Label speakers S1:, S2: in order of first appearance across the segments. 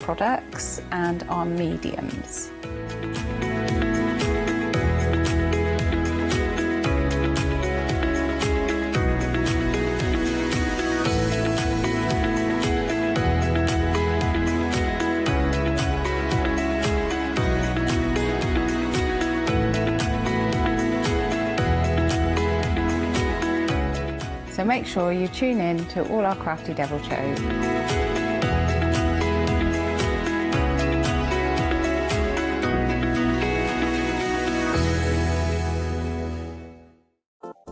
S1: products and our mediums. So make sure you tune in to all our Crafty Devil shows.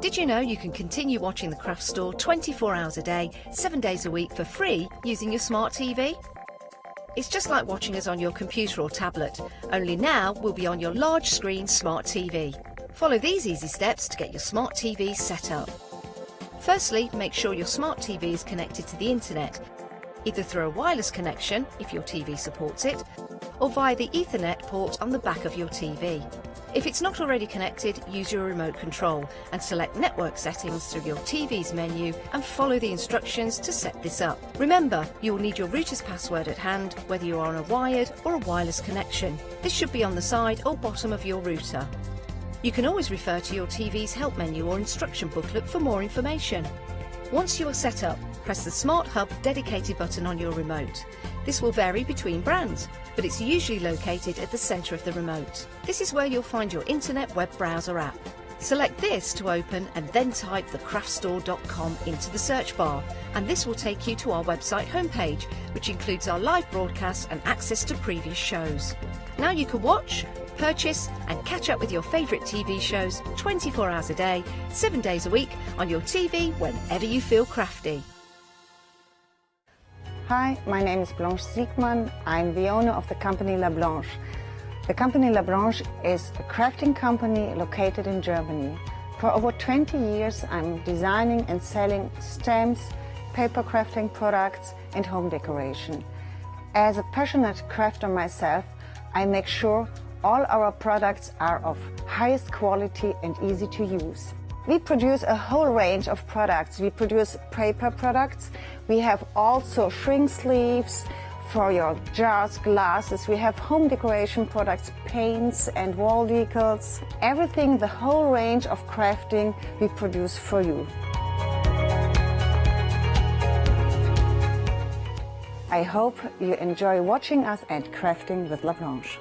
S2: Did you know you can continue watching the Craft Store 24 hours a day, 7 days a week for free using your smart TV? It's just like watching us on your computer or tablet, only now we'll be on your large screen smart TV. Follow these easy steps to get your smart TV set up. Firstly, make sure your smart TV is connected to the internet, either through a wireless connection, if your TV supports it, or via the Ethernet port on the back of your TV. If it's not already connected, use your remote control and select network settings through your TV's menu and follow the instructions to set this up. Remember, you will need your router's password at hand, whether you are on a wired or a wireless connection. This should be on the side or bottom of your router. You can always refer to your TV's help menu or instruction booklet for more information. Once you are set up, press the Smart Hub dedicated button on your remote. This will vary between brands, but it's usually located at the centre of the remote. This is where you'll find your internet web browser app. Select this to open and then type thecraftstore.com into the search bar, and this will take you to our website homepage, which includes our live broadcasts and access to previous shows. Now you can watch, purchase and catch up with your favourite TV shows 24 hours a day, 7 days a week on your TV whenever you feel crafty.
S3: Hi, my name is Blanche Siegmann. I'm the owner of the company La Blanche. The company La Blanche is a crafting company located in Germany. For over 20 years I'm designing and selling stamps, paper crafting products and home decoration. As a passionate crafter myself, I make sure all our products are of highest quality and easy to use. We produce a whole range of products. We produce paper products. We have also shrink sleeves for your jars, glasses. We have home decoration products, paints and wall decals. Everything, the whole range of crafting we produce for you. I hope you enjoy watching us and crafting with La Blanche.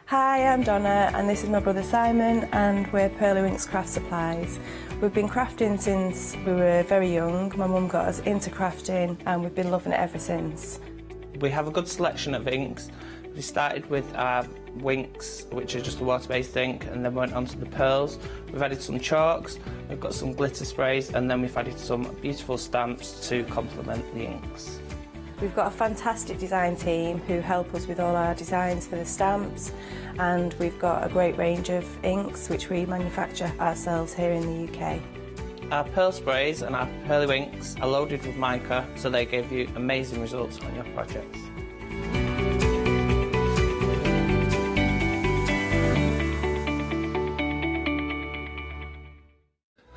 S4: Hi, I'm Donna and this is my brother Simon and we're Pearlywinks Craft Supplies. We've been crafting since we were very young. My mum got us into crafting and we've been loving it ever since.
S5: We have a good selection of inks. We started with our Winks, which are just a water-based ink, and then went on to the pearls. We've added some chalks, we've got some glitter sprays, and then we've added some beautiful stamps to complement the inks.
S4: We've got a fantastic design team who help us with all our designs for the stamps, and we've got a great range of inks which we manufacture ourselves here in the UK.
S5: Our pearl sprays and our Pearlywinks are loaded with mica, so they give you amazing results on your projects.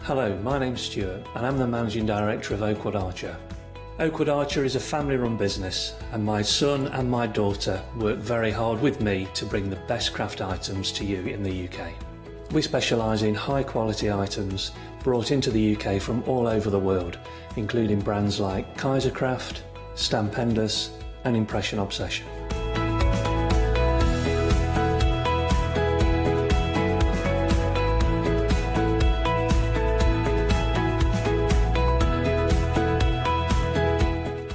S6: Hello, my name's Stuart and I'm the Managing Director of Oakwood Archer. Oakwood Archer is a family-run business and my son and my daughter work very hard with me to bring the best craft items to you in the UK. We specialise in high-quality items brought into the UK from all over the world, including brands like Kaisercraft, Stampendous and Impression Obsession.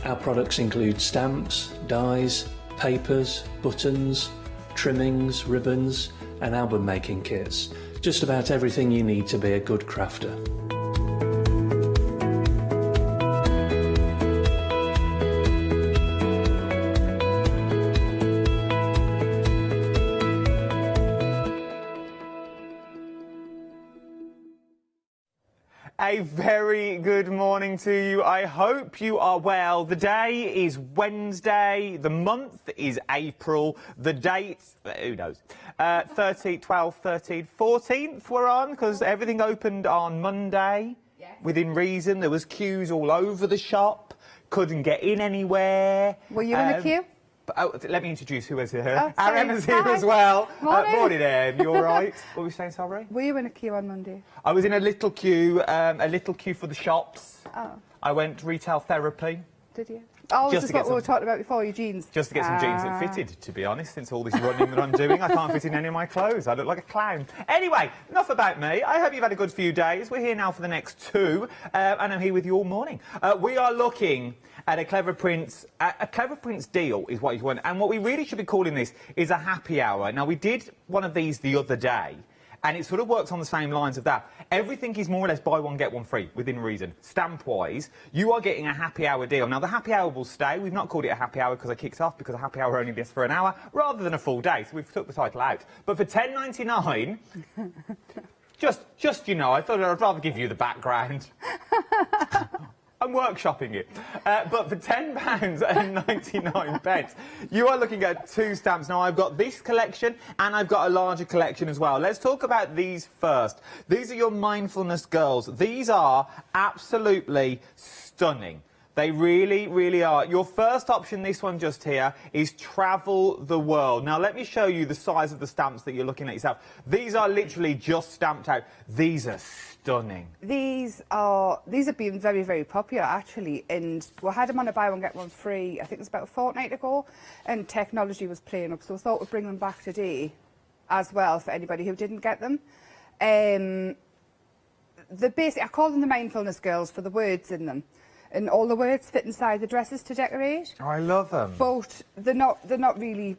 S6: Our products include stamps, dies, papers, buttons, trimmings, ribbons and album making kits. Just about everything you need to be a good crafter.
S7: A very good morning to you. I hope you are well. The day is Wednesday. The month is April. The date, who knows? 13th, 12th, 13th, 14th we're on because everything opened on Monday. Yes. Within reason. There was queues all over the shop. Couldn't get in anywhere.
S1: Were you in a queue?
S7: Let me introduce who is here. Our Emma's here as well. Morning, Em. You all right? What were we saying, sorry?
S1: Were you in a queue on Monday?
S7: I was in a little queue for the shops.
S1: Oh.
S7: I went retail therapy.
S1: Did you? Oh, this is what we were talking about before, your jeans.
S7: Just to get some jeans that fitted, to be honest, since all this running that I'm doing. I can't fit in any of my clothes. I look like a clown. Anyway, enough about me. I hope you've had a good few days. We're here now for the next two, and I'm here with you all morning. We are looking at a Clever Prince deal is what you want, and what we really should be calling this is a happy hour. Now, we did one of these the other day, and it sort of works on the same lines of that. Everything is more or less buy one, get one free, within reason. Stamp-wise, you are getting a happy hour deal. Now, the happy hour will stay. We've not called it a happy hour because I kicked off, because a happy hour only lasts for an hour, rather than a full day, so we've took the title out. But for £10.99, just, you know, I thought I'd rather give you the background. I'm workshopping it. But for £10.99, you are looking at two stamps. Now, I've got this collection and I've got a larger collection as well. Let's talk about these first. These are your mindfulness girls. These are absolutely stunning. They really, really are. Your first option, this one just here, is Travel the World. Now, let me show you the size of the stamps that you're looking at yourself. These are literally just stamped out. These are stunning.
S1: These have been very, very popular, actually, and we had them on a buy one, get one free, I think it was about a fortnight ago, and technology was playing up, so we thought we'd bring them back today as well for anybody who didn't get them. I call them the Mindfulness Girls for the words in them. And all the words fit inside the dresses to decorate.
S7: Oh, I love them.
S1: But they're not really...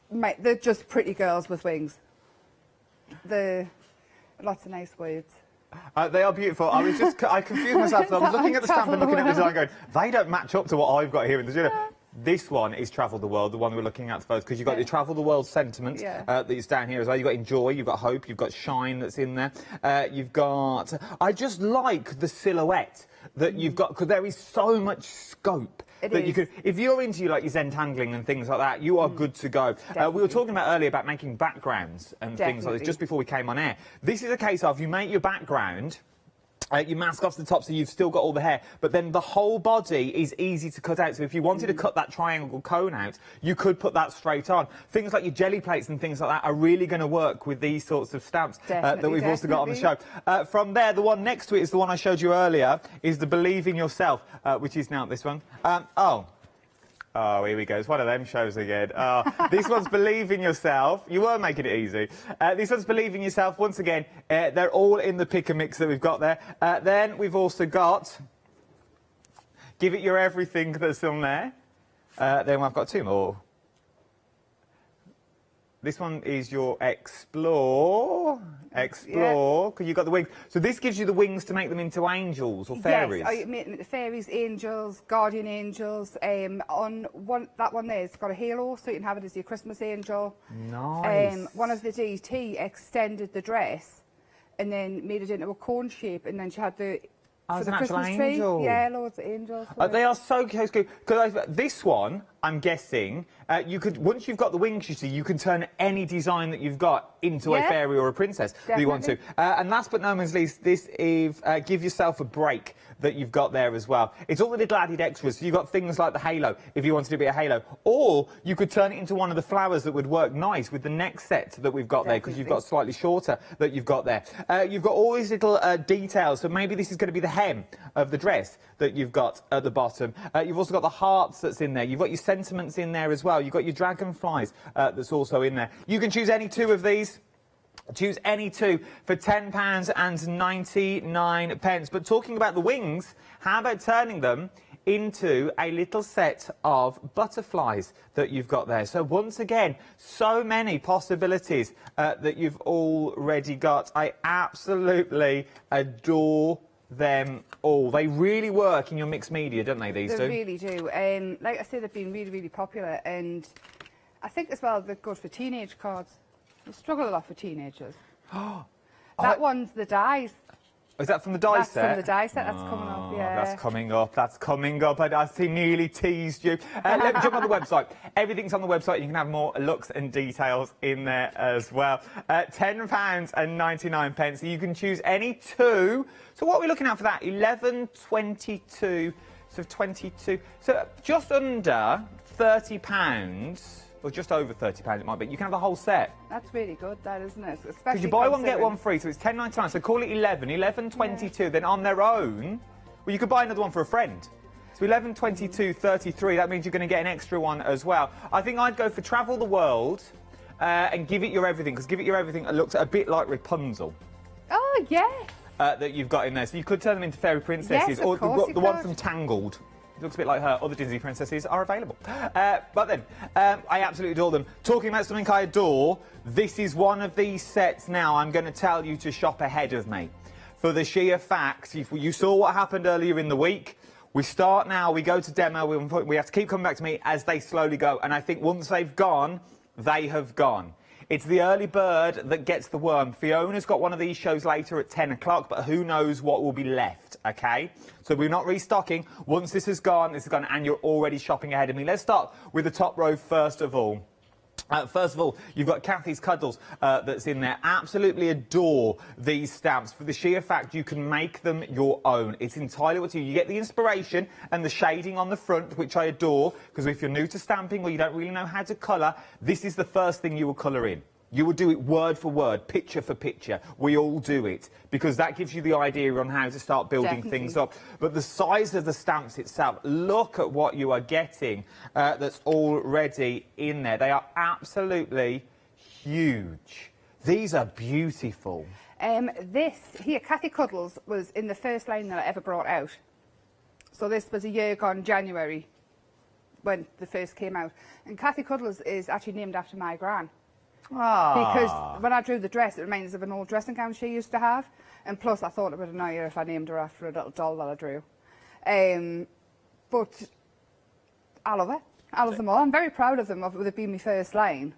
S1: They're just pretty girls with wings. They're lots of nice words.
S7: They are beautiful. I confused myself. I was looking at the stamp and looking at the design going, they don't match up to what I've got here in the studio. This one is Travel the World, the one we're looking at first, because you've got the Travel the World sentiment that's down here as well. You've got Enjoy, you've got Hope, you've got Shine that's in there. You've got... I just like the silhouette that you've got, because there is so much scope. You could, if you're into like your Zentangling and things like that, you are good to go. We were talking about earlier about making backgrounds and things like this just before we came on air. This is a case of you make your background, you mask off the top so you've still got all the hair, but then the whole body is easy to cut out. So if you wanted to cut that triangle cone out, you could put that straight on. Things like your jelly plates and things like that are really going to work with these sorts of stamps that we've also got on the show. From there, the one next to it is the one I showed you earlier, is the Believe in Yourself, which is now this one. Oh, here we go. It's one of them shows again. This one's Believe in Yourself. You were making it easy. This one's Believe in Yourself. Once again, they're all in the pick and mix that we've got there. Then we've also got Give It Your Everything that's on there. Then I've got two more. This one is your Explore, because you've got the wings. So this gives you the wings to make them into angels or fairies.
S1: Yes, I make them into fairies, angels, guardian angels. That one there, it's got a halo, so you can have it as your Christmas angel.
S7: Nice.
S1: One of the DT extended the dress and then made it into a cone shape, and then she had the...
S7: for the Christmas tree.
S1: Yeah, loads of angels.
S7: They are so cute. Because this one, I'm guessing, you could, once you've got the wings, you see, you can turn any design that you've got into a fairy or a princess that you want to. And last but not least, this is Give Yourself a Break that you've got there as well. It's all the little added extras. So you've got things like the halo, if you wanted to be a halo. Or you could turn it into one of the flowers that would work nice with the next set that we've got there, because you've got slightly shorter that you've got there. You've got all these little details. So maybe this is going to be the hem of the dress that you've got at the bottom. You've also got the hearts that's in there. You've got your sentiments in there as well. You've got your dragonflies that's also in there. You can choose any two of these. Choose any two for £10.99. But talking about the wings, how about turning them into a little set of butterflies that you've got there? So once again, so many possibilities that you've already got. I absolutely adore them all. They really work in your mixed media, don't they, these two?
S1: They really do. Like I said, they've been really, really popular, and I think as well they're good for teenage cards. We struggle a lot for teenagers. That one's the dies.
S7: Is that from the die
S1: That's
S7: set?
S1: from the die set. That's coming up, yeah.
S7: That's coming up. That's coming up. I see nearly teased you. Let me jump on the website. Everything's on the website. You can have more looks and details in there as well. £10.99. You can choose any two. So what are we looking at for that? 11, 22, so 22. So just under £30. Or just over £30 it might be. You can have the whole set.
S1: That's really good, that, isn't it?
S7: Because you buy one, get one free, so it's £10.99. So call it 11, 11.22. Then on their own, well, you could buy another one for a friend. So 11.22.33. That means you're going to get an extra one as well. I think I'd go for Travel the World and Give It Your Everything, because Give It Your Everything looks a bit like Rapunzel.
S1: Oh, yes.
S7: That you've got in there. So you could turn them into fairy princesses.
S1: Yes, of
S7: or
S1: course
S7: the one from Tangled. Looks a bit like her. Other Disney princesses are available. But then, I absolutely adore them. Talking about something I adore, this is one of these sets now I'm going to tell you to shop ahead of me. For the sheer fact, if you saw what happened earlier in the week, we start now, we go to demo, we have to keep coming back to me as they slowly go. And I think once they've gone, they have gone. It's the early bird that gets the worm. Fiona's got one of these shows later at 10 o'clock, but who knows what will be left, OK? So we're not restocking. Once this is gone, and you're already shopping ahead of me. Let's start with the top row first of all. First of all, you've got Kathy's Cuddles that's in there. Absolutely adore these stamps for the sheer fact you can make them your own. It's entirely up to you. You get the inspiration and the shading on the front, which I adore, because if you're new to stamping or you don't really know how to colour, this is the first thing you will colour in. You will do it word for word, picture for picture. We all do it, because that gives you the idea on how to start building things up. But the size of the stamps itself, look at what you are getting that's already in there. They are absolutely huge. These are beautiful.
S1: This here, Kathy Cuddles, was in the first line that I ever brought out. So this was a year gone January when the first came out. And Kathy Cuddles is actually named after my gran. Because when I drew the dress, it reminds of an old dressing gown she used to have. And plus, I thought it would annoy her if I named her after a little doll that I drew. But I love it. I love them all. I'm very proud of them, with it being my first line.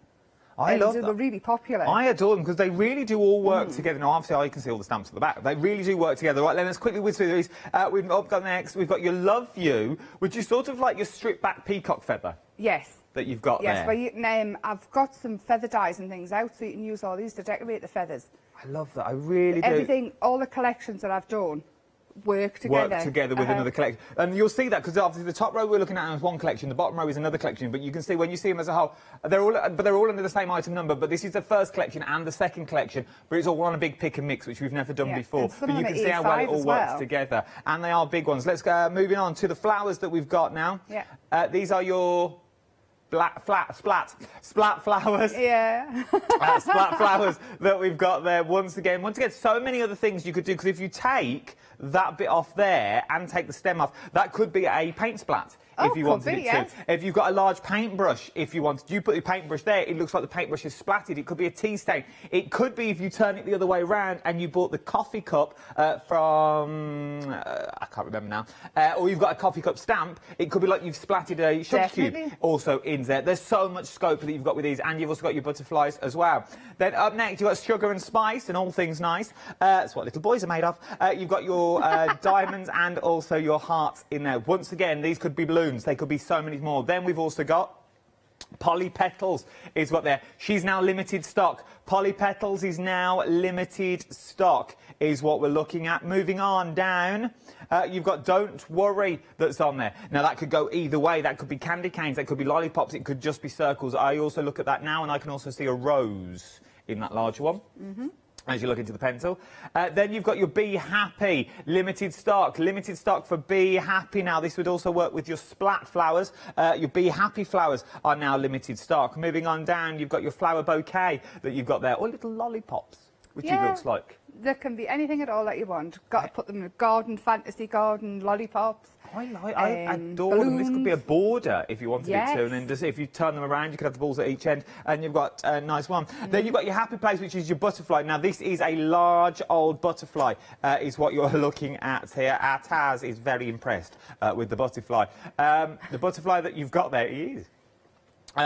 S7: I love
S1: them. They were really popular.
S7: I adore them because they really do all work together. Now, obviously, I can see all the stamps at the back. They really do work together. Right, let's quickly whiz through these. We've got next. We've got your Love You, which is sort of like your stripped back peacock feather.
S1: Yes.
S7: That you've got there.
S1: Yes, well, I've got some feather dyes and things out, so you can use all these to decorate the feathers.
S7: I love that. I really do.
S1: Everything, all the collections that I've done, work together.
S7: Work together with another collection. And you'll see that because obviously the top row we're looking at is one collection, the bottom row is another collection, but you can see when you see them as a whole, they're all under the same item number, but this is the first collection and the second collection, but it's all on a big pick and mix, which we've never done before. But you can see how well it all works together. And they are big ones. Let's go moving on to the flowers that we've got now.
S1: Yeah.
S7: These are your splat flowers.
S1: Yeah.
S7: Splat flowers that we've got there. Once again, so many other things you could do, because if you take that bit off there and take the stem off, that could be a paint splat. If you wanted it to. If you've got a large paintbrush, if you wanted, you put your paintbrush there, it looks like the paintbrush is splattered. It could be a tea stain. It could be if you turn it the other way around and you bought the coffee cup from, I can't remember now, or you've got a coffee cup stamp, it could be like you've splattered a sugar cube also in there. There's so much scope that you've got with these, and you've also got your butterflies as well. Then up next, you've got sugar and spice and all things nice. That's what little boys are made of. You've got your diamonds and also your hearts in there. Once again, these could be balloons. They could be so many more. Then we've also got Polly Petals is what they're. She's now limited stock. Polly Petals is now limited stock is what we're looking at. Moving on down, you've got Don't Worry that's on there. Now, that could go either way. That could be candy canes. That could be lollipops. It could just be circles. I also look at that now, and I can also see a rose in that larger one. As you look into the pencil. Then you've got your Be Happy limited stock. Limited stock for Be Happy. Now, this would also work with your splat flowers. Your Be Happy flowers are now limited stock. Moving on down, you've got your flower bouquet that you've got there. Or little lollipops, which it looks like.
S1: There can be anything at all that you want. Got to put them in a garden, fantasy garden, lollipops.
S7: I adore them. This could be a border if you wanted it to, and then just, if you turn them around, you could have the balls at each end, and you've got a nice one. Then you've got your happy place, which is your butterfly. Now, this is a large old butterfly, is what you're looking at here. Taz is very impressed with the butterfly. The butterfly that you've got there is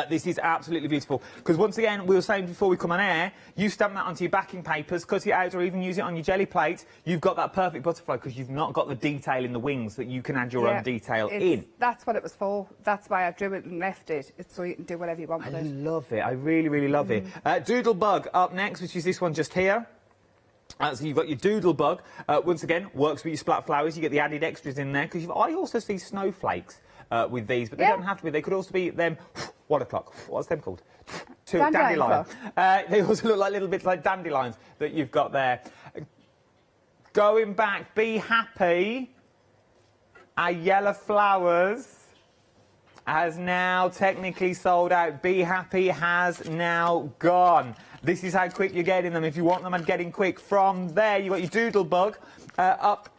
S7: This is absolutely beautiful because once again we were saying before we come on air, you stamp that onto your backing papers, cut it out, or even use it on your jelly plate. You've got that perfect butterfly because you've not got the detail in the wings that you can add your own detail in.
S1: That's what it was for. That's why I drew it and left it. It's so you can do whatever you want with it.
S7: I love it. I really, really love it. Doodlebug up next, which is this one just here. So you've got your Doodlebug. Once again, works with your splat flowers. You get the added extras in there because I also see snowflakes with these, but they don't have to be. They could also be them. 1 o'clock. What's them called? Dandelion. They also look like little bits like dandelions that you've got there. Going back, Be Happy. Our yellow flowers has now technically sold out. Be Happy has now gone. This is how quick you're getting them. If you want them and getting quick, from there you've got your Doodlebug up.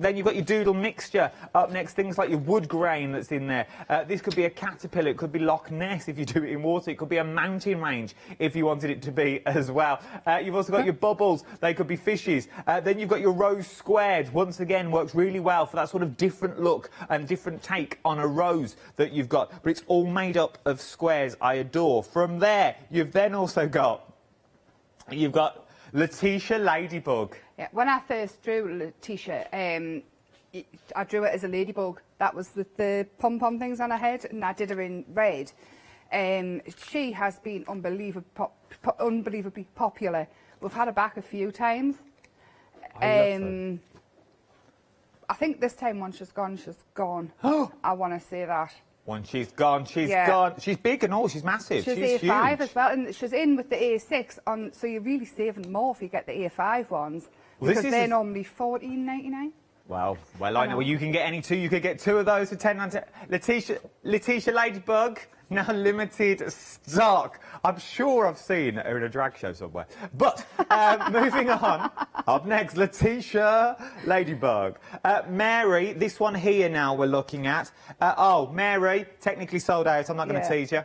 S7: Then you've got your doodle mixture up next, things like your wood grain that's in there. This could be a caterpillar, it could be Loch Ness if you do it in water, it could be a mountain range if you wanted it to be as well. You've also got your bubbles, they could be fishes. Then you've got your rose squared, once again works really well for that sort of different look and different take on a rose that you've got. But it's all made up of squares, I adore. From there, you've then also got, Letitia Ladybug.
S1: Yeah, when I first drew Letitia, I drew it as a ladybug. That was with the pom-pom things on her head, and I did her in red. She has been unbelievably popular. We've had her back a few times. I think this time once she's gone, she's gone. I want to say that.
S7: When she's gone, she's gone. She's big and all, she's massive.
S1: She's A5 huge as well, and she's in with the A6 on, so you're really saving more if you get the A5 ones, because they're normally $14.99.
S7: Well, I know. Well, you can get any two. You could get two of those for $10.99. Letitia Ladybug, now limited stock. I'm sure I've seen her in a drag show somewhere. But moving on. Up next, Letitia Ladybug. Mary, this one here now we're looking at. Mary, technically sold out. I'm not going to tease you.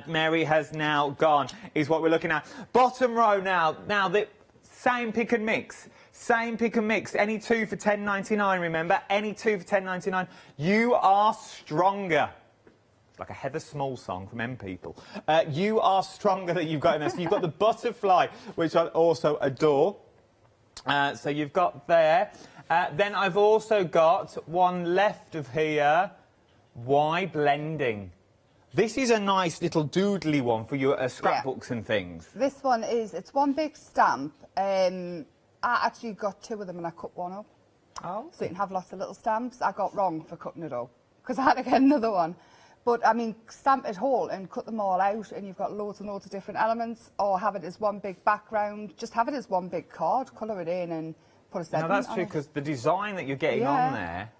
S7: Mary has now gone, is what we're looking at. Bottom row now. Now, the same pick and mix. Same pick and mix. Any two for $10.99, remember? Any two for $10.99. You are stronger. It's like a Heather Small song from M People. You are stronger that you've got in there. So you've got the butterfly, which I also adore. So you've got there. Then I've also got one left of here. Why blending? This is a nice little doodly one for your scrapbooks and things.
S1: This one is, it's one big stamp. I actually got two of them and I cut one up. Oh. So you can have lots of little stamps. I got wrong for cutting it up because I had to get another one. But, I mean, stamp it whole and cut them all out and you've got loads and loads of different elements, or have it as one big background. Just have it as one big card, colour it in and put a sentiment on it.
S7: No, that's true, because the design that you're getting on there,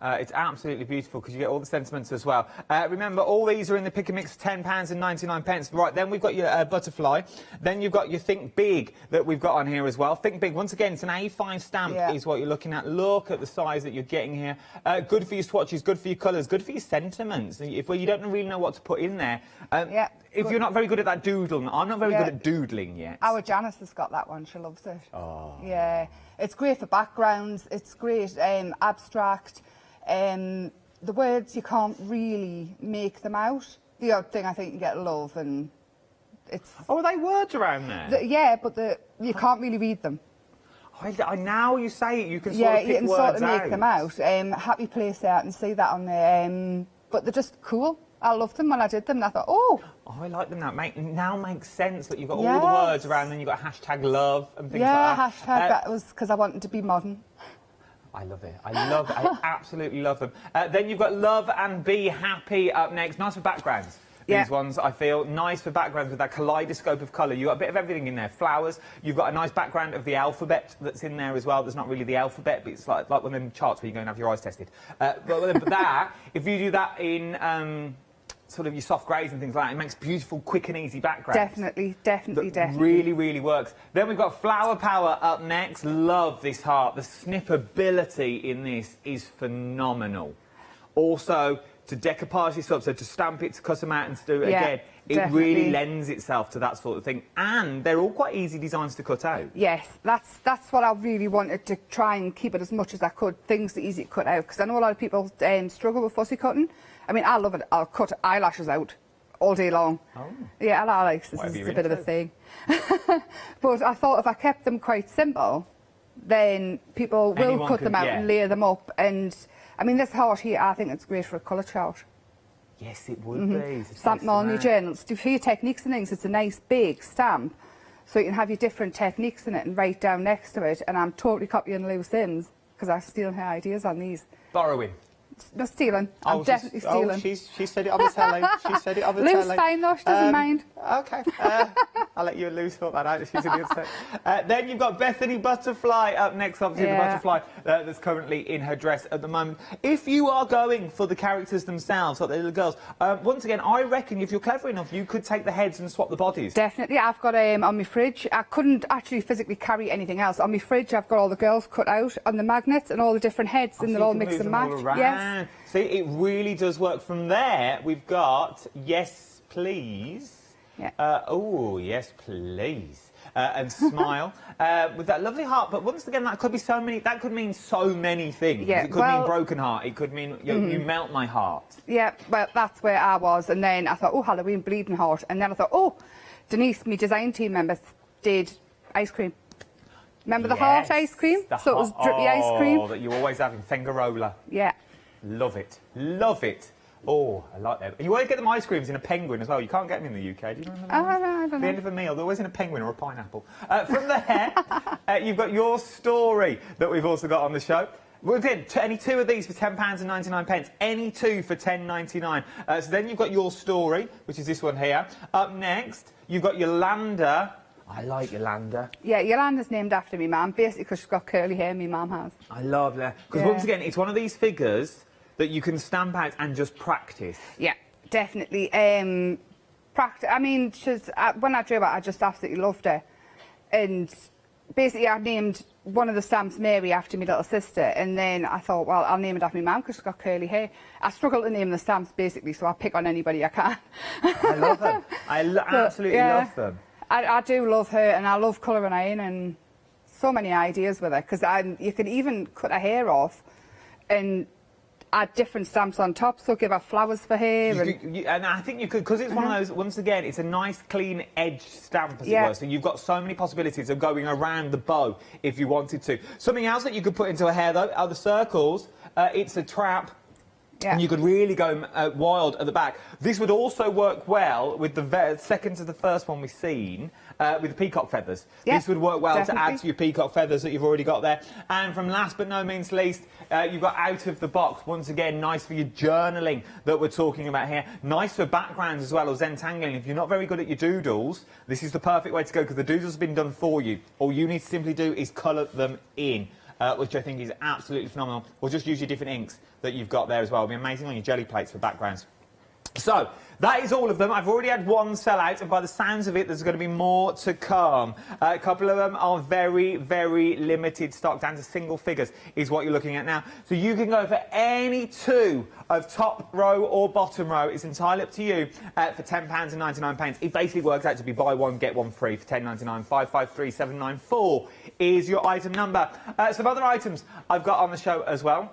S7: it's absolutely beautiful because you get all the sentiments as well. Remember, all these are in the pick and mix, £10.99. Right, then we've got your butterfly. Then you've got your Think Big that we've got on here as well. Think Big, once again, it's an A5 stamp is what you're looking at. Look at the size that you're getting here. Good for your swatches, good for your colours, good for your sentiments. If you don't really know what to put in there. If you're not very good at that doodling, I'm not very good at doodling yet.
S1: Our Janice has got that one, she loves it. Oh. Yeah, it's great for backgrounds, it's great abstract. The words, you can't really make them out. The odd thing I think you get love, and it's...
S7: Oh, are they words around there?
S1: Yeah, but you can't really read them.
S7: Now you say it, you can sort of pick words out. Yeah, you can sort of make them
S1: out. Happy place out and see that on there. But they're just cool. I loved them when I did them, and I thought, oh,
S7: I like them now. Now makes sense that you've got all the words around, then you've got hashtag love and things like that.
S1: Yeah, hashtag, that was because I wanted to be modern.
S7: I love it. I absolutely love them. Then you've got Love and Be Happy up next. Nice for backgrounds. These ones, I feel, nice for backgrounds with that kaleidoscope of colour. You've got a bit of everything in there. Flowers. You've got a nice background of the alphabet that's in there as well. There's not really the alphabet, but it's like one of them charts where you go and have your eyes tested. But that, if you do that in... sort of your soft greys and things like that, it makes beautiful, quick and easy backgrounds.
S1: Definitely.
S7: Really, really works. Then we've got Flower Power up next. Love this heart. The snippability in this is phenomenal. Also, to decoupage this up, so to stamp it, to cut them out and to do it again, it really lends itself to that sort of thing. And they're all quite easy designs to cut out.
S1: Yes, that's what I really wanted, to try and keep it as much as I could, things that are easy to cut out, because I know a lot of people struggle with fussy cutting. I mean, I love it. I'll cut eyelashes out all day long.
S7: Oh.
S1: Yeah, I like this.
S7: Whatever
S1: This is
S7: you're
S1: a bit of a
S7: into.
S1: thing. But I thought if I kept them quite simple, then people will
S7: Anyone
S1: cut
S7: could-
S1: them out
S7: yeah.
S1: and layer them up. And I mean, this heart here, I think it's great for a colour chart.
S7: Yes, it would be.
S1: Stamp them on your journals. For your techniques and things, it's a nice big stamp. So you can have your different techniques in it and write down next to it. And I'm totally copying Lou Sims because I steal her ideas on these.
S7: Borrowing.
S1: No, stealing. I'm definitely stealing.
S7: Oh, she said it on the telly. She said it on the telly.
S1: Lou's fine though, she doesn't mind.
S7: Okay. I'll let you and Lou sort that out. She's in the set. Then you've got Bethany Butterfly up next, obviously, the butterfly that's currently in her dress at the moment. If you are going for the characters themselves, like the little girls, once again, I reckon if you're clever enough, you could take the heads and swap the bodies.
S1: Definitely. I've got on my fridge. I couldn't actually physically carry anything else. On my fridge, I've got all the girls cut out on the magnets and all the different heads, and they're all mix and match. Yes.
S7: See, it really does work. From there, we've got Yes, Please.
S1: Yeah.
S7: Oh, yes, please. And Smile with that lovely heart. But once again, that could be so many. That could mean so many things.
S1: Yeah,
S7: It could mean broken heart. It could mean you melt my heart.
S1: Yeah, well, that's where I was. And then I thought, oh, Halloween bleeding heart. And then I thought, oh, Denise, my design team member, did ice cream. Remember the heart ice cream? So it was drippy ice cream.
S7: That you always have in Fengarola.
S1: Yeah.
S7: Love it. Love it. Oh, I like that. You always get them ice creams in a penguin as well. You can't get them in the UK. Do you remember that?
S1: Oh, no, I don't
S7: The
S1: know.
S7: end of a meal, they're always in a penguin or a pineapple. From there, you've got Your Story that we've also got on the show. We did any two of these for £10.99. Any two for £10.99. So then you've got Your Story, which is this one here. Up next, you've got Yolanda. I like Yolanda.
S1: Yeah, Yolanda's named after me mum, basically because she's got curly hair, me mum has.
S7: I love that. Because once again, it's one of these figures that you can stamp out and just practice.
S1: Yeah, definitely. I mean, she's when I drew her, I just absolutely loved her. And basically, I named one of the stamps Mary after my little sister. And then I thought, well, I'll name it after my mum because she's got curly hair. I struggle to name the stamps, basically, so I pick on anybody I can.
S7: I love them. Absolutely love them.
S1: I do love her, and I love colouring in and so many ideas with her. Because you can even cut her hair off and add different stamps on top, so give her flowers for hair.
S7: And I think you could, because it's one of those, once again, it's a nice clean edge stamp, as it were, so you've got so many possibilities of going around the bow if you wanted to. Something else that you could put into a hair, though, are the circles. It's a trap. Yeah. And you could really go wild at the back. This would also work well with the second to the first one we've seen, with the peacock feathers. Yeah, this would work well to add to your peacock feathers that you've already got there. And from last but no means least, you've got Out of the Box. Once again, nice for your journaling that we're talking about here. Nice for backgrounds as well, or Zentangling. If you're not very good at your doodles, this is the perfect way to go, because the doodles have been done for you. All you need to simply do is colour them in. Which I think is absolutely phenomenal. Or just use your different inks that you've got there as well. It'll be amazing on your jelly plates for backgrounds. So, that is all of them. I've already had one sell out, and by the sounds of it, there's going to be more to come. A couple of them are very, very limited stock, down to single figures, is what you're looking at now. So you can go for any two of top row or bottom row. It's entirely up to you for £10.99. It basically works out to be buy one, get one free for £10.99. 553794 is your item number. Some other items I've got on the show as well.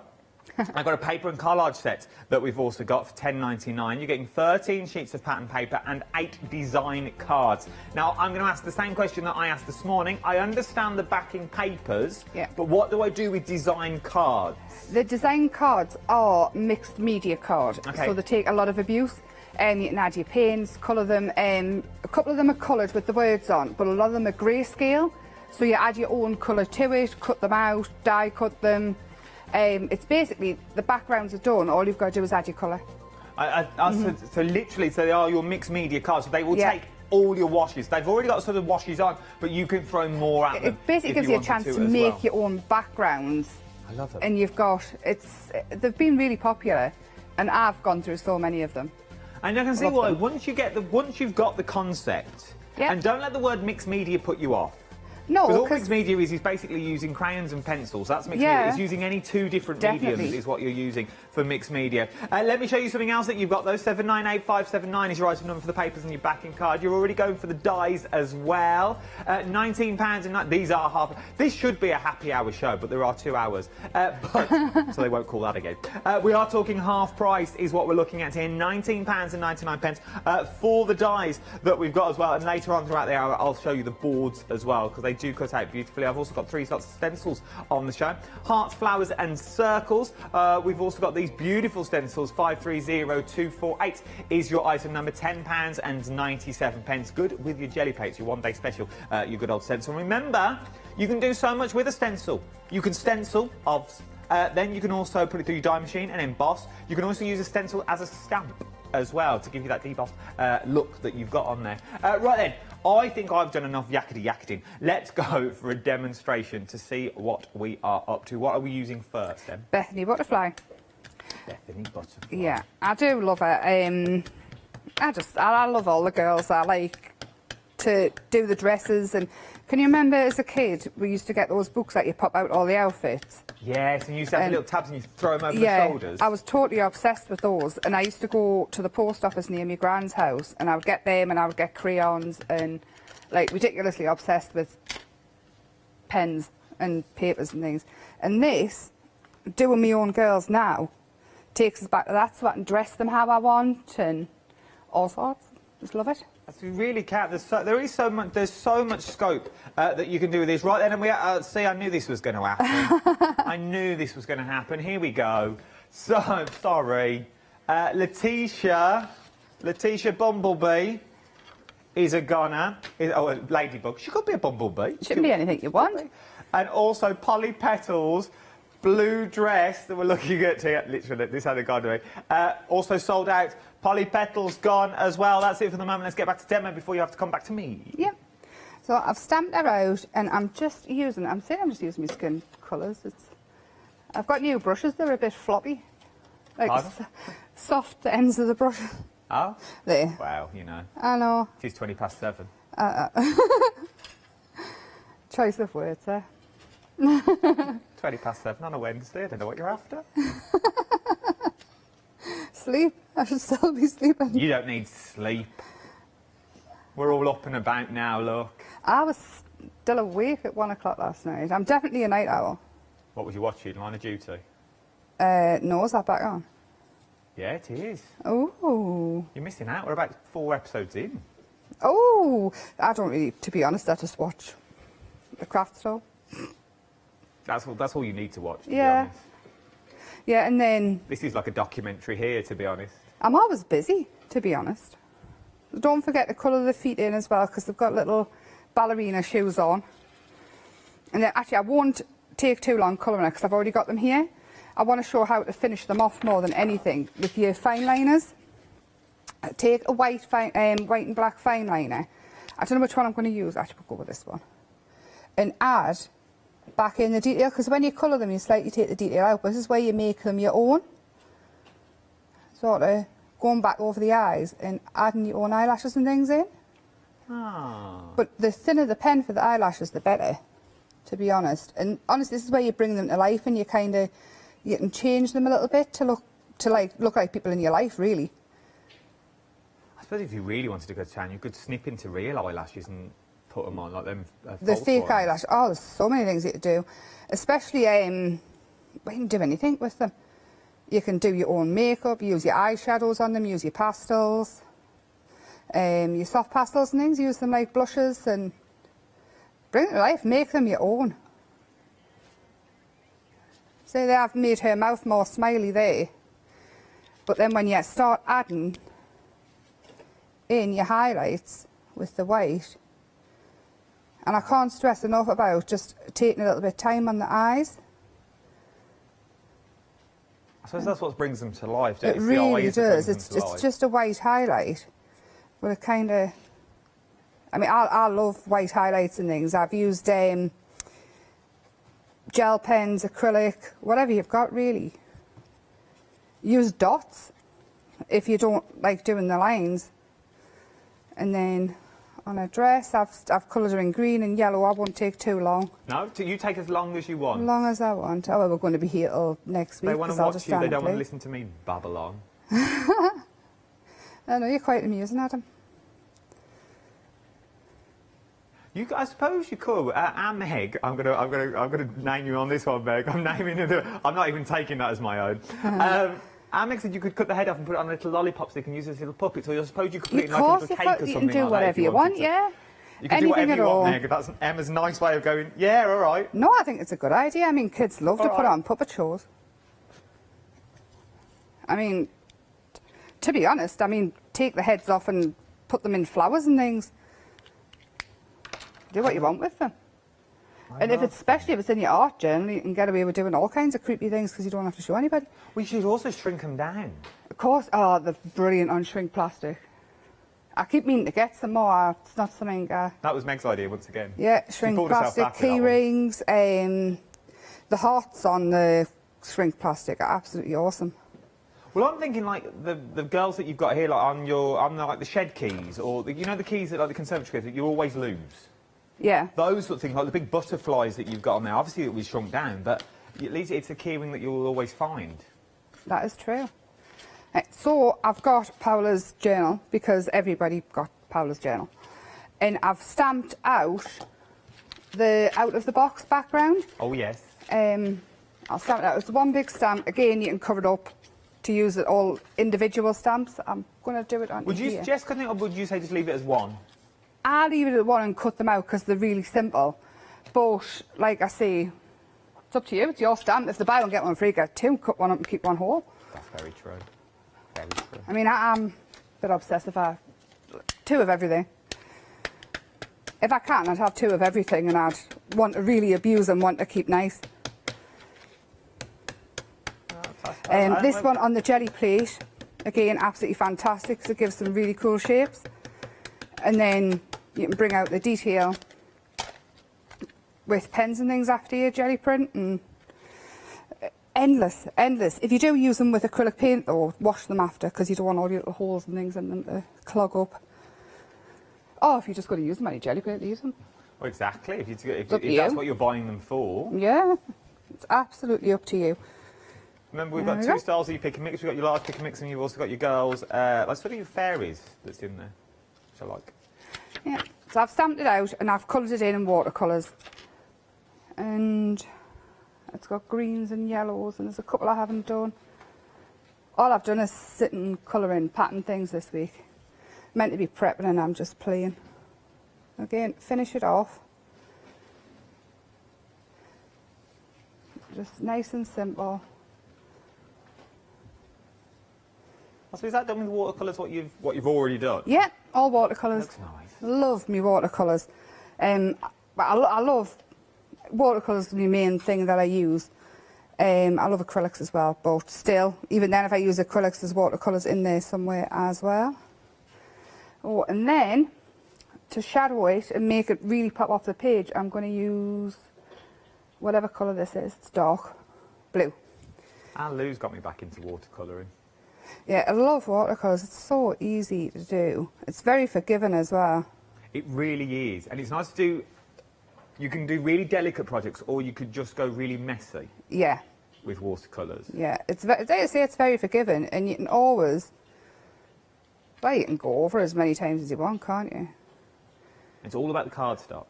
S7: I've got a paper and collage set that we've also got for £10.99. You're getting 13 sheets of pattern paper and 8 design cards. Now, I'm going to ask the same question that I asked this morning. I understand the backing papers, but what do I do with design cards?
S1: The design cards are mixed media card, so they take a lot of abuse. You can add your paints, colour them. A couple of them are coloured with the words on, but a lot of them are grayscale. So you add your own colour to it, cut them out, die cut them. It's basically, the backgrounds are done, all you've got to do is add your colour.
S7: So literally, so they are your mixed media cards, so they will take all your washes. They've already got sort of washes on, but you can throw more at them.
S1: It basically gives you a chance to make your own backgrounds.
S7: I love it.
S1: And you've got, they've been really popular, and I've gone through so many of them.
S7: And I can see why, once you've got the concept, and don't let the word mixed media put you off.
S1: No,
S7: because all
S1: because
S7: mixed media is basically using crayons and pencils. That's mixed
S1: Yeah.
S7: media. It's using any two different
S1: Definitely.
S7: mediums is what you're using for mixed media. Let me show you something else that you've got, though. 798579 is your item number for the papers and your backing card. You're already going for the dies as well. £19 and these are half. This should be a happy hour show, but there are 2 hours. So they won't call that again. We are talking half price is what we're looking at here. £19.99 for the dies that we've got as well. And later on throughout the hour, I'll show you the boards as well, because they do cut out beautifully. I've also got 3 slots of stencils on the show. Hearts, flowers and circles. We've also got these beautiful stencils. 530248 is your item number. £10.97. Good with your jelly plates, your one-day special, your good old stencil. Remember, you can do so much with a stencil. You can stencil OBS. Then you can also put it through your die machine and emboss. You can also use a stencil as a stamp as well to give you that debossed look that you've got on there. Right then, I think I've done enough yakety-yakketing. Let's go for a demonstration to see what we are up to. What are we using first, then?
S1: Bethany Butterfly.
S7: Bethany Butterfly.
S1: Yeah, I do love it. I love all the girls. I like to do the dresses. And can you remember as a kid, we used to get those books that you pop out all the outfits?
S7: Yes, and you used to have the little tabs and you throw them over the shoulders.
S1: I was totally obsessed with those, and I used to go to the post office near my grand's house, and I would get them, and I would get crayons, and like ridiculously obsessed with pens and papers and things. And this, doing my own girls now, takes us back to that, so I can dress them how I want and all sorts. Just love it.
S7: You really can. There's so much scope that you can do with this. Right then, and we see. I knew this was going to happen. I knew this was going to happen. Here we go. So sorry, Letitia Bumblebee is a goner. A ladybug. She could be a bumblebee.
S1: Shouldn't be anything you want.
S7: And also Polly Petals. Blue dress that we're looking at here. Literally, this had a gone away. Also sold out. Polly Petals gone as well. That's it for the moment. Let's get back to demo before you have to come back to me.
S1: Yeah. So I've stamped her out, and I'm just using my skin colours. I've got new brushes. They're a bit floppy, like soft ends of the brush.
S7: Oh.
S1: There.
S7: Wow. You know.
S1: I know.
S7: It is 7:20.
S1: Choice of words there.
S7: 7:20 on a Wednesday. I don't know what you're after.
S1: Sleep. I should still be sleeping.
S7: You don't need sleep. We're all up and about now, look.
S1: I was still awake at 1 o'clock last night. I'm definitely a night owl.
S7: What was you watching? Line of Duty?
S1: No, is that back on?
S7: Yeah, it is.
S1: Oh.
S7: You're missing out. We're about 4 episodes in.
S1: Oh. I don't really, to be honest, I just watch the craft store.
S7: That's all you need to watch, to be
S1: Yeah.
S7: honest.
S1: Yeah, and then...
S7: This is like a documentary here, to be honest.
S1: I'm always busy, to be honest. Don't forget to colour the feet in as well, because they've got little ballerina shoes on. And then, actually, I won't take too long colouring it, because I've already got them here. I want to show how to finish them off more than anything with your fine liners. Take a white and black fine liner. I don't know which one I'm going to use. Actually, we'll go with this one. And add back in the detail, because when you colour them, you slightly take the detail out, but this is where you make them your own. Sort of going back over the eyes and adding your own eyelashes and things in.
S7: Ah.
S1: But the thinner the pen for the eyelashes, the better, to be honest. And honestly, this is where you bring them to life, and you can change them a little bit to look like people in your life, really.
S7: I suppose if you really wanted to go to town, you could snip into real eyelashes and put them on, like them
S1: The
S7: false
S1: fake
S7: ones.
S1: eyelash. Oh, there's so many things you could do. Especially, we can do anything with them. You can do your own makeup, use your eyeshadows on them, use your pastels, your soft pastels and things, use them like blushes and bring it to life, make them your own. See, they have made her mouth more smiley there. But then when you start adding in your highlights with the white, and I can't stress enough about just taking a little bit of time on the eyes.
S7: I suppose that's what brings them to life.
S1: It really does. It's just a white highlight, but it kind of... I mean, I love white highlights and things. I've used gel pens, acrylic, whatever you've got, really. Use dots if you don't like doing the lines. And then on a dress. I've coloured her in green and yellow. I won't take too long.
S7: No, you take as long as you want.
S1: As long as I want. Oh, well, we're going to be here till next week.
S7: They want to watch you, they don't want to listen to me babble on.
S1: I know, you're quite amusing, Adam.
S7: I suppose you could. Meg, I'm gonna name you on this one, Meg. I'm naming it. I'm not even taking that as my own. Meg said you could cut the head off and put it on a little lollipop stick and use it as little puppets, or I suppose you could put it in like a little cake or something.
S1: You can do
S7: like
S1: whatever you want, yeah.
S7: You can do whatever you want, Meg. That's Emma's nice way of going, yeah, all right.
S1: No, I think it's a good idea. I mean, kids love to put on puppet shows. I mean, to be honest, I mean, take the heads off and put them in flowers and things. Do what you want with them. And especially if it's in your art journal, you can get away with doing all kinds of creepy things because you don't have to show anybody.
S7: We should also shrink them down.
S1: Of course. Oh, they're brilliant on shrink plastic. I keep meaning to get some more. It's not something...
S7: that was Meg's idea once again.
S1: Yeah, shrink plastic, key rings, the hearts on the shrink plastic are absolutely awesome.
S7: Well, I'm thinking like the girls that you've got here, like on like the shed keys, or you know the keys that like the conservatory keys that you always lose.
S1: Yeah. Those
S7: sort of things, like the big butterflies that you've got on there. Obviously, it was shrunk down, but at least it's a key ring that you'll always find.
S1: That is true. So I've got Paula's journal because everybody got Paula's journal, and I've stamped out the out of the box background.
S7: Oh yes.
S1: I'll stamp it out. It's one big stamp. Again, you can cover it up to use it all individual stamps. I'm going to do it on.
S7: Would you suggest cutting it, or would you say just leave it as one?
S1: I'll leave it at one and cut them out because they're really simple. But, like I say, it's up to you. It's your stamp. If they buy one, get one free, get two, cut one up and keep one whole.
S7: That's very true. Very true.
S1: I mean, I'm a bit obsessive. Two of everything. If I can, I'd have two of everything and I'd want to really abuse and want to keep nice. This one on the jelly plate, again, absolutely fantastic because it gives some really cool shapes. And then you can bring out the detail with pens and things after your jelly print, and endless. If you do use them with acrylic paint, though, wash them after because you don't want all your little holes and things in them to clog up. Or if you're just going to use them on your jelly plate, use them.
S7: Well, exactly. If that's what you're buying them for.
S1: Yeah, it's absolutely up to you.
S7: Remember, we've got two styles of your pick and mix. We've got your large pick and mix, and you've also got your girls. Let's look at your fairies that's in there. I like.
S1: Yeah, so I've stamped it out and I've coloured it in watercolours, and it's got greens and yellows, and there's a couple I haven't done. All I've done is sit and colour in pattern things this week. Meant to be prepping and I'm just playing. Again, finish it off. Just nice and simple.
S7: So is that done with watercolours? What you've already done?
S1: Yeah, all watercolours.
S7: Looks nice.
S1: Love me watercolours. I love watercolours. My main thing that I use. I love acrylics as well, but still, even then, if I use acrylics, there's watercolours in there somewhere as well. Oh, and then to shadow it and make it really pop off the page, I'm going to use whatever colour this is. It's dark blue.
S7: Lou's got me back into watercolouring.
S1: Yeah, I love watercolours. It's so easy to do. It's very forgiving as well.
S7: It really is. And it's nice to do... You can do really delicate projects, or you could just go really messy.
S1: Yeah.
S7: With watercolours.
S1: Yeah. They say it's very forgiving, and you can always... Well, you can go over as many times as you want, can't you?
S7: It's all about the cardstock.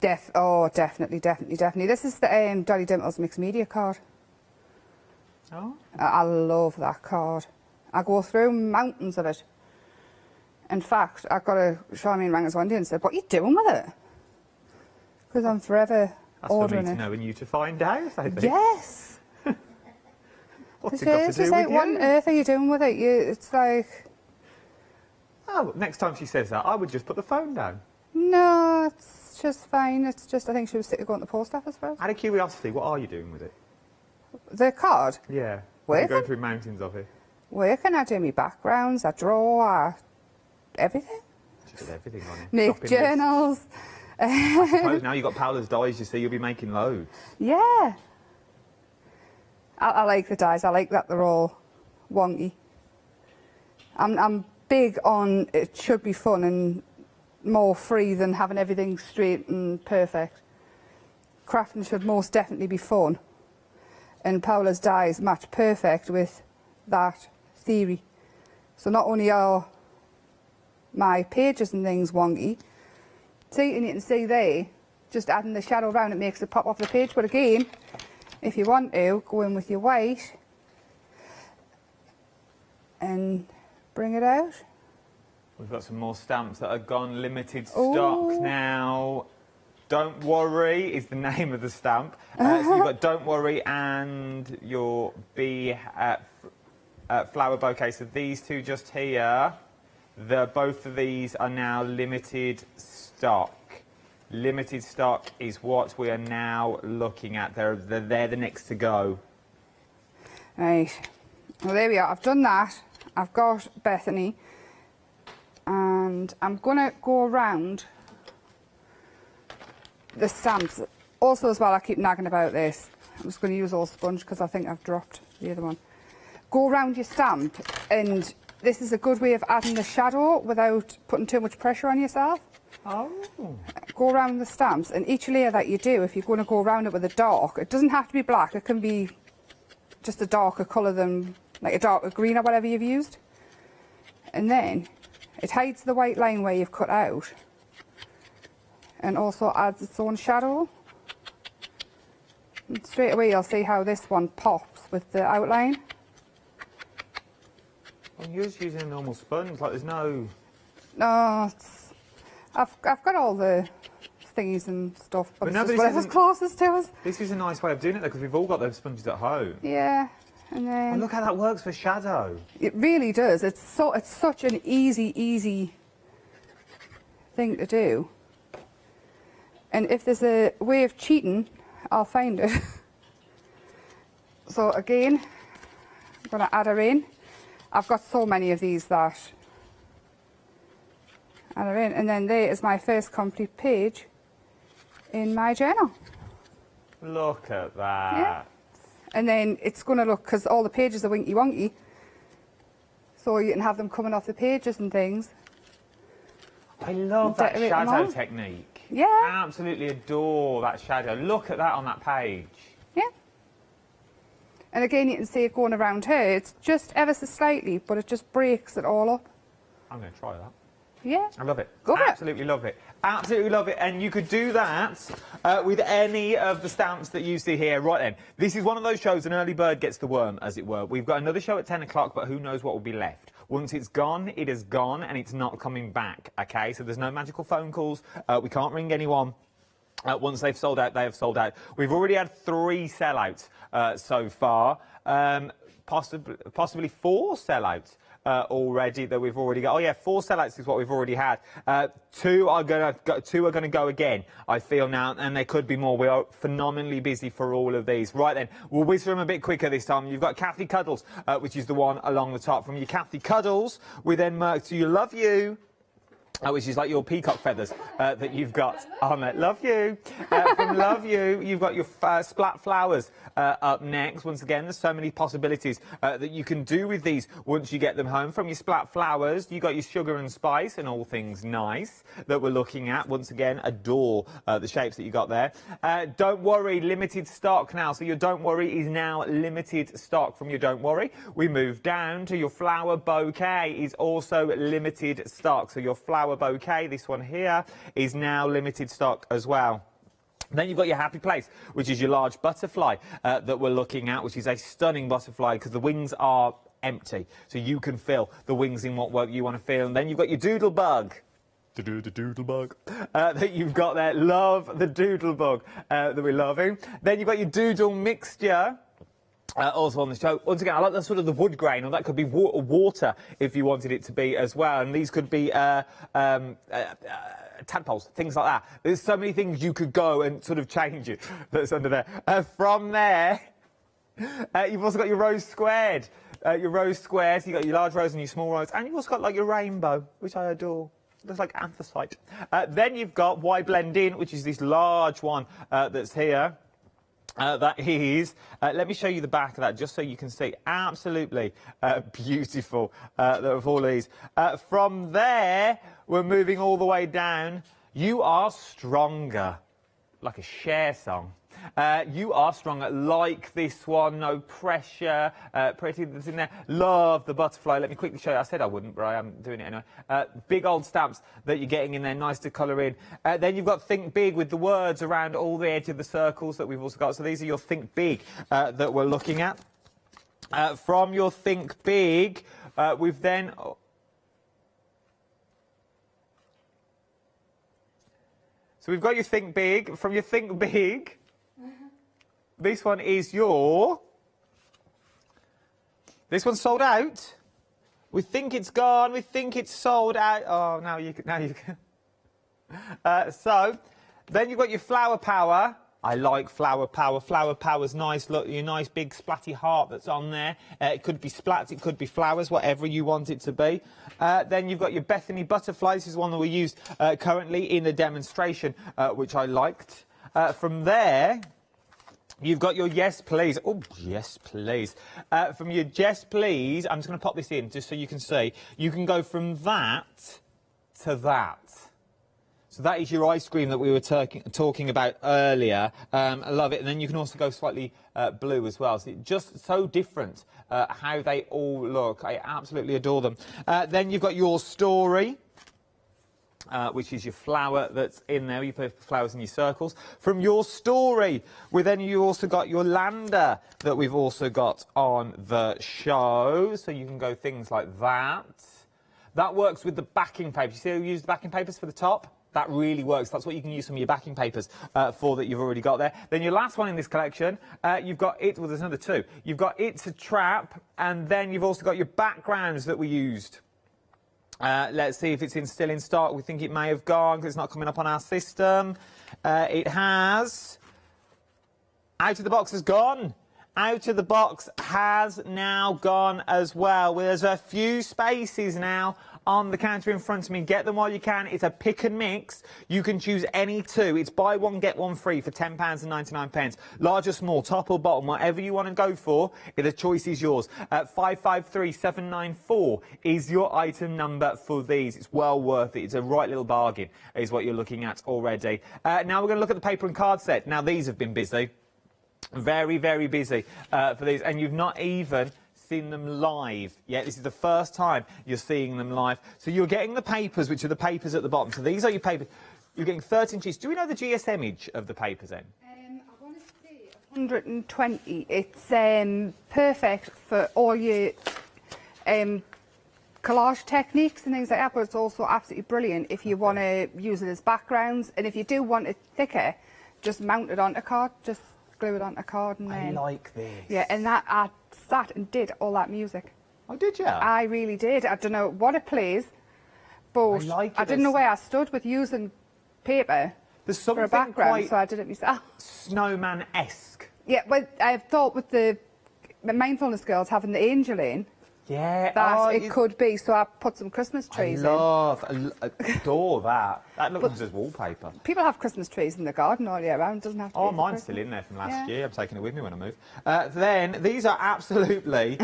S1: Definitely. This is the Dolly Dimples Mixed Media card.
S7: Oh.
S1: I love that card. I go through mountains of it. In fact, I got a Charmaine rang us one day and said, "What are you doing with it?" Because I'm forever ordering it.
S7: That's for me to know and you to find out, I think.
S1: Yes.
S7: What's it got to do with you?
S1: Like, what on earth are you doing with it? It's like...
S7: Oh, next time she says that, I would just put the phone down.
S1: No, it's just fine. It's just, I think she was sick of going to the post office for it.
S7: Out of curiosity, what are you doing with it?
S1: The card?
S7: Yeah.
S1: Working.
S7: Going through mountains of it.
S1: Working, I do my backgrounds, I draw, everything.
S7: Just everything on it.
S1: Make journals.
S7: I suppose now you've got Paula's dies, you see, you'll be making loads.
S1: Yeah. I like the dies. I like that they're all wonky. I'm big on it should be fun and more free than having everything straight and perfect. Crafting should most definitely be fun, and Paola's dies match perfect with that theory. So not only are my pages and things wonky, see, and you can see there, just adding the shadow around it makes it pop off the page, but again, if you want to, go in with your white and bring it out.
S7: We've got some more stamps that are gone limited stock
S1: Ooh.
S7: now. Don't Worry is the name of the stamp. So you've got Don't Worry and your bee flower bouquet. So these two just here, both of these are now limited stock. Limited stock is what we are now looking at. They're the next to go.
S1: Right, well there we are, I've done that. I've got Bethany, and I'm going to go around the stamps. Also as well, I keep nagging about this. I'm just going to use all sponge because I think I've dropped the other one. Go around your stamp, and this is a good way of adding the shadow without putting too much pressure on yourself.
S7: Oh.
S1: Go around the stamps, and each layer that you do, if you're going to go around it with a dark, it doesn't have to be black, it can be just a darker colour than, like a darker green or whatever you've used. And then it hides the white line where you've cut out, and also adds its own shadow. And straight away you'll see how this one pops with the outline.
S7: Well, you're just using a normal sponge, like there's no...
S1: No, I've got all the thingies and stuff, but it's just whatever's closest to us.
S7: This is a nice way of doing it though, because we've all got those sponges at home.
S1: Yeah, and then...
S7: Oh, look how that works for shadow.
S1: It really does. It's such an easy thing to do. And if there's a way of cheating, I'll find it. So again, I'm going to add her in. I've got so many of these that add her in. And then there is my first complete page in my journal.
S7: Look at that.
S1: Yeah. And then it's going to look, because all the pages are winky wonky, so you can have them coming off the pages and things.
S7: I love that
S1: Decorate them
S7: shadow
S1: on.
S7: technique.
S1: Yeah.
S7: Absolutely adore that shadow. Look at that on that page.
S1: Yeah. And again, you can see it going around her. It's just ever so slightly, but it just breaks it all up.
S7: I'm going to try that.
S1: Yeah.
S7: I love it.
S1: Go for it.
S7: Absolutely love it. Absolutely love it. And you could do that with any of the stamps that you see here. Right then, this is one of those shows, an early bird gets the worm, as it were. We've got another show at 10 o'clock, but who knows what will be left. Once it's gone, it is gone, and it's not coming back, OK? So there's no magical phone calls. We can't ring anyone. Once they've sold out, they have sold out. We've already had 3 sellouts so far, possibly 4 sellouts. Already that we've already got. Oh yeah, 4 sellouts is what we've already had. 2 are gonna go again, I feel now, and there could be more. We are phenomenally busy for all of these. Right then, we'll whiz through them a bit quicker this time. You've got Kathy Cuddles, which is the one along the top. From your Kathy Cuddles, we then mark to You Love You, which is like your peacock feathers that you've got on it. Love You. From Love You, you've got your splat flowers up next. Once again, there's so many possibilities that you can do with these once you get them home. From your splat flowers, you got your sugar and spice and all things nice that we're looking at. Once again, adore the shapes that you got there. Don't Worry, limited stock now. So your Don't Worry is now limited stock. From your Don't Worry, we move down to your flower bouquet is also limited stock. So your flower bouquet, this one here, is now limited stock as well. Then you've got your Happy Place, which is your large butterfly that we're looking at, which is a stunning butterfly because the wings are empty. So you can fill the wings in what you want to fill. And then you've got your Doodle Bug. The doodle bug that you've got there. Love the doodle bug that we're loving. Then you've got your doodle mixture. Also on the show. Once again, I like the sort of the wood grain, or that could be water if you wanted it to be as well. And these could be tadpoles, things like that. There's so many things you could go and sort of change it that's under there. From there, you've also got your rose squared. Your rose squares, you've got your large rose and your small rose, and you've also got like your rainbow, which I adore. Looks like anthracite. Then you've got Why Blend In, which is this large one that's here. That is, let me show you the back of that just so you can see. Absolutely beautiful of all these. From there, we're moving all the way down. You are stronger. Like a Cher song. You are stronger, like this one, no pressure, pretty that's in there. Love the butterfly. Let me quickly show you. I said I wouldn't, but I am doing it anyway. Big old stamps that you're getting in there, nice to colour in. Then you've got Think Big with the words around all the edge of the circles that we've also got. So these are your Think Big that we're looking at. From your Think Big, we've then... So we've got your Think Big. From your Think Big, this one is your... This one's sold out. We think it's gone. We think it's sold out. Oh, now you can. So then you've got your Flower Power. I like Flower Power. Flower Power's nice. Look, your nice big splatty heart that's on there. It could be splats, it could be flowers, whatever you want it to be. Then you've got your Bethany Butterfly. This is one that we use currently in the demonstration, which I liked. From there, you've got your Yes Please. Oh, Yes Please. From your Yes Please, I'm just going to pop this in just so you can see. You can go from that to that. So that is your ice cream that we were talking about earlier. I love it. And then you can also go slightly blue as well. So it's just so different how they all look. I absolutely adore them. Then you've got your Story, which is your flower that's in there. You put flowers in your circles. From your Story, then you also got your Lander that we've also got on the show. So you can go things like that. That works with the backing paper. You see how you use the backing papers for the top? That really works. That's what you can use some of your backing papers for that you've already got there. Then your last one in this collection, you've got it. Well, there's another two. You've got It's a Trap, and then you've also got your backgrounds that we used. Let's see if it's still in stock. We think it may have gone because it's not coming up on our system. It has. Out of the Box has gone. Out of the Box has now gone as well. There's a few spaces now on the counter in front of me. Get them while you can. It's a pick and mix. You can choose any two. It's buy one, get one free for £10.99. Large or small, top or bottom, whatever you want to go for, the choice is yours. 553794 is your item number for these. It's well worth it. It's a right little bargain, is what you're looking at already. Now we're going to look at the paper and card set. Now these have been busy. Very, very busy for these. And you've not even seen them live yet. This is the first time you're seeing them live. So you're getting the papers, which are the papers at the bottom. So these are your papers. You're getting 13 sheets. Do we know the GSMage of the papers then?
S1: I want to say 120. It's perfect for all your collage techniques and things like that, but it's also absolutely brilliant if you want to use it as backgrounds. And if you do want it thicker, just mount it onto a card. Just glue it onto a card and then...
S7: I like this.
S1: Yeah, and that I sat and did all that music.
S7: Oh, did you?
S1: I really did. I don't know what it plays, but I didn't know where I stood with using paper for a background, so I did it myself.
S7: Snowman-esque.
S1: Yeah, but I've thought with the mindfulness girls having the angel in, that it could be, so I put some Christmas trees in.
S7: Adore that. That looks as wallpaper.
S1: People have Christmas trees in the garden all year round. It doesn't have to be
S7: mine's still in there from last year. I'm taking it with me when I move. Then, these are absolutely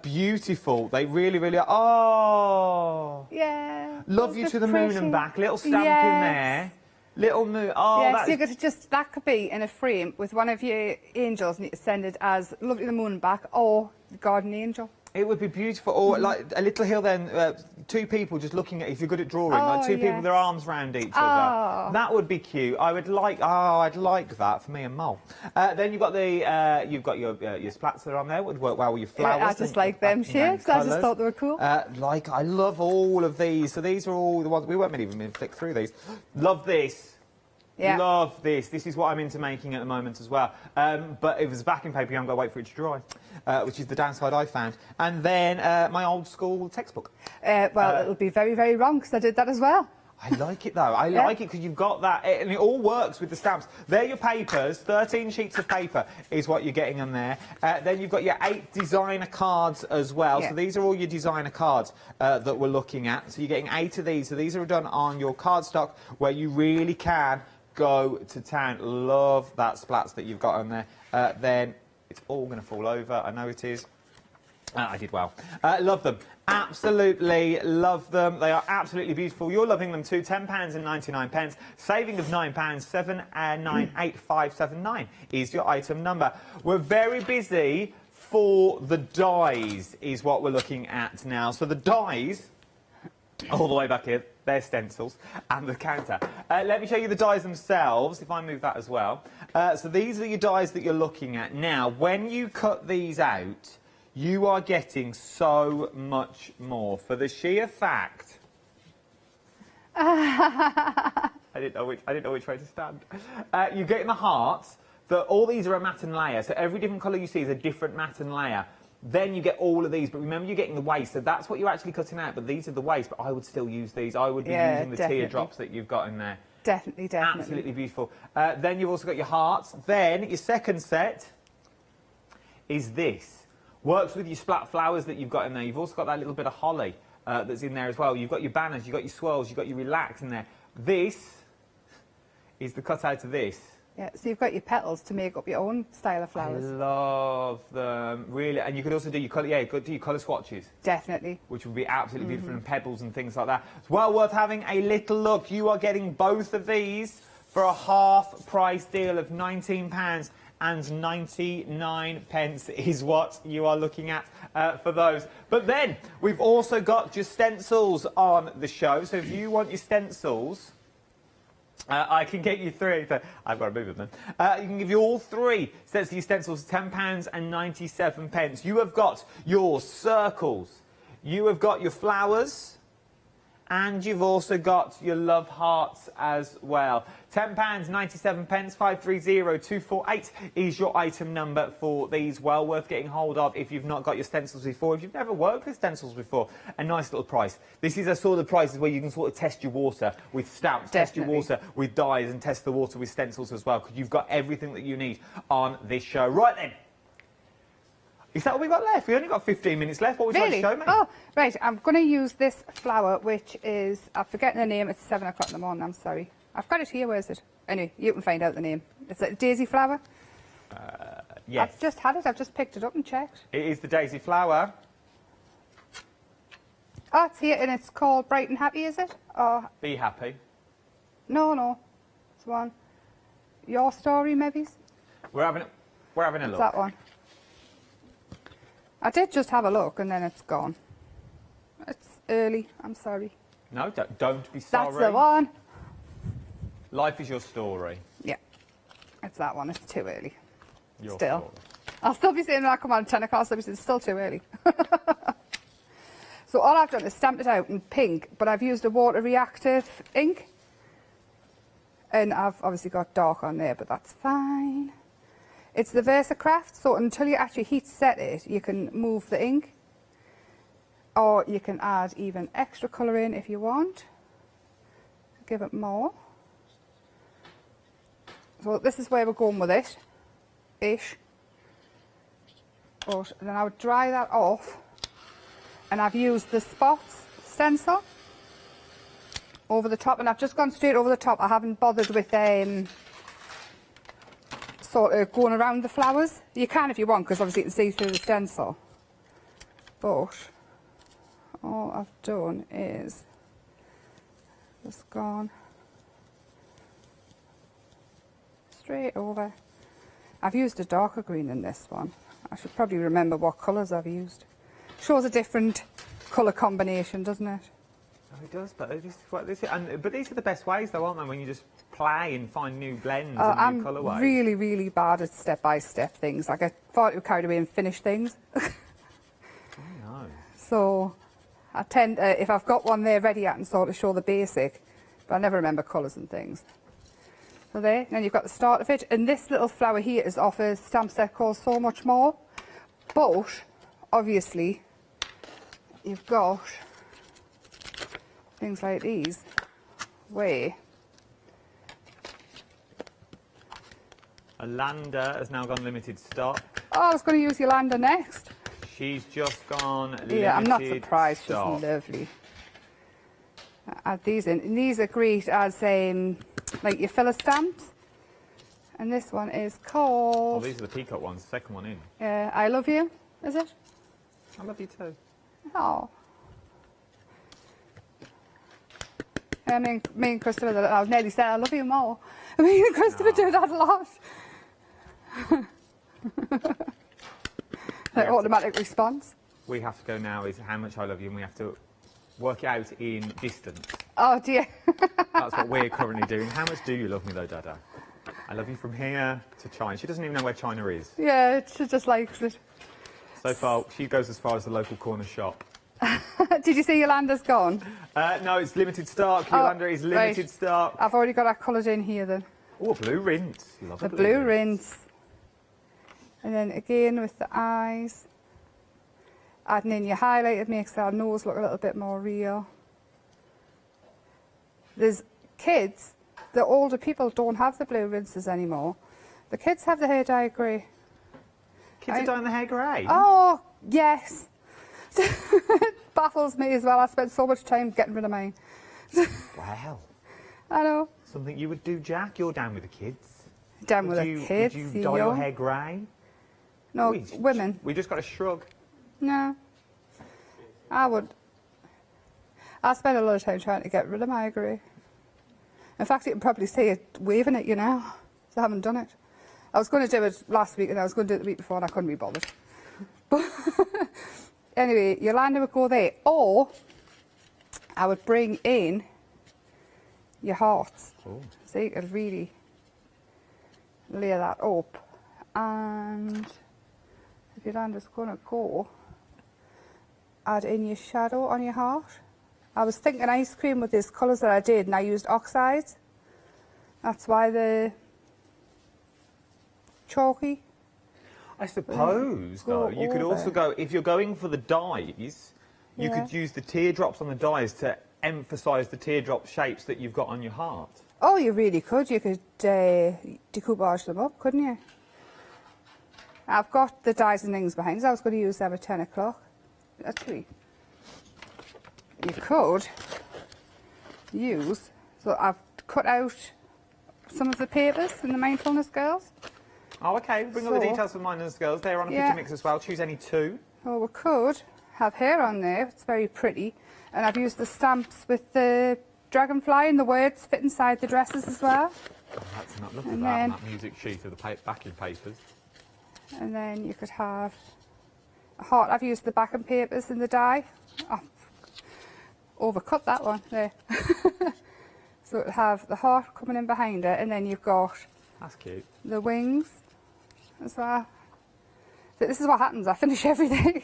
S7: beautiful. They really, really are. Oh!
S1: Yeah.
S7: Love You to the Moon and Back. Little stamp in there. Little moon. Oh,
S1: yeah, so you could that could be in a frame with one of your angels and you could send it as Love You to the Moon and Back or the Garden Angel.
S7: It would be beautiful. Or like a little hill then, two people just looking at, if you're good at drawing, like two people with their arms round each other. That would be cute. I'd like that for me and Mole. Then you've got your splats that are on there. Would work well with your flowers.
S1: Yeah, I just like them shapes. I just thought they were cool.
S7: I love all of these. So these are all the ones, we won't even flick through these. Love this. Yeah. Love this. This is what I'm into making at the moment as well. But if it was backing paper, you haven't got to wait for it to dry, which is the downside I found. And then my old school textbook.
S1: Well, it'll be very, very wrong because I did that as well.
S7: I like it though. I like it because you've got that, and it all works with the stamps. They're your papers. 13 sheets of paper is what you're getting on there. Then you've got your 8 designer cards as well. Yeah. So these are all your designer cards that we're looking at. So you're getting 8 of these. So these are done on your cardstock where you really can go to town. Love that splats that you've got on there. Then it's all going to fall over. I know it is. I did well. Love them. Absolutely love them. They are absolutely beautiful. You're loving them too. £10.99. Saving of £9. 798579 is your item number. We're very busy for the dies is what we're looking at now. So the dies, all the way back here, they're stencils, and the counter. Let me show you the dies themselves, if I move that as well. So these are your dies that you're looking at. Now, when you cut these out, you are getting so much more. For the sheer fact... I didn't know which way to stand. You're getting the hearts. All these are a matte and layer, so every different colour you see is a different matte and layer. Then you get all of these, but remember you're getting the waste, so that's what you're actually cutting out, but these are the waste, but I would still use these. I would be using the teardrops that you've got in there.
S1: Definitely.
S7: Absolutely beautiful. Then you've also got your hearts. Then your second set is this. Works with your splat flowers that you've got in there. You've also got that little bit of holly that's in there as well. You've got your banners, you've got your swirls, you've got your relax in there. This is the cutout of this.
S1: Yeah, so you've got your petals to make up your own style of flowers.
S7: I love them, really. And you could also do your colour, you could do your colour swatches.
S1: Definitely.
S7: Which would be absolutely beautiful, and pebbles and things like that. It's well worth having a little look. You are getting both of these for a half price deal of £19.99 is what you are looking at for those. But then we've also got your stencils on the show. So if you want your stencils... I can get you three. I've got to move them then. You can give you all three sets of your stencils, £10.97. You have got your circles, you have got your flowers, and you've also got your love hearts as well. £10.97, 530248 is your item number for these. Well worth getting hold of if you've not got your stencils before. If you've never worked with stencils before, a nice little price. This is a sort of prices where you can sort of test your water with stamps, test your water with dies, and test the water with stencils as well, because you've got everything that you need on this show. Right then. Is that what we've got left? We only got 15 minutes left. What would you like to show me?
S1: Oh, right. I'm going to use this flower, which is... I'm forgetting the name. It's 7 o'clock in the morning. I'm sorry. I've got it here. Where is it? Anyway, you can find out the name. It's a daisy flower.
S7: Yes.
S1: I've just had it. I've just picked it up and checked.
S7: It is the daisy flower.
S1: Oh, it's here, and it's called Bright and Happy, is it? Or...
S7: Be Happy.
S1: No. It's one. Your Story, maybe?
S7: We're having a look.
S1: It's that one. I did just have a look, and then it's gone. It's early. I'm sorry.
S7: No, don't be sorry.
S1: That's the one.
S7: Life is your story.
S1: Yeah. It's that one. It's too early.
S7: Your
S1: Still.
S7: story.
S1: I'll still be saying when I come on at 10 o'clock, so it's still too early. So all I've done is stamped it out in pink, but I've used a water reactive ink. And I've obviously got dark on there, but that's fine. It's the Versacraft, so until you actually heat set it, you can move the ink. Or you can add even extra colour in if you want. Give it more. So this is where we're going with it. Ish. But then I would dry that off. And I've used the spots stencil over the top, and I've just gone straight over the top. I haven't bothered with sort of going around the flowers. You can if you want, because obviously you can see through the stencil. But all I've done is just gone straight over. I've used a darker green in this one. I should probably remember what colours I've used. Shows a different colour combination, doesn't it?
S7: Oh, it does, but but these are the best ways, though, aren't they? When you just play and find new blends and new colourways.
S1: I'm really, really bad at step-by-step things. Like, I thought it would carry away and finish things.
S7: Oh, no.
S1: So I tend, if I've got one there ready, I can sort of show the basic, but I never remember colours and things. So there, and then you've got the start of it. And this little flower here is off a stamp set called So Much More. But, obviously, you've got things like these, where
S7: Alanda has now gone limited stock.
S1: Oh, I was going to use Yolanda next.
S7: She's just gone limited
S1: Yeah, I'm not surprised.
S7: stock.
S1: She's lovely. Add these in. And these are great as like your filler stamps. And this one is
S7: Oh,
S1: called...
S7: these are the peacock ones. Second one in.
S1: I Love You, is it?
S7: I love you too.
S1: Oh. Yeah, me and Christopher, I was nearly said I love you more. Me and Christopher do that a lot. The automatic response.
S7: We have to go now is how much I love you, and we have to work it out in distance.
S1: Oh dear.
S7: That's what we're currently doing. How much do you love me though, Dada? I love you from here to China. She doesn't even know where China is.
S1: Yeah, she just likes it.
S7: So far, she goes as far as the local corner shop.
S1: Did you see Yolanda's gone?
S7: No, it's limited stock. Yolanda is limited
S1: right.
S7: stock.
S1: I've already got that coloured in here then.
S7: Oh, a blue rinse. Love
S1: The blue rinse. And then again with the eyes. Adding in your highlight, makes our nose look a little bit more real. There's kids, the older people don't have the blue rinses anymore. The kids have the hair dye grey.
S7: Kids are dyeing the hair grey?
S1: Oh, yes. It baffles me as well. I spent so much time getting rid of mine.
S7: Wow.
S1: I know.
S7: Something you would do, Jack? You're down with the kids.
S1: Down with the kids.
S7: Would you dye your hair grey?
S1: No, women.
S7: We just got a shrug.
S1: No. I would. I spend a lot of time trying to get rid of my grey. In fact, you can probably see it waving at you now. So I haven't done it. I was going to do it last week and I was going to do it the week before and I couldn't be bothered. But anyway, Yolanda would go there. Or I would bring in your hearts.
S7: Oh.
S1: So you could really layer that up. And if Yolanda's going to go, add in your shadow on your heart. I was thinking ice cream with these colours that I did and I used oxides. That's why they're chalky.
S7: I suppose, though, you could also go, if you're going for the dyes, you could use the teardrops on the dyes to emphasise the teardrop shapes that you've got on your heart.
S1: Oh, you really could. You could decoupage them up, couldn't you? I've got the dyes and things behind, so I was going to use them at 10 o'clock. Actually, you could use, so I've cut out some of the papers in the Mindfulness Girls.
S7: Oh, okay. Bring all the details for Mindfulness Girls. They're on a picture mix as well. Choose any two.
S1: Well, we could have hair on there. It's very pretty. And I've used the stamps with the dragonfly and the words fit inside the dresses as well.
S7: Oh, that's not look at that on that music sheet of the backing papers.
S1: And then you could have a heart. I've used the backing papers in the dye. Oh, overcut that one there. So it'll have the heart coming in behind it, and then you've got
S7: that's cute.
S1: The wings as well. So this is what happens. I finish everything.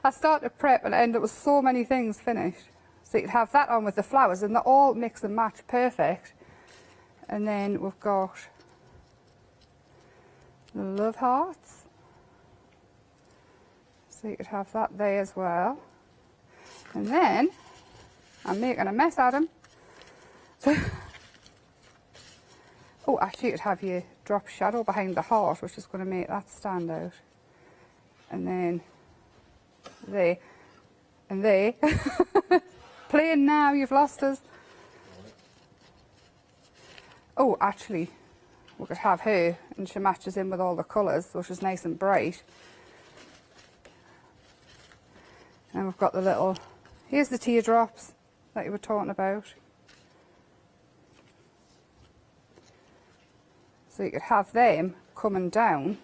S1: I start to prep and I end up with so many things finished. So you could have that on with the flowers, and they all mix and match perfect. And then we've got the love hearts. So you could have that there as well. And then I'm making a mess, Adam. So, oh, actually you could have your drop shadow behind the heart, which is going to make that stand out. And then there and there. Playing now, you've lost us. Oh, actually, we could have her, and she matches in with all the colours, so she's nice and bright. And we've got the little, here's the teardrops that you were talking about. So you could have them coming down.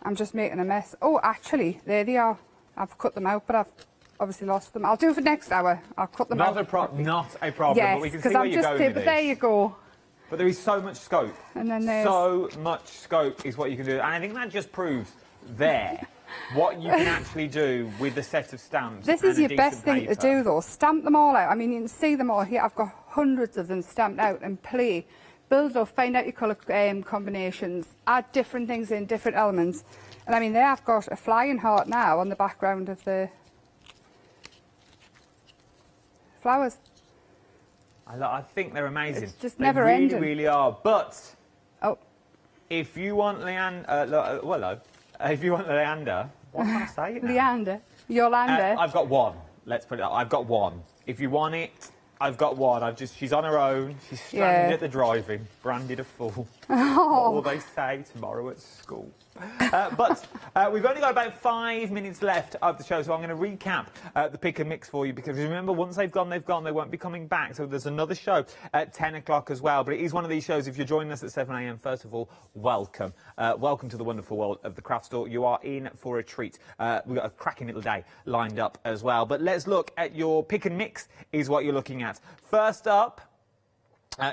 S1: I'm just making a mess. Oh, actually, there they are. I've cut them out, but I've obviously lost them. I'll do it for next hour. I'll cut them out.
S7: Not a problem,
S1: yes,
S7: but we can see where you're going with
S1: but there you go.
S7: But there is so much scope.
S1: And then there's
S7: so much scope is what you can do. And I think that just proves there what you can actually do with a set of stamps.
S1: This is your best thing to do, though. Stamp them all out. I mean, you can see them all here. I've got hundreds of them stamped out, and play. Build up, find out your colour combinations, add different things in, different elements. And I mean, there I've got a flying heart now on the background of the flowers.
S7: I think they're amazing.
S1: It's just
S7: they
S1: never
S7: really,
S1: ending.
S7: really are. But
S1: if
S7: you want Leander, if you want Leander, what can I say?
S1: Leander, Yolanda.
S7: I've got one. Let's put it up. I've got one. If you want it, I've got one. She's on her own. She's stranded at the drive-in, branded a fool.
S1: Oh.
S7: What will they say tomorrow at school? But we've only got about 5 minutes left of the show, so I'm going to recap the pick and mix for you, because remember, once they've gone, they've gone. They won't be coming back. So there's another show at 10 o'clock as well. But it is one of these shows. If you're joining us at 7 a.m, first of all, welcome. Welcome to the wonderful world of the craft store. You are in for a treat. We've got a cracking little day lined up as well. But let's look at your pick and mix is what you're looking at. First up,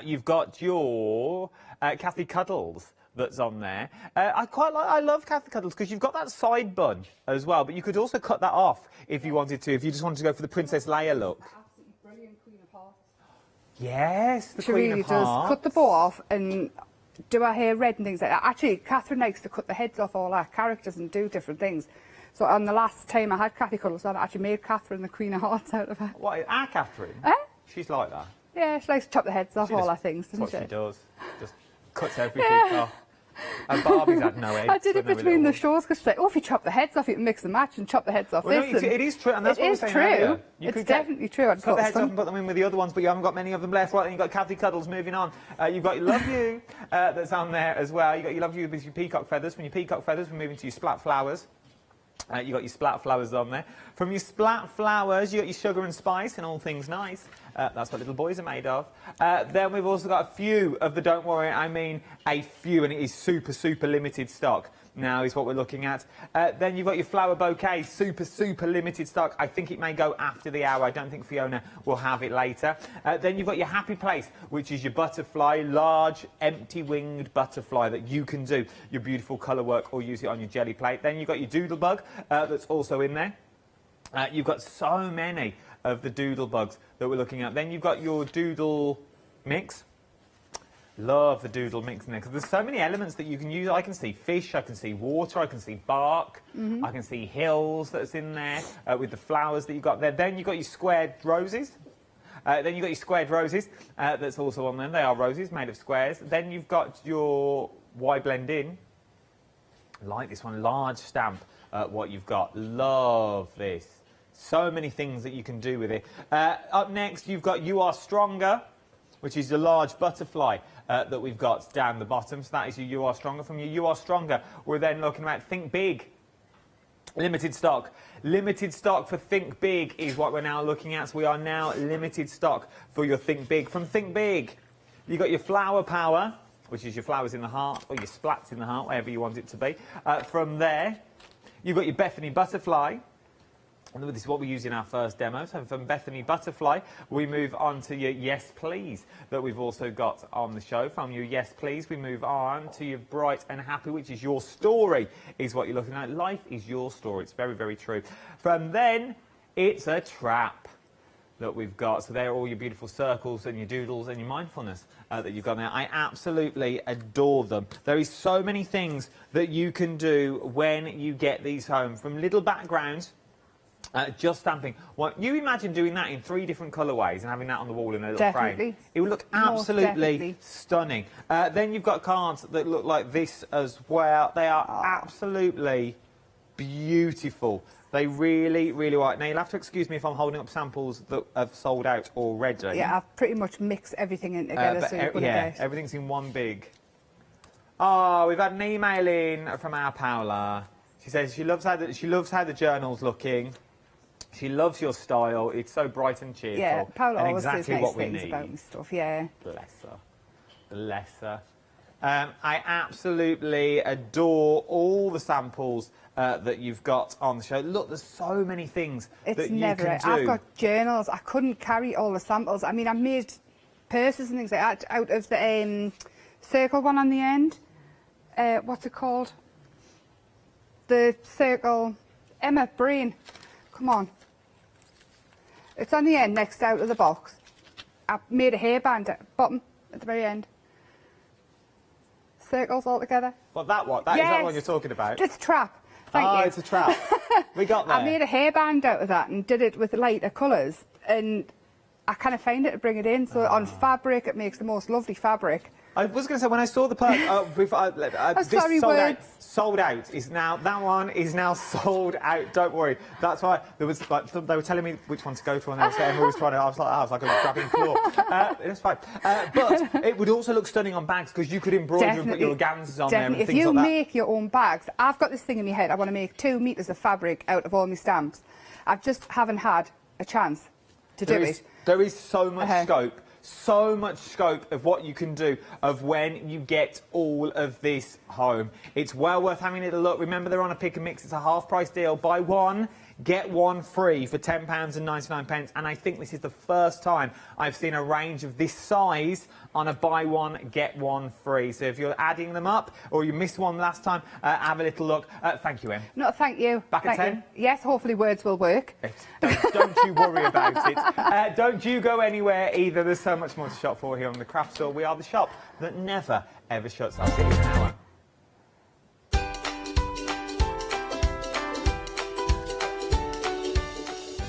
S7: you've got your Kathy Cuddles that's on there. I love Kathy Cuddles because you've got that side bun as well, but you could also cut that off if you wanted to, if you just wanted to go for the Princess Leia look.
S1: Absolutely brilliant Queen of Hearts.
S7: Yes, the
S1: She
S7: Queen
S1: really
S7: of Hearts.
S1: does. Cut the bow off and do her hair red and things like that. Actually, Catherine likes to cut the heads off all our characters and do different things. So on the last time I had Kathy Cuddles on, I actually made Catherine the Queen of Hearts out of her.
S7: What, our Catherine?
S1: Eh?
S7: She's like that.
S1: Yeah, she likes to chop the heads off all her things, doesn't
S7: That's
S1: she?
S7: what she does. Just cuts everything off. And Barbie's had no heads.
S1: I did it between the shows because she's like, oh, if you chop the heads off, you can mix and match and chop the heads off
S7: Well,
S1: this.
S7: no, it is true, and that's what I was saying earlier.
S1: It's definitely true. I just
S7: cut
S1: thought
S7: the
S1: it was
S7: heads off
S1: fun.
S7: and put them in with the other ones, but you haven't got many of them left. Right, then you've got Kathy Cuddles moving on. You've got Love You that's on there as well. You've got Love You with your peacock feathers. From your peacock feathers, we're moving to your splat flowers. You got your splat flowers on there. From your splat flowers, you got your sugar and spice and all things nice. That's what little boys are made of. Then we've also got a few of the, don't worry, I mean a few, and it is super, super limited stock. Now is what we're looking at. Then you've got your flower bouquet, super, super limited stock. I think it may go after the hour. I don't think Fiona will have it later. Then you've got your happy place, which is your butterfly, large, empty-winged butterfly that you can do your beautiful colour work or use it on your jelly plate. Then you've got your doodle bug that's also in there. You've got so many of the doodle bugs that we're looking at. Then you've got your doodle mix. Love the doodle mix in there because there's so many elements that you can use. I can see fish, I can see water, I can see bark, I can see hills that's in there with the flowers that you've got there. Then you've got your squared roses. Then you've got your squared roses that's also on there. They are roses made of squares. Then you've got your Why Blend In. I like this one, large stamp, what you've got. Love this. So many things that you can do with it. Up next, you've got You Are Stronger, which is the large butterfly that we've got down the bottom. So that is your You Are Stronger. From your You Are Stronger, we're then looking at Think Big. Limited stock. Limited stock for Think Big is what we're now looking at. So we are now limited stock for your Think Big. From Think Big, you've got your Flower Power, which is your flowers in the heart, or your splats in the heart, whatever you want it to be. From there, you've got your Bethany Butterfly. And this is what we use in our first demo. So from Bethany Butterfly, we move on to your Yes Please that we've also got on the show. From your Yes Please, we move on to your Bright and Happy, which is your story, is what you're looking at. Life is your story. It's very, very true. From then, it's a trap that we've got. So they're all your beautiful circles and your doodles and your mindfulness that you've got there. I absolutely adore them. There is so many things that you can do when you get these home. From little backgrounds, just stamping. Well, you imagine doing that in 3 different colourways and having that on the wall in a little frame. It would look absolutely stunning. Then you've got cards that look like this as well. They are absolutely beautiful. They really, really are. Now, you'll have to excuse me if I'm holding up samples that have sold out already.
S1: Yeah, I've pretty much mixed everything in together so you're going to get.
S7: Everything's in one big. Oh, we've had an email in from our Paola. She says she loves how the journal's looking. She loves your style. It's so bright and cheerful.
S1: Yeah, Paola
S7: and
S1: always
S7: exactly
S1: says
S7: what
S1: nice
S7: we
S1: things
S7: need.
S1: about me stuff, yeah.
S7: Bless her. Bless her. I absolutely adore all the samples that you've got on the show. Look, there's so many things that you can do.
S1: I've got journals. I couldn't carry all the samples. I mean, I made purses and things like that out of the circle one on the end. What's it called? The circle. Emma, brain. Come on. It's on the end, next out of the box. I made a hairband at the bottom, at the very end. Circles all together.
S7: What, that one? Is that one you're talking about?
S1: It's a trap. Thank you.
S7: It's a trap. We got there.
S1: I made a hairband out of that and did it with lighter colours. And I kind of find it to bring it in. So on fabric, it makes the most lovely fabric.
S7: I was going to say, when I saw the this
S1: sorry, words.
S7: sold out is now, that one is now sold out. Don't worry. That's why there was like, they were telling me which one to go for, and they were saying, I was like grabbing claw. It's fine. But it would also look stunning on bags because you could embroider and put your organzas on there and
S1: if
S7: things
S1: you
S7: like that.
S1: make your own bags, I've got this thing in my head. I want to make 2 meters of fabric out of all my stamps. I just haven't had a chance to do it.
S7: There is so much scope. So much scope of what you can do of when you get all of this home. It's well worth having a little look. Remember, they're on a pick and mix. It's a half-price deal. Buy one, get one free for £10.99. And I think this is the first time I've seen a range of this size on a buy one, get one free. So if you're adding them up or you missed one last time, have a little look. Thank you, Em.
S1: No, thank you.
S7: Back at 10?
S1: Yes, hopefully words will work.
S7: Don't you worry about it. Don't you go anywhere either. There's so much more to shop for here on the Craft Store. We are the shop that never, ever shuts. I'll see you in an hour.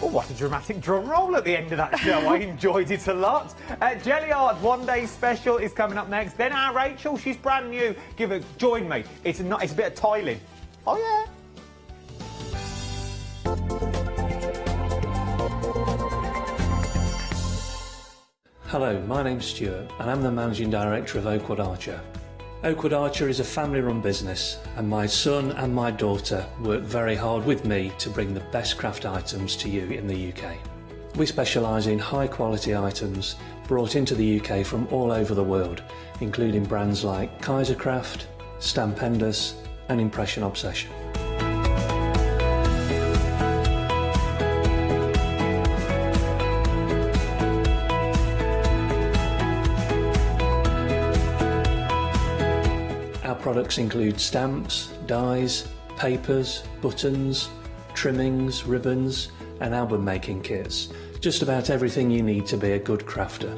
S7: Oh, what a dramatic drum roll at the end of that show. I enjoyed it a lot. Jelly Art One Day Special is coming up next. Then our Rachel, she's brand new. Join me. It's a bit of tiling. Oh, yeah.
S6: Hello, my name's Stuart and I'm the Managing Director of Oakwood Archer. Oakwood Archer is a family-run business and my son and my daughter work very hard with me to bring the best craft items to you in the UK. We specialise in high-quality items brought into the UK from all over the world, including brands like Kaisercraft, Stampendous and Impression Obsession. Our products include stamps, dies, papers, buttons, trimmings, ribbons and album making kits. Just about everything you need to be a good crafter.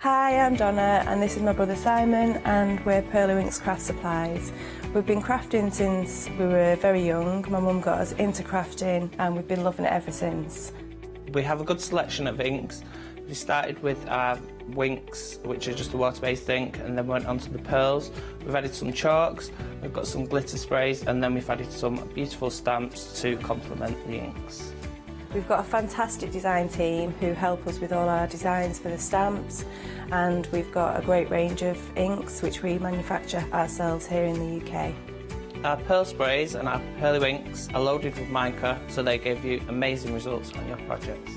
S4: Hi, I'm Donna and this is my brother Simon and we're Pearlywinks Craft Supplies. We've been crafting since we were very young. My mum got us into crafting and we've been loving it ever since.
S5: We have a good selection of inks. We started with our winks, which are just a water-based ink, and then went on to the pearls. We've added some chalks, we've got some glitter sprays, and then we've added some beautiful stamps to complement the inks.
S4: We've got a fantastic design team who help us with all our designs for the stamps, and we've got a great range of inks which we manufacture ourselves here in the UK.
S5: Our pearl sprays and our Pearlywinks are loaded with mica, so they give you amazing results on your projects.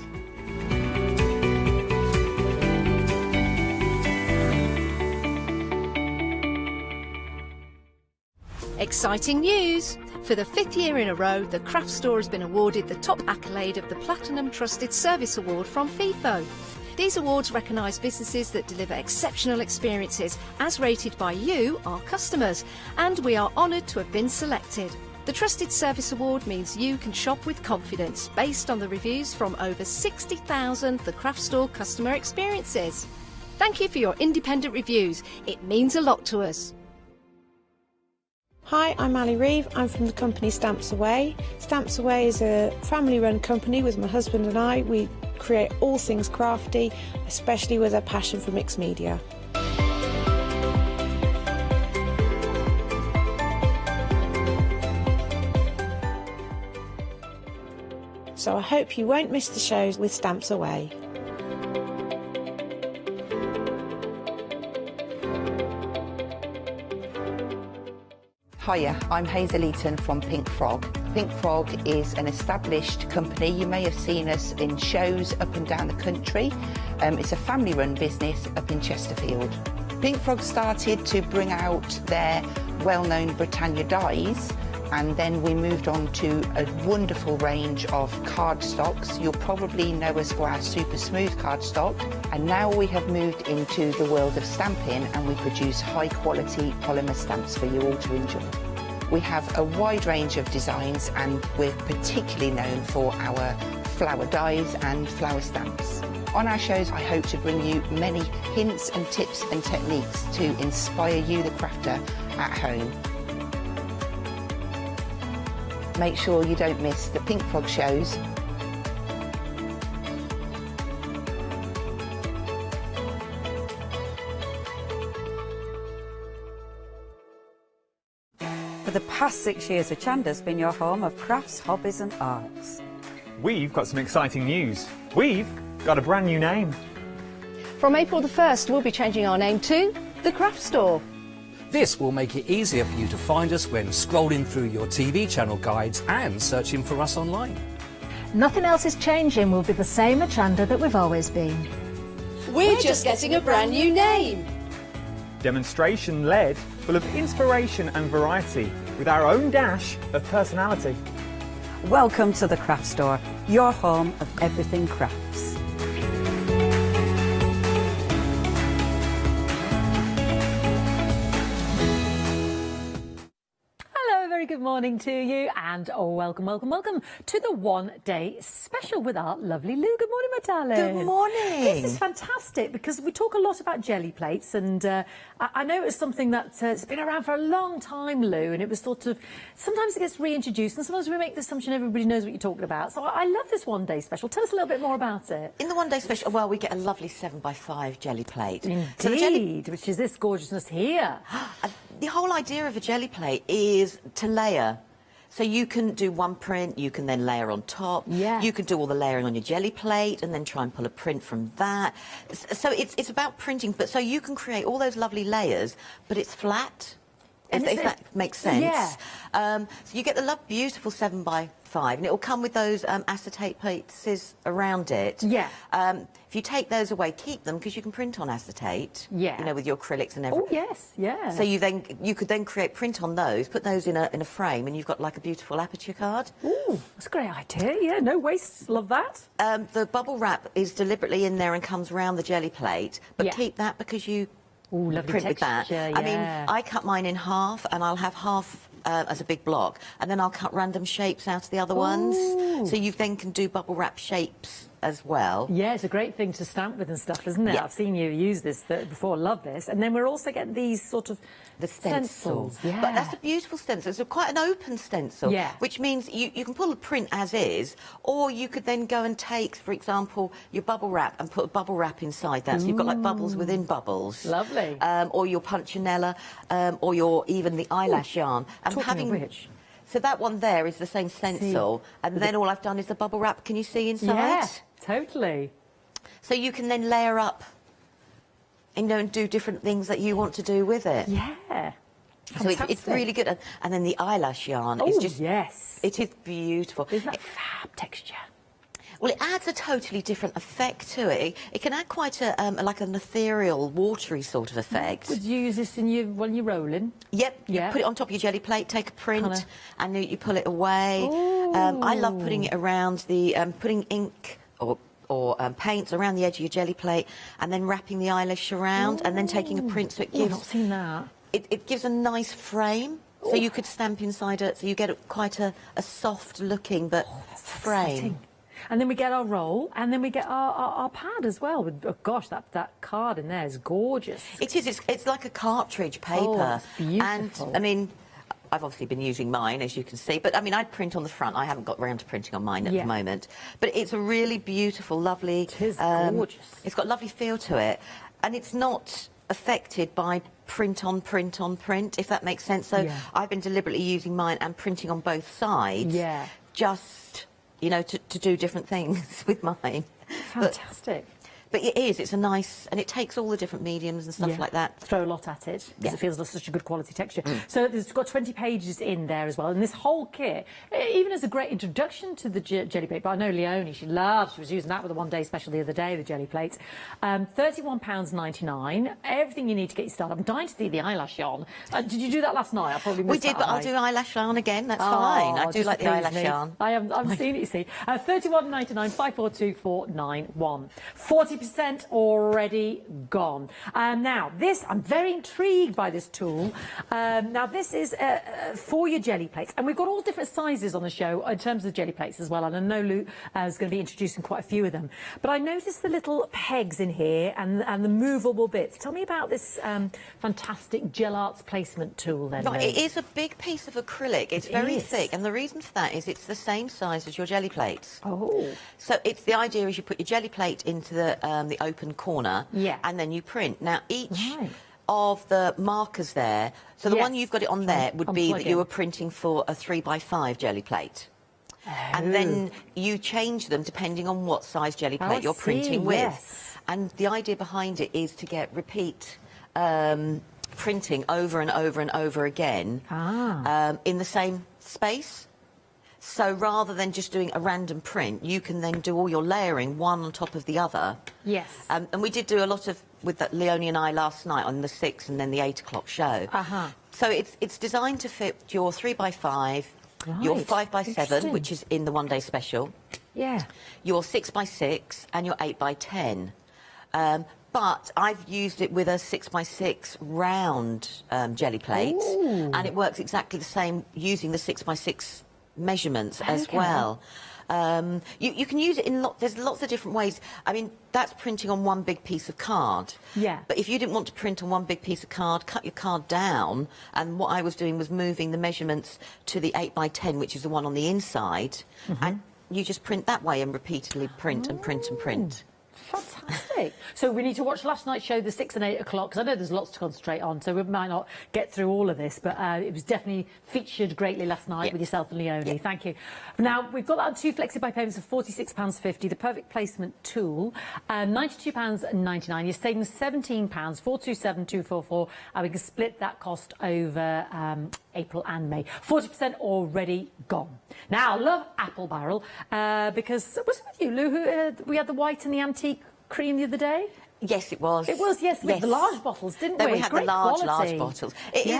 S2: Exciting news! For the 5th year in a row, the Craft Store has been awarded the top accolade of the Platinum Trusted Service Award from Feefo. These awards recognise businesses that deliver exceptional experiences as rated by you, our customers, and we are honoured to have been selected. The Trusted Service Award means you can shop with confidence based on the reviews from over 60,000 The Craft Store customer experiences. Thank you for your independent reviews. It means a lot to us.
S8: Hi, I'm Ali Reeve. I'm from the company Stamps Away. Stamps Away is a family-run company with my husband and I. We create all things crafty, especially with a passion for mixed media. So I hope you won't miss the shows with Stamps Away.
S9: Hiya, I'm Hazel Eaton from Pink Frog. Pink Frog is an established company. You may have seen us in shows up and down the country. It's a family-run business up in Chesterfield. Pink Frog started to bring out their well-known Britannia dies, and then we moved on to a wonderful range of cardstocks. You'll probably know us for our super smooth cardstock, and now we have moved into the world of stamping and we produce high quality polymer stamps for you all to enjoy. We have a wide range of designs and we're particularly known for our flower dies and flower stamps. On our shows, I hope to bring you many hints and tips and techniques to inspire you, the crafter, at home. Make sure you don't miss the Pink Frog shows.
S10: For the past 6 years, Hochanda's been your home of crafts, hobbies and arts.
S7: We've got some exciting news. We've got a brand new name.
S11: From April the 1st, we'll be changing our name to The Craft Store.
S12: This will make it easier for you to find us when scrolling through your TV channel guides and searching for us online.
S13: Nothing else is changing. We'll be the same Hochanda that we've always been.
S11: We're just getting a brand new name.
S7: Demonstration-led, full of inspiration and variety, with our own dash of personality.
S10: Welcome to The Craft Store, your home of everything crafts.
S13: Good morning to you and welcome to the one-day special with our lovely Lou. Good morning, my darling.
S14: Good morning.
S13: This is fantastic because we talk a lot about jelly plates, and I know it's something that's been around for a long time, Lou, and it was sort of, sometimes it gets reintroduced and sometimes we make the assumption everybody knows what you're talking about. So I love this one-day special. Tell us a little bit more about it.
S14: In the one-day special, well, we get a lovely 7x5 jelly plate.
S13: Indeed, which is this gorgeousness here.
S14: The whole idea of a jelly plate is to layer. So you can do one print, you can then layer on top.
S13: Yeah.
S14: You can do all the layering on your jelly plate and then try and pull a print from that. So it's about printing, but so you can create all those lovely layers, but it's flat. If that makes sense.
S13: Yeah.
S14: So you get the beautiful 7x5, and it will come with those acetate pieces around it.
S13: Yeah.
S14: If you take those away, keep them because you can print on acetate.
S13: Yeah.
S14: You know, with your acrylics and everything.
S13: Oh yes, yeah.
S14: So you could then create print on those, put those in a frame, and you've got like a beautiful aperture card.
S13: Ooh, that's a great idea. Yeah, no waste. Love that.
S14: The bubble wrap is deliberately in there and comes around the jelly plate, but keep that because you.
S13: Ooh, lovely
S14: print with that.
S13: texture,
S14: I mean, I cut mine in half, and I'll have half as a big block, and then I'll cut random shapes out of the other ones. So you then can do bubble wrap shapes as well.
S13: Yeah, it's a great thing to stamp with and stuff, isn't it?
S14: Yeah.
S13: I've seen you use this before. Love this. And then we're also getting these sort of
S14: the stencils.
S13: Yeah.
S14: But that's a beautiful stencil. It's quite an open stencil.
S13: Yeah.
S14: Which means you can pull the print as is, or you could then go and take, for example, your bubble wrap and put a bubble wrap inside that. So you've got like bubbles within bubbles.
S13: Lovely.
S14: Or your punchinella, or even the eyelash yarn. And
S13: Talking of which.
S14: So that one there is the same stencil, and then all I've done is the bubble wrap. Can you see inside?
S13: Yeah, totally.
S14: So you can then layer up, and do different things that you want to do with it.
S13: Yeah.
S14: So it's really good. And then the eyelash yarn is just...
S13: yes.
S14: It is beautiful.
S13: Isn't that fab texture?
S14: Well, it adds a totally different effect to it. It can add quite a like an ethereal, watery sort of effect.
S13: Would you use this when you're rolling?
S14: Yep.
S13: Yeah.
S14: You put it on top of your jelly plate, take a print, and you pull it away. I love putting it around the... putting ink or paints around the edge of your jelly plate, and then wrapping the eyelash around, and then taking a print so it gives...
S13: I've not seen that.
S14: It gives a nice frame. So you could stamp inside it, so you get quite a soft-looking but frame.
S13: Exciting. And then we get our roll, and then we get our pad as well. Oh, gosh, that card in there is gorgeous.
S14: It is. It's like a cartridge paper.
S13: Oh, it's beautiful.
S14: And, I mean, I've obviously been using mine, as you can see. But, I mean, I'd print on the front. I haven't got round to printing on mine at the moment. But it's a really beautiful, lovely...
S13: It is gorgeous.
S14: It's got a lovely feel to it. And it's not affected by print on print on print, if that makes sense. So I've been deliberately using mine and printing on both sides.
S13: Yeah.
S14: Just... to do different things with mine.
S13: Fantastic.
S14: But it is, it's a nice, and it takes all the different mediums and stuff like that.
S13: Throw a lot at it, because it feels like such a good quality texture. So it's got 20 pages in there as well, and this whole kit, even as a great introduction to the jelly plate, but I know Leonie, she was using that with a one-day special the other day, the jelly plates. £31.99, everything you need to get you started. I'm dying to see the eyelash yarn. Did you do that last night? I probably missed
S14: We did, but I'll do eyelash yarn again, that's fine. I do like the eyelash yarn.
S13: I've seen it, you see. £31.99, 542491. £40 40% already gone. Now, this, I'm very intrigued by this tool. Now, this is for your jelly plates. And we've got all different sizes on the show in terms of jelly plates as well. And I know Lou is going to be introducing quite a few of them. But I noticed the little pegs in here and the movable bits. Tell me about this fantastic Gel Arts placement tool then.
S14: Right, it is a big piece of acrylic. It's very thick. And the reason for that is it's the same size as your jelly plates.
S13: Oh.
S14: So it's the idea is you put your jelly plate into the open corner, and then you print. Now each of the markers there, so the one you've got it on there would be that you were printing for a 3x5 jelly plate. And then you change them depending on what size jelly plate you're printing with. And the idea behind it is to get repeat printing over and over and over again in the same space. So rather than just doing a random print, you can then do all your layering one on top of the other.
S13: Yes.
S14: And we did do a lot of with that Leonie and I last night on the 6 and then the 8 o'clock show. So it's designed to fit your 3x5, your 5x7, which is in the one-day special.
S13: Yeah.
S14: Your 6x6 and your 8x10. But I've used it with a 6x6 round jelly plate, and it works exactly the same using the 6x6 measurements as well. You can use it in there's lots of different ways. I mean, that's printing on one big piece of card.
S13: Yeah.
S14: But if you didn't want to print on one big piece of card, cut your card down. And what I was doing was moving the measurements to the 8x10, which is the one on the inside. And you just print that way and repeatedly print and print and print.
S13: Fantastic. So we need to watch last night's show, the 6 and 8 o'clock, because I know there's lots to concentrate on, so we might not get through all of this, but it was definitely featured greatly last night with yourself and Leonie. Thank you. Now, we've got that on 2 flexi-buy payments of £46.50, the perfect placement tool, £92.99. You're saving £17, £427,244, and we can split that cost over April and May. 40% already gone. Now, I love Apple Barrel, because, was it with you, Lou, we had the white and the antique cream the other day?
S14: Yes, it was.
S13: It was, yes, with the large bottles, didn't we?
S14: We had
S13: Great
S14: the large
S13: quality.
S14: bottles. It is,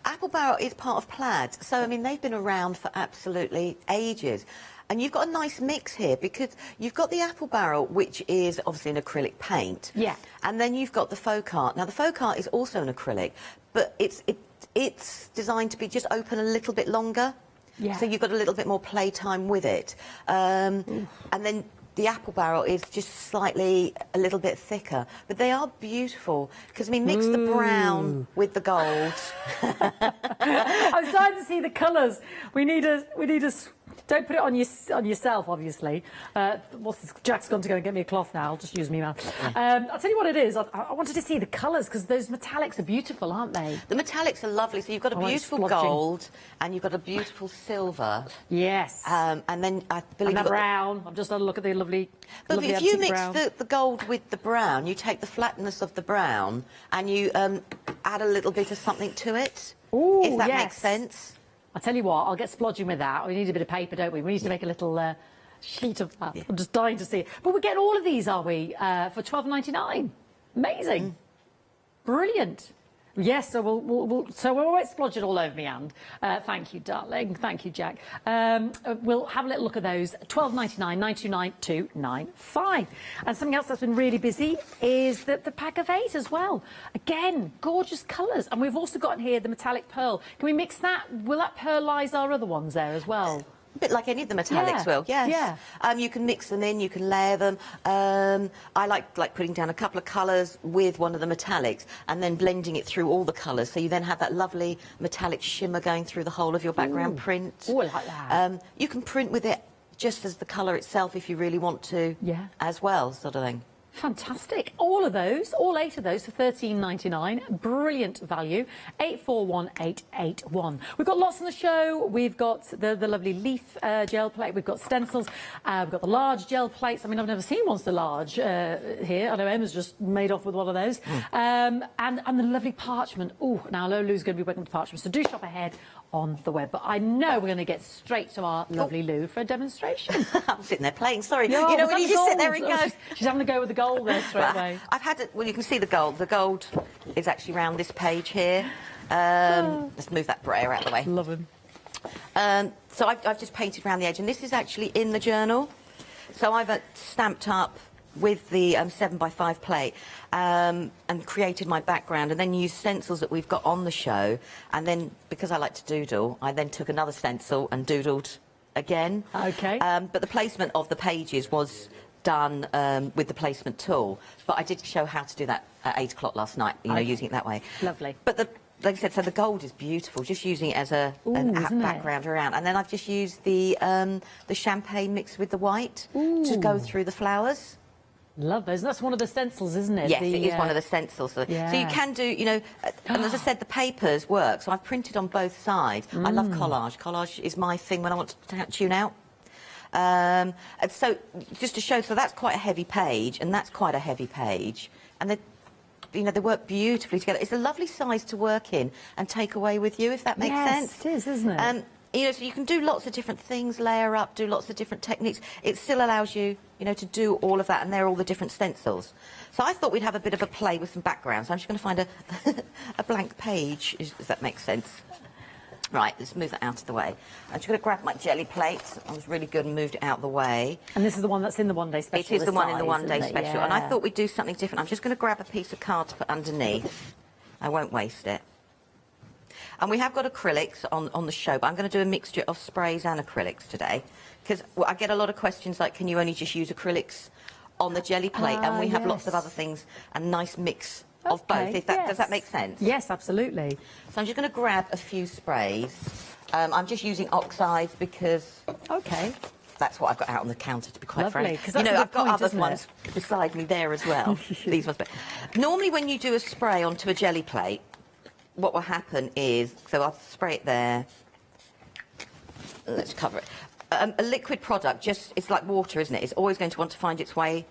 S14: Apple Barrel is part of Plaid, so, I mean, they've been around for absolutely ages. And you've got a nice mix here, because you've got the Apple Barrel, which is obviously an acrylic paint.
S13: Yeah.
S14: And then you've got the faux art. Now, the faux art is also an acrylic, but it's designed to be just open a little bit longer.
S13: Yeah.
S14: So you've got a little bit more playtime with it. And then the Apple Barrel is just slightly a little bit thicker. But they are beautiful, because, I mean, mix the brown with the gold.
S13: I was dying to see the colours. We need a. Don't put it on yourself, obviously. Jack's gone to go and get me a cloth now. I'll just use me mouth. I'll tell you what it is. I wanted to see the colours, because those metallics are beautiful, aren't they?
S14: The metallics are lovely. So you've got a beautiful gold and you've got a beautiful silver.
S13: Yes.
S14: And then I believe
S13: and the brown. I've just had a look at the lovely.
S14: But
S13: lovely
S14: if you mix
S13: brown.
S14: the gold with the brown, you take the flatness of the brown and you add a little bit of something to it.
S13: Ooh,
S14: if that makes sense.
S13: I'll tell you what, I'll get splodging with that. We need a bit of paper, don't we? We need to make a little sheet of that. I'm just dying to see it. But we get all of these, are we, for $12.99? Amazing. Brilliant. Yes, so we'll splodge it all over me, and thank you, darling. Thank you, Jack. We'll have a little look at those. $12.99, $929.295. And something else that's been really busy is the pack of 8 as well. Again, gorgeous colours. And we've also got in here the metallic pearl. Can we mix that? Will that pearlise our other ones there as well?
S14: A bit like any of the metallics will, yes.
S13: Yeah.
S14: You can mix them in, you can layer them. I like putting down a couple of colours with one of the metallics and then blending it through all the colours, so you then have that lovely metallic shimmer going through the whole of your background print.
S13: Oh, I like that.
S14: You can print with it just as the colour itself if you really want to as well, sort of thing.
S13: Fantastic. All of those, all 8 of those for $13.99. Brilliant value. 841881. We've got lots on the show. We've got the lovely leaf gel plate. We've got stencils. We've got the large gel plates. I mean, I've never seen one so large here. I know Emma's just made off with one of those. And the lovely parchment. Oh, now Lulu's going to be working with parchment, so do shop ahead on the web. But I know we're going to get straight to our lovely Lou for a demonstration.
S14: I'm sitting there playing, sorry.
S13: No,
S14: you know, when you just sit there and go...
S13: She's having to go with the gold there straight away.
S14: I've had it, well, you can see the gold. The gold is actually round this page here. Let's move that brayer out of the way.
S13: Love him.
S14: So I've just painted around the edge, and this is actually in the journal. So I've stamped up with the 7x5 plate and created my background, and then used stencils that we've got on the show. And then, because I like to doodle, I then took another stencil and doodled again.
S13: Okay.
S14: But the placement of the pages was done with the placement tool. But I did show how to do that at 8 o'clock last night, you know, using it that way.
S13: Lovely.
S14: But like I said, so the gold is beautiful, just using it as an background around. And then I've just used the champagne mixed with the white to go through the flowers.
S13: Love those. That's one of the stencils, isn't it?
S14: Yes, it is one of the stencils. So you can do, you know, and as I said, the papers work. So I've printed on both sides. I love collage. Collage is my thing when I want to tune out. And so just to show, so that's quite a heavy page, and that's quite a heavy page. And you know, they work beautifully together. It's a lovely size to work in and take away with you, if that makes sense.
S13: Yes, it is, isn't it?
S14: You know, so you can do lots of different things, layer up, do lots of different techniques. It still allows you, you know, to do all of that, and there are all the different stencils. So I thought we'd have a bit of a play with some backgrounds. I'm just going to find a blank page, if that makes sense. Right, let's move that out of the way. I'm just going to grab my jelly plate. I was really good and moved it out of the way.
S13: And this is the one that's in the one-day special.
S14: It is the one in the one-day special.
S13: Yeah.
S14: And I thought we'd do something different. I'm just going to grab a piece of card to put underneath. I won't waste it. And we have got acrylics on the show, but I'm going to do a mixture of sprays and acrylics today. Because I get a lot of questions like, can you only just use acrylics on the jelly plate? And we have lots of other things, a nice mix of both. Does that make sense?
S13: Yes, absolutely.
S14: So I'm just going to grab a few sprays. I'm just using oxides because that's what I've got out on the counter, to be quite frank. You know, I've got other ones beside me there as well. These ones. But normally when you do a spray onto a jelly plate, what will happen is, so I'll spray it there. Let's cover it. A liquid product, it's like water, isn't it? It's always going to want to find its way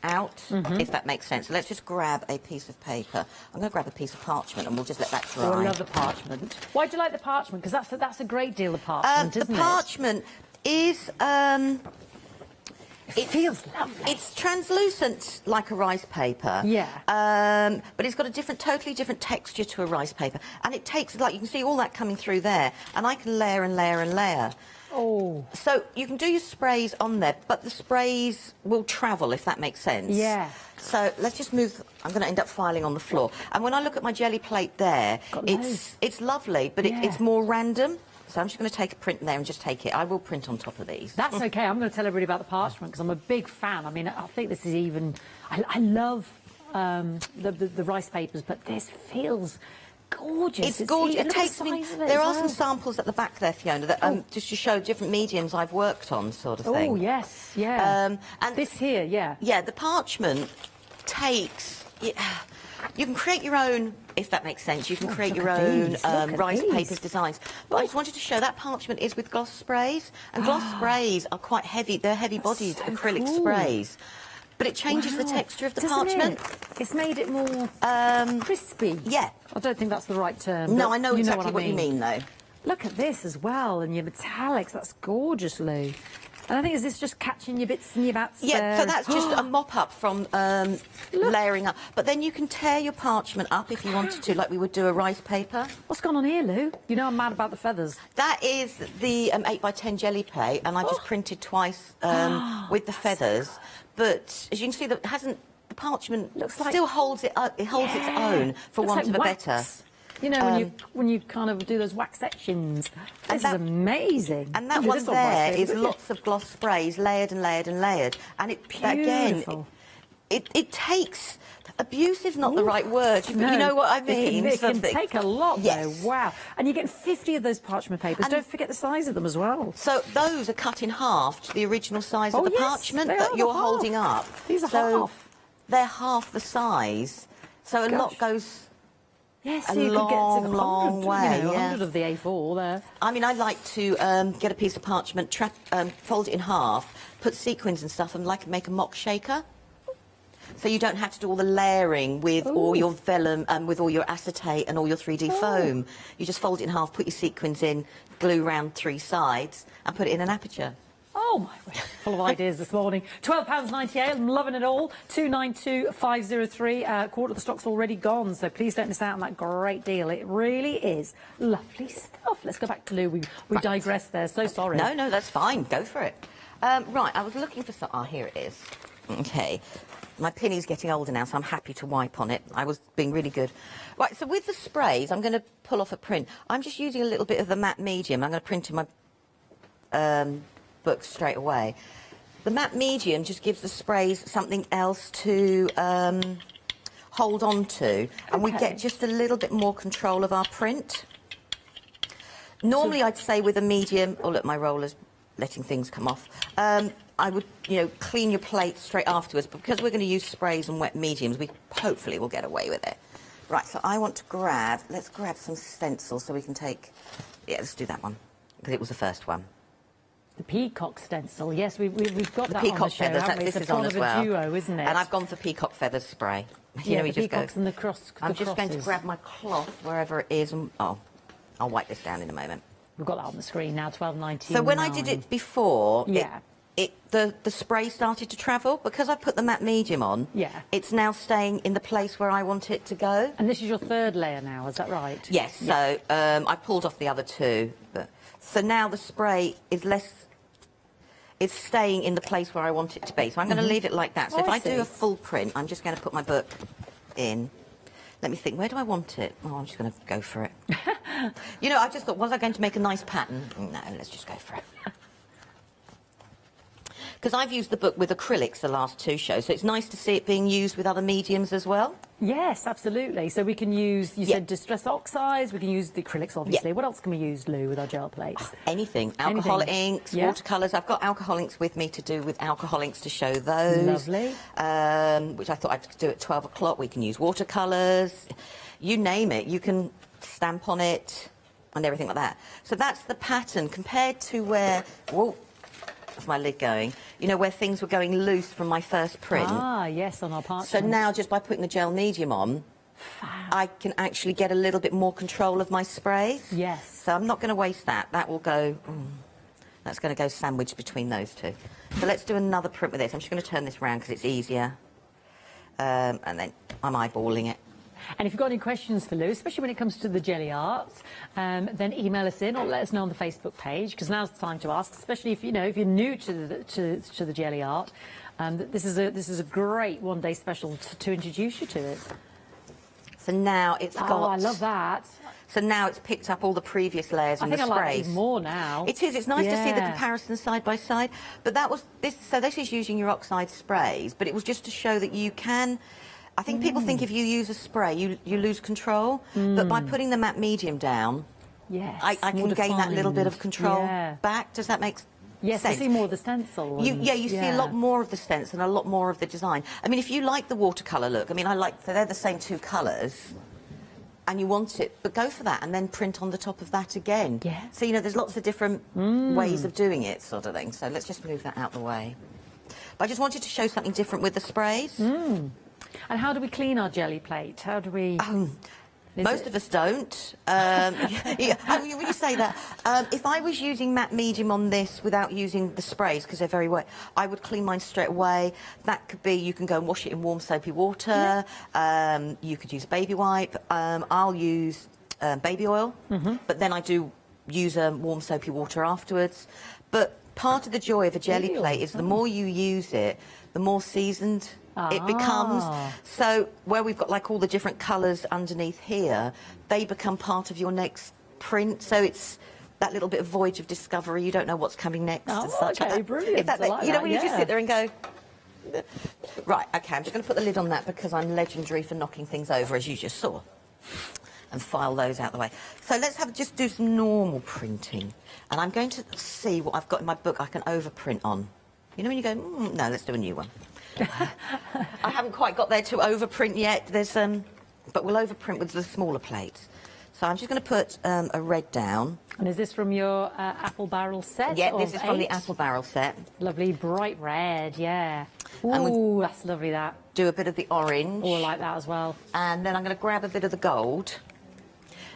S14: out, if that makes sense. So let's just grab a piece of paper. I'm going to grab a piece of parchment and we'll just let that dry.
S13: Oh, I love the parchment. Why do you like the parchment? Because that's a great deal of parchment, isn't it?
S14: The parchment is...
S13: it feels lovely.
S14: It's translucent like a rice paper.
S13: Yeah.
S14: But it's got a totally different texture to a rice paper. And it takes, like, you can see all that coming through there. And I can layer and layer and layer.
S13: Oh.
S14: So you can do your sprays on there, but the sprays will travel, if that makes sense.
S13: Yeah.
S14: So let's just move. I'm going to end up filing on the floor. And when I look at my jelly plate there, it's lovely, but it's more random. So I'm just going to take a print there and just take it. I will print on top of these.
S13: That's okay. I'm going to tell everybody about the parchment because I'm a big fan. I mean, I think this is even... I love the rice papers, but this feels... gorgeous.
S14: It's gorgeous. It takes me. There are some samples at the back there, Fiona, that just to show different mediums I've worked on, sort of thing.
S13: Oh yes, yeah.
S14: And
S13: this here,
S14: yeah, the parchment takes. You can create your own, if that makes sense. You can create your own rice papers designs. But I just wanted to show that parchment is with gloss sprays, and gloss sprays are quite heavy. They're heavy-bodied acrylic sprays. But it changes the texture of the parchment.
S13: It's made it more crispy.
S14: Yeah.
S13: I don't think that's the right term.
S14: No, I know exactly what you mean, though.
S13: Look at this as well, and your metallics. That's gorgeous, Lou. And I think, is this just catching your bits and your bats?
S14: Yeah, so that's just a mop-up from layering up. But then you can tear your parchment up if you wanted to, like we would do a rice paper.
S13: What's gone on here, Lou? You know I'm mad about the feathers.
S14: That is the 8x10 jelly plate, and I just printed twice with the feathers. But as you can see, the parchment still holds it up. It holds its own, for want of a better.
S13: You know, when you kind of do those wax sections. This is amazing.
S14: And that one there is lots of gloss sprays, layered and layered and layered. And
S13: Beautiful.
S14: it takes... Abusive's not the right word, but you know what I mean.
S13: It can take a lot, though. Wow. And you get 50 of those parchment papers. And don't forget the size of them as well.
S14: So those are cut in half to the original size of the parchment that you're holding up.
S13: These are half.
S14: They're half the size. So a lot goes...
S13: Yes,
S14: a
S13: so you
S14: long,
S13: could get
S14: long way.
S13: 100 of the A4 there.
S14: I mean, I like to get a piece of parchment, fold it in half, put sequins and stuff, and make a mock shaker. So you don't have to do all the layering with all your vellum and with all your acetate and all your 3D foam. You just fold it in half, put your sequins in, glue round 3 sides, and put it in an aperture.
S13: Oh, my word. Full of ideas this morning. £12.98. I'm loving it all. 292,503. Quarter of the stock's already gone, so please don't miss out on that great deal. It really is lovely stuff. Let's go back to Lou. We digressed there. So sorry.
S14: No, that's fine. Go for it. Right, I was looking for some... here it is. Okay. My pinny's getting older now, so I'm happy to wipe on it. I was being really good. Right, so with the sprays, I'm going to pull off a print. I'm just using a little bit of the matte medium. I'm going to print in my book straight away. The matte medium just gives the sprays something else to hold on to, and we get just a little bit more control of our print. Normally, I'd say with a medium... Oh, look, my roller's letting things come off. I would, you know, clean your plate straight afterwards, but because we're going to use sprays and wet mediums, we hopefully will get away with it. Right, so I want to grab... Let's grab some stencils so we can take... Yeah, let's do that one, because it was the first one.
S13: The peacock stencil, yes, we've got that
S14: peacock
S13: on the show,
S14: feathers,
S13: haven't we?
S14: this
S13: It's
S14: is
S13: a
S14: on
S13: part
S14: as
S13: of
S14: well.
S13: a duo, isn't it?
S14: And I've gone for peacock feathers spray. You
S13: Yeah,
S14: know,
S13: the
S14: you just
S13: peacocks
S14: go...
S13: and the cross.
S14: I'm just going to grab my cloth wherever it is, and I'll wipe this down in a moment.
S13: We've got that on the screen now, $12.99.
S14: So when I did it before,
S13: yeah,
S14: the spray started to travel. Because I put the matte medium on,
S13: yeah,
S14: it's now staying in the place where I want it to go.
S13: And this is your third layer now, is that right?
S14: Yes.
S13: Yeah.
S14: So I pulled off the other two, so now the spray is less. It's staying in the place where I want it to be. So I'm going to leave it like that. So if I do a full print, I'm just going to put my book in. Let me think, where do I want it? Oh, I'm just going to go for it. You know, I just thought, was I going to make a nice pattern? No, let's just go for it. Because I've used the book with acrylics the last two shows, so it's nice to see it being used with other mediums as well.
S13: Yes, absolutely. So we can use, you said distress oxides, we can use the acrylics, obviously. What else can we use, Lou, with our gel plates?
S14: Anything. Alcohol inks, watercolours. I've got alcohol inks with me to do with alcohol inks to show those.
S13: Lovely.
S14: Which I thought I'd do at 12 o'clock. We can use watercolours. You name it. You can stamp on it and everything like that. So that's the pattern compared to where... Whoa, that's my lid going. You know, where things were going loose from my first print.
S13: Ah, yes, on our parchment.
S14: So now, just by putting the gel medium on, I can actually get a little bit more control of my sprays.
S13: Yes.
S14: So I'm not going to waste that. That will go... that's going to go sandwiched between those two. So let's do another print with this. I'm just going to turn this around because it's easier. And then I'm eyeballing it.
S13: And if you've got any questions for Lou, especially when it comes to the jelly arts, then email us in or let us know on the Facebook page, because now's the time to ask, especially if, you know, if you're new to the jelly art. This is a great one-day special to introduce you to it.
S14: So now it's got...
S13: Oh, I love that.
S14: So now it's picked up all the previous layers and the sprays.
S13: I think I like it even more now.
S14: It is. It's nice to see the comparison side by side. But that was this. So this is using your oxide sprays, but it was just to show that you can... I think people think if you use a spray, you lose control. But by putting the matte medium down, I can gain that little bit of control back. Does that make sense?
S13: Yes, you see more of the stencil.
S14: You see a lot more of the stencil and a lot more of the design. I mean, if you like the watercolour look, I mean, they're the same two colours, and you want it, but go for that and then print on the top of that again. Yeah. So, you know, there's lots of different ways of doing it, sort of thing. So let's just move that out the way. But I just wanted to show something different with the sprays.
S13: And how do we clean our jelly plate? How do we...
S14: Most of us don't. When you say that, if I was using matte medium on this without using the sprays, because they're very wet, I would clean mine straight away. That could be, you can go and wash it in warm soapy water. You could use a baby wipe. I'll use baby oil, but then I do use warm soapy water afterwards. But part of the joy of a jelly plate is the more you use it, the more seasoned it becomes. So where we've got like all the different colours underneath here, they become part of your next print. So it's that little bit of voyage of discovery. You don't know what's coming next.
S13: Oh,
S14: and such
S13: okay,
S14: like that.
S13: brilliant.
S14: You know, when you just sit there and go... Right, OK, I'm just going to put the lid on that because I'm legendary for knocking things over, as you just saw. And file those out the way. So let's just do some normal printing. And I'm going to see what I've got in my book I can overprint on. You know when you go, no, let's do a new one. I haven't quite got there to overprint yet. There's but we'll overprint with the smaller plates. So I'm just going to put a red down.
S13: And is this from your apple barrel set?
S14: Yeah, this is from the apple barrel set.
S13: Lovely bright red, yeah. Ooh, that's lovely, that.
S14: Do a bit of the orange.
S13: Oh, I like that as well.
S14: And then I'm going to grab a bit of the gold.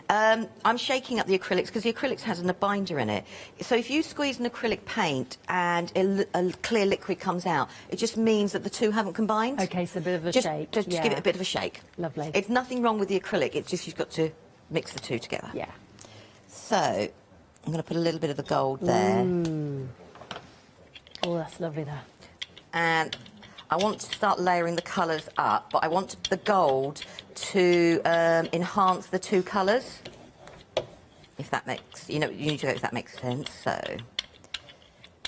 S14: I'm shaking up the acrylics because the acrylics has a binder in it. So if you squeeze an acrylic paint and a clear liquid comes out, it just means that the two haven't combined.
S13: OK, so a bit of a shake.
S14: Just give it a bit of a shake.
S13: Lovely.
S14: It's nothing wrong with the acrylic, it's just you've got to mix the two together.
S13: Yeah.
S14: So I'm going to put a little bit of the gold there.
S13: Ooh. Oh, that's lovely, that.
S14: And I want to start layering the colours up, but I want the gold to enhance the two colours. If that makes, you need to go if that makes sense, so.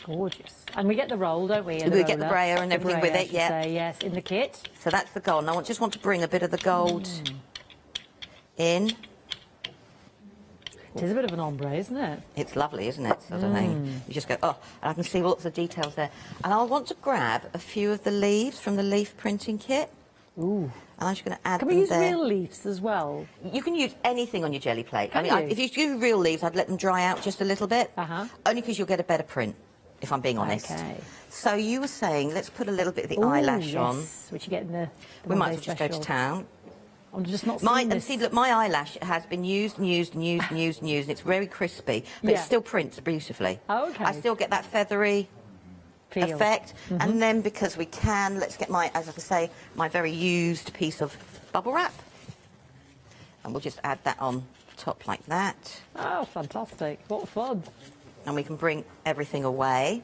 S13: Gorgeous. And we get the roll, don't we?
S14: We get the brayer and everything with it, yeah.
S13: Yes, in the kit.
S14: So that's the gold. And I just want to bring a bit of the gold in.
S13: It is a bit of an ombre, isn't it?
S14: It's lovely, isn't it? Sort of thing. You just go, oh, and I can see lots of details there. And I want to grab a few of the leaves from the leaf printing kit.
S13: Ooh.
S14: And I'm just going to add them
S13: there. Can we use
S14: there.
S13: real leaves as well?
S14: You can use anything on your jelly plate.
S13: Can
S14: I mean,
S13: you?
S14: if you do real leaves, I'd let them dry out just a little bit. Only because you'll get a better print, if I'm being honest.
S13: Okay.
S14: So you were saying, let's put a little bit of the eyelash on.
S13: Which you get in the
S14: We might as well just go to town.
S13: I'm just not seeing this.
S14: And see, look, my eyelash has been used and used and used and used and used, and it's very crispy, but it still prints beautifully.
S13: Oh, okay.
S14: I still get that feathery effect. And then, because we can, let's get my, as I say, my very used piece of bubble wrap. And we'll just add that on top like that.
S13: Oh, fantastic. What fun.
S14: And we can bring everything away.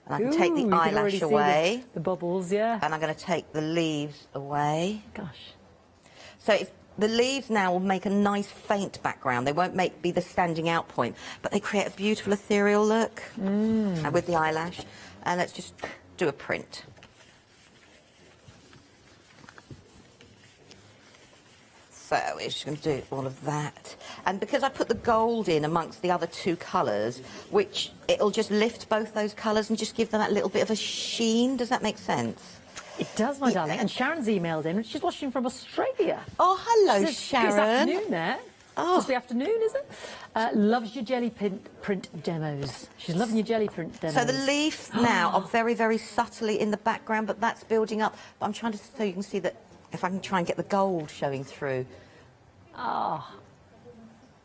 S14: And I can take the eyelash away.
S13: The bubbles, yeah.
S14: And I'm going to take the leaves away.
S13: Gosh.
S14: So the leaves now will make a nice faint background. They won't be the standing out point, but they create a beautiful ethereal look with the eyelash. And let's just do a print. So we're just going to do all of that. And because I put the gold in amongst the other two colours, which it'll just lift both those colours and just give them that little bit of a sheen. Does that make sense?
S13: It does, my darling. And Sharon's emailed in. She's watching from Australia.
S14: Oh, hello, Sharon.
S13: It's afternoon there. Oh. It's the afternoon, is it? Loves your jelly print demos. She's loving your jelly print demos.
S14: So the leaves now are very, very subtly in the background, but that's building up. But I'm trying to, so you can see that if I can try and get the gold showing through. Ah.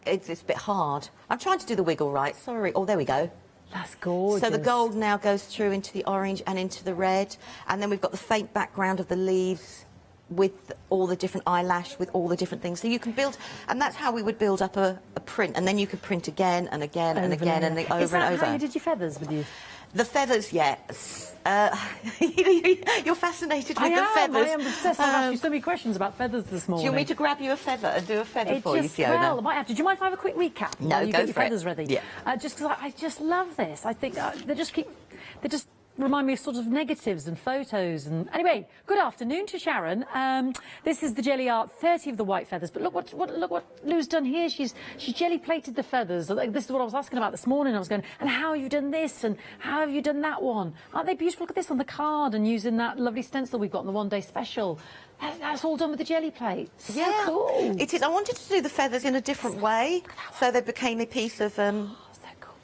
S14: It's a bit hard. I'm trying to do the wiggle right. Sorry. Oh, there we go.
S13: That's gorgeous.
S14: So the gold now goes through into the orange and into the red. And then we've got the faint background of the leaves with all the different eyelash, with all the different things. So you can build, and that's how we would build up a print. And then you could print again and again and again and over and over.
S13: Is that how you did your feathers with you?
S14: The feathers, yes. You're fascinated with the feathers.
S13: I am obsessed. I've asked you so many questions about feathers this morning.
S14: Do you want me to grab you a feather and do a feather for you, Fiona?
S13: Well, I might have to. Do you mind if I have a quick recap?
S14: No,
S13: you
S14: go
S13: get your
S14: for it.
S13: feathers ready.
S14: Yeah.
S13: Just because I just love this. I think they just remind me of sort of negatives and photos. And anyway, good afternoon to Sharon. This is the Jelly Art 30 of the white feathers. But look what Lou's done here. She's jelly plated the feathers. This is what I was asking about this morning. I was going, and how have you done this? And how have you done that one? Aren't they beautiful? Look at this on the card and using that lovely stencil we've got in the one-day special. That's all done with the jelly plate. So cool.
S14: It is. I wanted to do the feathers in a different way, so they became a piece of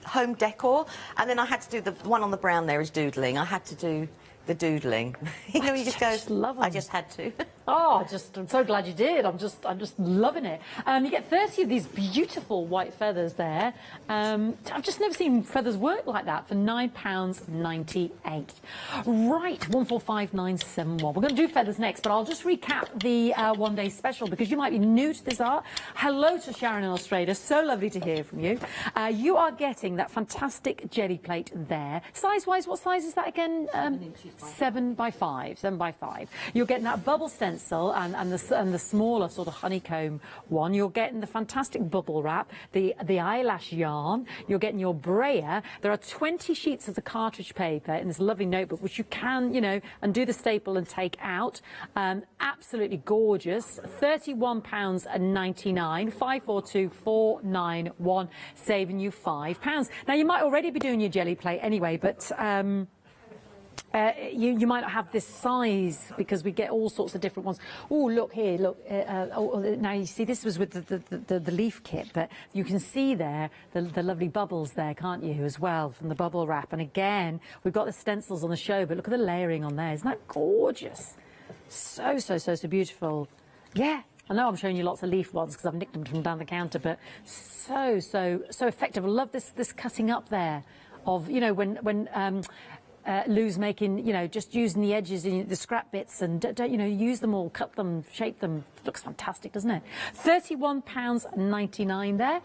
S14: home decor. And then I had to do the one on the brown there is doodling. I had to do the doodling. You know, you just go,
S13: love them.
S14: I just had to.
S13: Oh, I'm so glad you did. I'm just loving it. You get 30 of these beautiful white feathers there. I've just never seen feathers work like that for £9.98. Right, 145971. We're going to do feathers next, but I'll just recap the one-day special because you might be new to this art. Hello to Sharon in Australia. So lovely to hear from you. You are getting that fantastic jelly plate there. Size-wise, what size is that again? 7 by 5. 7 by 5. You're getting that bubble stencil and the smaller sort of honeycomb one. You're getting the fantastic bubble wrap, the eyelash yarn. You're getting your brayer. There are 20 sheets of the cartridge paper in this lovely notebook, which you can, undo the staple and take out. Absolutely gorgeous. £31.99. 542491, saving you £5. Now you might already be doing your jelly plate anyway, but you might not have this size because we get all sorts of different ones. Oh, look here, look. Now you see this was with the leaf kit, but you can see there the lovely bubbles there, can't you, as well, from the bubble wrap. And again, we've got the stencils on the show, but look at the layering on there. Isn't that gorgeous? So beautiful. Yeah. I know I'm showing you lots of leaf ones because I've nicked them from down the counter, but so effective. I love this cutting up there of, when Lou's making, just using the edges and the scrap bits and don't, use them all, cut them, shape them. It looks fantastic, doesn't it? £31.99 there.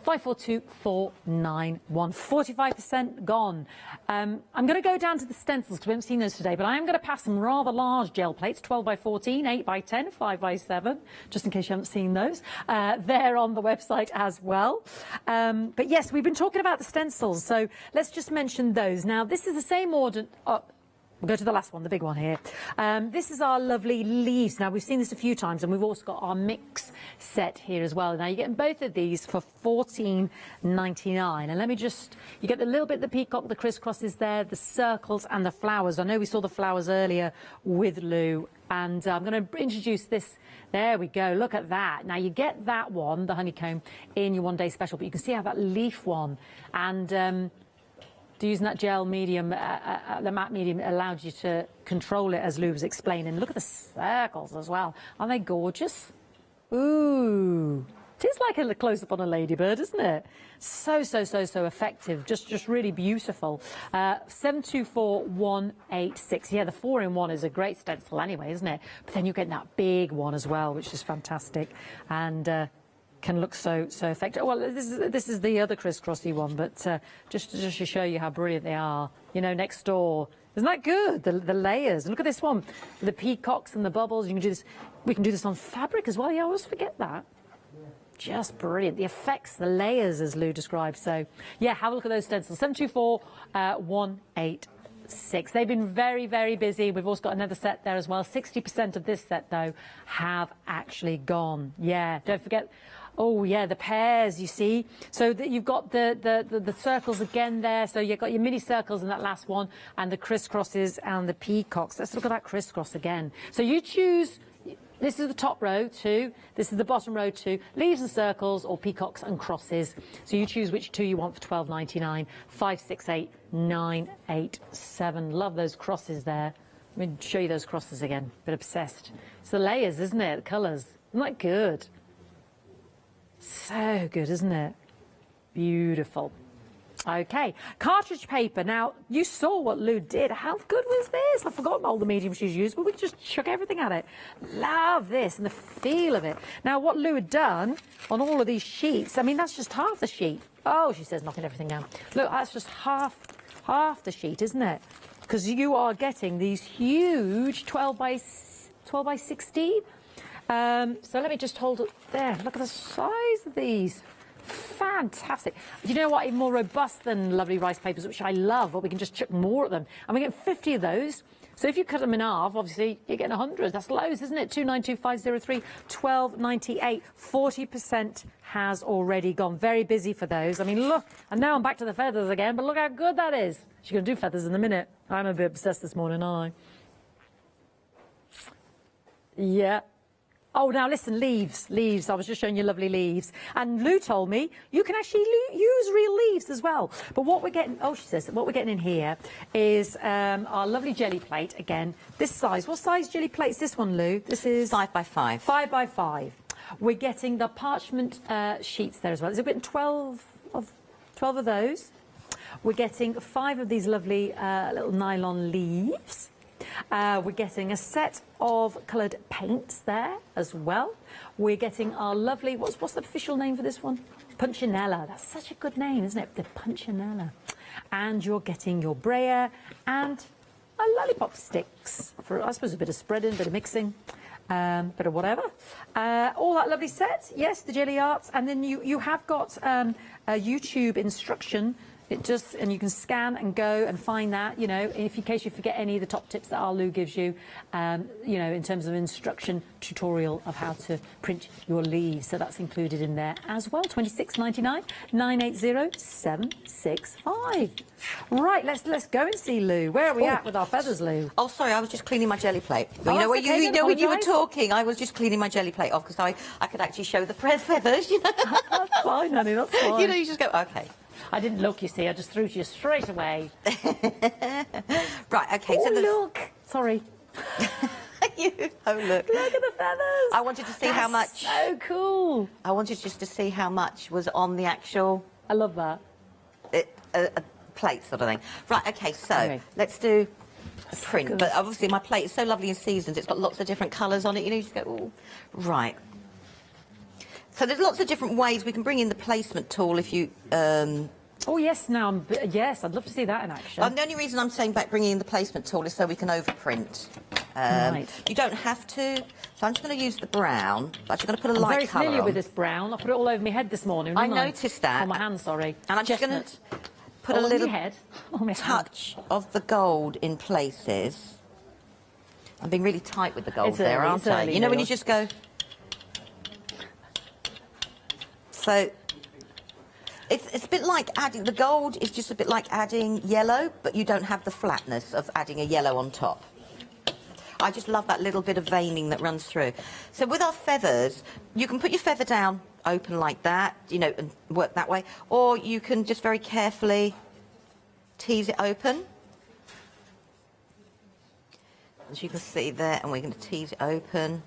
S13: 542491. 45% gone. I'm going to go down to the stencils because we haven't seen those today, but I am going to pass some rather large gel plates, 12 by 14, 8 by 10, 5 by 7, just in case you haven't seen those. They're on the website as well. But yes, we've been talking about the stencils, so let's just mention those. Now, this is the same order. We'll go to the last one, the big one here. This is our lovely leaves. Now, we've seen this a few times, and we've also got our mix set here as well. Now, you're getting both of these for $14.99. And let me just, you get the little bit of the peacock, the crisscrosses there, the circles and the flowers. I know we saw the flowers earlier with Lou, and I'm going to introduce this. There we go. Look at that. Now, you get that one, the honeycomb, in your one-day special, but you can see how that leaf one and... using that gel medium, the matte medium, allowed you to control it, as Lou was explaining. Look at the circles as well. Aren't they gorgeous? Ooh. It is like a close-up on a ladybird, isn't it? So effective. Just really beautiful. 724186. Yeah, the 4-in-1 is a great stencil anyway, isn't it? But then you're getting that big one as well, which is fantastic. And... can look so effective. Well, this is the other crisscrossy one, but just to show you how brilliant they are. You know, next door. Isn't that good? The layers. And look at this one, the peacocks and the bubbles. You can do this. We can do this on fabric as well. Yeah, I always forget that. Just brilliant. The effects, the layers, as Lou described. So, yeah, have a look at those stencils. 724186. They've been very busy. We've also got another set there as well. 60% of this set, though, have actually gone. Yeah, don't forget. Oh, yeah, the pairs, you see. So you've got the circles again there. So you've got your mini circles in that last one, and the crisscrosses and the peacocks. Let's look at that crisscross again. So you choose, this is the top row, 2. This is the bottom row, 2. Leaves and circles, or peacocks and crosses. So you choose which 2 you want for $12.99. 568987. Love those crosses there. Let me show you those crosses again. Bit obsessed. It's the layers, isn't it? The colours. Isn't that good? So good, isn't it? Beautiful. Okay, cartridge paper. Now, you saw what Lou did. How good was this? I've forgotten all the medium she's used, but we just chuck everything at it. Love this and the feel of it. Now, what Lou had done on all of these sheets, I mean, that's just half the sheet. Oh, she says knocking everything down. Look, that's just half the sheet, isn't it? Because you are getting these huge 12 by 16. So let me just hold it there. Look at the size of these. Fantastic. Do you know what? Even more robust than lovely rice papers, which I love, but we can just chuck more of them. And we get 50 of those. So if you cut them in half, obviously, you're getting 100. That's loads, isn't it? 292503, 1298. 40% has already gone. Very busy for those. I mean, look. And now I'm back to the feathers again, but look how good that is. She's going to do feathers in a minute. I'm a bit obsessed this morning, aren't I? Yeah. Oh, now listen, leaves. I was just showing you lovely leaves. And Lou told me you can actually use real leaves as well. But what we're getting, she says, what we're getting in here is our lovely jelly plate. Again, this size. What size jelly plate is this one, Lou? This is
S14: 5 by 5.
S13: 5 by 5. We're getting the parchment sheets there as well. We're getting 12 of those. We're getting 5 of these lovely little nylon leaves. We're getting a set of coloured paints there as well. We're getting our lovely, what's the official name for this one? Punchinella. That's such a good name, isn't it? The Punchinella. And you're getting your brayer and a lollipop sticks for, I suppose, a bit of spreading, a bit of mixing, bit of whatever. All that lovely set. Yes, the Jelly Arts. And then you have got a YouTube instruction. And you can scan and go and find that, you know, in case you forget any of the top tips that our Lou gives you, you know, in terms of instruction tutorial of how to print your leaves. So that's included in there as well. $26.99, 980765. Right, let's go and see Lou. Where are we at with our feathers, Lou?
S14: Oh, sorry, I was just cleaning my jelly plate.
S13: Oh,
S14: you know, when you were
S13: apologise.
S14: talking, I was just cleaning my jelly plate off because I could actually show the feathers, you know.
S13: That's fine, honey, that's fine.
S14: You know, you just go, okay.
S13: I didn't look, you see. I just threw to you straight away.
S14: Right, okay.
S13: Oh,
S14: so
S13: look. Sorry.
S14: Oh, look.
S13: Look at the feathers.
S14: I wanted to see how much.
S13: So cool.
S14: I wanted just to see how much was on the actual.
S13: I love that.
S14: Plate sort of thing. Right, okay, so let's do a print.
S13: Good.
S14: But obviously my plate is so lovely and seasoned. It's got lots of different colours on it. You know, you just go, ooh. Right. So there's lots of different ways. We can bring in the placement tool if you...
S13: Oh, yes, now, yes, I'd love to see that in action.
S14: The only reason I'm saying about bringing in the placement tool is so we can overprint.
S13: Right.
S14: You don't have to, so I'm just going to use the brown. I'm actually going to put a light colour on.
S13: I'm very familiar with this brown. I put it all over my head this morning,
S14: I
S13: didn't I?
S14: noticed that.
S13: On my hand, sorry.
S14: And I'm just going to put
S13: all
S14: a little
S13: head.
S14: touch of the gold in places. I'm being really tight with the gold
S13: It's
S14: there,
S13: early,
S14: aren't
S13: it's
S14: I?
S13: early,
S14: You know when
S13: Neil.
S14: you just go... So... It's a bit like adding... The gold is just a bit like adding yellow, but you don't have the flatness of adding a yellow on top. I just love that little bit of veining that runs through. So with our feathers, you can put your feather down open like that, you know, and work that way. Or you can just very carefully tease it open. As you can see there, and we're going to tease it open.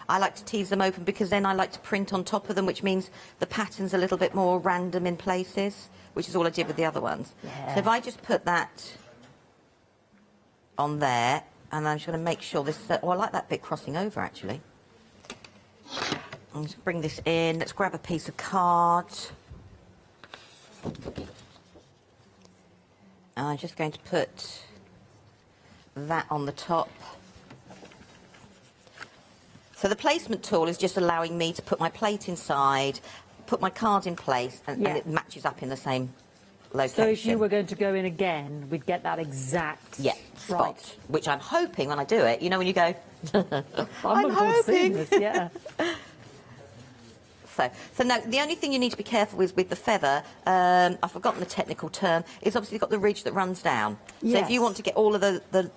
S14: I like to tease them open because then I like to print on top of them, which means the pattern's a little bit more random in places, which is all I did with the other ones.
S13: Yeah.
S14: So if I just put that on there, and I'm just going to make sure this... oh, I like that bit crossing over, actually. I'll just bring this in. Let's grab a piece of card. And I'm just going to put that on the top. So the placement tool is just allowing me to put my plate inside, put my card in place, and it matches up in the same location.
S13: So if you were going to go in again, we'd get that exact
S14: spot, which I'm hoping when I do it, you know, when you go,
S13: I'm hoping. This, yeah.
S14: So now, the only thing you need to be careful with the feather, I've forgotten the technical term, is obviously you've got the ridge that runs down.
S13: Yes.
S14: So if you want to get all of the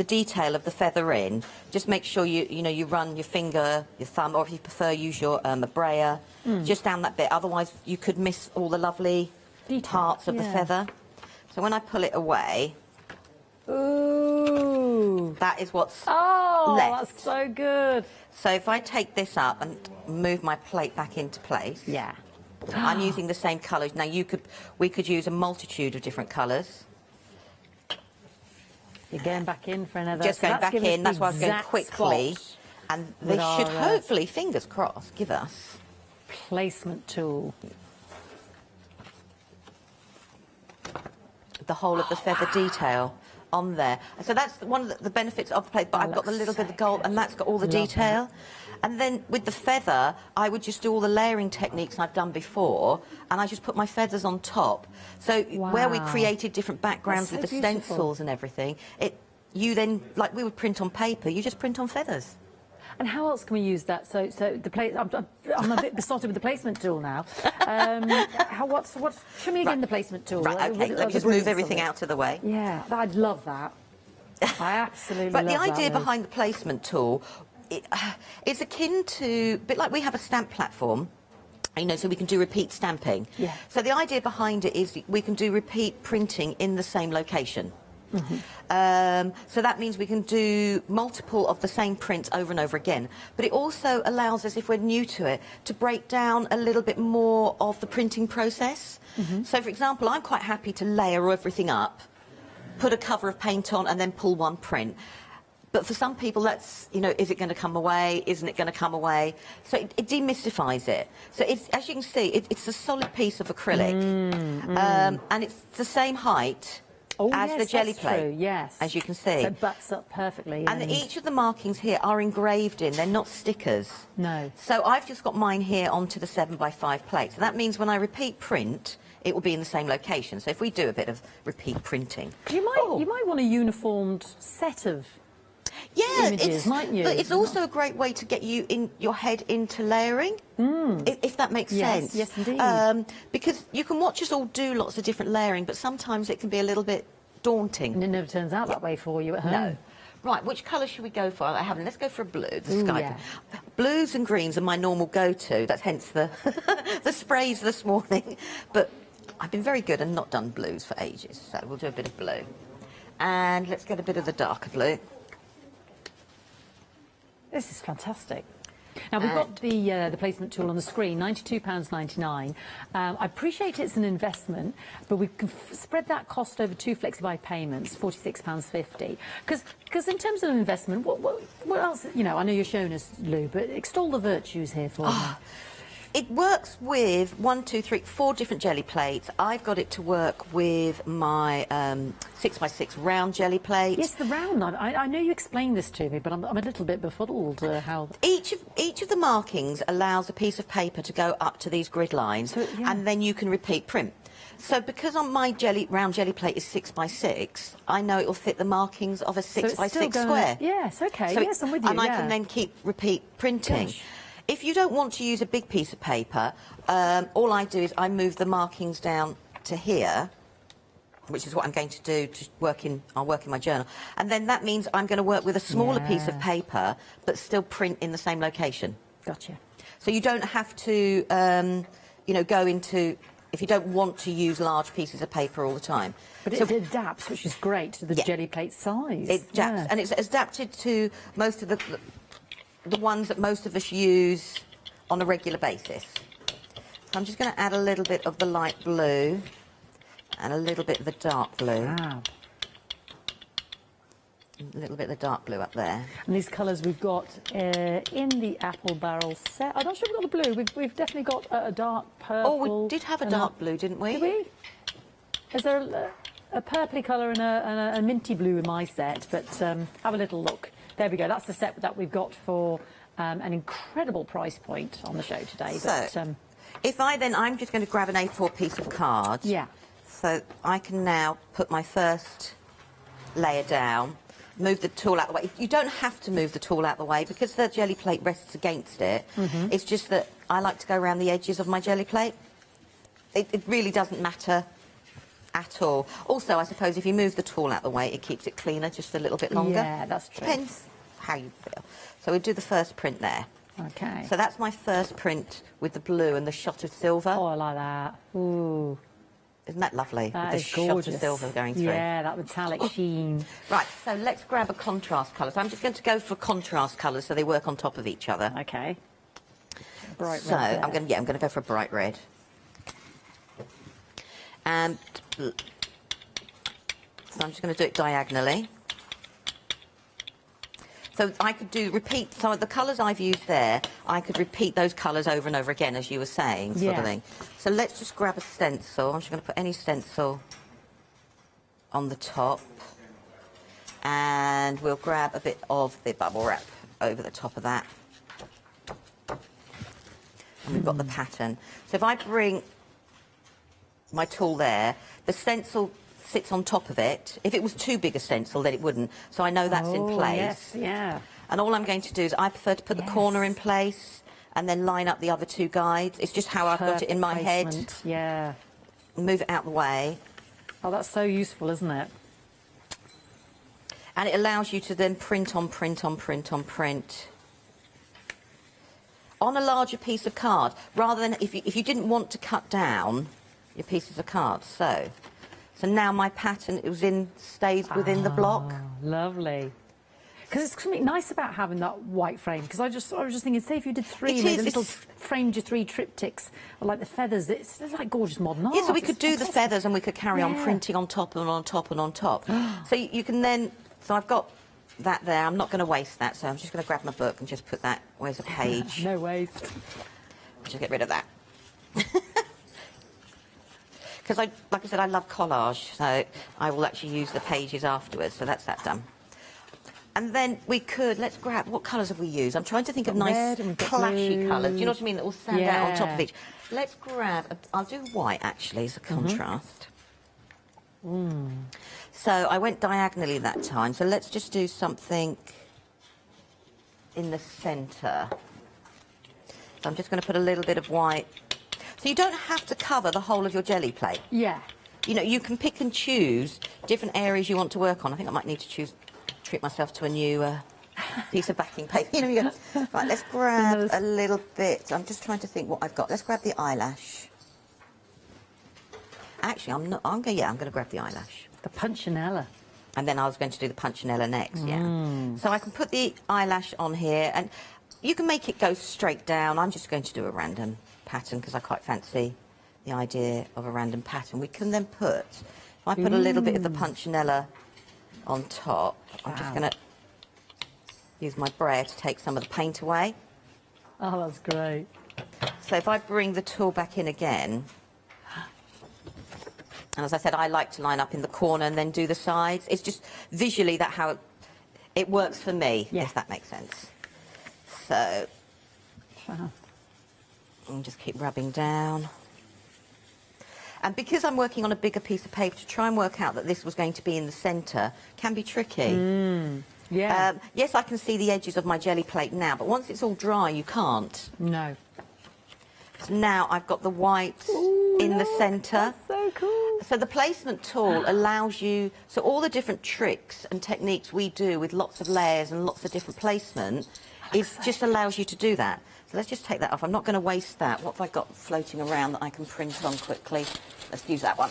S14: detail of the feather in, just make sure you run your finger, your thumb, or if you prefer, use your a brayer, just down that bit. Otherwise, you could miss all the lovely parts of the feather. So when I pull it away,
S13: ooh,
S14: that is what's
S13: left.
S14: That's
S13: so good.
S14: So if I take this up and move my plate back into place, I'm using the same colours. Now we could use a multitude of different colours.
S13: You're going back in for another...
S14: Just going back in, that's why I was going quickly. And they should hopefully, fingers crossed, give us...
S13: placement tool.
S14: The whole of the feather detail on there. So that's one of the benefits of the plate, but I've got the little bit of gold, and that's got all the detail. And then with the feather, I would just do all the layering techniques I've done before, and I just put my feathers on top. So where we created different backgrounds with the stencils and everything, you then, like we would print on paper, you just print on feathers.
S13: And how else can we use that? So the plate. I'm a bit besotted with the placement tool now. Show me again the placement tool.
S14: Right, okay, let me just move everything out of the way.
S13: Yeah, I'd love that. I absolutely love that.
S14: But the idea behind the placement tool, it's akin to, a bit like we have a stamp platform, so we can do repeat stamping.
S13: Yeah.
S14: So the idea behind it is we can do repeat printing in the same location. So that means we can do multiple of the same prints over and over again. But it also allows us, if we're new to it, to break down a little bit more of the printing process. So, for example, I'm quite happy to layer everything up, put a cover of paint on, and then pull one print. But for some people, that's, is it going to come away? Isn't it going to come away? So it demystifies it. So it's, as you can see, it's a solid piece of acrylic. And it's the same height as the jelly plate,
S13: yes,
S14: as you can see.
S13: So it butts up perfectly.
S14: And each of the markings here are engraved in, they're not stickers.
S13: No.
S14: So I've just got mine here onto the 7x5 plate. So that means when I repeat print, it will be in the same location. So if we do a bit of repeat printing...
S13: You might want a uniformed set of images, mightn't you?
S14: But it's also a great way to get you in your head into layering, if that makes sense.
S13: Yes, indeed.
S14: Because you can watch us all do lots of different layering, but sometimes it can be a little bit daunting.
S13: And it never turns out that way for you at home.
S14: No. Right, which colour should we go for? I haven't. Let's go for a blue, the sky. Blues and greens are my normal go-to. That's hence the the sprays this morning. But I've been very good and not done blues for ages, so we'll do a bit of blue. And let's get a bit of the darker blue.
S13: This is fantastic. Now, we've got the placement tool on the screen, £92.99. I appreciate it's an investment, but we can spread that cost over 2 flexi-buy payments, £46.50. Because in terms of an investment, what else, you know, I know you're showing us, Lou, but extol the virtues here for me.
S14: It works with 4 different jelly plates. I've got it to work with my 6x6 round jelly plate.
S13: Yes, the round one. I know you explained this to me, but I'm a little bit befuddled how...
S14: Each of the markings allows a piece of paper to go up to these grid lines, and then you can repeat print. So because on my round jelly plate is 6x6, I know it will fit the markings of a 6x6 square.
S13: Yes, OK,
S14: so
S13: yes, I'm with you,
S14: and I can then repeat printing.
S13: Gosh.
S14: If you don't want to use a big piece of paper, all I do is I move the markings down to here, which is what I'm going to do to I'll work in my journal. And then that means I'm going to work with a smaller piece of paper, but still print in the same location.
S13: Gotcha.
S14: So you don't have to, you know, go into, if you don't want to use large pieces of paper all the time.
S13: But it adapts, which is great, to the jelly plate size.
S14: It adapts, and it's adapted to most of the ones that most of us use on a regular basis. So I'm just going to add a little bit of the light blue and a little bit of the dark blue.
S13: Wow.
S14: A little bit of the dark blue up there.
S13: And these colours we've got in the apple barrel set. I'm not sure we've got the blue. We've definitely got a dark purple.
S14: Oh, we did have a dark blue, didn't we?
S13: Did we? Is there a purpley colour and a minty blue in my set? But have a little look. There we go. That's the set that we've got for an incredible price point on the show today.
S14: So,
S13: but,
S14: if I'm just going to grab an A4 piece of card.
S13: Yeah.
S14: So I can now put my first layer down, move the tool out of the way. You don't have to move the tool out of the way because the jelly plate rests against it. It's just that I like to go around the edges of my jelly plate. It really doesn't matter at all. Also, I suppose if you move the tool out of the way, it keeps it cleaner just a little bit longer.
S13: Yeah, that's true.
S14: Depends how you feel. So we'll do the first print there.
S13: Okay.
S14: So that's my first print with the blue and the shot of silver.
S13: Oh, I like that. Ooh.
S14: Isn't that lovely?
S13: That
S14: with
S13: is
S14: the
S13: gorgeous.
S14: shot of silver going through.
S13: Yeah, that metallic sheen.
S14: Right, so let's grab a contrast colour. So I'm just going to go for contrast colours so they work on top of each other.
S13: Okay. Bright
S14: so
S13: red.
S14: I'm going to go for a bright red. And so I'm just going to do it diagonally. So I could repeat, so the colours I've used there, I could repeat those colours over and over again, as you were saying, sort of thing. So let's just grab a stencil. I'm just going to put any stencil on the top. And we'll grab a bit of the bubble wrap over the top of that. And we've got the pattern. So if I bring my tool there, the stencil sits on top of it. If it was too big a stencil, then it wouldn't. So I know that's in place.
S13: Yes, yeah.
S14: And all I'm going to do is I prefer to put the corner in place and then line up the other two guides. It's just how I've got it in my head.
S13: Yeah.
S14: Move it out the way.
S13: Oh, that's so useful, isn't it?
S14: And it allows you to then print on print on print on print on a larger piece of card, rather than if you didn't want to cut down your pieces of card. So now my pattern stays within the block.
S13: Lovely. Because it's something nice about having that white frame. Because I was just thinking, say if you did three, the little framed your 3 triptychs, like the feathers, it's like gorgeous modern art.
S14: Yeah, so we could do the feathers and we could carry on printing on top and on top and on top. So you can then, so I've got that there. I'm not going to waste that, so I'm just going to grab my book and just put that. Where's a page?
S13: No waste.
S14: Just get rid of that. Because, like I said, I love collage, so I will actually use the pages afterwards. So that's that done. And then we could, let's grab, what colours have we used? I'm trying to think of nice, clashy colours. Do you know what I mean? That will stand out on top of each. Let's grab, I'll do white, actually, as a contrast. So I went diagonally that time. So let's just do something in the centre. So I'm just going to put a little bit of white. So you don't have to cover the whole of your jelly plate.
S13: Yeah.
S14: You know, you can pick and choose different areas you want to work on. I think I might need to treat myself to a new piece of backing paper. You know, you go, right, let's grab a little bit. I'm just trying to think what I've got. Let's grab the eyelash. Actually, I'm going to grab the eyelash.
S13: The punchinella.
S14: And then I was going to do the punchinella next, So I can put the eyelash on here and... you can make it go straight down. I'm just going to do a random pattern because I quite fancy the idea of a random pattern. We can then put, if I put a little bit of the punchinella on top, I'm just going to use my brayer to take some of the paint away.
S13: Oh, that's great.
S14: So if I bring the tool back in again, and as I said, I like to line up in the corner and then do the sides. It's just visually that how it works for me, if that makes sense. So, and just keep rubbing down. And because I'm working on a bigger piece of paper, to try and work out that this was going to be in the centre can be tricky. Yes, I can see the edges of my jelly plate now, but once it's all dry, you can't.
S13: No.
S14: So now I've got the white in the centre.
S13: That's so cool.
S14: So the placement tool allows you, so all the different tricks and techniques we do with lots of layers and lots of different placement, it just allows you to do that. So let's just take that off. I'm not going to waste that. What have I got floating around that I can print on quickly? Let's use that one.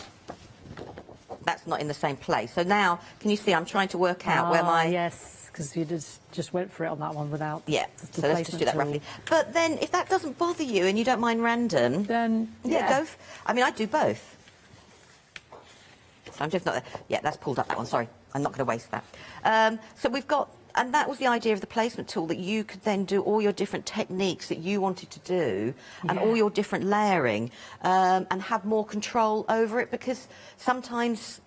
S14: That's not in the same place. So now, can you see I'm trying to work out where my...
S13: Yes, because you just went for it on that one without...
S14: Yeah, so let's just do that roughly. But then, if that doesn't bother you and you don't mind random...
S13: Then,
S14: yeah. I mean, I do both. So I'm just not... Yeah, that's pulled up, that one, sorry. I'm not going to waste that. So we've got... And that was the idea of the placement tool, that you could then do all your different techniques that you wanted to do and all your different layering and have more control over it, because sometimes,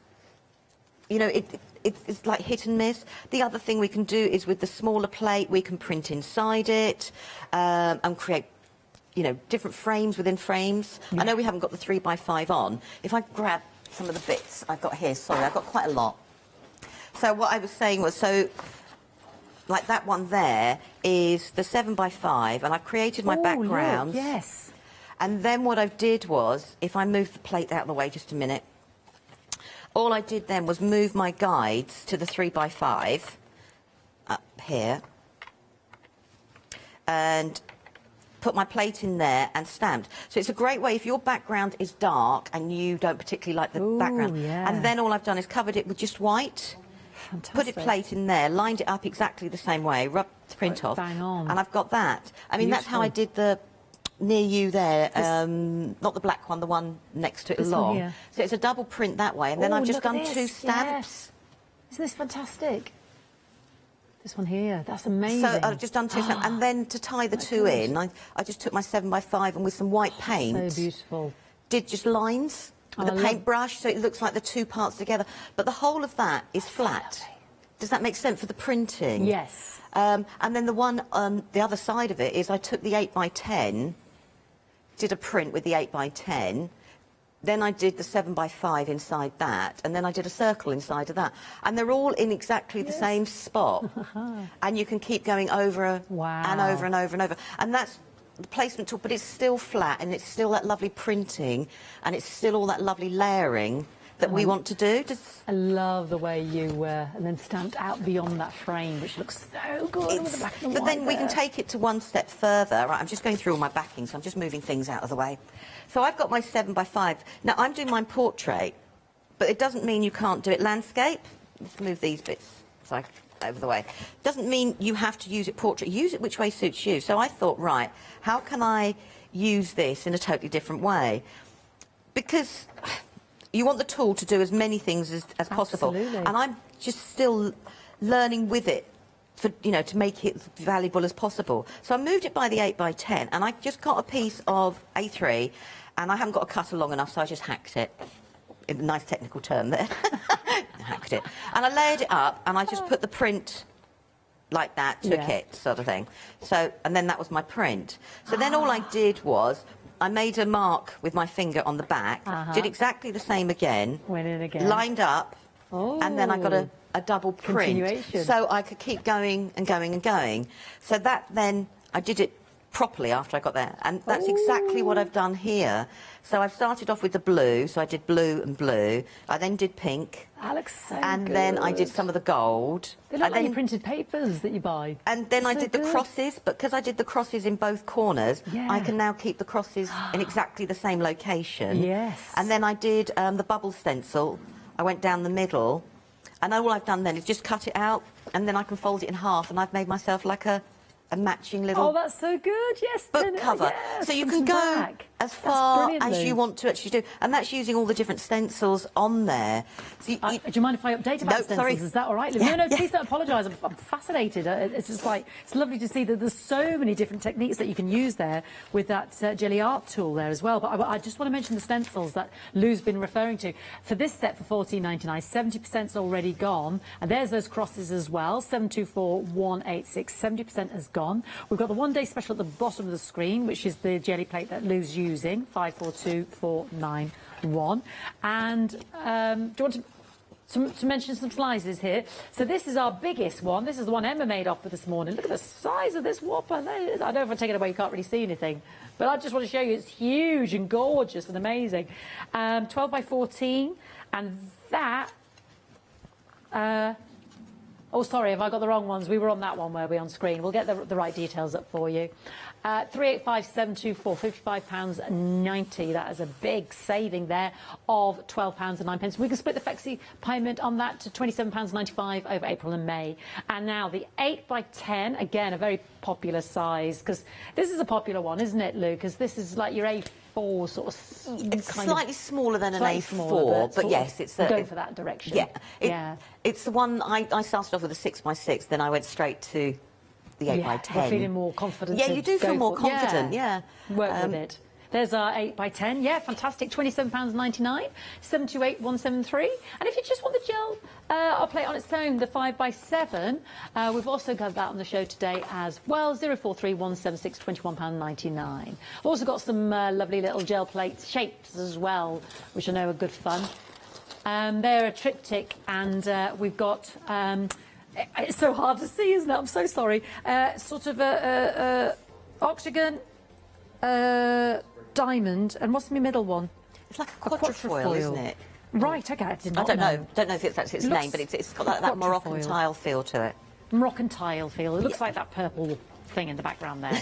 S14: you know, it's like hit and miss. The other thing we can do is with the smaller plate, we can print inside it and create, you know, different frames within frames. I know we haven't got the 3x5 on. If I grab some of the bits I've got here, sorry, I've got quite a lot. So what I was saying was, so... Like that one there is the 7x5, and I've created my background.
S13: Yes.
S14: And then what I did was, if I move the plate out of the way just a minute, all I did then was move my guides to the 3x5 up here and put my plate in there and stamped. So it's a great way if your background is dark and you don't particularly like the background. And then all I've done is covered it with just white.
S13: Fantastic.
S14: Put a plate in there, lined it up exactly the same way, rubbed the print off,
S13: bang on.
S14: and I've got that. I mean, that's how I did the near you there, not the black one, the one next to it along. So it's a double print that way, and then I've just done 2 stamps.
S13: Yes. Isn't this fantastic? This one here, that's amazing.
S14: So I've just done 2 stamps, and then to tie the 2 in, I just took my 7x5 and with some white paint.
S13: So beautiful.
S14: Did just lines. With a paintbrush, so it looks like the 2 parts together. But the whole of that is flat. Does that make sense for the printing?
S13: Yes.
S14: And then the one on the other side of it is I took the 8x10, did a print with the 8x10, then I did the 7x5 inside that, and then I did a circle inside of that. And they're all in exactly the same spot. And you can keep going over and over and over and over. And that's the placement tool, but it's still flat, and it's still that lovely printing, and it's still all that lovely layering that we want to do.
S13: I love the way you and then stamped out beyond that frame, which looks so good with the black and
S14: But
S13: white
S14: then we can take it to one step further. Right, I'm just going through all my backing, so I'm just moving things out of the way. So I've got my 7x5. Now, I'm doing mine portrait, but it doesn't mean you can't do it landscape. Let's move these bits over the way. Doesn't mean you have to use it portrait. Use it which way suits you. So I thought, right, how can I use this in a totally different way? Because you want the tool to do as many things as possible. And I'm just still learning with it, for, you know, to make it valuable as possible. So I moved it by the 8x10, and I just got a piece of A3, and I haven't got a cutter long enough, so I just hacked it. A nice technical term there. Hacked it. And I layered it up, and I just put the print like that, took it, sort of thing. So, and then that was my print. So then all I did was, I made a mark with my finger on the back, did exactly the same again,
S13: went in again,
S14: lined up, and then I got a double print. So I could keep going and going and going. So that then, I did it properly after I got there, and that's exactly what I've done here. So I've started off with the blue, so I did blue and blue. I then did pink.
S13: That looks so
S14: and good. Then I did some of the gold.
S13: They look like your printed papers that you buy.
S14: And then I did the crosses, but because I did the crosses in both corners, I can now keep the crosses in exactly the same location.
S13: Yes.
S14: And then I did the bubble stencil. I went down the middle, and all I've done then is just cut it out, and then I can fold it in half, and I've made myself like a a matching little
S13: Oh, that's so good. Yes,
S14: book cover.
S13: Yes,
S14: so you can go
S13: back.
S14: as far as
S13: Lou.
S14: you want to actually do, and that's using all the different stencils on there. So
S13: do you mind if I update about stencils?
S14: Sorry.
S13: Is that all right, Lou?
S14: Yeah,
S13: No, please don't apologise. I'm fascinated. It's just like, it's lovely to see that there's so many different techniques that you can use there with that jelly art tool there as well. But I just want to mention the stencils that Lou's been referring to. For this set for $14.99, 70%'s already gone, and there's those crosses as well. 724186, 70% has gone. We've got the one-day special at the bottom of the screen, which is the jelly plate that Lou's using, 542491. And do you want to mention some slices here? So this is our biggest one. This is the one Emma made off for this morning. Look at the size of this whopper. I don't know if I take it away, you can't really see anything. But I just want to show you it's huge and gorgeous and amazing. 12 by 14, and that... oh, sorry, have I got the wrong ones? We were on that one, were we, on screen? We'll get the right details up for you. 385724, £55.90. That is a big saving there of £12.09. We can split the flexi payment on that to £27.95 over April and May. And now the 8 by 10, again, a very popular size, because this is a popular one, isn't it, Lou? Because this is like your A4 sort of...
S14: It's slightly smaller than an A4, but yes, it's...
S13: going for that direction.
S14: Yeah. It's the one, I started off with a 6 by 6, then I went straight to the 8 by 10.
S13: You're feeling more confident.
S14: Yeah, you do feel more confident, yeah.
S13: Work with it. There's our 8 by 10. Yeah, fantastic. £27.99, 728173. And if you just want the gel plate on its own, the 5 by 7, we've also got that on the show today as well. 043176, £21.99. We've also got some lovely little gel plate shapes as well, which I know are good fun. They're a triptych, and we've got... it's so hard to see, isn't it? I'm so sorry. Sort of a octagon, diamond, and what's my middle one?
S14: It's like a quatrefoil, isn't it?
S13: Right, okay, I did not
S14: know.
S13: know.
S14: Don't know if that's its name, but it's got that Moroccan tile feel to it.
S13: Moroccan tile feel. It looks like that purple thing in the background there.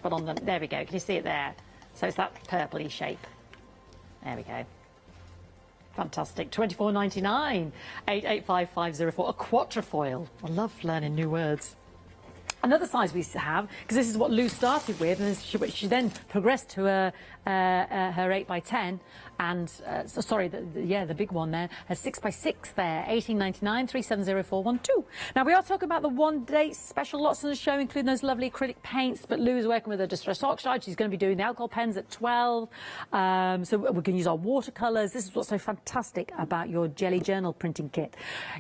S13: But on the... There we go. Can you see it there? So it's that purpley shape. There we go. Fantastic. £24.99, 885504. A quatrefoil. I love learning new words. Another size we have, because this is what Lou started with, and she then progressed to her 8 by 10, and the big one there, a 6 by 6 there, 18.99, 370412. Now we are talking about the one-day special, lots on the show, including those lovely acrylic paints. But Lou is working with a distress oxide. She's going to be doing the alcohol pens at 12. So we can use our watercolours. This is what's so fantastic about your jelly journal printing kit.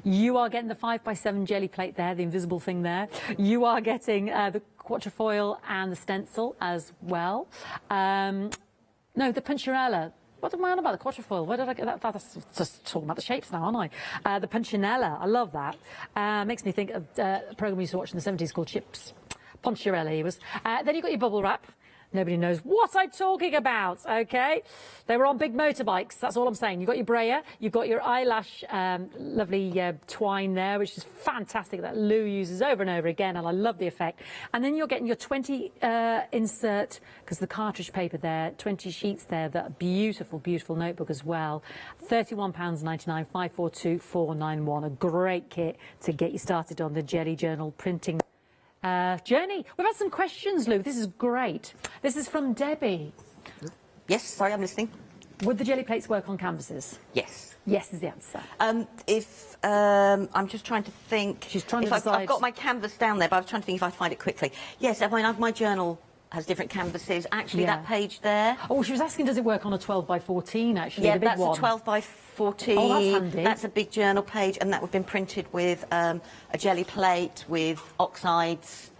S13: You are getting the 5 by 7 jelly plate there, the invisible thing there. You are getting the quatrefoil and the stencil as well. No, the punchinella. What am I on about? The quatrefoil. Where did I get that? That's just talking about the shapes now, aren't I? The punchinella. I love that. Makes me think of a programme we used to watch in the 70s called Chips. Punchinella, he was. Then you've got your bubble wrap. Nobody knows what I'm talking about, OK? They were on big motorbikes, that's all I'm saying. You've got your brayer, you've got your eyelash, lovely twine there, which is fantastic, that Lou uses over and over again, and I love the effect. And then you're getting your 20 insert, because the cartridge paper there, 20 sheets there, that beautiful, beautiful notebook as well. £31.99, 542491. A great kit to get you started on the Jelly Journal printing journey. We've had some questions, Lou. This is great. This is from Debbie.
S14: Yes, sorry, I'm listening.
S13: Would the jelly plates work on canvases?
S14: Yes.
S13: Yes is the answer.
S14: I'm just trying to think.
S13: She's trying to decide.
S14: I've got my canvas down there, but I was trying to think if I find it quickly. Yes, my journal has different canvases. Actually, that page there.
S13: Oh, she was asking, does it work on a 12 by 14, actually?
S14: Yeah,
S13: the big
S14: that's
S13: one.
S14: a 12 by 14.
S13: Oh, that's handy.
S14: That's a big journal page, and that would have been printed with a jelly plate with oxides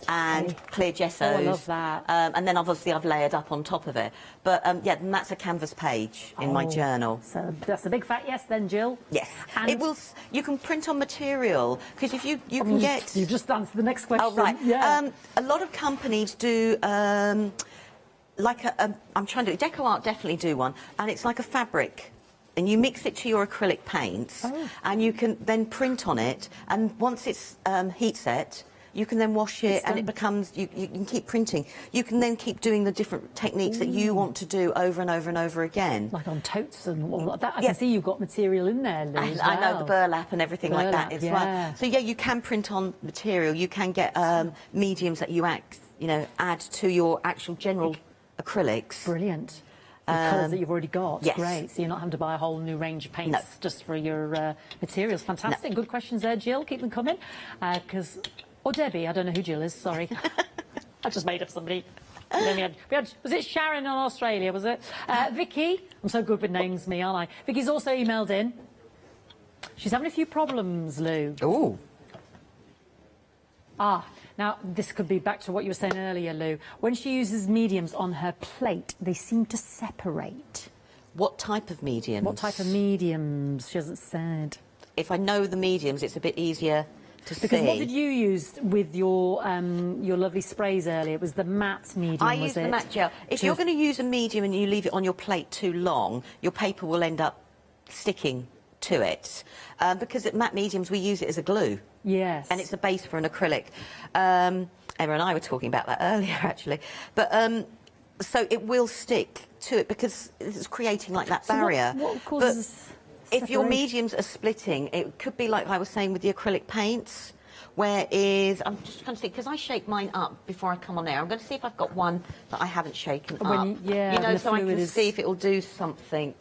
S14: and clear gessos.
S13: Oh, I love that.
S14: And then obviously I've layered up on top of it. But yeah, and that's a canvas page in my journal.
S13: So that's a big fat yes then, Jill.
S14: Yes.
S13: And
S14: it will. You can print on material, because if you can get...
S13: You've just answered the next question.
S14: Oh, right.
S13: Yeah.
S14: A lot of companies do... like I'm trying to... Deco Art definitely do one, and it's like a fabric. And you mix it to your acrylic paints, and you can then print on it. And once it's heat set, you can then wash it and it becomes, you can keep printing. You can then keep doing the different techniques that you want to do over and over and over again.
S13: Like on totes and all like that. I can see you've got material in there, Lou, as well.
S14: I know, the burlap and everything like that as well. So yeah, you can print on material. You can get mediums that you add to your actual general acrylics.
S13: Brilliant. The colours that you've already got,
S14: yes.
S13: Great. So you're not having to buy a whole new range of paints just for your materials. Fantastic. Good questions there, Jill. Keep them coming. Or Debbie, I don't know who Jill is, sorry. I just made up somebody. And then we had, was it Sharon in Australia, was it? Vicky, I'm so good with names, me, aren't I? Vicky's also emailed in. She's having a few problems, Lou.
S14: Ooh.
S13: Now, this could be back to what you were saying earlier, Lou. When she uses mediums on her plate, they seem to separate.
S14: What type of mediums?
S13: What type of mediums? She hasn't said.
S14: If I know the mediums, it's a bit easier to see.
S13: Because what did you use with your lovely sprays earlier? It was the matte medium,
S14: I used the matte gel. If you're going to use a medium and you leave it on your plate too long, your paper will end up sticking to it. Because at matte mediums, we use it as a glue.
S13: Yes.
S14: And it's a base for an acrylic. Emma and I were talking about that earlier, actually. But so it will stick to it because it's creating like that barrier.
S13: What causes
S14: if your mediums are splitting, it could be like I was saying with the acrylic paints, whereas I'm just trying to see, because I shake mine up before I come on air. I'm going to see if I've got one that I haven't shaken up. So I can see if it will do something.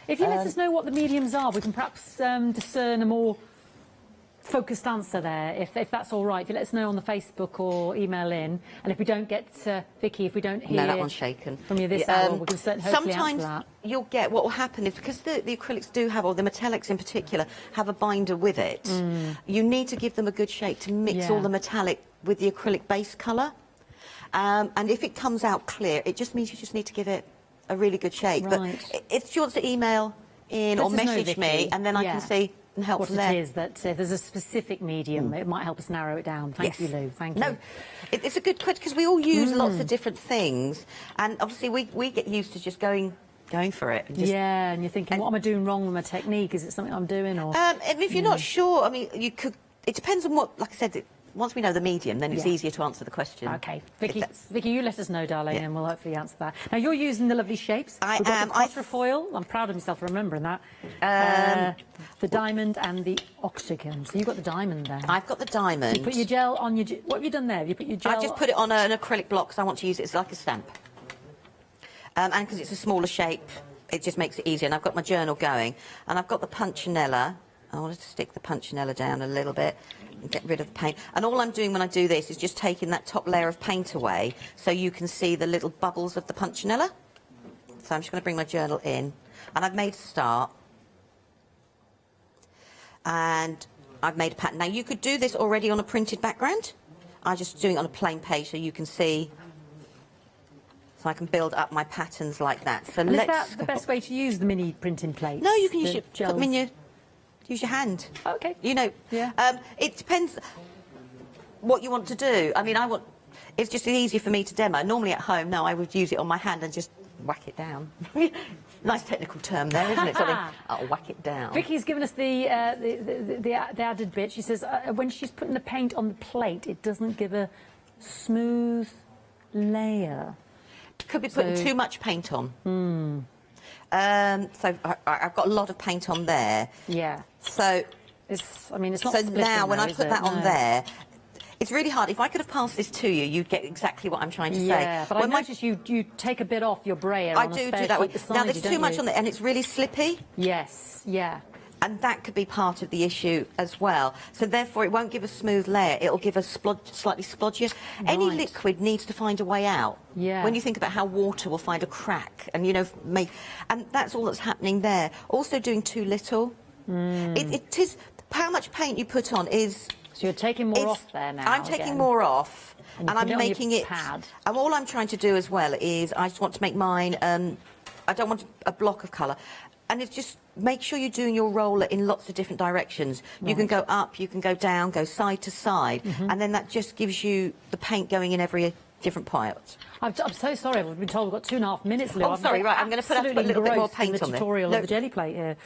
S13: If you let us know what the mediums are, we can perhaps discern a more focused answer there, if that's all right. If you let us know on the Facebook or email in, and if we don't get Vicky, if we don't hear
S14: that one's shaken
S13: from you this hour, we can certainly hopefully
S14: sometimes
S13: answer that.
S14: You'll get what will happen is because the acrylics do have, or the metallics in particular, have a binder with it. You need to give them a good shake to mix all the metallic with the acrylic base colour. And if it comes out clear, it just means you just need to give it a really good shake.
S13: Right.
S14: But if you want to email in or message me, and then I can see and help
S13: what
S14: from
S13: it
S14: there.
S13: is that if there's a specific medium, it might help us narrow it down. Thank you, Lou. Thank you.
S14: No, it's a good question because we all use lots of different things, and obviously we get used to just going for it. And
S13: and you're thinking, what am I doing wrong with my technique? Is it something I'm doing, or?
S14: And if you're not sure, I mean, you could. It depends on what. Like I said, once we know the medium, then it's easier to answer the question.
S13: Okay, Vicky, you let us know, darling, and we'll hopefully answer that. Now, you're using the lovely shapes.
S14: I
S13: We've got
S14: am.
S13: the quatrefoil. I'm proud of myself for remembering that. The diamond and the octagon. So you've got the diamond there.
S14: I've got the diamond.
S13: So you put your gel on your... What have you done there? Have you put your gel...
S14: I've just put it on an acrylic block because I want to use it as like a stamp. And because it's a smaller shape, it just makes it easier. And I've got my journal going. And I've got the punchinella. I wanted to stick the punchinella down a little bit and get rid of the paint. And all I'm doing when I do this is just taking that top layer of paint away so you can see the little bubbles of the punchinella. So I'm just going to bring my journal in. And I've made a start. And I've made a pattern. Now, you could do this already on a printed background. I'm just doing it on a plain page so you can see. So I can build up my patterns like that. So
S13: and is that the best way to use the mini printing plates?
S14: No, you can use put them in your... Use your hand.
S13: Okay.
S14: You know.
S13: Yeah.
S14: It depends what you want to do. I mean, it's just easier for me to demo. Normally at home, no, I would use it on my hand and just whack it down. Nice technical term there, isn't it? Something, I'll whack it down.
S13: Vicky's given us the added bit. She says when she's putting the paint on the plate, it doesn't give a smooth layer.
S14: Could be putting too much paint on. So I've got a lot of paint on there.
S13: Yeah.
S14: So
S13: it's not
S14: so
S13: splitting
S14: now when
S13: though,
S14: I put that on there, it's really hard. If I could have passed this to you, you'd get exactly what I'm trying to say.
S13: Yeah, but I noticed you take a bit off your brayer.
S14: I do that way. Now there's too much on there, and it's really slippy.
S13: Yes. Yeah.
S14: And that could be part of the issue as well. So therefore, it won't give a smooth layer. It'll give a slightly splodgier. Right. Any liquid needs to find a way out.
S13: Yeah.
S14: When you think about how water will find a crack, and and that's all that's happening there. Also, doing too little. It is how much paint you put on is.
S13: So you're taking more off there now.
S14: I'm taking more off, and I'm making it. And all I'm trying to do as well is I just want to make mine. I don't want a block of colour. And it's just make sure you're doing your roller in lots of different directions. Right. You can go up, you can go down, go side to side, and then that just gives you the paint going in every different part.
S13: I'm so sorry. I've been told we've got 2.5 minutes, Lou.
S14: Oh, sorry, right. I'm going to put a little bit more paint on
S13: the tutorial of the jelly plate here.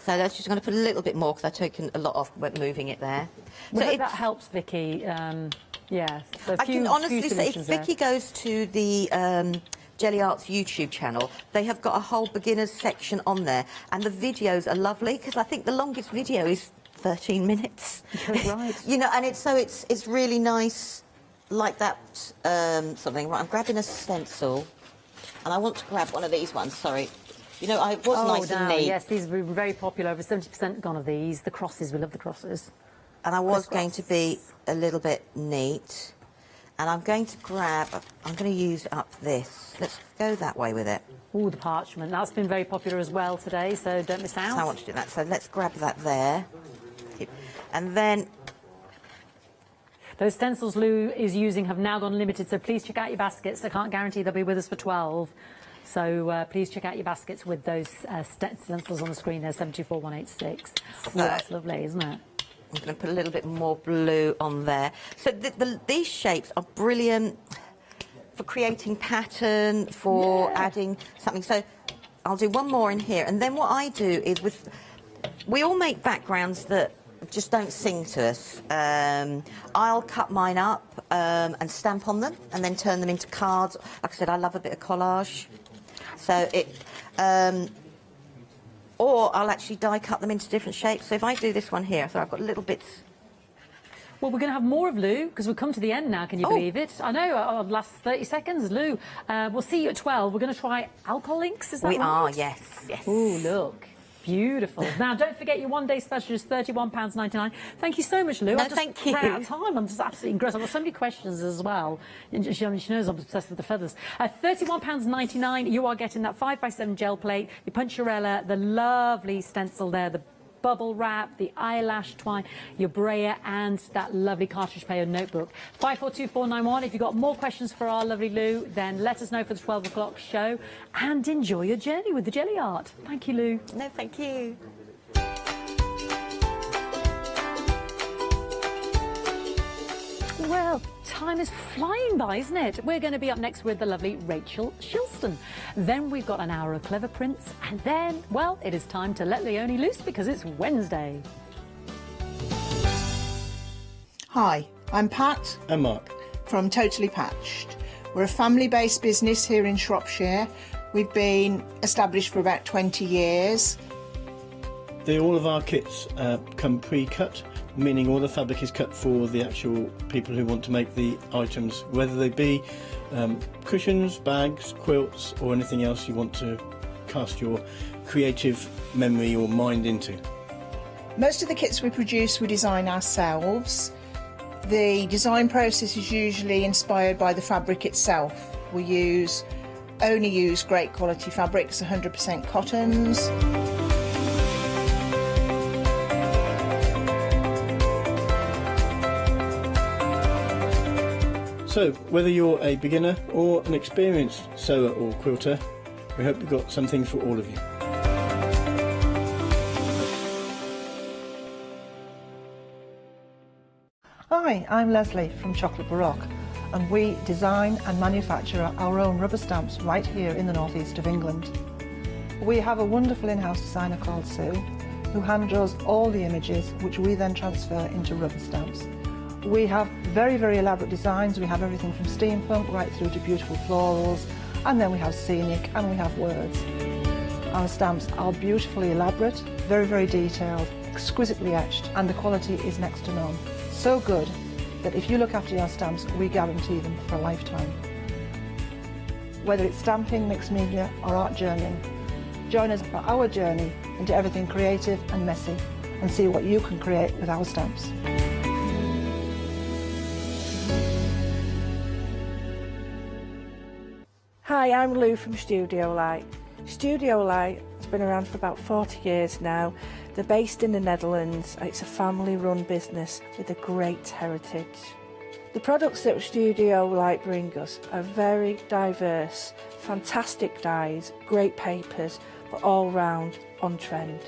S14: So that's just going to put a little bit more because I've taken a lot off moving it there.
S13: Well,
S14: So
S13: that helps, Vicky. Yeah. So
S14: I can honestly say, if Vicky goes to the Jelly Arts YouTube channel, they have got a whole beginners section on there, and the videos are lovely because I think the longest video is 13 minutes.
S13: Right.
S14: You know, and it's really nice, like that something. Right, I'm grabbing a stencil, and I want to grab one of these ones. Sorry. You know, I was nice and neat.
S13: Yes, these were very popular. Over 70% gone of these. The crosses, we love the crosses.
S14: And I was going to be a little bit neat. And I'm going to use up this. Let's go that way with it.
S13: Oh, the parchment. That's been very popular as well today, so don't miss out.
S14: So I want to do that. So let's grab that there. And then...
S13: Those stencils Lou is using have now gone limited, so please check out your baskets. I can't guarantee they'll be with us for 12. So please check out your baskets with those stencils on the screen there, 724186. Oh, that's lovely, isn't it?
S14: I'm going to put a little bit more blue on there. So these shapes are brilliant for creating pattern, for adding something. So I'll do one more in here. And then what I do is we all make backgrounds that just don't sing to us. I'll cut mine up and stamp on them and then turn them into cards. Like I said, I love a bit of collage. So or I'll actually die cut them into different shapes. So if I do this one here, so I've got little bits.
S13: Well, we're going to have more of Lou, because we've come to the end now, can you believe it? I know, last 30 seconds, Lou. We'll see you at 12. We're going to try alcohol inks, is that right?
S14: We are, yes.
S13: Ooh, look. Beautiful. Now, don't forget your one-day special is £31.99. Thank you so much, Lou.
S14: No, thank you.
S13: Ran out of time. I'm just absolutely engrossed. I've got so many questions as well. She knows I'm obsessed with the feathers. £31.99. You are getting that 5x7 gel plate, your puncharella, the lovely stencil there, the bubble wrap, the eyelash twine, your brayer, and that lovely cartridge player notebook. 542491. If you've got more questions for our lovely Lou, then let us know for the 12 o'clock show, and enjoy your journey with the jelly art. Thank you, Lou.
S14: No, thank you.
S13: Well, time is flying by, isn't it? We're going to be up next with the lovely Rachel Shilston. Then we've got an hour of clever prints, and then, well, it is time to let Leonie loose because it's Wednesday.
S15: Hi, I'm Pat.
S16: And Mark.
S15: From Totally Patched. We're a family-based business here in Shropshire. We've been established for about 20 years.
S16: All of our kits come pre-cut, meaning all the fabric is cut for the actual people who want to make the items, whether they be cushions, bags, quilts, or anything else you want to cast your creative memory or mind into.
S15: Most of the kits we produce we design ourselves. The design process is usually inspired by the fabric itself. We only use great quality fabrics, 100% cottons.
S16: So, whether you're a beginner or an experienced sewer or quilter, we hope we've got something for all of you.
S17: Hi, I'm Leslie from Chocolate Baroque, and we design and manufacture our own rubber stamps right here in the northeast of England. We have a wonderful in-house designer called Sue, who hand draws all the images, which we then transfer into rubber stamps. We have very, very elaborate designs. We have everything from steampunk right through to beautiful florals, and then we have scenic and we have words. Our stamps are beautifully elaborate, very, very detailed, exquisitely etched, and the quality is next to none. So good that if you look after your stamps, we guarantee them for a lifetime. Whether it's stamping, mixed media or art journaling, join us for our journey into everything creative and messy and see what you can create with our stamps.
S18: Hi, I'm Lou from Studio Light. Studio Light has been around for about 40 years now. They're based in the Netherlands. It's a family-run business with a great heritage. The products that Studio Light bring us are very diverse, fantastic dyes, great papers, but all round on trend.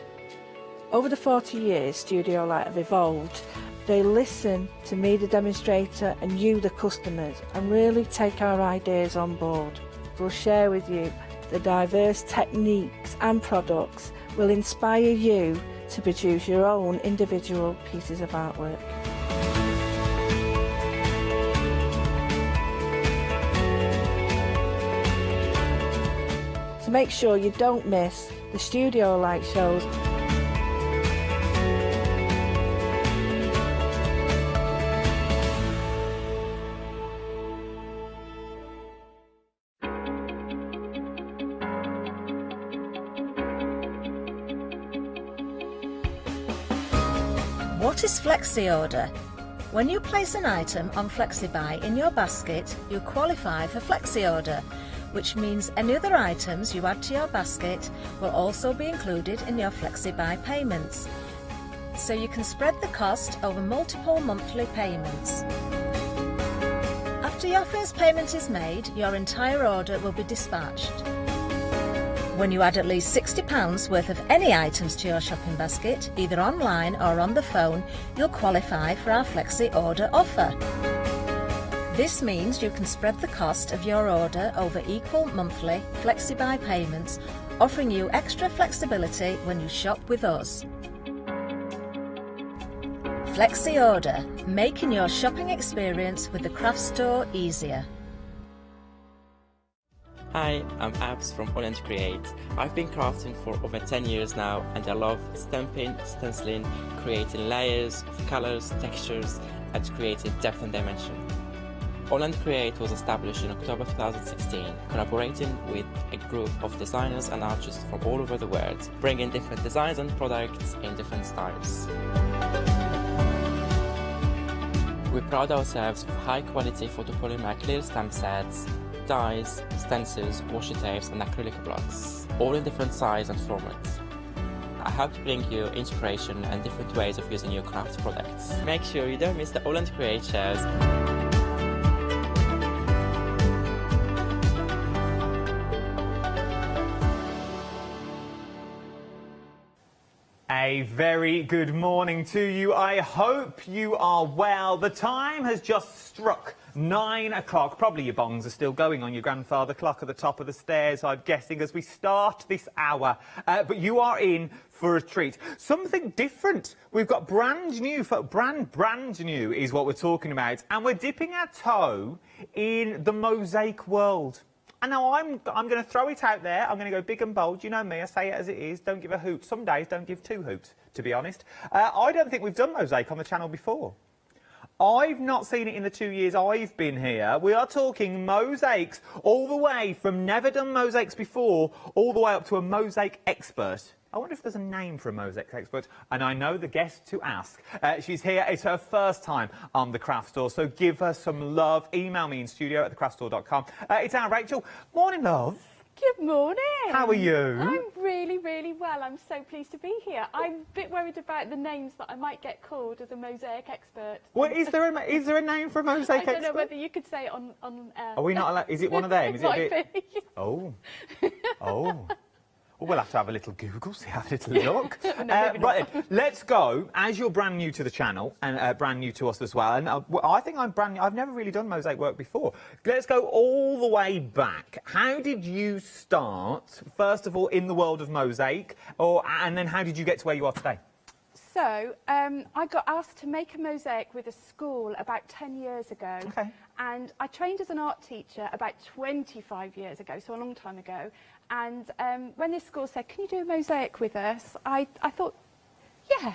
S18: Over the 40 years Studio Light have evolved. They listen to me, the demonstrator, and you, the customers, and really take our ideas on board. We'll share with you the diverse techniques and products will inspire you to produce your own individual pieces of artwork. So make sure you don't miss the studio light shows.
S19: What is Flexi Order? When you place an item on FlexiBuy in your basket, you qualify for Flexi Order, which means any other items you add to your basket will also be included in your FlexiBuy payments. So you can spread the cost over multiple monthly payments. After your first payment is made, your entire order will be dispatched. When you add at least £60 worth of any items to your shopping basket, either online or on the phone, you'll qualify for our Flexi Order offer. This means you can spread the cost of your order over equal monthly FlexiBuy payments, offering you extra flexibility when you shop with us. Flexi Order, making your shopping experience with the craft store easier.
S20: Hi, I'm Abs from Holland Create. I've been crafting for over 10 years now and I love stamping, stenciling, creating layers of colours, textures and creating depth and dimension. Holland Create was established in October 2016, collaborating with a group of designers and artists from all over the world, bringing different designs and products in different styles. We pride ourselves with high quality photopolymer clear stamp sets, dyes, stencils, washi tapes and acrylic blocks, all in different size and formats. I hope to bring you inspiration and different ways of using your craft products. Make sure you don't miss the Holland Create shows.
S7: A very good morning to you. I hope you are well. The time has just struck 9 o'clock. Probably your bongs are still going on your grandfather clock at the top of the stairs, I'm guessing, as we start this hour. But you are in for a treat. Something different. We've got brand new is what we're talking about. And we're dipping our toe in the mosaic world. And now I'm going to throw it out there. I'm going to go big and bold. You know me, I say it as it is. Don't give a hoot. Some days don't give two hoots, to be honest. I don't think we've done mosaic on the channel before. I've not seen it in the 2 years I've been here. We are talking mosaics all the way from never done mosaics before, all the way up to a mosaic expert. I wonder if there's a name for a mosaic expert, and I know the guest to ask. She's here. It's her first time on the Craft Store, so give her some love. Email me in studio@thecraftstore.com. It's our Rachel. Morning, love.
S21: Good morning.
S7: How are you?
S21: I'm really, really well. I'm so pleased to be here. I'm a bit worried about the names that I might get called as a mosaic expert.
S7: Well, is there a name for a mosaic expert?
S21: I don't know whether you could say it on
S7: Are we not allowed? Is it one of them? Is it a bit?
S21: Be.
S7: Oh. Oh. Well, we'll have to have a little Google, see, have a little look. Right then, let's go. As you're brand new to the channel and brand new to us as well, and I think I'm brand new. I've never really done mosaic work before. Let's go all the way back. How did you start, first of all, in the world of mosaic, and then how did you get to where you are today?
S21: So, I got asked to make a mosaic with a school about 10 years ago.
S7: Okay.
S21: And I trained as an art teacher about 25 years ago, so a long time ago. And when this school said, can you do a mosaic with us? I thought, yeah,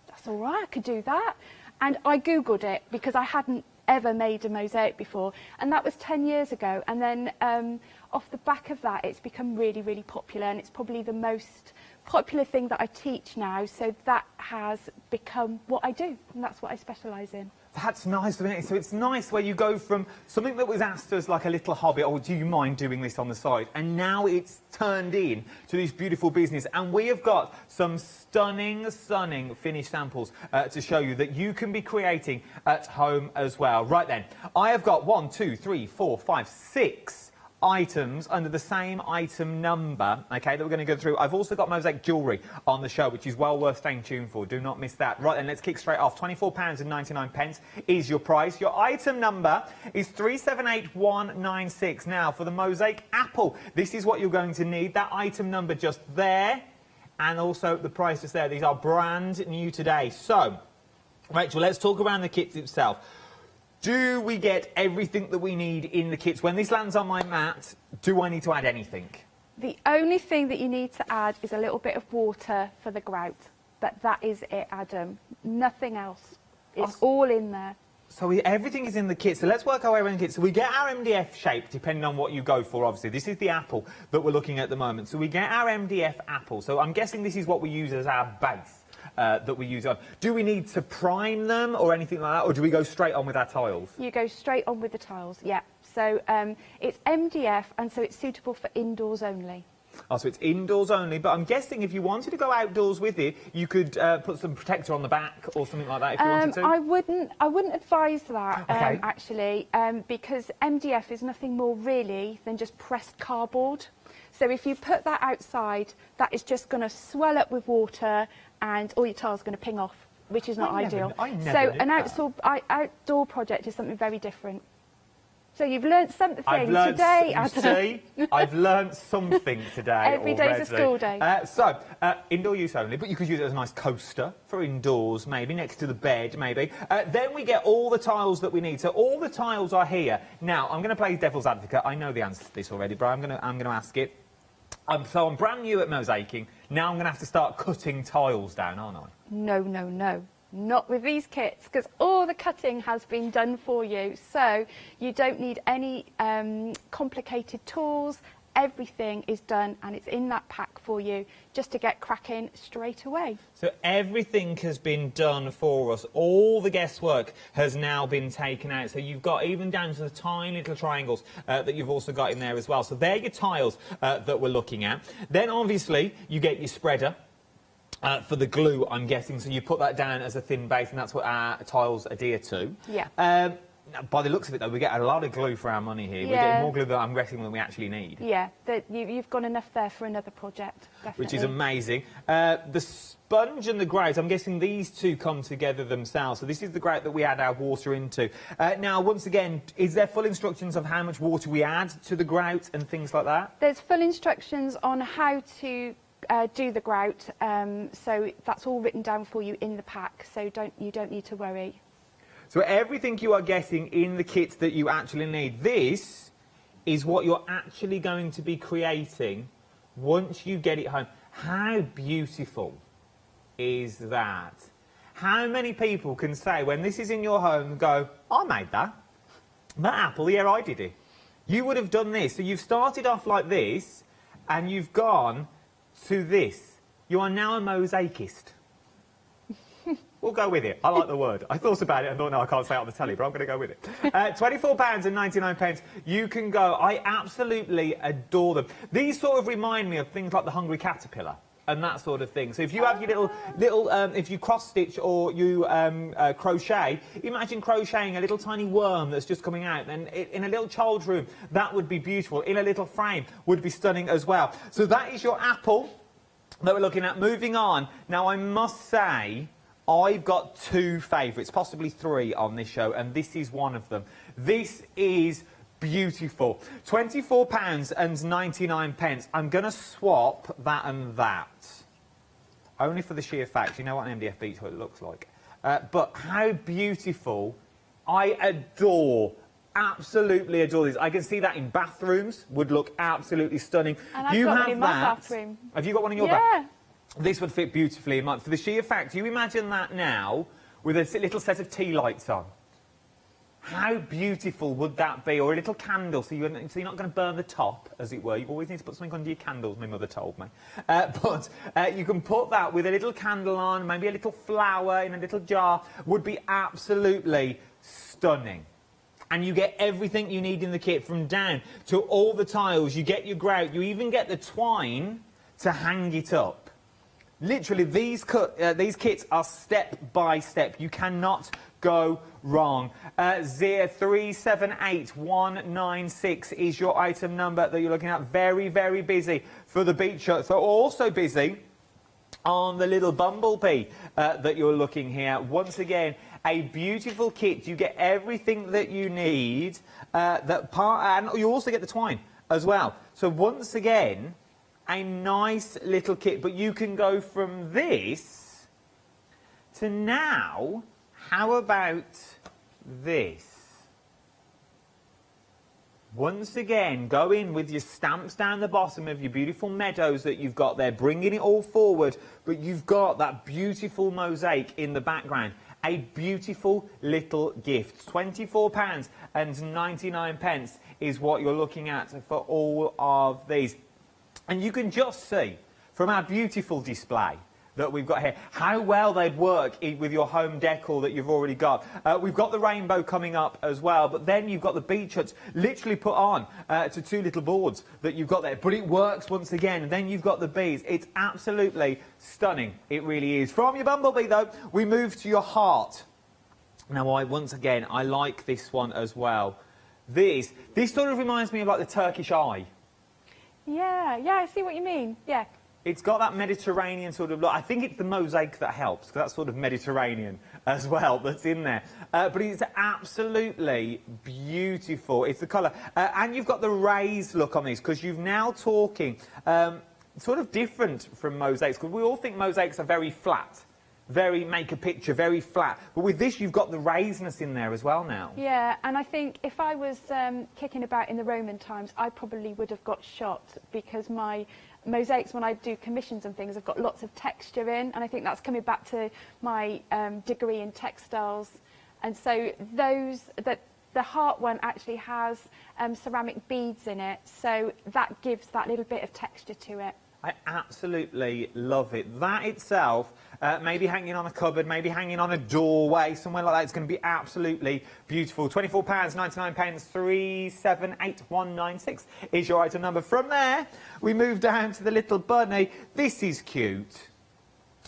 S21: that's all right, I could do that. And I Googled it because I hadn't ever made a mosaic before. And that was 10 years ago. And then off the back of that, it's become really, really popular. And it's probably the most popular thing that I teach now. So that has become what I do. And that's what I specialise in.
S7: That's nice, isn't it? So it's nice where you go from something that was asked as like a little hobby, or do you mind doing this on the side? And now it's turned in to this beautiful business. And we have got some stunning finished samples to show you that you can be creating at home as well. Right then, I have got 1, 2, 3, 4, 5, 6 items under the same item number, okay, that we're going to go through. I've also got Mosaic jewellery on the show, which is well worth staying tuned for. Do not miss that. Right, then let's kick straight off. £24.99 is your price. Your item number is 378196. Now, for the Mosaic apple, this is what you're going to need. That item number just there, and also the price just there. These are brand new today. So, Rachel, let's talk around the kits itself. Do we get everything that we need in the kits? When this lands on my mat, do I need to add anything?
S21: The only thing that you need to add is a little bit of water for the grout. But that is it, Adam. Nothing else. It's all in there.
S7: So everything is in the kit. So let's work our way around the kit. So we get our MDF shape, depending on what you go for, obviously. This is the apple that we're looking at the moment. So we get our MDF apple. So I'm guessing this is what we use as our base. That we use on. Do we need to prime them or anything like that, or do we go straight on with our tiles?
S21: You go straight on with the tiles, yeah. So it's MDF, and so it's suitable for indoors only.
S7: Oh, so it's indoors only, but I'm guessing if you wanted to go outdoors with it, you could put some protector on the back or something like that if you wanted to?
S21: I wouldn't advise that,
S7: Okay.
S21: actually, because MDF is nothing more really than just pressed cardboard. So if you put that outside, that is just going to swell up with water and all your tiles are going to ping off, which is not ideal. So an outdoor project is something very different. So you've learnt something today, Adam.
S7: See, I've learnt something today.
S21: Every day's a school day.
S7: Indoor use only, but you could use it as a nice coaster for indoors, maybe, next to the bed, maybe. Then we get all the tiles that we need. So all the tiles are here. Now, I'm going to play devil's advocate. I know the answer to this already, but I'm going to ask it. So I'm brand new at mosaicing. Now I'm going to have to start cutting tiles down, aren't I?
S21: No, no, no. Not with these kits, because all the cutting has been done for you. So you don't need any complicated tools. Everything is done and it's in that pack for you just to get cracking straight away.
S7: So everything has been done for us. All the guesswork has now been taken out. So you've got even down to the tiny little triangles that you've also got in there as well. So they're your tiles that we're looking at. Then obviously you get your spreader. For the glue, I'm guessing, so you put that down as a thin base, and that's what our tiles adhere to.
S21: Yeah.
S7: By the looks of it, though, we get a lot of glue for our money here.
S21: Yeah.
S7: We're getting more glue than I'm guessing than we actually need.
S21: Yeah, you've got enough there for another project, definitely.
S7: Which is amazing. The sponge and the grout, I'm guessing these two come together themselves. So this is the grout that we add our water into. Now, once again, is there full instructions of how much water we add to the grout and things like that?
S21: There's full instructions on how to do the grout, so that's all written down for you in the pack, so you don't need to worry.
S7: So everything you are getting in the kits that you actually need, this is what you're actually going to be creating once you get it home. How beautiful is that? How many people can say when this is in your home, go, I made that. That apple, yeah, I did it. You would have done this. So you've started off like this, and you've gone to this. You are now a mosaicist. We'll go with it. I like the word. I thought about it and thought, no, I can't say it on the telly, but I'm going to go with it. £24.99. You can go. I absolutely adore them. These sort of remind me of things like the Hungry Caterpillar and that sort of thing. So if you have your little if you cross-stitch or you crochet, imagine crocheting a little tiny worm that's just coming out. And in a little child's room, that would be beautiful. In a little frame, would be stunning as well. So that is your apple that we're looking at. Moving on. Now, I must say, I've got two favourites, possibly three on this show, and this is one of them. This is beautiful. £24.99. I'm going to swap that and that. Only for the sheer fact, you know what an MDF beach hood looks like. But how beautiful. I adore, absolutely adore these. I can see that in bathrooms, would look absolutely stunning.
S21: And I've got one in my bathroom.
S7: Have you got one in your bathroom? This would fit beautifully in mine. For the sheer fact, you imagine that now with a little set of tea lights on. How beautiful would that be? Or a little candle, so you're not going to burn the top, as it were. You always need to put something under your candles, my mother told me. But you can put that with a little candle on, maybe a little flower in a little jar. Would be absolutely stunning. And you get everything you need in the kit, from down to all the tiles. You get your grout. You even get the twine to hang it up. Literally, these kits are step by step. You cannot go wrong. 0378 is your item number that you're looking at. Very, very busy for the beach shut. So also busy on the little bumblebee that you're looking here. Once again, a beautiful kit. You get everything that you need. And you also get the twine as well. So once again, a nice little kit. But you can go from this to now, how about this? Once again, go in with your stamps down the bottom of your beautiful meadows that you've got there, bringing it all forward, but you've got that beautiful mosaic in the background. A beautiful little gift. £24.99 is what you're looking at for all of these. And you can just see from our beautiful display that we've got here how well they'd work with your home decor that you've already got. We've got the rainbow coming up as well, but then you've got the beach huts literally put on to two little boards that you've got there. But it works once again. And then you've got the bees. It's absolutely stunning. It really is. From your bumblebee, though, we move to your heart. Now, once again, I like this one as well. This sort of reminds me of like the Turkish eye.
S21: Yeah, I see what you mean. Yeah.
S7: It's got that Mediterranean sort of look. I think it's the mosaic that helps, because that's sort of Mediterranean as well that's in there. But it's absolutely beautiful. It's the colour. And you've got the raised look on these, because you're now talking sort of different from mosaics, because we all think mosaics are very flat. Very make a picture, very flat. But with this, you've got the raisedness in there as well now.
S21: Yeah, and I think if I was kicking about in the Roman times, I probably would have got shot, because my mosaics, when I do commissions and things, I've got lots of texture in, and I think that's coming back to my degree in textiles. And so the heart one actually has ceramic beads in it, so that gives that little bit of texture to it.
S7: I absolutely love it. That itself, maybe hanging on a cupboard, maybe hanging on a doorway, somewhere like that, it's going to be absolutely beautiful. £24.99, 378196 is your item number. From there, we move down to the little bunny. This is cute.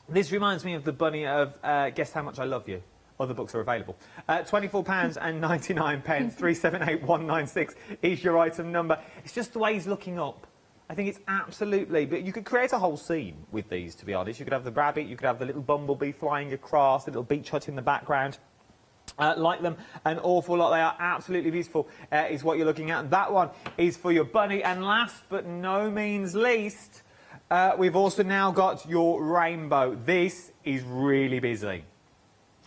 S7: This reminds me of the bunny of Guess How Much I Love You. Other books are available. £24.99, 378196 is your item number. It's just the way he's looking up. I think it's absolutely... But you could create a whole scene with these, to be honest. You could have the rabbit, you could have the little bumblebee flying across, the little beach hut in the background. Like them an awful lot. They are absolutely beautiful, is what you're looking at. That one is for your bunny. And last but no means least, we've also now got your rainbow. This is really busy.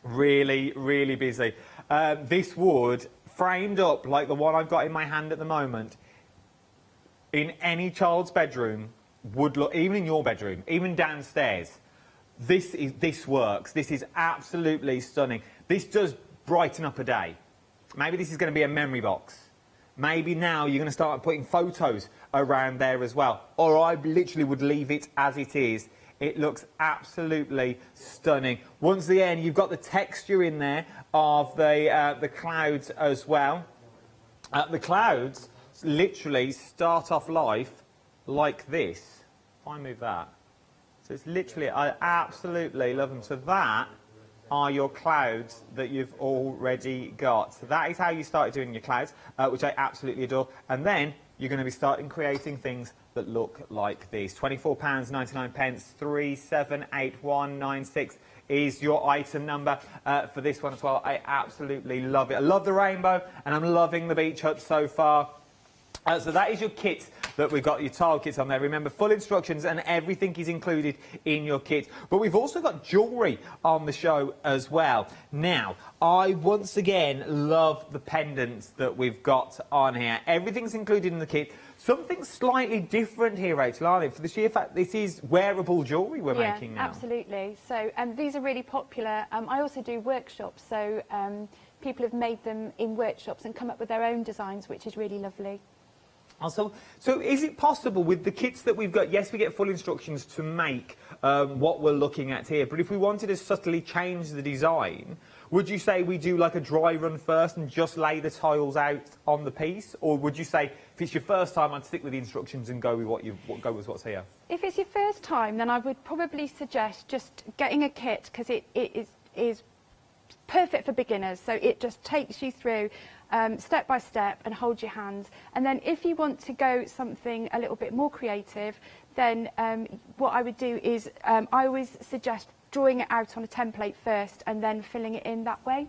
S7: Really, really busy. This wood, framed up like the one I've got in my hand at the moment, in any child's bedroom, would look, even in your bedroom, even downstairs, this works. This is absolutely stunning. This does brighten up a day. Maybe this is going to be a memory box. Maybe now you're going to start putting photos around there as well. Or I literally would leave it as it is. It looks absolutely stunning. Once again, you've got the texture in there of the clouds as well. The clouds literally start off life like this. If I move that. So it's literally, I absolutely love them. So that are your clouds that you've already got. So that is how you started doing your clouds, which I absolutely adore. And then you're going to be starting creating things that look like these. £24.99, 378196 is your item number for this one as well. I absolutely love it. I love the rainbow, and I'm loving the beach hut so far. So that is your kit that we've got, your tile kits on there. Remember, full instructions and everything is included in your kit. But we've also got jewellery on the show as well. Now, I once again love the pendants that we've got on here. Everything's included in the kit. Something slightly different here, Rachel, aren't it? For the sheer fact this is wearable jewellery we're making now.
S21: Absolutely. So these are really popular. I also do workshops, so people have made them in workshops and come up with their own designs, which is really lovely.
S7: So is it possible with the kits that we've got, yes, we get full instructions to make what we're looking at here, but if we wanted to subtly change the design, Would you say we do like a dry run first and just lay the tiles out on the piece? Or would you say, if it's your first time, I'd stick with the instructions and go with what's here?
S21: If it's your first time, then I would probably suggest just getting a kit, because it is perfect for beginners. So it just takes you through step by step and holds your hand. And then if you want to go something a little bit more creative, then what I would do is I always suggest drawing it out on a template first and then filling it in that way.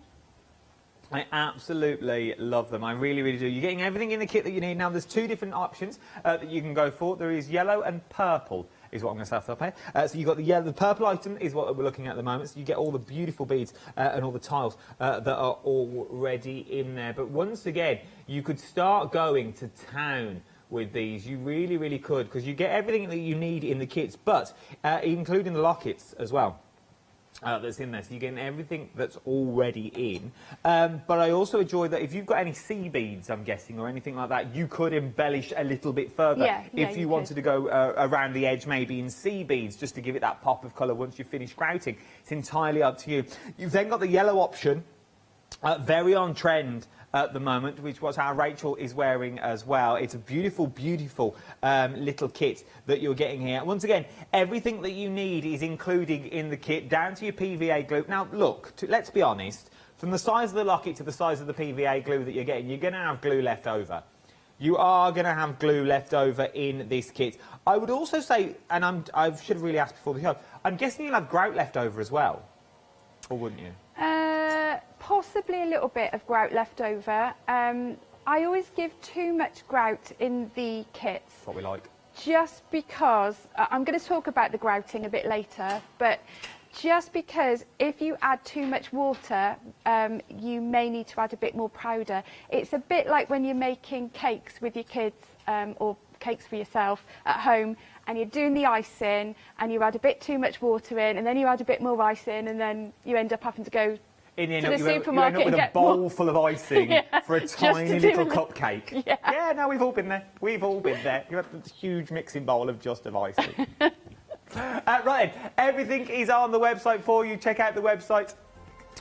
S7: I absolutely love them. I really, really do. You're getting everything in the kit that you need. Now, there's two different options that you can go for. There is yellow and purple is what I'm going to set up here. So you've got the purple item is what we're looking at the moment. So you get all the beautiful beads and all the tiles that are already in there. But once again, you could start going to town with these. You really, really could, because you get everything that you need in the kits, but including the lockets as well. That's in there, so you're getting everything that's already in. But I also enjoy that if you've got any sea beads, I'm guessing, or anything like that, you could embellish a little bit further if you wanted to go around the edge, maybe in sea beads, just to give it that pop of colour once you've finished grouting. It's entirely up to you. You've then got the yellow option, very on trend at the moment, which was how Rachel is wearing as well. It's a beautiful, beautiful little kit that you're getting here. Once again, everything that you need is included in the kit, down to your PVA glue. Now, look, let's be honest, from the size of the locket to the size of the PVA glue that you're getting, you're going to have glue left over. You are going to have glue left over in this kit. I would also say, and I should have really asked before the show, I'm guessing you'll have grout left over as well, or wouldn't you?
S21: Possibly a little bit of grout left over. I always give too much grout in the kits.
S7: That's what we like.
S21: Just because, I'm going to talk about the grouting a bit later, but just because if you add too much water, you may need to add a bit more powder. It's a bit like when you're making cakes with your kids, or cakes for yourself at home, and you're doing the icing, and you add a bit too much water in, and then you add a bit more ice in, and then you end up having to go
S7: in the
S21: to
S7: end,
S21: the supermarket
S7: you end up with a bowl full of icing for a tiny little cupcake.
S21: Yeah,
S7: no, we've all been there. We've all been there. You have this huge mixing bowl of just of icing. Right, everything is on the website for you. Check out the website.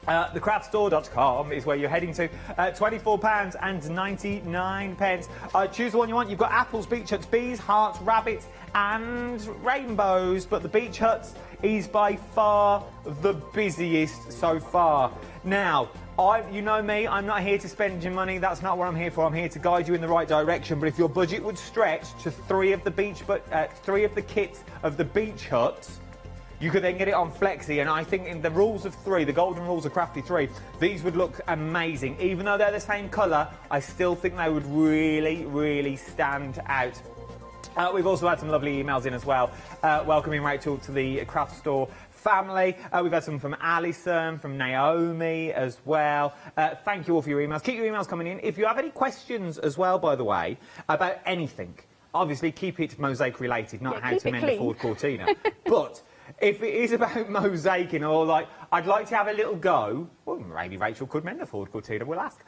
S7: Thecraftstore.com is where you're heading to. £24.99. Choose the one you want. You've got apples, beach huts, bees, hearts, rabbits and rainbows, but the beach huts is by far the busiest so far. Now, you know me, I'm not here to spend your money. That's not what I'm here for. I'm here to guide you in the right direction. But if your budget would stretch to three of the kits of the beach huts, you could then get it on Flexi, and I think in the rules of three, the golden rules of Crafty 3, these would look amazing. Even though they're the same colour, I still think they would really, really stand out. We've also had some lovely emails in as well, welcoming Rachel to the Craft Store family. We've had some from Alison, from Naomi as well. Thank you all for your emails. Keep your emails coming in. If you have any questions as well, by the way, about anything, obviously keep it mosaic related, not how to mend a Ford Cortina. But if it is about mosaicing, or like, I'd like to have a little go, well, maybe Rachel could mend a Ford Cortina, we'll ask.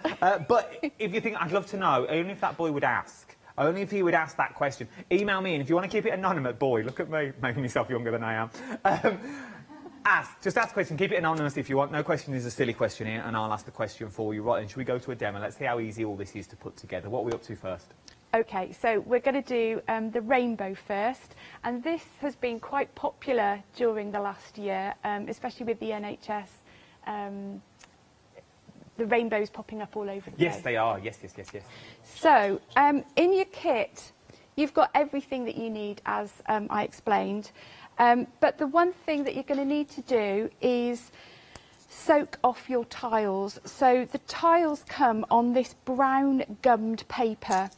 S7: But if you think, I'd love to know, only if that boy would ask, only if he would ask that question, email me, and if you want to keep it anonymous, boy, look at me, making myself younger than I am. Just ask a question, keep it anonymous if you want. No question is a silly question here, and I'll ask the question for you. Right, then, should we go to a demo? Let's see how easy all this is to put together. What are we up to first?
S21: Okay, so we're going to do the rainbow first, and this has been quite popular during the last year, especially with the NHS. The rainbows popping up all over the place.
S7: Yes, they are. Yes.
S21: So, in your kit, you've got everything that you need, as I explained. But the one thing that you're going to need to do is soak off your tiles. So the tiles come on this brown gummed paper.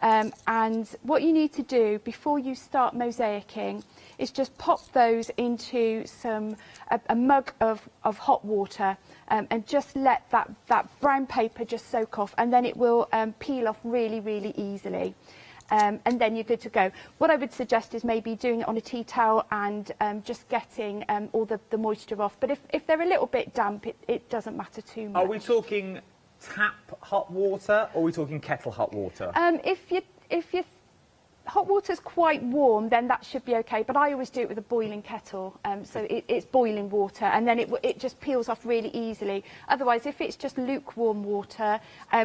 S21: And what you need to do before you start mosaicing is just pop those into a mug of hot water, and just let that brown paper just soak off, and then it will peel off really, really easily. And then you're good to go. What I would suggest is maybe doing it on a tea towel and just getting all the moisture off. But if they're a little bit damp, it doesn't matter too much.
S7: Are we talking tap hot water, or are we talking kettle hot water?
S21: If you're hot water's quite warm, then that should be okay. But I always do it with a boiling kettle, so it's boiling water, and then it just peels off really easily. Otherwise, if it's just lukewarm water,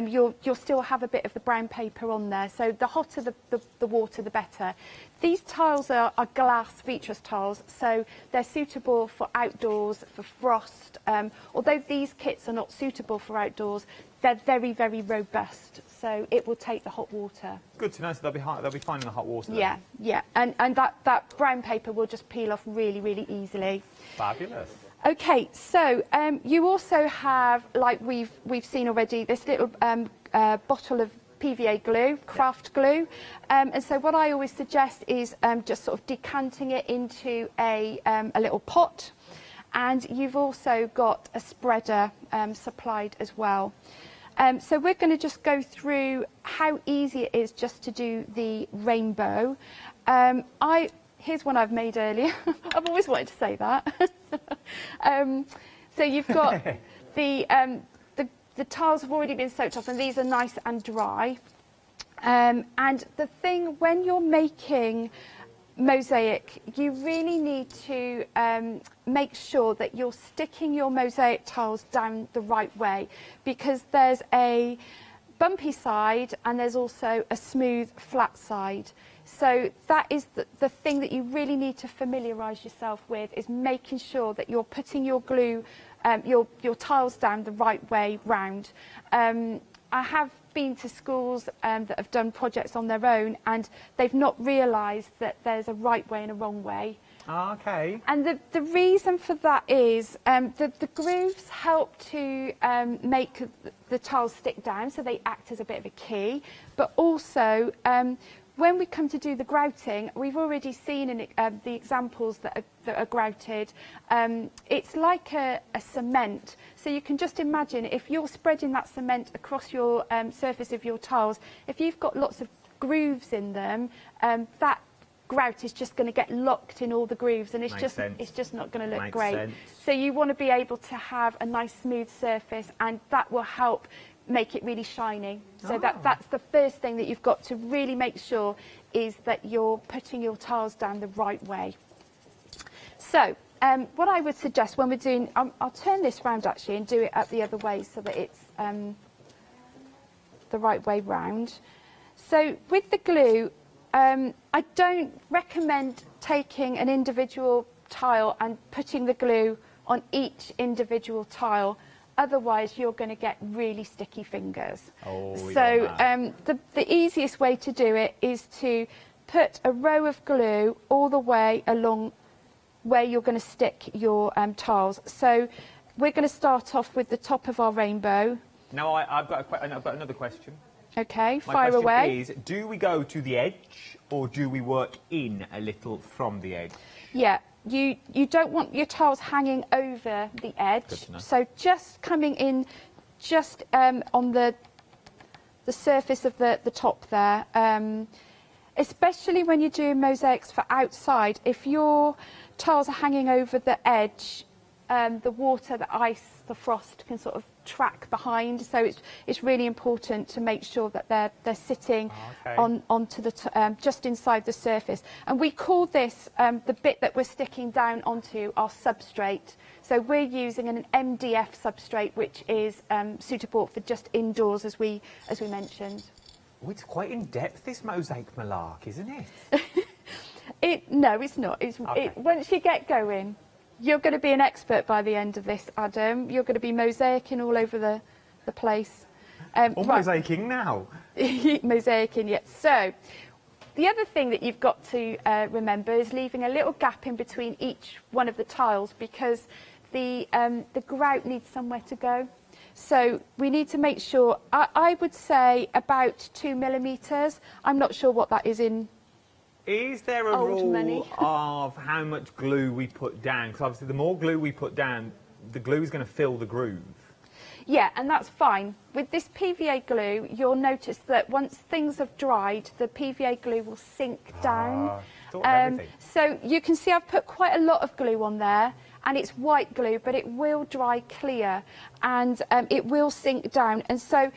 S21: you'll still have a bit of the brown paper on there. So the hotter the water, the better. These tiles are glass vitreous tiles, so they're suitable for outdoors, for frost. Although these kits are not suitable for outdoors, they're very, very robust, so it will take the hot water.
S7: Good to know, so they'll be fine in the hot water.
S21: Yeah,
S7: then.
S21: yeah, and that brown paper will just peel off really, really easily.
S7: Fabulous.
S21: Okay, so you also have, like we've seen already, this little bottle of PVA glue, craft glue, and so what I always suggest is just sort of decanting it into a little pot, and you've also got a spreader supplied as well. So we're going to just go through how easy it is just to do the rainbow. Here's one I've made earlier. I've always wanted to say that. So you've got the tiles have already been soaked off, and these are nice and dry. And the thing, when you're making mosaic, you really need to make sure that you're sticking your mosaic tiles down the right way, because there's a bumpy side and there's also a smooth flat side. So that is the thing that you really need to familiarise yourself with, is making sure that you're putting your glue, your tiles down the right way round. I have been to schools that have done projects on their own, and they've not realised that there's a right way and a wrong way.
S7: Okay.
S21: And the reason for that is the grooves help to make the tiles stick down, so they act as a bit of a key. But also, when we come to do the grouting, we've already seen in the examples that are grouted, it's like a cement. So you can just imagine, if you're spreading that cement across your surface of your tiles, if you've got lots of grooves in them, that grout is just going to get locked in all the grooves, and it's just not going to look great.
S7: Sense.
S21: So you want to be able to have a nice smooth surface, and that will help make it really shiny. So that's the first thing that you've got to really make sure, is that you're putting your tiles down the right way. So what I would suggest when we're doing, I'll turn this round actually and do it up the other way so that it's the right way round. So with the glue, I don't recommend taking an individual tile and putting the glue on each individual tile. Otherwise, you're going to get really sticky fingers. So the easiest way to do it is to put a row of glue all the way along where you're going to stick your tiles. So we're going to start off with the top of our rainbow.
S7: Now, I've got another question.
S21: Okay,
S7: My
S21: fire
S7: question
S21: away.
S7: is, do we go to the edge, or do we work in a little from the edge?
S21: Yeah, you don't want your tiles hanging over the edge. So just coming in, just on the surface of the top there. Especially when you're doing mosaics for outside, if your tiles are hanging over the edge, the water, the ice, the frost can sort of track behind. So it's really important to make sure that they're sitting onto the just inside the surface. And we call this the bit that we're sticking down onto our substrate. So we're using an MDF substrate, which is suitable for just indoors, as we mentioned.
S7: Oh, it's quite in depth, this mosaic malark, isn't it?
S21: No, it's not. Once you get going, you're going to be an expert by the end of this, Adam. You're going to be mosaicing all over the place.
S7: Mosaicing now?
S21: Mosaicing, yes. So the other thing that you've got to remember is leaving a little gap in between each one of the tiles, because the grout needs somewhere to go. So we need to make sure, I would say about 2 millimetres. I'm not sure what that is in.
S7: Is there a rule of how much glue we put down? Because obviously the more glue we put down, the glue is going to fill the groove.
S21: Yeah, and that's fine. With this PVA glue, you'll notice that once things have dried, the PVA glue will sink down. So you can see I've put quite a lot of glue on there, and it's white glue, but it will dry clear, and it will sink down. And so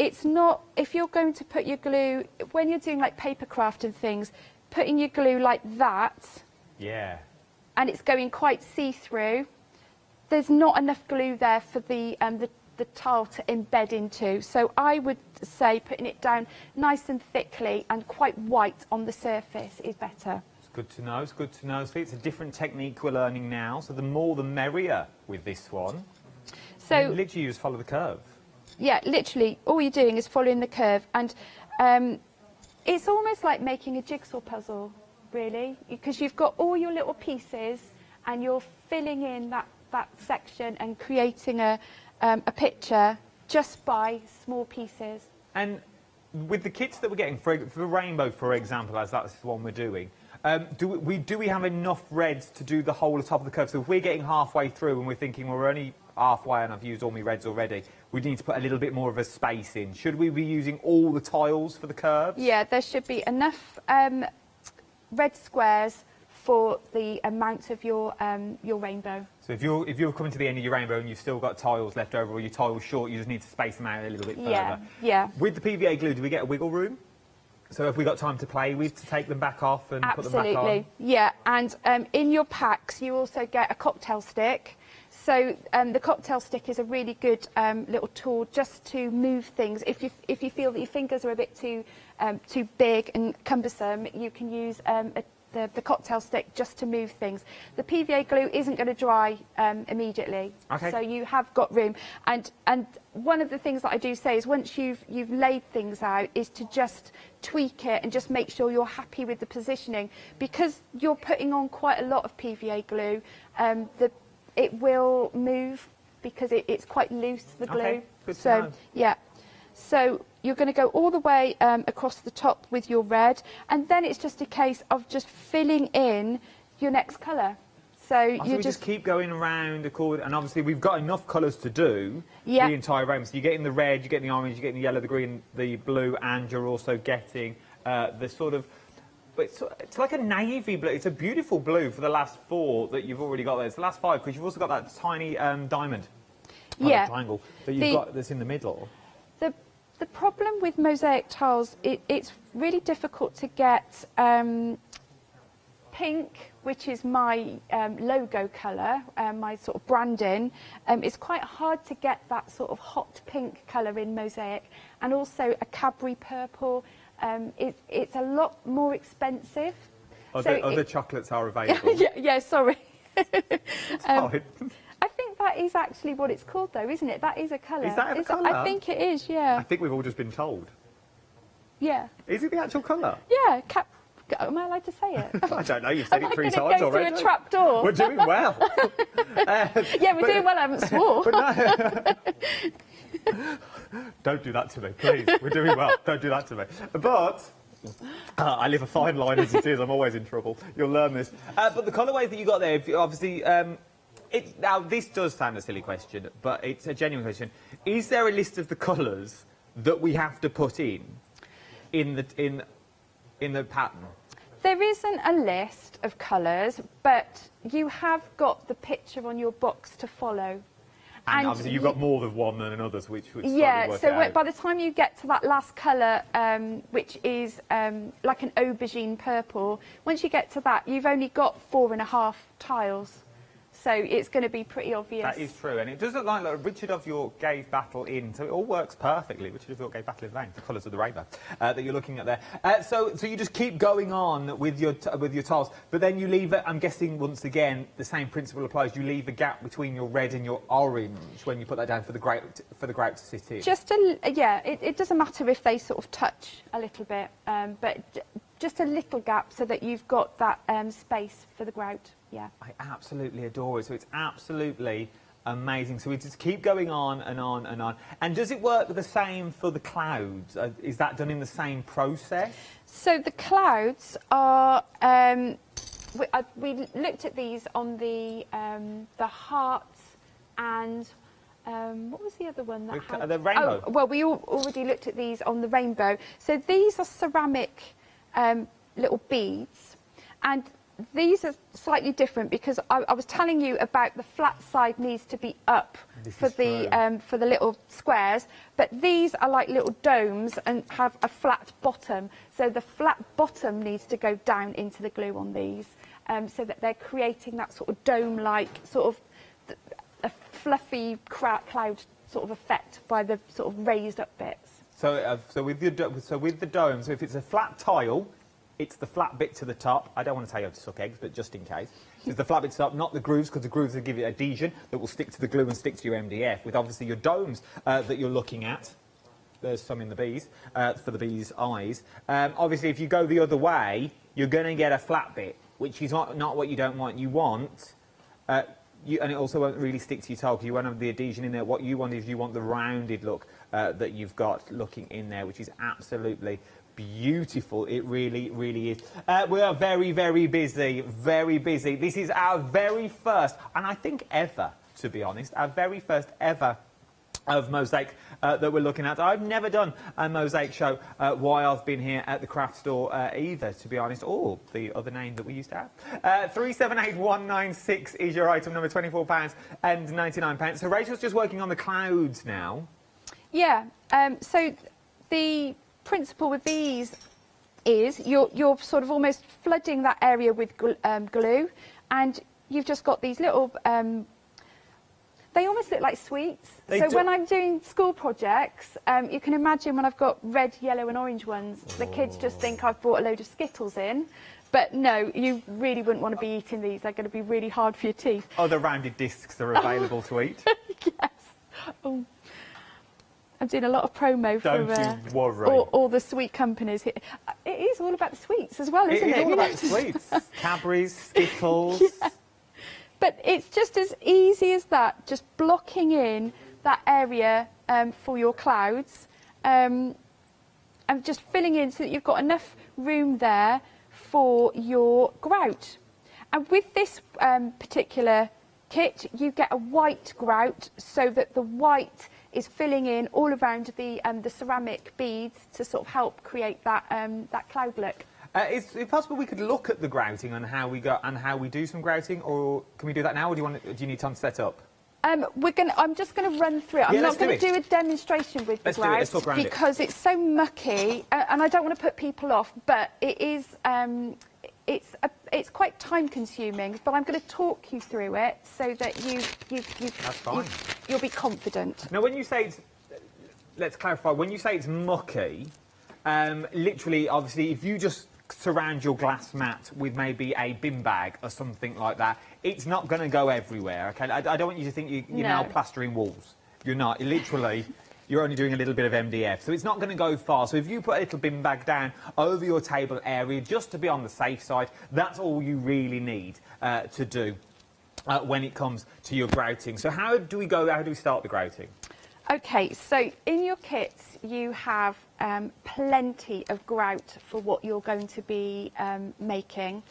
S21: it's not, if you're going to put your glue, when you're doing like papercraft and things, putting your glue like that,
S7: yeah,
S21: and it's going quite see-through, there's not enough glue there for the tile to embed into. So I would say putting it down nice and thickly and quite white on the surface is better.
S7: It's good to know, it's good to know. So it's a different technique we're learning now, so the more the merrier with this one.
S21: So
S7: you literally just follow the curve.
S21: Yeah, literally, all you're doing is following the curve, and it's almost like making a jigsaw puzzle, really, because you've got all your little pieces and you're filling in that section and creating a picture just by small pieces.
S7: And with the kits that we're getting, for the rainbow, for example, as that's the one we're doing, do we have enough reds to do the whole top of the curve? So if we're getting halfway through and we're thinking, well, we're only halfway and I've used all my reds already, we need to put a little bit more of a space in. Should we be using all the tiles for the curves?
S21: Yeah, there should be enough red squares for the amount of your rainbow.
S7: So if you're coming to the end of your rainbow and you've still got tiles left over or your tiles short, you just need to space them out a little bit further.
S21: Yeah, yeah.
S7: With the PVA glue, do we get a wiggle room? So have we got time to play with, to take them back off and put them back on?
S21: Absolutely, yeah. And in your packs, you also get a cocktail stick. So the cocktail stick is a really good little tool just to move things. If you feel that your fingers are a bit too big and cumbersome, you can use the cocktail stick just to move things. The PVA glue isn't going to dry immediately,
S7: okay.
S21: So you have got room. And one of the things that I do say is once you've laid things out is to just tweak it and just make sure you're happy with the positioning, because you're putting on quite a lot of PVA glue. It will move because it's quite loose, the glue.
S7: Okay. Good to
S21: so
S7: know.
S21: yeah. So you're going to go all the way across the top with your red, and then it's just a case of just filling in your next colour. So you
S7: just keep going around and obviously we've got enough colours to do
S21: Yeah.
S7: the entire rainbow. So you're getting the red, you're getting the orange, you're getting the yellow, the green, the blue, and you're also getting the sort of, it's like a navy blue. It's a beautiful blue for the last four that you've already got there. It's the last five because you've also got that tiny diamond,
S21: Yeah.
S7: triangle that you've got that's in the middle.
S21: The problem with mosaic tiles, it's really difficult to get pink, which is my logo colour, my sort of branding. It's quite hard to get that sort of hot pink colour in mosaic, and also a Cadbury purple. It's a lot more expensive.
S7: Other chocolates are available.
S21: yeah, sorry.
S7: It's fine.
S21: I think that is actually what it's called, though, isn't it? That is a colour.
S7: Is that a colour?
S21: I think it is, yeah.
S7: I think we've all just been told.
S21: Yeah.
S7: Is it the actual colour?
S21: Yeah. Am I allowed to say it?
S7: I don't know. You've said it 3 times
S21: Am I going
S7: already.
S21: through a trap door?
S7: We're doing well.
S21: Yeah, we're doing well. I haven't swore.
S7: Don't do that to me, please. We're doing well. Don't do that to me. But I live a fine line as it is. I'm always in trouble. You'll learn this. But the colourways that you got there, obviously, now this does sound a silly question, but it's a genuine question. Is there a list of the colours that we have to put in the pattern?
S21: There isn't a list of colours, but you have got the picture on your box to follow.
S7: And obviously you've got more than one than others, which
S21: yeah,
S7: work
S21: so
S7: out.
S21: by the time you get to that last colour, which is like an aubergine purple, once you get to that, you've only got 4.5 tiles. So it's going to be pretty obvious.
S7: That is true, and it does look like Richard of York gave battle in, so it all works perfectly. Richard of York gave battle in vain, the colours of the rainbow that you're looking at there. So you just keep going on with your tiles, but then you leave it. I'm guessing once again the same principle applies. You leave a gap between your red and your orange when you put that down for the grape to sit in.
S21: It doesn't matter if they sort of touch a little bit, but just a little gap so that you've got that space for the grout. Yeah.
S7: I absolutely adore it. So it's absolutely amazing. So we just keep going on and on and on. And does it work the same for the clouds? Is that done in the same process?
S21: So the clouds are. We looked at these on the hearts and. What was the other one that had?
S7: The rainbow.
S21: Oh, well, we already looked at these on the rainbow. So these are ceramic little beads, and these are slightly different because I was telling you about the flat side needs to be up for the little squares, but these are like little domes and have a flat bottom. So the flat bottom needs to go down into the glue on these, so that they're creating that sort of dome-like sort of a fluffy cloud sort of effect by the sort of raised up bits.
S7: So with the dome, so if it's a flat tile, it's the flat bit to the top. I don't want to tell you how to suck eggs, but just in case. It's the flat bit to the top, not the grooves, because the grooves will give you adhesion that will stick to the glue and stick to your MDF. With obviously your domes that you're looking at, there's some in the bees, for the bees' eyes. Obviously, if you go the other way, you're going to get a flat bit, which is not what you don't want. You want, and it also won't really stick to your tile because you won't have the adhesion in there. What you want is you want the rounded look that you've got looking in there, which is absolutely beautiful. It really, really is. We are very, very busy, very busy. This is our very first, and I think ever, to be honest, our very first ever of Mosaic that we're looking at. I've never done a Mosaic show while I've been here at the craft store either, to be honest, or the other name that we used to have. 378196 is your item number, £24.99. So Rachel's just working on the clouds now.
S21: Yeah, so the principle with these is you're sort of almost flooding that area with glue, and you've just got these little they almost look like sweets. When I'm doing school projects, you can imagine when I've got red, yellow and orange ones, the kids just think I've brought a load of Skittles in. But no, you really wouldn't want to be eating these. They're going to be really hard for your teeth.
S7: Oh, the rounded discs are available to eat?
S21: Yes. Oh. I'm doing a lot of promo for all the sweet companies here. It is all about the sweets as well, isn't it?
S7: It is all about the sweets. Cadbury's, Skittles.
S21: Yeah. But it's just as easy as that, just blocking in that area for your clouds and just filling in so that you've got enough room there for your grout. And with this particular kit, you get a white grout so that the white is filling in all around the ceramic beads to sort of help create that that cloud look.
S7: Is it possible we could look at the grouting and how we do some grouting, or can we do that now, or do you need time to set up?
S21: I'm just going to run through it. I'm not going to do a demonstration with the grout
S7: Let's talk around
S21: because it's so mucky, and I don't want to put people off. But it is it's quite time consuming. But I'm going to talk you through it so that you'll be confident.
S7: Now, when you say let's clarify. When you say it's mucky, literally, obviously, if you just surround your glass mat with maybe a bin bag or something like that, it's not going to go everywhere, okay? I don't want you to think you're now plastering walls. You're not. Literally, you're only doing a little bit of MDF, so it's not going to go far. So if you put a little bin bag down over your table area, just to be on the safe side, that's all you really need to do when it comes to your grouting. So how do we start the grouting?
S21: Okay, so in your kits you have plenty of grout for what you're going to be making,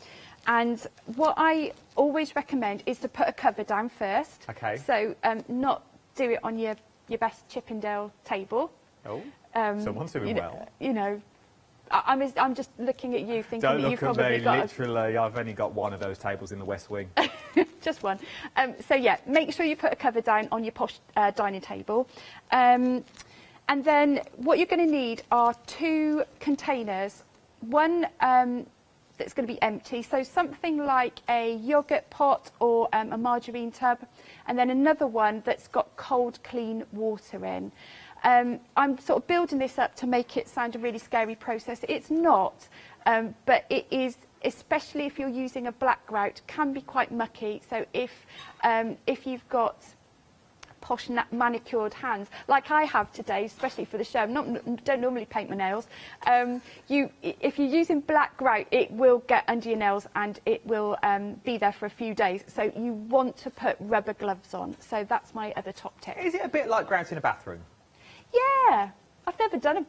S21: and what I always recommend is to put a cover down first.
S7: Okay.
S21: So not do it on your best Chippendale table.
S7: Oh, someone's doing well.
S21: You know, I'm just looking at you thinking that you've probably got...
S7: Don't look at me, literally, I've only got one of those tables in the West Wing.
S21: Just one. So yeah, make sure you put a cover down on your posh dining table. And then what you're going to need are 2 containers. One that's going to be empty, so something like a yoghurt pot or a margarine tub, and then another one that's got cold, clean water in. I'm sort of building this up to make it sound a really scary process. It's not, but it is, especially if you're using a black grout, can be quite mucky. So if you've got posh manicured hands, like I have today, especially for the show, don't normally paint my nails. If you're using black grout, it will get under your nails and it will be there for a few days. So you want to put rubber gloves on. So that's my other top tip.
S7: Is it a bit like grout in a bathroom?
S21: Yeah, I've never done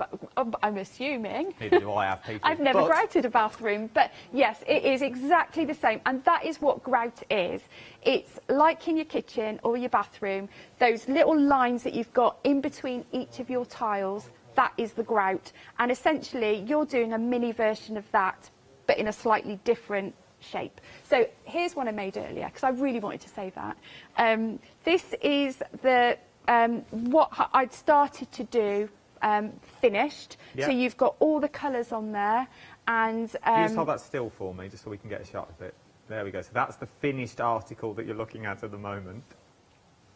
S21: I'm assuming.
S7: Neither do I have people.
S21: I've never grouted a bathroom, but yes, it is exactly the same, and that is what grout is. It's like in your kitchen or your bathroom, those little lines that you've got in between each of your tiles, that is the grout, and essentially you're doing a mini version of that, but in a slightly different shape. So here's one I made earlier, because I really wanted to say that. This is the what I'd started to do finished.
S7: Yeah.
S21: So you've got all the colours on there, and
S7: Can you just hold that still for me, just so we can get a shot of it? There we go. So that's the finished article that you're looking at the moment.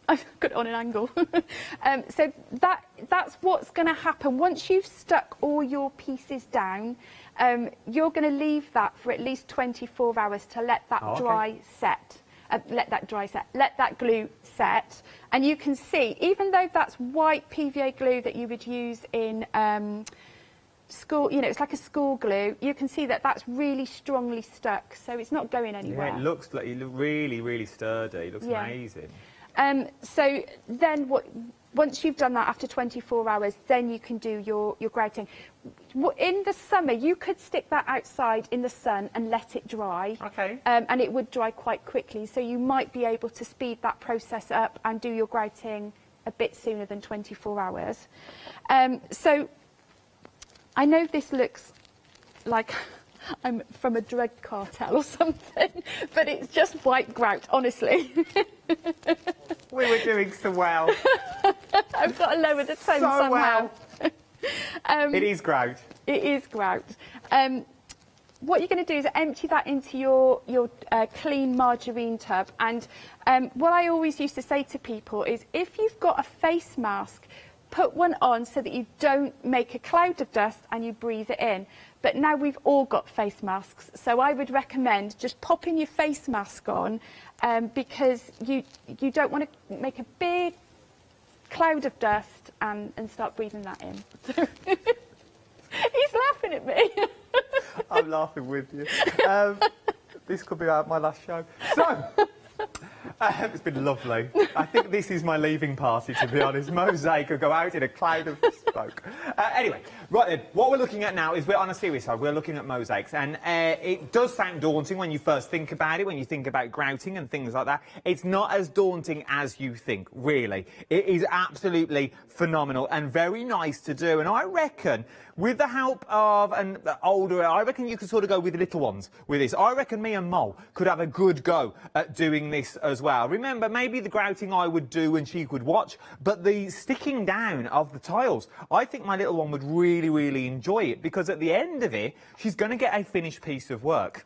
S21: I've got it on an angle. So that's what's going to happen. Once you've stuck all your pieces down, you're going to leave that for at least 24 hours to let that dry set. Let that glue set. And you can see, even though that's white PVA glue that you would use in school, you know, it's like a school glue, you can see that that's really strongly stuck, so it's not going anywhere.
S7: Yeah, it looks like really, really sturdy. It looks amazing.
S21: So then once you've done that after 24 hours, then you can do your grouting. In the summer, you could stick that outside in the sun and let it dry.
S7: Okay.
S21: And it would dry quite quickly, so you might be able to speed that process up and do your grouting a bit sooner than 24 hours. So I know this looks like I'm from a drug cartel or something, but it's just white grout, honestly.
S7: We were doing so well.
S21: I've got to lower the tone somehow.
S7: It is grout.
S21: It is grout. What you're going to do is empty that into your clean margarine tub. And what I always used to say to people is, if you've got a face mask, put one on so that you don't make a cloud of dust and you breathe it in. But now we've all got face masks, so I would recommend just popping your face mask on, because you don't want to make a big cloud of dust and start breathing that in. He's laughing at me.
S7: I'm laughing with you. This could be my last show. So, it's been lovely. I think this is my leaving party, to be honest. Mosaic will go out in a cloud of smoke. Anyway, right then, what we're looking at now is we're on a serious side. We're looking at mosaics, and it does sound daunting when you first think about it, when you think about grouting and things like that. It's not as daunting as you think, really. It is absolutely phenomenal and very nice to do, and I reckon with the help of an older, I reckon you could sort of go with the little ones with this. I reckon me and Mol could have a good go at doing this as well. Remember, maybe the grouting I would do and she could watch, but the sticking down of the tiles, I think my little one would really, really enjoy it, because at the end of it, she's going to get a finished piece of work.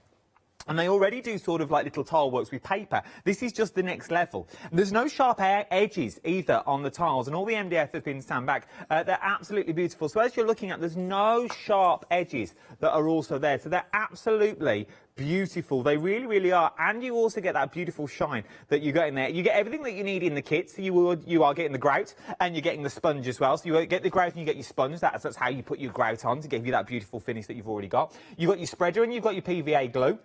S7: And they already do sort of like little tile works with paper. This is just the next level. There's no sharp edges either on the tiles, and all the MDF has been stand back. They're absolutely beautiful. So as you're looking at, there's no sharp edges that are also there. So they're absolutely beautiful. They really, really are. And you also get that beautiful shine that you get in there. You get everything that you need in the kit. So you are getting the grout, and you're getting the sponge as well. So you get the grout and you get your sponge. That's how you put your grout on to give you that beautiful finish that you've already got. You've got your spreader and you've got your PVA glue.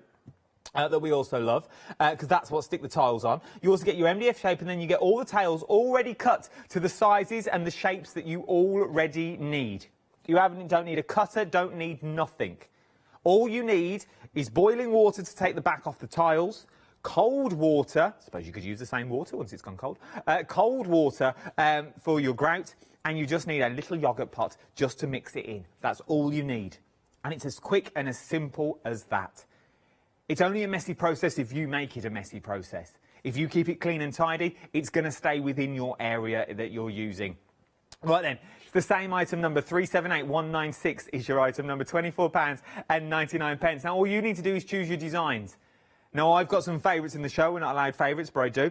S7: That we also love, because that's what stick the tiles on. You also get your MDF shape, and then you get all the tails already cut to the sizes and the shapes that you already need. You don't need a cutter, don't need nothing. All you need is boiling water to take the back off the tiles, cold water, I suppose you could use the same water once it's gone cold, cold water for your grout, and you just need a little yoghurt pot just to mix it in. That's all you need. And it's as quick and as simple as that. It's only a messy process if you make it a messy process. If you keep it clean and tidy, it's going to stay within your area that you're using. Right then, it's the same item number, 378196 is your item number, £24.99. Now, all you need to do is choose your designs. Now, I've got some favourites in the show. We're not allowed favourites, but I do.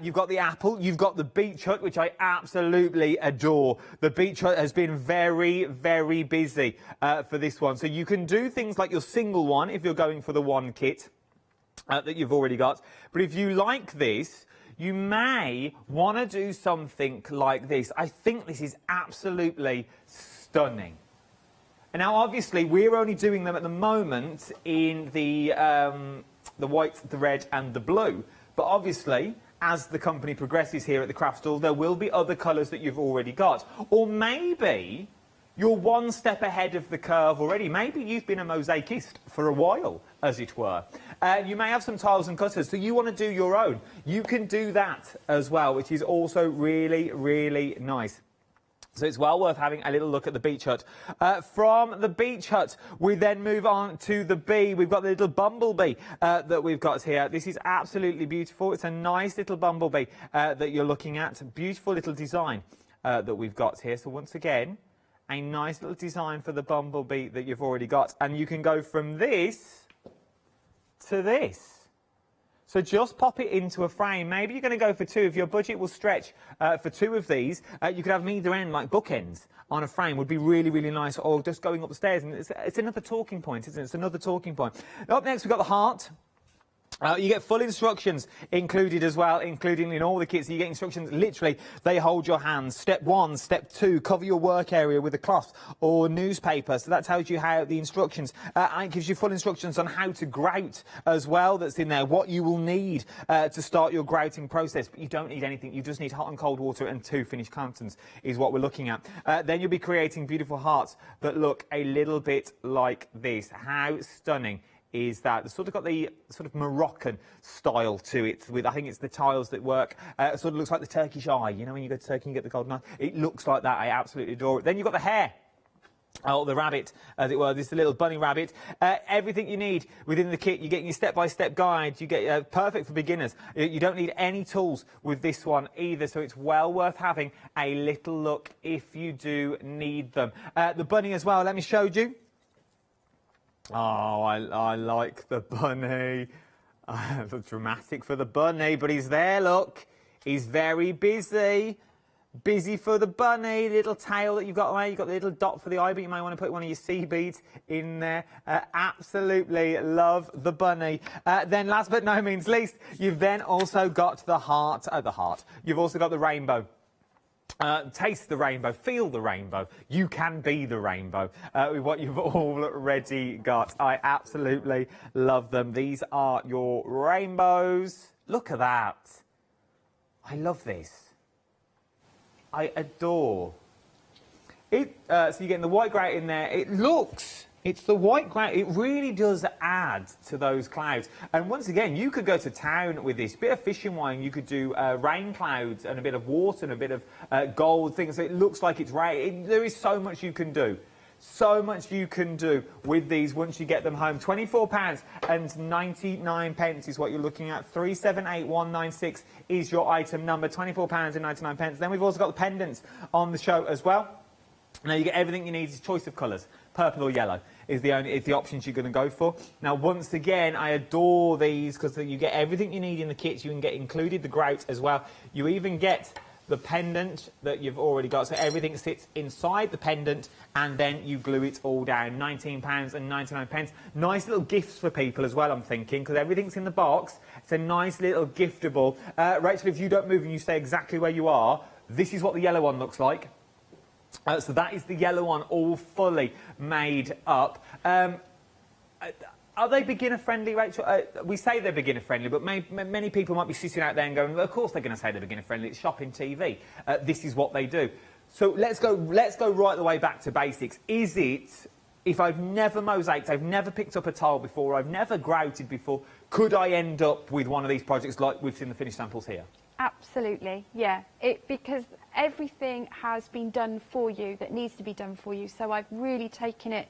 S7: You've got the apple. You've got the beech hut, which I absolutely adore. The beech hut has been very, very busy for this one. So you can do things like your single one if you're going for the one kit that you've already got. But if you like this, you may want to do something like this. I think this is absolutely stunning. And now, obviously, we're only doing them at the moment in the white, the red and the blue. But obviously, as the company progresses here at the craft stall, there will be other colours that you've already got. Or maybe you're one step ahead of the curve already. Maybe you've been a mosaicist for a while, as it were. You may have some tiles and cutters, so you want to do your own. You can do that as well, which is also really, really nice. So it's well worth having a little look at the beach hut. From the beach hut, we then move on to the bee. We've got the little bumblebee that we've got here. This is absolutely beautiful. It's a nice little bumblebee that you're looking at. Beautiful little design that we've got here. So once again, a nice little design for the bumblebee that you've already got. And you can go from this to this. So just pop it into a frame. Maybe you're going to go for two. If your budget will stretch for two of these, you could have them either end, like bookends on a frame would be really, really nice. Or just going up the stairs. And it's another talking point, isn't it? It's another talking point. Up next, we've got the heart. You get full instructions included as well, including in all the kits. You get instructions, literally, they hold your hands. Step 1, step 2, cover your work area with a cloth or newspaper. So that tells you how the instructions, and it gives you full instructions on how to grout as well that's in there, what you will need to start your grouting process. But you don't need anything, you just need hot and cold water and 2 finished cartons is what we're looking at. Then you'll be creating beautiful hearts that look a little bit like this. How stunning is that? It's sort of got the sort of Moroccan style to it. With I think it's the tiles that work. It sort of looks like the Turkish eye. You know, when you go to Turkey and you get the golden eye. It looks like that. I absolutely adore it. Then you've got the hair. Oh, the rabbit, as it were. This is a little bunny rabbit. Everything you need within the kit. You get your step-by-step guide. You get perfect for beginners. You don't need any tools with this one either, so it's well worth having a little look if you do need them. The bunny as well. Let me show you. Oh, I like the bunny. It's dramatic for the bunny, but he's there, look. He's very busy. Busy for the bunny. Little tail that you've got there. You've got the little dot for the eye, but you might want to put one of your sea beads in there. Absolutely love the bunny. Then last but no means least, you've then also got the heart. Oh, the heart. You've also got the rainbow. Taste the rainbow, feel the rainbow. You can be the rainbow with what you've already got. I absolutely love them. These are your rainbows. Look at that. I love this. I adore it. So you're getting the white grout in there. It looks, it's the white grout. It really does add to those clouds. And once again, you could go to town with this. Bit of fishing wine. You could do rain clouds and a bit of water and a bit of gold things. So it looks like it's rain. There is so much you can do. So much you can do with these once you get them home. £24.99 is what you're looking at. 378196 is your item number. £24.99. Then we've also got the pendants on the show as well. Now you get everything you need. It's choice of colours. Purple or yellow is the options you're going to go for. Now once again, I adore these because you get everything you need in the kits. You can get included the grout as well. You even get the pendant that you've already got, so everything sits inside the pendant and then you glue it all down. £19.99. Nice little gifts for people as well, I'm thinking, because everything's in the box. It's a nice little giftable. Rachel, if you don't move and you stay exactly where you are, this is what the yellow one looks like. So that is the yellow one, all fully made up. Are they beginner-friendly, Rachel? We say they're beginner-friendly, but many people might be sitting out there and going, well, of course they're going to say they're beginner-friendly. It's shopping TV. This is what they do. So let's go right the way back to basics. Is it, if I've never mosaicked, I've never picked up a tile before, I've never grouted before, could I end up with one of these projects like we've seen the finished samples here?
S21: Absolutely, yeah. Because everything has been done for you that needs to be done for you. So I've really taken it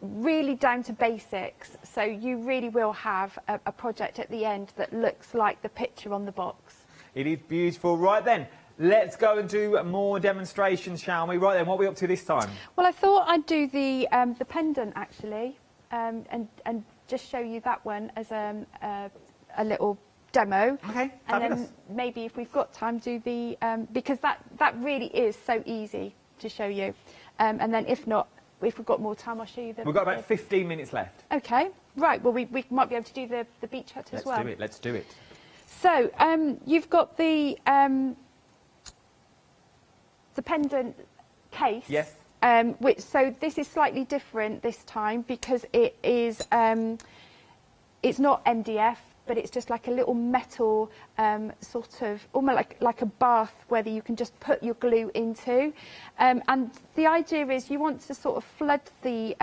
S21: really down to basics, so you really will have a project at the end that looks like the picture on the box.
S7: It is beautiful. Right then, let's go and do more demonstrations, shall we? Right then, what are we up to this time?
S21: Well, I thought I'd do the pendant actually, and just show you that one as a little demo.
S7: Okay,
S21: and
S7: fabulous.
S21: then maybe if we've got time, do the because that really is so easy to show you, and then if not, if we've got more time, I'll show you the...
S7: We've got about 15 minutes left.
S21: OK, right, well, we might be able to do the beach hut as well.
S7: Let's do it.
S21: So, you've got the pendant case.
S7: Yes.
S21: So this is slightly different this time because it is, it's not MDF, but it's just like a little metal sort of, almost like a bath where you can just put your glue into. And the idea is you want to sort of flood the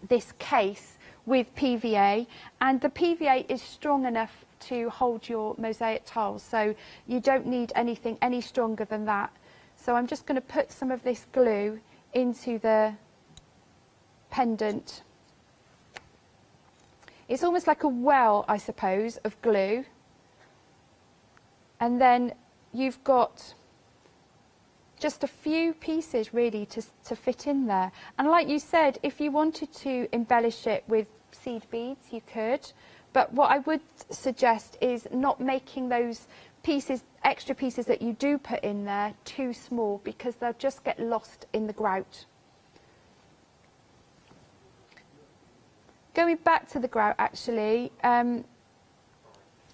S21: this case with PVA, and the PVA is strong enough to hold your mosaic tiles, so you don't need anything any stronger than that. So I'm just going to put some of this glue into the pendant. It's almost like a well, I suppose, of glue. And then you've got just a few pieces really to fit in there. And like you said, if you wanted to embellish it with seed beads, you could. But what I would suggest is not making those pieces, extra pieces that you do put in there, too small, because they'll just get lost in the grout. Going back to the grout, actually,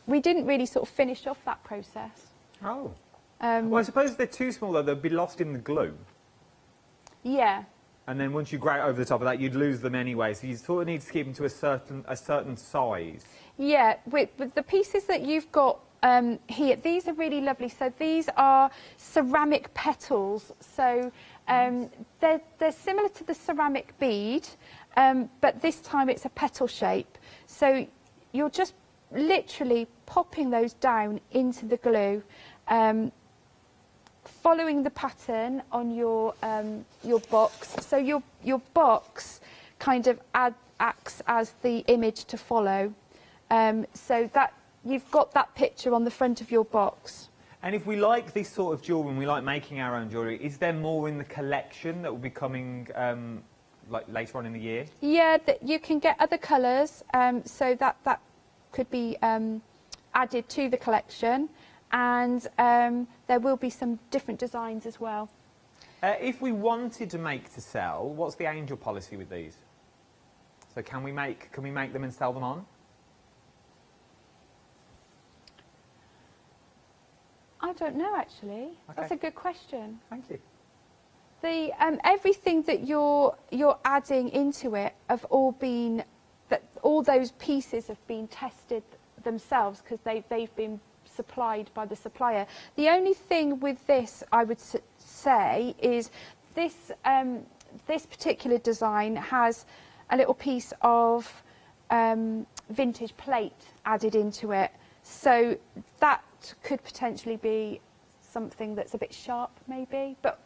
S21: we didn't really sort of finish off that process.
S7: Oh. Well, I suppose if they're too small, though, they'll be lost in the glue.
S21: Yeah.
S7: And then once you grout over the top of that, you'd lose them anyway. So you sort of need to keep them to a certain size.
S21: Yeah, with the pieces that you've got here, these are really lovely. So these are ceramic petals. So they're similar to the ceramic bead, but this time it's a petal shape. So you're just literally popping those down into the glue, following the pattern on your box. So your box kind of acts as the image to follow. So that you've got that picture on the front of your box.
S7: And if we like this sort of jewellery and we like making our own jewellery, is there more in the collection that will be coming like later on in the year?
S21: Yeah, you can get other colours, so that could be added to the collection, and there will be some different designs as well.
S7: If we wanted to make to sell, what's the angel policy with these? So can we make them and sell them on?
S21: I don't know, actually.
S7: Okay.
S21: That's a good question.
S7: Thank you.
S21: The everything that you're adding into it have all been, that all those pieces have been tested themselves, because they've been supplied by the supplier. The only thing with this, I would say, is this this particular design has a little piece of vintage plate added into it, so that could potentially be something that's a bit sharp, maybe. But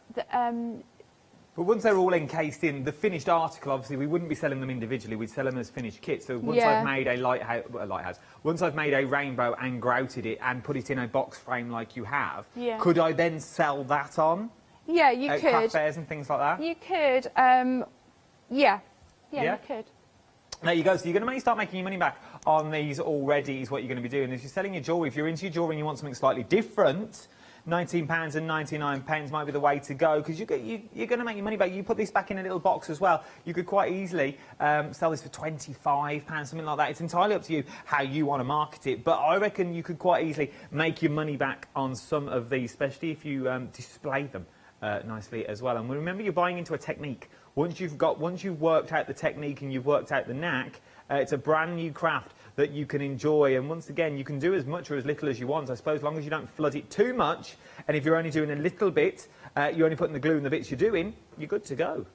S7: once they're all encased in the finished article, obviously we wouldn't be selling them individually. We'd sell them as finished kits. So once I've made a lighthouse, once I've made a rainbow and grouted it and put it in a box frame like you have, could I then sell that on?
S21: Yeah, you
S7: at
S21: could.
S7: Craft fairs and things like that.
S21: You could. Yeah, you could.
S7: There you go. So you're going to start making your money back on these already, is what you're going to be doing. If you're selling your jewellery, if you're into your jewellery and you want something slightly different, £19.99 might be the way to go, because you're going to make your money back. You put this back in a little box as well. You could quite easily sell this for £25, something like that. It's entirely up to you how you want to market it, but I reckon you could quite easily make your money back on some of these, especially if you display them nicely as well. And remember, you're buying into a technique. Once you've worked out the technique and you've worked out the knack, it's a brand new craft that you can enjoy. And once again, you can do as much or as little as you want, I suppose, as long as you don't flood it too much. And if you're only doing a little bit, you're only putting the glue in the bits you're doing, you're good to go.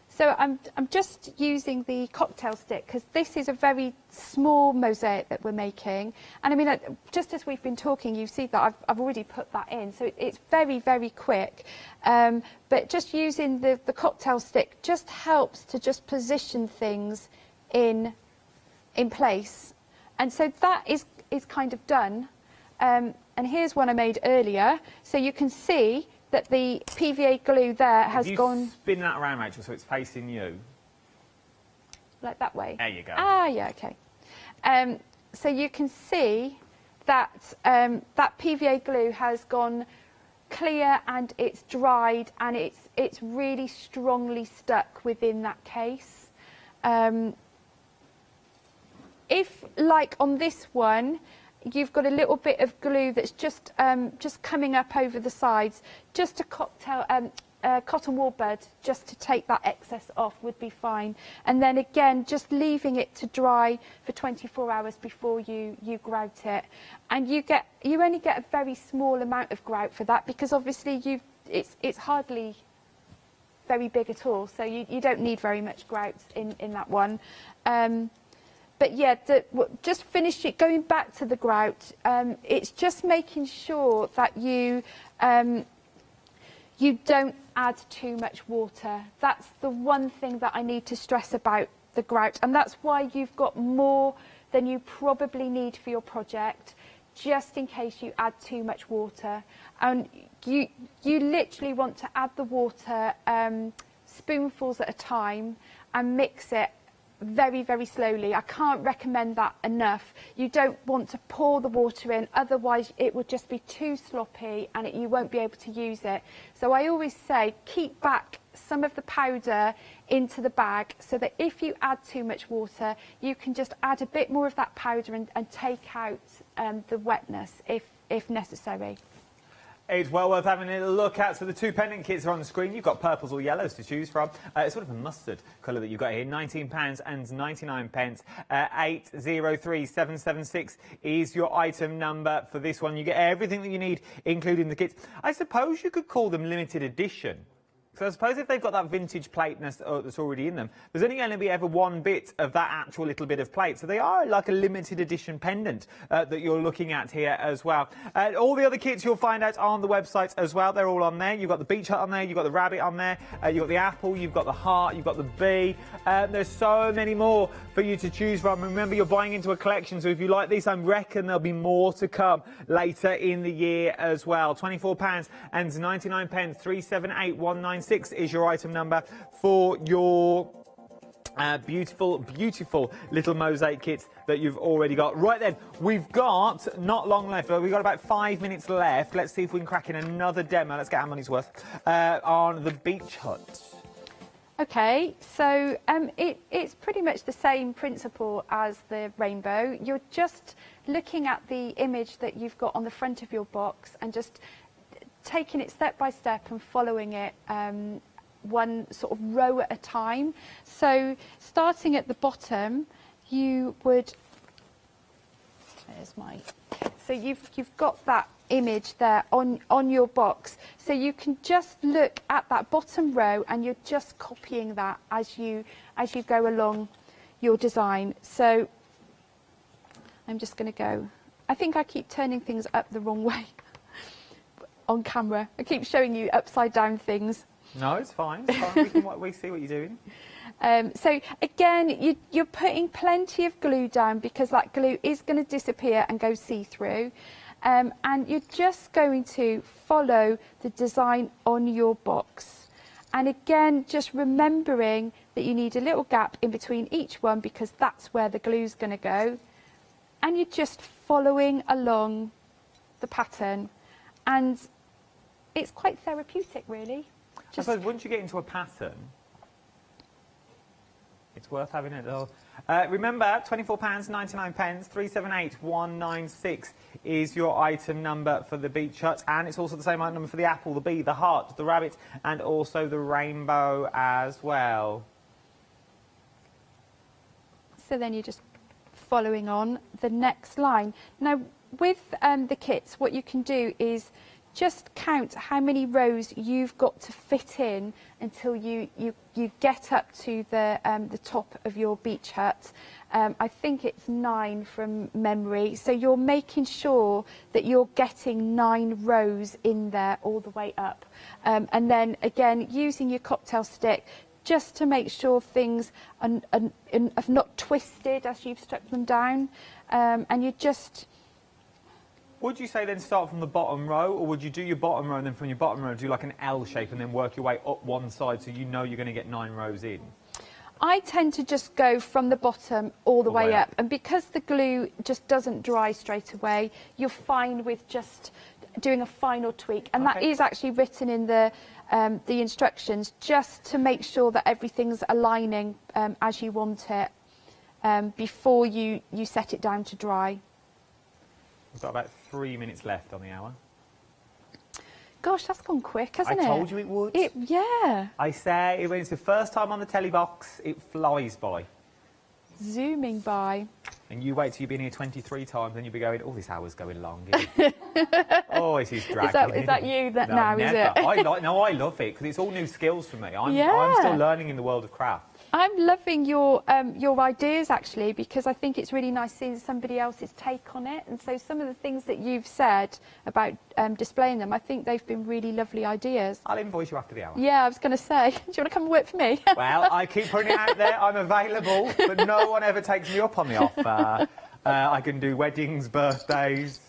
S21: So I'm just using the cocktail stick, because this is a very small mosaic that we're making. And I mean, just as we've been talking, you see that I've already put that in. So it's very, very quick. But just using the cocktail stick just helps to just position things in place. And so that is kind of done. And here's one I made earlier. So you can see that the PVA glue there has gone...
S7: Spin that around, Rachel, so it's facing you.
S21: Like that way?
S7: There you go.
S21: Ah, yeah, okay. So you can see that that PVA glue has gone clear, and it's dried, and it's really strongly stuck within that case. If, like on this one, you've got a little bit of glue that's just coming up over the sides, just a cotton wool bud, just to take that excess off, would be fine. And then again, just leaving it to dry for 24 hours before you grout it. And you only get a very small amount of grout for that, because obviously it's hardly very big at all, so you don't need very much grout in that one. But yeah, just finish it, going back to the grout, it's just making sure that you you don't add too much water. That's the one thing that I need to stress about the grout, and that's why you've got more than you probably need for your project, just in case you add too much water. And you literally want to add the water spoonfuls at a time and mix it very, very slowly. I can't recommend that enough. You don't want to pour the water in, otherwise it would just be too sloppy and you won't be able to use it. So I always say keep back some of the powder into the bag, so that if you add too much water, you can just add a bit more of that powder and take out the wetness if necessary.
S7: It's well worth having a look at. So the two pendant kits are on the screen. You've got purples or yellows to choose from. It's sort of a mustard colour that you've got here. £19.99. 803776 is your item number for this one. You get everything that you need, including the kits. I suppose you could call them limited edition. So I suppose if they've got that vintage plate that's already in them, there's only going to be ever one bit of that actual little bit of plate. So they are like a limited edition pendant that you're looking at here as well. All the other kits you'll find out on the website as well. They're all on there. You've got the beach hut on there. You've got the rabbit on there. You've got the apple. You've got the heart. You've got the bee. There's so many more for you to choose from. Remember, you're buying into a collection. So if you like this, I reckon there'll be more to come later in the year as well. £24.99. 378196 is your item number for your beautiful, beautiful little mosaic kits that you've already got. Right then, we've got not long left. We've got about 5 minutes left. Let's see if we can crack in another demo. Let's get our money's worth on the beach hut.
S21: Okay, so it's pretty much the same principle as the rainbow. You're just looking at the image that you've got on the front of your box and just taking it step by step and following it one sort of row at a time. So starting at the bottom, you would, there's my, so you've got that image there on your box, so you can just look at that bottom row and you're just copying that as you go along your design. So I'm just going to go, I think I keep turning things up the wrong way on camera. I keep showing you upside down things.
S7: No, it's fine. It's fine. We see what you're doing.
S21: So again, you're putting plenty of glue down because that glue is going to disappear and go see-through. And you're just going to follow the design on your box. And again, just remembering that you need a little gap in between each one because that's where the glue's going to go. And you're just following along the pattern. And it's quite therapeutic, really.
S7: I suppose once you get into a pattern, it's worth having it all. Remember, £24.99, 378196 is your item number for the beach hut, and it's also the same item number for the apple, the bee, the heart, the rabbit, and also the rainbow as well.
S21: So then you're just following on the next line. Now, with the kits, what you can do is just count how many rows you've got to fit in until you get up to the top of your beach hut. I think it's 9 from memory. So you're making sure that you're getting 9 rows in there all the way up. And then again, using your cocktail stick just to make sure things are not twisted as you've stuck them down. And you just...
S7: Would you say then start from the bottom row, or would you do your bottom row and then from your bottom row do like an L shape and then work your way up one side so you know you're going to get 9 rows in?
S21: I tend to just go from the bottom all the way up. And because the glue just doesn't dry straight away, you're fine with just doing a final tweak. And that is actually written in the instructions, just to make sure that everything's aligning as you want it before you set it down to dry.
S7: We've got about 3 minutes left on the hour.
S21: Gosh, that's gone quick, hasn't it?
S7: I told you it would.
S21: Yeah.
S7: I say, when it's the first time on the telly box, it flies by.
S21: Zooming by.
S7: And you wait till you've been here 23 times and you'll be going, oh, this hour's going long. Oh, it is dragging.
S21: Is that you now,
S7: never.
S21: is it?
S7: I love it, because it's all new skills for me. I'm still learning in the world of craft.
S21: I'm loving your ideas actually, because I think it's really nice seeing somebody else's take on it. And so some of the things that you've said about displaying them, I think they've been really lovely ideas.
S7: I'll invoice you after the hour.
S21: Yeah, I was going to say, do you want to come and work for me?
S7: Well, I keep putting it out there. I'm available, but no one ever takes me up on the offer. I can do weddings, birthdays,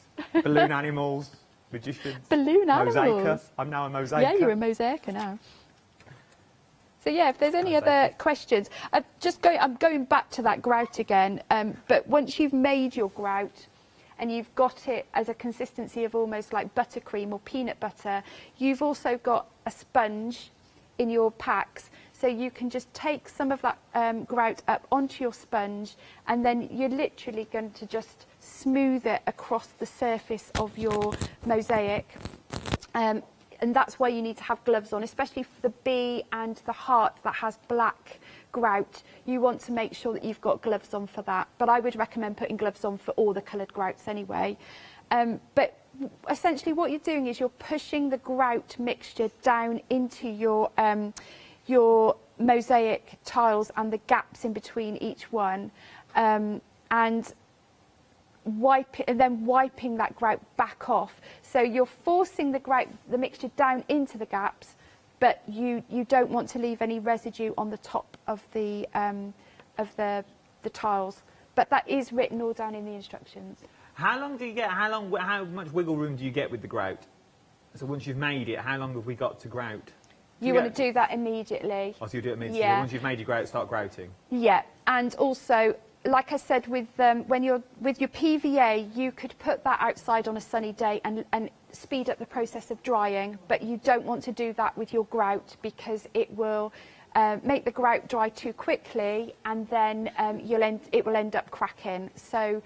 S7: balloon animals, magicians.
S21: Balloon animals?
S7: Mosaicer. I'm now a mosaicer.
S21: Yeah, you're a mosaicer now. So yeah, if there's any other questions, I'm going back to that grout again. But once you've made your grout and you've got it as a consistency of almost like buttercream or peanut butter, you've also got a sponge in your packs. So you can just take some of that grout up onto your sponge, and then you're literally going to just smooth it across the surface of your mosaic. And that's why you need to have gloves on, especially for the bee and the heart that has black grout. You want to make sure that you've got gloves on for that. But I would recommend putting gloves on for all the coloured grouts anyway. But essentially what you're doing is you're pushing the grout mixture down into your mosaic tiles and the gaps in between each one. And then wiping that grout back off. So you're forcing the mixture down into the gaps, but you don't want to leave any residue on the top of the tiles. But that is written all down in the instructions.
S7: How long do you get? How much wiggle room do you get with the grout? So once you've made it, how long have we got to grout?
S21: You want to do that immediately.
S7: Oh, so you do it immediately.
S21: Yeah.
S7: Once you've made your grout, start grouting.
S21: Yeah, and also, like I said, with your PVA, you could put that outside on a sunny day and speed up the process of drying, but you don't want to do that with your grout, because it will make the grout dry too quickly, and then it will end up cracking. So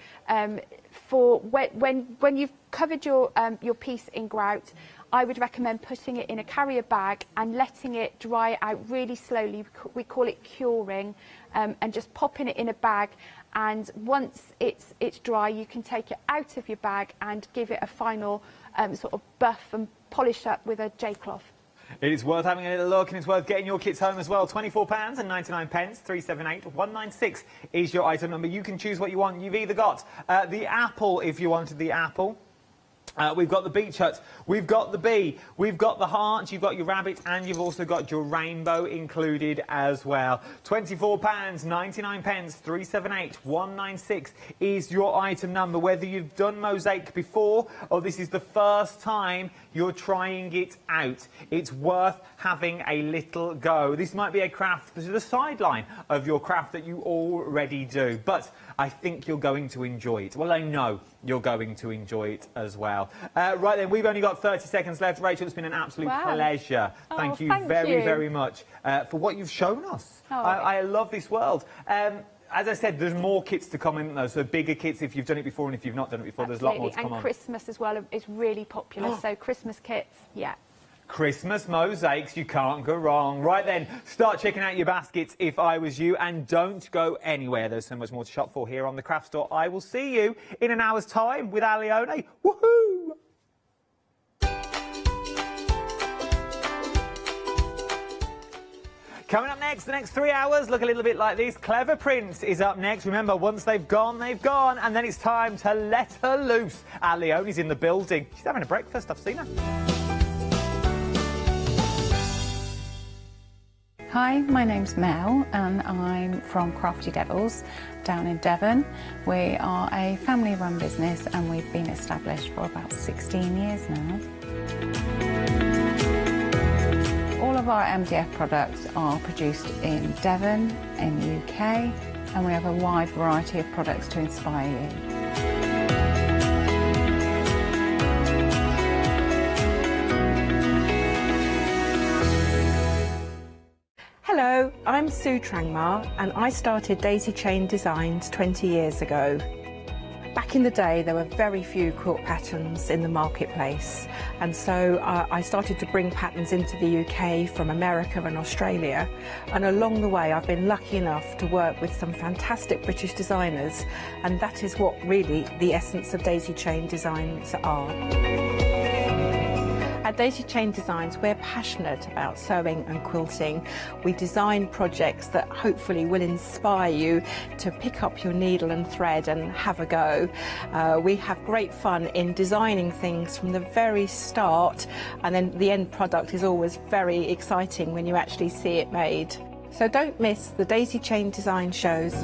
S21: for when you've covered your piece in grout, I would recommend putting it in a carrier bag and letting it dry out really slowly. We call it curing, and just popping it in a bag. And once it's dry, you can take it out of your bag and give it a final sort of buff and polish up with a J-cloth.
S7: It is worth having a little look, and it's worth getting your kits home as well. £24.99, 378 196 is your item number. You can choose what you want. You've either got the apple, if you wanted the apple. We've got the beach hut, we've got the bee, we've got the heart, you've got your rabbit, and you've also got your rainbow included as well. £24.99, 378 196 is your item number. Whether you've done mosaic before or this is the first time you're trying it out, it's worth having a little go. This might be a craft, this is the sideline of your craft that you already do, but I think you're going to enjoy it. Well, I know you're going to enjoy it as well. Right then, we've only got 30 seconds left. Rachel, it's been an absolute pleasure. Thank you very much for what you've shown us. I love this world. As I said, there's more kits to come in, though, so bigger kits if you've done it before, and if you've not done it before, there's a lot more to come on.
S21: And Christmas as well is really popular, so Christmas kits, yeah.
S7: Christmas mosaics, you can't go wrong. Right then, start checking out your baskets if I was you, and don't go anywhere. There's so much more to shop for here on the Craft Store. I will see you in an hour's time with Alione. Woohoo! Coming up next, the next 3 hours look a little bit like this. Clever Prince is up next. Remember, once they've gone, and then it's time to let her loose. Alione's in the building. She's having a breakfast, I've seen her.
S3: Hi, my name's Mel and I'm from Crafty Devils down in Devon. We are a family-run business and we've been established for about 16 years now. All of our MDF products are produced in Devon, in the UK, and we have a wide variety of products to inspire you.
S22: Hello, I'm Sue Trangmar and I started Daisy Chain Designs 20 years ago. Back in the day there were very few quilt patterns in the marketplace, and so I started to bring patterns into the UK from America and Australia, and along the way I've been lucky enough to work with some fantastic British designers, and that is what really the essence of Daisy Chain Designs are. At Daisy Chain Designs, we're passionate about sewing and quilting. We design projects that hopefully will inspire you to pick up your needle and thread and have a go. We have great fun in designing things from the very start, and then the end product is always very exciting when you actually see it made. So don't miss the Daisy Chain Design shows.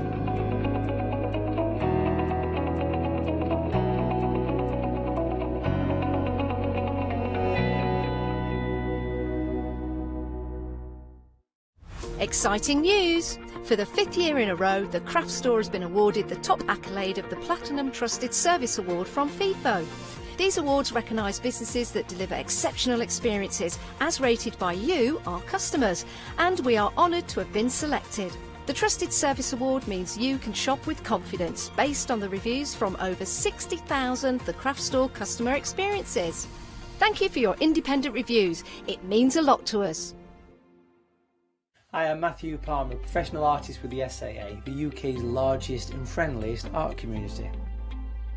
S2: Exciting news! For the 5th year in a row, the Craft Store has been awarded the top accolade of the Platinum Trusted Service Award from Feefo. These awards recognise businesses that deliver exceptional experiences as rated by you, our customers, and we are honoured to have been selected. The Trusted Service Award means you can shop with confidence based on the reviews from over 60,000 The Craft Store customer experiences. Thank you for your independent reviews. It means a lot to us.
S1: Hi, I'm Matthew Palmer, professional artist with the SAA, the UK's largest and friendliest art community.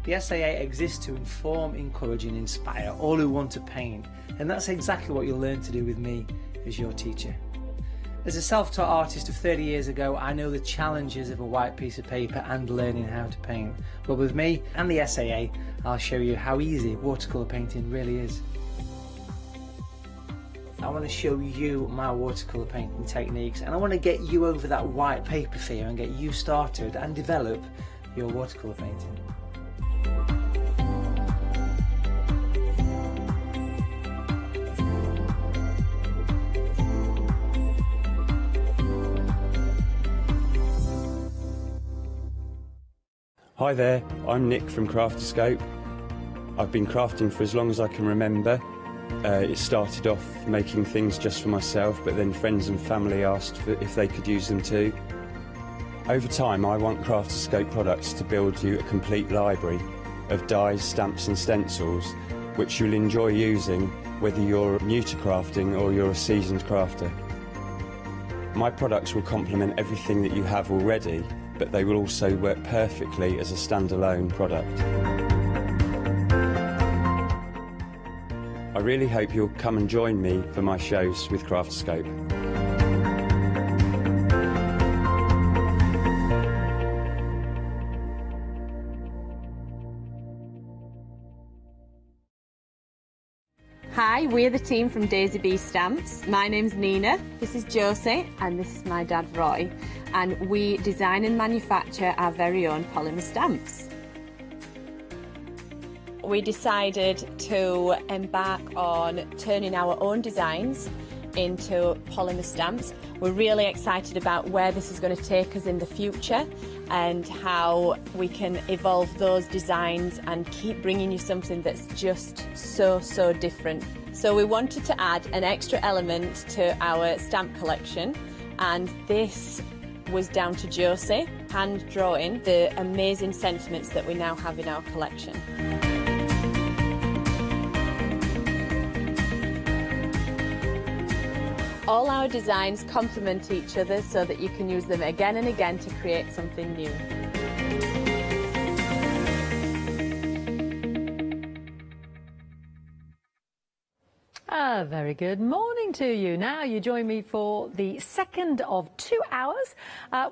S1: The SAA exists to inform, encourage and inspire all who want to paint, and that's exactly what you'll learn to do with me as your teacher. As a self-taught artist of 30 years ago, I know the challenges of a white piece of paper and learning how to paint. But with me and the SAA, I'll show you how easy watercolour painting really is. I want to show you my watercolour painting techniques, and I want to get you over that white paper fear and get you started and develop your watercolour painting.
S6: Hi there, I'm Nick from Crafterscope. I've been crafting for as long as I can remember. It started off making things just for myself, but then friends and family asked if they could use them too. Over time, I want Crafterscope products to build you a complete library of dies, stamps and stencils, which you'll enjoy using whether you're new to crafting or you're a seasoned crafter. My products will complement everything that you have already, but they will also work perfectly as a standalone product. I really hope you'll come and join me for my shows with Crafterscope.
S23: Hi, we're the team from Daisy Bee Stamps. My name's Nina, this is Josie, and this is my dad Roy. And we design and manufacture our very own polymer stamps. We decided to embark on turning our own designs into polymer stamps. We're really excited about where this is going to take us in the future and how we can evolve those designs and keep bringing you something that's just so different. So we wanted to add an extra element to our stamp collection, and this was down to Josie hand drawing the amazing sentiments that we now have in our collection. All our designs complement each other so that you can use them again and again to create something new.
S13: Very good morning to you. Now you join me for the second of 2 hours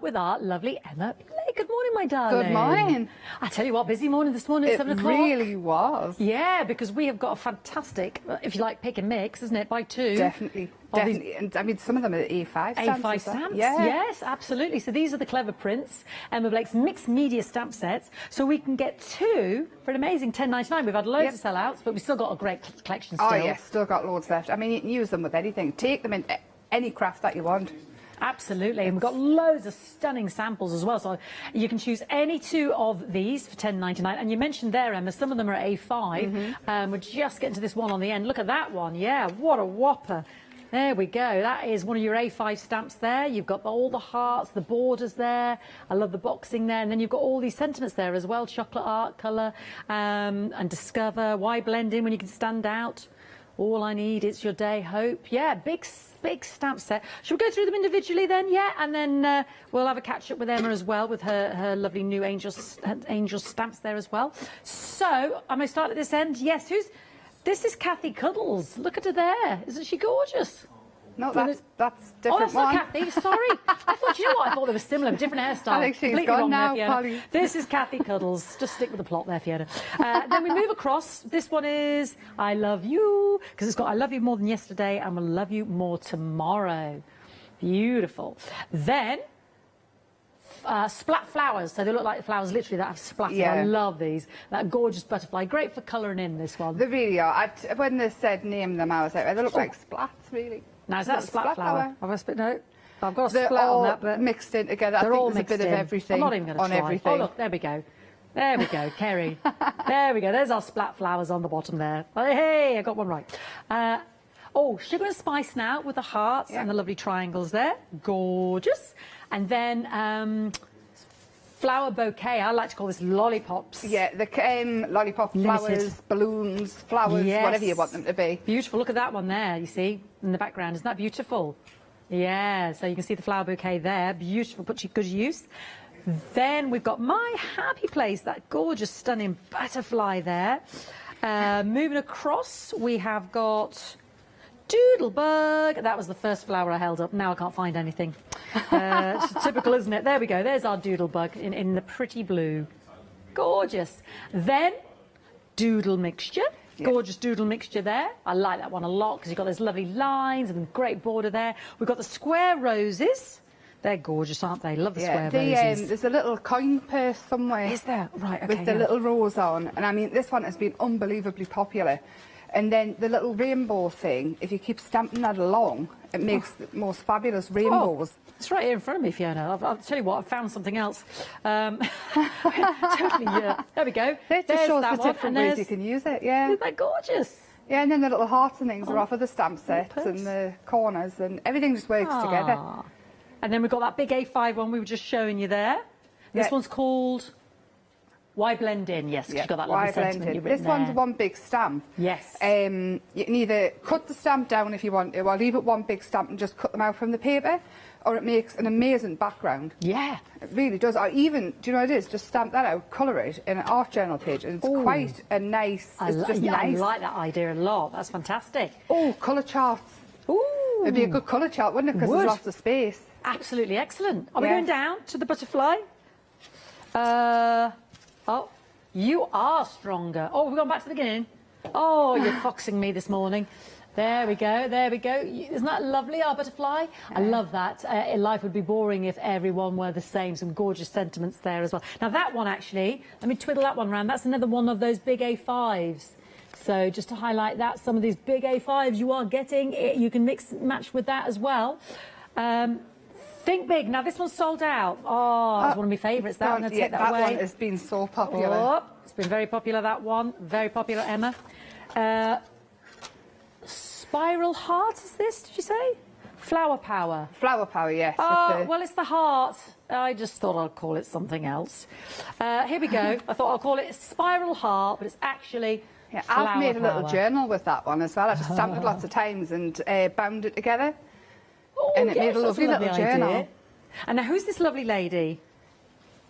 S13: with our lovely Emma Blake. Good morning, my darling.
S24: Good morning.
S13: I tell you what, busy morning this morning at 7 o'clock.
S24: It really was.
S13: Yeah, because we have got a fantastic, if you like, pick and mix, isn't it, by two?
S24: Definitely. And I mean, some of them are A5 stamps.
S13: A5 stamps,
S24: yeah.
S13: Yes, absolutely. So these are the clever prints, Emma Blake's mixed media stamp sets. So we can get two for an amazing £10.99. We've had loads of sellouts, but we've still got a great collection still.
S24: Oh, yes, still got loads left. I mean, you can use them with anything. Take them in any craft that you want.
S13: Absolutely, and we've got loads of stunning samples as well, so you can choose any two of these for £10.99. And you mentioned there, Emma, some of them are A5. We're just getting to this one on the end. Look at that one, yeah, what a whopper. There we go. That is one of your A5 stamps there. You've got all the hearts, the borders there. I love the boxing there. And then you've got all these sentiments there as well. Chocolate art, colour, and discover. Why blend in when you can stand out? All I need is your day, hope. Yeah, big stamp set. Should we go through them individually then? Yeah, and then we'll have a catch up with Emma as well with her lovely new angel stamps there as well. So, I'm going to start at this end. Yes, who's... This is Kathy Cuddles. Look at her there. Isn't she gorgeous?
S21: No, that's different.
S13: Oh, that's
S21: one.
S13: not Kathy. Sorry. I thought, you know what? I thought they were similar, different hairstyle.
S21: I think she's
S13: Completely
S21: gone
S13: wrong
S21: now,
S13: there, Fiona.
S21: Polly.
S13: This is Kathy Cuddles. Just stick with the plot there, Fiona. Then we move across. This one is I Love You, because it's got I love you more than yesterday and will love you more tomorrow. Beautiful. Then splat flowers, so they look like flowers literally that have splattered.
S21: Yeah.
S13: I love these. That gorgeous butterfly, great for colouring in this one.
S21: They really are. When they said name them, I was like, they look like splats, really.
S13: Now is that a splat flower? Have I spit no? I've got a
S21: They're
S13: splat
S21: all
S13: on that, but
S21: mixed in together.
S13: they're
S21: I think
S13: all
S21: there's
S13: mixed
S21: a bit
S13: in.
S21: of everything
S13: I'm not even going to
S21: on
S13: try.
S21: everything.
S13: Oh look, there we go. There we go, Kerry. There we go. There's our splat flowers on the bottom there. Hey, I got one right. Oh, sugar and spice now with the hearts and the lovely triangles there. Gorgeous. And then flower bouquet. I like to call this lollipops.
S21: Yeah, the lollipop flowers, balloons, flowers,
S13: Yes.
S21: whatever you want them to be.
S13: Beautiful. Look at that one there, you see, in the background. Isn't that beautiful? Yeah, so you can see the flower bouquet there. Beautiful, put to good use. Then we've got My Happy Place, that gorgeous, stunning butterfly there. Moving across, we have got Doodlebug. That was the first flower I held up. Now I can't find anything. It's typical, isn't it? There we go. There's our Doodlebug in the pretty blue. Gorgeous. Then Doodle Mixture. Gorgeous doodle mixture there. I like that one a lot because you've got those lovely lines and great border there. We've got the square roses. They're gorgeous, aren't they? Love the square roses.
S21: There's a little coin purse somewhere.
S13: Is there? Right, okay.
S21: With the little rose on. And I mean, this one has been unbelievably popular. And then the little rainbow thing, if you keep stamping that along, it makes the most fabulous rainbows.
S13: Oh, it's right here in front of me, Fiona. I'll tell you what, I've found something else. Totally, there we go.
S21: That just
S13: There's
S21: shows
S13: that
S21: the
S13: one,
S21: different
S13: and
S21: ways you can use it, yeah.
S13: Isn't that gorgeous?
S21: Yeah, and then the little hearts and things are off of the stamp sets and the corners, and everything just works together.
S13: And then we've got that big A5 one we were just showing you there. This one's called Why Blend In? Yes, you've got that lovely sentiment you've written
S21: This one's
S13: there.
S21: one big stamp.
S13: Yes.
S21: You can either cut the stamp down if you want to, or leave it one big stamp and just cut them out from the paper, or it makes an amazing background.
S13: Yeah.
S21: It really does. Or even, do you know what it is? Just stamp that out, colour it in an art journal page, and it's quite a nice,
S13: I
S21: nice.
S13: like that idea a lot. That's fantastic.
S21: Oh, colour charts.
S13: Ooh.
S21: It'd be a good colour chart, wouldn't it? Because there's lots of space.
S13: Absolutely excellent. Are we
S21: Yes.
S13: going down to the butterfly? Oh, you are stronger. Oh, we've gone back to the beginning. Oh, you're foxing me this morning. There we go, there we go. Isn't that lovely, our butterfly? I love that. Life would be boring if everyone were the same. Some gorgeous sentiments there as well. Now that one actually, let me twiddle that one around. That's another one of those big A5s. So just to highlight that, some of these big A5s you are getting, you can mix match with that as well. Think big. Now this one's sold out. Oh, it's one of my favourites. That I'm going to take that away.
S21: That one has been so popular.
S13: Oh, it's been very popular, that one. Very popular, Emma. Spiral heart, is this, did you say? Flower power.
S21: Flower power, yes.
S13: Well, it's the heart. I just thought I'd call it something else. Here we go. I thought I'll call it spiral heart, but it's actually flower
S21: I've made a little
S13: power.
S21: journal with that one as well. I've just stamped it lots of times and bound it together. And it
S13: yes,
S21: made a
S13: that's
S21: lovely little
S13: idea.
S21: journal.
S13: And now, who's this lovely lady?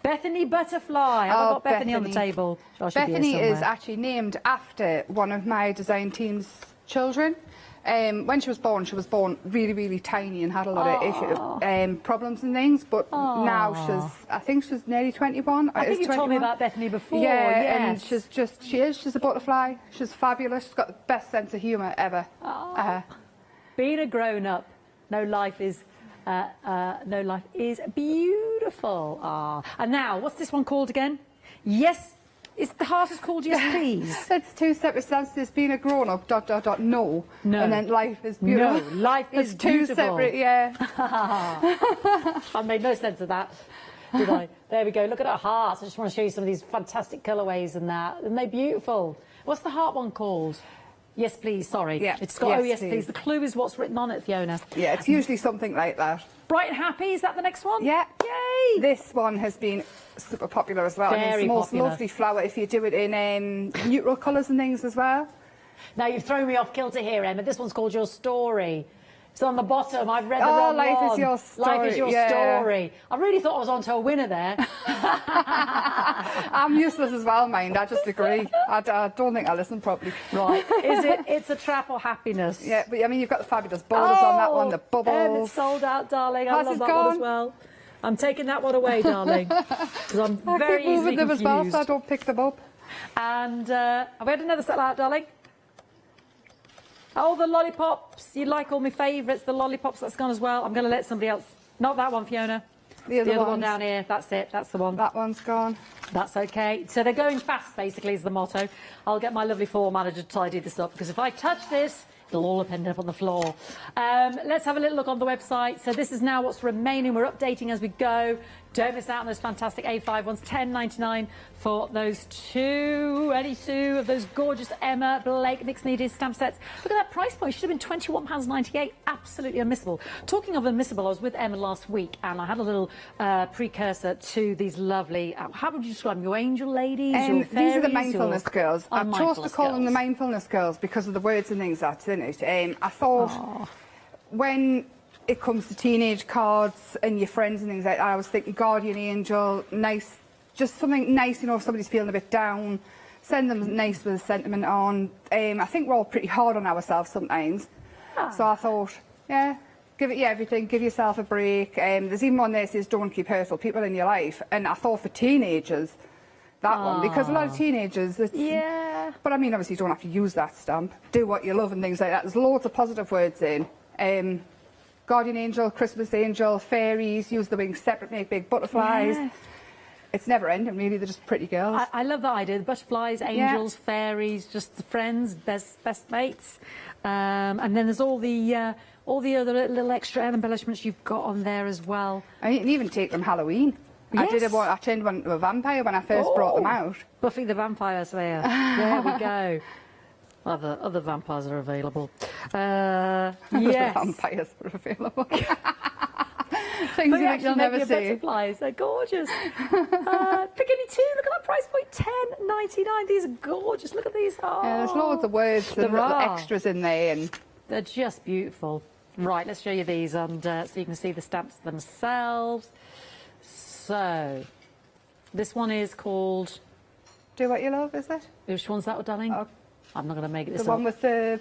S13: Bethany Butterfly. I've got Bethany on the table. Oh, she'll be here
S21: Bethany is
S13: somewhere.
S21: actually named after one of my design team's children. When she was born really, really tiny and had a lot of issues, problems and things. But now I think she's nearly 21.
S13: I think you told me about Bethany before.
S21: Yeah,
S13: yes.
S21: and she's a butterfly. She's fabulous. She's got the best sense of humour ever.
S13: Being a grown-up, no life is beautiful. And now, what's this one called again? Yes. The heart is called Yes Please.
S21: It's two separate sentences. Being a grown-up, ... no. And then life is beautiful.
S13: No, life is
S21: it's two
S13: beautiful.
S21: separate, yeah.
S13: I made no sense of that, did I? There we go. Look at our hearts. I just want to show you some of these fantastic colourways and that. Aren't they beautiful? What's the heart one called? Yes, please. Sorry.
S21: Yeah.
S13: It's got yes, please. The clue is what's written on it, Fiona.
S21: Yeah, it's usually something like that.
S13: Bright and Happy, is that the next one?
S21: Yeah.
S13: Yay!
S21: This one has been super popular as well.
S13: Very
S21: and it's the most
S13: popular.
S21: lovely flower if you do it in neutral colours and things as well.
S13: Now, you've thrown me off kilter here, Emma. This one's called Your Story. It's on the bottom. I've read the wrong
S24: Life
S13: one.
S24: is your story.
S13: Life is your story. I really thought I was onto a winner there.
S24: I'm useless as well, mind. I just agree. I don't think I listen properly.
S13: Right. It's a trap or happiness?
S24: Yeah, but I mean, you've got the fabulous borders on that one, the bubbles.
S13: It's sold out, darling. I
S24: Has
S13: love
S24: it
S13: that
S24: gone?
S13: one as well. I'm taking that one away, darling. Because I'm very
S24: keep moving
S13: easily
S24: them
S13: confused.
S24: as well, so I don't pick them up.
S13: And have we had another sell out, darling? Oh, the lollipops. You like all my favourites. The lollipops, that's gone as well. I'm going to let somebody else. Not that one, Fiona.
S24: The other
S13: one
S24: ones.
S13: down here. That's it. That's the one.
S24: That one's gone.
S13: That's okay. So they're going fast, basically, is the motto. I'll get my lovely floor manager to tidy this up, because if I touch this, it'll all end up on the floor. Let's have a little look on the website. So this is now what's remaining. We're updating as we go. Don't miss out on those fantastic A5 ones. $10.99 for those any two of those gorgeous Emma Blake mixed media stamp sets. Look at that price point. It should have been £21.98. Absolutely unmissable. Talking of unmissable, I was with Emma last week and I had a little precursor to these lovely, how would you describe them? Your angel ladies? Your
S24: These are the
S13: fairies,
S24: mindfulness girls. I chose to
S13: mindfulness
S24: call them the
S13: girls.
S24: mindfulness girls because of the words and things that's in it. I thought when it comes to teenage cards and your friends and things like that, I was thinking guardian angel, nice, just something nice, you know, if somebody's feeling a bit down, send them nice with a sentiment on. I think we're all pretty hard on ourselves sometimes. So I thought, yeah, give it you everything, give yourself a break. There's even one there that says don't keep hurtful people in your life. And I thought for teenagers, that one, because a lot of teenagers, it's,
S13: yeah.
S24: But I mean, obviously you don't have to use that stamp. Do what you love and things like that. There's loads of positive words in. Guardian angel, Christmas angel, fairies, use the wings separate, make big butterflies.
S13: Yeah.
S24: It's never ending, really. They're just pretty girls.
S13: I love that idea. The butterflies, angels, fairies, just the friends, best mates. And then there's all the other little extra embellishments you've got on there as well.
S24: And you can even take them Halloween.
S13: Yes.
S24: I turned one into a vampire when I first brought them out.
S13: Buffy the Vampire Slayer. There we go. Other vampires are available. Yes.
S24: Vampires are available. Things
S13: They
S24: you
S13: actually
S24: you'll
S13: make
S24: never
S13: your
S24: see.
S13: butterflies. They're gorgeous. Pick any two. Look at that price point. $10.99. These are gorgeous. Look at these. Oh,
S24: Yeah, there's loads of words and
S13: there
S24: little
S13: are.
S24: extras in there. And
S13: They're just beautiful. Right, let's show you these, and so you can see the stamps themselves. So, this one is called...
S24: Do What You Love, is it?
S13: Which one's that, darling?
S24: Oh.
S13: I'm not going to make this
S24: The one
S13: up.
S24: with the...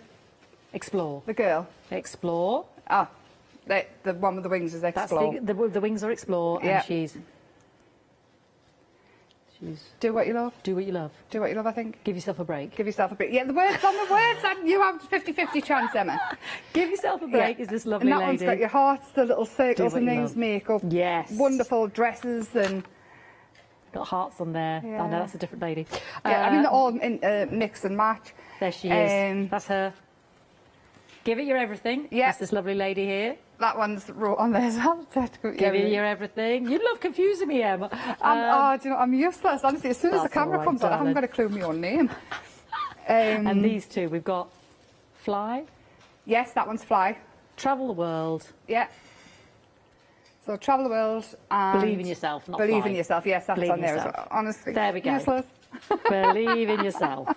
S13: Explore.
S24: The girl.
S13: Explore.
S24: Ah, the one with the wings is Explore.
S13: That's the wings are Explore,
S24: Yeah.
S13: and she's...
S24: Do What You Love.
S13: Do what you love.
S24: Do what you love, I think.
S13: Give yourself a break.
S24: Give yourself a break. Yeah, the words on the words, and you have 50-50 chance, Emma.
S13: Give yourself a break, is this lovely
S24: and that
S13: lady.
S24: one's got your hearts, the little circles
S13: what
S24: and
S13: you
S24: things,
S13: love.
S24: makeup.
S13: Yes.
S24: Wonderful dresses and...
S13: Got hearts on there.
S24: Yeah.
S13: Oh no, that's a different lady.
S24: Yeah, I mean, they're all in, mix and match.
S13: There she is. That's her. Give it your everything.
S24: Yeah.
S13: That's this lovely lady here.
S24: That one's wrote on there as well.
S13: Give it your everything. You love confusing me, Emma.
S24: Do you know, I'm useless. Honestly, as soon as the
S13: That's
S24: camera
S13: all right,
S24: comes on, I haven't
S13: darling.
S24: got a clue my own name.
S13: And these two, we've got Fly.
S24: Yes, that one's Fly.
S13: Travel the world.
S24: Yeah. So travel the world and...
S13: Believe in yourself, not
S24: Believe
S13: fly.
S24: in yourself, yes, that's
S13: Believe
S24: on
S13: in
S24: there
S13: yourself.
S24: as well. Honestly.
S13: There we go.
S24: Useless.
S13: Believe in yourself.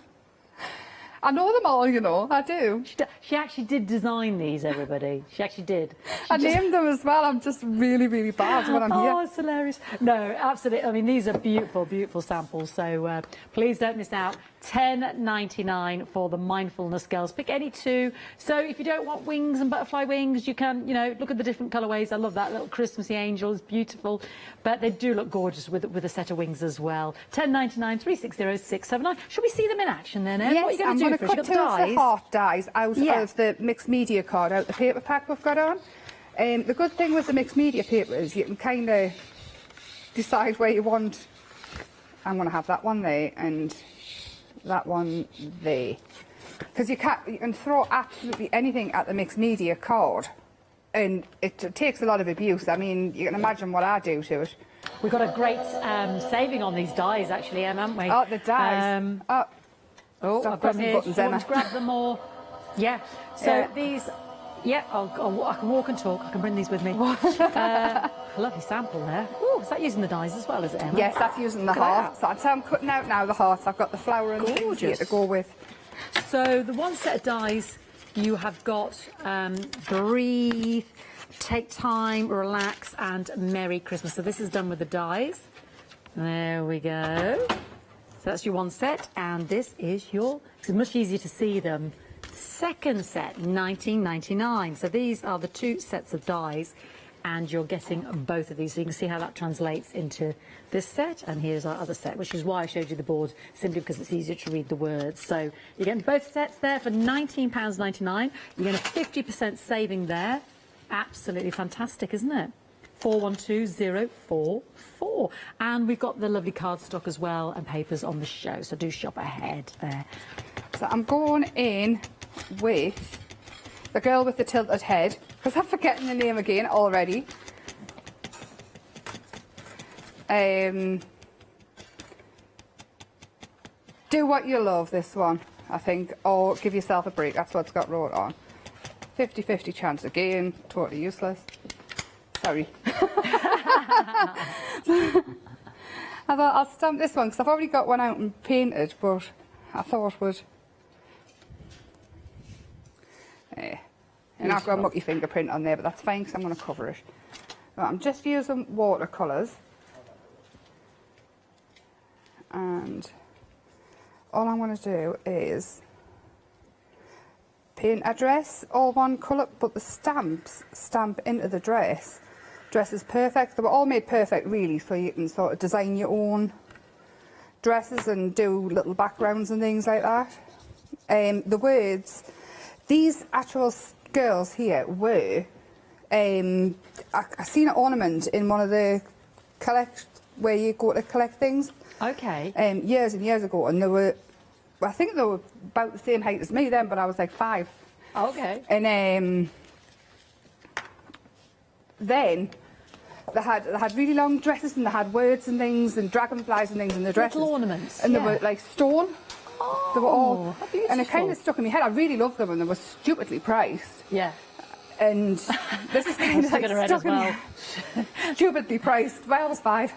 S24: I know them all, you know, I do.
S13: She actually did design these, everybody. She actually did.
S24: I named them as well. I'm just really, really bad when I'm
S13: Oh,
S24: here.
S13: it's hilarious. No, absolutely. I mean, these are beautiful, beautiful samples. So please don't miss out. $10.99 for the Mindfulness Girls. Pick any two. So if you don't want wings and butterfly wings, you can, you know, look at the different colourways. I love that little Christmassy angel. It's beautiful. But they do look gorgeous with a set of wings as well. $10.99, 360 679. Should we see them in action then, Em?
S24: Yes,
S13: What are you
S24: I'm
S13: going
S24: going
S13: to
S24: to
S13: do
S24: cut
S13: for
S24: two
S13: us?
S24: of the heart dies out
S13: Yeah.
S24: of the mixed media card, out the paper pack we've got on. The good thing with the mixed media paper is you can kind of decide where you want. I'm going to have that one there and that one there. Because you can throw absolutely anything at the mixed media card and it takes a lot of abuse. I mean, you can imagine what I do to it.
S13: We've got a great saving on these dies, actually, Em, haven't we?
S24: Oh, the dies.
S13: Oh,
S24: Stop
S13: I've got
S24: pressing
S13: here.
S24: buttons,
S13: Do you want
S24: Emma.
S13: to grab them more? Yeah. So
S24: Yeah.
S13: these... Yeah, I can walk and talk. I can bring these with me. Lovely sample there. Oh, is that using the dies as well, is it, Emma?
S24: Yes, that's using the
S13: Look at
S24: hearts. So I'm cutting out now the hearts. I've got the flower and things here
S13: Gorgeous.
S24: to go with.
S13: So the one set of dies you have got breathe, take time, relax, and Merry Christmas. So this is done with the dies. There we go. So that's your one set, and this is your, it's much easier to see them. Second set, $19.99. So these are the 2 sets of dies, and you're getting both of these. So you can see how that translates into this set, and here's our other set, which is why I showed you the board, simply because it's easier to read the words. So you're getting both sets there for £19.99. You're getting a 50% saving there. Absolutely fantastic, isn't it? 412044. And we've got the lovely cardstock as well and papers on the show, so do shop ahead there.
S24: So I'm going in with the girl with the tilted head, because I'm forgetting the name again already. Do What You Love, this one, I think, or Give Yourself a Break. That's what it's got wrote on. 50-50 chance again, totally useless. Sorry. I thought I'll stamp this one because I've already got one out and painted, but I thought would. And I've got a mucky fingerprint on there, but that's fine because I'm going to cover it. Right, I'm just using watercolours, and all I'm going to do is paint a dress all one colour, but the stamps stamp into the dress. Dress is perfect. They were all made perfect, really, so you can sort of design your own dresses and do little backgrounds and things like that. The words, these actual girls here were, I seen an ornament in one of the where you go to collect things.
S13: Okay.
S24: Years and years ago, and they were, I think they were about the same height as me then, but I was like 5.
S13: Okay.
S24: And then they had really long dresses, and they had words and things and dragonflies and things in the dresses.
S13: Little ornaments.
S24: And they were like stone.
S13: Oh,
S24: they were all,
S13: how beautiful.
S24: and it kind of stuck in my head. I really loved them, and they were stupidly priced.
S13: Yeah.
S24: And this is kind of like stuck in
S13: well.
S24: stupidly priced. Well, I was 5.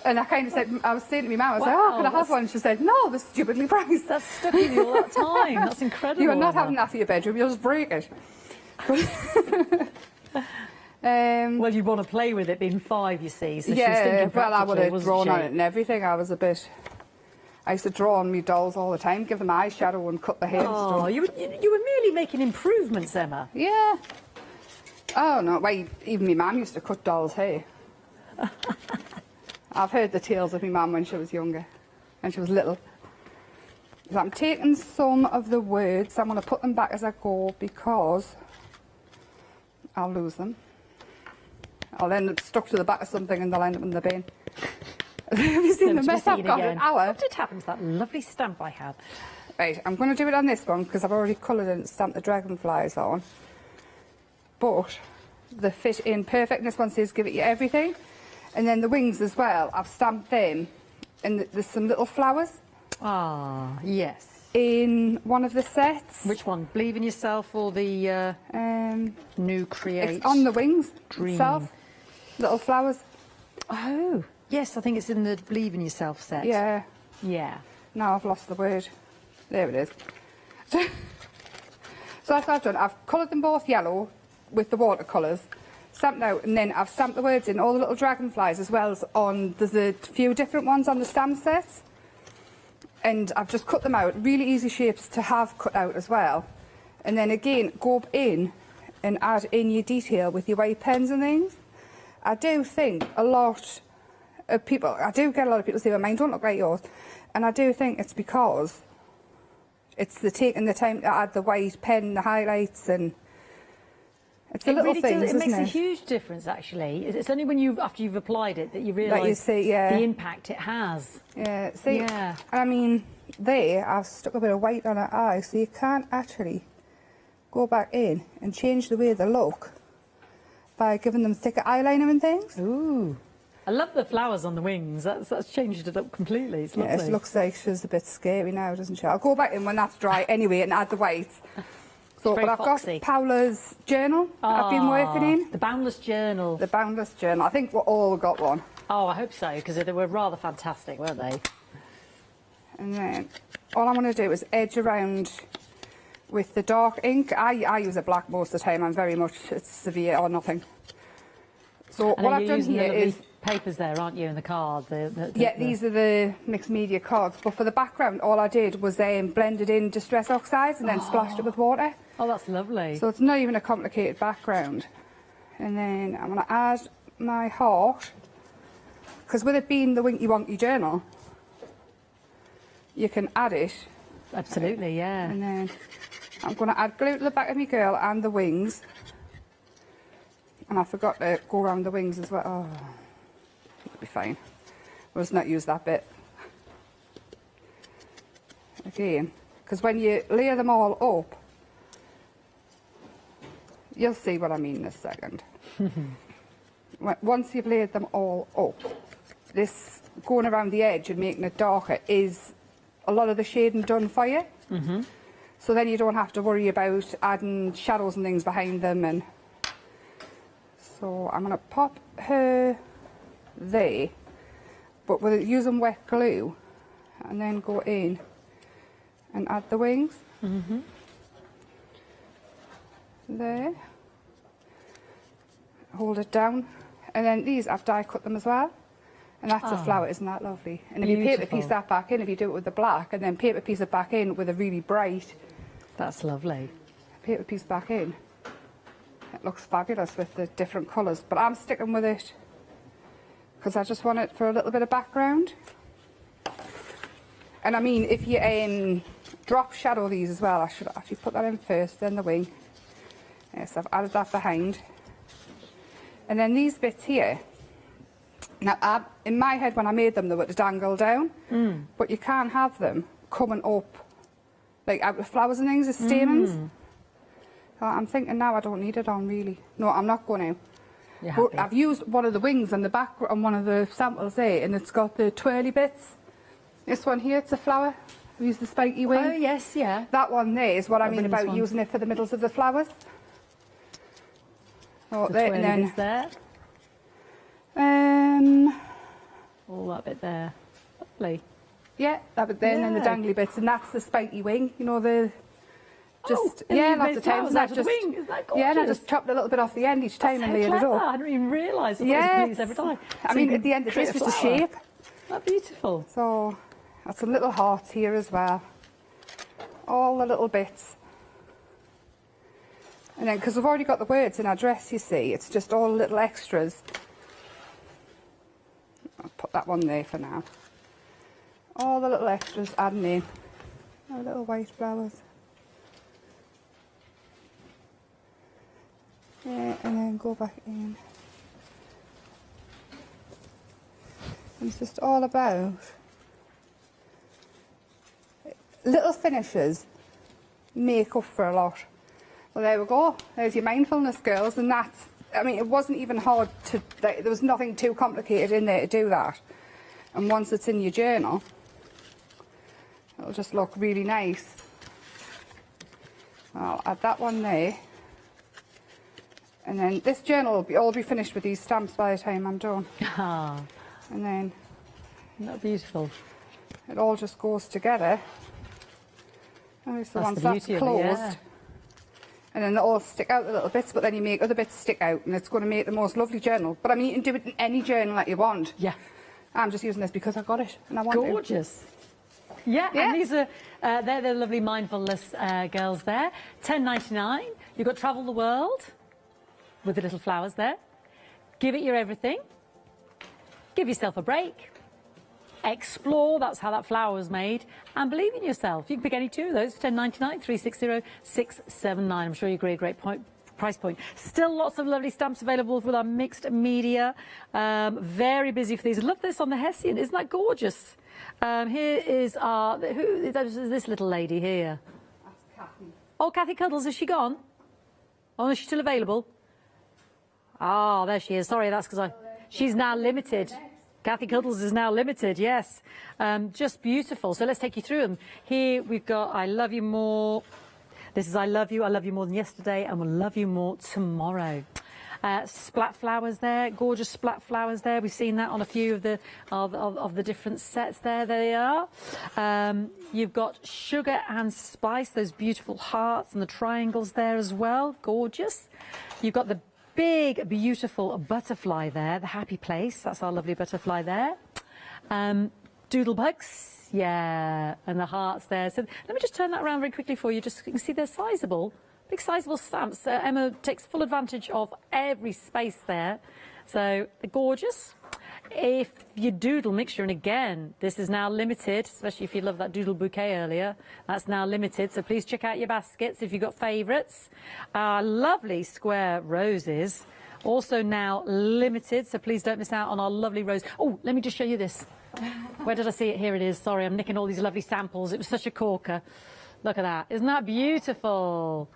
S24: And I kind of said, I was saying to my mum, I was like, oh, can I have one? She said, no, they're stupidly priced.
S13: That's stuck in you all that time. That's incredible.
S24: You are not having that for your bedroom, you'll just break it.
S13: Well, you'd want to play with it being 5, you see. So
S24: yeah, well, I would have drawn on it and everything. I was a bit... I used to draw on my dolls all the time, give them eyeshadow and cut the hair and stuff.
S13: You were merely making improvements, Emma.
S24: Yeah. Oh, no, wait, even my mum used to cut dolls' hair. I've heard the tales of my mum when she was younger, when she was little. So I'm taking some of the words, I'm going to put them back as I go because I'll lose them. I'll end up stuck to the back of something and they'll end up in the bin. Have you seen the mess I've got an hour?
S13: What did happen to that lovely stamp I had?
S24: Right, I'm going to do it on this one because I've already coloured and stamped the dragonflies on. But they fit in perfect. And this one says give it you everything. And then the wings as well, I've stamped them. And there's some little flowers.
S13: Ah, yes.
S24: In one of the sets.
S13: Which one? Believe in Yourself or the New Create?
S24: It's on the wings
S13: Dream.
S24: itself. Little flowers.
S13: Oh, yes, I think it's in the Believe in Yourself set.
S24: Yeah.
S13: Yeah.
S24: Now I've lost the word. There it is. So that's what I've done. I've coloured them both yellow with the watercolours, stamped out, and then I've stamped the words in all the little dragonflies as well as on, there's a few different ones on the stamp sets. And I've just cut them out, really easy shapes to have cut out as well. And then again, go in and add in your detail with your white pens and things. I do think a lot of people, I do get a lot of people say, well, mine don't look like yours. And I do think it's because it's taking the time to add the white pen, the highlights, and it's the little
S13: really
S24: things,
S13: it makes
S24: isn't
S13: a huge difference, actually. It's only when after you've applied it that you realise
S24: that you see, yeah,
S13: the impact it has.
S24: Yeah, see,
S13: yeah.
S24: I mean, there I've stuck a bit of white on her eye, so you can't actually go back in and change the way they look by giving them thicker eyeliner and things.
S13: Ooh. I love the flowers on the wings. That's changed it up completely. It's lovely.
S24: Yeah, it looks like she's a bit scary now, doesn't she? I'll go back in when that's dry anyway and add the white. So, but I've got Paula's journal I've been working in.
S13: The Boundless Journal.
S24: The Boundless Journal. I think we all got one.
S13: Oh, I hope so, because they were rather fantastic, weren't they?
S24: And then all I'm going to do is edge around with the dark ink. I use a black most of the time. I'm very much severe or nothing. So
S13: And
S24: what
S13: are
S24: I've
S13: you
S24: done
S13: using
S24: here
S13: the lovely
S24: is...
S13: papers there, aren't you, in the card?
S24: Yeah, these are the mixed media cards. But for the background, all I did was blended in Distress Oxides and then splashed it with water.
S13: Oh, that's lovely.
S24: So it's not even a complicated background. And then I'm going to add my heart, because with it being the Winky Wonky journal, you can add it.
S13: Absolutely, yeah.
S24: And then I'm going to add glue to the back of my girl and the wings. And I forgot to go around the wings as well. Oh, it'll be fine. We'll just not use that bit. Again, because when you layer them all up, you'll see what I mean in a second. Once you've layered them all up, this going around the edge and making it darker is a lot of the shading done for you. So then you don't have to worry about adding shadows and things behind them. And so I'm going to pop her there, but with it using wet glue, and then go in and add the wings. There. Hold it down. And then these, I've die cut them as well. And that's a flower, isn't that lovely? And if you paper piece that back in, if you do it with the black, and then paper piece it back in with a really bright...
S13: That's lovely.
S24: Paper piece back in. It looks fabulous with the different colours. But I'm sticking with it because I just want it for a little bit of background. And I mean, if you drop shadow these as well, I should actually put that in first, then the wing. Yes, I've added that behind. And then these bits here, now in my head when I made them they were to dangle down, but you can't have them coming up like out with flowers and things as stamens. So I'm thinking now I don't need it on really. No, I'm not going to. But I've used one of the wings on the back on one of the samples there, and it's got the twirly bits. This one here, it's a flower. I've used the spiky wing.
S13: Oh yes, yeah.
S24: That one there is what I mean about
S13: one.
S24: using it for the middles of the flowers. Oh,
S13: The
S24: there, and then
S13: twirly bits there. All that bit there. Lovely.
S24: Yeah, that bit there, and then the dangly bits, and that's the spiky wing. You know, the just
S13: and
S24: yeah,
S13: you've
S24: lots
S13: made
S24: of times.
S13: flowers out of the
S24: Just
S13: wing. Isn't that
S24: yeah, and I
S13: gorgeous?
S24: just chopped a little bit off the end each time and layered it
S13: Clever.
S24: up.
S13: I didn't even realise. I thought
S24: Yes.
S13: it was pleased every time.
S24: I
S13: So
S24: mean,
S13: you
S24: at the end of it, it's
S13: create a
S24: just a
S13: flower.
S24: shape.
S13: That's beautiful.
S24: So, that's some little hearts here as well. All the little bits. And then, because we've already got the words in our dress, you see, it's just all little extras. I'll put that one there for now. All the little extras adding in. Oh, little white flowers. Yeah, and then go back in. And it's just all about little finishes make up for a lot. Well, there we go. There's your mindfulness, girls, and that's, I mean, it wasn't even hard to, there was nothing too complicated in there to do that. And once it's in your journal, it'll just look really nice. I'll add that one there. And then this journal will all be finished with these stamps by the time I'm done. And then...
S13: Isn't that beautiful?
S24: It all just goes together. And so
S13: That's
S24: once
S13: the
S24: that's
S13: beauty of it,
S24: closed,
S13: yeah.
S24: and then they all stick out the little bits, but then you make other bits stick out, and it's going to make the most lovely journal. But I mean, you can do it in any journal that you want.
S13: Yeah.
S24: I'm just using this because I got it, and I want to.
S13: Gorgeous. Yeah, and these are they're the lovely mindfulness girls there. $10.99. You've got Travel the World with the little flowers there. Give it your everything. Give yourself a break. Explore, that's how that flower was made. And believe in yourself. You can pick any two of those for $10.99, 360-679. I'm sure you agree, a great price point. Still lots of lovely stamps available with our mixed media. Very busy for these. I love this on the Hessian. Isn't that gorgeous? Here is our... Who is this little lady here?
S24: That's Kathy.
S13: Oh, Kathy Cuddles, is she gone? Oh, is she still available? Ah, there she is. Sorry, that's because she's now limited. Kathy Cuddles is now limited, yes. Just beautiful. So let's take you through them. Here we've got I Love You More. This is I Love You more than yesterday, and we'll love you more tomorrow. Splat flowers there, gorgeous splat flowers there. We've seen that on a few of the different sets there. There they are. You've got sugar and spice, those beautiful hearts and the triangles there as well. Gorgeous. You've got the big, beautiful butterfly there, the happy place. That's our lovely butterfly there. Doodlebugs, yeah, and the hearts there. So let me just turn that around very quickly for you, just so you can see they're sizable, big sizable stamps. Emma takes full advantage of every space there. So they're gorgeous. If you doodle mixture, and again, this is now limited, especially if you love that doodle bouquet earlier, that's now limited. So please check out your baskets if you've got favourites. Lovely square roses, also now limited. So please don't miss out on our lovely rose. Oh, let me just show you this. Where did I see it? Here it is. Sorry, I'm nicking all these lovely samples. It was such a corker. Look at that. Isn't that beautiful?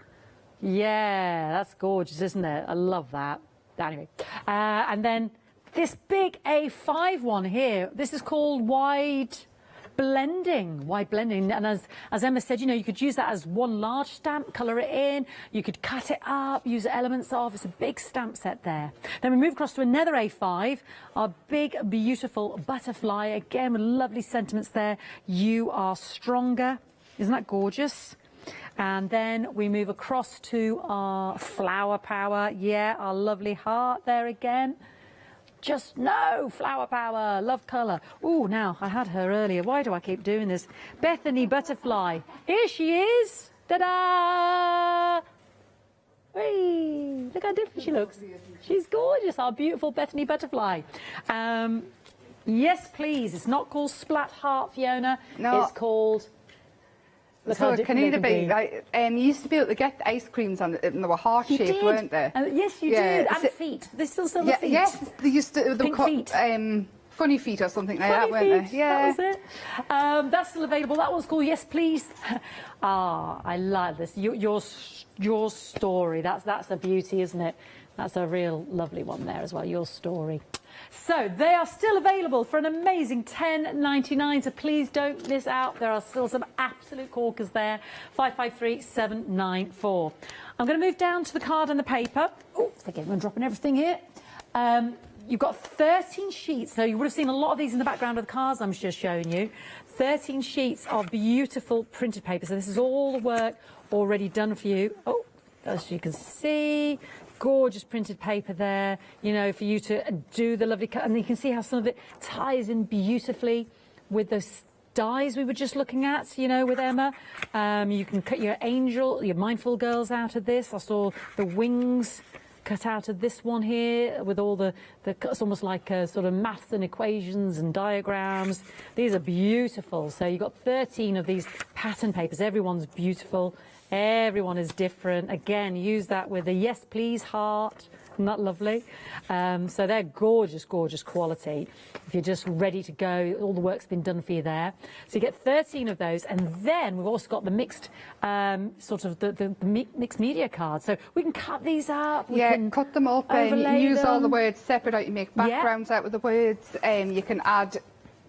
S13: Yeah, that's gorgeous, isn't it? I love that. Anyway, and then this big A5 one here, this is called wide blending, and as Emma said, you know, you could use that as one large stamp, colour it in, you could cut it up, use elements of, it's a big stamp set there. Then we move across to another A5, our big beautiful butterfly, again with lovely sentiments there. You are stronger, isn't that gorgeous? And then we move across to our flower power, yeah, our lovely heart there again. Just no flower power, love colour. Oh, now I had her earlier. Why do I keep doing this? Bethany Butterfly. Here she is. Ta-da! Hey, look how different she looks. She's gorgeous, our beautiful Bethany Butterfly. Yes, please. It's not called Splat Heart, Fiona.
S24: No.
S13: It's called...
S24: So it can either be, like, you used to be able to get ice creams on it, and they were heart-shaped, weren't they?
S13: Yes, you did. And feet. They still sell the feet.
S24: Yes, they used to.
S13: Pink feet.
S24: Funny feet or something like
S13: Funny
S24: that, weren't
S13: feet,
S24: they? Yeah.
S13: that was it. That's still available. That one's called Yes Please. I like this. Your story. That's a beauty, isn't it? That's a real lovely one there as well. Your story. So they are still available for an amazing £10.99. So please don't miss out. There are still some absolute corkers there. 553794. I'm going to move down to the card and the paper. Oh, forgive me, I'm dropping everything here. You've got 13 sheets. So you would have seen a lot of these in the background of the cards I'm just showing you. 13 sheets of beautiful printed paper. So this is all the work already done for you. Oh, as you can see, gorgeous printed paper there, you know, for you to do the lovely cut. And you can see how some of it ties in beautifully with those dies we were just looking at, you know, with Emma. You can cut your angel, your mindful girls out of this. I saw the wings cut out of this one here with all the it's almost like sort of maths and equations and diagrams. These are beautiful. So you've got 13 of these pattern papers. Everyone's beautiful. Everyone is different. Again, use that with the yes please heart. Isn't that lovely? So they're gorgeous, gorgeous quality. If you're just ready to go, all the work's been done for you there. So you get 13 of those, and then we've also got the mixed sort of the mixed media cards. So we can cut these up.
S24: We can cut them up and use all the words separate out. You make backgrounds out with the words. You can add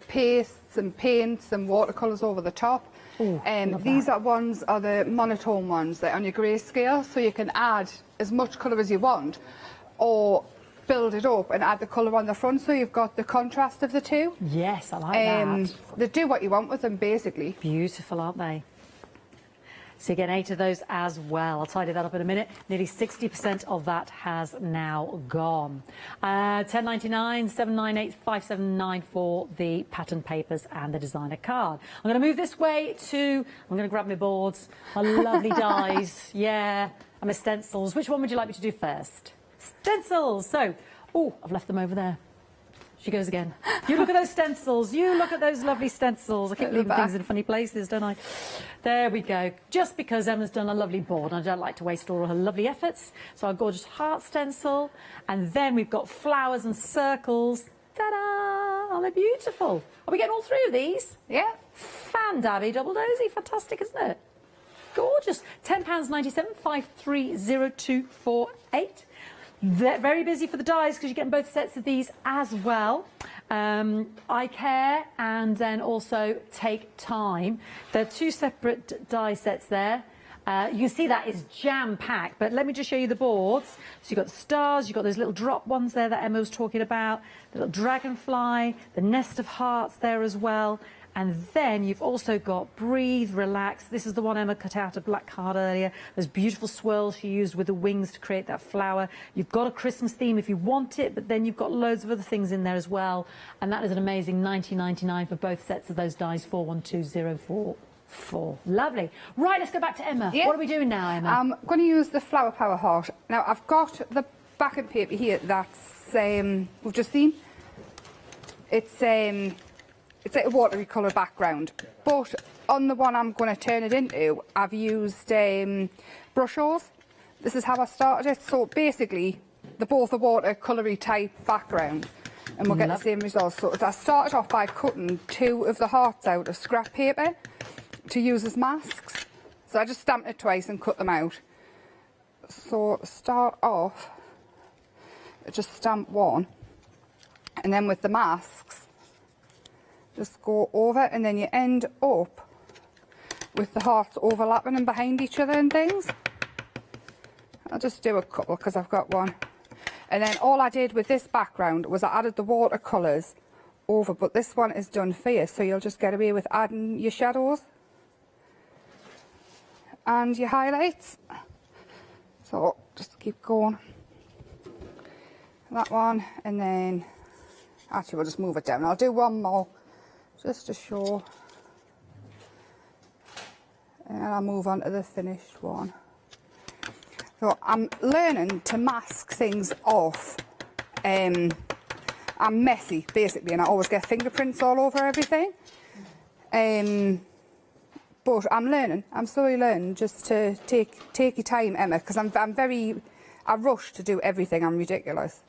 S24: pastes and paints and watercolours over the top. These are the monotone ones. They're on your grayscale, so you can add as much colour as you want, or build it up and add the colour on the front, so you've got the contrast of the two.
S13: Yes, I like that.
S24: They do what you want with them, basically.
S13: Beautiful, aren't they? So you get 8 of those as well. I'll tidy that up in a minute. Nearly 60% of that has now gone. £10.99, 798, 579 for the pattern papers and the designer card. I'm going to move this way to, I'm going to grab my boards, my lovely dies, yeah, and my stencils. Which one would you like me to do first? Stencils! So, oh, I've left them over there. She goes again. You look at those stencils. You look at those lovely stencils. I keep leaving things in funny places, don't I? There we go. Just because Emma's done a lovely board, and I don't like to waste all her lovely efforts. So our gorgeous heart stencil. And then we've got flowers and circles. Ta-da! Oh, they're beautiful. Are we getting all 3 of these?
S24: Yeah.
S13: Fan-dabby, double-dozy. Fantastic, isn't it? Gorgeous. £10.97, 530248. They're very busy for the dies because you're getting both sets of these as well. I Care and then also Take Time. They're 2 separate die sets there. You can see that is jam-packed, but let me just show you the boards. So you've got the stars, you've got those little drop ones there that Emma was talking about, the little dragonfly, the nest of hearts there as well. And then you've also got Breathe, Relax. This is the one Emma cut out a black card earlier. Those beautiful swirls she used with the wings to create that flower. You've got a Christmas theme if you want it, but then you've got loads of other things in there as well. And that is an amazing $19.99 for both sets of those dies, 412044. Lovely. Right, let's go back to Emma.
S24: Yeah.
S13: What are we doing now, Emma?
S24: I'm going to use the Flower Power Heart. Now, I've got the backing paper here that's, we've just seen. It's a watery colour background. But on the one I'm going to turn it into, I've used brush-ors. This is how I started it. So basically, they're both a watercolour-y type background. And we'll get the same result. So I started off by cutting 2 of the hearts out of scrap paper to use as masks. So I just stamped it twice and cut them out. So start off, just stamp 1, and then with the masks, just go over, and then you end up with the hearts overlapping and behind each other and things. I'll just do a couple because I've got one. And then all I did with this background was I added the watercolours over, but this one is done for you, so you'll just get away with adding your shadows and your highlights. So just keep going. That one, and then actually we'll just move it down. I'll do one more just to show, and I'll move on to the finished one. So I'm learning to mask things off. I'm messy basically, and I always get fingerprints all over everything. But I'm slowly learning just to take your time, Emma, because I rush to do everything. I'm ridiculous.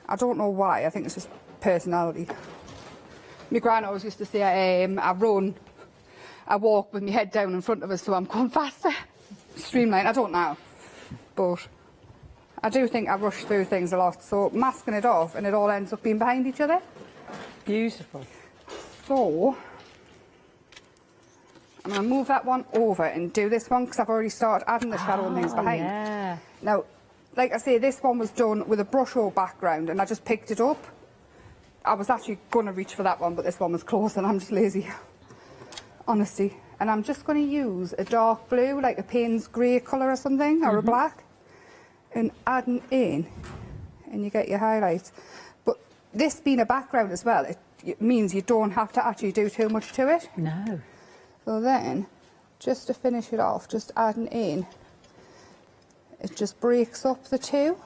S24: I don't know why. I think it's just personality. My gran always used to say, I walk with my head down in front of us, so I'm going faster. Streamline, I don't know. But I do think I rush through things a lot, so masking it off and it all ends up being behind each other.
S13: Beautiful.
S24: So I'm going to move that one over and do this one because I've already started adding the shadow and things behind.
S13: Yeah.
S24: Now, like I say, this one was done with a brush-over background and I just picked it up. I was actually going to reach for that one, but this one was close and I'm just lazy. Honestly. And I'm just going to use a dark blue, like a Payne's grey colour or something, or a black, and adding in, and you get your highlights. But this being a background as well, it means you don't have to actually do too much to it.
S13: No.
S24: So then, just to finish it off, just adding in, it just breaks up the two.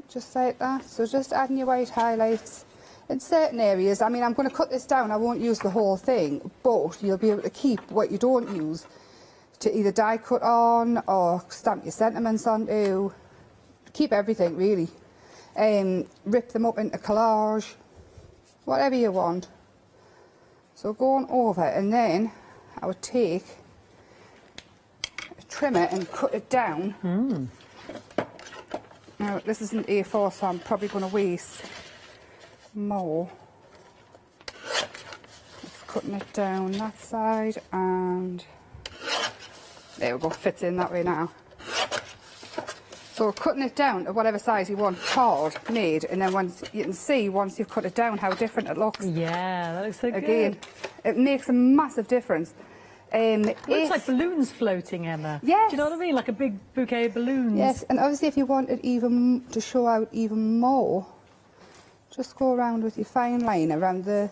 S24: Just like that. So just adding your white highlights in certain areas. I mean, I'm going to cut this down, I won't use the whole thing, but you'll be able to keep what you don't use to either die cut on or stamp your sentiments onto. Keep everything, really. Rip them up into collage, whatever you want. So going over, and then I would take a trimmer and cut it down. Now, this isn't A4, so I'm probably going to waste more. Just cutting it down that side, and there we go, fits in that way now. So cutting it down to whatever size you want card made, and then once you can see, once you've cut it down, how different it looks.
S13: Yeah, that looks so good.
S24: Again, it makes a massive difference.
S13: It looks like balloons floating, Emma.
S24: Yes.
S13: Do you know what I mean? Like a big bouquet of balloons.
S24: Yes, and obviously if you wanted even to show out even more, just go around with your fine line around the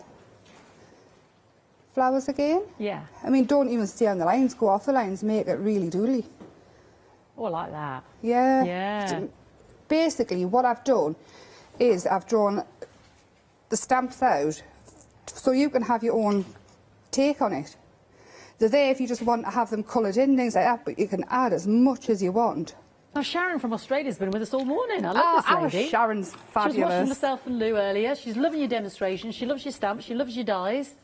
S24: flowers again.
S13: Yeah.
S24: I mean, don't even stay on the lines, go off the lines, make it really doodly.
S13: Oh, like that.
S24: Yeah.
S13: Yeah.
S24: Basically, what I've done is I've drawn the stamps out so you can have your own take on it. They're there if you just want to have them coloured in, things like that, but you can add as much as you want.
S13: Now, Sharon from Australia's been with us all morning. I love this lady.
S24: Sharon's fabulous.
S13: She was watching myself and Lou earlier. She's loving your demonstrations. She loves your stamps. She loves your dies.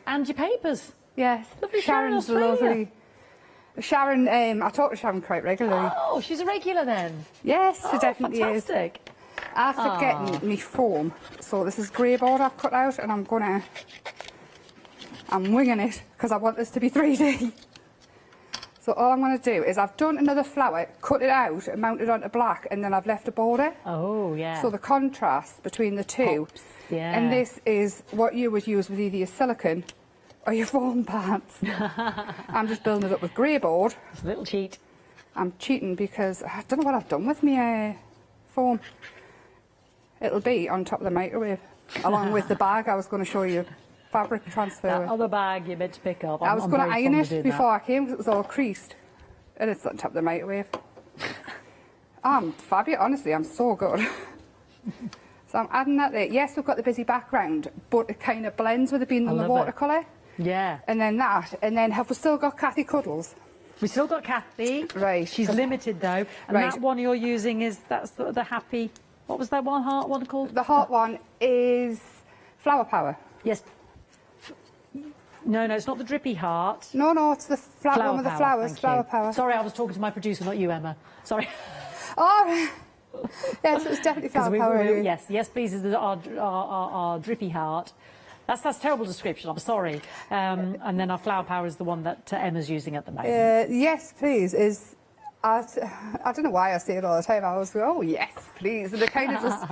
S13: And your papers.
S24: Yes.
S13: Lovely
S24: Sharon's
S13: Sharon in Australia.
S24: lovely. Sharon, I talk to Sharon quite regularly.
S13: Oh, she's a regular then?
S24: Yes, she definitely
S13: fantastic.
S24: is. After getting me foam, so this is grey board I've cut out, and I'm going to I'm winging it because I want this to be 3D. So all I'm going to do is I've done another flower, cut it out and mounted onto black, and then I've left a border.
S13: Oh, yeah.
S24: So the contrast between the two.
S13: Pops, yeah.
S24: And this is what you would use with either your silicone or your foam pads. I'm just building it up with grey board.
S13: It's a little cheat.
S24: I'm cheating because I don't know what I've done with my foam. It'll be on top of the microwave, along with the bag I was going to show you. Fabric transfer.
S13: That other bag you meant to pick up.
S24: I was going to iron it before I came because it was all creased. And it's on top of the microwave. I'm fabulous, honestly, I'm so good. So I'm adding that there. Yes, we've got the busy background, but it kind of blends with it being in the watercolour.
S13: Yeah.
S24: And then that, and then have we still got Kathy Cuddles?
S13: We still got Kathy.
S24: Right.
S13: She's limited though. And
S24: Right.
S13: that one you're using is, that's the happy, what was that one heart one called?
S24: The heart one is Flower Power.
S13: Yes. No, it's not the drippy heart.
S24: No, it's the one with the flowers, Flower Power.
S13: Sorry, I was talking to my producer, not you, Emma. Sorry.
S24: Oh, yes, it was definitely Flower Power. Anyway.
S13: Yes, please, is our drippy heart. That's terrible description, I'm sorry. And then our Flower Power is the one that Emma's using at the moment.
S24: Yes, please, is... I don't know why I say it all the time. I always go, oh, yes, please. And it kind of just...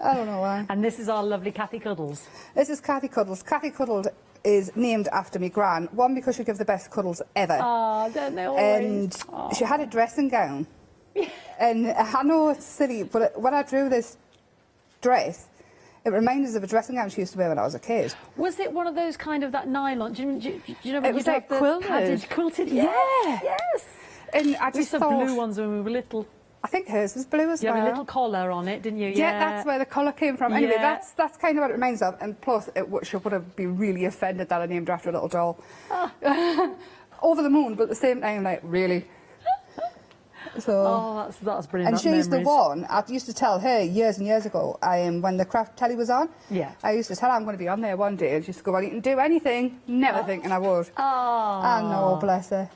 S24: I don't know why.
S13: And this is our lovely Kathy Cuddles.
S24: This is Kathy Cuddles. Kathy Cuddled is named after me gran. One, because she gives the best cuddles ever.
S13: Oh, don't they always?
S24: And she had a dressing gown. And I know it's silly, but when I drew this dress, it reminds us of a dressing gown she used to wear when I was a kid.
S13: Was it one of those kind of that nylon? Do you know when
S24: it was like
S13: quilted? Yes.
S24: And I
S13: we
S24: just
S13: used to have blue ones when we were little.
S24: I think hers was blue as well.
S13: You had a little collar on it, didn't you?
S24: Yeah, that's where the colour came from. Anyway,
S13: Yeah.
S24: that's kind of what it reminds of. And plus, she would have been really offended that I named her after a little doll. Over the moon, but at the same time, like, really? So,
S13: that's brilliant.
S24: And she's the one, I used to tell her years and years ago, when the craft telly was on, I used to tell her I'm going to be on there one day, and she used to go, well, you can do anything, never thinking I would.
S13: Oh.
S24: I know, bless her.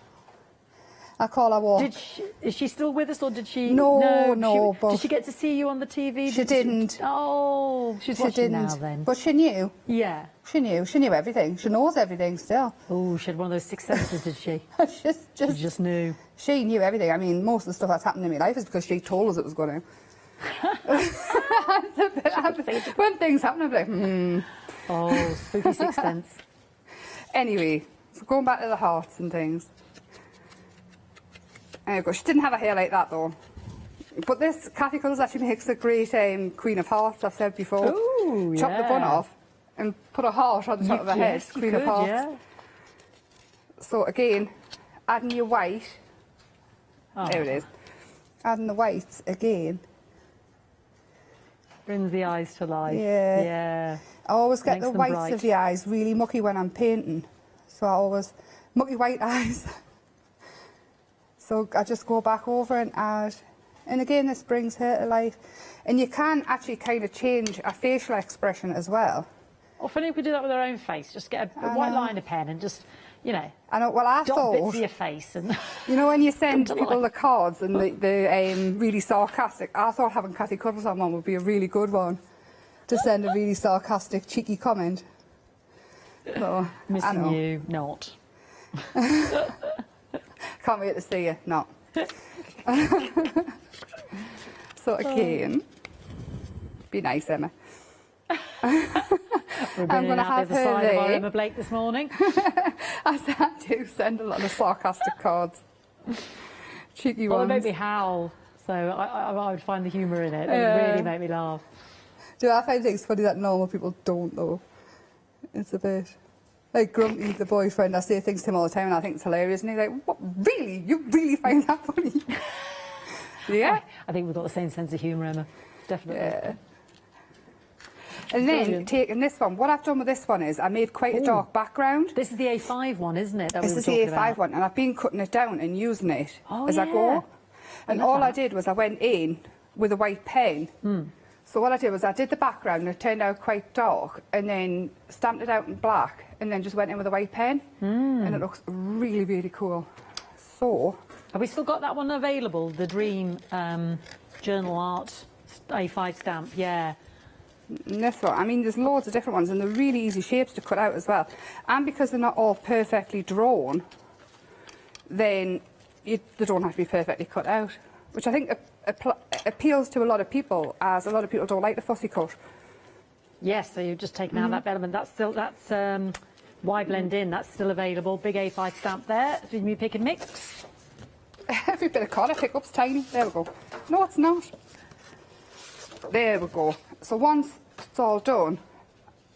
S24: I call her walk.
S13: Is she still with us, or did she?
S24: No, but
S13: did she get to see you on the TV?
S24: She didn't.
S13: Oh, she's watching now then.
S24: But she knew.
S13: Yeah.
S24: She knew everything. She knows everything still.
S13: Oh, she had one of those sixth senses, did she?
S24: She
S13: just knew.
S24: She knew everything. I mean, most of the stuff that's happened in my life is because she told us it was going to. When things happen, I'm like,
S13: Oh, spooky sixth sense.
S24: Anyway, so going back to the hearts and things. She didn't have a hair like that though. But this Kathy Cuddles actually makes a great Queen of Hearts, I've said before.
S13: Ooh,
S24: Chop the bun off and put a heart on the top of her head. Queen of Hearts.
S13: Yeah.
S24: So again, adding your white.
S13: Oh.
S24: There it is. Adding the whites again.
S13: Brings the eyes to life.
S24: Yeah. I always get
S13: Makes
S24: the
S13: them
S24: whites
S13: bright.
S24: of the eyes really mucky when I'm painting. So I always, mucky white eyes. So I just go back over and add, and again this brings her to life. And you can actually kind of change a facial expression as well.
S13: Often people do that with their own face, just get a white liner pen and just, you know,
S24: I know, well I
S13: dot
S24: thought,
S13: bits of your face. And
S24: you know when you send
S13: Come to
S24: people
S13: life.
S24: the cards and the really sarcastic, I thought having Kathy Cuddles on one would be a really good one. To send a really sarcastic, cheeky comment. So,
S13: Missing you, not.
S24: Can't wait to see you. No. So again, be nice, Emma.
S13: We're
S24: I'm going to have
S13: the
S24: her
S13: side of our
S24: there.
S13: Emma Blake this morning.
S24: I do send a lot of sarcastic cards. Cheeky
S13: Well,
S24: ones.
S13: they make me howl, so I would find the humour in it. They
S24: Yeah.
S13: really make me laugh.
S24: Do I find things funny that normal people don't, though? It's a bit... Like Grumpy, the boyfriend, I say things to him all the time and I think it's hilarious. And he's like, what, really? You really find that funny? Yeah.
S13: I think we've got the same sense of humour, Emma. Definitely.
S24: Yeah. And then,
S13: Brilliant.
S24: taking this one, what I've done with this one is I made quite a dark background.
S13: This is the A5 one, isn't it?
S24: This is the A5 one, and I've been cutting it down and using it as I
S13: yeah.
S24: go. And
S13: love
S24: all I
S13: that.
S24: did was I went in with a white pen. So what I did was I did the background and it turned out quite dark, and then stamped it out in black, and then just went in with a white pen, and it looks really, really cool. So...
S13: Have we still got that one available? The Dream Journal Art A5 stamp, yeah.
S24: And this one, I mean, there's loads of different ones, and they're really easy shapes to cut out as well. And because they're not all perfectly drawn, then they don't have to be perfectly cut out, which I think appeals to a lot of people, as a lot of people don't like the fussy cut.
S13: Yes, so you've just taken out that element. That's why blend in. That's still available. Big A5 stamp there. So you pick and mix.
S24: Every bit of card I pick up's tiny. There we go. No, it's not. There we go. So once it's all done,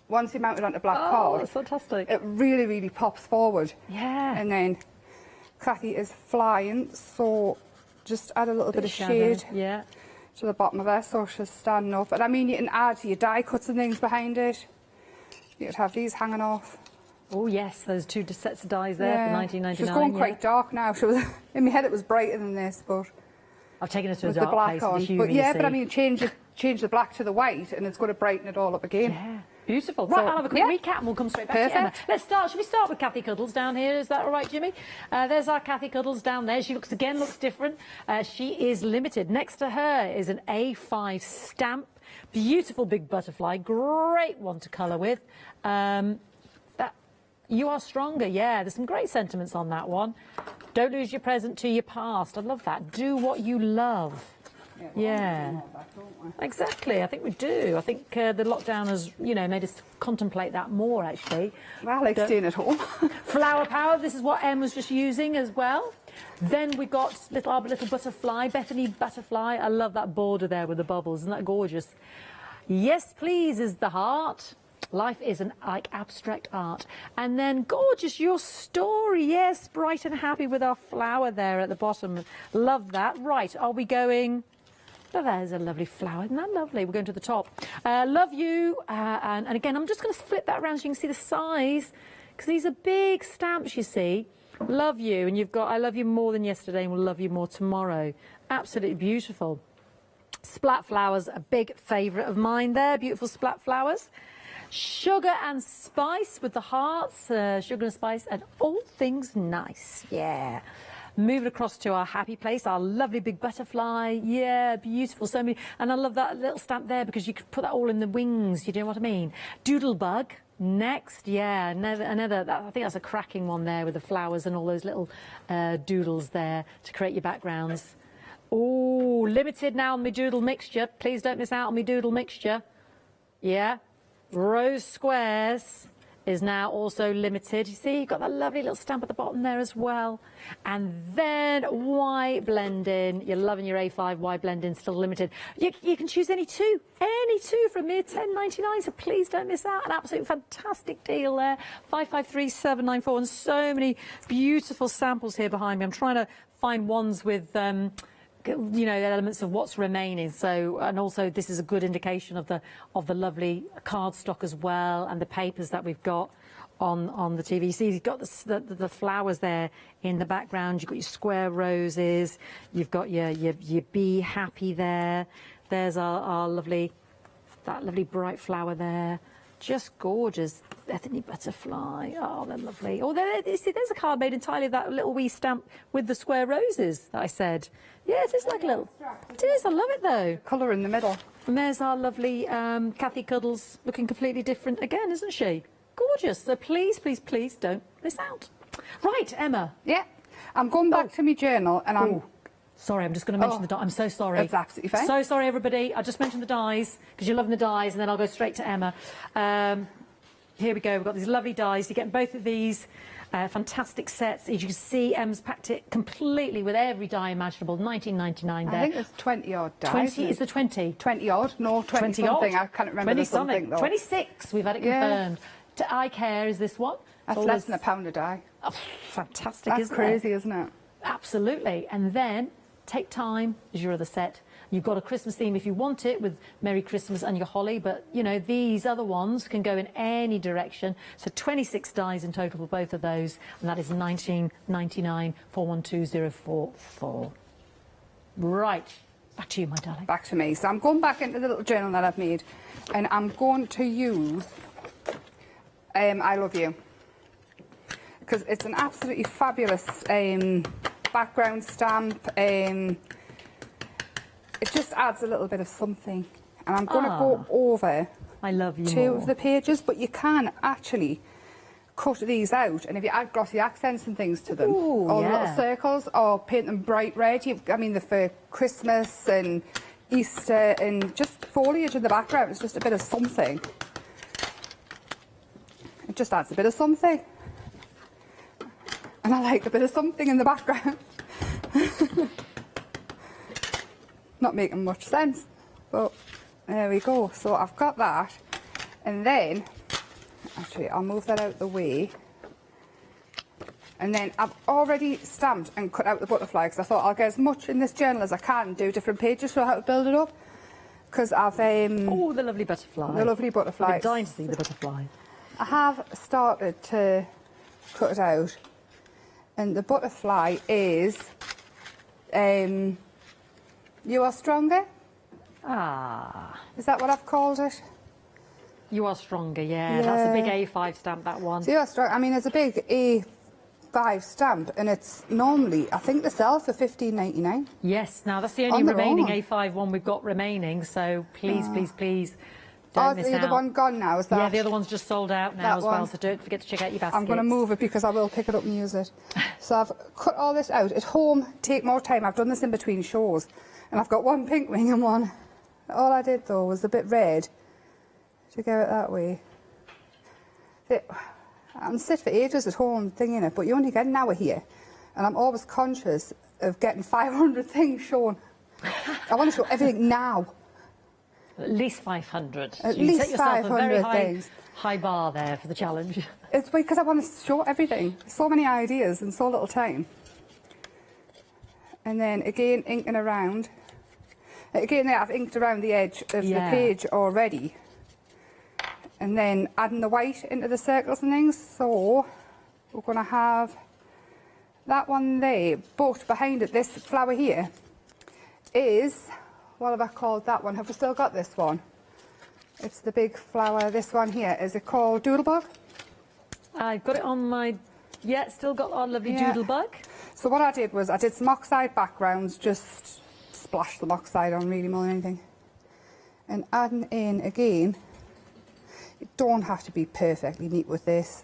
S24: once you mount it onto black card,
S13: that's fantastic.
S24: It really, really pops forward.
S13: Yeah.
S24: And then Cathy is flying, so just add a little bit of shade to the bottom of her, so she's standing up. And I mean, you can add your die cuts and things behind it. You could have these hanging off.
S13: Oh yes, those two sets of dies there for 19.99.
S24: She's going quite dark now. She was in my head. It was brighter than this, but
S13: I've taken her to a
S24: with
S13: dark
S24: the black
S13: place
S24: on.
S13: with the humour,
S24: But yeah,
S13: you
S24: but I
S13: see.
S24: mean, change the black to the white, and it's going to brighten it all up again.
S13: Yeah. Beautiful. Right, I'll have a quick recap and we'll come straight back to Emma. Let's start. Should we start with Cathy Cuddles down here? Is that all right, Jimmy? There's our Cathy Cuddles down there. She looks different. She is limited. Next to her is an A5 stamp. Beautiful big butterfly. Great one to colour with. You are stronger. Yeah, there's some great sentiments on that one. Don't lose your present to your past. I love that. Do what you love. Yeah, exactly. I think we do. I think the lockdown has, made us contemplate that more, actually.
S24: Well, I like staying at home.
S13: Flower power. This is what Em was just using as well. Then we've got our little butterfly, Bethany Butterfly. I love that border there with the bubbles. Isn't that gorgeous? Yes, please is the heart. Life is like abstract art. And then gorgeous, your story. Yes, bright and happy with our flower there at the bottom. Love that. Right, are we going... Oh, there's a lovely flower. Isn't that lovely? We're going to the top. Love you. And again, I'm just going to flip that around so you can see the size, because these are big stamps, you see. Love you. And you've got I love you more than yesterday and will love you more tomorrow. Absolutely beautiful. Splat flowers, a big favourite of mine there. Beautiful splat flowers. Sugar and spice with the hearts. Sugar and spice and all things nice. Yeah. Moving across to our happy place, our lovely big butterfly. Yeah, beautiful. So many. And I love that little stamp there because you could put that all in the wings. You know what I mean? Doodlebug. Next, yeah, another. I think that's a cracking one there with the flowers and all those little doodles there to create your backgrounds. Oh, limited now on my doodle mixture. Please don't miss out on my doodle mixture. Yeah. Rose squares is now also limited. You see, you've got that lovely little stamp at the bottom there as well. And then white blend in. You're loving your A5 white blend in, still limited. You can choose any two from here, £10.99. So please don't miss out. An absolute fantastic deal there. 553794, and so many beautiful samples here behind me. I'm trying to find ones with elements of what's remaining. So, and also this is a good indication of the lovely cardstock as well, and the papers that we've got on the TV. You see, you've got the flowers there in the background. You've got your square roses. You've got your Be Happy there. There's our lovely bright flower there. Just gorgeous. Bethany Butterfly. Oh, they're lovely. Oh, there's a card made entirely of that little wee stamp with the square roses that I said. Yes, it's like a little... It is, I love it though.
S24: Colour in the middle.
S13: And there's our lovely Cathy Cuddles, looking completely different again, isn't she? Gorgeous. So please, please, please don't miss out. Right, Emma.
S24: Yeah. I'm going back to my journal and I'm...
S13: Sorry, I'm just going to mention the dies. I'm so sorry.
S24: That's absolutely fine.
S13: So sorry, everybody. I just mentioned the dies because you're loving the dies, and then I'll go straight to Emma. Here we go. We've got these lovely dies. You're getting both of these fantastic sets. As you can see, Emma's packed it completely with every die imaginable. $19.99 there.
S24: I think there's 20-odd dies.
S13: 20 is the 20.
S24: 20-odd? No, 20-something. I can't remember the something, though.
S13: 26. We've had it confirmed. To Eye Care is this one.
S24: That's less than £1 a die.
S13: Oh, fantastic,
S24: That's crazy, isn't it?
S13: Absolutely. And then Take Time is your other set. You've got a Christmas theme if you want it with Merry Christmas and your holly, but these other ones can go in any direction. So 26 dies in total for both of those, and that is $19.99 412044. Right, back to you, my darling.
S24: Back to me. So I'm going back into the little journal that I've made, and I'm going to use I Love You, because it's an absolutely fabulous background stamp. It just adds a little bit of something, and I'm going to go over
S13: I love you
S24: two
S13: more.
S24: of the pages, but you can actually cut these out, and if you add glossy accents and things to them,
S13: Ooh,
S24: or
S13: yeah.
S24: little circles, or paint them bright red. I mean, they're for Christmas and Easter, and just foliage in the background. It's just a bit of something. It just adds a bit of something. And I like a bit of something in the background. Not making much sense, but there we go. So I've got that, and then actually I'll move that out the way, and then I've already stamped and cut out the butterfly because I thought I'll get as much in this journal as I can, do different pages, show how to build it up, because I've
S13: oh, the lovely butterfly.
S24: The lovely butterfly.
S13: I've been dying to see the butterfly.
S24: I have started to cut it out, and the butterfly is You Are Stronger.
S13: Ah.
S24: Is that what I've called it?
S13: You Are Stronger, yeah. That's a big A5 stamp, that one.
S24: So You Are Strong. I mean, it's a big A5 stamp, and it's normally, I think, they sell for $15.99.
S13: Yes, now that's the only remaining A5 one we've got remaining, so please, please, don't miss
S24: is the
S13: out.
S24: other one gone now? Is that?
S13: Yeah, the other one's just sold out now as well, so don't forget to check out your baskets.
S24: I'm going to move it because I will pick it up and use it. So I've cut all this out. At home, take more time. I've done this in between shows, and I've got one pink wing and one. All I did, though, was a bit red to go it that way. I'm sit for ages at home thinking it, but you only get an hour here, and I'm always conscious of getting 500 things shown. I want to show everything now.
S13: At least 500.
S24: At
S13: You
S24: least
S13: set yourself
S24: 500
S13: a very
S24: things.
S13: high bar there for the challenge.
S24: It's because I want to show everything. So many ideas in so little time. And then again, inking around. Again, there I've inked around the edge of the page already. And then adding the white into the circles and things. So we're going to have that one there. But behind it, this flower here is, what have I called that one? Have we still got this one? It's the big flower. This one here, is it called Doodlebug?
S13: I've got it on my, still got our lovely Doodlebug.
S24: So what I did was I did some oxide backgrounds, just splash some oxide on really more than anything. And adding in again, you don't have to be perfectly neat with this.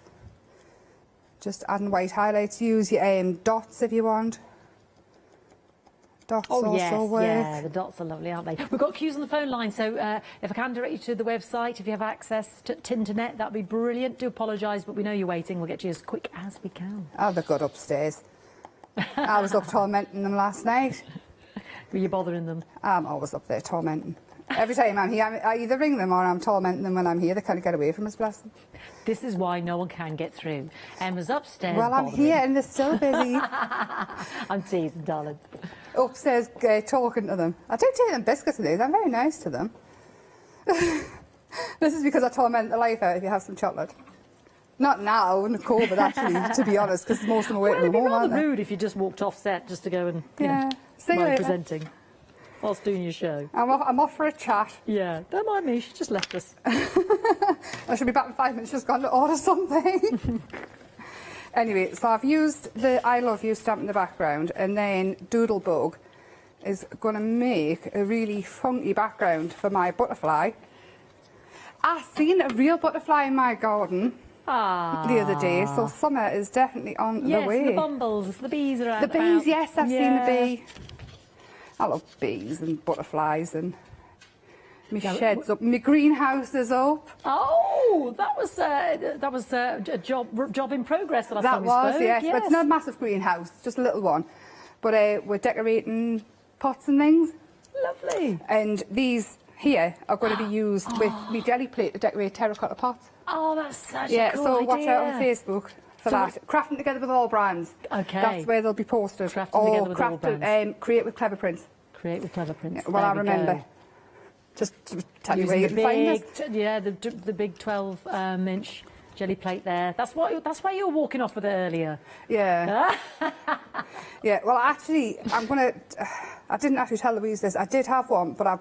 S24: Just adding white highlights. Use your dots if you want. Dots also work.
S13: Yeah, the dots are lovely, aren't they? We've got queues on the phone line, so if I can direct you to the website, if you have access to internet, that'd be brilliant. Do apologise, but we know you're waiting. We'll get you as quick as we can.
S24: Oh, they're good upstairs. I was up tormenting them last night.
S13: Were you bothering them?
S24: I'm always up there tormenting. Every time I'm here, I either ring them or I'm tormenting them when I'm here. They can't get away from us, bless them.
S13: This is why no one can get through. Emma's upstairs.
S24: Well, I'm here and they're still busy.
S13: I'm teasing, darling.
S24: Upstairs talking to them. I do take them biscuits and things. I'm very nice to them. This is because I torment the life out if you have some chocolate. Not now, Nicole, but actually, to be honest, because most of them are waiting
S13: Well, it'd be
S24: home, aren't
S13: rather
S24: they?
S13: rude if you just walked off set just to go and,
S24: See you
S13: while
S24: later.
S13: presenting, whilst doing your show.
S24: I'm off for a chat.
S13: Yeah, don't mind me, she just left us.
S24: I should be back in 5 minutes, just gone to order something. Anyway, so I've used the I Love You stamp in the background, and then Doodlebug is going to make a really funky background for my butterfly. I seen a real butterfly in my garden the other day, so summer is definitely on the way.
S13: Yes, the bumbles, the bees are out.
S24: The bees, yes, I've seen the bee. I love bees and butterflies, and my shed's up, my greenhouse is up.
S13: Oh, that was a job in progress last time we spoke.
S24: Yes, but it's not a massive greenhouse, just a little one. But we're decorating pots and things.
S13: Lovely.
S24: And these here are going to be used with my jelly plate to decorate terracotta pots.
S13: Oh, that's such a cool
S24: so
S13: idea.
S24: watch out on Facebook for that. Crafting Together with All Brands.
S13: Okay.
S24: That's where they'll be posted.
S13: Crafting Together with All Brands.
S24: Create with Clever Prints.
S13: Create with Clever Prints.
S24: Yeah, well, I remember.
S13: Go.
S24: Just to tell you where you can find us.
S13: The big 12-inch jelly plate there. That's why you were walking off with it earlier.
S24: Yeah. Yeah. Well, actually, I didn't actually tell Louise this. I did have one, but I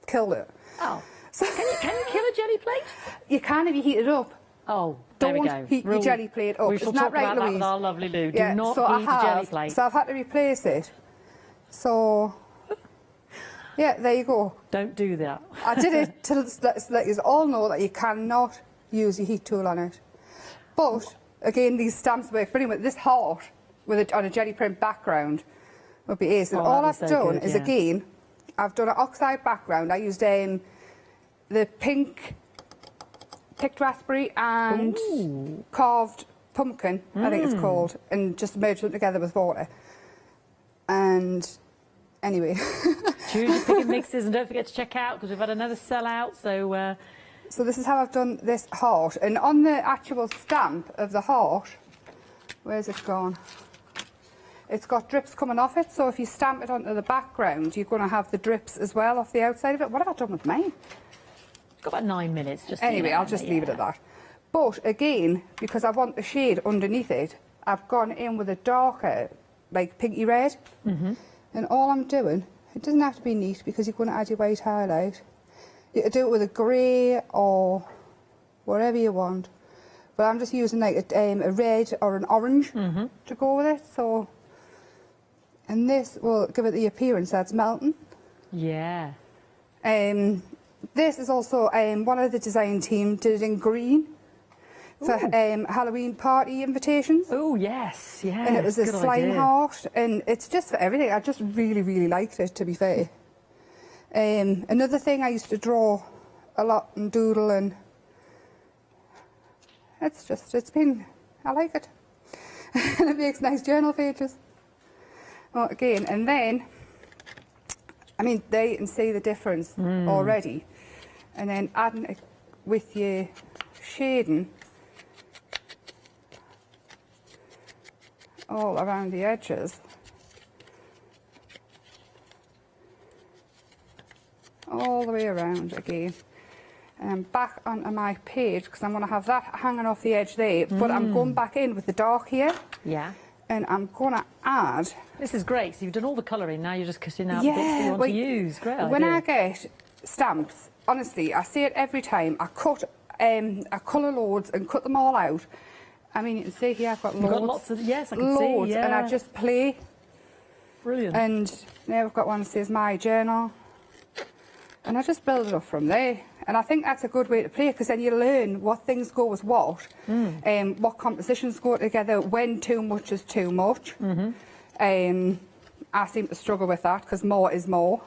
S24: killed it.
S13: Oh. So can you kill a jelly plate?
S24: You can if you heat it up.
S13: Oh, there we go.
S24: Don't heat your jelly plate up.
S13: We shall talk about that with our lovely Lou. Do not heat a jelly plate.
S24: So I've had to replace it. So Yeah, there you go.
S13: Don't do that.
S24: I did it to let you all know that you cannot use your heat tool on it. But, again, these stamps work brilliant with this heart on a jelly print background would be ace. And all I've done is, again, I've done an oxide background. I used the pink picked raspberry and carved pumpkin, I think it's called, and just merged them together with water. And anyway.
S13: Choose your pick and mixes, and don't forget to check out because we've had another sellout.
S24: So this is how I've done this heart. And on the actual stamp of the heart, where's it gone? It's got drips coming off it, so if you stamp it onto the background, you're going to have the drips as well off the outside of it. What have I done with mine?
S13: Got about 9 minutes.
S24: Anyway, I'll just leave it at that. But again, because I want the shade underneath it, I've gone in with a darker, like pinky red. And all I'm doing, it doesn't have to be neat because you're going to add your white highlight. You could do it with a grey or whatever you want. But I'm just using like a red or an orange to go with it. So, and this will give it the appearance that's melting.
S13: Yeah.
S24: This is also one of the design team did it in green for Halloween party invitations.
S13: Oh yes, yeah.
S24: And it was a slime heart, and it's just for everything. I just really, really liked it, to be fair. Another thing I used to draw a lot and doodle, and it's been, I like it. And it makes nice journal pages. Well, again, and then, I mean, there you can see the difference already. And then adding it with your shading all around the edges. All the way around again. And back onto my page, because I'm going to have that hanging off the edge there, but I'm going back in with the dark here.
S13: Yeah.
S24: And I'm going to add...
S13: This is great. So you've done all the colouring, now you're just cutting out the bits that you want to use. Great idea.
S24: When I get stamps, honestly, I say it every time, I colour loads and cut them all out. I mean, you can see here I've got loads.
S13: You've got lots of, yes, I can see, yeah.
S24: And I just play.
S13: Brilliant.
S24: And now I've got one that says My Journal. And I just build it up from there. And I think that's a good way to play, because then you learn what things go with what compositions go together, when too much is too much. I seem to struggle with that, because more is more,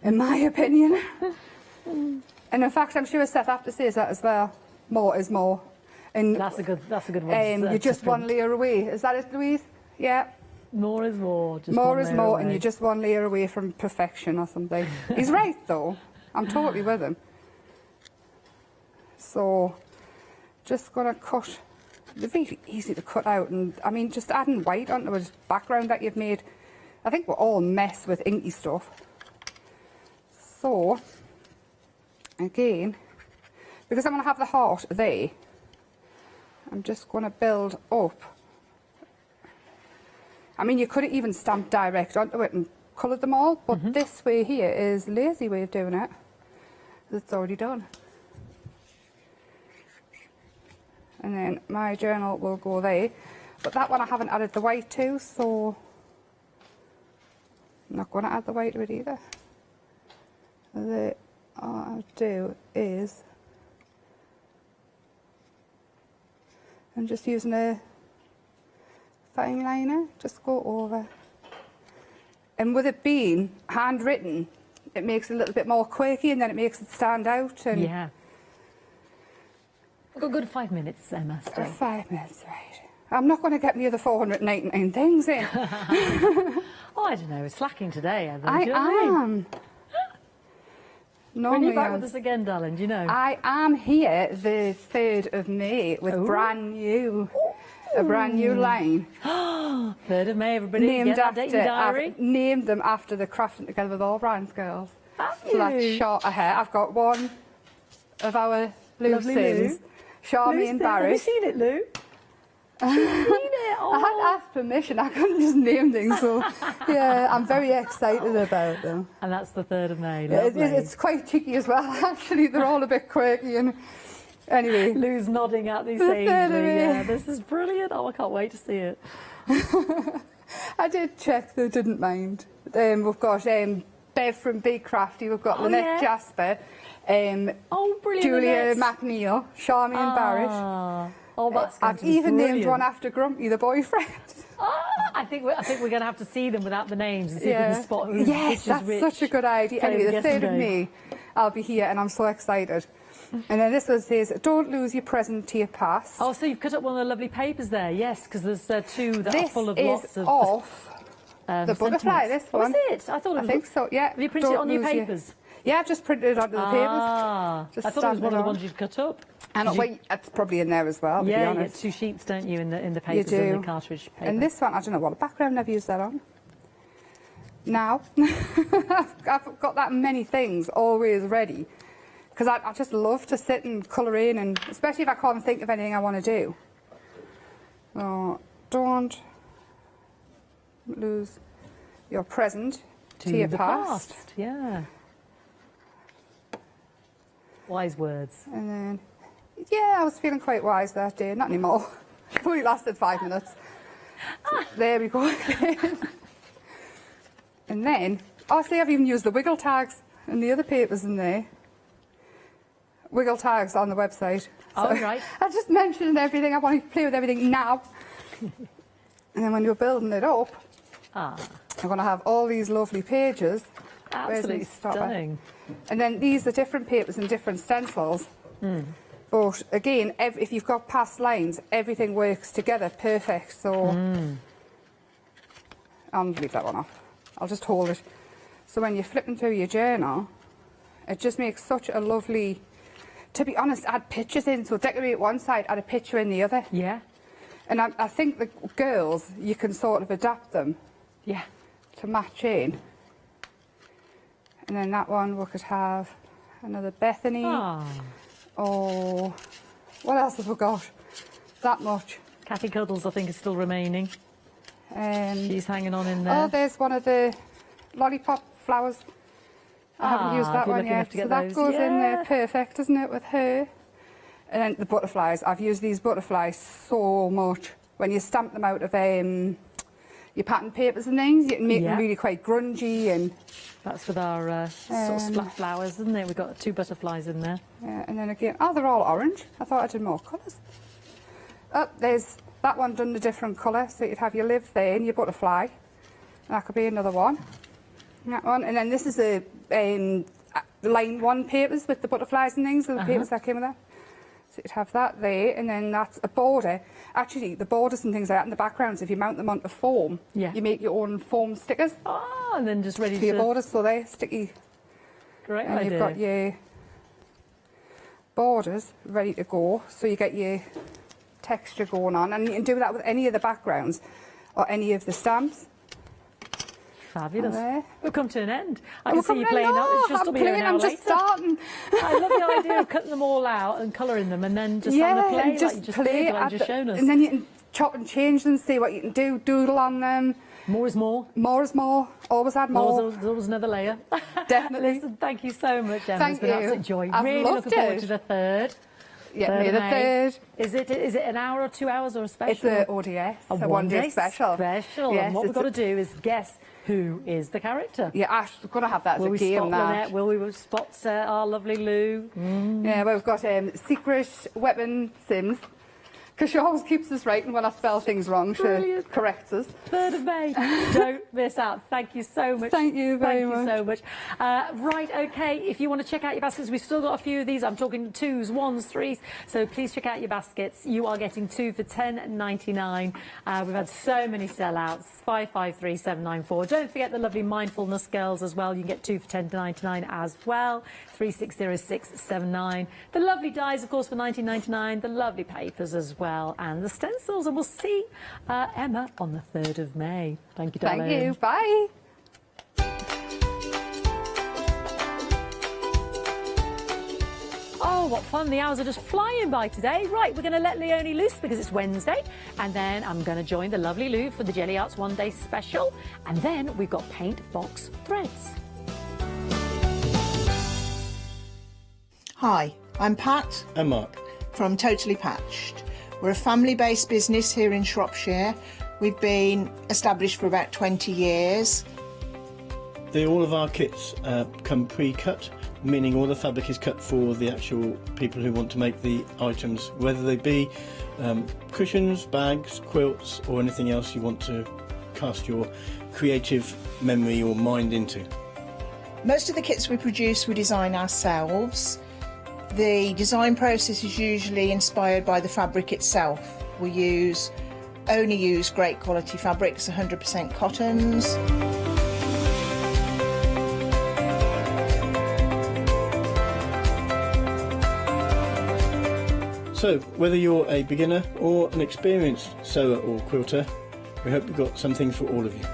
S24: in my opinion. And in fact, I'm sure Seth have to say that as well. More is more. And
S13: that's a good one.
S24: You're just one layer away. Is that it, Louise? Yeah.
S13: More is more. Just
S24: more is more, and you're just one layer away from perfection or something. He's right, though. I'm totally with him. So, just going to cut. They're really easy to cut out, and I mean, just adding white onto a background that you've made. I think we're all mess with inky stuff. So, again, because I'm going to have the heart there, I'm just going to build up. I mean, you could have even stamped direct onto it and coloured them all, but this way here is a lazy way of doing it. It's already done. And then My Journal will go there. But that one I haven't added the white to, so I'm not going to add the white to it either. All I'll do is, I'm just using a fine liner, just go over. And with it being handwritten, it makes it a little bit more quirky, and then it makes it stand out. And
S13: yeah. I've got a good 5 minutes, Emma.
S24: 5 minutes, right. I'm not going to get me other 499 things in.
S13: Oh, I don't know. It's slacking today, Emma.
S24: I am.
S13: When are you back with us again, darling? Do you know?
S24: I am here the 3rd of May with a brand new line.
S13: 3rd of May, everybody.
S24: Named
S13: Get that date in your diary.
S24: I've named them after the Crafting Together with All Brands girls.
S13: Have
S24: so that's
S13: you?
S24: shorter hair. I've got one of our Lou Sims, Charmy and Barry.
S13: Have you seen it, Lou? She's seen it. Oh.
S24: I had to ask permission. I couldn't just name things. So yeah, I'm very excited about them.
S13: And that's the 3rd of May.
S24: It's quite cheeky as well. Actually, they're all a bit quirky and. Anyway.
S13: Lou's nodding at these things. Yeah, this is brilliant. Oh, I can't wait to see it.
S24: I did check, they didn't mind. We've got Bev from Big Crafty, we've got
S13: Oh,
S24: Lynette
S13: yeah.
S24: Jasper,
S13: brilliant,
S24: Julia
S13: Lynette.
S24: McNeil, Charmian Barrett.
S13: Oh, that's going
S24: I've
S13: to be
S24: even named
S13: brilliant.
S24: one after Grumpy, the boyfriend.
S13: I think we're going to have to see them without the names and see if we can spot who's
S24: Yes,
S13: which is
S24: that's
S13: which.
S24: such a good idea.
S13: Play
S24: Anyway,
S13: the
S24: the 3rd of
S13: guessing game.
S24: May, I'll be here and I'm so excited. And then this one says, don't lose your present to your past.
S13: Oh, so you've cut up one of the lovely papers there, yes, because there's two that are
S24: This
S13: full of
S24: is
S13: lots of...
S24: off the butterfly,
S13: sentiments.
S24: this one.
S13: Oh, is it? I thought it was...
S24: I think so, yeah.
S13: Have you printed it
S24: Don't
S13: on your
S24: lose
S13: papers?
S24: Yeah, I've just printed it onto the
S13: Ah,
S24: papers. Just
S13: I thought it was
S24: stamped
S13: one of the
S24: on.
S13: ones you'd cut up.
S24: And wait, it's probably in there as well, to be
S13: Yeah, you get
S24: honest.
S13: 2 sheets, don't you, in the
S24: You
S13: papers
S24: do.
S13: and the cartridge paper.
S24: And this one, I don't know what background I've used that on. Now, I've got that many things always ready. Because I just love to sit and colour in, and especially if I can't think of anything I want to do. So, don't lose your present to your
S13: the
S24: past.
S13: Yeah. Wise words.
S24: And then, yeah, I was feeling quite wise that day. Not anymore. It only lasted 5 minutes. So, there we go. And then, oh, see, I've even used the wiggle tags and the other papers in there. Wiggle tags on the website.
S13: Oh, right.
S24: I just mentioned everything. I want to play with everything now. And then when you're building it up, I'm going to have all these lovely pages. Where's my
S13: Absolutely
S24: stopper?
S13: stunning.
S24: And then these are different papers and different stencils. But again, if you've got past lines, everything works together perfect. So I'll leave that one off. I'll just hold it. So when you're flipping through your journal, it just makes such a lovely... To be honest, add pictures in. So decorate one side, add a picture in the other.
S13: Yeah.
S24: And I think the girls, you can sort of adapt them.
S13: Yeah.
S24: To match in. And then that one we could have another Bethany. Or what else have we got? That much.
S13: Kathy Cuddles, I think, is still remaining. She's hanging on in there.
S24: Oh, there's one of the lollipop flowers. I haven't used that
S13: if you're
S24: one
S13: lucky enough
S24: yet.
S13: to
S24: So
S13: get
S24: that
S13: those.
S24: goes in
S13: Yeah.
S24: there perfect, doesn't it, with her? And then the butterflies. I've used these butterflies so much. When you stamp them out of your pattern papers and things, you can make them really quite grungy. And
S13: that's with our sort of splat flowers, isn't it? We've got 2 butterflies in there.
S24: Yeah, and then again, oh, they're all orange. I thought I did more colours. Oh, there's that one done a different colour, so you'd have your live there and your butterfly. And that could be another one. That one, and then this is a line 1 papers with the butterflies and things, the papers that came with that. So you'd have that there, and then that's a border. Actually, the borders and things like that in the backgrounds, if you mount them onto foam, you make your own foam stickers.
S13: Oh, and then just ready
S24: for your borders, so they're sticky.
S13: Great
S24: and
S13: idea.
S24: you've got your borders ready to go, so you get your texture going on, and you can do that with any of the backgrounds or any of the stamps.
S13: Fabulous.
S24: There.
S13: We've come to an end. I
S24: Oh,
S13: can
S24: we're
S13: see you
S24: coming
S13: playing
S24: in.
S13: out. It's just
S24: I'm
S13: a bit of an
S24: playing,
S13: hour
S24: I'm just
S13: later.
S24: starting.
S13: I love the idea of cutting them all out and colouring them and then just having a play
S24: and
S13: like
S24: just
S13: you just
S24: play
S13: did, like
S24: at
S13: you just
S24: the-
S13: shown us.
S24: And then you can chop and change them, see what you can do, doodle on them.
S13: More is more.
S24: More is more. Always add more.
S13: There's always another layer.
S24: Definitely.
S13: Listen, thank you so much, Emma.
S24: Thank
S13: It's been
S24: you.
S13: an absolute joy.
S24: I've
S13: really
S24: loved
S13: looking forward
S24: it.
S13: to the 3rd.
S24: Yeah, May the 3rd.
S13: Is it an hour or 2 hours or a special?
S24: It's a ODS, a one-day special.
S13: Special.
S24: Yes,
S13: and what we've
S24: it's
S13: got to
S24: a-
S13: do is guess who is the character.
S24: Yeah, I'm going to have that as
S13: Will
S24: a
S13: we
S24: game.
S13: spot
S24: that.
S13: Lynette? Will we spot our lovely Lou?
S24: Yeah, well, we've got Secret Weapon Sims. Because she always keeps us right, and when I spell things wrong, she corrects us.
S13: 3rd of May. Don't miss out. Thank you so much.
S24: Thank you very
S13: Thank you
S24: much.
S13: so much. Right, okay. If you want to check out your baskets, we've still got a few of these. I'm talking 2s, 1s, 3s. So please check out your baskets. You are getting 2 for $10.99. We've had so many sellouts. 553794. Don't forget the lovely mindfulness girls as well. You can get 2 for $10.99 as well. 360679. The lovely dies, of course, for $19.99. The lovely papers as well. And the stencils. And we'll see Emma on the 3rd of May. Thank you, darling.
S24: Thank you. Bye.
S13: Oh, what fun. The hours are just flying by today. Right, we're going to let Leonie loose because it's Wednesday. And then I'm going to join the lovely Lou for the Jelly Arts One Day Special. And then we've got Paint Box Threads.
S15: Hi, I'm Pat.
S16: And Mark.
S15: From Totally Patched. We're a family-based business here in Shropshire. We've been established for about 20 years.
S16: All of our kits come pre-cut, meaning all the fabric is cut for the actual people who want to make the items, whether they be cushions, bags, quilts, or anything else you want to cast your creative memory or mind into.
S15: Most of the kits we produce we design ourselves. The design process is usually inspired by the fabric itself. We only use great quality fabrics, 100% cottons.
S16: So, whether you're a beginner or an experienced sewer or quilter, we hope we've got something for all of you.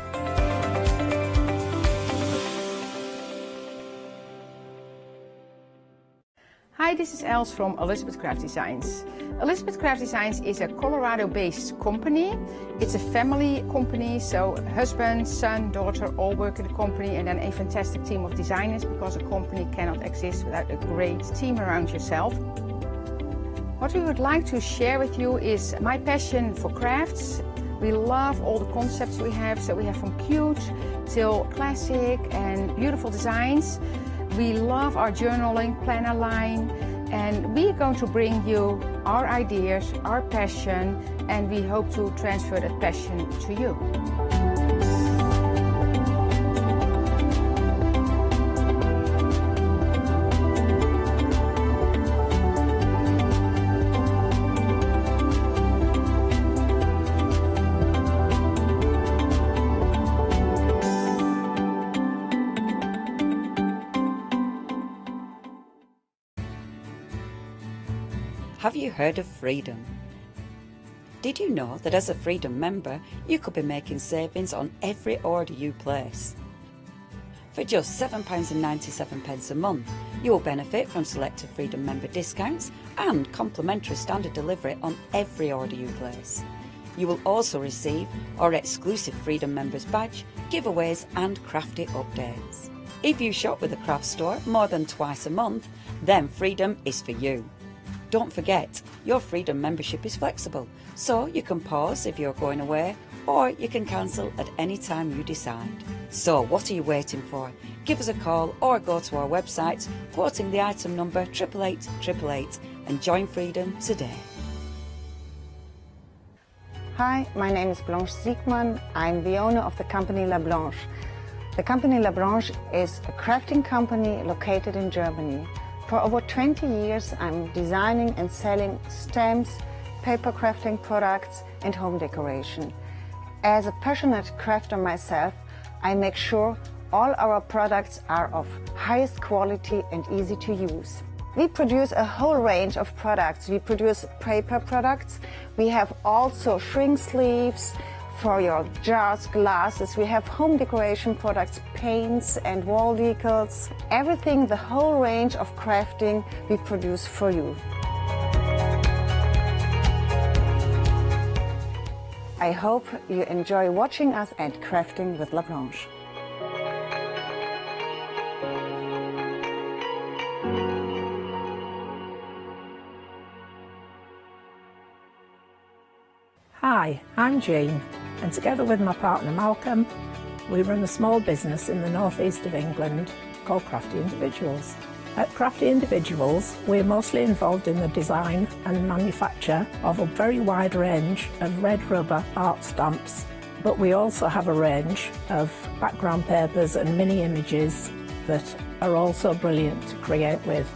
S4: Hi, this is Els from Elizabeth Craft Designs. Elizabeth Craft Designs is a Colorado-based company. It's a family company, so husband, son, daughter all work in the company, and then a fantastic team of designers, because a company cannot exist without a great team around yourself. What we would like to share with you is my passion for crafts. We love all the concepts we have, so we have from cute till classic and beautiful designs. We love our journaling planner line, and we are going to bring you our ideas, our passion, and we hope to transfer that passion to you.
S10: Have you heard of Freedom? Did you know that as a Freedom member, you could be making savings on every order you place? For just £7.97 a month, you will benefit from selected Freedom member discounts and complimentary standard delivery on every order you place. You will also receive our exclusive Freedom members badge, giveaways and crafty updates. If you shop with the craft store more than twice a month, then Freedom is for you. Don't forget, your Freedom membership is flexible, so you can pause if you're going away, or you can cancel at any time you decide. So what are you waiting for? Give us a call or go to our website, quoting the item number 88888, and join Freedom today.
S5: Hi, my name is Blanche Siegmann. I'm the owner of the company La Blanche. The company La Blanche is a crafting company located in Germany. For over 20 years, I'm designing and selling stamps, paper crafting products, and home decoration. As a passionate crafter myself, I make sure all our products are of highest quality and easy to use. We produce a whole range of products. We produce paper products. We have also shrink sleeves for your jars, glasses. We have home decoration products, paints and wall decals. Everything, the whole range of crafting we produce for you. I hope you enjoy watching us and crafting with La Blanche.
S8: Hi, I'm Jean, and together with my partner Malcolm, we run a small business in the northeast of England called Crafty Individuals. At Crafty Individuals, we're mostly involved in the design and manufacture of a very wide range of red rubber art stamps, but we also have a range of background papers and mini images that are also brilliant to create with.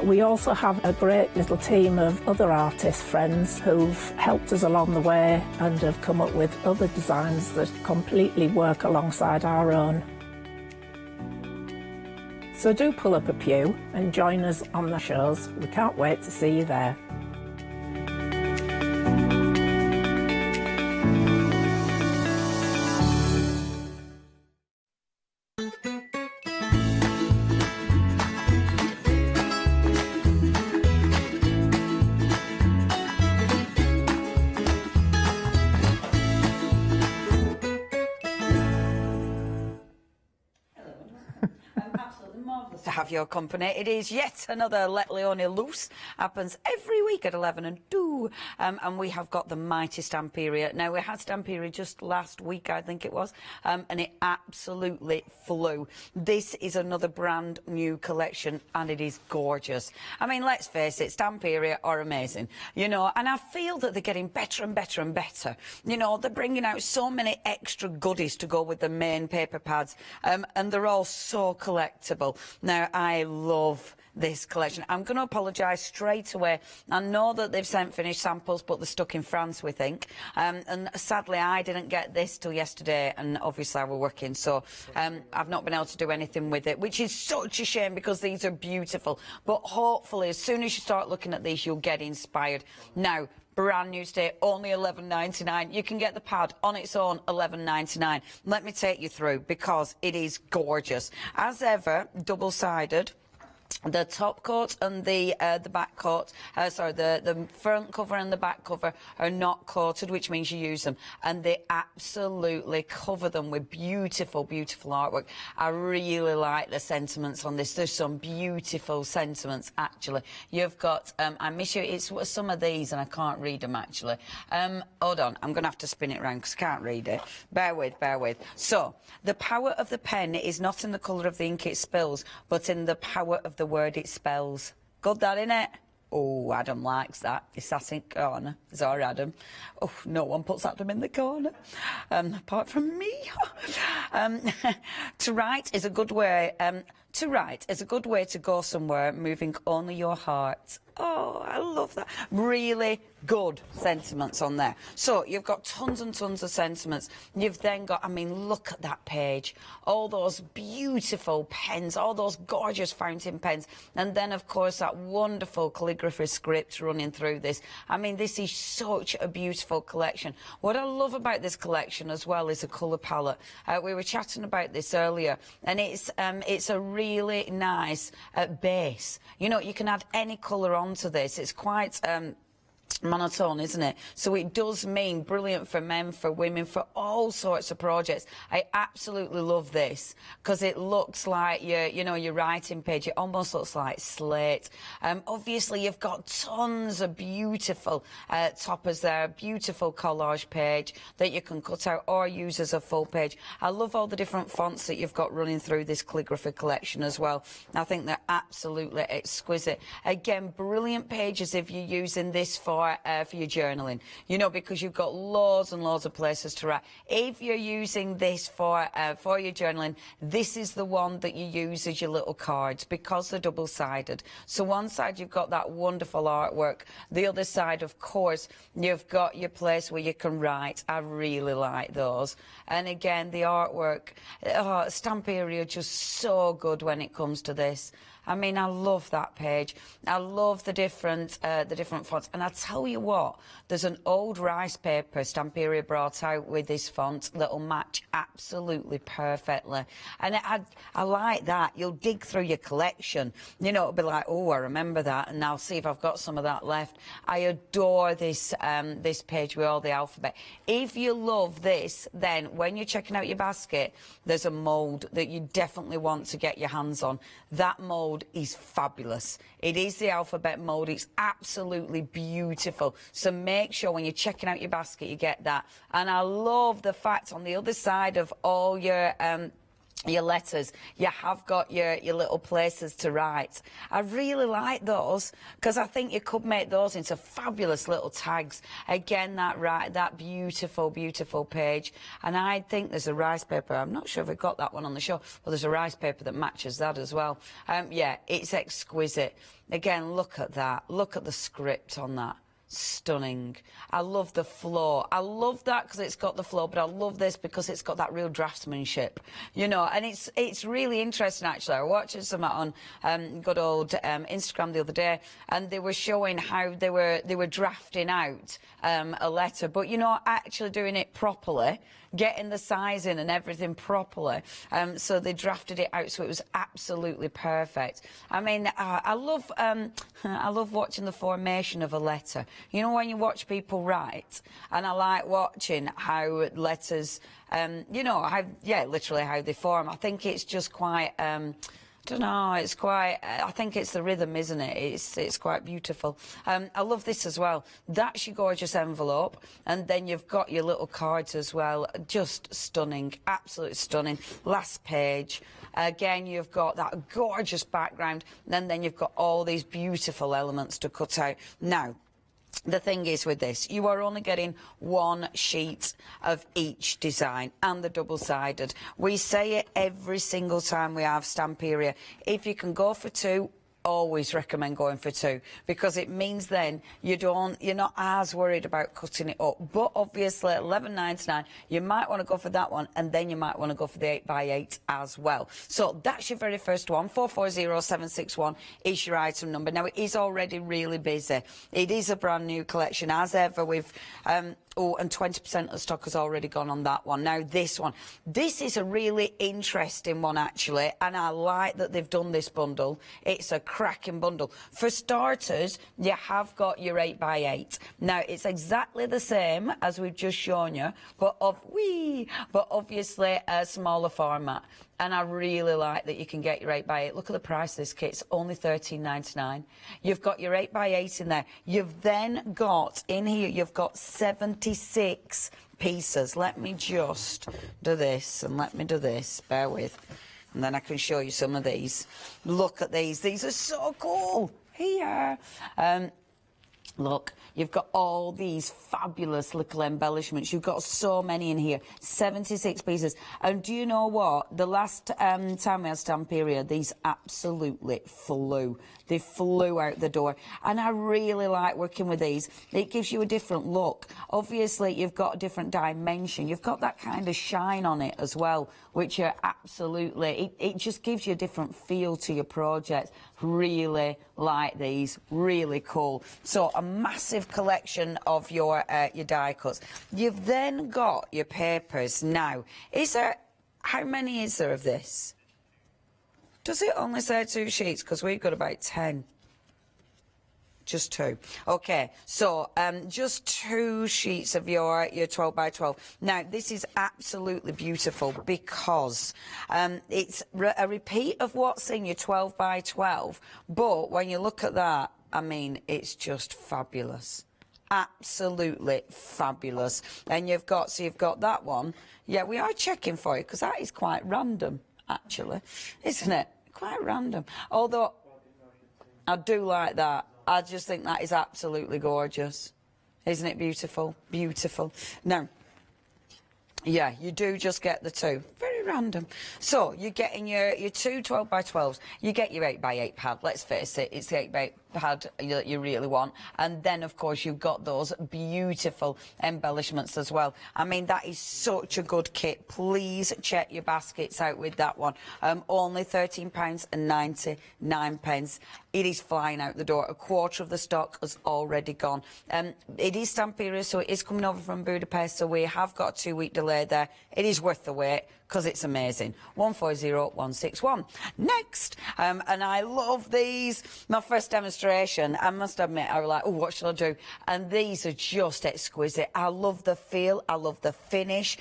S8: We also have a great little team of other artist friends who've helped us along the way and have come up with other designs that completely work alongside our own. So do pull up a pew and join us on the shows. We can't wait to see you there.
S10: To have your company. It is yet another Let Leonie Loose. Happens every week at 11, and do Woo! And we have got the mighty Stamperia. Now, we had Stamperia just last week, I think it was, and it absolutely flew. This is another brand new collection, and it is gorgeous. I mean, let's face it, Stamperia are amazing, you know, and I feel that they're getting better and better and better. You know, they're bringing out so many extra goodies to go with the main paper pads, and they're all so collectible. Now, I love this collection. I'm going to apologise straight away. I know that they've sent finished samples, but they're stuck in France, we think. And sadly, I didn't get this till yesterday, and obviously I was working, so I've not been able to do anything with it, which is such a shame because these are beautiful. But hopefully, as soon as you start looking at these, you'll get inspired. Now, brand new today, only $11.99. You can get the pad on its own, $11.99. Let me take you through because it is gorgeous. As ever, double-sided. The top coat and the back coat, the front cover and the back cover are not coated, which means you use them, and they absolutely cover them with beautiful, beautiful artwork. I really like the sentiments on this. There's some beautiful sentiments, actually. You've got, I miss you, it's some of these, and I can't read them, actually. Hold on, I'm going to have to spin it round because I can't read it. Bear with, bear with. So, the power of the pen is not in the colour of the ink it spills, but in the power of the word it spells. Good, that, innit? Oh, Adam likes that. Is that in corner? Is our Adam? Oh, no one puts Adam in the corner, apart from me. To write is a good way. To write is a good way to go somewhere, moving only your heart. Oh, I love that. Really good sentiments on there. So you've got tons and tons of sentiments. You've then got, I mean, look at that page. All those beautiful pens, all those gorgeous fountain pens. And then, of course, that wonderful calligraphy script running through this. I mean, this is such a beautiful collection. What I love about this collection as well is the colour palette. We were chatting about this earlier, and it's a really nice base. You know, you can add any colour onto this. It's quite monotone, isn't it? So it does mean brilliant for men, for women, for all sorts of projects. I absolutely love this because it looks like your writing page. It almost looks like slate. Obviously, you've got tons of beautiful toppers there, beautiful collage page that you can cut out or use as a full page. I love all the different fonts that you've got running through this calligraphy collection as well. I think they're absolutely exquisite. Again, brilliant pages if you're using this for your journaling, you know, because you've got loads and loads of places to write. If you're using this for your journaling, this is the one that you use as your little cards because they're double-sided. So one side you've got that wonderful artwork. The other side, of course, you've got your place where you can write. I really like those. And again, the artwork, Stamperia are just so good when it comes to this. I mean, I love that page. I love the different fonts. And I tell you what, there's an old rice paper Stamperia brought out with this font that'll match absolutely perfectly. And I like that. You'll dig through your collection. You know, it'll be like, oh, I remember that, and I'll see if I've got some of that left. I adore this this page with all the alphabet. If you love this, then when you're checking out your basket, there's a mould that you definitely want to get your hands on. That mould is fabulous. It is the alphabet mould. It's absolutely beautiful. So make sure when you're checking out your basket, you get that. And I love the fact on the other side of all your letters, you have got your little places to write. I really like those because I think you could make those into fabulous little tags. Again, that beautiful, beautiful page. And I think there's a rice paper. I'm not sure if we got that one on the show, but there's a rice paper that matches that as well. Yeah, it's exquisite. Again, look at that. Look at the script on that. Stunning. I love the flow. I love that because it's got the flow, but I love this because it's got that real draftsmanship, you know. And it's really interesting, actually. I was watching some on good old Instagram the other day, and they were showing how they were drafting out a letter, but you know, actually doing it properly, getting the sizing and everything properly. So they drafted it out so it was absolutely perfect. I mean, I love watching the formation of a letter. You know, when you watch people write, and I like watching how letters, you know, literally how they form. I think it's just quite don't know, it's quite, I think it's the rhythm, isn't it? It's quite beautiful. I love this as well. That's your gorgeous envelope, and then you've got your little cards as well. Just stunning, absolutely stunning. Last page. Again, you've got that gorgeous background, and then you've got all these beautiful elements to cut out. Now, the thing is with this, you are only getting one sheet of each design and the double-sided. We say it every single time we have Stamperia. If you can go for two, always recommend going for two, because it means then you're not as worried about cutting it up. But obviously at $11.99 you might want to go for that one, and then you might want to go for the 8x8 as well. So that's your very first one. 440761 is your item number. Now, it is already really busy. It is a brand new collection as ever. We've oh, and 20% of the stock has already gone on that one. Now, this one. This is a really interesting one, actually, and I like that they've done this bundle. It's a cracking bundle. For starters, you have got your 8x8. Now, it's exactly the same as we've just shown you, but obviously a smaller format. And I really like that you can get your 8x8. Look at the price of this kit. It's only $13.99. You've got your 8x8 in there. You've then got, in here, you've got 76 pieces. Let me just do this, and let me do this. Bear with. And then I can show you some of these. Look at these. These are so cool. Here. Look, you've got all these fabulous little embellishments. You've got so many in here, 76 pieces. And do you know what? The last time we had Stamperia, these absolutely flew. They flew out the door. And I really like working with these. It gives you a different look. Obviously, you've got a different dimension. You've got that kind of shine on it as well, which are absolutely, it just gives you a different feel to your project. Really like these, really cool. So a massive collection of your die cuts. You've then got your papers. Now, how many is there of this? Does it only say 2 sheets? Because we've got about 10. Just 2. Okay, so just 2 sheets of your 12x12. Now, this is absolutely beautiful because it's a repeat of what's in your 12x12. But when you look at that, I mean, it's just fabulous. Absolutely fabulous. And you've got that one. Yeah, we are checking for you because that is quite random, actually, isn't it? Quite random. Although I do like that. I just think that is absolutely gorgeous. Isn't it beautiful? Beautiful. Now, yeah, you do just get the 2. Very random. So, you're getting your 2 12x12s. You get your 8x8 pad. Let's face it, it's the 8x8 pad that you really want. And then, of course, you've got those beautiful embellishments as well. I mean, that is such a good kit. Please check your baskets out with that one. Only £13.99. It is flying out the door. A quarter of the stock has already gone. It is Stamperia, so it is coming over from Budapest, so we have got a 2-week delay there. It is worth the wait because it's amazing. 140161. Next, and I love these. My first demonstration, I must admit, I was like, oh, what shall I do? And these are just exquisite. I love the feel. I love the finish.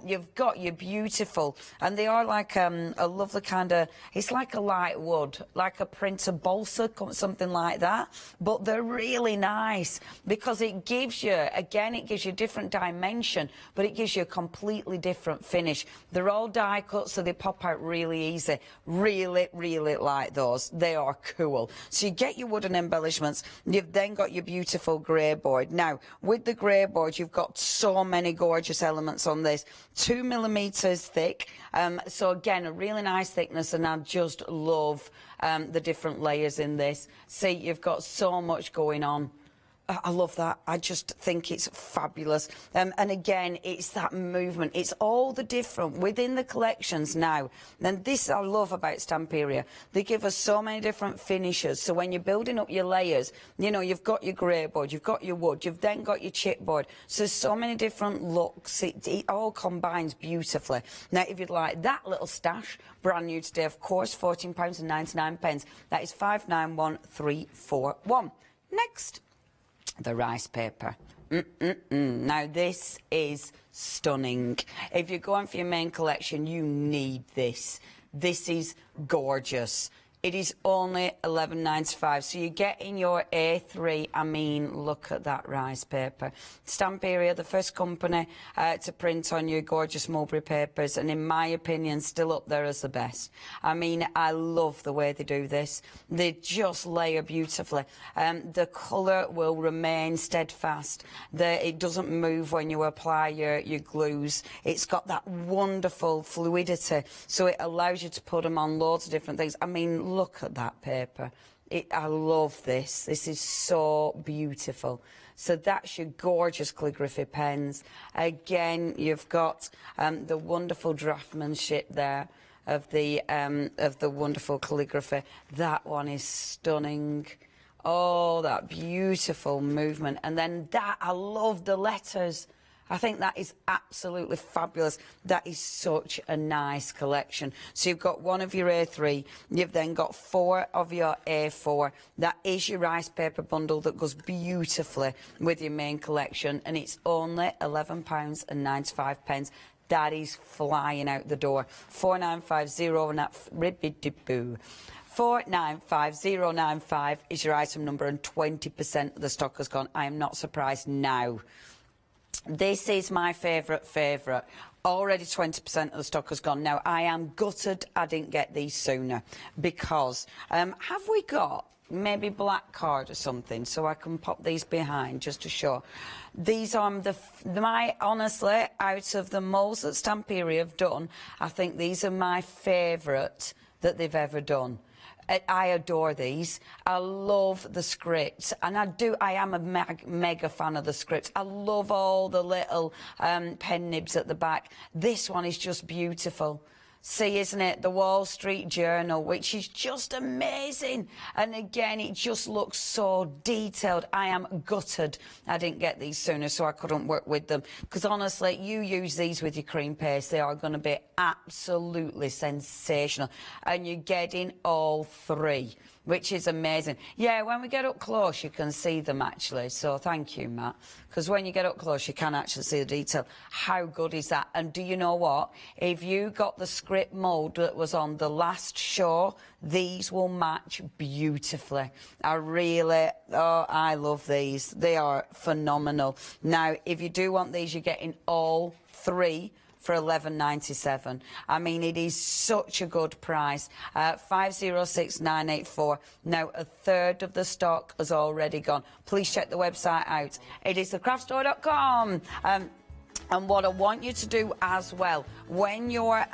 S10: You've got your beautiful, and they are like a lovely kind of, it's like a light wood, like a printer balsa, something like that. But they're really nice because it gives you, again, it gives you a different dimension, but it gives you a completely different finish. They're all die cut, so they pop out really easy. Really, really like those. They are cool. So you get your wooden embellishments. You've then got your beautiful grey board. Now, with the grey board, you've got so many gorgeous elements on this. 2 millimeters thick. So again, a really nice thickness, and I just love the different layers in this. See, you've got so much going on. I love that. I just think it's fabulous. And again, it's that movement. It's all the different within the collections now. And this I love about Stamperia. They give us so many different finishes. So when you're building up your layers, you know, you've got your grey board, you've got your wood, you've then got your chipboard. So there's so many different looks. It all combines beautifully. Now, if you'd like that little stash, brand new today, of course, £14.99. That is 591341. Next. The rice paper. Now, this is stunning. If you're going for your main collection, you need this. This is gorgeous. It is only £11.95, so you're getting your A3. I mean, look at that rice paper. Stamperia, the first company to print on your gorgeous mulberry papers, and in my opinion, still up there as the best. I mean, I love the way they do this. They just layer beautifully. The colour will remain steadfast. It doesn't move when you apply your glues. It's got that wonderful fluidity, so it allows you to put them on loads of different things. I mean, look at that paper. I love this. This is so beautiful. So that's your gorgeous calligraphy pens. Again, you've got the wonderful draughtsmanship there of the wonderful calligraphy. That one is stunning. Oh, that beautiful movement. And then that, I love the letters. I think that is absolutely fabulous. That is such a nice collection. So you've got one of your A3, you've then got 4 of your A4. That is your rice paper bundle that goes beautifully with your main collection, and it's only £11.95. That is flying out the door. 4950 and that ribbidi-boo. 495095 is your item number, and 20% of the stock has gone. I am not surprised now. This is my favourite. Already 20% of the stock has gone. Now, I am gutted I didn't get these sooner, because have we got maybe black card or something so I can pop these behind just to show? These are honestly, out of the moulds that Stamperia have done, I think these are my favourite that they've ever done. I adore these. I love the script, and I am a mega fan of the script. I love all the little pen nibs at the back. This one is just beautiful. See, isn't it? The Wall Street Journal, which is just amazing. And again, it just looks so detailed. I am gutted I didn't get these sooner, so I couldn't work with them. Because honestly, you use these with your cream paste, they are going to be absolutely sensational. And you're getting all 3, which is amazing. Yeah, when we get up close, you can see them actually. So thank you, Matt. Because when you get up close, you can actually see the detail. How good is that? And do you know what? If you got the script mould that was on the last show, these will match beautifully. I love these. They are phenomenal. Now, if you do want these, you're getting all 3 for £11.97. I mean, it is such a good price. 506984. Now, a third of the stock has already gone. Please check the website out. It is thecraftstore.com. And what I want you to do as well, when you're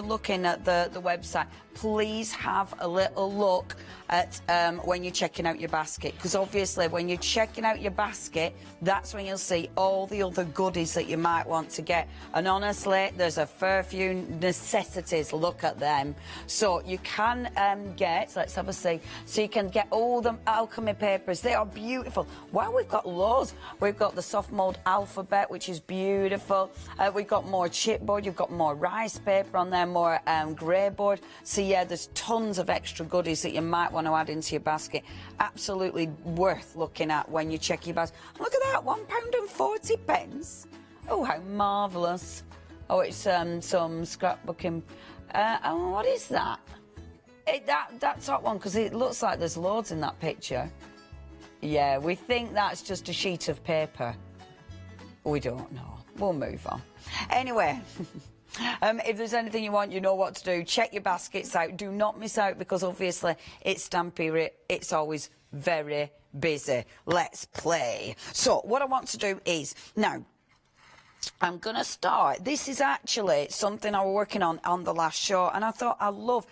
S10: looking at the website, please have a little look at when you're checking out your basket, because obviously when you're checking out your basket, that's when you'll see all the other goodies that you might want to get. And honestly, there's a fair few necessities. Look at them. So you can get, let's have a see, so you can get all the alchemy papers. They are beautiful. Wow, we've got loads. We've got the soft mould alphabet, which is beautiful. We've got more chipboard, you've got more rice paper on there, more grey board. So yeah, there's tons of extra goodies that you might want to add into your basket. Absolutely worth looking at when you check your basket. Look at that, £1.40. Oh, how marvellous. Oh, it's some scrapbooking. Oh, what is that? That top one, because it looks like there's loads in that picture. Yeah, we think that's just a sheet of paper. We don't know. We'll move on. Anyway, if there's anything you want, you know what to do. Check your baskets out. Do not miss out, because obviously it's Stamperia. It's always very busy. Let's play. So what I want to do is, now, I'm going to start. This is actually something I was working on the last show, and I thought I love...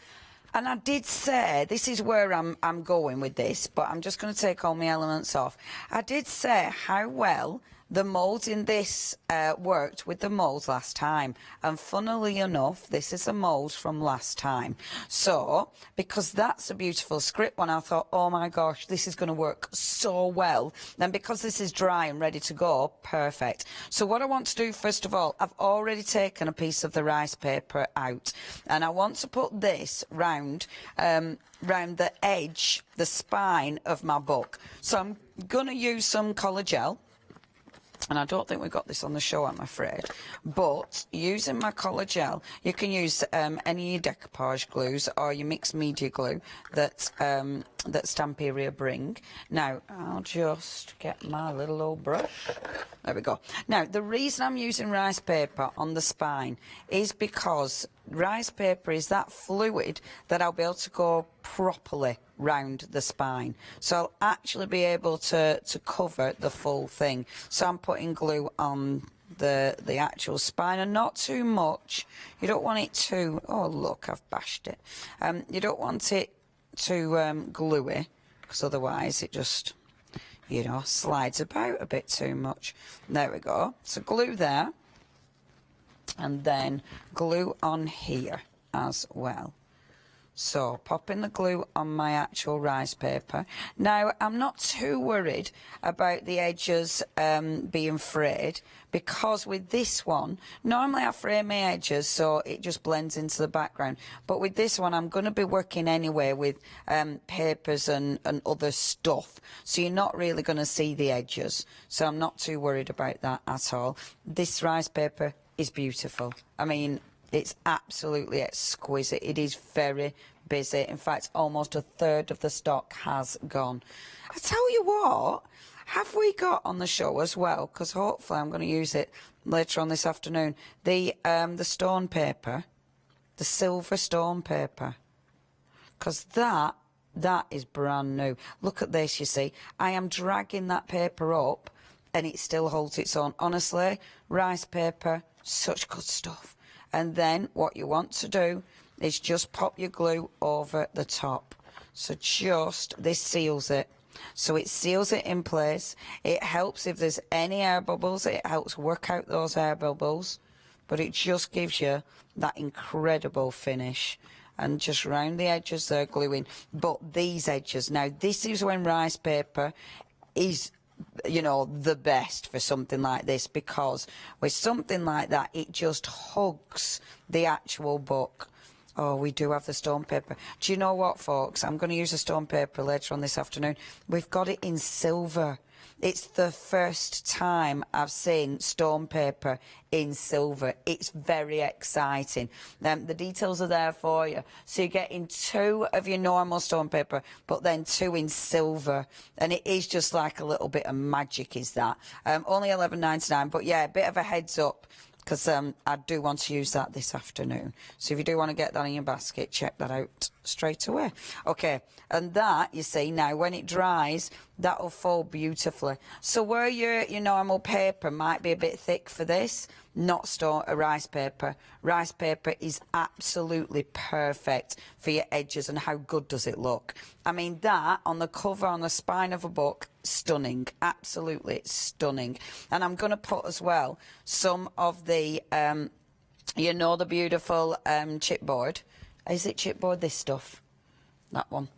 S10: And I did say, this is where I'm going with this, but I'm just going to take all my elements off. I did say how well the moulds in this worked with the moulds last time. And funnily enough, this is a mould from last time. So, because that's a beautiful script one, I thought, oh my gosh, this is going to work so well. And because this is dry and ready to go, perfect. So what I want to do, first of all, I've already taken a piece of the rice paper out. And I want to put this round the edge, the spine of my book. So I'm going to use some colour gel. and I don't think we got this on the show, I'm afraid, but using my colour gel, you can use any of your decoupage glues or your mixed media glue that that Stamperia bring. Now, I'll just get my little old brush. There we go. Now, the reason I'm using rice paper on the spine is because rice paper is that fluid that I'll be able to go properly round the spine. So I'll actually be able to cover the full thing. So I'm putting glue on the actual spine, and not too much. You don't want it too, oh look, I've bashed it. You don't want it too gluey, because otherwise it just, you know, slides about a bit too much. There we go. So glue there, and then glue on here as well. So popping the glue on my actual rice paper. Now, I'm not too worried about the edges being frayed, because with this one, normally I fray my edges so it just blends into the background, but with this one I'm going to be working anyway with papers and other stuff, so you're not really going to see the edges, so I'm not too worried about that at all. This rice paper is beautiful. I mean, it's absolutely exquisite. It is very busy. In fact, almost a third of the stock has gone. I tell you what, have we got on the show as well, because hopefully I'm going to use it later on this afternoon, the stone paper, the silver stone paper, because that is brand new. Look at this, you see. I am dragging that paper up and it still holds its own. Honestly, rice paper, such good stuff. And then what you want to do is just pop your glue over the top. So just, this seals it. So it seals it in place. It helps if there's any air bubbles, it helps work out those air bubbles. But it just gives you that incredible finish. And just round the edges there, gluing. But these edges, now this is when rice paper is, you know, the best for something like this, because with something like that it just hugs the actual book. Oh, we do have the stone paper. Do you know what, folks? I'm going to use the stone paper later on this afternoon. We've got it in silver. It's the first time I've seen stone paper in silver. It's very exciting. The details are there for you. So you're getting 2 of your normal stone paper, but then 2 in silver. And it is just like a little bit of magic, is that. Only $11.99, but yeah, a bit of a heads up, because I do want to use that this afternoon. So if you do want to get that in your basket, check that out straight away. Okay, and that, you see, now when it dries, that'll fold beautifully. So where your normal paper might be a bit thick for this, not rice paper. Rice paper is absolutely perfect for your edges, and how good does it look? I mean, that on the cover, on the spine of a book, stunning, absolutely stunning. And I'm going to put as well some of the, you know, the beautiful chipboard. Is it chipboard, this stuff? That one.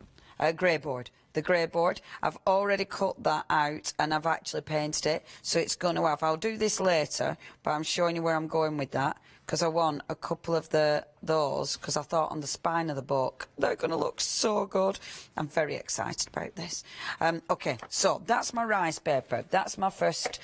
S10: Grey board. The grey board, I've already cut that out and I've actually painted it, so it's going to have, I'll do this later, but I'm showing you where I'm going with that, because I want a couple of those, because I thought on the spine of the book they're going to look so good. I'm very excited about this. Okay, so that's my rice paper. That's my first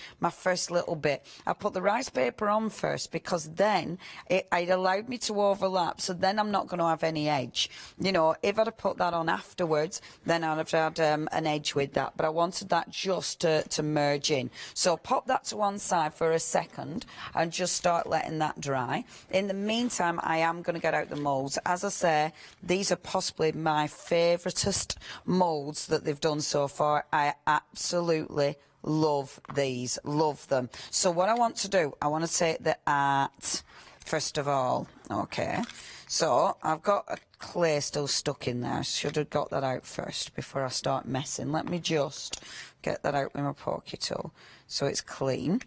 S10: little bit. I put the rice paper on first because then it allowed me to overlap, so then I'm not going to have any edge. You know, if I'd have put that on afterwards, then I'd have had an edge with that, but I wanted that just to merge in. So pop that to one side for a second and just start letting that dry. In the meantime, I am going to get out the moulds. As I say, these are possibly my favouriteest moulds that they've done so far. I absolutely love these, love them. So what I want to do, I want to take the art first of all. Okay, so I've got a clay still stuck in there. Should have got that out first before I start messing. Let me just get that out with my pokey tool so it's clean.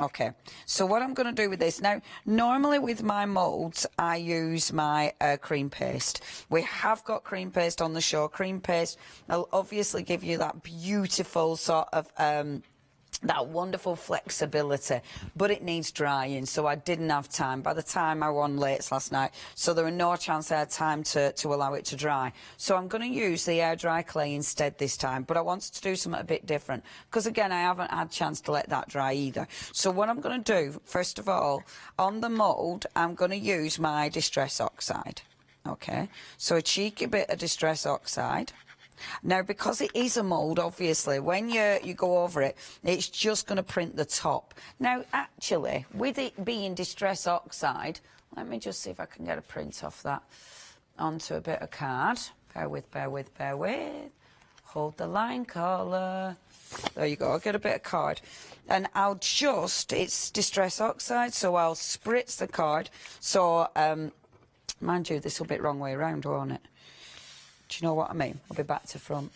S10: Okay, so what I'm going to do with this now, normally with my moulds I use my cream paste. We have got cream paste on the show. Cream paste will obviously give you that beautiful sort of
S9: that wonderful flexibility, but it needs drying, so I didn't have time. By the time I won late last night, so there were no chance I had time to allow it to dry. So I'm going to use the air dry clay instead this time, but I wanted to do something a bit different, because again, I haven't had a chance to let that dry either. So what I'm going to do, first of all, on the mould, I'm going to use my Distress Oxide. Okay, so a cheeky bit of Distress Oxide. Now, because it is a mould, obviously, when you go over it, it's just going to print the top. Now, actually, with it being Distress Oxide, let me just see if I can get a print off that onto a bit of card. Bear with, bear with, bear with. Hold the line, caller. There you go, I'll get a bit of card. And I'll just, it's Distress Oxide, so I'll spritz the card. So, mind you, this will be the wrong way around, won't it? Do you know what I mean? I'll be back to front.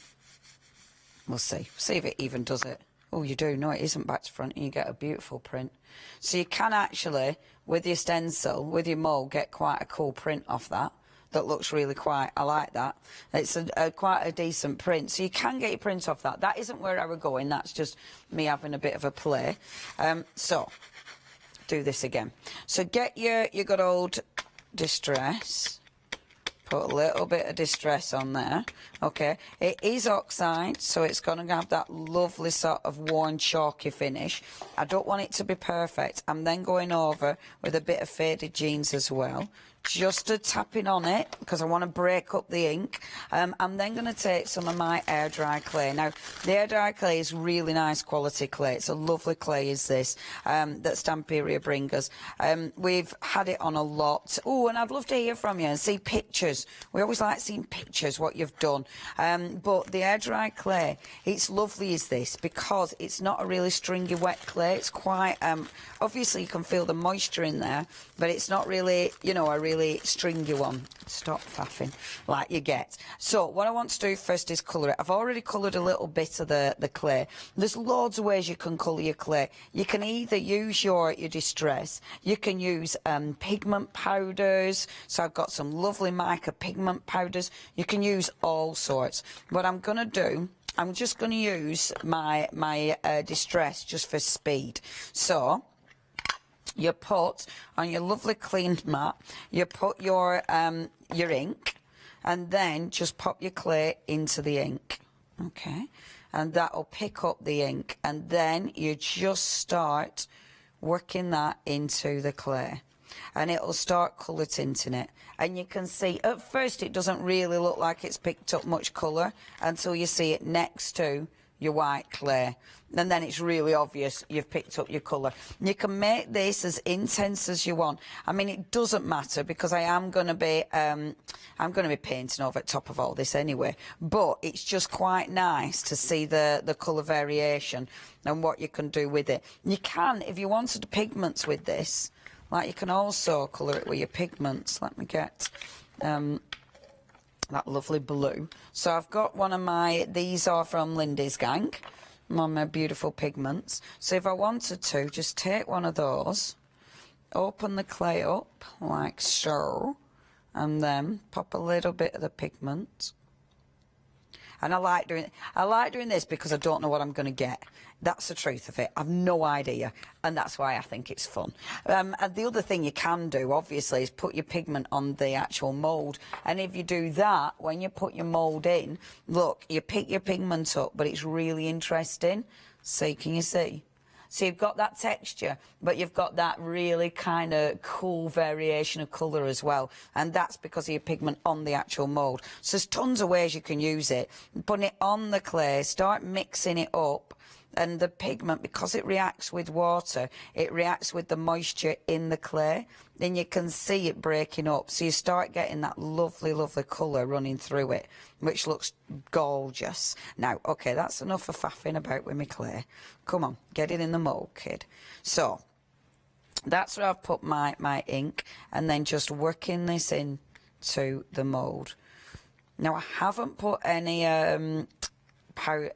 S9: We'll see. See if it even does it. Oh, you do. No, it isn't back to front, and you get a beautiful print. So you can actually, with your stencil, with your mould, get quite a cool print off that. That looks really quite, I like that. It's quite a decent print. So you can get your print off that. That isn't where I were going. That's just me having a bit of a play. So, do this again. So get your good old Distress. Put a little bit of Distress on there. Okay, it is oxide, so it's going to have that lovely sort of worn chalky finish. I don't want it to be perfect. I'm then going over with a bit of faded jeans as well, just a tapping on it because I want to break up the ink. I'm then going to take some of my air dry clay. Now, the air dry clay is really nice quality clay. It's a lovely clay, is this, that Stamperia bring us. We've had it on a lot. Oh, and I'd love to hear from you and see pictures. We always like seeing pictures, what you've done. But the air dry clay, it's lovely, is this, because it's not a really stringy wet clay. It's quite, obviously you can feel the moisture in there, but it's not really, you know, a really stringy one. Stop faffing like you get. So what I want to do first is colour it. I've already coloured a little bit of the clay. There's loads of ways you can colour your clay. You can either use your Distress, you can use pigment powders. So I've got some lovely mica pigment powders. You can use all sorts. What I'm going to do, I'm just going to use my Distress just for speed. So you put on your lovely cleaned mat, you put your ink, and then just pop your clay into the ink. Okay, and that'll pick up the ink, and then you just start working that into the clay, and it'll start colour tinting it. And you can see at first it doesn't really look like it's picked up much colour until you see it next to your white clay, and then it's really obvious you've picked up your colour. You can make this as intense as you want. I mean, it doesn't matter because I am going to be painting over the top of all this anyway, but it's just quite nice to see the colour variation and what you can do with it. You can, if you wanted pigments with this, like you can also colour it with your pigments. Let me get that lovely blue. So I've got one of my, these are from Lindy's Gang, my beautiful pigments. So if I wanted to, just take one of those, open the clay up like so, and then pop a little bit of the pigment. And I like doing this because I don't know what I'm going to get. That's the truth of it. I've no idea, and that's why I think it's fun. And the other thing you can do, obviously, is put your pigment on the actual mould. And if you do that, when you put your mould in, look, you pick your pigment up, but it's really interesting. See, can you see? So you've got that texture, but you've got that really kind of cool variation of colour as well. And that's because of your pigment on the actual mould. So there's tons of ways you can use it. Put it on the clay, start mixing it up. And the pigment, because it reacts with water, it reacts with the moisture in the clay. Then you can see it breaking up. So you start getting that lovely, lovely colour running through it, which looks gorgeous. Now, OK, that's enough of faffing about with my clay. Come on, get it in the mould, kid. So that's where I've put my ink, and then just working this into the mould. Now, I haven't put any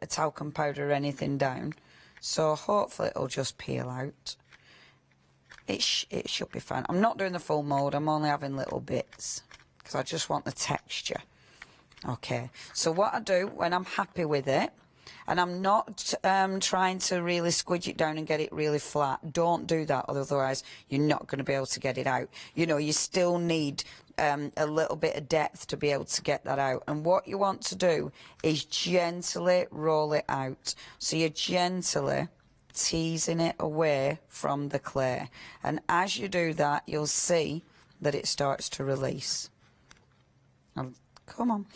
S9: talcum powder or anything down, so hopefully it'll just peel out. It should be fine. I'm not doing the full mould, I'm only having little bits because I just want the texture. Okay, so what I do when I'm happy with it, And I'm not trying to really squidge it down and get it really flat. Don't do that, otherwise you're not going to be able to get it out. You know, you still need a little bit of depth to be able to get that out. And what you want to do is gently roll it out. So you're gently teasing it away from the clay. And as you do that, you'll see that it starts to release. Come on.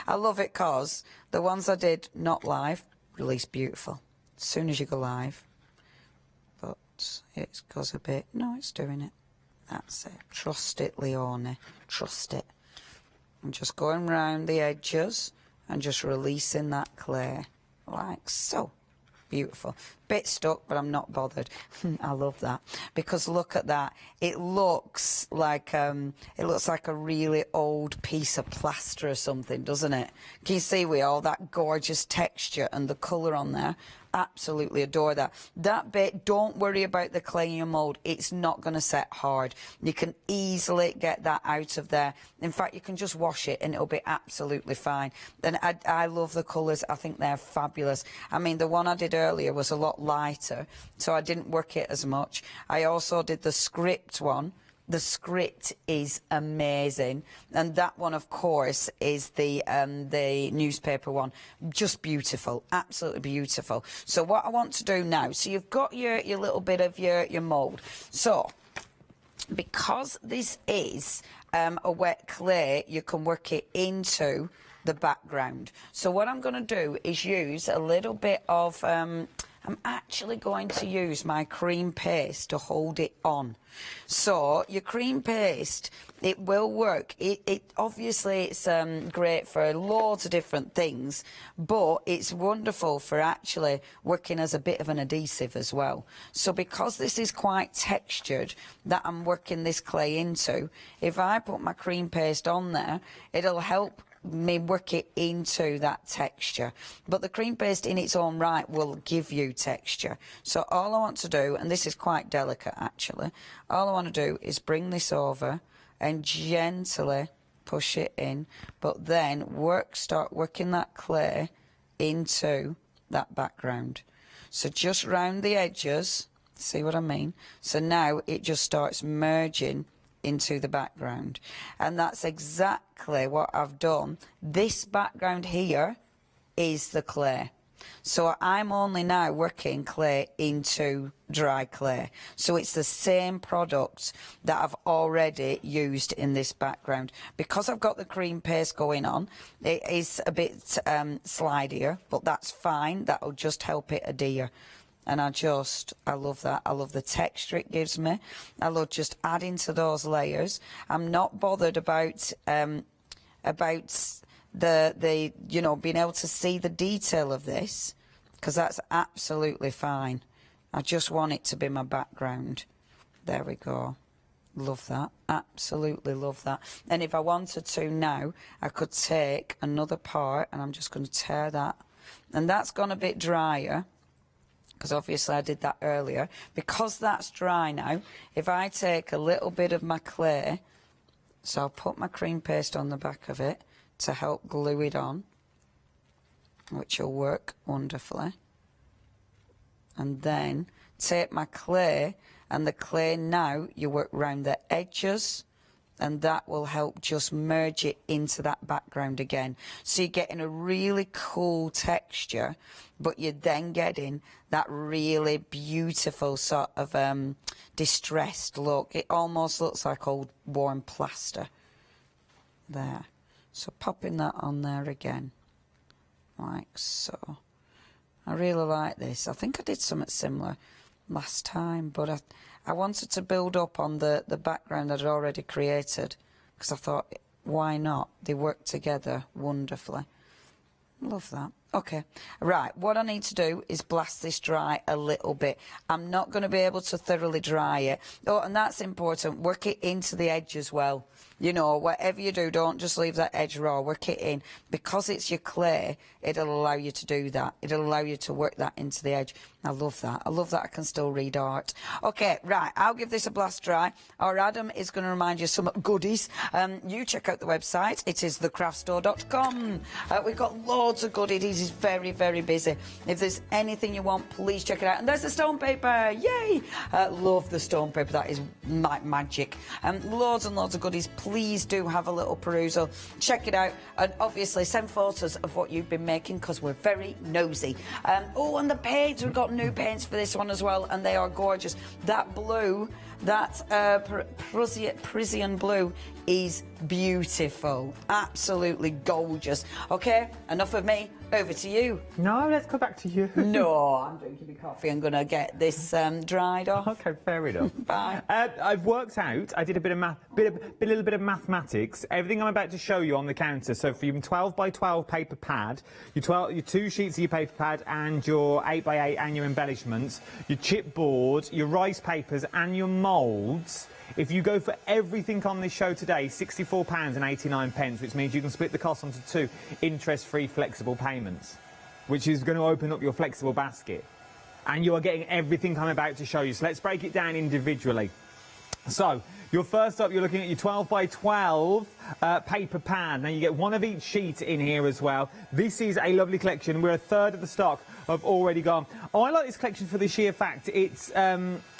S9: I love it because the ones I did not live release beautiful as soon as you go live. But it goes a bit, no, it's doing it. That's it. Trust it, Leonie. Trust it. I'm just going round the edges and just releasing that clay like so. Beautiful. Bit stuck, but I'm not bothered. I love that because look at that. It looks like a really old piece of plaster or something, doesn't it? Can you see with all that gorgeous texture and the colour on there? Absolutely adore that. That bit, don't worry about the clay in your mould. It's not going to set hard. You can easily get that out of there. In fact, you can just wash it and it'll be absolutely fine. And I love the colours. I think they're fabulous. I mean, the one I did earlier was a lot lighter, so I didn't work it as much. I also did the script one. The script is amazing, and that one, of course, is the newspaper one. Just beautiful, absolutely beautiful. So what I want to do now, so you've got your little bit of your mould. So because this is a wet clay, you can work it into the background. So what I'm going to do is use a little bit of I'm actually going to use my cream paste to hold it on. So your cream paste, it will work. It obviously it's great for loads of different things, but it's wonderful for actually working as a bit of an adhesive as well. So because this is quite textured that I'm working this clay into, if I put my cream paste on there, it'll help me work it into that texture. But the cream paste in its own right will give you texture. So all I want to do, and this is quite delicate actually, all I want to do is bring this over and gently push it in, but then start working that clay into that background. So just round the edges, see what I mean? So now it just starts merging into the background, and that's exactly what I've done. This background here is the clay, so I'm only now working clay into dry clay, so it's the same product that I've already used in this background. Because I've got the cream paste going on, it is a bit slidier, but that's fine, that'll just help it adhere. And I love that. I love the texture it gives me. I love just adding to those layers. I'm not bothered about the you know, being able to see the detail of this, because that's absolutely fine. I just want it to be my background. There we go. Love that. Absolutely love that. And if I wanted to now, I could take another part and I'm just going to tear that. And that's gone a bit drier, because obviously I did that earlier. Because that's dry now, if I take a little bit of my clay, so I'll put my cream paste on the back of it to help glue it on, which will work wonderfully. And then take my clay, and the clay now, you work round the edges, and that will help just merge it into that background again. So you're getting a really cool texture, but you're then getting that really beautiful sort of distressed look. It almost looks like old worn plaster. There. So popping that on there again, like so. I really like this. I think I did something similar last time, but I wanted to build up on the background that I'd already created, because I thought, why not? They work together wonderfully. Love that. Okay, right, what I need to do is blast this dry a little bit. I'm not going to be able to thoroughly dry it. Oh, and that's important, work it into the edge as well. You know, whatever you do, don't just leave that edge raw, work it in. Because it's your clay, it'll allow you to do that. It'll allow you to work that into the edge. I love that. I love that I can still read art. OK, right, I'll give this a blast dry. Our Adam is going to remind you of some goodies. You check out the website. It is thecraftstore.com. We've got loads of goodies. It is very, very busy. If there's anything you want, please check it out. And there's the stone paper. Yay! Love the stone paper. That is magic. Loads and loads of goodies. Please do have a little perusal. Check it out. And obviously send photos of what you've been making because we're very nosy. Oh, and the paints. We've got new paints for this one as well, and they are gorgeous. That blue, that Parisian blue, is beautiful. Absolutely gorgeous. OK, enough of me. Over to you.
S7: No, let's go back to you.
S9: No, I'm drinking my coffee. I'm going to get this dried off.
S7: OK, fair enough.
S9: Bye.
S7: I've worked out, I did a bit of little bit of mathematics. Everything I'm about to show you on the counter. So for your 12 by 12 paper pad, your 2 sheets of your paper pad and your 8 by 8 and your embellishments, your chipboard, your rice papers and your moulds. If you go for everything on this show today, £64.89, which means you can split the cost onto 2 interest-free flexible payments, which is going to open up your flexible basket. And you are getting everything I'm about to show you. So let's break it down individually. So, you're first up, you're looking at your 12 by 12 paper pad. Now, you get 1 of each sheet in here as well. This is a lovely collection. We're a third of the stock have already gone. I like this collection for the sheer fact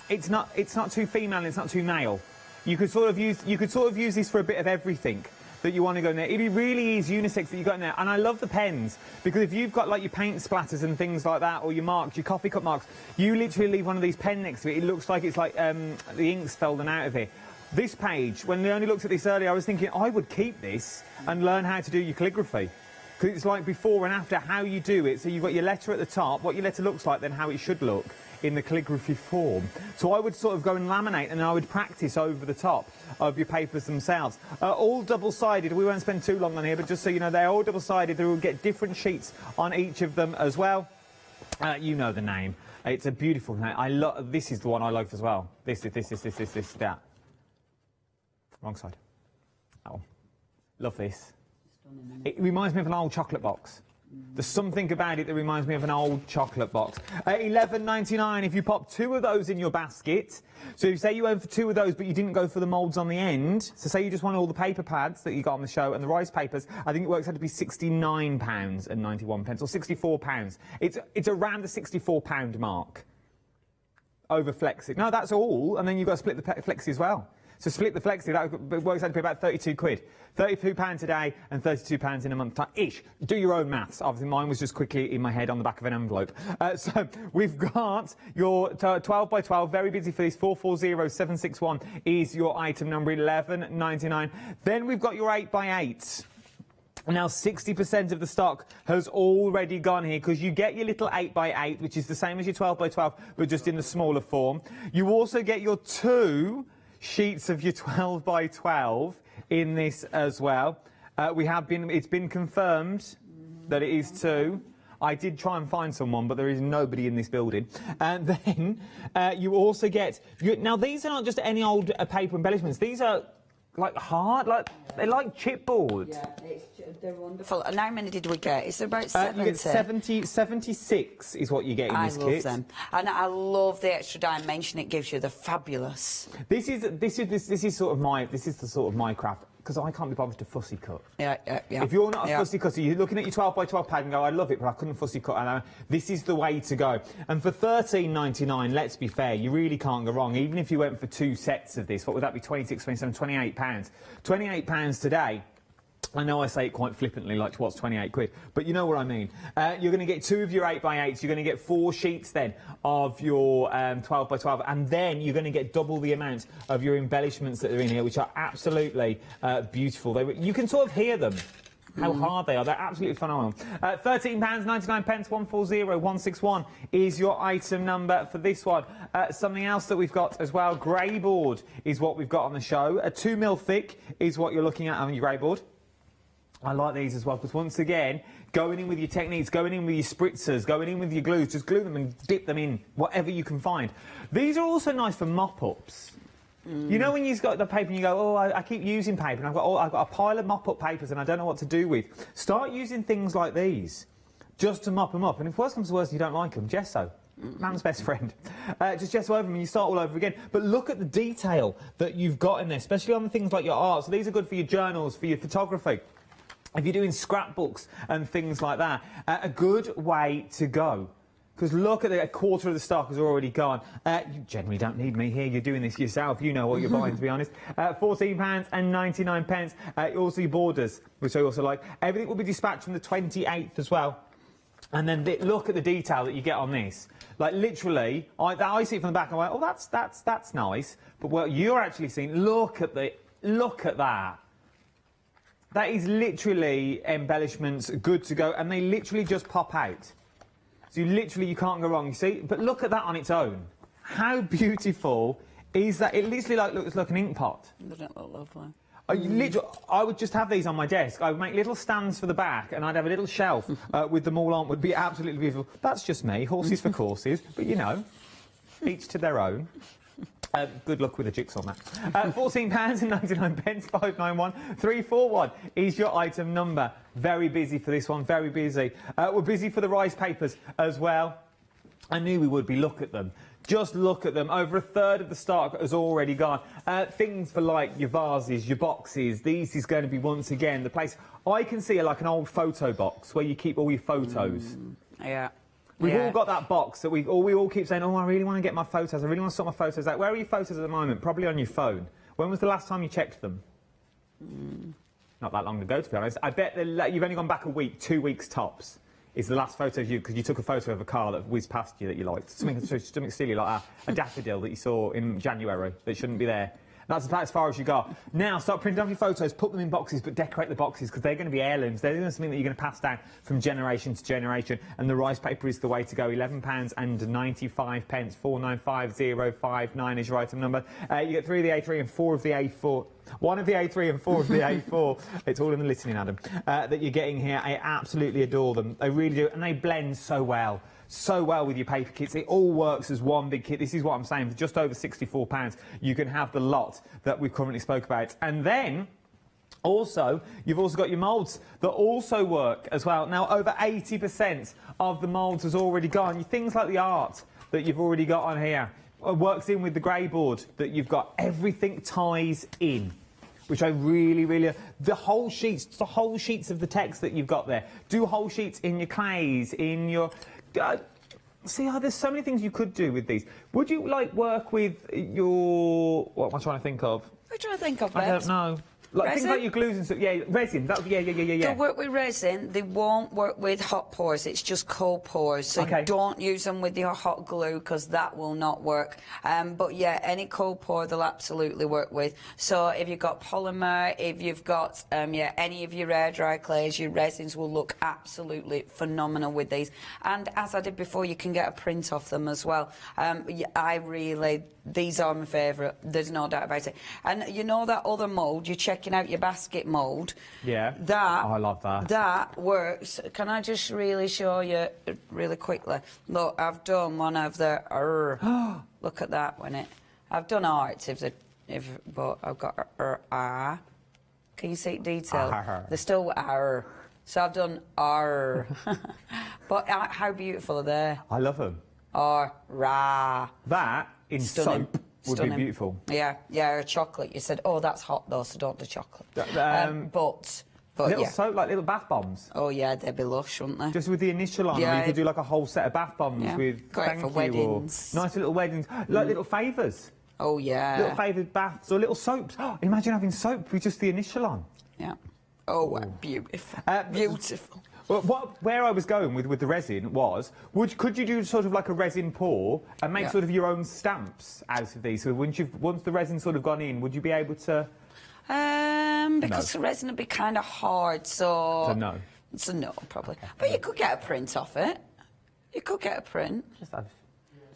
S7: it's not too female and it's not too male. You could sort of use this for a bit of everything that you want to go in there. It really is unisex that you got in there. And I love the pens, because if you've got like your paint splatters and things like that, or your marks, your coffee cup marks, you literally leave one of these pens next to it. It looks like it's like the ink's fallen out of it. This page, when Leonie looked at this earlier, I was thinking I would keep this and learn how to do your calligraphy. Because it's like before and after how you do it. So you've got your letter at the top, what your letter looks like, then how it should look in the calligraphy form. So I would sort of go and laminate, and I would practice over the top of your papers themselves. All double-sided. We won't spend too long on here, but just so you know, they're all double-sided. They will get different sheets on each of them as well. You know the name. It's a beautiful name. This is the one I like as well. This, that. Wrong side. Oh, love this. It reminds me of an old chocolate box. There's something about it that reminds me of an old chocolate box. £11.99 if you pop 2 of those in your basket. So you say you went for 2 of those, but you didn't go for the moulds on the end. So say you just want all the paper pads that you got on the show and the rice papers. I think it works out to be £69.91 or £64. It's around the £64 mark over flexi. No, that's all, and then you've got to split the flexi as well. So split the flexi, that works out to be about 32 quid. £32 today and £32 in a month time ish. Do your own maths. Obviously mine was just quickly in my head on the back of an envelope. So we've got your 12 by 12, very busy for this, 440761 is your item number, £11.99. Then we've got your 8 by 8. Now, 60% of the stock has already gone here, because you get your little 8 by 8, which is the same as your 12 by 12, but just in the smaller form. You also get your 2 sheets of your 12 by 12 in this as well. It's been confirmed that it is 2. I did try and find someone, but there is nobody in this building. And then you also get... Now, these aren't just any old paper embellishments. These are like hard, they're like chipboard.
S9: Yeah, they're wonderful. And how many did we get? Is there about 70?
S7: You get 76 is what you get in this kit. I love
S9: them, and I love the extra dimension it gives you. They're fabulous.
S7: This is the sort of my craft. Because I can't be bothered to fussy cut.
S9: Yeah.
S7: If you're not a fussy cutter, you're looking at your 12 by 12 pad and go, I love it, but I couldn't fussy cut. And this is the way to go. And for £13.99, let's be fair, you really can't go wrong. Even if you went for 2 sets of this, what would that be? 26, 27, £28. £28 today. I know I say it quite flippantly, like, what's 28 quid? But you know what I mean. You're going to get 2 of your 8 by 8s. You're going to get 4 sheets then of your 12 by 12. And then you're going to get double the amount of your embellishments that are in here, which are absolutely beautiful. You can sort of hear them. How hard they are. They're absolutely phenomenal. £13.99, 140161 is your item number for this one. Something else that we've got as well, grey board is what we've got on the show. 2 mil thick is what you're looking at on your grey board. I like these as well, because once again, going in with your techniques, going in with your spritzers, going in with your glues, just glue them and dip them in, whatever you can find. These are also nice for mop-ups. You know when you've got the paper and you go, oh, I keep using paper and I've got a pile of mop-up papers and I don't know what to do with. Start using things like these just to mop them up. And if worse comes to worse and you don't like them, gesso. Man's best friend. Just gesso over them and you start all over again. But look at the detail that you've got in there, especially on the things like your art. So these are good for your journals, for your photography. If you're doing scrapbooks and things like that, a good way to go. Because look at a quarter of the stock has already gone. You generally don't need me here. You're doing this yourself. You know what you're buying, to be honest. £14.99. Also your borders, which I also like. Everything will be dispatched from the 28th as well. And then look at the detail that you get on this. Like literally, I see it from the back and I went, oh, that's nice. But what you're actually seeing, look at that. That is literally embellishments, good to go, and they literally just pop out. So you can't go wrong, you see? But look at that on its own. How beautiful is that? It literally looks like an ink pot.
S9: Doesn't it look lovely?
S7: I would just have these on my desk. I would make little stands for the back, and I'd have a little shelf with them all on. Would be absolutely beautiful. That's just me. Horses for courses. But, you know, each to their own. Good luck with the jigsaw on that. £14.99, 591341 is your item number. Very busy for this one, very busy. We're busy for the rice papers as well. I knew we would be. Look at them. Just look at them. Over a third of the stock has already gone. Things for like your vases, your boxes. This is going to be once again the place. I can see like an old photo box where you keep all your photos.
S9: Yeah.
S7: We've all got that box that we all keep saying, oh, I really want to get my photos. I really want to sort my photos out. Where are your photos at the moment? Probably on your phone. When was the last time you checked them? Not that long ago, to be honest. I bet you've only gone back a week, 2 weeks tops. Is the last photo of you, because you took a photo of a car that whizzed past you that you liked. Something silly like that. A daffodil that you saw in January that shouldn't be there. That's about as far as you got. Now, start printing off your photos, put them in boxes, but decorate the boxes, because they're going to be heirlooms. They're going to be something that you're going to pass down from generation to generation, and the rice paper is the way to go. £11.95, 495059 is your item number. You get 3 of the A3 and 4 of the A4. 1 of the A3 and 4 of the A4. It's all in the listening, Adam, that you're getting here. I absolutely adore them. They really do, and they blend so well. So well with your paper kits. It all works as one big kit. This is what I'm saying. For just over £64, you can have the lot that we've currently spoke about. And then, also, you've also got your moulds that also work as well. Now, over 80% of the moulds has already gone. Things like the art that you've already got on here works in with the grey board that you've got. Everything ties in, which I really, really... The whole sheets of the text that you've got there. Do whole sheets in your clays, in your... See, there's so many things you could do with these. Would you, like, work with your... What am I trying to think of?
S9: What are you trying to think of,
S7: I don't know. Like, things like your glues and stuff. Yeah, resin. Yeah.
S9: They'll work with resin. They won't work with hot pours. It's just cold pours. So don't use them with your hot glue, because that will not work. But yeah, any cold pour they'll absolutely work with. So if you've got polymer, if you've got any of your air dry clays, your resins will look absolutely phenomenal with these. And as I did before, you can get a print off them as well. These are my favourite. There's no doubt about it. And you know that other mould, you're checking out your basket mould.
S7: Yeah. I love that.
S9: That works. Can I just really show you really quickly? Look, I've done one of the... look at that I've done art, but I've got Can you see detail? They're still So I've done But how beautiful are they?
S7: I love them. That in soap would be beautiful.
S9: Yeah, chocolate. You said, oh, that's hot though, so don't do chocolate. But
S7: little soap, like little bath bombs.
S9: Oh yeah, they'd be lush, wouldn't they?
S7: Just with the initial on, or you could do like a whole set of bath bombs with
S9: great for weddings.
S7: Nice little weddings, like little favours.
S9: Oh yeah.
S7: Little favoured baths or little soaps. Imagine having soap with just the initial on.
S9: Yeah. Oh, beautiful. Beautiful.
S7: Well, where I was going with the resin was, could you do sort of like a resin pour and make sort of your own stamps out of these? So once the resin's sort of gone in, would you be able to?
S9: Because the resin would be kind of hard, so...
S7: So no.
S9: It's a no, probably. Okay. But you could get a print off it. You could get a print.
S7: Just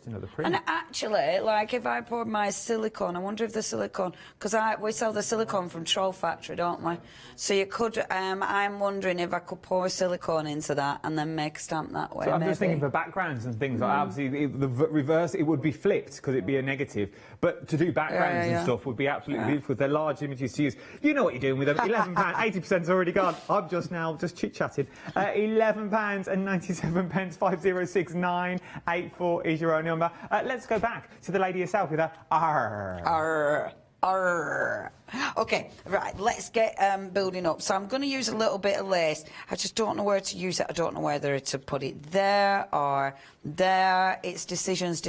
S7: just another print.
S9: And actually, like if I poured my silicone, I wonder if the silicone, because we sell the silicone from Troll Factory, don't we? So you could, I'm wondering if I could pour silicone into that and then make a stamp that way.
S7: So I'm
S9: maybe.
S7: just thinking for backgrounds and things like obviously the reverse, it would be flipped because it'd be a negative. But to do backgrounds and stuff would be absolutely beautiful. They're large images to use. You know what you're doing with them. £11, 80%'s already gone. I'm just chit-chatting. £11.97, 506984 is your own number. Let's go back to the lady herself with her arr.
S9: Arr. Arr. Okay, right, let's get building up. So I'm going to use a little bit of lace. I just don't know where to use it. I don't know whether to put it there or there. It's decisions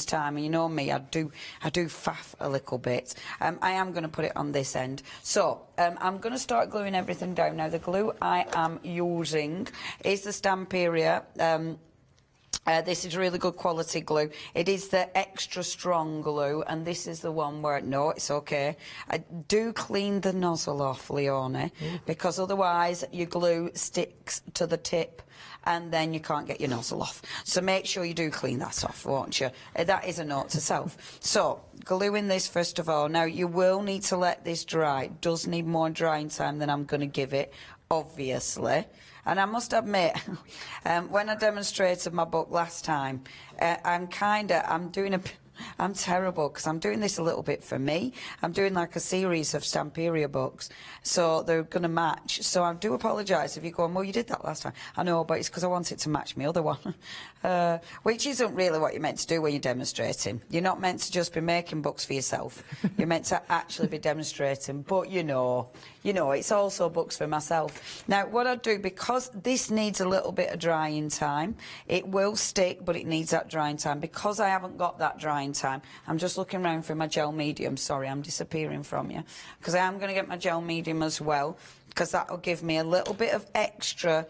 S9: time. And you know me, I do faff a little bit. I am going to put it on this end. So I'm going to start gluing everything down. Now, the glue I am using is the Stamperia. This is really good quality glue. It is the extra strong glue, and this is the one where, no, it's okay. I do clean the nozzle off, Leonie, because otherwise your glue sticks to the tip and then you can't get your nozzle off. So make sure you do clean that off, won't you? That is a note to self. So, gluing this first of all. Now, you will need to let this dry. It does need more drying time than I'm going to give it, obviously. And I must admit, when I demonstrated my book last time, I'm terrible because I'm doing this a little bit for me. I'm doing like a series of Stamperia books, so they're going to match. So I do apologise if you're going, well, you did that last time. I know, but it's because I want it to match my other one, which isn't really what you're meant to do when you're demonstrating. You're not meant to just be making books for yourself. You're meant to actually be demonstrating, but you know, it's also books for myself. Now, what I do, because this needs a little bit of drying time, it will stick, but it needs that drying time. Because I haven't got that drying time, I'm just looking around for my gel medium. Sorry, I'm disappearing from you. Because I am going to get my gel medium as well, because that will give me a little bit of extra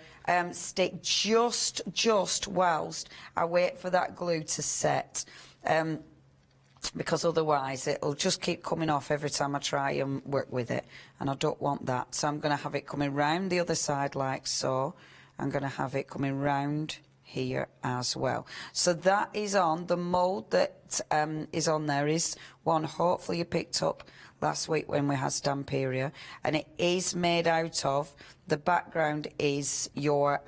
S9: stick just whilst I wait for that glue to set. Because otherwise it'll just keep coming off every time I try and work with it, and I don't want that. So I'm going to have it coming round the other side like so. I'm going to have it coming round here as well. So that is on. The mould that is on there is one hopefully you picked up last week when we had Stamperia, and it is made out of, the background is your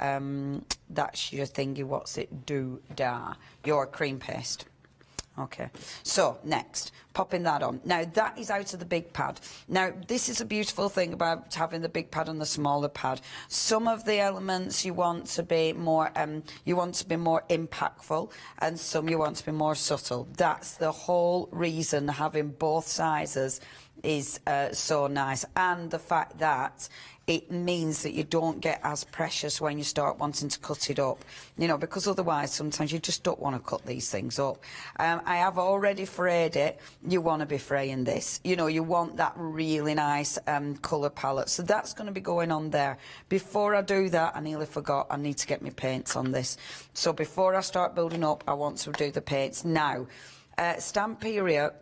S9: that's your thingy, what's it, do-da, your cream paste. Okay, so next, popping that on. Now, that is out of the big pad. Now, this is a beautiful thing about having the big pad and the smaller pad. Some of the elements you want to be more, impactful, and some you want to be more subtle. That's the whole reason having both sizes is so nice, and the fact that it means that you don't get as precious when you start wanting to cut it up, you know, because otherwise sometimes you just don't want to cut these things up. I have already frayed it. You want to be fraying this, you know, you want that really nice colour palette, so that's going to be going on there. Before I do that, I nearly forgot, I need to get my paints on this. So before I start building up, I want to do the paints. Now, Stamperia,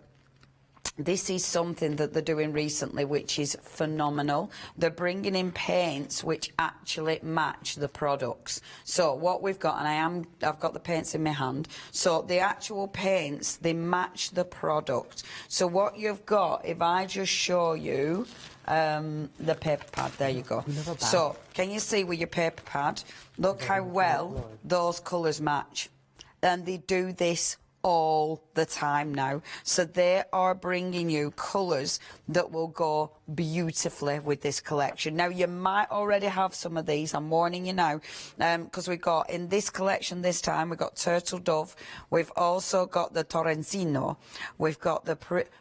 S9: this is something that they're doing recently, which is phenomenal. They're bringing in paints which actually match the products. So what we've got, and I've got the paints in my hand, so the actual paints, they match the product. So what you've got, if I just show you the paper pad, there you go. So can you see with your paper pad, look how well those colours match. And they do this all the time now. So they are bringing you colours that will go beautifully with this collection. Now, you might already have some of these, I'm warning you now, because we've got, in this collection this time, we've got Turtle Dove, we've also got the Torrenzino, we've got the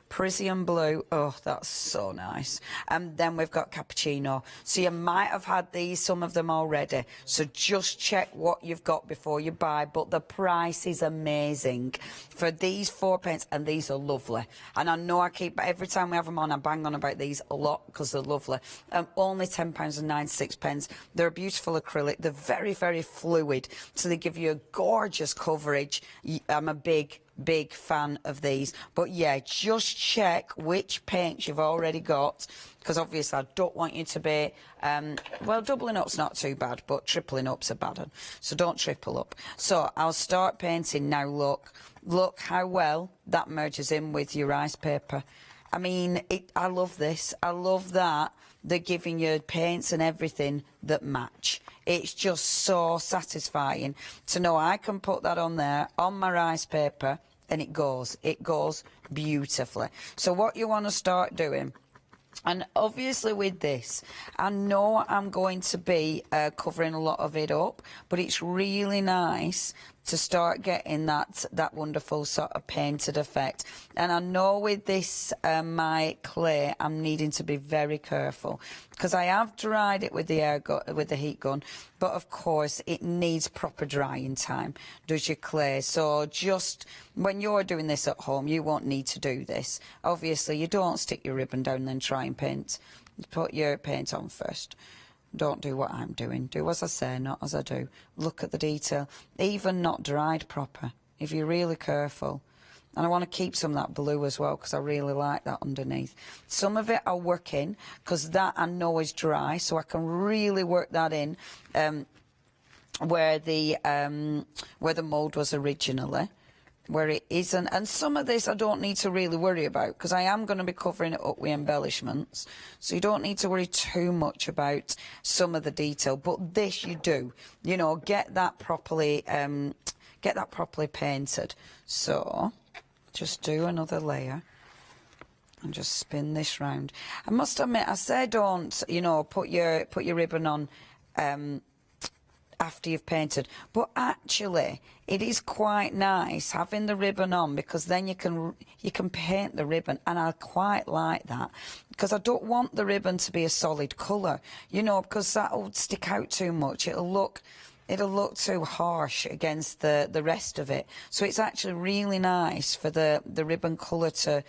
S9: Parisian Blue, oh, that's so nice, and then we've got Cappuccino. So you might have had these, some of them already, so just check what you've got before you buy, but the price is amazing for these 4 paints, and these are lovely. And I know I keep, every time we have them on, I bang on about these a lot because they're lovely. Only £10.96. They're a beautiful acrylic. They're very, very fluid, so they give you a gorgeous coverage. I'm a big fan of these. But yeah, just check which paints you've already got, because obviously I don't want you to be, well, doubling up's not too bad, but tripling up's a bad one. So don't triple up. So I'll start painting now. Look how well that merges in with your rice paper. I mean, I love this. I love that they're giving you paints and everything that match. It's just so satisfying to know I can put that on there, on my rice paper, and it goes beautifully. So what you want to start doing, and obviously with this, I know I'm going to be covering a lot of it up, but it's really nice to start getting that wonderful sort of painted effect. And I know with this, my clay, I'm needing to be very careful, because I have dried it with the heat gun, but of course it needs proper drying time, does your clay. So just when you're doing this at home, you won't need to do this. Obviously you don't stick your ribbon down and then try and paint. You put your paint on first. Don't do what I'm doing. Do as I say, not as I do. Look at the detail. Even not dried proper, if you're really careful. And I want to keep some of that blue as well, because I really like that underneath. Some of it I'll work in, because that I know is dry, so I can really work that in where the mould was originally, where it isn't. And some of this I don't need to really worry about, because I am going to be covering it up with embellishments, so you don't need to worry too much about some of the detail. But this you do, you know, get that properly painted. So just do another layer and just spin this round. I must admit, I say don't, you know, put your ribbon on after you've painted, but actually it is quite nice having the ribbon on, because then you can paint the ribbon, and I quite like that, because I don't want the ribbon to be a solid colour, you know, because that will stick out too much. It'll look too harsh against the rest of it. So it's actually really nice for the ribbon colour to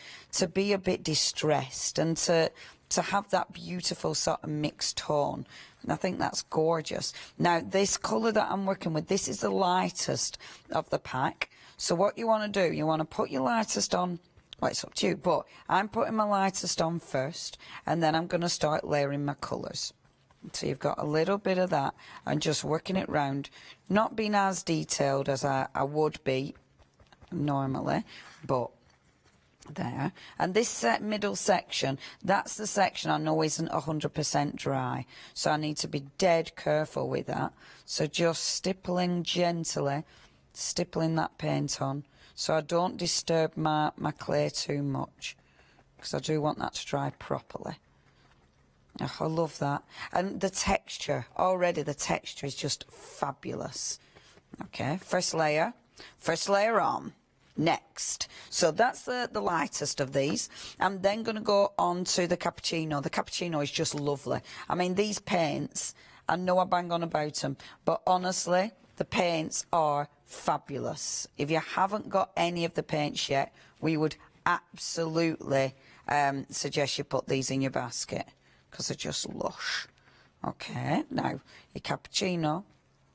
S9: be a bit distressed, and to have that beautiful sort of mixed tone. And I think that's gorgeous. Now, this colour that I'm working with, this is the lightest of the pack. So what you want to do, you want to put your lightest on. Well, it's up to you, but I'm putting my lightest on first, and then I'm going to start layering my colours. So you've got a little bit of that, and just working it round, not being as detailed as I would be normally, but there. And this middle section, that's the section I know isn't 100% dry, so I need to be dead careful with that. So just stippling gently, stippling that paint on, so I don't disturb my clay too much, because I do want that to dry properly. Oh, I love that. And the texture, already the texture is just fabulous. Okay, first layer on. Next, so that's the lightest of these. I'm then going to go on to the cappuccino. The cappuccino is just lovely. I mean, these paints, I know I bang on about them, but honestly, the paints are fabulous. If you haven't got any of the paints yet, we would absolutely suggest you put these in your basket, because they're just lush. Okay, now your cappuccino,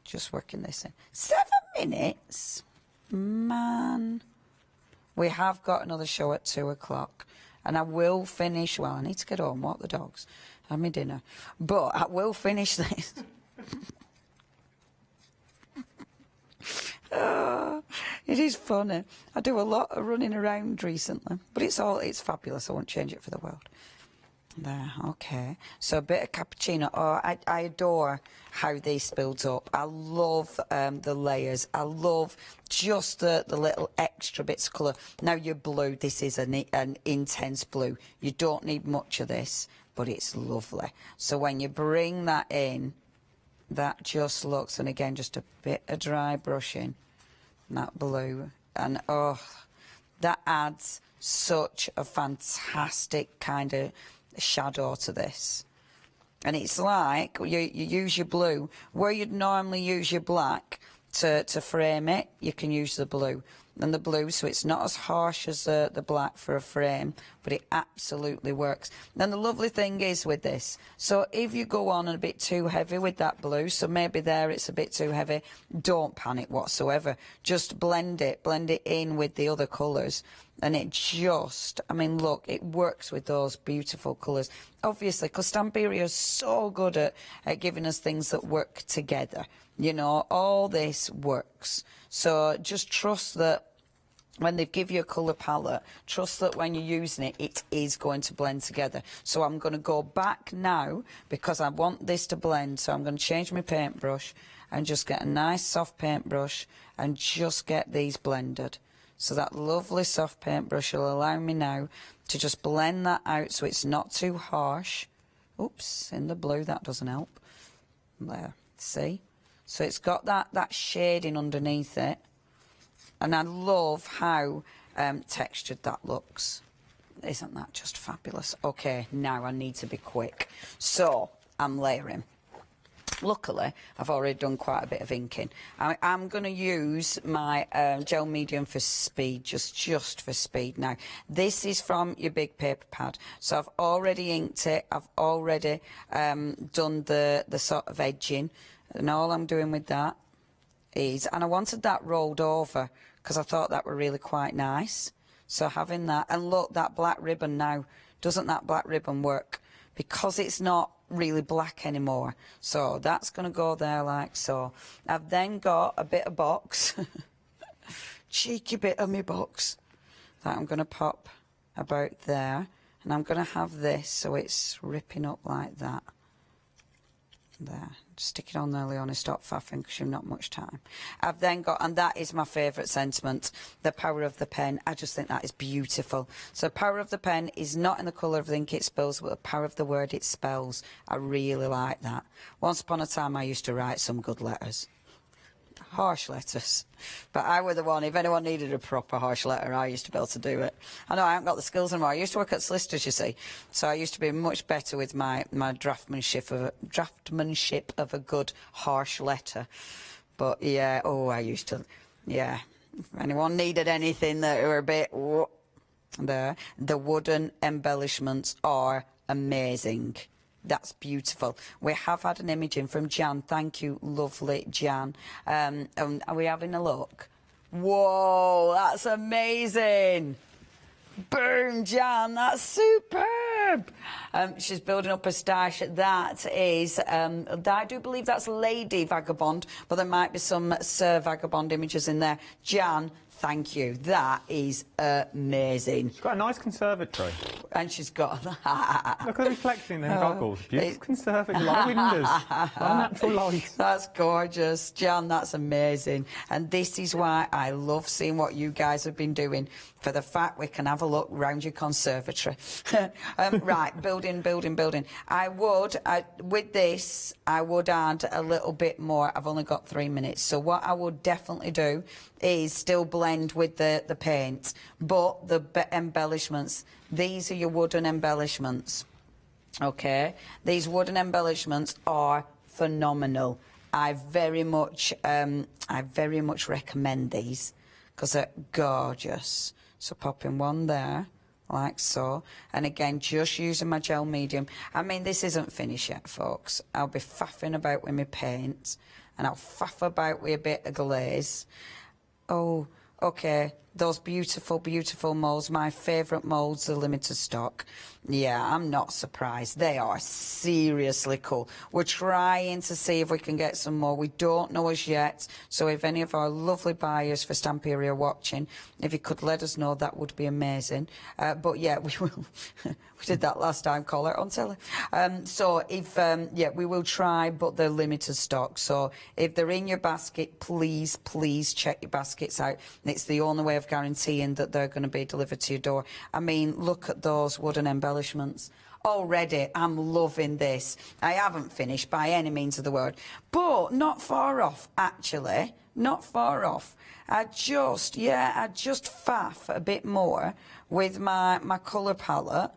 S9: just working this in. 7 minutes? Man. We have got another show at 2 o'clock, and I will finish, well, I need to get home, walk the dogs, have my dinner, but I will finish this. Oh, it is funny. I do a lot of running around recently, but it's fabulous. I won't change it for the world. There, okay. So a bit of cappuccino. Oh, I adore how this builds up. I love the layers. I love just the little extra bits of colour. Now your blue, this is an intense blue. You don't need much of this, but it's lovely. So when you bring that in, that just looks, and again, just a bit of dry brushing, that blue. And oh, that adds such a fantastic kind of shadow to this. And it's like you use your blue where you'd normally use your black to frame it. You can use the blue, and the blue, so it's not as harsh as the black for a frame, but it absolutely works. And the lovely thing is with this, so if you go on a bit too heavy with that blue, so maybe there it's a bit too heavy, don't panic whatsoever. Just blend it in with the other colours, and it just, I mean, look, it works with those beautiful colours. Obviously, because Stamperia is so good at giving us things that work together. You know, all this works. So just trust that when they give you a colour palette, trust that when you're using it, it is going to blend together. So I'm going to go back now because I want this to blend. So I'm going to change my paintbrush and just get a nice soft paintbrush and just get these blended. So that lovely soft paintbrush will allow me now to just blend that out so it's not too harsh. Oops, in the blue, that doesn't help. There, see? So it's got that shading underneath it. And I love how textured that looks. Isn't that just fabulous? Okay, now I need to be quick. So I'm layering. Luckily, I've already done quite a bit of inking. I'm going to use my gel medium for speed, just for speed. Now, this is from your big paper pad. So I've already inked it. I've already done the sort of edging. And all I'm doing with that is, and I wanted that rolled over because I thought that were really quite nice. So having that, and look, that black ribbon now, doesn't that black ribbon work? Because it's not really black anymore. So that's going to go there like so. I've then got a bit of box, cheeky bit of my box, that I'm going to pop about there. And I'm going to have this so it's ripping up like that. There. Stick it on there, Leonie, stop faffing because you've not much time. I've then got, and that is my favourite sentiment, the power of the pen. I just think that is beautiful. So power of the pen is not in the colour of the ink it spills, but the power of the word it spells. I really like that. Once upon a time I used to write some good letters. Harsh letters. But I were the one, if anyone needed a proper harsh letter, I used to be able to do it. I know I haven't got the skills anymore. I used to work at solicitors, you see. So I used to be much better with my draftsmanship of a good harsh letter. But yeah, oh, I used to, yeah. If anyone needed anything that were a bit, there. The wooden embellishments are amazing. That's beautiful. We have had an image in from Jan. Thank you, lovely Jan. Are we having a look? Whoa, that's amazing. Boom, Jan, that's superb. She's building up a stash. That is, I do believe that's Lady Vagabond, but there might be some Sir Vagabond images in there. Jan, thank you. That is amazing.
S7: She's got a nice conservatory.
S9: And she's got...
S7: Look at the reflection in them goggles. Beautiful conservatory, a lot of windows, a lot of natural light.
S9: That's gorgeous. Jan, that's amazing. And this is why I love seeing what you guys have been doing, for the fact we can have a look round your conservatory. Right, building. With this, I would add a little bit more. I've only got 3 minutes. So what I would definitely do is still blend with the paint, but the embellishments, these are your wooden embellishments, okay? These wooden embellishments are phenomenal. I very much recommend these because they're gorgeous. So popping one there, like so. And again, just using my gel medium. I mean, this isn't finished yet, folks. I'll be faffing about with my paint, and I'll faff about with a bit of glaze. Oh, okay. Those beautiful, beautiful moulds. My favourite moulds are limited stock. Yeah, I'm not surprised. They are seriously cool. We're trying to see if we can get some more. We don't know as yet. So if any of our lovely buyers for Stamperia are watching, if you could let us know, that would be amazing. But yeah, we will. We did that last time, call it on telly. So if, yeah, we will try, but they're limited stock. So if they're in your basket, please, please check your baskets out. It's the only way of guaranteeing that they're going to be delivered to your door. I mean, look at those wooden embellishments. Already, I'm loving this. I haven't finished by any means of the word, but not far off, actually. Not far off. I just faff a bit more with my colour palette.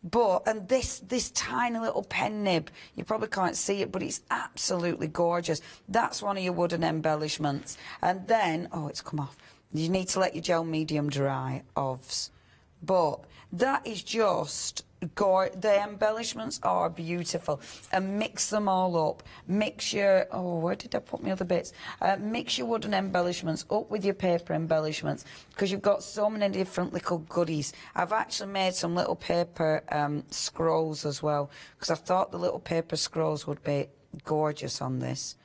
S9: But, and this tiny little pen nib, you probably can't see it, but it's absolutely gorgeous. That's one of your wooden embellishments. And then, oh, it's come off. You need to let your gel medium dry, ovs. But that is just the embellishments are beautiful, and mix them all up. Mix your, oh, where did I put my other bits? Mix your wooden embellishments up with your paper embellishments, because you've got so many different little goodies. I've actually made some little paper scrolls as well, because I thought the little paper scrolls would be gorgeous on this.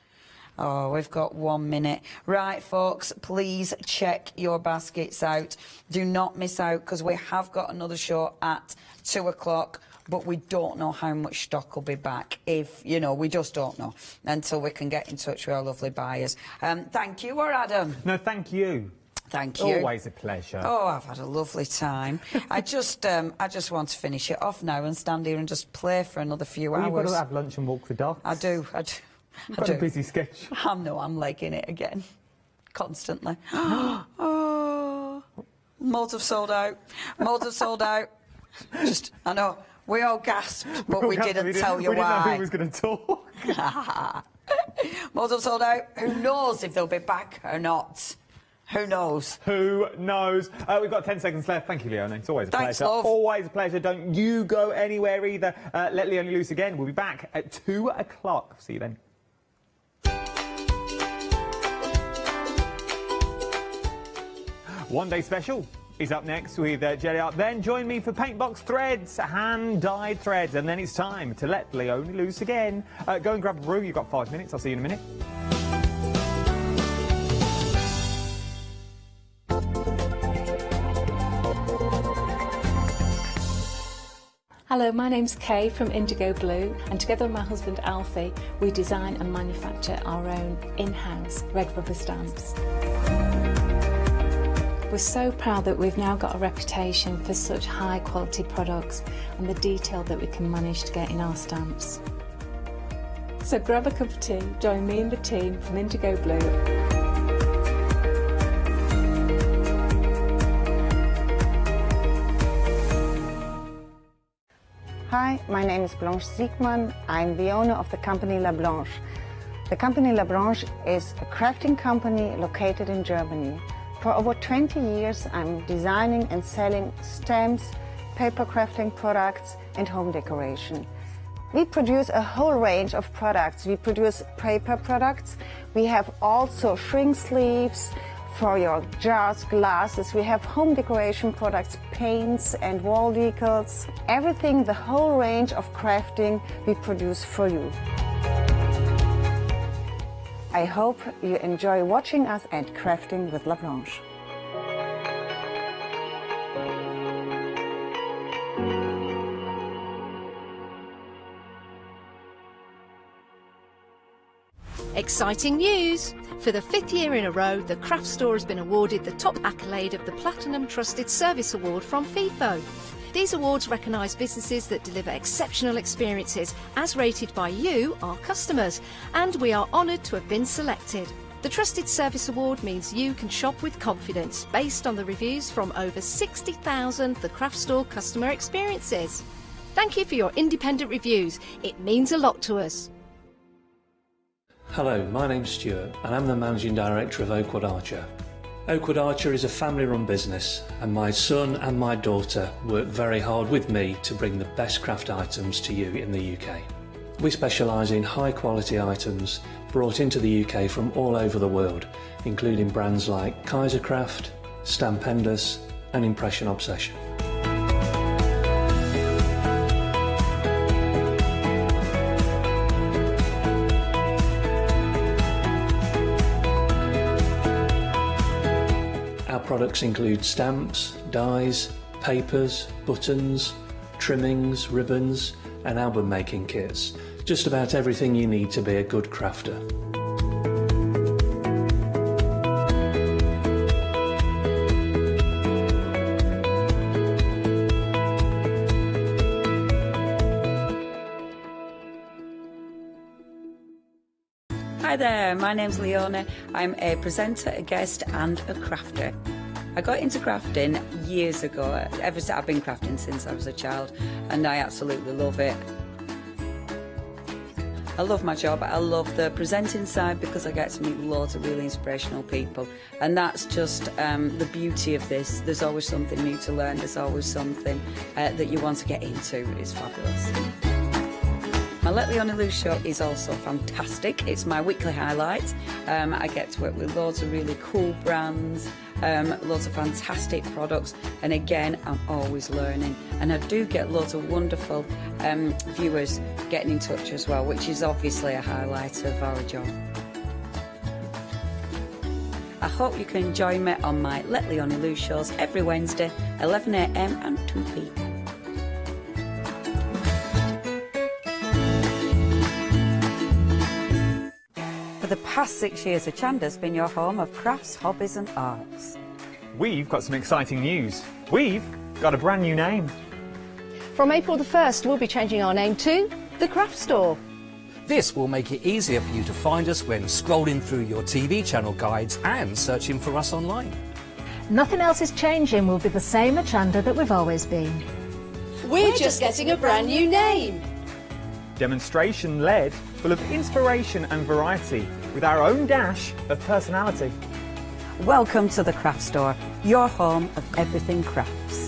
S9: Oh, we've got 1 minute. Right, folks, please check your baskets out. Do not miss out, because we have got another show at 2 o'clock, but we don't know how much stock will be back. If, you know, we just don't know until we can get in touch with our lovely buyers. Thank you, or Adam?
S7: No, thank you.
S9: Thank you.
S7: Always a pleasure.
S9: Oh, I've had a lovely time. I just want to finish it off now and stand here and just play for another few hours.
S7: You've got to have lunch and walk the dogs.
S9: I do.
S7: You've got a busy sketch.
S9: I'm legging it again, constantly. Oh, molds have sold out. Molds have sold out. Just, I know, we all gasped, but we didn't tell you why.
S7: We didn't know who was going to talk.
S9: Molds have sold out. Who knows if they'll be back or not? Who knows?
S7: Who knows? We've got 10 seconds left. Thank you, Leonie. It's always a
S9: Thanks,
S7: pleasure.
S9: love.
S7: Always a pleasure. Don't you go anywhere either. Let Leonie loose again. We'll be back at 2 o'clock. See you then. One Day Special is up next with Jelly Art. Then join me for Paintbox Threads, hand-dyed threads. And then it's time to let Leonie loose again. Go and grab a brew. You've got 5 minutes. I'll see you in a minute.
S11: Hello, my name's Kay from Indigo Blue, and together with my husband Alfie, we design and manufacture our own in-house red rubber stamps. We're so proud that we've now got a reputation for such high quality products and the detail that we can manage to get in our stamps. So grab a cup of tea, join me and the team from Indigo Blue.
S5: Hi, my name is Blanche Siegmann. I'm the owner of the company La Blanche. The company La Blanche is a crafting company located in Germany. For over 20 years, I'm designing and selling stamps, paper crafting products, and home decoration. We produce a whole range of products. We produce paper products. We have also shrink sleeves for your jars, glasses. We have home decoration products, paints and wall decals. Everything, the whole range of crafting we produce for you. I hope you enjoy watching us at Crafting with La Blanche.
S2: Exciting news! For the 5th year in a row, the craft store has been awarded the top accolade of the Platinum Trusted Service Award from Feefo. These awards recognise businesses that deliver exceptional experiences as rated by you, our customers, and we are honoured to have been selected. The Trusted Service Award means you can shop with confidence based on the reviews from over 60,000 The Craft Store customer experiences. Thank you for your independent reviews. It means a lot to us.
S12: Hello, my name's Stuart and I'm the Managing Director of Oakwood Archer. Oakwood Archer is a family-run business and my son and my daughter work very hard with me to bring the best craft items to you in the UK. We specialise in high-quality items brought into the UK from all over the world, including brands like Kaisercraft, Stampendous and Impression Obsession. Our products include stamps, dies, papers, buttons, trimmings, ribbons and album making kits. Just about everything you need to be a good crafter.
S10: Hi there, my name's Leona. I'm a presenter, a guest and a crafter. I got into crafting years ago. I've been crafting since I was a child and I absolutely love it.
S9: I love my job. I love the presenting side because I get to meet loads of really inspirational people. And that's just the beauty of this. There's always something new to learn. There's always something that you want to get into. It's fabulous. My Let Leonie Loose show is also fantastic. It's my weekly highlight. I get to work with loads of really cool brands, loads of fantastic products, and again, I'm always learning. And I do get loads of wonderful viewers getting in touch as well, which is obviously a highlight of our job. I hope you can join me on my Let Leonie Loose shows every Wednesday, 11 AM and 2 PM. For the past 6 years, Hochanda's been your home of crafts, hobbies and arts.
S7: We've got some exciting news. We've got a brand new name.
S2: From April the 1st, we'll be changing our name to The Craft Store.
S14: This will make it easier for you to find us when scrolling through your TV channel guides and searching for us online.
S13: Nothing else is changing. We'll be the same Hochanda that we've always been.
S2: We're just getting a brand new name.
S7: Demonstration-led, full of inspiration and variety, with our own dash of personality.
S9: Welcome to The Craft Store, your home of everything crafts.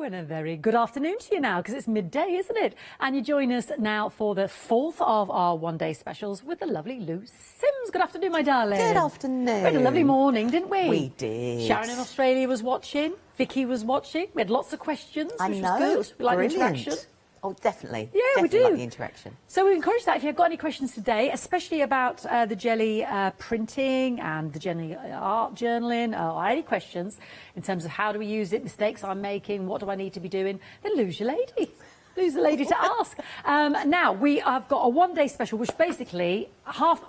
S13: And a very good afternoon to you now, because it's midday, isn't it? And you join us now for the 4th of our one-day specials with the lovely Lou Sims. Good afternoon, my darling.
S17: Good afternoon.
S13: We had a lovely morning, didn't we?
S17: We did.
S13: Sharon in Australia was watching. Vicky was watching. We had lots of questions, which was good. We like the interaction.
S17: Oh, definitely.
S13: Yeah,
S17: definitely
S13: we do.
S17: Like the interaction.
S13: So we encourage that if you've got any questions today, especially about the jelly printing and the jelly art journaling, or any questions in terms of how do we use it, mistakes I'm making, what do I need to be doing, then lose your lady. Lose the lady to ask. Now, we have got a one-day special, which basically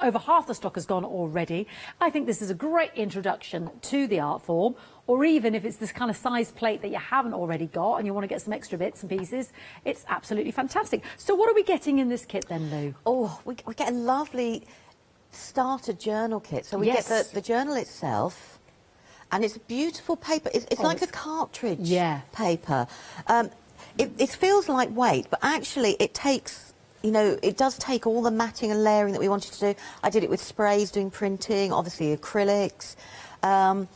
S13: over half the stock has gone already. I think this is a great introduction to the art form, or even if it's this kind of size plate that you haven't already got and you want to get some extra bits and pieces, it's absolutely fantastic. So what are we getting in this kit then, Lou?
S17: Oh, we get a lovely starter journal kit. So we get the journal itself, and it's a beautiful paper. It's like a cartridge paper. It feels lightweight, but actually it takes, you know, it does take all the matting and layering that we wanted to do. I did it with sprays doing printing, obviously acrylics, and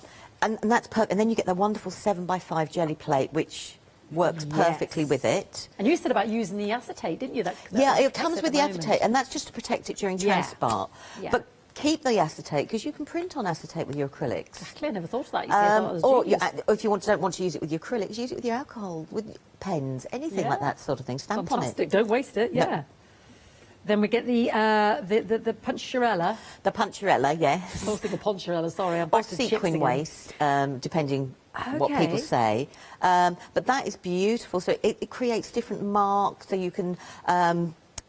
S17: that's perfect. And then you get the wonderful 7x5 jelly plate, which works perfectly with it.
S13: And you said about using the acetate, didn't you?
S17: Yeah, it comes with the acetate, and that's just to protect it during transport. But keep the acetate, because you can print on acetate with your acrylics.
S13: Exactly, I never thought of that. You see, I thought it was
S17: or if you don't want to use it with your acrylics, use it with your alcohol, with pens, anything like that sort of thing. Stamp
S13: Fantastic.
S17: on it.
S13: Don't waste it,
S17: No.
S13: Then we get the puncturella.
S17: The puncturella, yes.
S13: I was thinking puncturella, sorry. I'm
S17: Or
S13: back to chips
S17: sequin
S13: again.
S17: waste, depending what people say. But that is beautiful. So it creates different marks, so you can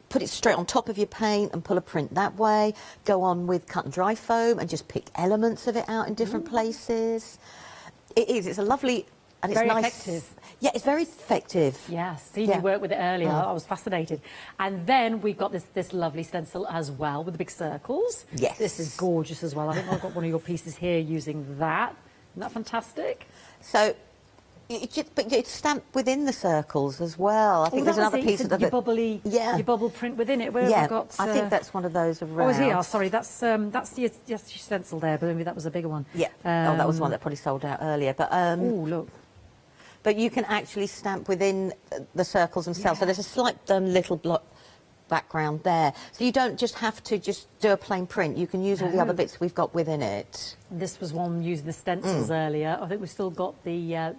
S17: put it straight on top of your paint and pull a print that way. Go on with cut and dry foam and just pick elements of it out in different places. It is. It's a lovely... And it's
S13: Very
S17: nice.
S13: effective.
S17: Yeah, it's very effective.
S13: Yes, seen you work with it earlier.
S17: Mm.
S13: I was fascinated. And then we've got this lovely stencil as well with the big circles.
S17: Yes.
S13: This is gorgeous as well. I think I've got one of your pieces here using that. Isn't that fantastic?
S17: So, but it's stamped within the circles as well. I think there's another piece of
S13: your bubbly, your bubble print within it. Where have we got?
S17: I think that's one of those around.
S13: Oh, is here? Oh, sorry, that's the stencil there, but maybe that was a bigger one.
S17: Yeah. Oh, that was one that probably sold out earlier. But
S13: oh, look.
S17: But you can actually stamp within the circles themselves. So there's a slight little block background there. So you don't just have to just do a plain print. You can use all the other bits we've got within it.
S13: This was one using the stencils earlier. I think we've still got the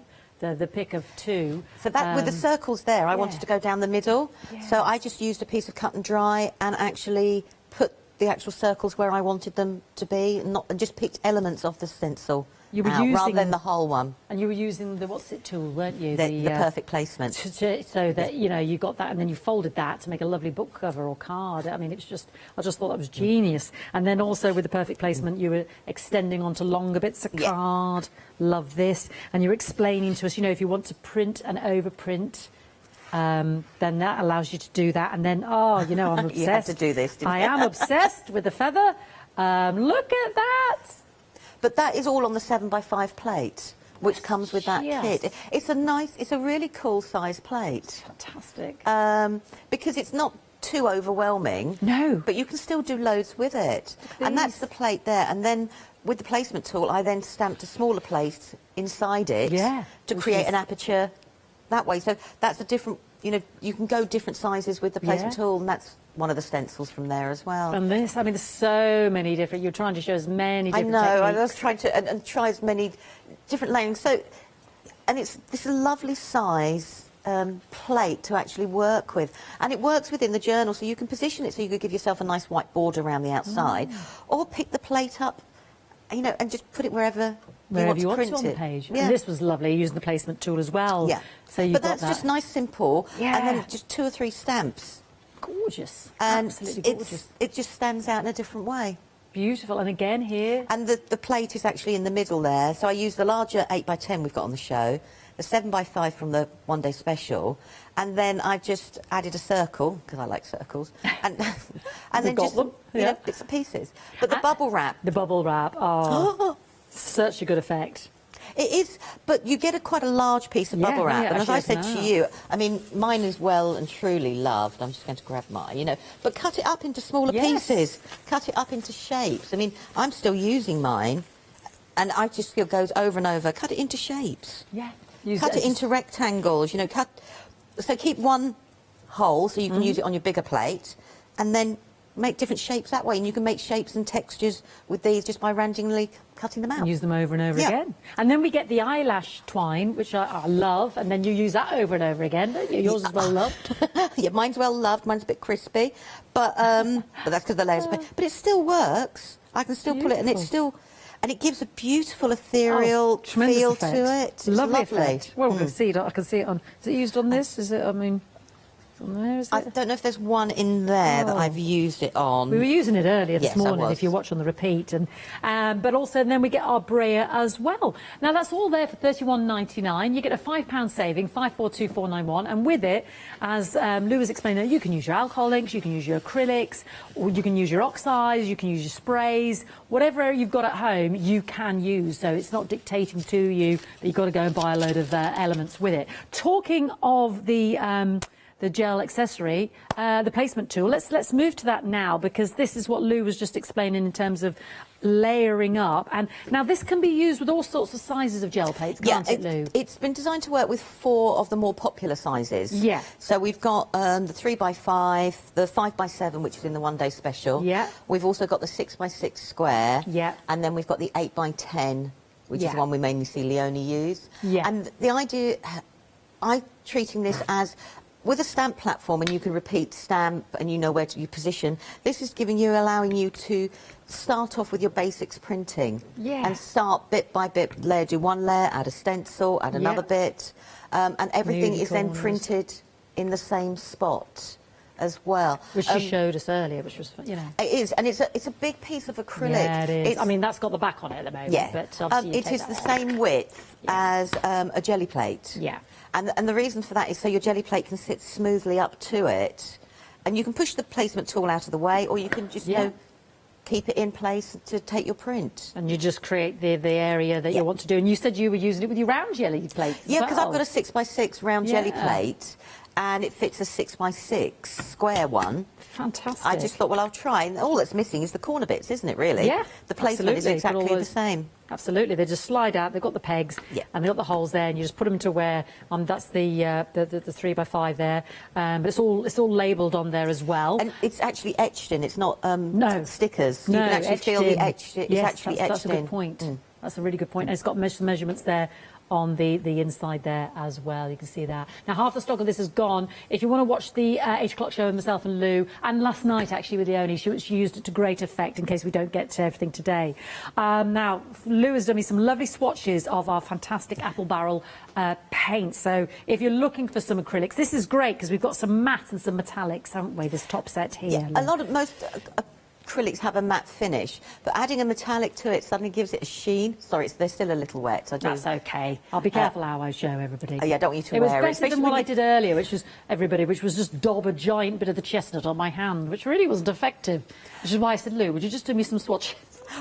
S13: pick of two.
S17: So that with the circles there, I wanted to go down the middle.
S13: Yes.
S17: So I just used a piece of cut and dry and actually put the actual circles where I wanted them to be, and just picked elements of the stencil.
S13: You were
S17: out,
S13: using,
S17: rather than the whole one.
S13: And you were using the what's it tool, weren't you?
S17: The perfect placement.
S13: So that, you know, you got that and then you folded that to make a lovely book cover or card. I mean, it's just, I just thought that was genius. And then also with the perfect placement, you were extending onto longer bits of card. Love this. And you're explaining to us, you know, if you want to print and overprint, then that allows you to do that. And then, you know, I'm obsessed.
S17: You had to do this, didn't you?
S13: I am obsessed with the feather. Look at that.
S17: But that is all on the 7x5 plate, which comes with that kit. It's a really cool size plate.
S13: Fantastic.
S17: Because it's not too overwhelming.
S13: No.
S17: But you can still do loads with it. And that's the plate there. And then with the placement tool, I then stamped a smaller plate inside it to create an aperture that way. So that's a different, you know, you can go different sizes with the placement tool, and that's one of the stencils from there as well.
S13: And this, I mean, there's so many different, you're trying to show as many different
S17: I know,
S13: techniques.
S17: I was trying to, and try as many different layers. So, and it's this lovely size plate to actually work with. And it works within the journal, so you can position it so you could give yourself a nice white border around the outside, or pick the plate up, you know, and just put it wherever you want to print
S13: on the
S17: it.
S13: page.
S17: Yeah.
S13: And this was lovely, using the placement tool as well.
S17: Yeah.
S13: So you've
S17: but
S13: got
S17: that's
S13: that.
S17: just nice, simple, and then just 2 or 3 stamps.
S13: Gorgeous.
S17: And
S13: absolutely gorgeous.
S17: It just stands out in a different way.
S13: Beautiful. And again here.
S17: And the plate is actually in the middle there. So I used the larger 8x10 we've got on the show, the 7x5 from the One Day Special, and then I just added a circle, because I like circles, and then just you know, bits and pieces. But the bubble wrap.
S13: The bubble wrap. Oh, such a good effect.
S17: It is, but you get quite a large piece of bubble wrap. And as I said to you, I mean, mine is well and truly loved. I'm just going to grab mine, you know. But cut it up into smaller pieces. Cut it up into shapes. I mean, I'm still using mine, and I just feel it goes over and over. Cut it into shapes.
S13: Yeah.
S17: Cut it into rectangles, you know. So keep one hole so you can use it on your bigger plate, and then make different shapes that way. And you can make shapes and textures with these just by randomly cutting them out.
S13: Use them over and over again. And then we get the eyelash twine, which I love, and then you use that over and over again, don't you? Yours is well loved.
S17: Yeah, mine's well loved. Mine's a bit crispy, but that's because the layers. But it still works. I can still pull it, and it's still. And it gives a beautiful ethereal feel to it. It's
S13: lovely.
S17: lovely.
S13: Effect. Well, I can see it on. Is it used on this? Is it? I mean. There, is it?
S17: I don't know if there's one in there that I've used it on.
S13: We were using it earlier this
S17: Yes,
S13: morning, if you watch on the repeat, and but also then we get our brayer as well. Now that's all there for £31.99. You get a £5 saving, 542491, and with it, as Lou was explaining, you can use your alcohol inks, you can use your acrylics, or you can use your oxides, you can use your sprays, whatever you've got at home, you can use. So it's not dictating to you that you've got to go and buy a load of elements with it. Talking of the gel accessory, the placement tool. Let's move to that now, because this is what Lou was just explaining in terms of layering up. And now this can be used with all sorts of sizes of gel plates, can't it, Lou?
S17: It's been designed to work with 4 of the more popular sizes.
S13: Yeah.
S17: So we've got the 3x5, the 5x7, which is in the One Day Special.
S13: Yeah.
S17: We've also got the 6x6 square.
S13: Yeah.
S17: And then we've got the 8x10, which is the one we mainly see Leonie use.
S13: Yeah.
S17: And the idea, I'm treating this as with a stamp platform, and you can repeat stamp and you know where to position. This is allowing you to start off with your basics printing and start bit by bit, do one layer, add a stencil, add another bit, and everything is then printed in the same spot as well.
S13: Which you showed us earlier, which was, you know.
S17: It is, and it's a big piece of acrylic.
S13: Yeah, it is. I mean, that's got the back on it at the moment.
S17: Yeah.
S13: But obviously
S17: it is the same width as a jelly plate.
S13: Yeah.
S17: And the reason for that is so your jelly plate can sit smoothly up to it, and you can push the placement tool out of the way, or you can just you know, keep it in place to take your print.
S13: And you just create the area that you want to do. And you said you were using it with your round jelly plates.
S17: Yeah, because I've got a 6x6 round jelly plate, and it fits a 6x6 square one.
S13: Fantastic.
S17: I just thought, well, I'll try. And all that's missing is the corner bits, isn't it, really?
S13: Yeah,
S17: the placement is exactly the same.
S13: Absolutely, they just slide out. They've got the pegs, and they've got the holes there, and you just put them to where. That's the 3x5 there, but it's all labelled on there as well.
S17: And it's actually etched in. It's not stickers.
S13: No,
S17: you can actually feel the etched. It's actually etched
S13: that's a good point. That's a really good point. And it's got measurements there on the inside there as well. You can see that. Now, half the stock of this is gone. If you want to watch the 8 o'clock show with myself and Lou, and last night actually with Leonie, she used it to great effect in case we don't get to everything today. Now, Lou has done me some lovely swatches of our fantastic apple barrel paint. So if you're looking for some acrylics, this is great because we've got some matte and some metallics, haven't we? This top set here.
S17: Yeah, most acrylics have a matte finish, but adding a metallic to it suddenly gives it a sheen. Sorry, they're still a little wet.
S13: That's okay. I'll be careful how I show everybody.
S17: Yeah, I don't want you to
S13: wear it.
S17: It
S13: was better than what I did earlier, which was just daub a giant bit of the chestnut on my hand, which really wasn't effective. Which is why I said, Lou, would you just do me some swatches?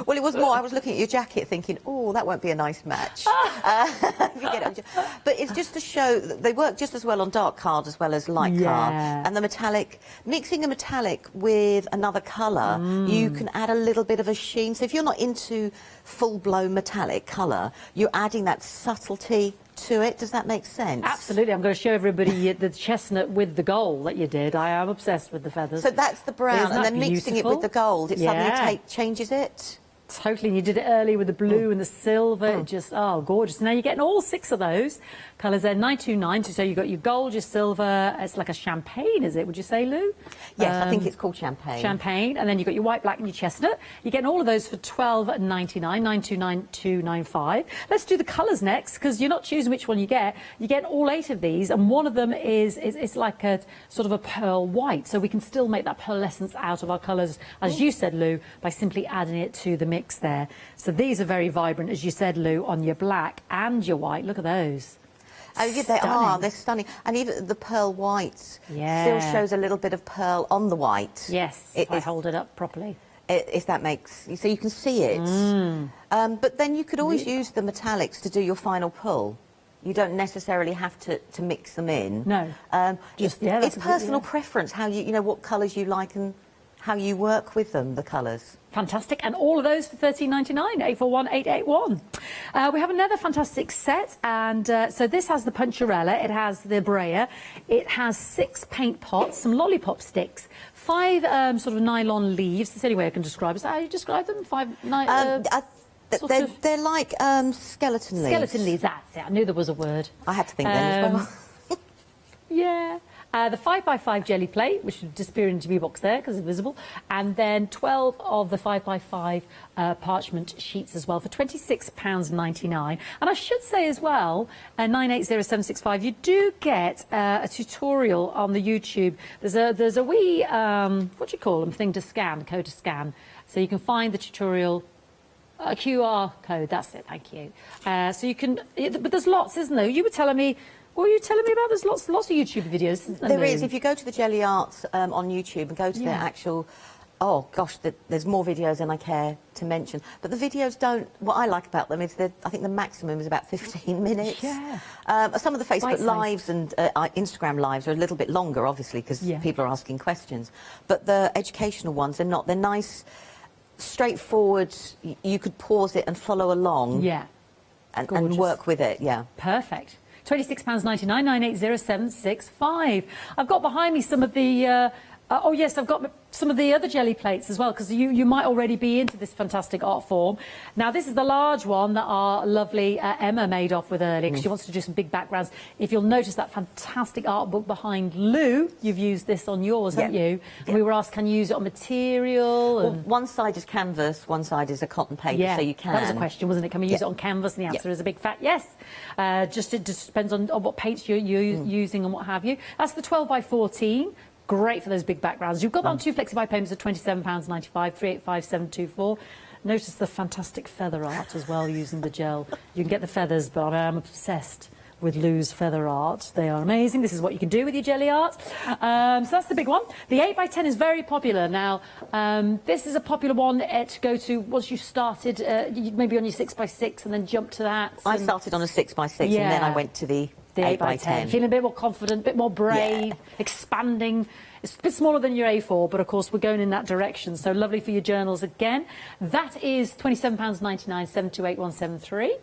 S17: Well, it was more, I was looking at your jacket thinking, oh, that won't be a nice match. If you get it. But it's just to show that they work just as well on dark card as well as light card. And the metallic, mixing a metallic with another colour, you can add a little bit of a sheen. So if you're not into full-blown metallic colour, you're adding that subtlety to it. Does that make sense?
S13: Absolutely. I'm going to show everybody the chestnut with the gold that you did. I am obsessed with the feathers.
S17: So that's the brown, and then mixing it with the gold, it suddenly changes it.
S13: Totally, and you did it earlier with the blue and the silver. It just, oh, gorgeous. Now you're getting all 6 of those colours there, 929. So you've got your gold, your silver. It's like a champagne, is it? Would you say, Lou?
S17: Yes, I think it's called champagne.
S13: Champagne, and then you've got your white, black, and your chestnut. You're getting all of those for $12.99, $929.295. Let's do the colours next, because you're not choosing which one you get. You're getting all 8 of these, and one of them is it's like a sort of a pearl white. So we can still make that pearlescence out of our colours, as you said, Lou, by simply adding it to the mix there. So these are very vibrant, as you said, Lou, on your black and your white. Look at those.
S17: Oh, yeah, they are. They're stunning. And even the pearl white still shows a little bit of pearl on the white.
S13: Yes, if I hold it up properly.
S17: If that makes... So you can see it. But then you could always use the metallics to do your final pull. You don't necessarily have to mix them in.
S13: No.
S17: It's personal preference, how you know, what colours you like and how you work with them, the colours.
S13: Fantastic, and all of those for $13.99, 841-881. We have another fantastic set, and so this has the puncharella, it has the brayer, it has 6 paint pots, some lollipop sticks, 5 sort of nylon leaves. That's the only way I can describe it. Is that how you describe them? 5
S17: they're like skeleton leaves.
S13: Skeleton leaves, that's it. I knew there was a word.
S17: I had to think then as well.
S13: Yeah. The 5x5 jelly plate, which would disappear into the box there because it's visible, and then 12 of the 5x5 parchment sheets as well for £26.99. And I should say as well, 980765, you do get a tutorial on the YouTube. There's a wee, what do you call them, thing to scan, code to scan. So you can find the tutorial. A QR code, that's it, thank you. So you can, but there's lots, isn't there? You were telling me. What were you telling me about? There's lots of YouTube videos.
S17: There is. If you go to the Jelly Arts on YouTube and go to their actual... Oh, gosh, there's more videos than I care to mention. But the videos don't... What I like about them is that I think the maximum is about 15 minutes.
S13: Yeah.
S17: Some of the Facebook Lives and Instagram Lives are a little bit longer, obviously, because people are asking questions. But the educational ones, they're not. They're nice, straightforward. You could pause it and follow along.
S13: Yeah.
S17: And work with it, yeah.
S13: Perfect. £26.99, 980765. I've got behind me some of the... oh, yes, I've got some of the other jelly plates as well, because you might already be into this fantastic art form. Now, this is the large one that our lovely Emma made off with earlier, because she wants to do some big backgrounds. If you'll notice that fantastic art book behind Lou, you've used this on yours, haven't you? And we were asked, can you use it on material?
S17: Well, one side is canvas, one side is a cotton paper, so you can.
S13: That was a question, wasn't it? Can we use it on canvas? And the answer is a big fat yes. It just depends on what paints you're using and what have you. That's the 12x14. Great for those big backgrounds. You've got that on 2 flexi-buy payments at £27.95, 385724. Notice the fantastic feather art as well using the gel. You can get the feathers, but I am obsessed with Lou's feather art. They are amazing. This is what you can do with your jelly art. So that's the big one. The 8x10 is very popular. Now, this is a popular one to go to once you started, maybe on your 6x6 and then jump to that.
S17: I started on a 6x6 and then I went to the 8x10.
S13: Feeling a bit more confident, a bit more brave, expanding. It's a bit smaller than your A4, but of course we're going in that direction. So lovely for your journals again. That is £27.99, 728173.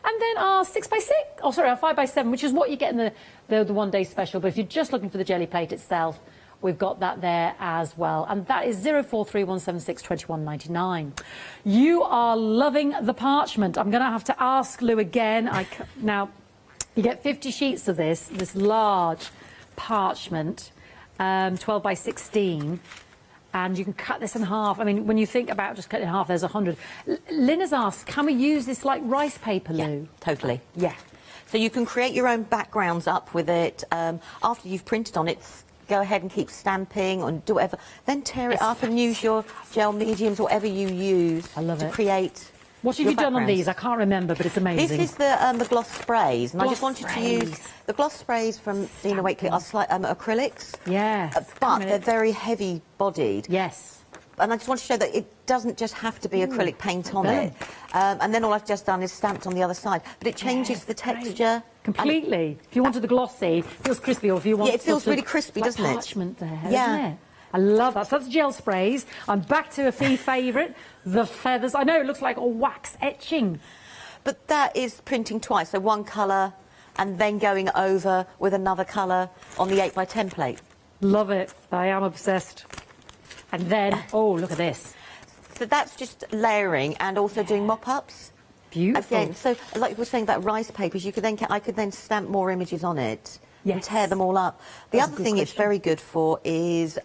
S13: And then our 6x6, oh sorry, our 5x7, which is what you get in the one-day special. But if you're just looking for the jelly plate itself, we've got that there as well. And that is 0431762199. You are loving the parchment. I'm going to have to ask Lou again. Now, you get 50 sheets of this large parchment, 12x16, and you can cut this in half. I mean, when you think about just cutting in half, there's 100. Lynn has asked, can we use this like rice paper, Lou?
S17: Yeah, totally.
S13: Yeah.
S17: So you can create your own backgrounds up with it. After you've printed on it, go ahead and keep stamping and do whatever. Then tear it up and use your gel mediums, whatever you use to create.
S13: What have you done on these? I can't remember, but it's amazing.
S17: This is the gloss sprays, and I just wanted to use the gloss sprays from Dina Wakeley are acrylics.
S13: Yeah,
S17: but they're very heavy-bodied.
S13: Yes.
S17: And I just want to show that doesn't just have to be acrylic paint on it. And then all I've just done is stamped on the other side. But it changes the texture.
S13: Completely. If you wanted the glossy, it feels crispy, or if you want...
S17: Yeah, it feels really crispy,
S13: like
S17: doesn't it?
S13: Parchment there, doesn't it? I love that. So that's gel sprays. I'm back to a Fee favourite, the feathers. I know it looks like a wax etching.
S17: But that is printing twice, so one colour and then going over with another colour on the 8x10 template.
S13: Love it. I am obsessed. And then, oh, look at this.
S17: So that's just layering and also doing mop-ups.
S13: Beautiful.
S17: Again, so like you were saying about rice papers, you could then I could then stamp more images on it and tear them all up. The other thing it's very good for is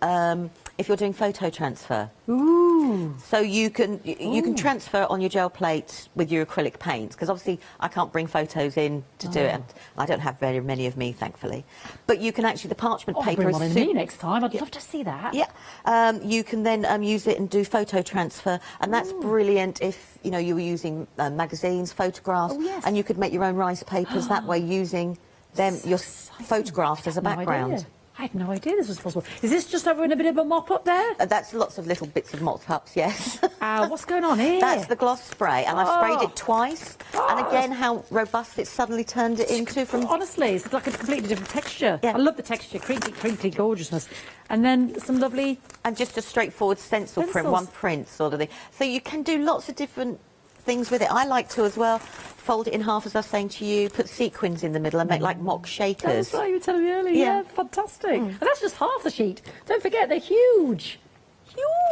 S17: if you're doing photo transfer.
S13: Ooh.
S17: So you can transfer on your gel plate with your acrylic paints, because obviously I can't bring photos in to do it, and I don't have very many of me, thankfully. But you can actually, the parchment paper
S13: bring
S17: is...
S13: one in me next time. I'd love to see that.
S17: Yeah. You can then use it and do photo transfer, and that's brilliant if, you know, you were using magazines, photographs, and you could make your own rice papers that way using them, your photographs as a background.
S13: I had no idea this was possible. Is this just having a bit of a mop-up there?
S17: That's lots of little bits of mop-ups, yes.
S13: What's going on here?
S17: That's the gloss spray, and I've sprayed it twice. And again, how robust it suddenly turned it into from...
S13: Honestly, it's like a completely different texture. I love the texture, crinkly, crinkly gorgeousness. And then some lovely...
S17: And just a straightforward stencil print, one print sort of thing. So you can do lots of different things with it. I like to as well fold it in half, as I was saying to you, put sequins in the middle and make like mock shakers.
S13: That's what you were telling me earlier. Yeah, fantastic. And that's just half the sheet. Don't forget, they're huge.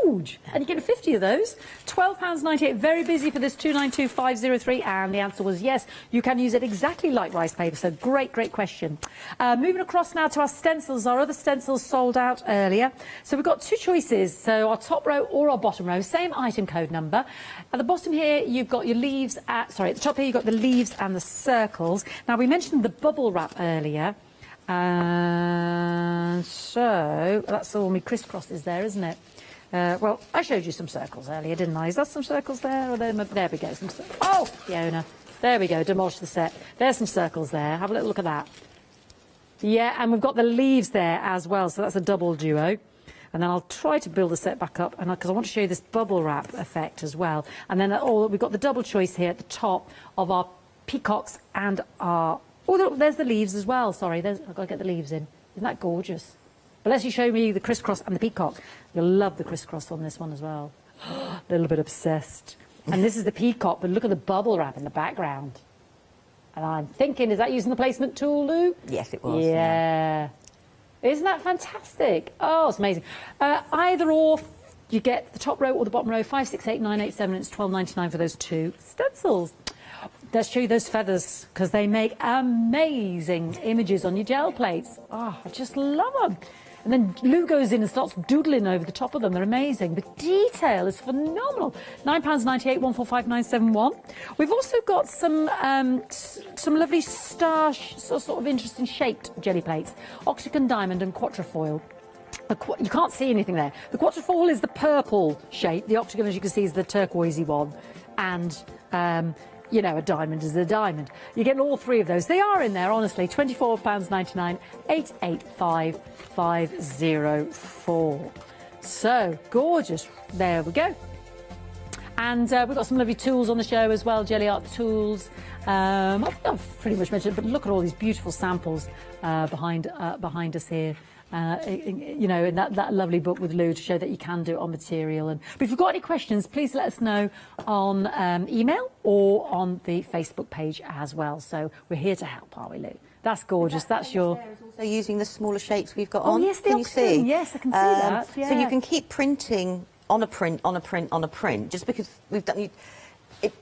S13: Huge. And you get 50 of those. £12.98. Very busy for this 292503. And the answer was yes, you can use it exactly like rice paper. So great, great question. Moving across now to our stencils. Our other stencils sold out earlier. So we've got two choices. So our top row or our bottom row. Same item code number. At the bottom here, you've got your leaves. At the top here, you've got the leaves and the circles. Now, we mentioned the bubble wrap earlier. And so that's all my crisscrosses there, isn't it? Well, I showed you some circles earlier, didn't I? Is that some circles there? Or there we go. Oh, Fiona. There we go. Demolish the set. There's some circles there. Have a little look at that. Yeah, and we've got the leaves there as well. So that's a double duo. And then I'll try to build the set back up, and because I want to show you this bubble wrap effect as well. And then we've got the double choice here at the top of our peacocks and our... Oh, there's the leaves as well. Sorry, I've got to get the leaves in. Isn't that gorgeous? But unless you show me the crisscross and the peacock, you'll love the crisscross on this one as well. A little bit obsessed. And this is the peacock, but look at the bubble wrap in the background. And I'm thinking, is that using the placement tool, Lou?
S17: Yes, it was.
S13: Yeah. Isn't that fantastic? Oh, it's amazing. Either or, you get the top row or the bottom row, 5, 6, 8, 9, 8, 7, and it's £12.99 for those two stencils. Let's show you those feathers, because they make amazing images on your gel plates. Oh, I just love them. And then Lou goes in and starts doodling over the top of them. They're amazing. The detail is phenomenal. £9.98, 145971. We've also got some lovely star, sort of interesting shaped jelly plates. Octagon diamond and quatrefoil. You can't see anything there. The quatrefoil is the purple shape. The octagon, as you can see, is the turquoisey one. And... you know, a diamond is a diamond. You get all three of those. They are in there, honestly. £24.99, 885504. So, gorgeous. There we go. And we've got some lovely tools on the show as well, Jelly Art tools. I've pretty much mentioned it, but look at all these beautiful samples behind us here. You know, in that lovely book with Lou to show that you can do it on material. But if you've got any questions, please let us know on email or on the Facebook page as well. So we're here to help, are we, Lou? That's gorgeous. That's your...
S17: Also using the smaller shapes we've got on.
S13: Oh, yes, the
S17: can you see?
S13: Yes, I can see that. Yeah.
S17: So you can keep printing on a print, on a print, on a print, just because we've done... It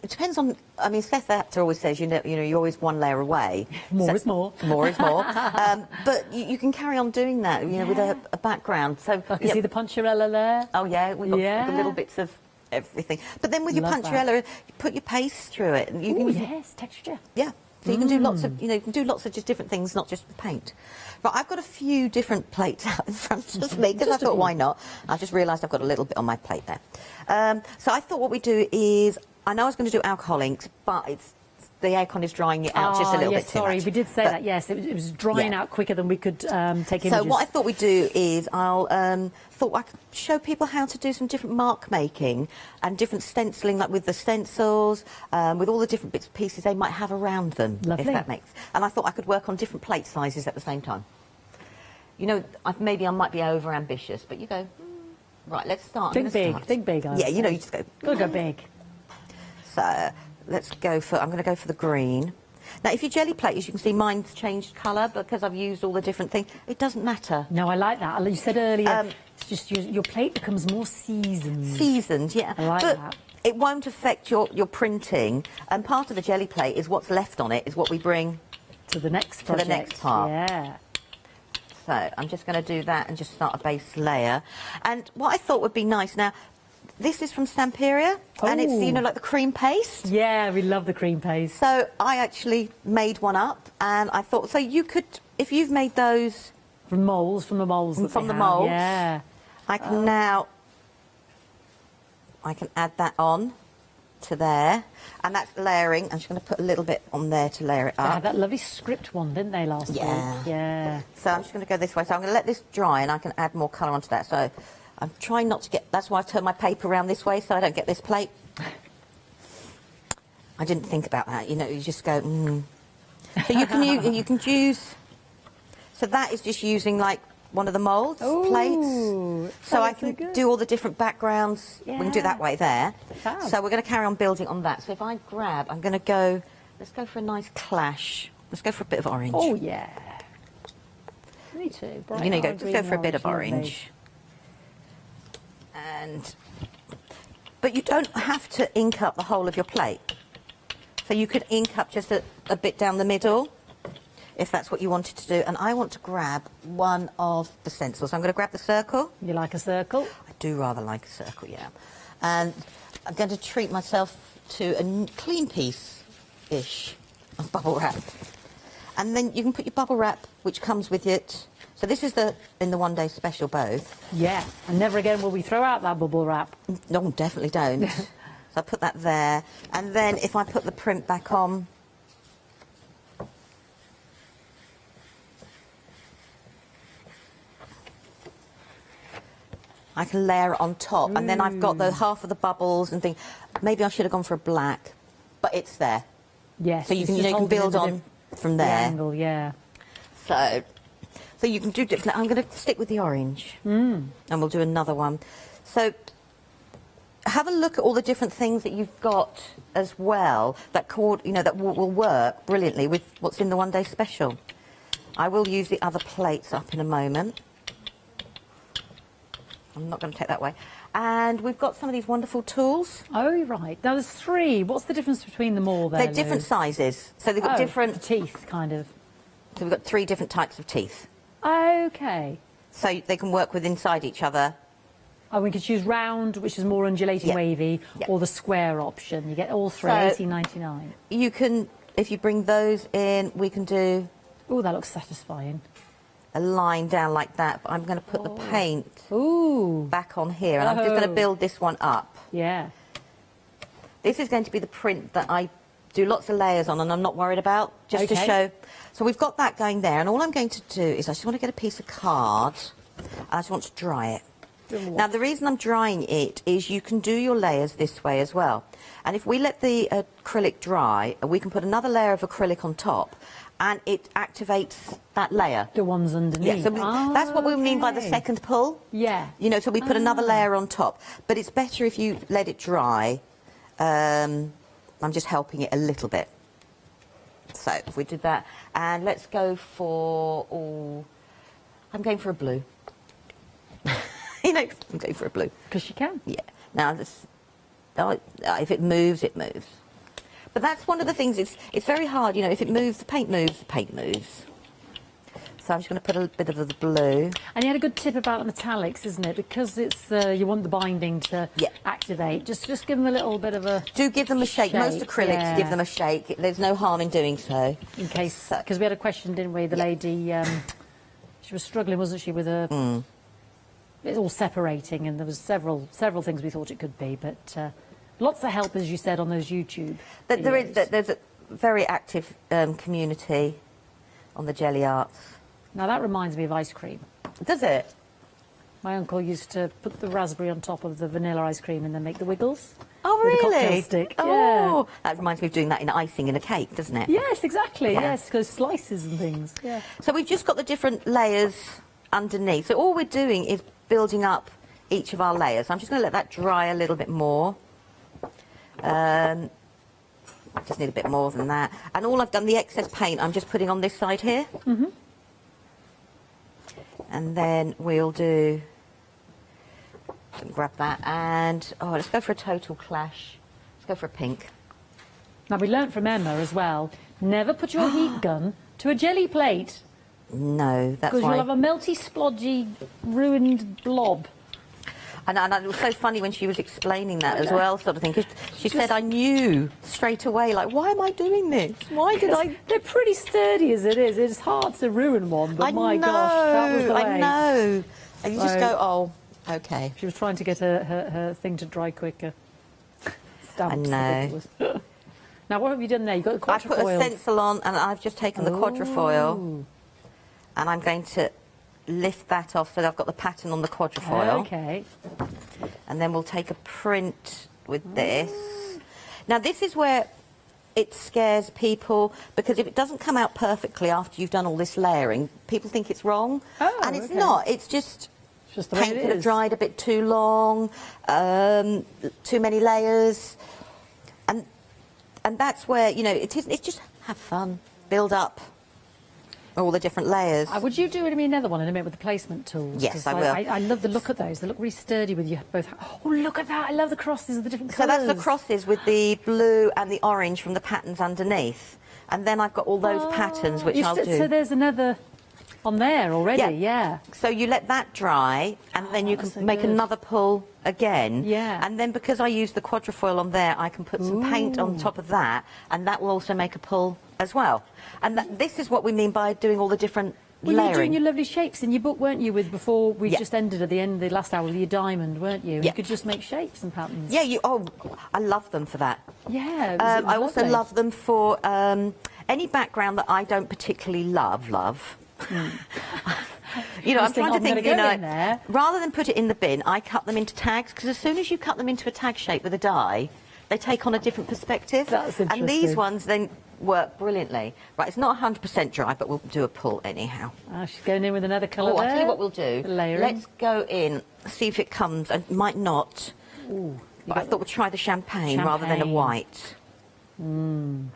S17: depends on... I mean, Seth Apter always says, you know, you're always one layer away.
S13: More is more.
S17: More is more. But you can carry on doing that, you know, with a background. So
S13: I can see the puncharella there.
S17: Oh, yeah, we've got the little bits of everything. But then with your puncharella, you put your paste through it. And you can,
S13: yes, texture.
S17: Yeah. So you can do lots of, you know, you can do lots of just different things, not just the paint. But I've got a few different plates out in front of me, because I thought, why not? I just realised I've got a little bit on my plate there. So I thought what we do is... I know I was going to do alcohol inks, but the aircon is drying it out just a little
S13: yes,
S17: bit too
S13: sorry,
S17: much.
S13: we did say that, yes. It was drying out quicker than we could take images.
S17: So what I thought we'd do is thought I could show people how to do some different mark making and different stenciling, like with the stencils, with all the different bits and pieces they might have around them,
S13: Lovely.
S17: if that makes. And I thought I could work on different plate sizes at the same time. You know, maybe I might be over ambitious, but you go, right, let's start.
S13: Think big.
S17: Yeah, you know, you just go.
S13: Gotta go big.
S17: So let's go for. I'm going to go for the green. Now, if your jelly plate, as you can see, mine's changed colour because I've used all the different things. It doesn't matter.
S13: No, I like that. You said earlier, it's just your plate becomes more seasoned.
S17: Seasoned, yeah.
S13: I like
S17: but
S13: that.
S17: It won't affect your printing. And part of the jelly plate is what's left on it is what we bring
S13: to the next project.
S17: To the next part.
S13: Yeah.
S17: So I'm just going to do that and just start a base layer. And what I thought would be nice now. This is from Stamperia, and it's, you know, like the cream paste.
S13: Yeah, we love the cream paste.
S17: So I actually made one up, and I thought, so you could, if you've made those...
S13: From the moulds.
S17: Yeah. I can now... I can add that on to there, and that's layering. I'm just going to put a little bit on there to layer it up.
S13: They had that lovely script one, didn't they, last week? Yeah.
S17: So I'm just going to go this way. So I'm going to let this dry, and I can add more colour onto that. So I'm trying not to get... That's why I've turned my paper around this way, so I don't get this plate. I didn't think about that. You know, you just go... So you can use... So that is just using, like, one of the moulds plates. So I can do all the different backgrounds. Yeah. We can do that way there.
S13: Fab.
S17: So we're going to carry on building on that. So if I grab... I'm going to go... Let's go for a nice clash. Let's go for a bit of orange.
S13: Oh, yeah. Me too.
S17: You know, just go for a bit of orange. But you don't have to ink up the whole of your plate. So you could ink up just a bit down the middle, if that's what you wanted to do. And I want to grab one of the stencils. So I'm going to grab the circle.
S13: You like a circle?
S17: I do rather like a circle, yeah. And I'm going to treat myself to a clean piece-ish of bubble wrap. And then you can put your bubble wrap, which comes with it. So this is in the one-day special both.
S13: Yeah, and never again will we throw out that bubble wrap.
S17: No, definitely don't. So I put that there. And then if I put the print back on... I can layer it on top. And then I've got the half of the bubbles and things. Maybe I should have gone for a black, but it's there.
S13: Yes.
S17: So you can build on from there.
S13: The angle, yeah.
S17: So you can do different. I'm going to stick with the orange, and we'll do another one. So have a look at all the different things that you've got as well that that will work brilliantly with what's in the one-day special. I will use the other plates up in a moment. I'm not going to take that way. And we've got some of these wonderful tools.
S13: Oh, right. Now, there's 3. What's the difference between them all there,
S17: They're different sizes. So they've got different...
S13: teeth, kind of.
S17: So we've got 3 different types of teeth.
S13: OK.
S17: So they can work with inside each other.
S13: Oh, we could choose round, which is more undulating wavy, or the square option. You get all 3, $18.99.
S17: You can, if you bring those in, we can do...
S13: Oh, that looks satisfying.
S17: A line down like that, but I'm going to put the paint back on here, and I'm just going to build this one up.
S13: Yeah.
S17: This is going to be the print that I do lots of layers on, and I'm not worried about, just to show. So we've got that going there, and all I'm going to do is I just want to get a piece of card, and I just want to dry it. Now, the reason I'm drying it is you can do your layers this way as well. And if we let the acrylic dry, we can put another layer of acrylic on top, and it activates that layer.
S13: The ones underneath.
S17: Yeah, so that's what we mean by the second pull.
S13: Yeah.
S17: You know, so we put another layer on top. But it's better if you let it dry. I'm just helping it a little bit. So if we did that, and let's go for... I'm going for a blue. You know, I'm going for a blue.
S13: Because you can.
S17: Yeah. Now, if it moves, it moves. But that's one of the things, it's very hard, you know, if it moves, the paint moves, the paint moves. So I'm just going to put a bit of the blue.
S13: And you had a good tip about the metallics, isn't it? Because it's you want the binding to activate. Just give them a little bit of a...
S17: Do give them a shake. Most acrylics give them a shake. There's no harm in doing so.
S13: In case... Because we had a question, didn't we? The lady, she was struggling, wasn't she, with a... It's all separating, and there was several things we thought it could be, but... lots of help, as you said, on those YouTube videos.
S17: There's very active community on the jelly arts.
S13: Now that reminds me of ice cream.
S17: Does it?
S13: My uncle used to put the raspberry on top of the vanilla ice cream and then make the wiggles.
S17: Oh,
S13: with a
S17: really?
S13: cocktail stick.
S17: Oh, that reminds me of doing that in icing in a cake, doesn't it?
S13: Yes, exactly.
S17: Yeah.
S13: Yes, because slices and things. Yeah.
S17: So we've just got the different layers underneath. So all we're doing is building up each of our layers. I'm just going to let that dry a little bit more. Just need a bit more than that. And all I've done, the excess paint, I'm just putting on this side here.
S13: Mm-hmm.
S17: And then we'll do... Grab that and... Oh, let's go for a total clash. Let's go for a pink.
S13: Now, we learnt from Emma as well, never put your heat gun to a jelly plate.
S17: No, that's why...
S13: Because you'll have a melty, splodgy, ruined blob.
S17: And it was so funny when she was explaining that as well, sort of thing, because she said, I knew straight away, like, why am I doing this? Why did I...
S13: They're pretty sturdy as it is. It's hard to ruin one, but my gosh, that was the way.
S17: I know. And you just go, oh, OK.
S13: She was trying to get her thing to dry quicker. Stamps.
S17: I know.
S13: Now, what have you done there? You've got the quatrefoil.
S17: I put a stencil on, and I've just taken the quatrefoil, and I'm going to lift that off so that I've got the pattern on the quatrefoil.
S13: OK.
S17: And then we'll take a print with this. Now, this is where it scares people, because if it doesn't come out perfectly after you've done all this layering, people think it's wrong.
S13: Oh,
S17: and it's not. It's just
S13: the way
S17: paint
S13: it
S17: could have
S13: is.
S17: dried a bit too long, too many layers. And that's where, you know, it's just have fun, build up all the different layers.
S13: Would you do it in another one in a minute with the placement tools?
S17: Yes, I will.
S13: I love the look of those. They look really sturdy with you both. Oh, look at that. I love the crosses of the different
S17: So
S13: colours.
S17: that's the crosses with the blue and the orange from the patterns underneath. And then I've got all those patterns, which I'll do.
S13: So there's another on there already, yeah.
S17: So you let that dry, and then you can make another pull again.
S13: Yeah.
S17: And then because I use the quatrefoil on there, I can put some paint on top of that, and that will also make a pull as well. And this is what we mean by doing all the different
S13: Well, you were
S17: layering.
S13: doing your lovely shapes in your book, weren't you, before we just ended at the end of the last hour with your diamond, weren't you?
S17: Yeah.
S13: You could just make shapes and patterns.
S17: Yeah, I love them for that.
S13: Yeah, it was
S17: I also
S13: lovely.
S17: love them for any background that I don't particularly love. You know, I'm trying to think, you know, rather than put it in the bin, I cut them into tags, because as soon as you cut them into a tag shape with a die, they take on a different perspective.
S13: That's
S17: and these
S13: interesting.
S17: ones then work brilliantly. Right, it's not 100% dry, but we'll do a pull anyhow.
S13: She's going in with another colour
S17: Oh,
S13: there.
S17: I'll tell you what we'll do.
S13: Layering.
S17: Let's go in, see if it comes, and it might not.
S13: Ooh,
S17: but I thought we'd try the champagne rather than a white.
S13: And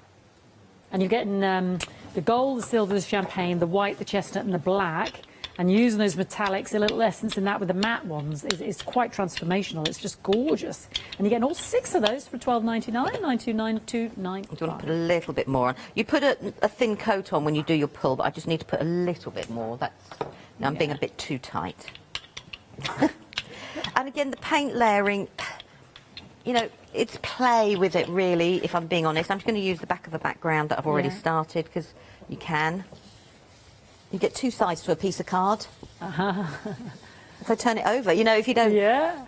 S13: you're getting the gold, the silver, the champagne, the white, the chestnut and the black, and using those metallics, a little essence in that with the matte ones is quite transformational. It's just gorgeous. And you're getting all 6 of those for $12.99, $929.295.
S17: Do you want to put a little bit more on? You put a thin coat on when you do your pull, but I just need to put a little bit more. Now I'm being a bit too tight. And again, the paint layering, you know, it's play with it, really, if I'm being honest. I'm just going to use the back of a background that I've already started, because you can. You get 2 sides to a piece of card. If I turn it over, you know, if you don't...
S13: Yeah.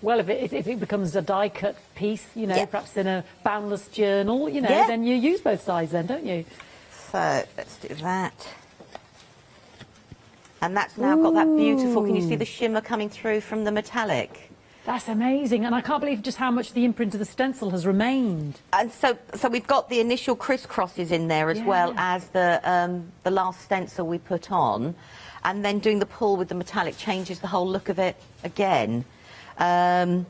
S13: Well, if it becomes a die-cut piece, you know, perhaps in a boundless journal, you know, then you use both sides then, don't you?
S17: So, let's do that. And that's now got that beautiful... Can you see the shimmer coming through from the metallic?
S13: That's amazing, and I can't believe just how much the imprint of the stencil has remained.
S17: And so we've got the initial crisscrosses in there as well as the last stencil we put on, and then doing the pull with the metallic changes the whole look of it again. And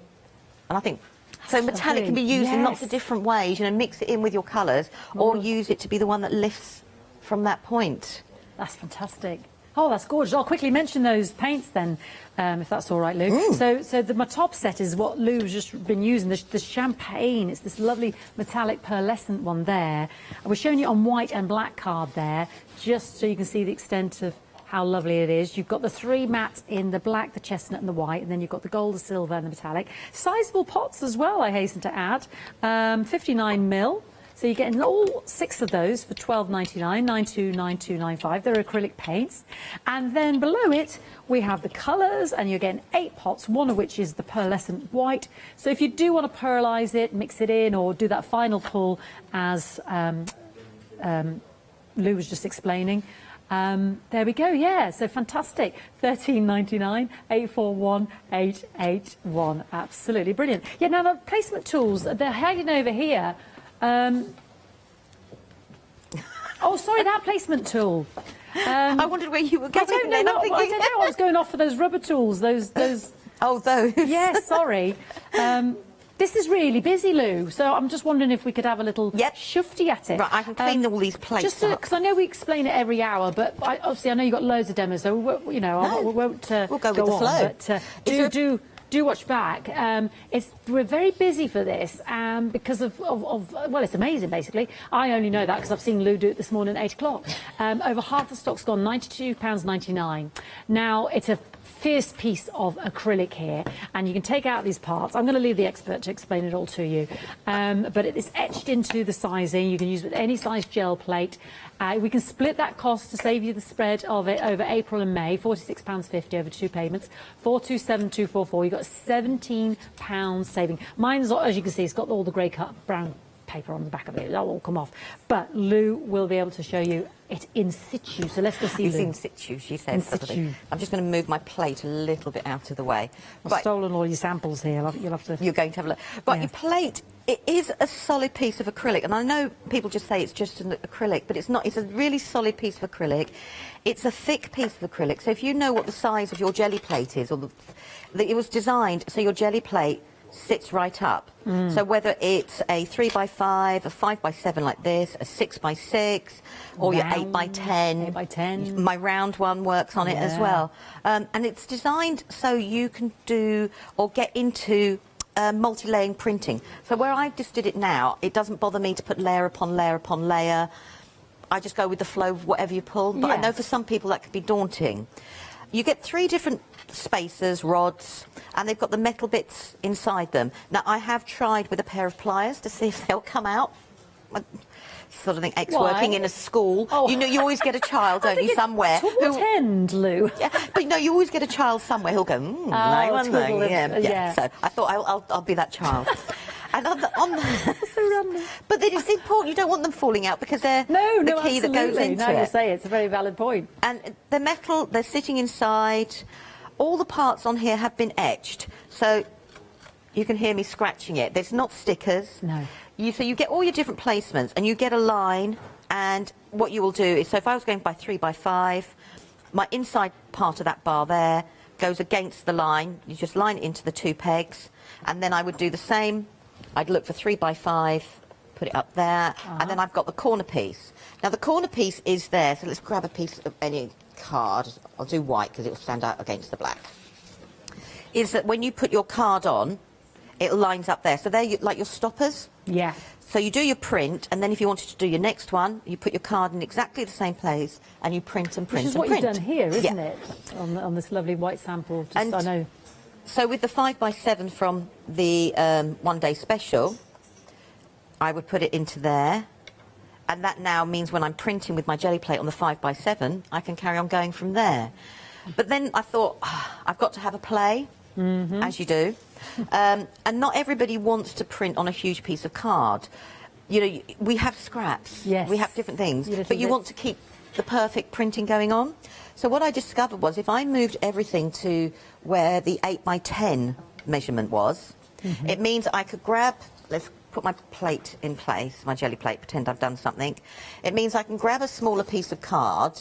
S17: I think so metallic can be used in lots of different ways. You know, mix it in with your colours, or use it to be the one that lifts from that point.
S13: That's fantastic. Oh, that's gorgeous. I'll quickly mention those paints then, if that's all right, Lou. So my top set is what Lou's just been using, the champagne. It's this lovely metallic pearlescent one there. And we're showing you on white and black card there, just so you can see the extent of how lovely it is. You've got the 3 mattes in the black, the chestnut and the white, and then you've got the gold, the silver and the metallic. Sizable pots as well, I hasten to add. 59 mil. So you're getting all 6 of those for £12.99, 929295. They're acrylic paints. And then below it, we have the colours, and you're getting 8 pots, one of which is the pearlescent white. So if you do want to pearlise it, mix it in, or do that final pull as Lou was just explaining, there we go, yeah, so fantastic. £13.99, 841881. Absolutely brilliant. Yeah, now the placement tools, they're hanging over here. Oh, sorry, that placement tool.
S17: I wondered where you were going.
S13: I don't know. I don't know. I was going off for those rubber tools. Those.
S17: Oh, those.
S13: Yes, sorry. This is really busy, Lou, so I'm just wondering if we could have a little shufty at it.
S17: Right, I can clean all these plates
S13: just because I know we explain it every hour, but obviously I know you've got loads of demos, so we won't
S17: we'll go with the flow.
S13: But do watch back. We're very busy for this because of well, it's amazing, basically. I only know that because I've seen Lou do it this morning at 8 o'clock. Over half the stock's gone, £92.99. Now, it's a fierce piece of acrylic here, and you can take out these parts. I'm going to leave the expert to explain it all to you, but it is etched into the sizing. You can use it with any size gel plate. We can split that cost to save you the spread of it over April and May, £46.50 over 2 payments, 427,244. You've got £17 saving. Mine's, as you can see, it's got all the grey cut brown paper on the back of it. That'll all come off. But Lou will be able to show you it in situ. So let's go see
S17: It's
S13: Lou.
S17: in situ, she says.
S13: In situ.
S17: I'm just going to move my plate a little bit out of the way.
S13: I've stolen all your samples here. You'll have to...
S17: You're going to have a look. Right, your plate, it is a solid piece of acrylic. And I know people just say it's just an acrylic, but it's not. It's a really solid piece of acrylic. It's a thick piece of acrylic. So if you know what the size of your jelly plate is, or it was designed so your jelly plate sits right up. So whether it's a 3x5, a 5x7 like this, a 6x6, or your 8x10.
S13: 8x10.
S17: My round one works on it as well. And it's designed so you can do or get into multi-layering printing. So where I just did it now, it doesn't bother me to put layer upon layer upon layer. I just go with the flow of whatever you pull. But I know for some people that could be daunting. You get 3 different spacers, rods, and they've got the metal bits inside them. Now, I have tried with a pair of pliers to see if they'll come out. Sort of thing, ex-working in a school. Oh. You know, you always get a child, don't you, somewhere.
S13: To what end, Lou?
S17: Yeah, but no, you always get a child somewhere who'll go, yeah. So I thought I'll be that child. And on the but then it's important, you don't want them falling out because they're the key that goes into
S13: it.
S17: No,
S13: you say it's a very valid point.
S17: And the metal, they're sitting inside. All the parts on here have been etched, so you can hear me scratching it. There's not stickers.
S13: No.
S17: So you get all your different placements, and you get a line, and what you will do is, so if I was going by 3x5, my inside part of that bar there goes against the line. You just line it into the 2 pegs, and then I would do the same. I'd look for 3x5, put it up there, and then I've got the corner piece. Now, the corner piece is there, so let's grab a piece of any card. I'll do white because it will stand out against the black. Is that when you put your card on, it lines up there. So they're like your stoppers.
S13: Yeah.
S17: So you do your print, and then if you wanted to do your next one, you put your card in exactly the same place, and you print and print
S13: Which is
S17: and
S13: what
S17: print.
S13: you've done here, isn't it? On this lovely white sample.
S17: And
S13: I know.
S17: So with the 5x7 from the one-day special, I would put it into there. And that now means when I'm printing with my jelly plate on the 5x7, I can carry on going from there. But then I thought, I've got to have a play, as you do. And not everybody wants to print on a huge piece of card. You know, we have scraps.
S13: Yes.
S17: We have different things.
S13: Little
S17: But you
S13: bits.
S17: want to keep the perfect printing going on. So what I discovered was if I moved everything to where the 8x10 measurement was, it means I could grab... Let's put my plate in place, my jelly plate, pretend I've done something. It means I can grab a smaller piece of card,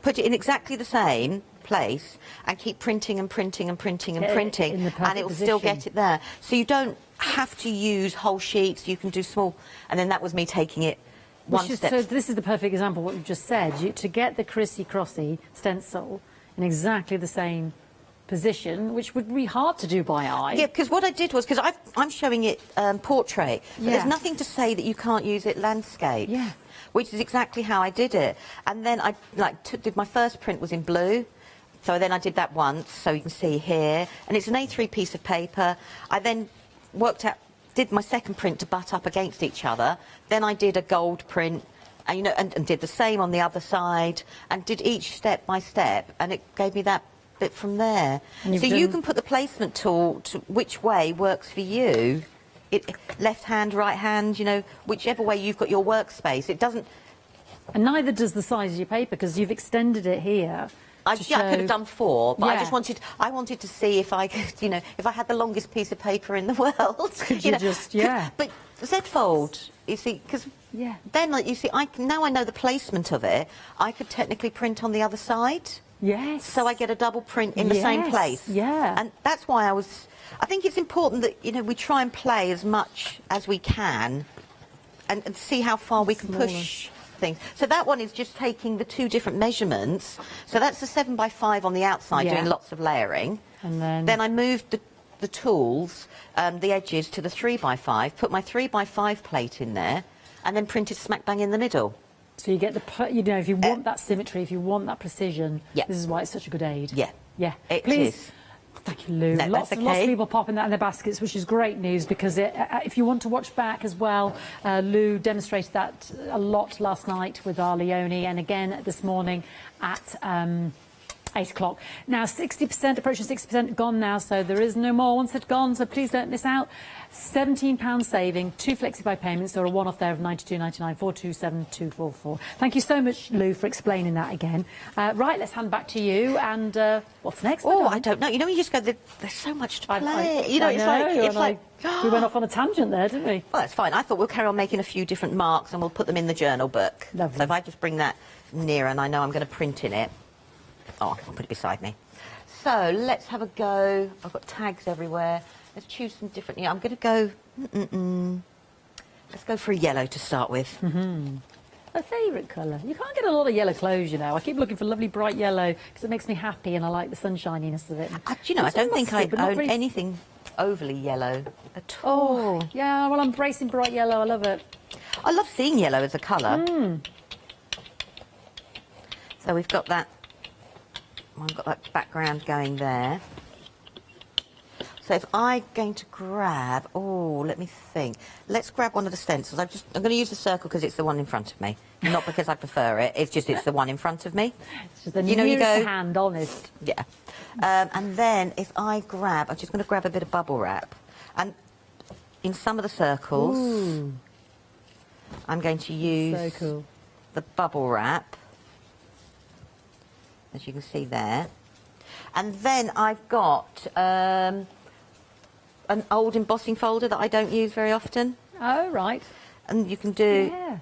S17: put it in exactly the same place, and keep printing and printing and printing and printing, and it will still get it there. So you don't have to use whole sheets, you can do small, and then that was me taking it one step.
S13: So this is the perfect example of what you've just said. To get the crissy-crossy stencil in exactly the same position, which would be hard to do by eye.
S17: Yeah, because what I did was, because I'm showing it portrait, but there's nothing to say that you can't use it landscape.
S13: Yeah.
S17: Which is exactly how I did it. And then I did my first print was in blue, so then I did that once, so you can see here. And it's an A3 piece of paper. I then worked out did my second print to butt up against each other. Then I did a gold print, and you know, and did the same on the other side, and did each step by step, and it gave me that bit from there. So you can put the placement tool to which way works for you. Left hand, right hand, you know, whichever way you've got your workspace. It doesn't.
S13: And neither does the size of your paper, because you've extended it here.
S17: I could have done 4, but I wanted to see if I could, you know, if I had the longest piece of paper in the world.
S13: Could you just, yeah.
S17: But Z-fold, you see, because then, like, you see, now I know the placement of it, I could technically print on the other side.
S13: Yes.
S17: So I get a double print in the same place.
S13: Yeah.
S17: And that's why I think it's important that, you know, we try and play as much as we can and see how far we can push things. So that one is just taking the 2 different measurements. So that's the 7x5 on the outside, doing lots of layering. And then I moved the tools, the edges, to the 3x5, put my 3x5 plate in there, and then printed smack bang in the middle.
S13: So you get the, you know, if you want that symmetry, if you want that precision, this is why it's such a good aid.
S17: Yeah.
S13: Yeah.
S17: It
S13: Please.
S17: is.
S13: Thank you, Lou.
S17: No,
S13: lots
S17: that's
S13: of people popping that in their baskets, which is great news, because if you want to watch back as well, Lou demonstrated that a lot last night with our Leone, and again this morning at 8 o'clock. Now, 60%, approaching 60% gone now, so there is no more. Once it's gone, so please don't miss out. £17 saving, 2 flexi-buy payments, or a one-off there of £92.99, 427244. Thank you so much, Lou, for explaining that again. Right, let's hand back to you, and what's next?
S17: Oh, I don't know. You know, you just go, there's so much to play. You know, it's like...
S13: We went off on a tangent there, didn't we?
S17: Well, that's fine. I thought we'll carry on making a few different marks, and we'll put them in the journal book.
S13: Lovely.
S17: So if I just bring that nearer, and I know I'm going to print in it. Oh, I'll put it beside me. So let's have a go. I've got tags everywhere. Let's choose some different... Yeah, I'm going to go... Let's go for a yellow to start with.
S13: A favourite colour. You can't get a lot of yellow clothes, you know. I keep looking for lovely bright yellow because it makes me happy, and I like the sunshininess of it.
S17: Do you know, I don't think I own anything overly yellow at all.
S13: Oh, yeah, well, I'm embracing bright yellow. I love it.
S17: I love seeing yellow as a colour. So we've got that... I've got that background going there. So if I'm going to grab... Oh, let me think. Let's grab one of the stencils. I'm going to use the circle because it's the one in front of me. Not because I prefer it. It's just it's the one in front of me.
S13: It's just the nearest hand, honest.
S17: Yeah. And then if I grab... I'm just going to grab a bit of bubble wrap. And in some of the circles, I'm going to use the bubble wrap, as you can see there. And then I've got an old embossing folder that I don't use very often.
S13: Oh, right.
S17: And you can do...
S13: Yeah.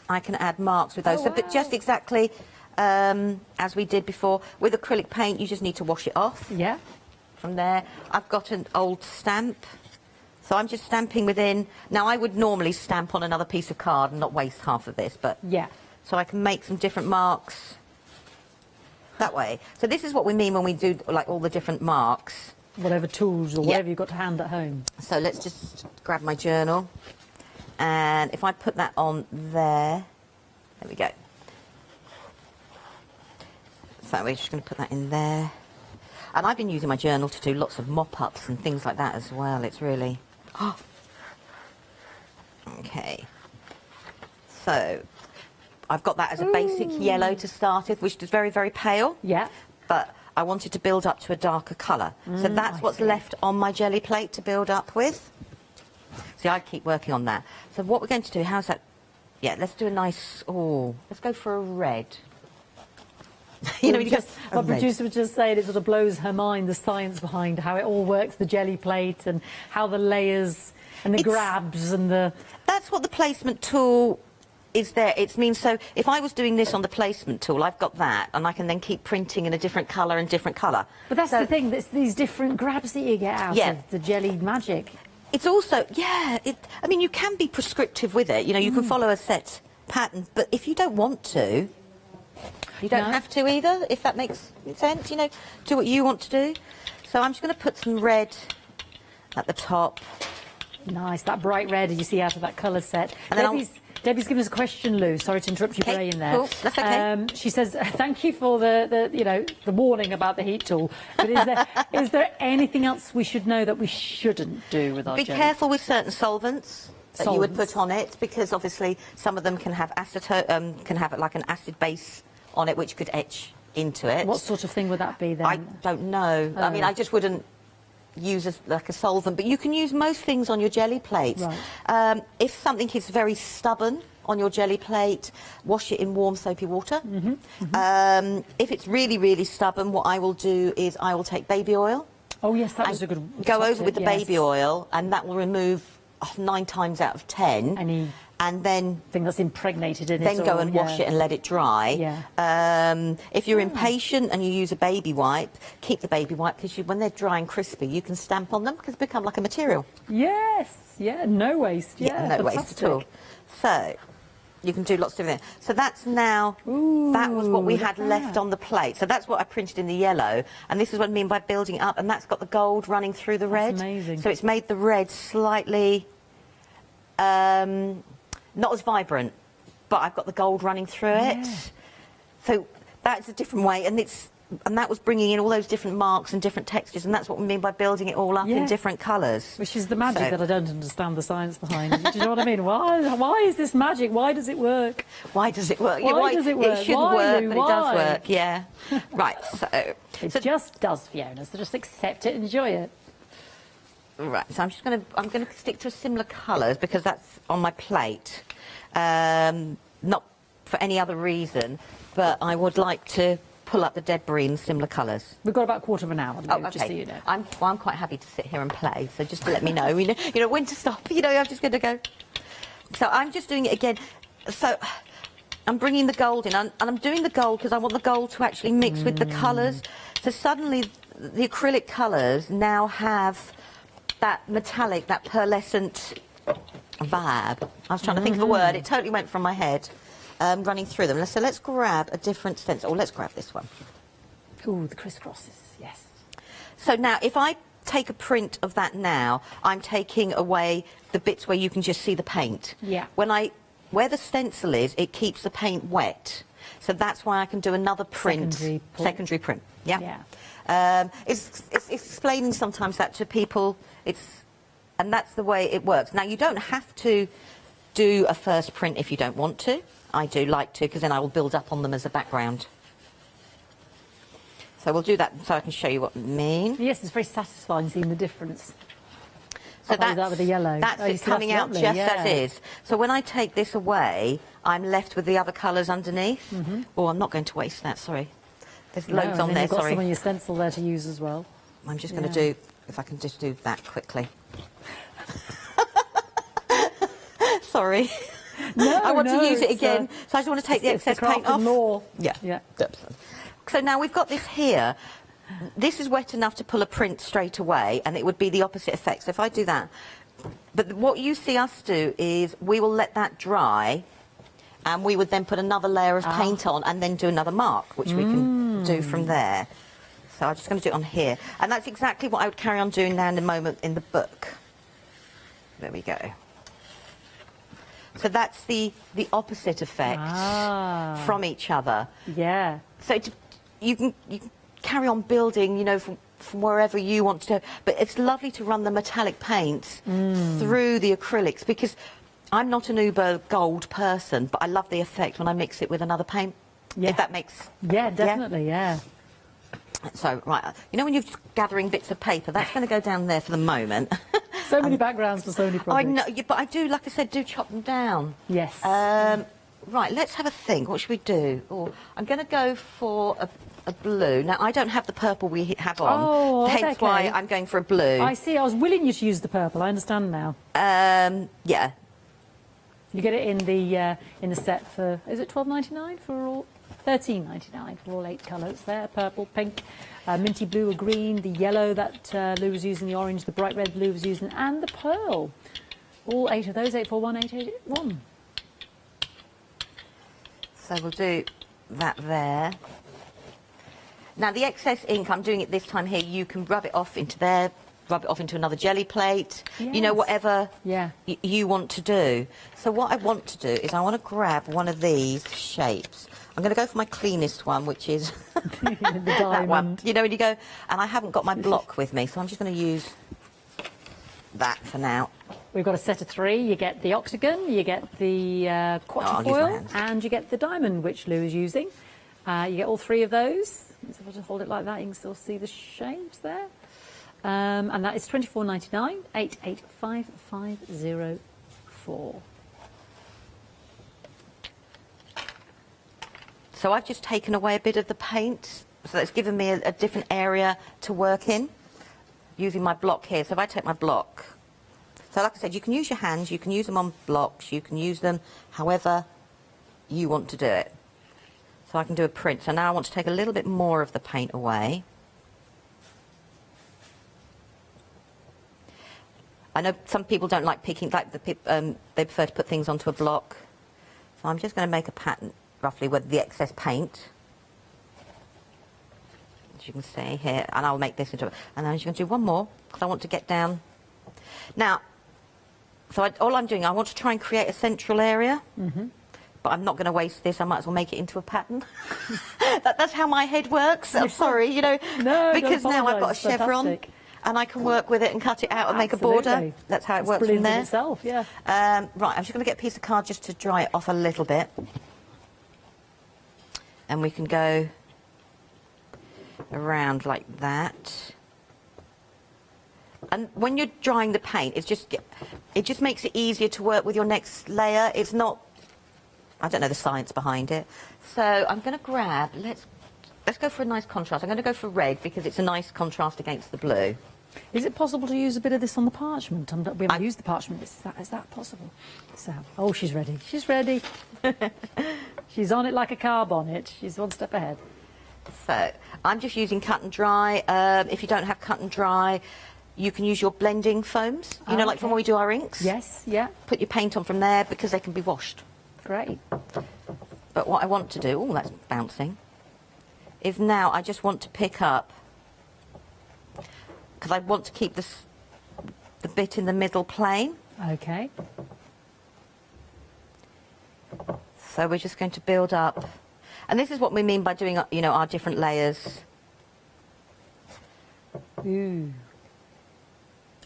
S17: I can add marks with those. But just exactly as we did before. With acrylic paint, you just need to wash it off.
S13: Yeah.
S17: From there, I've got an old stamp. So I'm just stamping within... Now, I would normally stamp on another piece of card and not waste half of this, but...
S13: Yeah.
S17: So I can make some different marks that way. So this is what we mean when we do, like, all the different marks.
S13: Whatever tools or whatever you've got to hand at home.
S17: So let's just grab my journal. And if I put that on there... There we go. So we're just going to put that in there. And I've been using my journal to do lots of mop-ups and things like that as well. It's really... Oh. Okay. So I've got that as a basic yellow to start with, which is very, very pale.
S13: Yeah.
S17: But I wanted to build up to a darker colour. So that's what's left on my jelly plate to build up with. See, I keep working on that. So what we're going to do, how's that? Yeah, let's do a nice... Oh, let's go for a red. You know,
S13: my producer was just saying it sort of blows her mind, the science behind how it all works, the jelly plate, and how the layers and the grabs and the...
S17: That's what the placement tool is there. It means, so if I was doing this on the placement tool, I've got that, and I can then keep printing in a different colour and different colour.
S13: But that's the thing, there's these different grabs that you get out of the jelly magic.
S17: It's also, I mean, you can be prescriptive with it. You know, you can follow a set pattern, but if you don't want to... You don't have to either, if that makes sense, you know, do what you want to do. So I'm just going to put some red at the top.
S13: Nice, that bright red as you see out of that colour set.
S17: And
S13: Debbie's given us a question, Lou. Sorry to interrupt your brain there.
S17: Cool. That's okay.
S13: She says, "Thank you for the warning about the heat tool. But is there anything else we should know that we shouldn't do with our
S17: Be
S13: jelly?
S17: careful with certain solvents that you would put on it, because obviously some of them can have like an acid base on it, which could etch into it.
S13: What sort of thing would that be then?
S17: I don't know. I mean, I just wouldn't use like a solvent, but you can use most things on your jelly plate.
S13: Right.
S17: If something is very stubborn on your jelly plate, wash it in warm soapy water. If it's really, really stubborn, what I will do is I will take baby oil.
S13: Oh yes, that was a good.
S17: Go over with the baby oil, and that will remove 9 times out of 10. And then
S13: thing that's impregnated in it.
S17: Then go and wash it and let it dry.
S13: Yeah.
S17: If you're impatient and you use a baby wipe, keep the baby wipe, because when they're dry and crispy, you can stamp on them because they become like a material.
S13: Yes. Yeah. No waste. Yeah.
S17: No waste at all. So you can do lots of different things. So that's now, that was what we had left on the plate. So that's what I printed in the yellow. And this is what I mean by building it up. And that's got the gold running through the red.
S13: Amazing.
S17: So it's made the red slightly, not as vibrant, but I've got the gold running through it. So that's a different way. And that was bringing in all those different marks and different textures, and that's what we mean by building it all up in different colours.
S13: Which is the magic that I don't understand the science behind. Do you know what I mean? Why is this magic? Why does it work?
S17: Why does it work?
S13: Why does it work?
S17: It shouldn't work, but it does work, yeah. Right,
S13: It just does, Fiona, so just accept it and enjoy it.
S17: Right, so I'm going to stick to similar colours because that's on my plate. Not for any other reason, but I would like to pull up the debris in similar colours.
S13: We've got about a quarter of an hour,
S17: okay.
S13: just so you know.
S17: I'm quite happy to sit here and play, so just to let me know, you know when to stop. I'm just going to go. So I'm just doing it again. So I'm bringing the gold in, and I'm doing the gold because I want the gold to actually mix with the colours. So suddenly the acrylic colours now have that metallic, that pearlescent vibe. I was trying to think of a word. It totally went from my head. Running through them. So let's grab a different stencil. Oh, let's grab this one.
S13: Ooh, the crisscrosses, yes.
S17: So now, if I take a print of that now, I'm taking away the bits where you can just see the paint.
S13: Yeah.
S17: Where the stencil is, it keeps the paint wet. So that's why I can do another print. Secondary print. Yeah. It's explaining sometimes that to people. And that's the way it works. Now, you don't have to do a first print if you don't want to. I do like to, because then I will build up on them as a background. So we'll do that so I can show you what I mean.
S13: Yes, it's very satisfying seeing the difference.
S17: So
S13: that with the yellow.
S17: That's it coming out just as is. So when I take this away, I'm left with the other colours underneath. Oh, I'm not going to waste that, sorry. There's loads on there,
S13: you've got
S17: sorry.
S13: some on your stencil there to use as well.
S17: I'm just going to do, if I can just do that quickly. Sorry.
S13: No,
S17: I want to use it again, so I just want to take the excess paint off.
S13: Law.
S17: Yeah. So now we've got this here. This is wet enough to pull a print straight away, and it would be the opposite effect. So if I do that, but what you see us do is we will let that dry, and we would then put another layer of paint on, and then do another mark, which we can do from there. So I'm just going to do it on here, and that's exactly what I would carry on doing now in a moment in the book. There we go. So that's the opposite effect from each other.
S13: Yeah.
S17: So you can carry on building, from wherever you want to. But it's lovely to run the metallic paints through the acrylics, because I'm not an uber gold person, but I love the effect when I mix it with another paint.
S13: Yeah.
S17: If that makes...
S13: Yeah, definitely, yeah.
S17: So, right, when you're just gathering bits of paper, that's going to go down there for the moment.
S13: So many backgrounds for so many projects.
S17: I know, but I do, like I said, do chop them down.
S13: Yes.
S17: Right, let's have a think. What should we do? I'm going to go for a blue. Now, I don't have the purple we have on, hence why I'm going for a blue.
S13: I see. I was willing you to use the purple. I understand now.
S17: Yeah.
S13: You get it in the set for, is it $12.99 for all? $13.99 for all 8 colours there. Purple, pink, minty blue or green, the yellow that Lou was using, the orange, the bright red Lou was using, and the pearl. All 8 of those, 841, 881.
S17: So we'll do that there. Now the excess ink, I'm doing it this time here, you can rub it off into there, rub it off into another jelly plate, you know, whatever you want to do. So what I want to do is I want to grab one of these shapes. I'm going to go for my cleanest one, which is that one. You know, when you go, and I haven't got my block with me, so I'm just going to use that for now.
S13: We've got a set of 3. You get the octagon, you get the quatrefoil, and you get the diamond, which Lou is using. You get all 3 of those. So if I just hold it like that, you can still see the shapes there. And that is $24.99, 885504.
S17: So I've just taken away a bit of the paint, so that's given me a different area to work in, using my block here. So if I take my block, so like I said, you can use your hands, you can use them on blocks, you can use them however you want to do it. So I can do a print. So now I want to take a little bit more of the paint away. I know some people don't like picking, like they prefer to put things onto a block. So I'm just going to make a pattern roughly with the excess paint, as you can see here, and I'll make this into, and I'm just going to do one more because I want to get down. Now, so all I'm doing, I want to try and create a central area, but I'm not going to waste this. I might as well make it into a pattern. That's how my head works. I'm sorry, you know, because now I've got a chevron. Fantastic. And I can work with it and cut it out and make a border. That's how it works from there.
S13: Itself, yeah.
S17: Right, I'm just going to get a piece of card just to dry it off a little bit. And we can go around like that. And when you're drying the paint, it just makes it easier to work with your next layer. It's not, I don't know the science behind it. So I'm going to grab, let's go for a nice contrast. I'm going to go for red because it's a nice contrast against the blue.
S13: Is it possible to use a bit of this on the parchment? We haven't used the parchment. Is that possible? So, oh, she's ready. She's ready. She's on it like a car bonnet. She's one step ahead.
S17: So I'm just using cut and dry. If you don't have cut and dry, you can use your blending foams. You know, like from when we do our inks.
S13: Yes, yeah.
S17: Put your paint on from there because they can be washed.
S13: Great.
S17: But what I want to do, oh, that's bouncing, is now I just want to pick up, because I want to keep the bit in the middle plain.
S13: Okay.
S17: So we're just going to build up, and this is what we mean by doing, you know, our different layers.
S13: Ooh.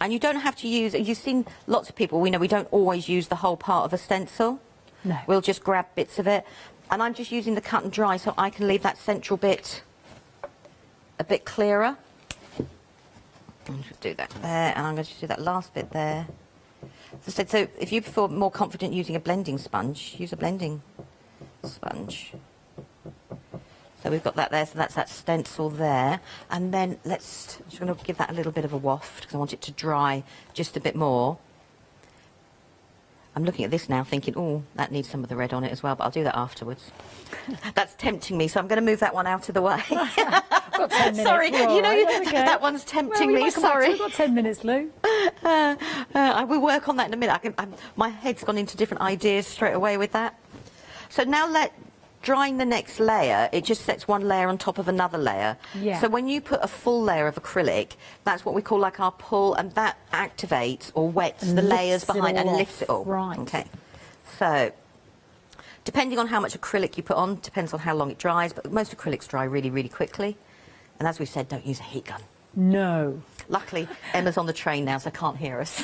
S17: And you don't have to use, you've seen lots of people, we know we don't always use the whole part of a stencil.
S13: No.
S17: We'll just grab bits of it. And I'm just using the cut and dry so I can leave that central bit a bit clearer. I'm just do that there, and I'm going to just do that last bit there. So if you feel more confident using a blending sponge, use a blending sponge. So we've got that there, so that's that stencil there. And then I'm just going to give that a little bit of a waft because I want it to dry just a bit more. I'm looking at this now thinking, oh, that needs some of the red on it as well, but I'll do that afterwards. That's tempting me, so I'm going to move that one out of the way.
S13: Got 10 minutes.
S17: Sorry, you know, that one's tempting me, sorry.
S13: We've got 10 minutes, Lou.
S17: I will work on that in a minute. My head's gone into different ideas straight away with that. So now drying the next layer, it just sets one layer on top of another layer.
S13: Yeah.
S17: So when you put a full layer of acrylic, that's what we call like our pull, and that activates or wets the layers behind and lifts it all.
S13: Right.
S17: Okay. So depending on how much acrylic you put on, depends on how long it dries, but most acrylics dry really, really quickly. And as we said, don't use a heat gun.
S13: No.
S17: Luckily, Emma's on the train now, so can't hear us.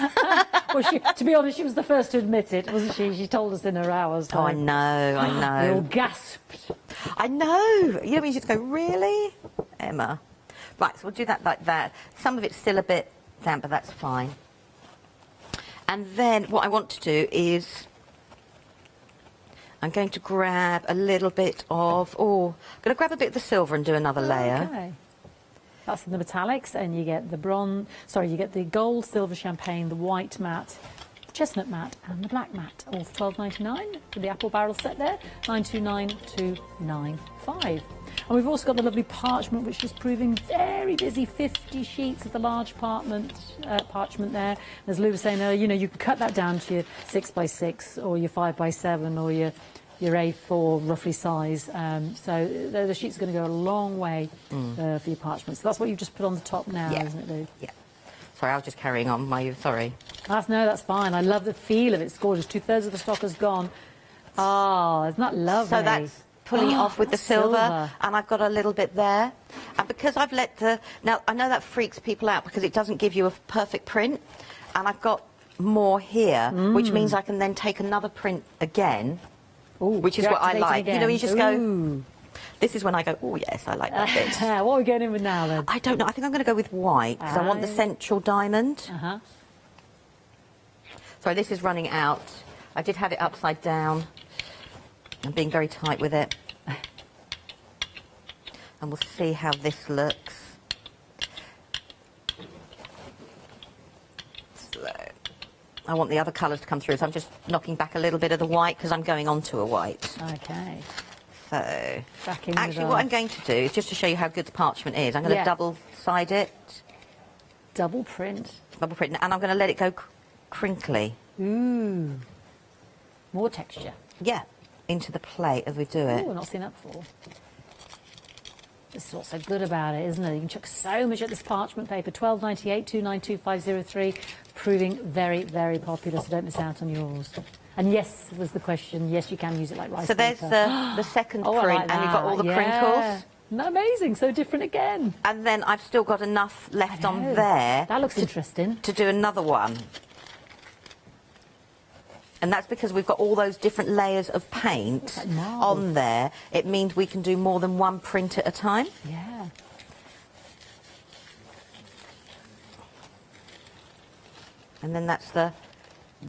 S13: Well, to be honest, she was the first to admit it, wasn't she? She told us in her hours.
S17: Oh, I know.
S13: We all gasped.
S17: I know. You know when you just go, really? Emma. Right, so we'll do that like that. Some of it's still a bit damp, but that's fine. And then what I want to do is I'm going to grab a little bit of, I'm going to grab a bit of the silver and do another layer.
S13: Okay. That's in the metallics, and you get the you get the gold, silver champagne, the white matte, the chestnut matte, and the black matte, all for $12.99 for the apple barrel set there, $929,295. And we've also got the lovely parchment, which is proving very busy, 50 sheets of the large parchment there. As Lou was saying earlier, you know, you can cut that down to your 6x6 or your 5x7 or your A4 roughly size, so the sheets are going to go a long way for your parchment. So that's what you've just put on the top now, isn't it, Lou?
S17: Yeah. Sorry, I was just carrying on. Sorry.
S13: No, that's fine. I love the feel of it. It's gorgeous. 2/3 of the stock has gone. Oh, isn't that lovely?
S17: So that's pulling it off with the silver, and I've got a little bit there. And because I've let the... Now, I know that freaks people out because it doesn't give you a perfect print, and I've got more here, which means I can then take another print again, which is what I like. You know, you just go... This is when I go, oh, yes, I like that bit.
S13: What are we going in with now, then?
S17: I don't know. I think I'm going to go with white, because I want the central diamond. So this is running out. I did have it upside down. I'm being very tight with it. And we'll see how this looks. So, I want the other colours to come through, so I'm just knocking back a little bit of the white, because I'm going on to a white.
S13: Okay.
S17: So, actually what I'm going to do is just to show you how good the parchment is, I'm going to double-side it.
S13: Double print.
S17: Double print, and I'm going to let it go crinkly.
S13: Ooh. More texture.
S17: Yeah, into the plate as we do it.
S13: Oh, I've not seen that before. This is what's so good about it, isn't it? You can chuck so much at this parchment paper. £12.98, 292503, proving very, very popular, so don't miss out on yours. And yes, was the question, yes, you can use it like rice
S17: So there's
S13: paper.
S17: the second
S13: I
S17: print,
S13: like
S17: and you've got all the crinkles.
S13: Amazing, so different again.
S17: And then I've still got enough left on there.
S13: That looks interesting.
S17: To do another one. And that's because we've got all those different layers of paint on there. It means we can do more than one print at a time.
S13: Yeah.
S17: And then that's the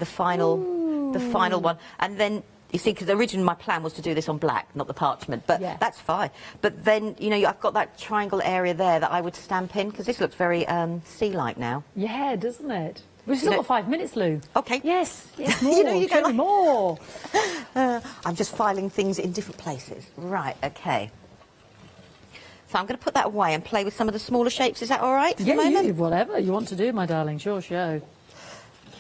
S17: final one. And then you see, because originally my plan was to do this on black, not the parchment, but that's fine. But then, you know, I've got that triangle area there that I would stamp in, because this looks very sea-like now.
S13: Yeah, doesn't it? We've still got 5 minutes, Lou.
S17: Okay.
S13: Yes, more.
S17: You know, you
S13: show
S17: go
S13: me more.
S17: I'm just filing things in different places. Right, okay. So I'm going to put that away and play with some of the smaller shapes. Is that all right for the moment?
S13: Whatever you want to do, my darling. Sure, show.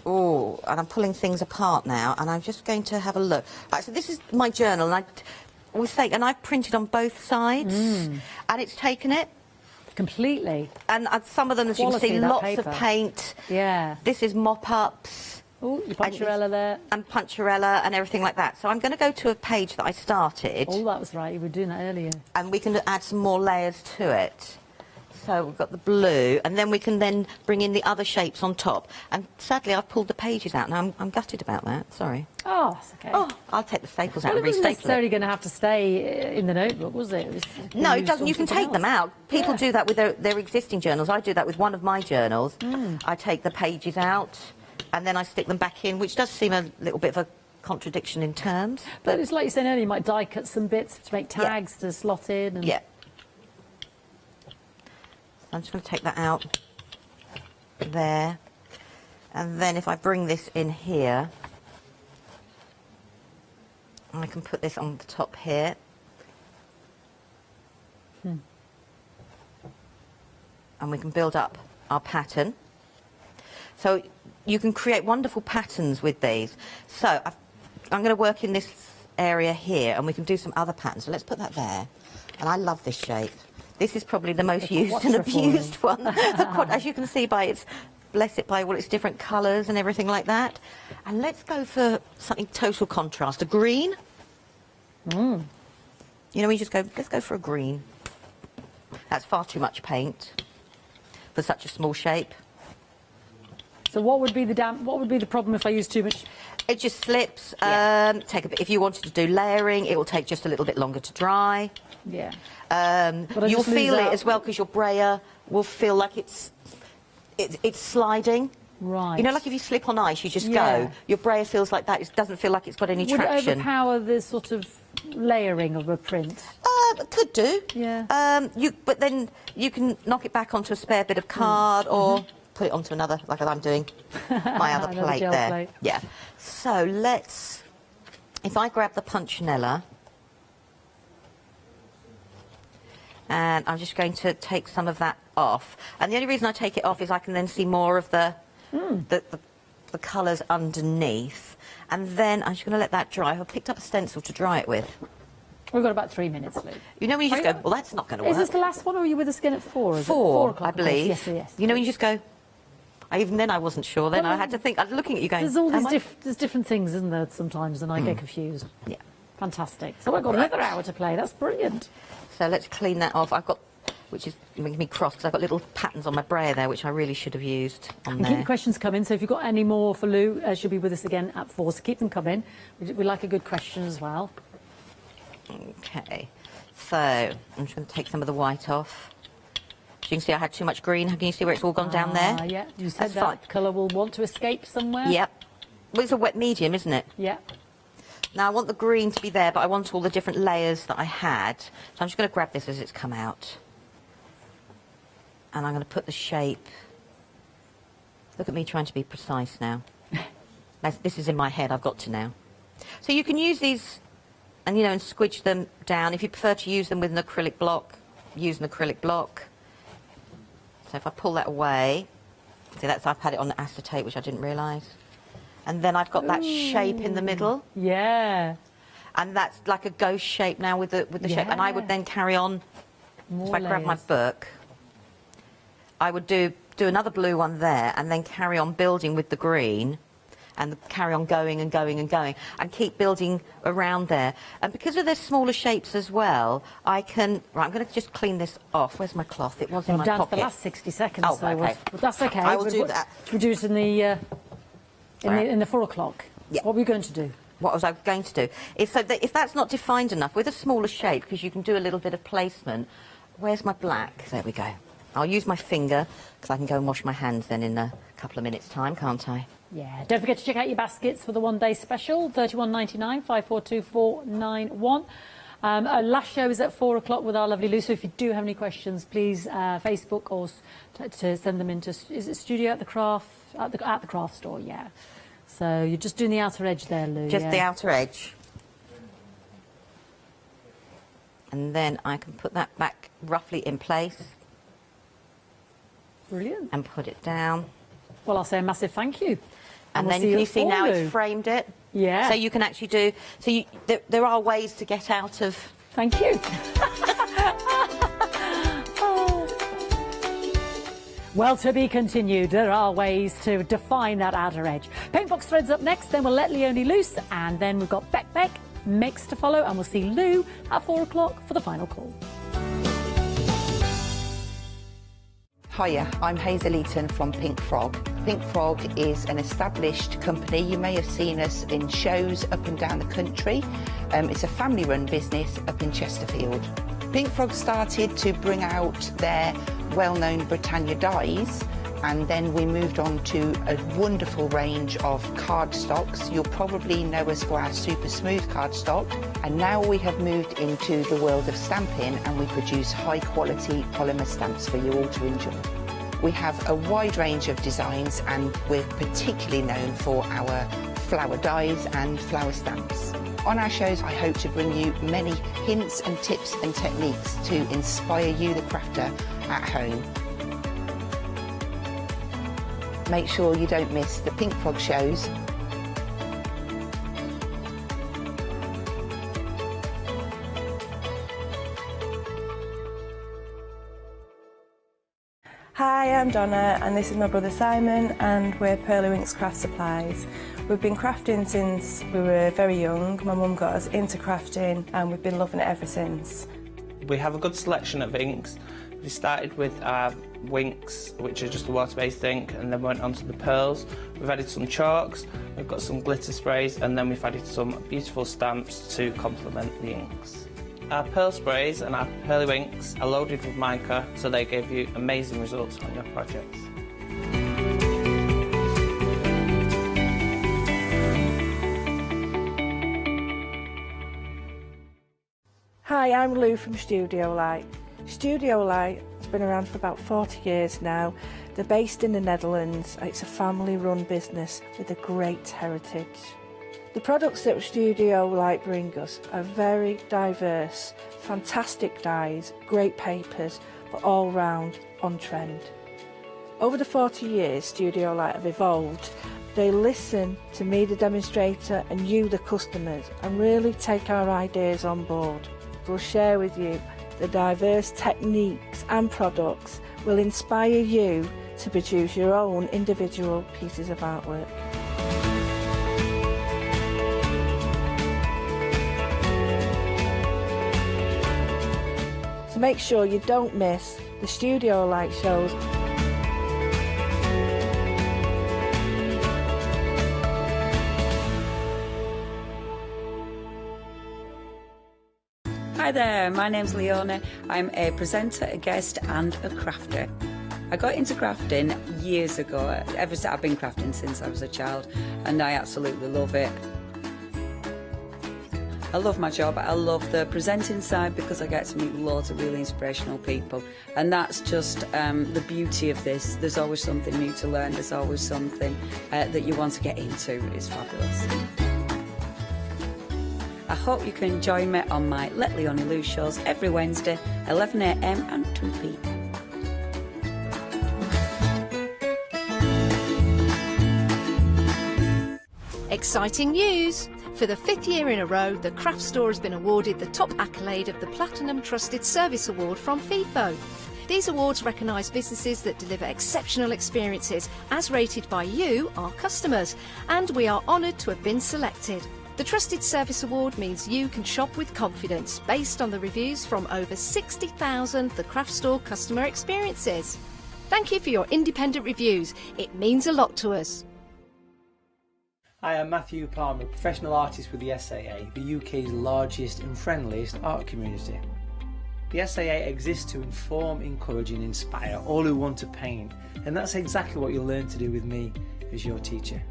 S17: Oh, and I'm pulling things apart now, and I'm just going to have a look. Right, so this is my journal, and I've printed on both sides, and it's taken it.
S13: Completely.
S17: And some of them, as you can see, lots of paint.
S13: Yeah.
S17: This is mop-ups.
S13: Oh, your puncharella there.
S17: And puncharella and everything like that. So I'm going to go to a page that I started.
S13: Oh, that was right. You were doing that earlier.
S17: And we can add some more layers to it. So we've got the blue, and then we can then bring in the other shapes on top. And sadly, I've pulled the pages out now. I'm gutted about that. Sorry.
S13: Oh, that's okay.
S17: Oh, I'll take the staples out and
S13: it wasn't
S17: restaple
S13: necessarily
S17: it.
S13: going to have to stay in the notebook, was it?
S17: No, it doesn't. You can take them out. People do that with their existing journals. I do that with one of my journals. I take the pages out, and then I stick them back in, which does seem a little bit of a contradiction in terms.
S13: But it's like you said earlier, you might die cut some bits to make tags to slot in. And...
S17: Yeah. I'm just going to take that out there, and then if I bring this in here, I can put this on the top here. And we can build up our pattern. So you can create wonderful patterns with these. So I'm going to work in this area here, and we can do some other patterns. So let's put that there. And I love this shape. This is probably the most used and abused one. As you can see by its, bless it, by all its different colours and everything like that. And let's go for something total contrast. A green. You know, we just go, let's go for a green. That's far too much paint for such a small shape.
S13: So what would be the problem if I use too much?
S17: It just slips. Take a bit. If you wanted to do layering, it will take just a little bit longer to dry.
S13: Yeah.
S17: You'll feel it as well, because your brayer will feel like it's sliding.
S13: Right.
S17: You know, like if you slip on ice, you just go. Your brayer feels like that. It doesn't feel like it's got any traction.
S13: Would it overpower the sort of layering of a print?
S17: Could do.
S13: Yeah.
S17: But then you can knock it back onto a spare bit of card or put it onto another, like I'm doing my other plate there.
S13: Plate.
S17: Yeah. So let's, if I grab the punchinella, and I'm just going to take some of that off. And the only reason I take it off is I can then see more of the colours underneath. And then I'm just going to let that dry. I've picked up a stencil to dry it with.
S13: We've got about 3 minutes, Lou.
S17: You know when you just go, well, that's not going to work.
S13: Is this the last one, or are you with us again at 4?
S17: Four,
S13: o'clock,
S17: I believe.
S13: Yes, yes.
S17: You know when you just go, Even then I wasn't sure. Then I had to think. I was looking at you going...
S13: There's all these there's different things, isn't there, sometimes, and I get confused.
S17: Yeah.
S13: Fantastic. So I've got another hour to play. That's brilliant.
S17: So let's clean that off. I've got... which is making me cross, because I've got little patterns on my brayer there, which I really should have used on
S13: And
S17: there.
S13: keep the questions coming, so if you've got any more for Lou, she'll be with us again at 4, so keep them coming. We like a good question as well.
S17: Okay, so I'm just going to take some of the white off. As you can see, I had too much green. Can you see where it's all gone down there?
S13: Yeah, you said that colour will want to escape somewhere.
S17: Yep. Well, it's a wet medium, isn't it?
S13: Yeah.
S17: Now, I want the green to be there, but I want all the different layers that I had. So I'm just going to grab this as it's come out. And I'm going to put the shape... Look at me trying to be precise now. This is in my head, I've got to now. So you can use these and, and squidge them down. If you prefer to use them with an acrylic block, use an acrylic block. So if I pull that away, see, I've had it on acetate, which I didn't realise. And then I've got that shape in the middle.
S13: Yeah.
S17: And that's like a ghost shape now with the shape. And I would then carry on.
S13: More
S17: if I grab my
S13: layers.
S17: book, I would do another blue one there, and then carry on building with the green, and carry on going and going and going, and keep building around there. And because of their smaller shapes as well, I can... Right, I'm going to just clean this off. Where's my cloth? It was in my
S13: down
S17: pocket.
S13: to the last 60 seconds.
S17: Oh,
S13: so
S17: okay.
S13: Well, that's okay.
S17: I will do that.
S13: We'll do it in the in the 4 o'clock.
S17: Yeah.
S13: What were you going to do?
S17: What was I going to do is, so that if that's not defined enough, with a smaller shape, because you can do a little bit of placement. Where's my black? There we go. I'll use my finger, because I can go and wash my hands then in a couple of minutes' time, can't I?
S13: Yeah, don't forget to check out your baskets for the one-day special, $31.99, 542491. Last show is at 4 o'clock with our lovely Lou, so if you do have any questions, please Facebook or to send them into, is it Studio at the Craft, at the craft store, yeah. So you're just doing the outer edge there, Lou.
S17: Just the outer edge. And then I can put that back roughly in place.
S13: Brilliant.
S17: And put it down.
S13: Well, I'll say a massive thank you.
S17: And
S13: we'll
S17: then can you see now
S13: Lou.
S17: it's framed it?
S13: Yeah.
S17: So you can actually do... So there are ways to get out of...
S13: Thank you. Well, to be continued. There are ways to define that outer edge. Paintbox threads up next, then we'll let Leonie loose, and then we've got Beck mix to follow, and we'll see Lou at 4 o'clock for the final call.
S3: Hiya, I'm Hazel Eaton from Pink Frog. Pink Frog is an established company. You may have seen us in shows up and down the country. It's a family-run business up in Chesterfield. Pink Frog started to bring out their well-known Britannia dyes, and then we moved on to a wonderful range of cardstocks. You'll probably know us for our super smooth cardstock, and now we have moved into the world of stamping, and we produce high-quality polymer stamps for you all to enjoy. We have a wide range of designs, and we're particularly known for our flower dies and flower stamps. On our shows, I hope to bring you many hints and tips and techniques to inspire you, the crafter, at home. Make sure you don't miss the Pink Frog shows.
S18: Hi, I'm Donna and this is my brother Simon, and we're Pearlywinks Craft Supplies. We've been crafting since we were very young. My mum got us into crafting and we've been loving it ever since.
S19: We have a good selection of inks. We started with our winks, which are just a water-based ink, and then went on to the pearls. We've added some chalks, we've got some glitter sprays, and then we've added some beautiful stamps to complement the inks. Our pearl sprays and our Pearlywinks are loaded with mica, so they give you amazing results on your projects.
S18: Hi, I'm Lou from Studio Light. Studio Light has been around for about 40 years now. They're based in the Netherlands. It's a family-run business with a great heritage. The products that Studio Light bring us are very diverse, fantastic dyes, great papers, but all round on trend. Over the 40 years Studio Light have evolved. They listen to me, the demonstrator, and you, the customers, and really take our ideas on board. We'll share with you the diverse techniques and products will inspire you to produce your own individual pieces of artwork. So make sure you don't miss the studio light shows.
S10: Hi there, my name's Leona. I'm a presenter, a guest and a crafter. I got into crafting years ago. I've been crafting since I was a child and I absolutely love it. I love my job. I love the presenting side because I get to meet loads of really inspirational people, and that's just the beauty of this. There's always something new to learn. There's always something that you want to get into. It's fabulous. I hope you can join me on my Let Leonie Loose shows every Wednesday, 11 AM and 2 PM.
S2: Exciting news! For the 5th year in a row, the craft store has been awarded the top accolade of the Platinum Trusted Service Award from Feefo. These awards recognise businesses that deliver exceptional experiences as rated by you, our customers, and we are honoured to have been selected. The Trusted Service Award means you can shop with confidence based on the reviews from over 60,000 The Craft Store customer experiences. Thank you for your independent reviews. It means a lot to us.
S1: Hi, I'm Matthew Palmer, professional artist with the SAA, the UK's largest and friendliest art community. The SAA exists to inform, encourage and inspire all who want to paint, and that's exactly what you'll learn to do with me as your teacher.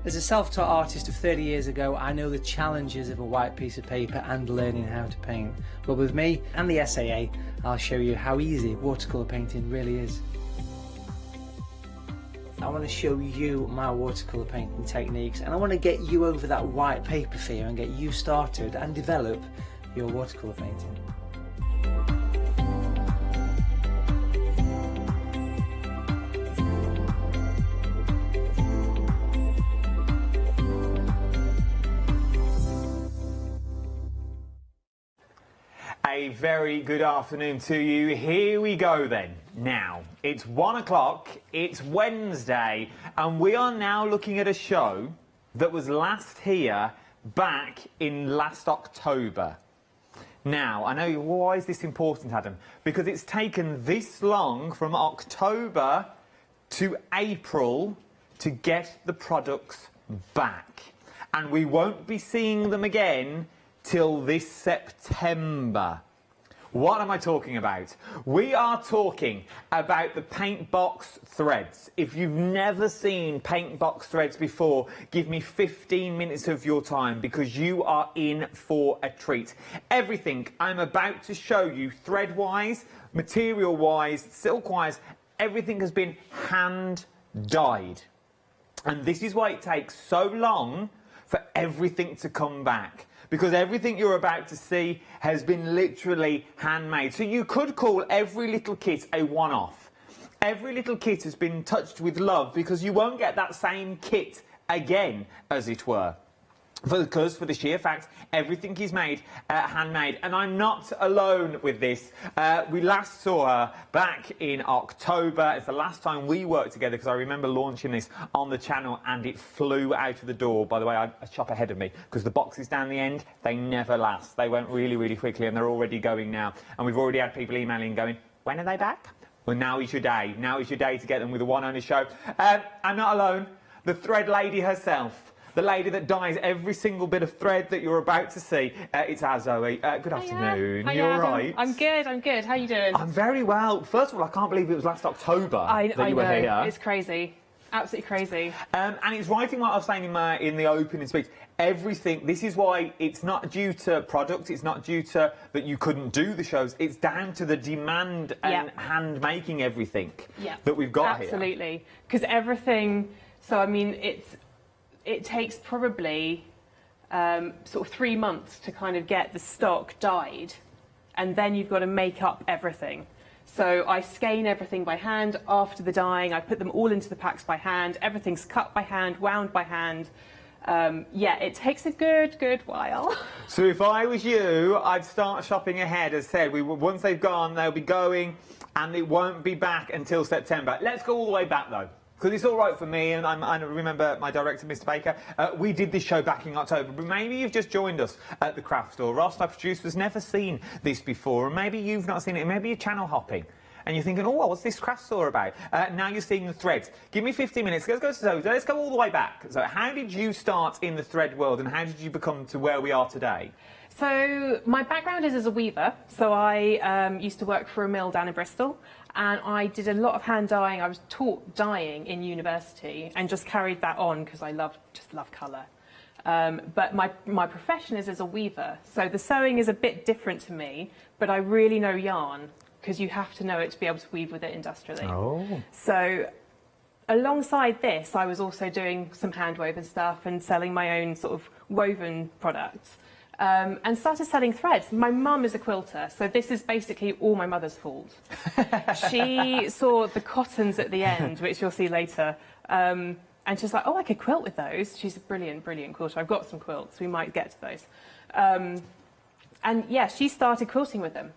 S1: As a self-taught artist of 30 years ago, I know the challenges of a white piece of paper and learning how to paint. But with me and the SAA, I'll show you how easy watercolour painting really is. I want to show you my watercolour painting techniques, and I want to get you over that white paper fear and get you started and develop your watercolour painting.
S7: A very good afternoon to you. Here we go then. Now, it's 1 o'clock, it's Wednesday, and we are now looking at a show that was last here back in last October. Now, I know, why is this important, Adam? Because it's taken this long from October to April to get the products back. And we won't be seeing them again till this September. What am I talking about? We are talking about the paint box threads. If you've never seen paint box threads before, give me 15 minutes of your time because you are in for a treat. Everything I'm about to show you, thread-wise, material-wise, silk-wise, everything has been hand-dyed. And this is why it takes so long for everything to come back. Because everything you're about to see has been literally handmade. So you could call every little kit a one-off. Every little kit has been touched with love because you won't get that same kit again, as it were. Because for the sheer fact, everything is made handmade. And I'm not alone with this. We last saw her back in October. It's the last time we worked together because I remember launching this on the channel and it flew out of the door. By the way, a chop ahead of me because the boxes down the end, they never last. They went really, really quickly and they're already going now. And we've already had people emailing going, when are they back? Well, now is your day. Now is your day to get them with the one owner show. I'm not alone. The thread lady herself. The lady that dyes every single bit of thread that you're about to see. It's our Zoe. Good afternoon. You're all right?
S6: I'm good. How are you doing?
S7: I'm very well. First of all, I can't believe it was last October that you were here.
S6: It's crazy. Absolutely crazy.
S7: And it's right in what I was saying in the opening speech. Everything, this is why it's not due to product, it's not due to that you couldn't do the shows, it's down to the demand and hand making everything that we've got here.
S6: Absolutely. Because everything, so I mean, it takes probably sort of 3 months to kind of get the stock dyed, and then you've got to make up everything. So I skein everything by hand after the dyeing. I put them all into the packs by hand. Everything's cut by hand, wound by hand. Yeah, it takes a good while.
S7: So if I was you, I'd start shopping ahead. As said, once they've gone, they'll be going, and it won't be back until September. Let's go all the way back though, because it's all right for me, and I remember my director, Mr. Baker. We did this show back in October, but maybe you've just joined us at the craft store. Ross, my producer, has never seen this before, and maybe you've not seen it. Maybe you're channel hopping. And you're thinking, oh, what's this craft store about? Now you're seeing the threads. Give me 15 minutes. Let's go all the way back. So how did you start in the thread world, and how did you become to where we are today?
S6: So my background is as a weaver. So I used to work for a mill down in Bristol, and I did a lot of hand dyeing. I was taught dyeing in university and just carried that on because I just love colour. But my profession is as a weaver. So the sewing is a bit different to me, but I really know yarn, because you have to know it to be able to weave with it industrially.
S7: Oh.
S6: So alongside this, I was also doing some hand woven stuff and selling my own sort of woven products, and started selling threads. My mum is a quilter, so this is basically all my mother's fault. She saw the cottons at the end, which you'll see later, and she's like, oh, I could quilt with those. She's a brilliant quilter. I've got some quilts. We might get to those. And yeah, she started quilting with them.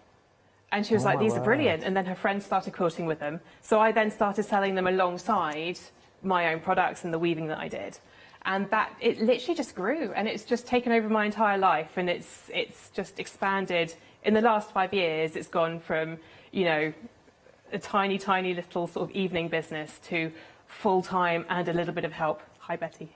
S6: And she was like, these are brilliant. And then her friends started quilting with them. So I then started selling them alongside my own products and the weaving that I did. And it literally just grew. And it's just taken over my entire life. And it's just expanded. In the last 5 years, it's gone from, you know, a tiny little sort of evening business to full-time and a little bit of help. Hi, Betty.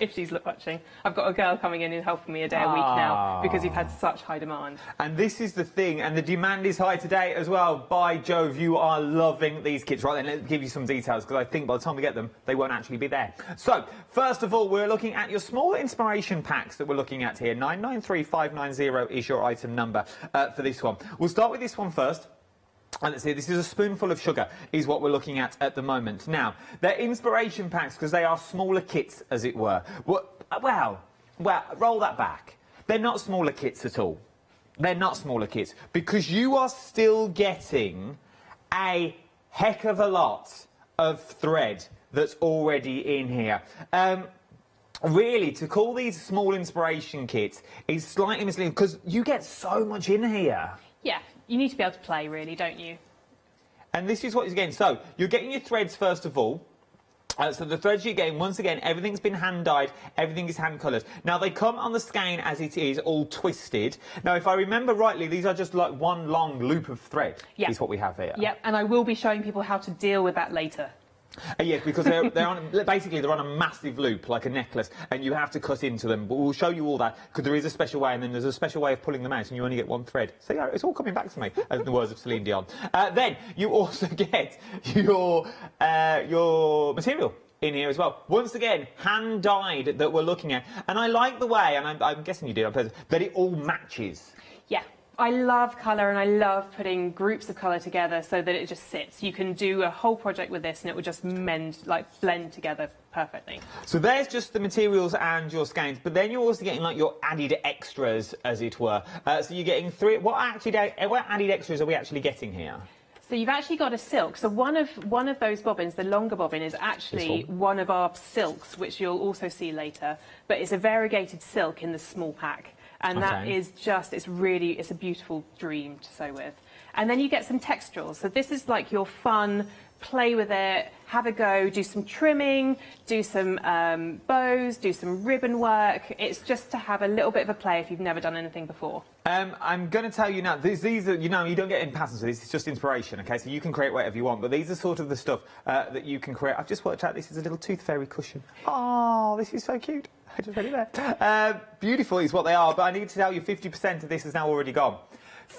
S6: If she's watching. I've got a girl coming in and helping me a day a week now because we've had such high demand.
S7: And this is the thing, and the demand is high today as well. By Jove, you are loving these kits. Right then, let's give you some details, because I think by the time we get them, they won't actually be there. So, first of all, we're looking at your small inspiration packs that we're looking at here. 993590 is your item number for this one. We'll start with this one first. And let's see, this is a spoonful of sugar, is what we're looking at the moment. Now, they're inspiration packs because they are smaller kits, as it were. Well, roll that back. They're not smaller kits at all. They're not smaller kits, because you are still getting a heck of a lot of thread that's already in here. Really, to call these small inspiration kits is slightly misleading, because you get so much in here.
S6: Yeah. You need to be able to play, really, don't you?
S7: And this is what you're getting. So, you're getting your threads, first of all. So the threads you're getting, once again, everything's been hand-dyed, everything is hand-coloured. Now, they come on the skein as it is, all twisted. Now, if I remember rightly, these are just like one long loop of thread, is what we have here.
S6: Yep, and I will be showing people how to deal with that later.
S7: Yes, because they're on a massive loop, like a necklace, and you have to cut into them. But we'll show you all that, because there is a special way, and then there's a special way of pulling them out, and you only get one thread. So yeah, it's all coming back to me, as in the words of Celine Dion. Then you also get your material in here as well. Once again, hand-dyed that we're looking at. And I like the way, and I'm guessing you did on purpose, that it all matches.
S6: Yeah. I love colour, and I love putting groups of colour together so that it just sits. You can do a whole project with this and it will just blend together perfectly.
S7: So there's just the materials and your skeins, but then you're also getting like your added extras, as it were. So you're getting what added extras are we actually getting here?
S6: So you've actually got a silk. So one of those bobbins, the longer bobbin, is actually one of our silks, which you'll also see later. But it's a variegated silk in the small pack. And that is it's a beautiful dream to sew with. And then you get some texturals. So this is like your fun, play with it, have a go, do some trimming, do some bows, do some ribbon work. It's just to have a little bit of a play if you've never done anything before.
S7: I'm going to tell you now, these are, you don't get in patterns, so this is just inspiration, okay? So you can create whatever you want, but these are sort of the stuff that you can create. I've just worked out this is a little tooth fairy cushion. Oh, this is so cute. I just read it there. Beautiful is what they are, but I need to tell you 50% of this has now already gone.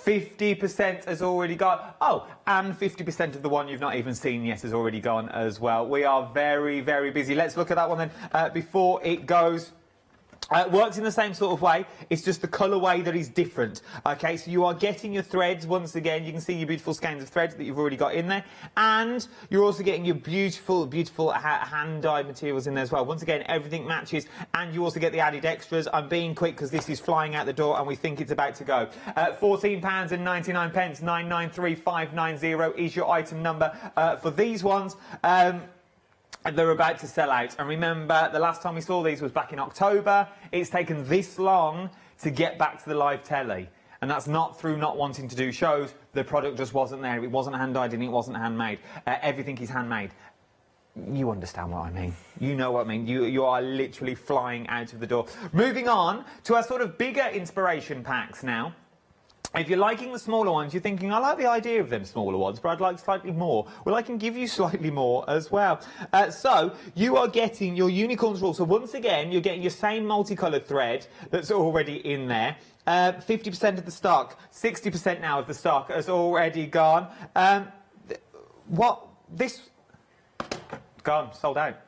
S7: 50% has already gone. Oh, and 50% of the one you've not even seen yet has already gone as well. We are very, very busy. Let's look at that one then before it goes. It works in the same sort of way, it's just the colourway that is different. Okay, so you are getting your threads, once again, you can see your beautiful skeins of threads that you've already got in there, and you're also getting your beautiful, beautiful hand-dyed materials in there as well. Once again, everything matches, and you also get the added extras. I'm being quick because this is flying out the door and we think it's about to go. £14.99, 993590 is your item number for these ones. they're about to sell out. And remember, the last time we saw these was back in October. It's taken this long to get back to the live telly. And that's not through not wanting to do shows. The product just wasn't there. It wasn't hand-dyed and it wasn't handmade. Everything is handmade. You understand what I mean. You know what I mean. You are literally flying out of the door. Moving on to our sort of bigger inspiration packs now. If you're liking the smaller ones, you're thinking, I like the idea of them smaller ones, but I'd like slightly more. Well, I can give you slightly more as well. So you are getting your unicorns rule. So once again, you're getting your same multicoloured thread that's already in there. 50% of the stock, 60% now of the stock has already gone. Gone, sold out.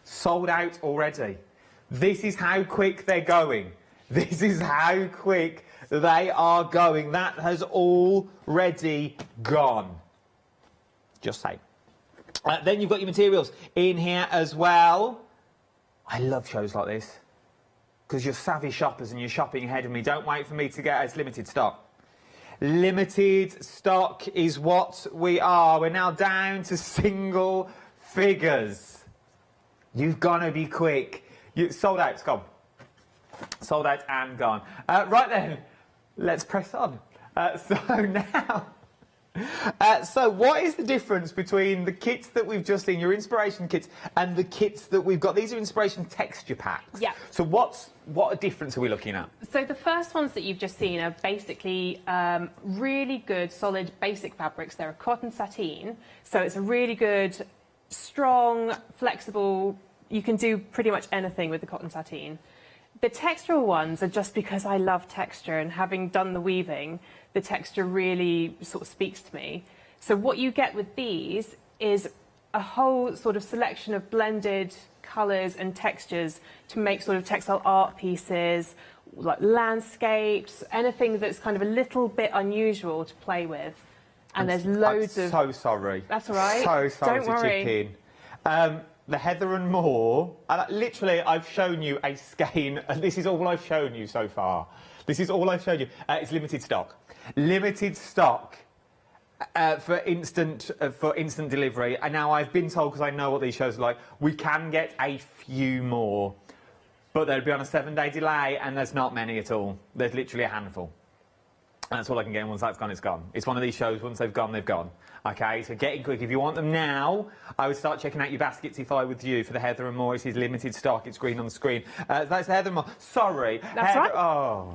S7: Sold out already. This is how quick they're going. This is how quick they are going. That has already gone. Just say. Then you've got your materials in here as well. I love shows like this because you're savvy shoppers and you're shopping ahead of me. Don't wait for me to get as limited stock. Limited stock is what we are. We're now down to single figures. You've got to be quick. Sold out, it's gone. Sold out and gone. Right then, let's press on. So what is the difference between the kits that we've just seen, your inspiration kits, and the kits that we've got? These are inspiration texture packs.
S6: Yeah.
S7: So what difference are we looking at?
S6: So the first ones that you've just seen are basically really good, solid, basic fabrics. They're a cotton sateen, so it's a really good, strong, flexible. You can do pretty much anything with the cotton sateen. The textural ones are just because I love texture, and having done the weaving, the texture really sort of speaks to me. So what you get with these is a whole sort of selection of blended colours and textures to make sort of textile art pieces, like landscapes, anything that's kind of a little bit unusual to play with. And there's loads of...
S7: I'm so sorry.
S6: That's all right.
S7: So sorry
S6: Don't
S7: to
S6: worry.
S7: chip in. The Heather and More, literally I've shown you a skein, this is all I've shown you so far. This is all I've shown you. It's limited stock. Limited stock for instant delivery. And now I've been told, because I know what these shows are like, we can get a few more. But they'll be on a 7-day delay, and there's not many at all. There's literally a handful. And that's all I can get, and once that's gone, it's gone. It's one of these shows, once they've gone, they've gone. Okay, so getting quick. If you want them now, I would start checking out your baskets if I with you for the Heather and More. It is limited stock. It's green on the screen. That's the Heather and More. Sorry.
S6: That's right.
S7: Oh.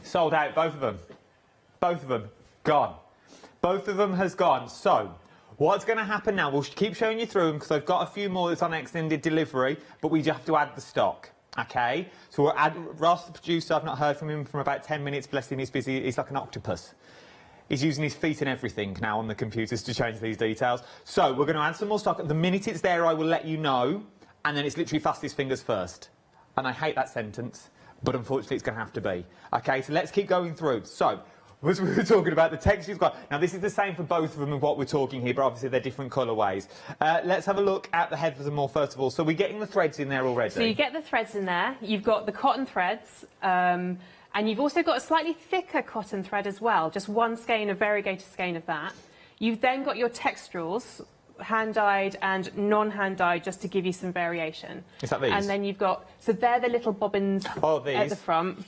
S7: Sold out, both of them. Both of them. Gone. Both of them has gone. So, what's going to happen now? We'll keep showing you through them because I've got a few more that's on extended delivery, but we have to add the stock. Okay? So we'll add... Ross, the producer, I've not heard from him for about 10 minutes. Bless him, he's busy. He's like an octopus. He's using his feet and everything now on the computers to change these details. So we're going to add some more stock. The minute it's there, I will let you know. And then it's literally fastest fingers first. And I hate that sentence, but unfortunately it's going to have to be. OK, so let's keep going through. So, as we were talking about, the texture you've got. Now, this is the same for both of them and what we're talking here, but obviously they're different colourways. Let's have a look at the Heathers and More first of all. So we're getting the threads in there already.
S6: So you get the threads in there. You've got the cotton threads. And you've also got a slightly thicker cotton thread as well, just one skein, a variegated skein of that. You've then got your texturals, hand-dyed and non-hand-dyed, just to give you some variation.
S7: Is that these?
S6: And then you've got, so they're the little bobbins at the front.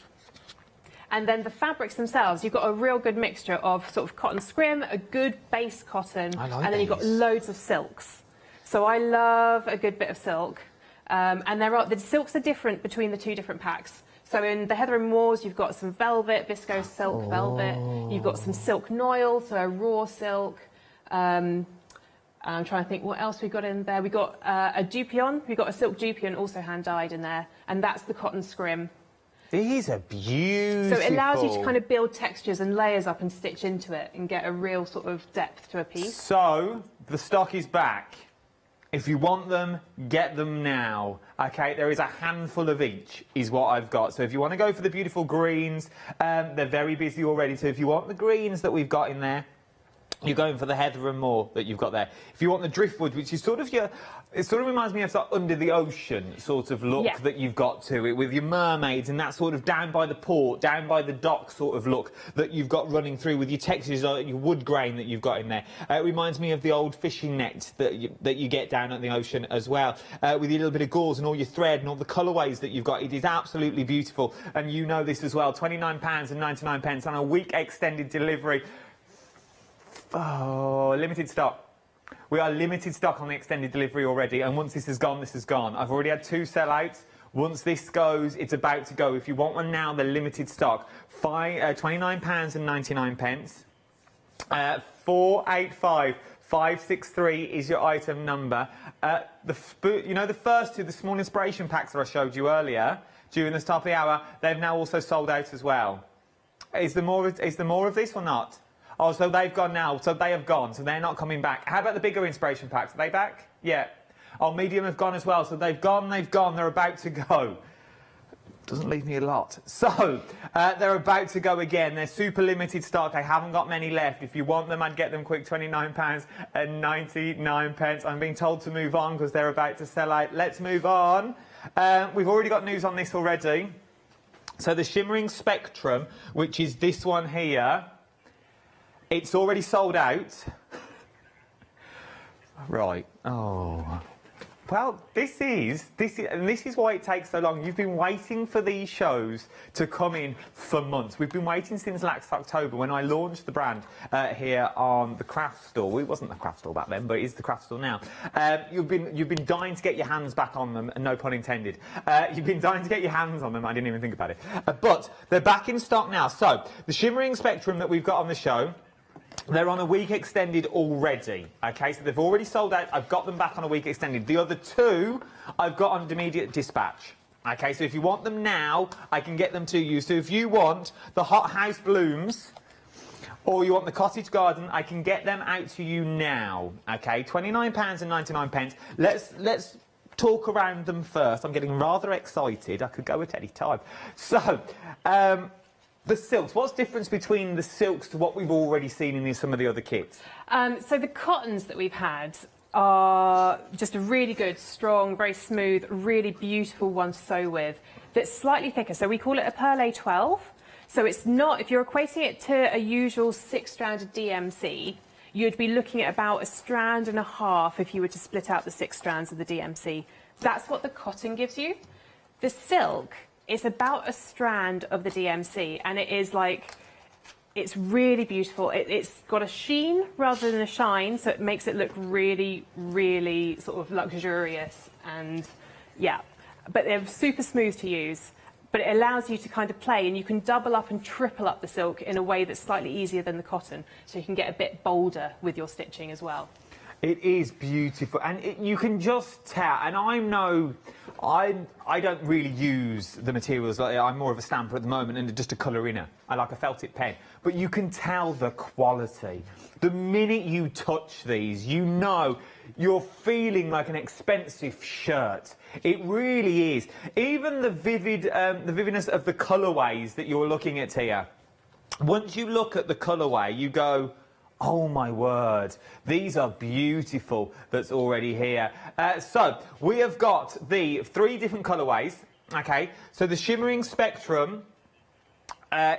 S6: And then the fabrics themselves, you've got a real good mixture of sort of cotton scrim, a good base cotton, and then you've got loads of silks. So I love a good bit of silk. And the silks are different between the two different packs. So in the Heather and More's, you've got some velvet, viscose silk velvet. You've got some silk noil, so a raw silk. I'm trying to think what else we've got in there. We've got a dupion. We've got a silk dupion, also hand-dyed in there. And that's the cotton scrim.
S7: These are beautiful.
S6: So it allows you to kind of build textures and layers up and stitch into it and get a real sort of depth to a piece.
S7: So, the stock is back. If you want them, get them now. Okay, there is a handful of each, is what I've got. So if you want to go for the beautiful greens, they're very busy already. So if you want the greens that we've got in there, you're going for the Heather and More that you've got there. If you want the driftwood, which is sort of your It sort of reminds me of that under the ocean sort of look that you've got to it, with your mermaids and that sort of down by the port, down by the dock sort of look that you've got running through with your textures, your wood grain that you've got in there. It reminds me of the old fishing net that you get down at the ocean as well, with your little bit of gauze and all your thread and all the colourways that you've got. It is absolutely beautiful, and you know this as well. £29.99 on a week extended delivery. Oh, limited stock. We are limited stock on the extended delivery already, and once this is gone, this is gone. I've already had 2 sellouts. Once this goes, it's about to go. If you want one now, they're limited stock. £29.99. 485 563 is your item number. You know the first 2, the small inspiration packs that I showed you earlier during the start of the hour, they've now also sold out as well. Is there more of this or not? Oh, so they've gone now. So they have gone. So they're not coming back. How about the bigger inspiration packs? Are they back? Yeah. Oh, medium have gone as well. So they've gone. They're about to go. Doesn't leave me a lot. So they're about to go again. They're super limited stock. I haven't got many left. If you want them, I'd get them quick. £29.99. I'm being told to move on because they're about to sell out. Let's move on. We've already got news on this already. So the Shimmering Spectrum, which is this one here, it's already sold out. Right. Oh. Well, this is why it takes so long. You've been waiting for these shows to come in for months. We've been waiting since last October when I launched the brand here on the craft store. Well, it wasn't the craft store back then, but it is the craft store now. You've been dying to get your hands back on them, and no pun intended. You've been dying to get your hands on them. I didn't even think about it. But they're back in stock now. So the Shimmering Spectrum that we've got on the show, they're on a week extended already, OK? So they've already sold out. I've got them back on a week extended. The other 2 I've got on immediate dispatch. OK, so if you want them now, I can get them to you. So if you want the Hot House Blooms or you want the Cottage Garden, I can get them out to you now. OK, £29.99. Let's talk around them first. I'm getting rather excited. I could go at any time. So, the silks, what's the difference between the silks to what we've already seen in some of the other kits?
S6: So the cottons that we've had are just a really good, strong, very smooth, really beautiful one to sew with. That's slightly thicker, so we call it a Perlé 12. So it's not, if you're equating it to a usual 6-stranded DMC, you'd be looking at about 1.5 strands if you were to split out the 6 strands of the DMC. That's what the cotton gives you. The silk, it's about 1 strand of the DMC, and it is like, it's really beautiful. It's got a sheen rather than a shine, so it makes it look really, really sort of luxurious, and yeah. But they're super smooth to use, but it allows you to kind of play, and you can double up and triple up the silk in a way that's slightly easier than the cotton, so you can get a bit bolder with your stitching as well.
S7: It is beautiful, and you can just tell. And I don't really use the materials. I'm more of a stamper at the moment and just a colour-inner. I like a felt tip pen. But you can tell the quality. The minute you touch these, you know you're feeling like an expensive shirt. It really is. Even the vividness of the colourways that you're looking at here. Once you look at the colourway, you go, oh my word, these are beautiful that's already here. So we have got the 3 different colourways, okay? So the Shimmering Spectrum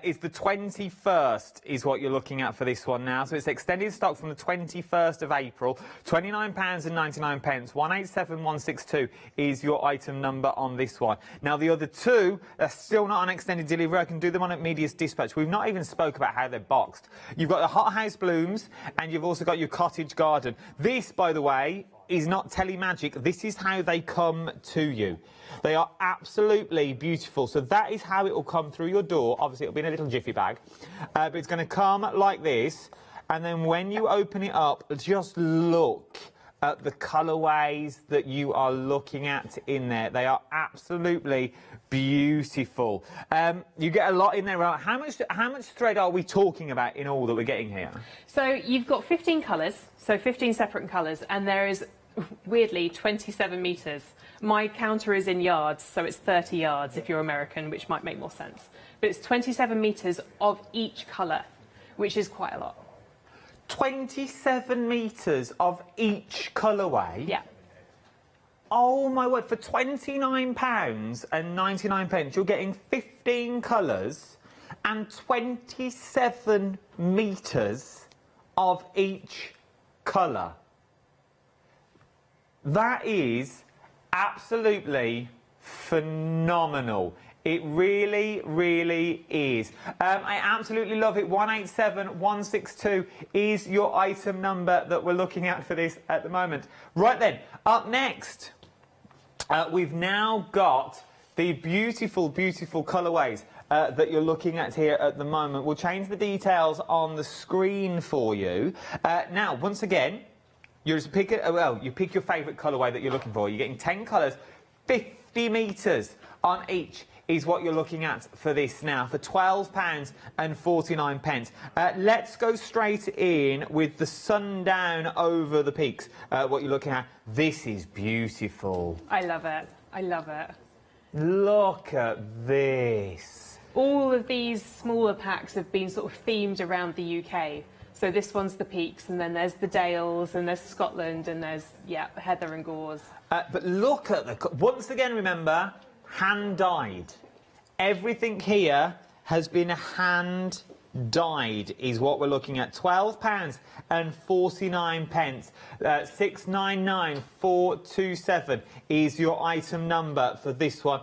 S7: is the 21st is what you're looking at for this one now. So it's extended stock from the 21st of April, £29.99. 187162 is your item number on this one. Now the other 2 are still not on extended delivery. I can do them on immediate dispatch. We've not even spoke about how they're boxed. You've got the Hot House Blooms and you've also got your Cottage Garden. This, by the way, is not telemagic. This is how they come to you. They are absolutely beautiful. So that is how it will come through your door. Obviously, it'll be in a little jiffy bag. But it's going to come like this. And then when you open it up, just look at the colourways that you are looking at in there. They are absolutely beautiful. You get a lot in there. How much thread are we talking about in all that we're getting here?
S6: So you've got 15 colours, so 15 separate colours, and there is, weirdly, 27 metres. My counter is in yards, so it's 30 yards if you're American, which might make more sense. But it's 27 metres of each colour, which is quite a lot.
S7: 27 metres of each colourway?
S6: Yeah.
S7: Oh my word, for £29.99, you're getting 15 colours and 27 metres of each colour. That is absolutely phenomenal. It really, really is. I absolutely love it. 187162 is your item number that we're looking at for this at the moment. Right then, up next, we've now got the beautiful, beautiful colourways that you're looking at here at the moment. We'll change the details on the screen for you. Now, once again, you pick your favourite colourway that you're looking for. You're getting 10 colours, 50 metres on each is what you're looking at for this now, for £12.49. Let's go straight in with the sundown over the peaks. What you're looking at, this is beautiful.
S6: I love it. I love it.
S7: Look at this.
S6: All of these smaller packs have been sort of themed around the UK. So this one's the peaks, and then there's the Dales, and there's Scotland, and there's, yeah, Heather and Gores.
S7: But look at the... Once again, remember, hand-dyed. Everything here has been hand-dyed, is what we're looking at. £12.49. 699427 is your item number for this one.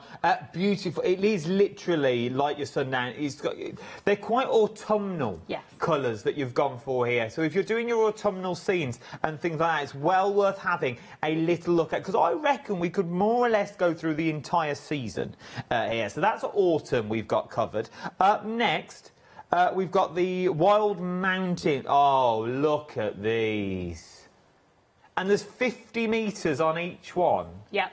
S7: Beautiful. It is literally like your sundown. They're quite autumnal colours that you've gone for here. So if you're doing your autumnal scenes and things like that, it's well worth having a little look at, because I reckon we could more or less go through the entire season here. So that's autumn we've got covered. Up next, we've got the Wild Mountain. Oh, look at these. And there's 50 metres on each one.
S6: Yep.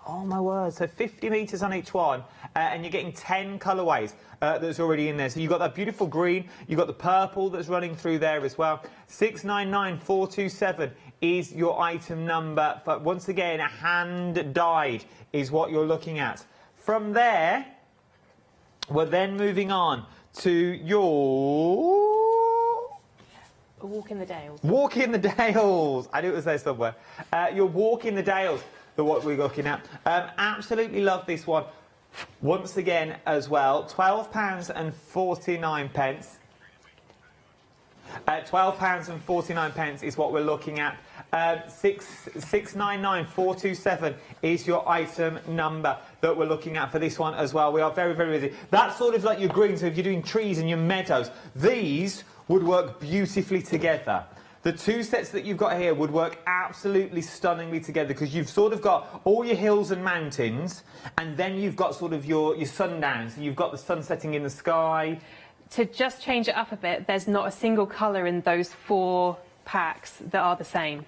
S7: Oh, my word. So 50 metres on each one. And you're getting 10 colourways that's already in there. So you've got that beautiful green. You've got the purple that's running through there as well. 699427 is your item number. But once again, hand-dyed is what you're looking at. From there, we're then moving on to your...
S6: A Walk in the Dales.
S7: Walk in the Dales. I knew it was there somewhere. Your Walk in the Dales, what we're looking at. Absolutely love this one. Once again, as well, £12.49. £12.49 is what we're looking at. 699427 is your item number that we're looking at for this one as well. We are very, very busy. That's sort of like your green, so if you're doing trees and your meadows, these would work beautifully together. The two sets that you've got here would work absolutely stunningly together, because you've sort of got all your hills and mountains, and then you've got sort of your sundowns. You've got the sun setting in the sky.
S6: To just change it up a bit, there's not a single colour in those 4 packs that are the same.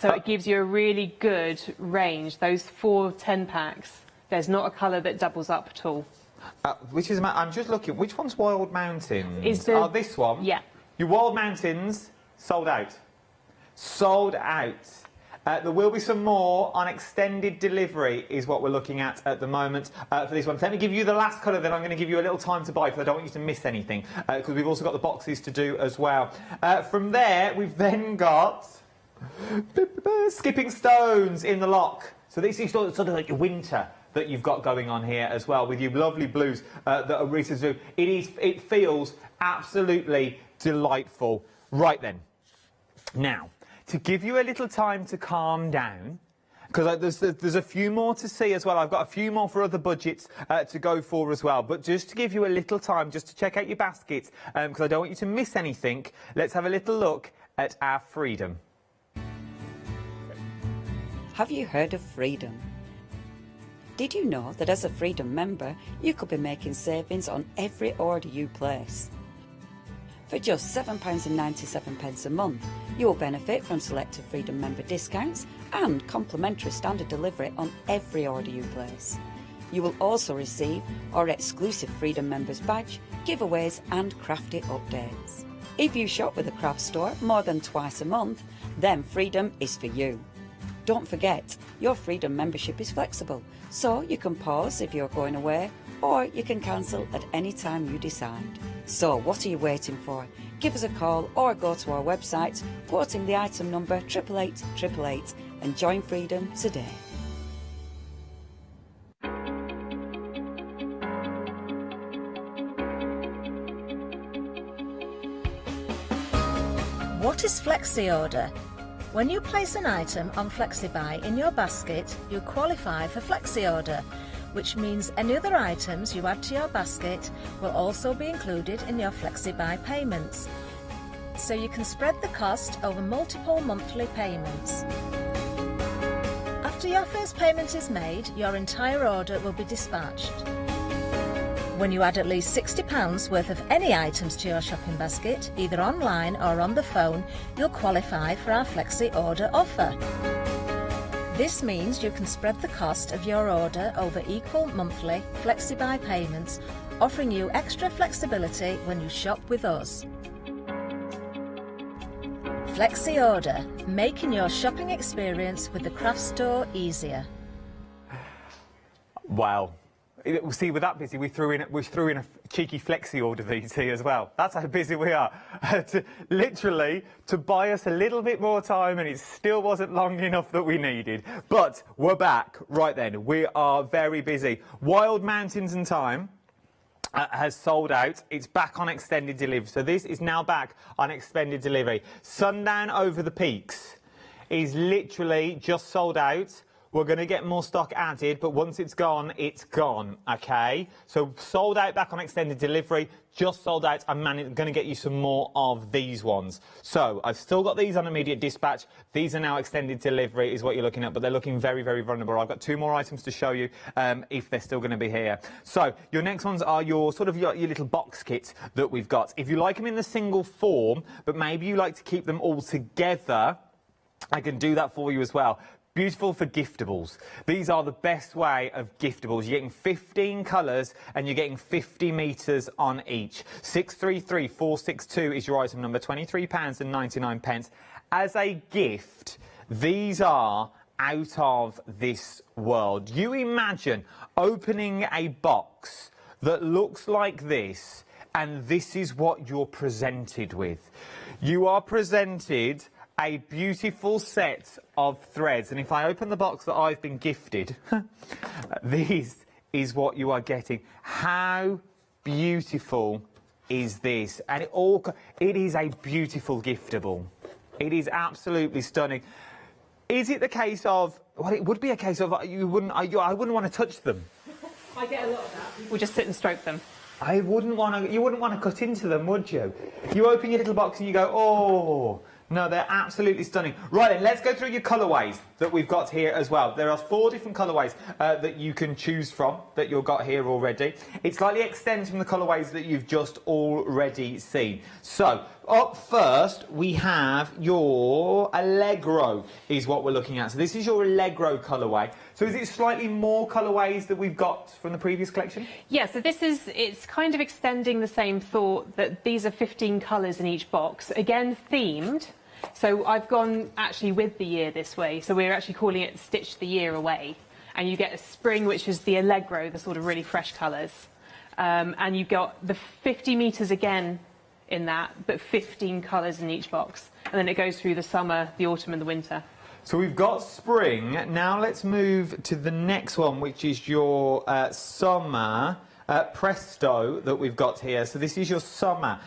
S6: So it gives you a really good range. Those 4 10 packs, there's not a colour that doubles up at all.
S7: I'm just looking. Which one's Wild Mountains? This one?
S6: Yeah.
S7: Your Wild Mountains, sold out. Sold out. There will be some more on extended delivery, is what we're looking at the moment for this one. Let me give you the last colour, then I'm going to give you a little time to buy, because I don't want you to miss anything, because we've also got the boxes to do as well. From there, we've then got Skipping Stones in the Lock. So this is sort of like your winter that you've got going on here as well, with your lovely blues that are recent to. It feels absolutely delightful. Right then. Now, to give you a little time to calm down, because there's a few more to see as well. I've got a few more for other budgets to go for as well. But just to give you a little time, just to check out your baskets, because I don't want you to miss anything, let's have a little look at our Freedom.
S10: Have you heard of Freedom? Did you know that as a Freedom member, you could be making savings on every order you place? For just £7.97 a month, you will benefit from selected Freedom member discounts and complimentary standard delivery on every order you place. You will also receive our exclusive Freedom members badge, giveaways and crafty updates. If you shop with a craft store more than twice a month, then Freedom is for you. Don't forget, your Freedom membership is flexible, so you can pause if you're going away, or you can cancel at any time you decide. So what are you waiting for? Give us a call or go to our website, quoting the item number 88888, and join Freedom today.
S2: What is Flexi Order? When you place an item on FlexiBuy in your basket, you qualify for Flexi Order, which means any other items you add to your basket will also be included in your FlexiBuy payments. So you can spread the cost over multiple monthly payments. After your first payment is made, your entire order will be dispatched. When you add at least £60 worth of any items to your shopping basket, either online or on the phone, you'll qualify for our Flexi Order offer. This means you can spread the cost of your order over equal monthly FlexiBuy payments, offering you extra flexibility when you shop with us. Flexi Order, making your shopping experience with the craft store easier.
S7: Wow. See, we're that busy, we threw in a cheeky Flexi Order VT as well. That's how busy we are. Literally, to buy us a little bit more time, and it still wasn't long enough that we needed. But we're back. Right then, we are very busy. Wild Mountains and Time has sold out. It's back on extended delivery. So this is now back on extended delivery. Sundown Over the Peaks is literally just sold out. We're going to get more stock added, but once it's gone, okay? So sold out, back on extended delivery, just sold out. I'm going to get you some more of these ones. So I've still got these on immediate dispatch. These are now extended delivery is what you're looking at, but they're looking very, very vulnerable. I've got 2 more items to show you if they're still going to be here. So your next ones are your little box kits that we've got. If you like them in the single form, but maybe you like to keep them all together, I can do that for you as well. Beautiful for giftables. These are the best way of giftables. You're getting 15 colours and you're getting 50 metres on each. 633462 is your item number, £23.99. As a gift, these are out of this world. You imagine opening a box that looks like this, and this is what you're presented with. You are presented a beautiful set of threads, and if I open the box that I've been gifted, this is what you are getting. How beautiful is this? And it is a beautiful giftable. It is absolutely stunning. Is it the case of, well, it would be a case of I wouldn't want to touch them.
S6: I get a lot of that. We'll just sit and stroke them.
S7: You wouldn't want to cut into them, would you? You open your little box and you go, oh. No, they're absolutely stunning. Right then, let's go through your colourways that we've got here as well. There are 4 different colourways that you can choose from that you've got here already. It slightly extends from the colourways that you've just already seen. So, up first, we have your Allegro is what we're looking at. So this is your Allegro colourway. So is it slightly more colourways that we've got from the previous collection?
S6: Yeah, so it's kind of extending the same thought that these are 15 colours in each box. Again, themed. So I've gone actually with the year this way. So we're actually calling it Stitch the Year Away. And you get a spring, which is the Allegro, the sort of really fresh colours. And you've got the 50 metres again in that, but 15 colours in each box. And then it goes through the summer, the autumn and the winter.
S7: So we've got spring. Now let's move to the next one, which is your summer Presto that we've got here. So this is your summer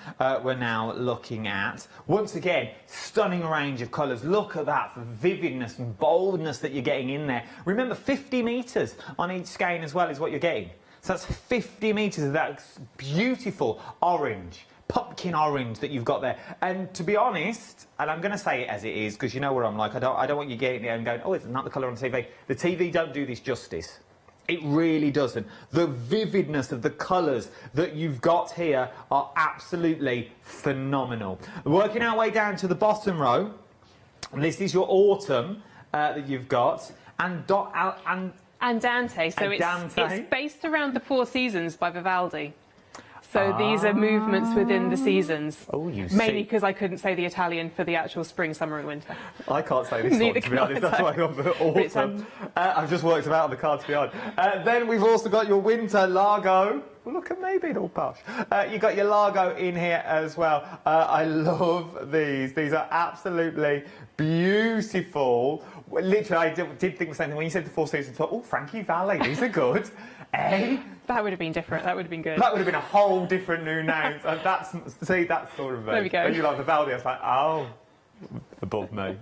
S7: we're now looking at. Once again, stunning range of colours. Look at that vividness and boldness that you're getting in there. Remember, 50 metres on each skein as well is what you're getting. So that's 50 metres of that beautiful orange, pumpkin orange that you've got there. And to be honest, and I'm going to say it as it is, because you know where I'm like, I don't want you getting there and going, oh, it's not the colour on TV. The TV don't do this justice. It really doesn't. The vividness of the colours that you've got here are absolutely phenomenal. Working our way down to the bottom row, and this is your autumn that you've got,
S6: Andante. So it's based around the 4 Seasons by Vivaldi. So these are movements within the seasons.
S7: Oh, you see.
S6: Mainly because I couldn't say the Italian for the actual spring, summer and winter.
S7: I can't say this one, to be honest. That's why I'm autumn. I've just worked them out on the card, to be honest. Then we've also got your winter Largo. Well, look at me being all posh. You've got your Largo in here as well. I love these. These are absolutely beautiful. Well, literally, I did think the same thing. When you said the Four Seasons, I thought, oh, Frankie Valli, these are good. Eh?
S6: That would have been different. That would have been good.
S7: That would have been a whole different new name. That's sort of
S6: There we go.
S7: When you like the Valdi, I was like, oh, above me.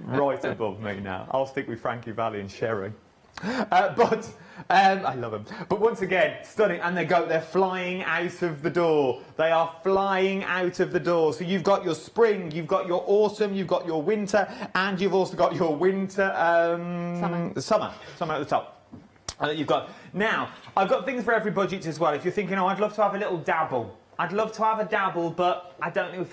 S7: Right above me now. I'll stick with Frankie Valli and Sherry. But I love them. But once again, stunning, and they're flying out of the door. They are flying out of the door. So you've got your spring, you've got your autumn, you've got your winter, and you've also got your winter summer at the top. You've got now. I've got things for every budget as well. If you're thinking, oh, I'd love to have a little dabble. I'd love to have a dabble, but I don't know if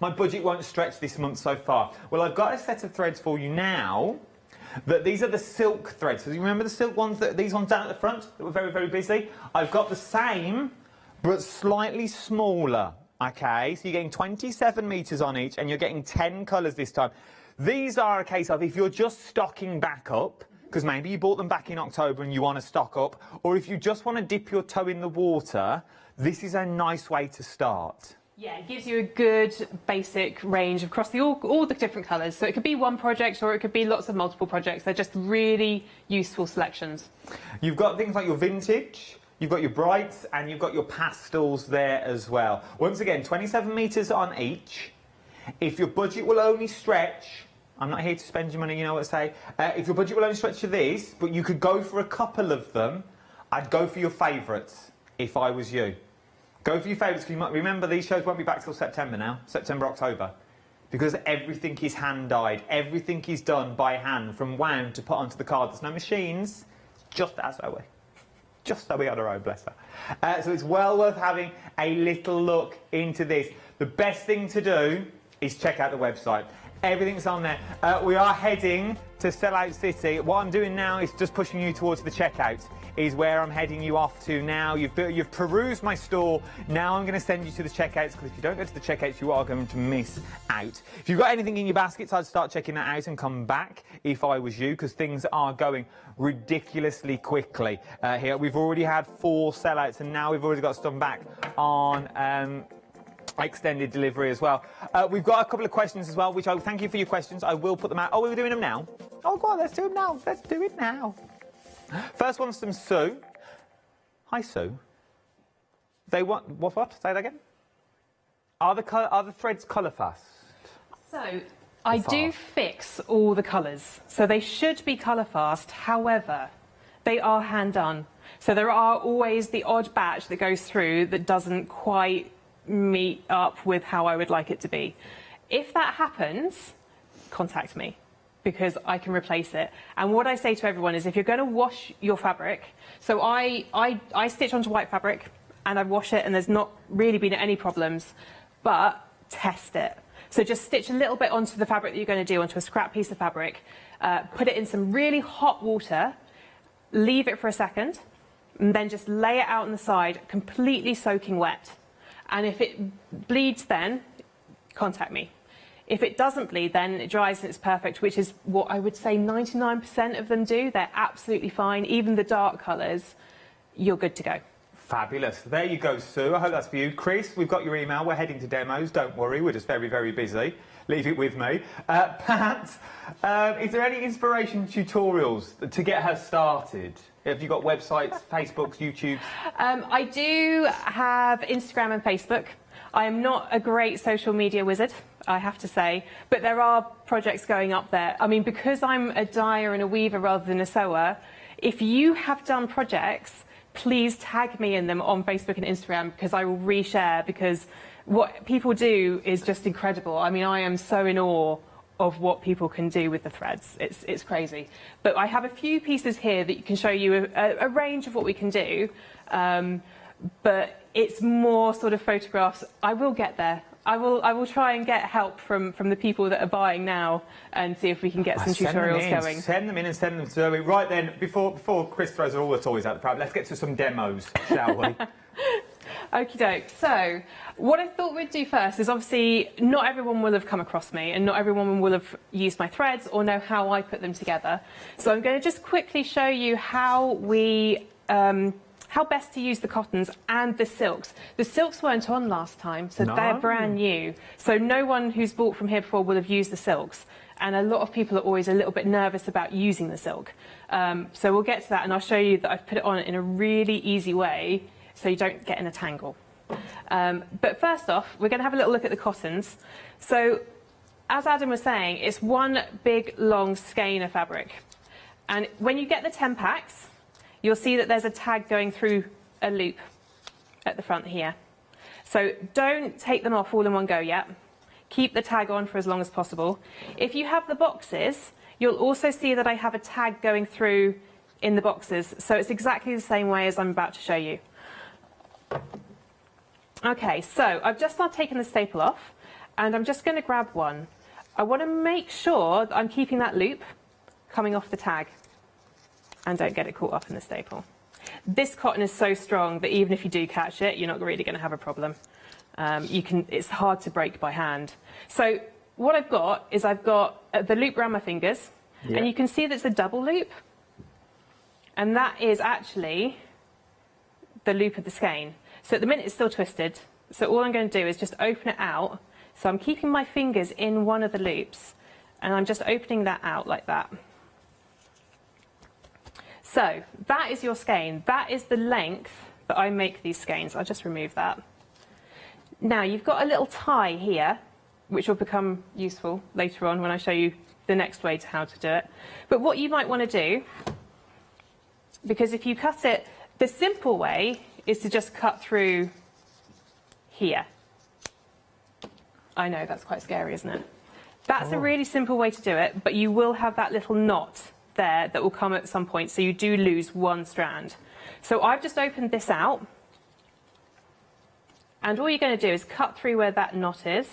S7: my budget won't stretch this month so far. Well, I've got a set of threads for you now. These are the silk threads. So you remember the silk ones, these ones down at the front that were very, very busy? I've got the same, but slightly smaller. Okay, so you're getting 27 metres on each, and you're getting 10 colours this time. These are a case of if you're just stocking back up, because maybe you bought them back in October and you want to stock up, or if you just want to dip your toe in the water, this is a nice way to start.
S6: Yeah, it gives you a good basic range across all the different colours. So it could be one project or it could be lots of multiple projects. They're just really useful selections.
S7: You've got things like your vintage, you've got your brights, and you've got your pastels there as well. Once again, 27 metres on each. If your budget will only stretch, I'm not here to spend your money, you know what I say. If your budget will only stretch to this, but you could go for a couple of them, I'd go for your favourites if I was you. Go for your favourites, because you might remember these shows won't be back till September now, September, October. Because everything is hand-dyed, everything is done by hand, from wound to put onto the card. There's no machines, just as Zoe. Just Zoe on her own, bless her. So it's well worth having a little look into this. The best thing to do is check out the website. Everything's on there. We are heading to Sellout City. What I'm doing now is just pushing you towards the checkout, is where I'm heading you off to now. You've perused my store. Now I'm going to send you to the checkouts, because if you don't go to the checkouts, you are going to miss out. If you've got anything in your baskets, I'd start checking that out and come back if I was you, because things are going ridiculously quickly here. We've already had 4 sellouts, and now we've already got some back on extended delivery as well. We've got a couple of questions as well, which I thank you for your questions. I will put them out. Oh, we're doing them now? Oh, go on, let's do them now. Let's do it now. First one's from Sue. Hi, Sue. They want what? Say that again. Are the threads colour fast?
S6: So I do fix all the colours, so they should be colour fast. However, they are hand done, so there are always the odd batch that goes through that doesn't quite meet up with how I would like it to be. If that happens, contact me, because I can replace it. And what I say to everyone is, if you're going to wash your fabric, so I stitch onto white fabric and I wash it and there's not really been any problems, but test it. So just stitch a little bit onto the fabric that you're going to do, onto a scrap piece of fabric, put it in some really hot water, leave it for a second, and then just lay it out on the side, completely soaking wet. And if it bleeds then, contact me. If it doesn't bleed, then it dries and it's perfect, which is what I would say 99% of them do. They're absolutely fine. Even the dark colours, you're good to go.
S7: Fabulous. There you go, Sue. I hope that's for you. Chris, we've got your email. We're heading to demos. Don't worry, we're just very, very busy. Leave it with me. Pat, is there any inspiration tutorials to get her started? Have you got websites, Facebooks, YouTubes?
S6: I do have Instagram and Facebook. I am not a great social media wizard, I have to say, but there are projects going up there. I mean, because I'm a dyer and a weaver rather than a sewer, if you have done projects, please tag me in them on Facebook and Instagram, because I will reshare, because what people do is just incredible. I mean, I am so in awe of what people can do with the threads. It's crazy. But I have a few pieces here that can show you a range of what we can do, but it's more sort of photographs. I will get there. I will try and get help from the people that are buying now and see if we can get some tutorials going.
S7: Send them in and send them to Zoe. Right then, before Chris throws all the toys out the pram, let's get to some demos, shall we?
S6: Okie doke. So, what I thought we'd do first is, obviously not everyone will have come across me and not everyone will have used my threads or know how I put them together. So I'm going to just quickly show you how we how best to use the cottons and the silks. The silks weren't on last time, so
S7: No.
S6: they're brand new. So no one who's bought from here before will have used the silks. And a lot of people are always a little bit nervous about using the silk. So we'll get to that, and I'll show you that I've put it on in a really easy way so you don't get in a tangle. But first off, we're going to have a little look at the cottons. So as Adam was saying, it's one big long skein of fabric. And when you get the 10 packs, you'll see that there's a tag going through a loop at the front here. So don't take them off all in one go yet. Keep the tag on for as long as possible. If you have the boxes, you'll also see that I have a tag going through in the boxes. So it's exactly the same way as I'm about to show you. Okay, so I've just now taken the staple off, and I'm just going to grab one. I want to make sure that I'm keeping that loop coming off the tag and don't get it caught up in the staple. This cotton is so strong that even if you do catch it, you're not really going to have a problem. It's hard to break by hand. So what I've got is I've got the loop around my fingers, and you can see that it's a double loop, and that is actually the loop of the skein. So at the minute it's still twisted, so all I'm going to do is just open it out. So I'm keeping my fingers in one of the loops, and I'm just opening that out like that. So that is your skein. That is the length that I make these skeins. I'll just remove that. Now you've got a little tie here, which will become useful later on when I show you the next way to how to do it. But what you might want to do, because if you cut it, the simple way is to just cut through here. I know, that's quite scary, isn't it? That's a really simple way to do it, but you will have that little knot there that will come at some point, so you do lose one strand. So I've just opened this out, and all you're going to do is cut through where that knot is,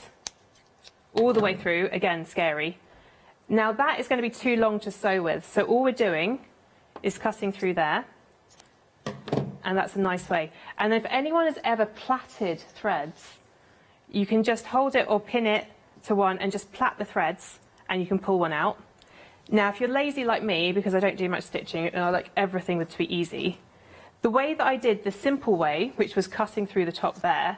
S6: all the way through. Again, scary. Now that is going to be too long to sew with, so all we're doing is cutting through there, and that's a nice way. And if anyone has ever plaited threads, you can just hold it or pin it to one and just plait the threads, and you can pull one out. Now, if you're lazy like me, because I don't do much stitching and I like everything to be easy, the way that I did the simple way, which was cutting through the top there,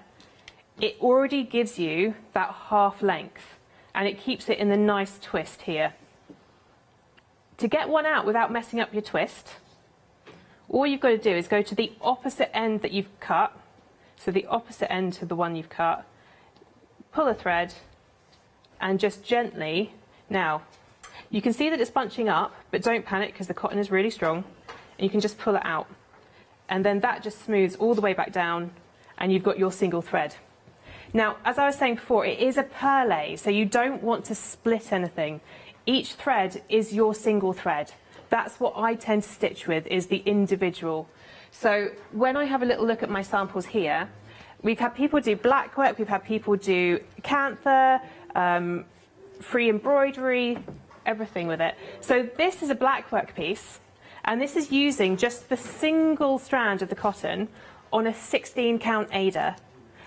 S6: it already gives you that half length, and it keeps it in the nice twist here. To get one out without messing up your twist, all you've got to do is go to the opposite end that you've cut, so the opposite end to the one you've cut, pull a thread, and just gently, now, you can see that it's bunching up, but don't panic because the cotton is really strong, and you can just pull it out. And then that just smooths all the way back down, and you've got your single thread. Now, as I was saying before, it is a perlé, so you don't want to split anything. Each thread is your single thread. That's what I tend to stitch with, is the individual. So when I have a little look at my samples here, we've had people do black work, we've had people do cantha, free embroidery, everything with it. So this is a black work piece, and this is using just the single strand of the cotton on a 16 count Aida,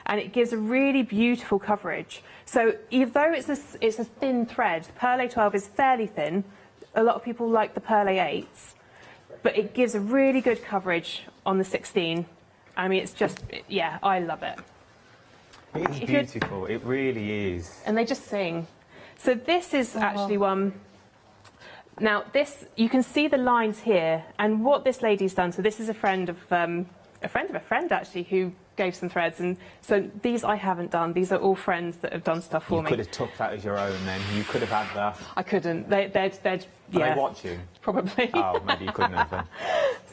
S6: and it gives a really beautiful coverage. So although it's a thin thread, Perlé 12 is fairly thin. A lot of people like the Perlé 8s, but it gives a really good coverage on the 16. I mean, it's just, yeah, I love it.
S7: It is beautiful, it really is.
S6: And they just sing. So this is actually one. Now this, you can see the lines here, and what this lady's done, so this is a friend of a friend actually who gave some threads, and so these I haven't done. These are all friends that have done stuff for me.
S7: You could have took that as your own then. You could have had that.
S6: I couldn't. They'd yeah.
S7: Are they watching?
S6: Probably.
S7: Oh, maybe you couldn't have then.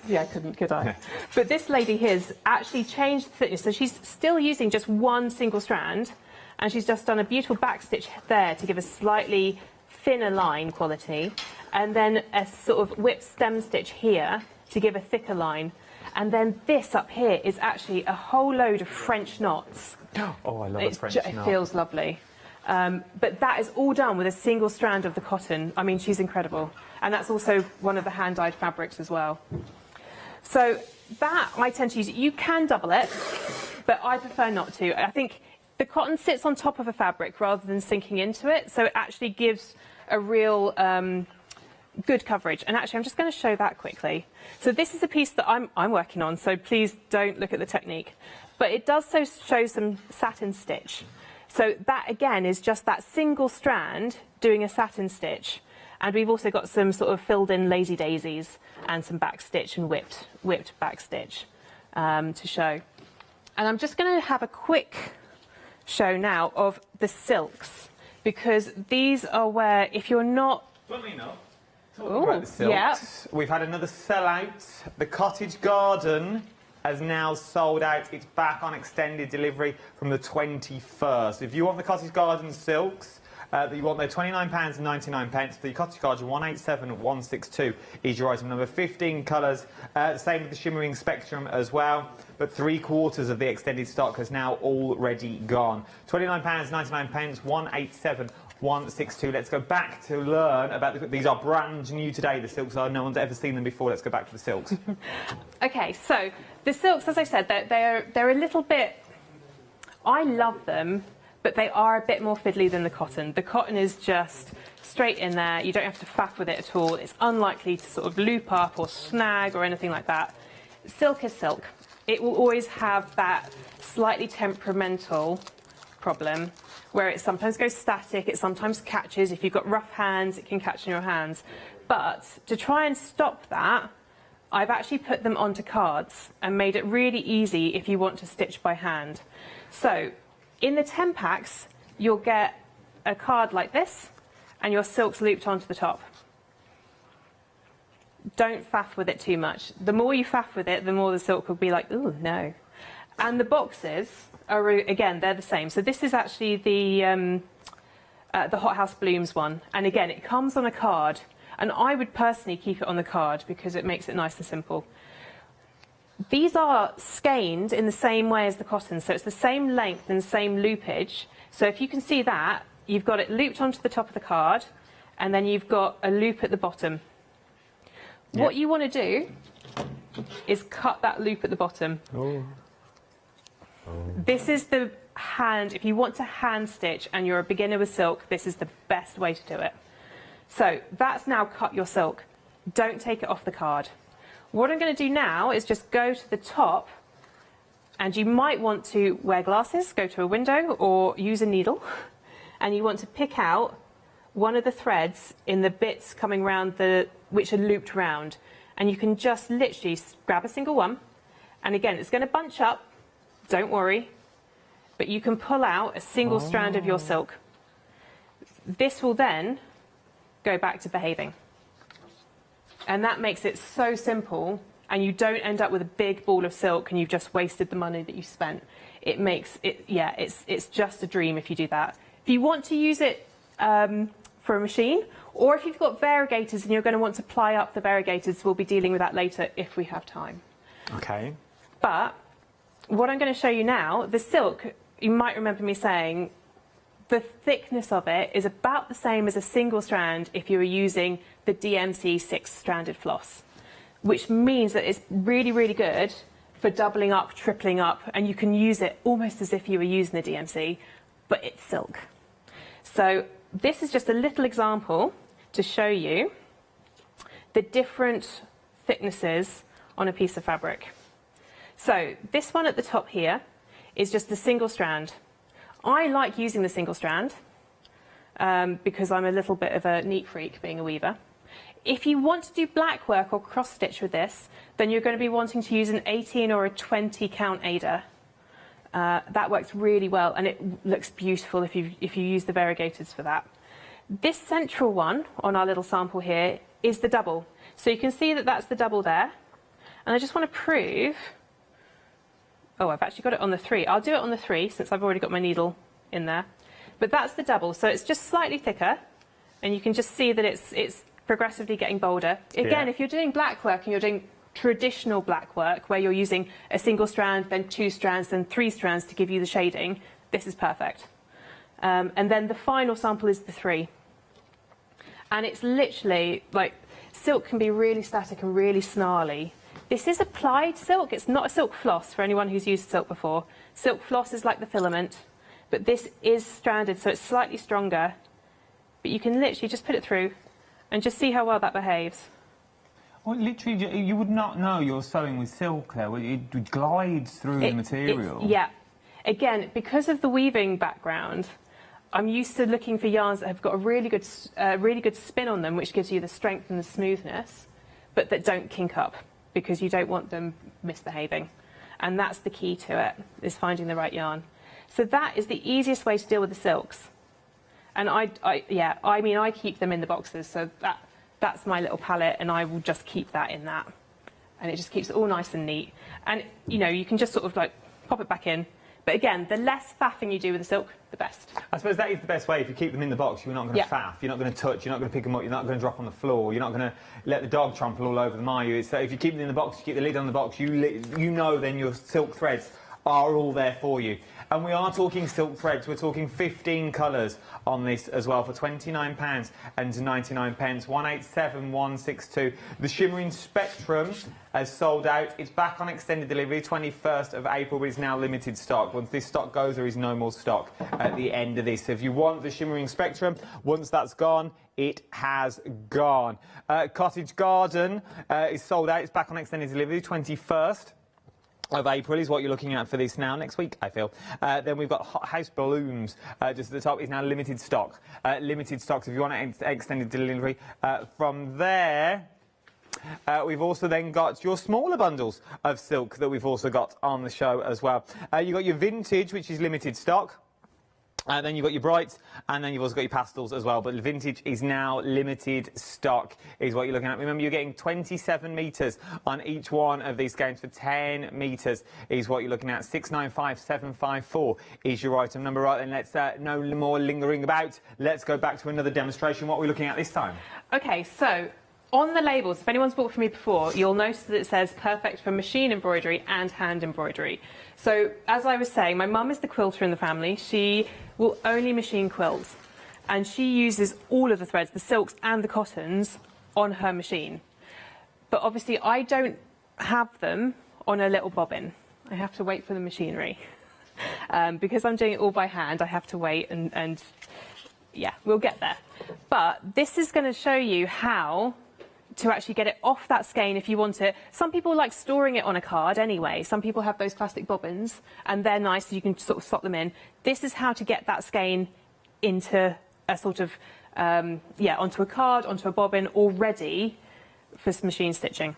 S6: Yeah, I couldn't, could I? But this lady here's actually changed the thickness, so she's still using just one single strand, and she's just done a beautiful back stitch there to give a slightly thinner line quality, and then a sort of whipped stem stitch here to give a thicker line. And then this up here is actually a whole load of French knots.
S7: Oh, I love a French knot.
S6: It feels lovely. But that is all done with a single strand of the cotton. I mean, she's incredible. And that's also one of the hand-dyed fabrics as well. So that I tend to use. You can double it, but I prefer not to. I think the cotton sits on top of a fabric rather than sinking into it, so it actually gives a real good coverage. And actually, I'm just going to show that quickly. So this is a piece that I'm working on, so please don't look at the technique. But it does show some satin stitch. So that, again, is just that single strand doing a satin stitch. And we've also got some sort of filled in lazy daisies and some back stitch and whipped back stitch to show. And I'm just going to have a quick show now of the silks, because these are where, if you're not...
S7: Funnily enough, talking about the silks, we've had another sellout. The Cottage Garden has now sold out. It's back on extended delivery from the 21st. If you want the Cottage Garden silks, you want their £29.99 for the Cottage Garden 187162 is your item number. 15 colours, same with the shimmering spectrum as well, but 3/4 of the extended stock has now already gone. £29.99, 187162. Let's go back to learn about these are brand new today, the silks are, no one's ever seen them before. Let's go back to the silks.
S6: Okay, so the silks, as I said, they're a little bit, I love them, but they are a bit more fiddly than the cotton. The cotton is just straight in there. You don't have to faff with it at all. It's unlikely to sort of loop up or snag or anything like that. Silk is silk. It will always have that slightly temperamental problem where it sometimes goes static, it sometimes catches. If you've got rough hands, it can catch in your hands. But to try and stop that, I've actually put them onto cards and made it really easy if you want to stitch by hand. So in the 10 packs, you'll get a card like this, and your silk's looped onto the top. Don't faff with it too much. The more you faff with it, the more the silk will be like, ooh, no. And the boxes are, again, they're the same. So this is actually the Hothouse Blooms one. And again, it comes on a card. And I would personally keep it on the card because it makes it nice and simple. These are skeined in the same way as the cotton, so it's the same length and same loopage. So if you can see that, you've got it looped onto the top of the card, and then you've got a loop at the bottom. Yep. What you want to do is cut that loop at the bottom. Oh. Oh. This is the hand, if you want to hand stitch and you're a beginner with silk, this is the best way to do it. So that's now cut your silk. Don't take it off the card. What I'm going to do now is just go to the top, and you might want to wear glasses, go to a window, or use a needle, and you want to pick out one of the threads in the bits coming round which are looped round, and you can just literally grab a single one, and again, it's going to bunch up, don't worry, but you can pull out a single strand of your silk. This will then go back to behaving. And that makes it so simple, and you don't end up with a big ball of silk and you've just wasted the money that you spent. It makes it, yeah, it's just a dream if you do that. If you want to use it for a machine, or if you've got variegators and you're going to want to ply up the variegators, we'll be dealing with that later if we have time.
S7: Okay.
S6: But what I'm going to show you now, the silk, you might remember me saying, the thickness of it is about the same as a single strand if you were using the DMC 6-stranded floss, which means that it's really, really good for doubling up, tripling up, and you can use it almost as if you were using the DMC, but it's silk. So this is just a little example to show you the different thicknesses on a piece of fabric. So this one at the top here is just a single strand. I like using the single strand because I'm a little bit of a neat freak being a weaver. If you want to do black work or cross stitch with this, then you're going to be wanting to use an 18 or a 20 count aider. That works really well, and it looks beautiful if you use the variegators for that. This central one on our little sample here is the double. So you can see that that's the double there. And I just want to prove, oh, I've actually got it on the 3. I'll do it on the 3 since I've already got my needle in there. But that's the double, so it's just slightly thicker, and you can just see that it's progressively getting bolder. Again, if you're doing black work and you're doing traditional black work where you're using a single strand, then 2 strands, then 3 strands to give you the shading, this is perfect. And then the final sample is the 3. And it's literally, like, silk can be really static and really snarly. This is applied silk, it's not a silk floss for anyone who's used silk before. Silk floss is like the filament, but this is stranded, so it's slightly stronger. But you can literally just put it through, and just see how well that behaves.
S7: Well, literally, you would not know you're sewing with silk there. It glides through the material.
S6: Yeah. Again, because of the weaving background, I'm used to looking for yarns that have got a really good spin on them, which gives you the strength and the smoothness, but that don't kink up, because you don't want them misbehaving. And that's the key to it, is finding the right yarn. So that is the easiest way to deal with the silks. And I keep them in the boxes, so that's my little palette, and I will just keep that in that. And it just keeps it all nice and neat. And, you know, you can just sort of like pop it back in. But again, the less faffing you do with the silk, the best.
S7: I suppose that is the best way. If you keep them in the box, you're not going to faff, you're not going to touch, you're not going to pick them up, you're not going to drop on the floor, you're not going to let the dog trample all over them, are you? So if you keep them in the box, you keep the lid on the box, you know then your silk threads are all there for you. And we are talking silk threads. We're talking 15 colours on this as well for £29 and 99 pence. 187162. The Shimmering Spectrum has sold out. It's back on extended delivery 21st of April, but it's now limited stock. Once this stock goes, there is no more stock at the end of this. So if you want the Shimmering Spectrum, once that's gone, it has gone. Cottage Garden is sold out. It's back on extended delivery 21st of April is what you're looking at for this now. Next week, I feel. Then we've got Hot House Blooms just at the top. Is now limited stock. Limited stock. So if you want extended delivery from there. We've also then got your smaller bundles of silk that we've also got on the show as well. You've got your vintage, which is limited stock. Then you've got your brights, and then you've also got your pastels as well. But the vintage is now limited stock, is what you're looking at. Remember, you're getting 27 metres on each one of these games for 10 metres, is what you're looking at. 695754 is your item number. Right, then let's no more lingering about. Let's go back to another demonstration. What are we looking at this time?
S6: OK, so on the labels, if anyone's bought from me before, you'll notice that it says perfect for machine embroidery and hand embroidery. So, as I was saying, my mum is the quilter in the family. She will only machine quilts, and she uses all of the threads, the silks and the cottons, on her machine. But obviously, I don't have them on a little bobbin. I have to wait for the machinery. Because I'm doing it all by hand, I have to wait, and yeah, we'll get there. But this is going to show you how to actually get it off that skein if you want it. Some people like storing it on a card anyway. Some people have those plastic bobbins, and they're nice, so you can sort of slot them in. This is how to get that skein into a sort of, onto a card, onto a bobbin, all ready for machine stitching.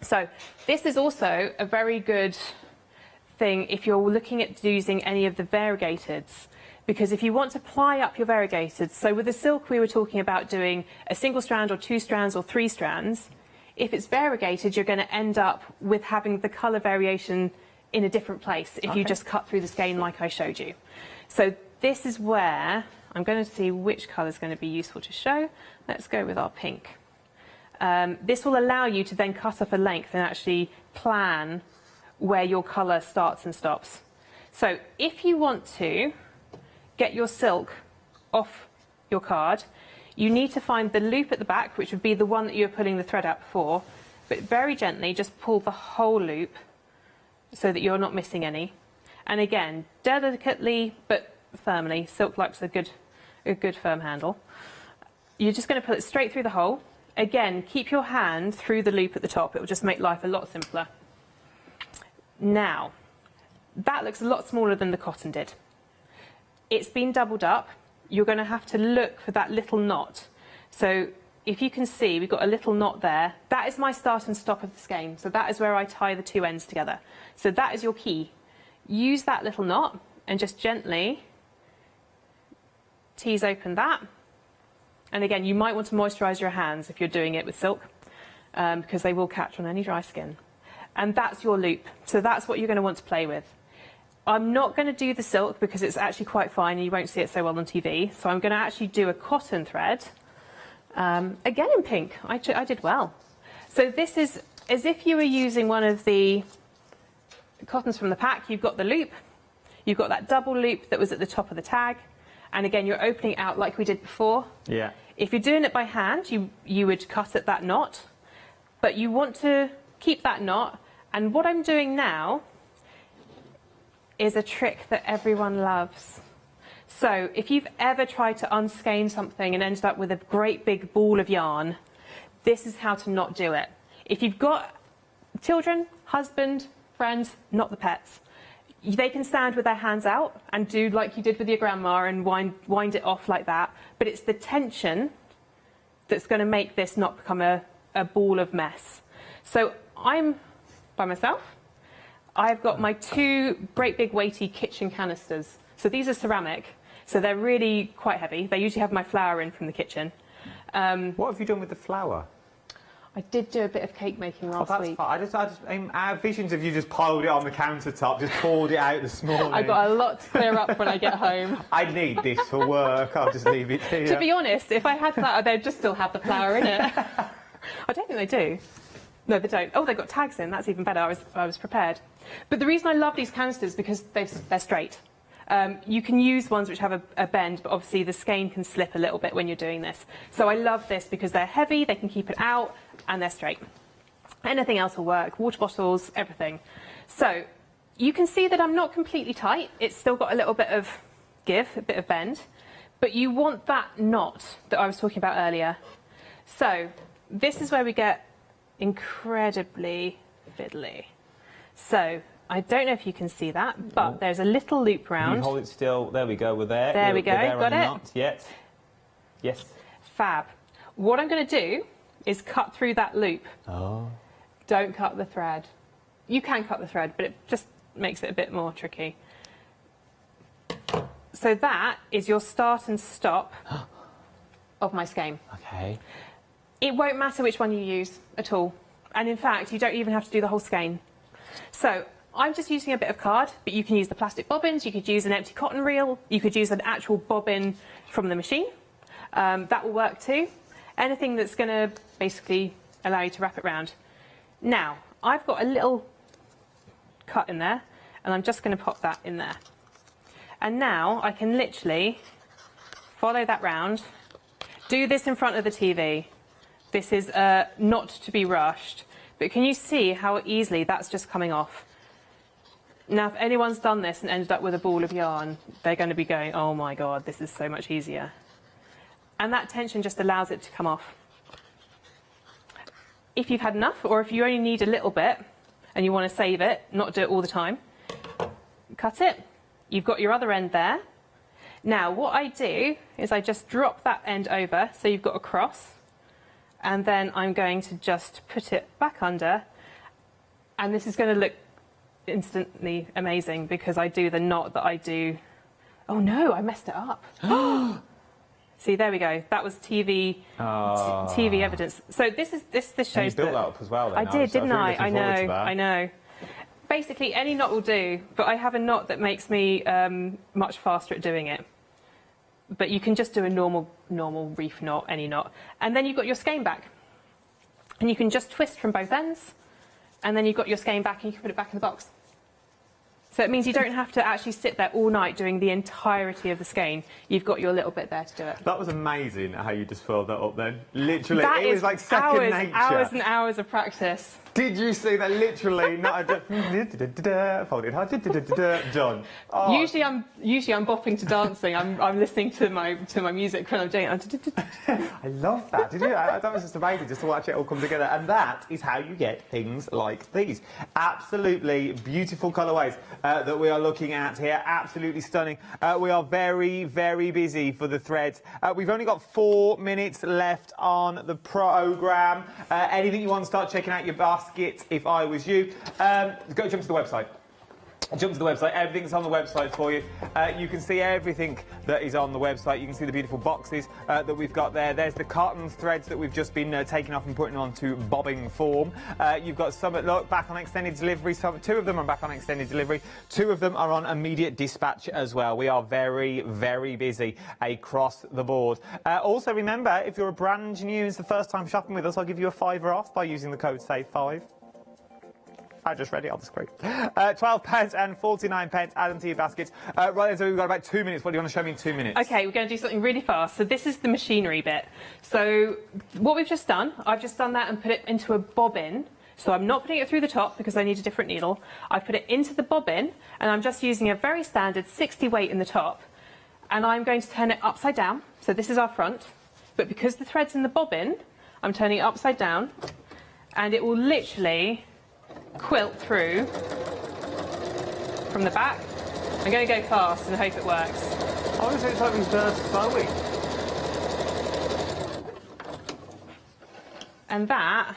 S6: So this is also a very good thing if you're looking at using any of the variegateds. Because if you want to ply up your variegated, so with the silk we were talking about doing a single strand or 2 strands or 3 strands, if it's variegated you're going to end up with having the colour variation in a different place if you just cut through the skein like I showed you. So this is where I'm going to see which colour is going to be useful to show. Let's go with our pink. This will allow you to then cut off a length and actually plan where your colour starts and stops. So if you want to get your silk off your card, you need to find the loop at the back, which would be the one that you were pulling the thread out before, but very gently just pull the whole loop so that you're not missing any. And again, delicately but firmly. Silk likes a good firm handle. You're just going to pull it straight through the hole. Again, keep your hand through the loop at the top. It will just make life a lot simpler. Now, that looks a lot smaller than the cotton did. It's been doubled up. You're going to have to look for that little knot. So if you can see, we've got a little knot there. That is my start and stop of the skein. So that is where I tie the 2 ends together. So that is your key. Use that little knot and just gently tease open that. And again, you might want to moisturise your hands if you're doing it with silk, because they will catch on any dry skin. And that's your loop. So that's what you're going to want to play with. I'm not going to do the silk because it's actually quite fine and you won't see it so well on TV. So I'm going to actually do a cotton thread, again in pink. I did well. So this is as if you were using one of the cottons from the pack. You've got the loop, you've got that double loop that was at the top of the tag, and again you're opening it out like we did before.
S7: Yeah.
S6: If you're doing it by hand, you would cut at that knot, but you want to keep that knot. And what I'm doing now is a trick that everyone loves. So if you've ever tried to unskein something and ended up with a great big ball of yarn, this is how to not do it. If you've got children, husband, friends, not the pets, they can stand with their hands out and do like you did with your grandma and wind it off like that. But it's the tension that's going to make this not become a ball of mess. So I'm by myself. I've got my 2 great big weighty kitchen canisters. So these are ceramic, so they're really quite heavy. They usually have my flour in from the kitchen.
S7: What have you done with the flour?
S6: I did do a bit of cake making last week.
S7: Fine. I have visions of you just piled it on the countertop, just poured it out this morning.
S6: I've got a lot to clear up when I get home.
S7: I need this for work. I'll just leave it here.
S6: To be honest, if I had flour, they'd just still have the flour in it. I don't think they do. No, they don't. Oh, they've got tags in. That's even better. I was prepared. But the reason I love these canisters is because they're straight. You can use ones which have a bend, but obviously the skein can slip a little bit when you're doing this. So I love this because they're heavy, they can keep it out, and they're straight. Anything else will work, water bottles, everything. So you can see that I'm not completely tight. It's still got a little bit of give, a bit of bend, but you want that knot that I was talking about earlier. So this is where we get incredibly fiddly. So I don't know if you can see that, but there's a little loop round.
S7: You hold it still. There we go. We're there.
S6: There we go. Got it?
S7: Not yet. Yes.
S6: Fab. What I'm going to do is cut through that loop.
S7: Oh.
S6: Don't cut the thread. You can cut the thread, but it just makes it a bit more tricky. So that is your start and stop of my skein.
S7: Okay.
S6: It won't matter which one you use at all. And in fact, you don't even have to do the whole skein. So I'm just using a bit of card, but you can use the plastic bobbins, you could use an empty cotton reel, you could use an actual bobbin from the machine. That will work too. Anything that's going to basically allow you to wrap it round. Now, I've got a little cut in there, and I'm just going to pop that in there. And now I can literally follow that round, do this in front of the TV. This is not to be rushed, but can you see how easily that's just coming off? Now, if anyone's done this and ended up with a ball of yarn, they're going to be going, oh my God, this is so much easier. And that tension just allows it to come off. If you've had enough, or if you only need a little bit and you want to save it, not do it all the time, cut it. You've got your other end there. Now, what I do is I just drop that end over, so you've got a cross, and then I'm going to just put it back under, and this is going to look instantly amazing because I do the knot that I do. Oh no, I messed it up. See, there we go. That was TV evidence. So this shows
S7: and you built that up as well. Then.
S6: I did, didn't I?
S7: I
S6: know. Basically, any knot will do, but I have a knot that makes me much faster at doing it. But you can just do a normal reef knot, any knot, and then you've got your skein back, and you can just twist from both ends, and then you've got your skein back, and you can put it back in the box. So it means you don't have to actually sit there all night doing the entirety of the skein. You've got your little bit there to do it.
S7: That was amazing how you just filled that up then. Literally, it was like second nature.
S6: Hours and hours of practice.
S7: Did you see that? Literally, not a folded hard, done.
S6: Oh. Usually I'm bopping to dancing. I'm listening to my music when I'm doing it.
S7: I love that. Did you? That was just amazing, just to watch it all come together. And that is how you get things like these. Absolutely beautiful colourways that we are looking at here. Absolutely stunning. We are very, very busy for the threads. We've only got 4 minutes left on the programme. Anything you want to start checking out your basket? If I was you, jump to the website. Jump to the website. Everything's on the website for you. You can see everything that is on the website. You can see the beautiful boxes that we've got there. There's the cotton threads that we've just been taking off and putting onto bobbing form. You've got some look back on extended delivery. Two of them are back on extended delivery. 2 of them are on immediate dispatch as well. We are very, very busy across the board. Also, remember, if you're a brand new, it's the first time shopping with us, I'll give you a £5 off by using the code SAVE5. I just read it on the screen. £12 and 49 pence. Add them to your baskets. Right then, so we've got about 2 minutes. What do you want to show me in 2 minutes?
S6: Okay, we're going to do something really fast. So this is the machinery bit. So what we've just done, I've just done that and put it into a bobbin. So I'm not putting it through the top because I need a different needle. I've put it into the bobbin, and I'm just using a very standard 60 weight in the top. and I'm going to turn it upside down. So this is our front, but because the thread's in the bobbin, I'm turning it upside down, and it will literally quilt through from the back. I'm going to go fast and hope it works.
S7: Honestly, it's like these birds flowing.
S6: And that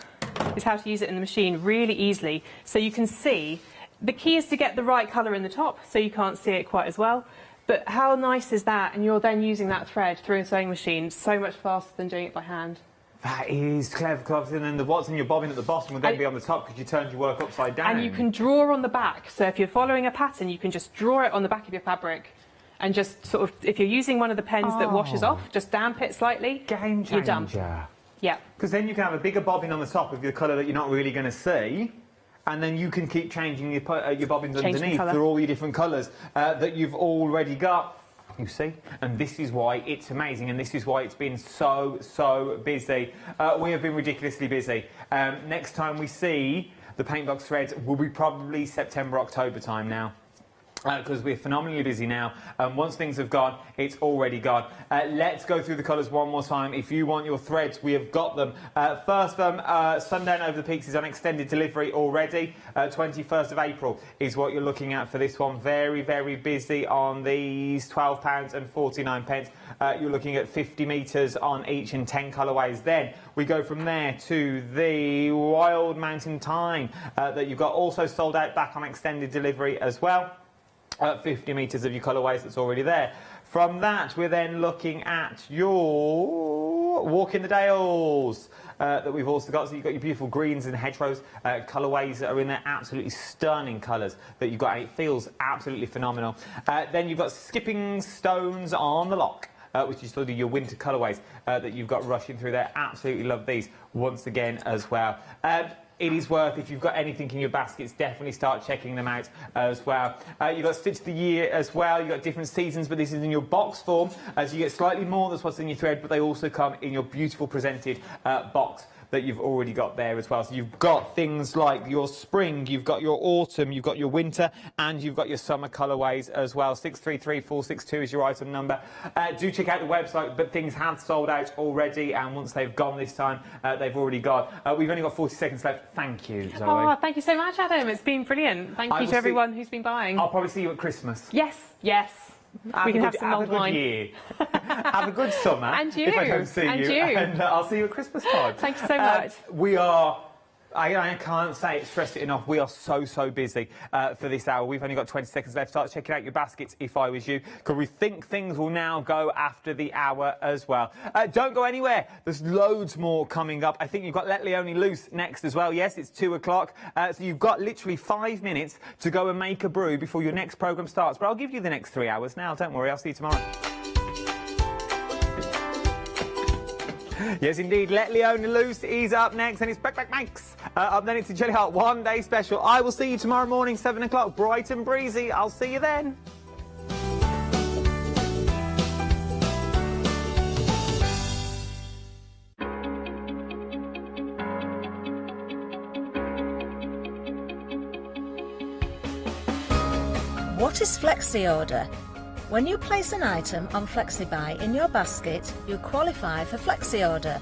S6: is how to use it in the machine really easily. So you can see, the key is to get the right colour in the top so you can't see it quite as well. But how nice is that? And you're then using that thread through a sewing machine so much faster than doing it by hand.
S7: That is clever, because then the what's in your bobbin at the bottom will then be on the top because you turned your work upside down.
S6: And you can draw on the back. So if you're following a pattern, you can just draw it on the back of your fabric. And just sort of, if you're using one of the pens that washes off, just damp it slightly.
S7: Game changer.
S6: You're done. Yeah.
S7: Because then you can have a bigger bobbin on the top of your colour that you're not really going to see. And then you can keep changing your bobbins underneath through all your different colours that you've already got. You see? And this is why it's amazing, and this is why it's been so busy. We have been ridiculously busy. Next time we see the paint box threads will be probably September, October time now. Because we're phenomenally busy now. Once things have gone, it's already gone. Let's go through the colours one more time. If you want your threads, we have got them. First Sundown Over the Peaks is on extended delivery already. 21st of April is what you're looking at for this one. Very busy on these, £12.49. You're looking at 50 metres on each and 10 colourways. Then we go from there to the Wild Mountain Time that you've got also sold out back on extended delivery as well. 50 metres of your colourways that's already there. From that, we're then looking at your Walk in the Dales that we've also got. So you've got your beautiful greens and hedgerows colourways that are in there. Absolutely stunning colours that you've got. It feels absolutely phenomenal. Then you've got Skipping Stones on the Lock. Which is sort of your winter colourways that you've got rushing through there. Absolutely love these once again as well. It is worth, if you've got anything in your baskets, definitely start checking them out as well. You've got Stitch of the Year as well. You've got different seasons, but this is in your box form. So you get slightly more than what's in your thread, but they also come in your beautiful presented box that you've already got there as well. So you've got things like your spring, you've got your autumn, you've got your winter, and you've got your summer colourways as well. 633462 is your item number. Do check out the website, but things have sold out already, and once they've gone this time, they've already gone. We've only got 40 seconds left. Thank you, Zoe.
S6: Oh, thank you so much, Adam. It's been brilliant. Thank you to everyone who's been buying.
S7: I'll probably see you at Christmas.
S6: Yes. We can have some mulled wine.
S7: Year. Have a good summer.
S6: And you.
S7: If I don't see you. And I'll see you at Christmas time.
S6: Thank you so much.
S7: We are... I can't stress it enough. We are so busy for this hour. We've only got 20 seconds left. Start checking out your baskets if I was you, because we think things will now go after the hour as well. Don't go anywhere. There's loads more coming up. I think you've got Let Leonie Loose next as well. Yes, it's 2 o'clock. So you've got literally 5 minutes to go and make a brew before your next programme starts. But I'll give you the next 3 hours now. Don't worry. I'll see you tomorrow. Yes, indeed. Let Leonie Loose is up next, and it's Back Makes. Up then, it's a Jelly Heart one-day special. I will see you tomorrow morning, 7 o'clock, bright and breezy. I'll see you then.
S2: What is Flexi Order? When you place an item on FlexiBuy in your basket, you qualify for Flexi Order,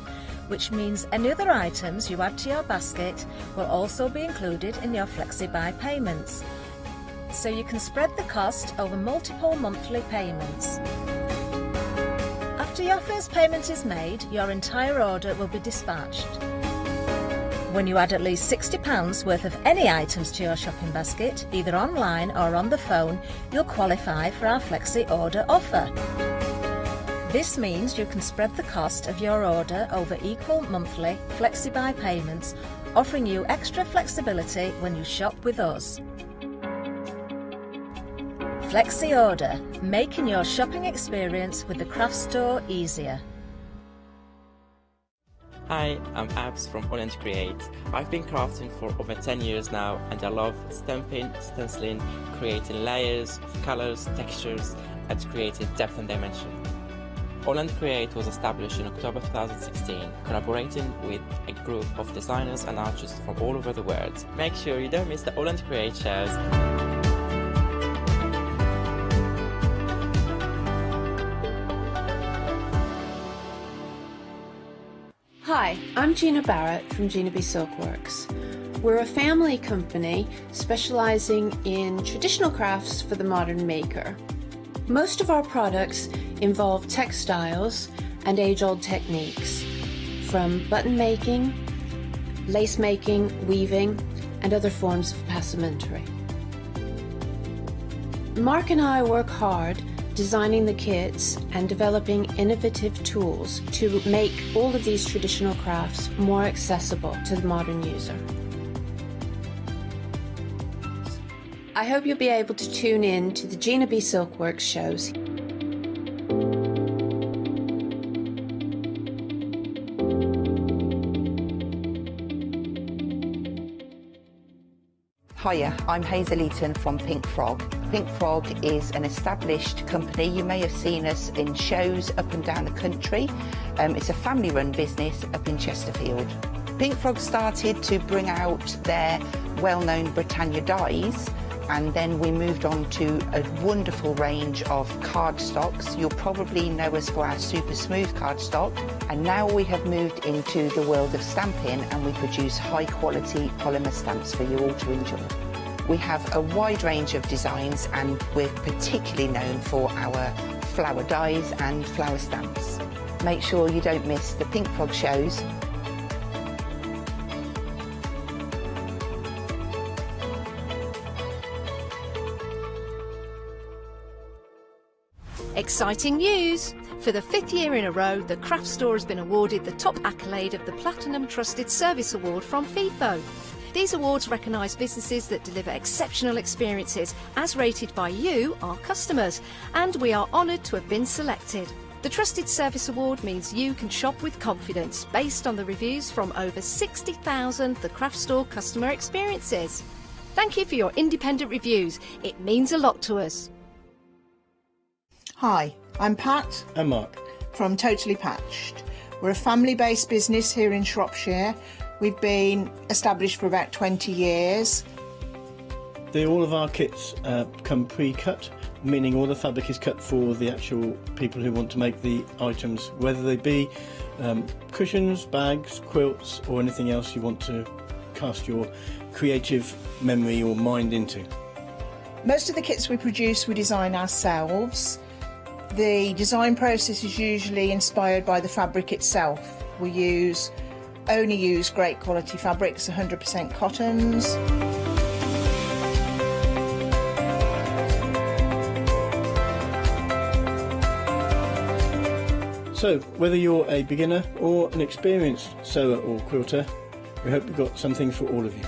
S2: which means any other items you add to your basket will also be included in your FlexiBuy payments. So you can spread the cost over multiple monthly payments. After your first payment is made, your entire order will be dispatched. When you add at least £60 worth of any items to your shopping basket, either online or on the phone, you'll qualify for our Flexi Order offer. This means you can spread the cost of your order over equal monthly FlexiBuy payments, offering you extra flexibility when you shop with us. Flexi Order, making your shopping experience with the craft store easier.
S20: Hi, I'm Abs from Holland Create. I've been crafting for over 10 years now, and I love stamping, stenciling, creating layers of colours, textures, and creating depth and dimension. Holland Create was established in October 2016, collaborating with a group of designers and artists from all over the world. Make sure you don't miss the Holland Create shares.
S11: Hi, I'm Gina Barrett from Gina B Silkworks. We're a family company specialising in traditional crafts for the modern maker. Most of our products involve textiles and age-old techniques, from button making, lace making, weaving, and other forms of passementerie. Mark and I work hard designing the kits and developing innovative tools to make all of these traditional crafts more accessible to the modern user. I hope you'll be able to tune in to the Gina B Silkworks shows.
S3: Hiya, I'm Hazel Eaton from Pink Frog. Pink Frog is an established company. You may have seen us in shows up and down the country. It's a family-run business up in Chesterfield. Pink Frog started to bring out their well-known Britannia dyes, and then we moved on to a wonderful range of cardstocks. You'll probably know us for our super smooth cardstock, and now we have moved into the world of stamping, and we produce high quality polymer stamps for you all to enjoy. We have a wide range of designs, and we're particularly known for our flower dies and flower stamps. Make sure you don't miss the Pink Frog shows.
S2: Exciting news! For the 5th year in a row, the craft store has been awarded the top accolade of the Platinum Trusted Service Award from Feefo. These awards recognise businesses that deliver exceptional experiences as rated by you, our customers, and we are honoured to have been selected. The Trusted Service Award means you can shop with confidence based on the reviews from over 60,000 The Craft Store customer experiences. Thank you for your independent reviews. It means a lot to us.
S15: Hi, I'm Pat.
S16: And Mark.
S15: From Totally Patched. We're a family-based business here in Shropshire. We've been established for about 20 years.
S16: All of our kits come pre-cut, meaning all the fabric is cut for the actual people who want to make the items, whether they be cushions, bags, quilts, or anything else you want to cast your creative memory or mind into.
S15: Most of the kits we produce we design ourselves. The design process is usually inspired by the fabric itself. We only use great quality fabrics, 100% cottons.
S16: So, whether you're a beginner or an experienced sewer or quilter, we hope we've got something for all of you.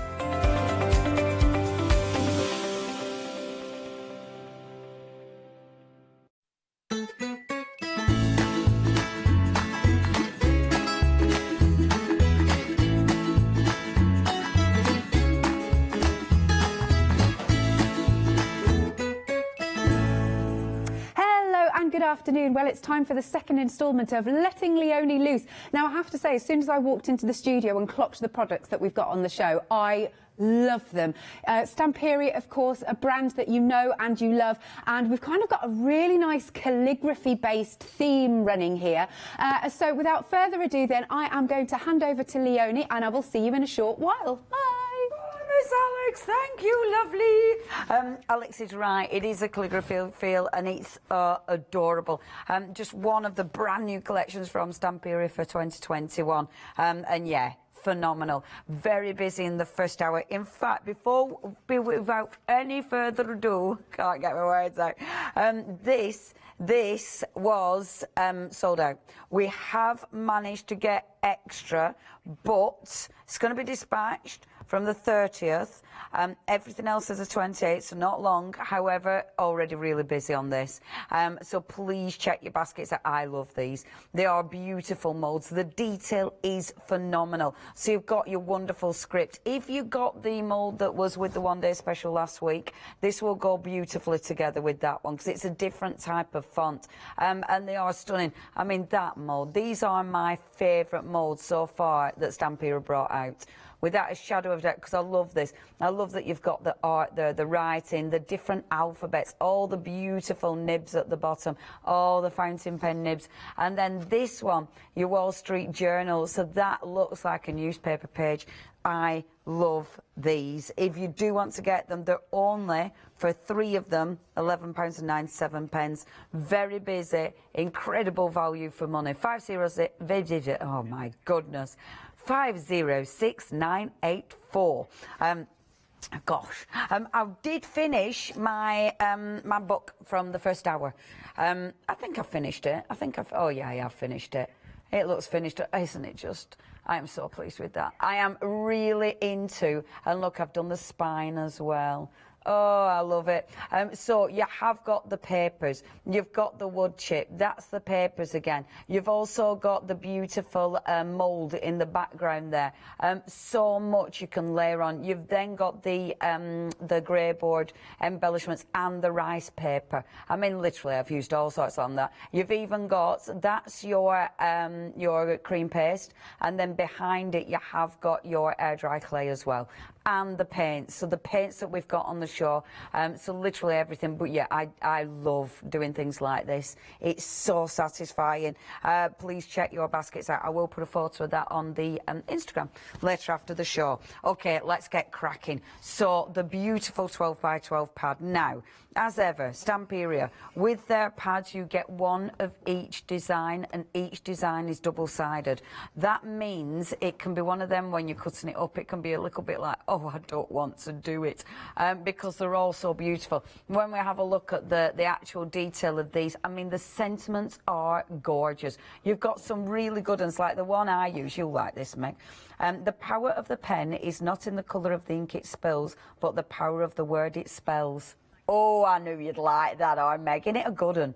S21: Good afternoon. Well, it's time for the second instalment of Letting Leonie Loose. Now, I have to say, as soon as I walked into the studio and clocked the products that we've got on the show, I love them. Stamperia, of course, a brand that you know and you love, and we've kind of got a really nice calligraphy-based theme running here. So without further ado, then, I am going to hand over to Leonie, and I will see you in a short while. Bye!
S9: Miss Alex, thank you, lovely. Alex is right, it is a calligraphy feel and it's adorable. Just one of the brand new collections from Stamperia for 2021. And yeah, phenomenal. Very busy in the first hour. In fact, without any further ado, can't get my words out, this was sold out. We have managed to get extra, but it's going to be dispatched from the 30th. Everything else is the 28th, so not long. However, already really busy on this. So please check your baskets. I love these. They are beautiful molds. The detail is phenomenal. So you've got your wonderful script. If you got the mold that was with the one-day special last week, this will go beautifully together with that one because it's a different type of font. And they are stunning. I mean, that mold. These are my favourite molds so far that Stamperia brought out. without a shadow of a doubt, because I love this. I love that you've got the art there, the writing, the different alphabets, all the beautiful nibs at the bottom, all the fountain pen nibs. And then this one, your Wall Street Journal, so that looks like a newspaper page. I love these. If you do want to get them, they're only, for 3 of them, £11.97. Very busy, incredible value for money. 506, oh my goodness, 506984. Gosh, I did finish my my book from the first hour. I think I've finished it. Oh yeah, I've finished it. It looks finished, isn't it just? I am so pleased with that. I am really into, and look, I've done the spine as well. Oh, I love it. So you have got the papers, you've got the wood chip, that's the papers again. You've also got the beautiful mould in the background there. So much you can layer on. You've then got the grey board embellishments and the rice paper. I mean, literally, I've used all sorts on that. You've even got, that's your cream paste, and then behind it you have got your air dry clay as well. And the paints, so the paints that we've got on the show, so literally everything. But yeah, I love doing things like this. It's so satisfying. Please check your baskets out. I will put a photo of that on the Instagram later after the show. Okay, let's get cracking. So the beautiful 12x12 pad. Now, as ever, Stamperia, with their pads you get one of each design, and each design is double-sided. That means it can be one of them when you're cutting it up, it can be a little bit like, oh, I don't want to do it, because they're all so beautiful. When we have a look at the actual detail of these, I mean, the sentiments are gorgeous. You've got some really good ones, like the one I use. You'll like this, Meg. The power of the pen is not in the colour of the ink it spills, but the power of the word it spells. Oh, I knew you'd like that, Meg. Isn't it a good one?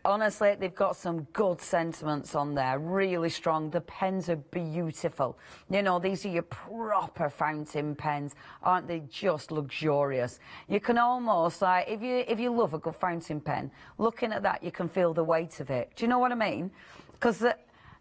S9: Honestly, they've got some good sentiments on there, really strong. The pens are beautiful. You know, these are your proper fountain pens. Aren't they just luxurious? You can almost, like, if you love a good fountain pen, looking at that, you can feel the weight of it. Do you know what I mean? Because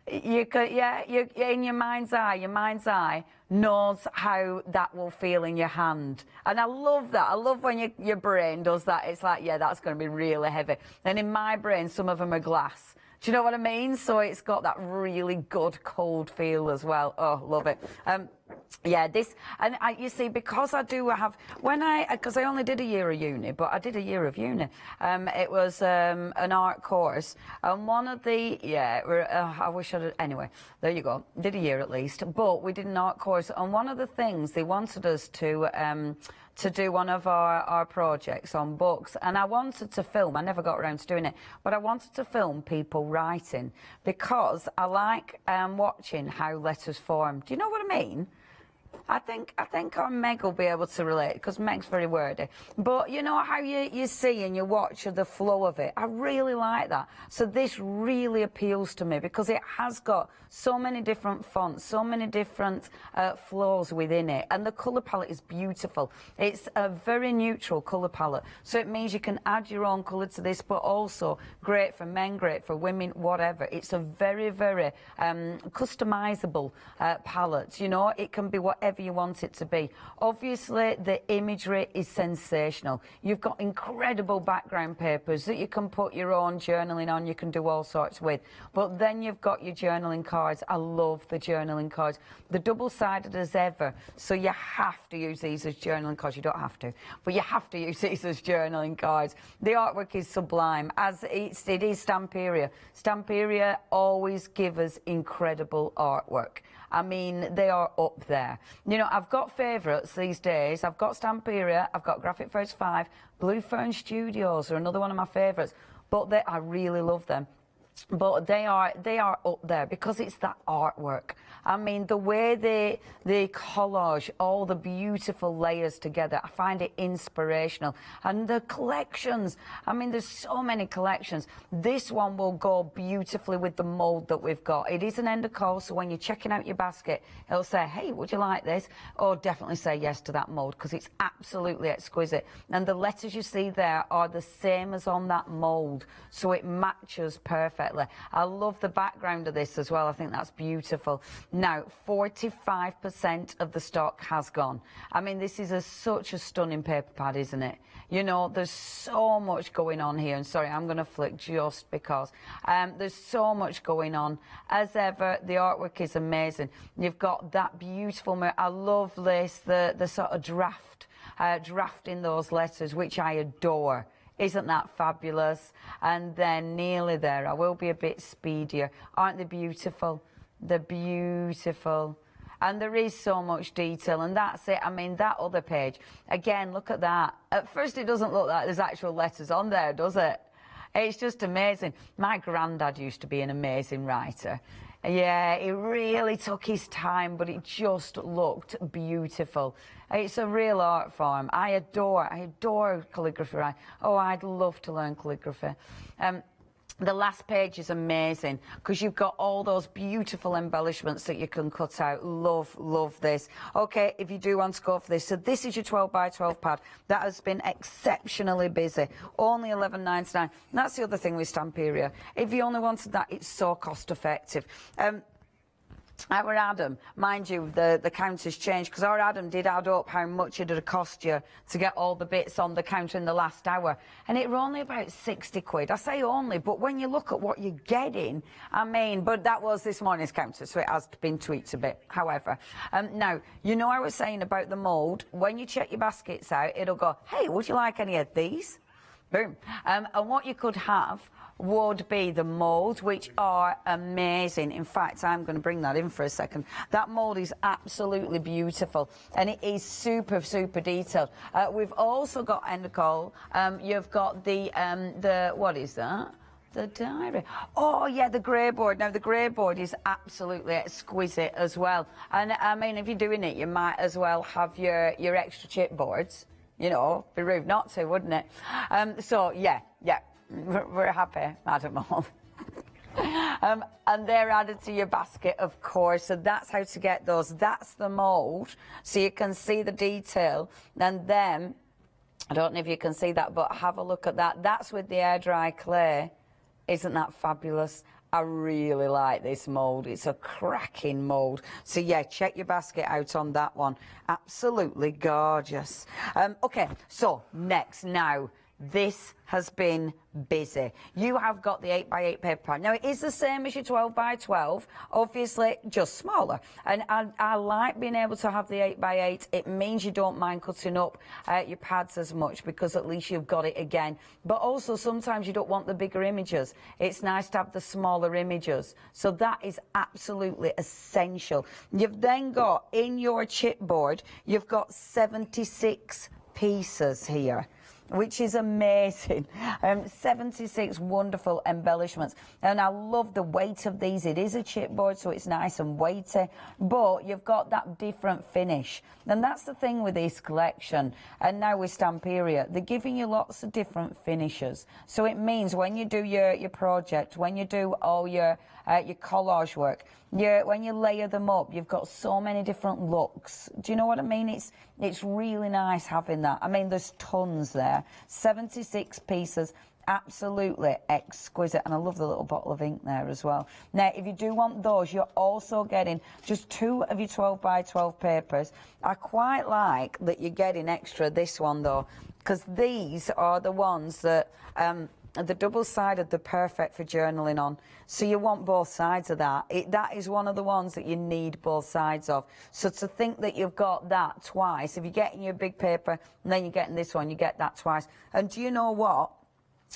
S9: you could, yeah, in your mind's eye knows how that will feel in your hand. And I love that. I love when your brain does that. It's like, yeah, that's going to be really heavy. And in my brain, some of them are glass. Do you know what I mean? So it's got that really good cold feel as well. Oh, love it. Yeah, this, and you see, because I do have, because I only did a year of uni, but I did a year of uni. It was an art course, and one of the, I wish I did, anyway, there you go, did a year at least, but we did an art course, and one of the things they wanted us to do one of our projects on books, and I wanted to film. I never got around to doing it, but I wanted to film people writing, because I like watching how letters form. Do you know what I mean? I think our Meg will be able to relate, because Meg's very wordy. But you know how you see and you watch the flow of it? I really like that. So this really appeals to me, because it has got so many different fonts, so many different flows within it. And the colour palette is beautiful. It's a very neutral colour palette. So it means you can add your own colour to this, but also great for men, great for women, whatever. It's a very, very customisable palette. You know, it can be whatever you want it to be. Obviously, the imagery is sensational. You've got incredible background papers that you can put your own journaling on. You can do all sorts with. But then you've got your journaling cards. I love the journaling cards. They're double-sided as ever, so you have to use these as journaling cards. You don't have to, but you have to use these as journaling cards. The artwork is sublime, as it is Stamperia. Stamperia always give us incredible artwork. I mean, they are up there. You know, I've got favourites these days. I've got Stamperia, I've got Graphic Force 5, Blue Fern Studios are another one of my favourites. But I really love them. But they are up there because it's that artwork. I mean, the way they collage all the beautiful layers together, I find it inspirational. And the collections, I mean, there's so many collections. This one will go beautifully with the mould that we've got. It is an end of course, so when you're checking out your basket, it'll say, hey, would you like this? Or definitely say yes to that mould, because it's absolutely exquisite. And the letters you see there are the same as on that mould, so it matches perfect. perfectly. I love the background of this as well. I think that's beautiful. Now, 45% of the stock has gone. I mean, this is such a stunning paper pad, isn't it? You know, there's so much going on here. And sorry, I'm going to flick just because. There's so much going on. As ever, the artwork is amazing. You've got that beautiful... I love this, the sort of drafting those letters, which I adore. Isn't that fabulous? And then nearly there. I will be a bit speedier. Aren't they beautiful? They're beautiful. And there is so much detail, and that's it. I mean, that other page, again, look at that. At first, it doesn't look like there's actual letters on there, does it? It's just amazing. My granddad used to be an amazing writer. Yeah, he really took his time, but it just looked beautiful. It's a real art form. I adore calligraphy. Oh, I'd love to learn calligraphy. The last page is amazing because you've got all those beautiful embellishments that you can cut out. Love this. Okay, if you do want to go for this, so this is your 12 by 12 pad. That has been exceptionally busy. Only $11.99. That's the other thing with Stamperia. If you only wanted that, it's so cost effective. Our Adam, mind you, the counter's changed because our Adam did add up how much it had cost you to get all the bits on the counter in the last hour, and it were only about 60 quid. I say only, but when you look at what you're getting, I mean, but that was this morning's counter, so it has been tweaked a bit. However, now, you know I was saying about the mould, when you check your baskets out, it'll go, hey, would you like any of these? Boom. And what you could have would be the moulds, which are amazing. In fact, I'm going to bring that in for a second. That mould is absolutely beautiful, and it is super detailed. We've also got, Nicole, you've got the what is that? The diary. Oh, yeah, the grey board. Now, the grey board is absolutely exquisite as well. And, I mean, if you're doing it, you might as well have your extra chipboards. You know, be rude not to, wouldn't it? So, yeah. We're happy, Madam All. And they're added to your basket, of course, so that's how to get those. That's the mould, so you can see the detail. And then, I don't know if you can see that, but have a look at that. That's with the air dry clay. Isn't that fabulous? I really like this mould. It's a cracking mould. So, yeah, check your basket out on that one. Absolutely gorgeous. OK, so next now. This has been busy. You have got the 8x8 paper pad. Now, it is the same as your 12 by 12, obviously just smaller. And I like being able to have the 8x8. It means you don't mind cutting up your pads as much because at least you've got it again. But also, sometimes you don't want the bigger images. It's nice to have the smaller images. So that is absolutely essential. You've then got, in your chipboard, you've got 76 pieces here, which is amazing. 76 wonderful embellishments. And I love the weight of these. It is a chipboard, so it's nice and weighty, but you've got that different finish. And that's the thing with this collection. And now with Stamperia, they're giving you lots of different finishes. So it means when you do your project, when you do all your collage work, when you layer them up, you've got so many different looks. Do you know what I mean? It's really nice having that. I mean, there's tons there. 76 pieces, absolutely exquisite. And I love the little bottle of ink there as well. Now, if you do want those, you're also getting just 2 of your 12 by 12 papers. I quite like that you're getting extra this one, though, because these are the ones that... the double-sided, they're perfect for journaling on. So you want both sides of that. That is one of the ones that you need both sides of. So to think that you've got that twice, if you're getting your big paper and then you're getting this one, you get that twice. And do you know what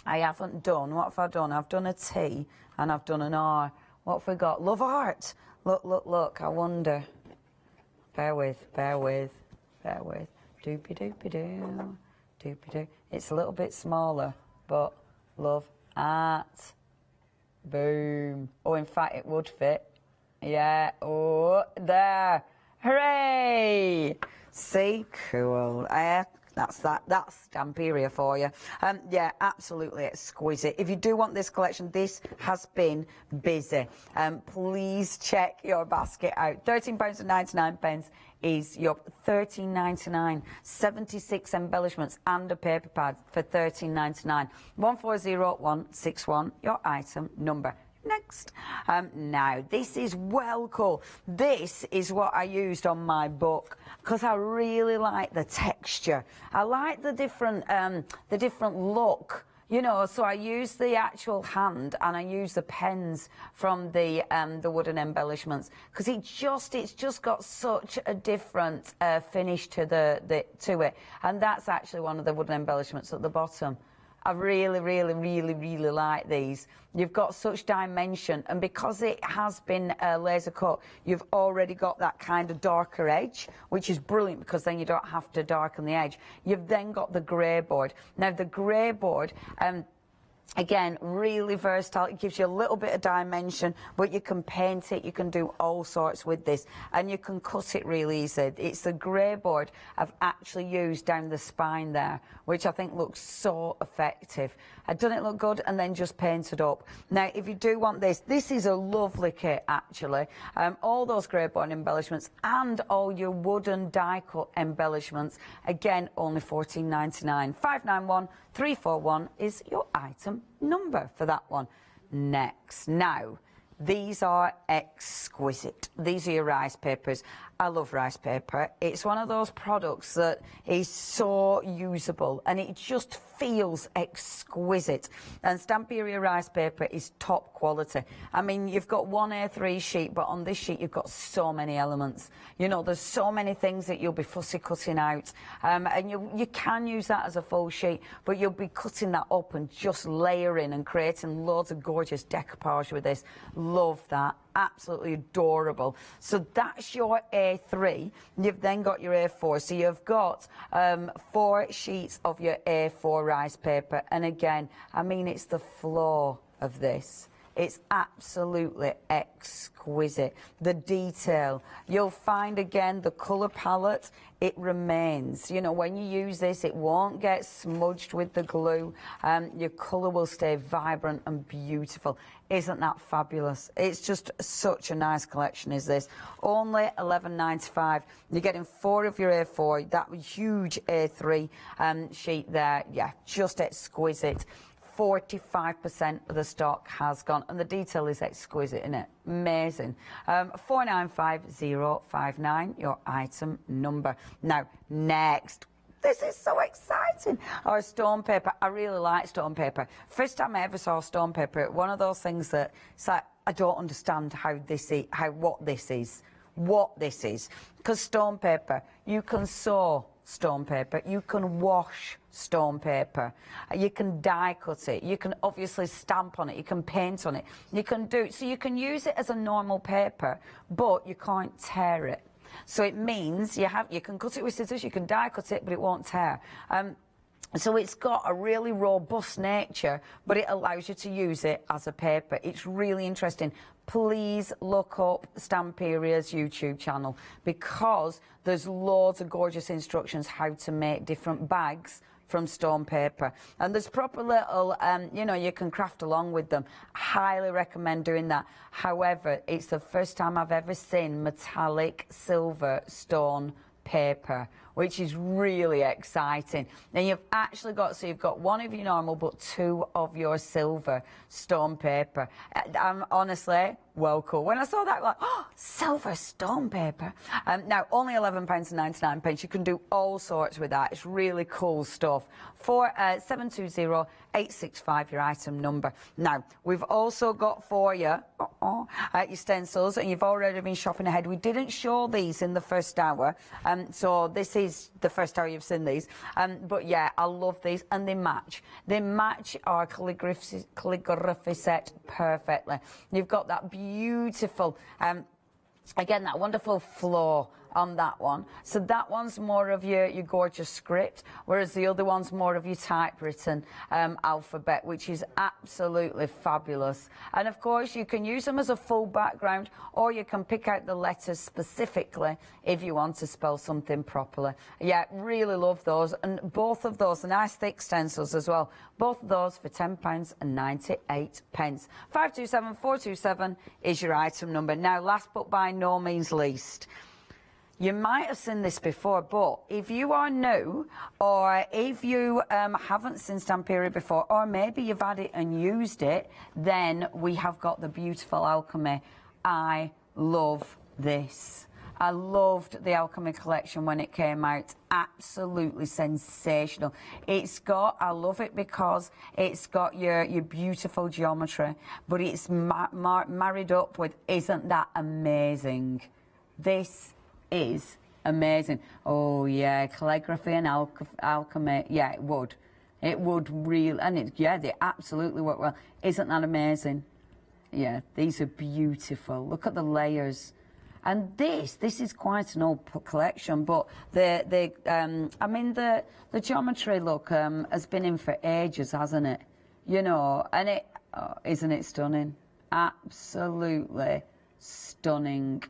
S9: I haven't done? What have I done? I've done a T and I've done an R. What have we got? Love art. Look. I wonder. Bear with. Doopy-doopy-doo. Doopy-doo. It's a little bit smaller, but... Love art. Boom. Oh, in fact, it would fit. Yeah. Oh, there. Hooray! See? Cool. I That's Stamperia for you. Yeah, absolutely exquisite. If you do want this collection, this has been busy. Please check your basket out. £13.99 is your £13.99. 76 embellishments and a paper pad for £13.99. 140161, your item number. Next. Now, this is well cool. This is what I used on my book because I really like the texture. I like the different look. You know, so I use the actual hand and I use the pens from the wooden embellishments because it's just got such a different finish to to it, and that's actually one of the wooden embellishments at the bottom. I really, really, really, really like these. You've got such dimension, and because it has been laser cut, you've already got that kind of darker edge, which is brilliant because then you don't have to darken the edge. You've then got the grey board. Now, the grey board, again, really versatile. It gives you a little bit of dimension, but you can paint it, you can do all sorts with this, and you can cut it really easy. It's the grey board I've actually used down the spine there, which I think looks so effective. I've done it look good and then just painted up. Now, if you do want this, this is a lovely kit, actually. All those grey board embellishments and all your wooden die-cut embellishments, again, only £14.99. 591341 is your item number for that one. Next. Now, these are exquisite. These are your rice papers. I love rice paper. It's one of those products that is so usable and it just feels exquisite. And Stamperia rice paper is top quality. I mean, you've got one A3 sheet, but on this sheet you've got so many elements. You know, there's so many things that you'll be fussy cutting out. And you can use that as a full sheet, but you'll be cutting that up and just layering and creating loads of gorgeous decoupage with this. Love that. Absolutely adorable. So that's your A3. You've then got your A4. So you've got 4 sheets of your A4 rice paper. And again, I mean, it's the flow of this. It's absolutely exquisite. The detail. You'll find, again, the colour palette, it remains. You know, when you use this, it won't get smudged with the glue. Your colour will stay vibrant and beautiful. Isn't that fabulous? It's just such a nice collection, is this. Only £11.95. You're getting 4 of your A4, that huge A3 sheet there. Yeah, just exquisite. 45% of the stock has gone, and the detail is exquisite, isn't it? Amazing. 495059, your item number. Now, next. This is so exciting. Our stone paper. I really like stone paper. First time I ever saw stone paper, one of those things that it's like, I don't understand what this is. Because stone paper, you can sew stone paper, you can wash stone paper, you can die cut it, you can obviously stamp on it, you can paint on it, you can do, so you can use it as a normal paper, but you can't tear it. So it means you can cut it with scissors, you can die cut it, but it won't tear. So it's got a really robust nature, but it allows you to use it as a paper. It's really interesting. Please look up Stamperia's YouTube channel because there's loads of gorgeous instructions how to make different bags from stone paper, and there's proper little you know, you can craft along with them. Highly recommend doing that. However, it's the first time I've ever seen metallic silver stone paper, which is really exciting. And you've actually got, so you've got 1 of your normal but 2 of your silver stone paper. Honestly, well cool. When I saw that, like, oh, silver stone paper. Now, only £11.99. You can do all sorts with that. It's really cool stuff. For 720865, your item number. Now, we've also got for you your stencils, and you've already been shopping ahead. We didn't show these in the first hour, so this is the first hour you've seen these. But yeah, I love these, and they match. They match our calligraphy set perfectly. You've got that beautiful, again, that wonderful flow on that one. So that one's more of your gorgeous script, whereas the other one's more of your typewritten alphabet, which is absolutely fabulous. And of course, you can use them as a full background, or you can pick out the letters specifically if you want to spell something properly. Yeah, really love those. And both of those, the nice thick stencils as well, both of those for £10.98. 527427 is your item number. Now, last but by no means least, you might have seen this before, but if you are new, or if you haven't seen Stamperia before, or maybe you've had it and used it, then we have got the beautiful Alchemy. I love this. I loved the Alchemy collection when it came out. Absolutely sensational. I love it because it's got your beautiful geometry, but it's married up with, isn't that amazing? This is amazing. Oh yeah, calligraphy and alchemy. Yeah, it would. It would really, and they absolutely work well. Isn't that amazing? Yeah, these are beautiful. Look at the layers. And this is quite an old collection, but the geometry look has been in for ages, hasn't it? You know, and isn't it stunning? Absolutely stunning.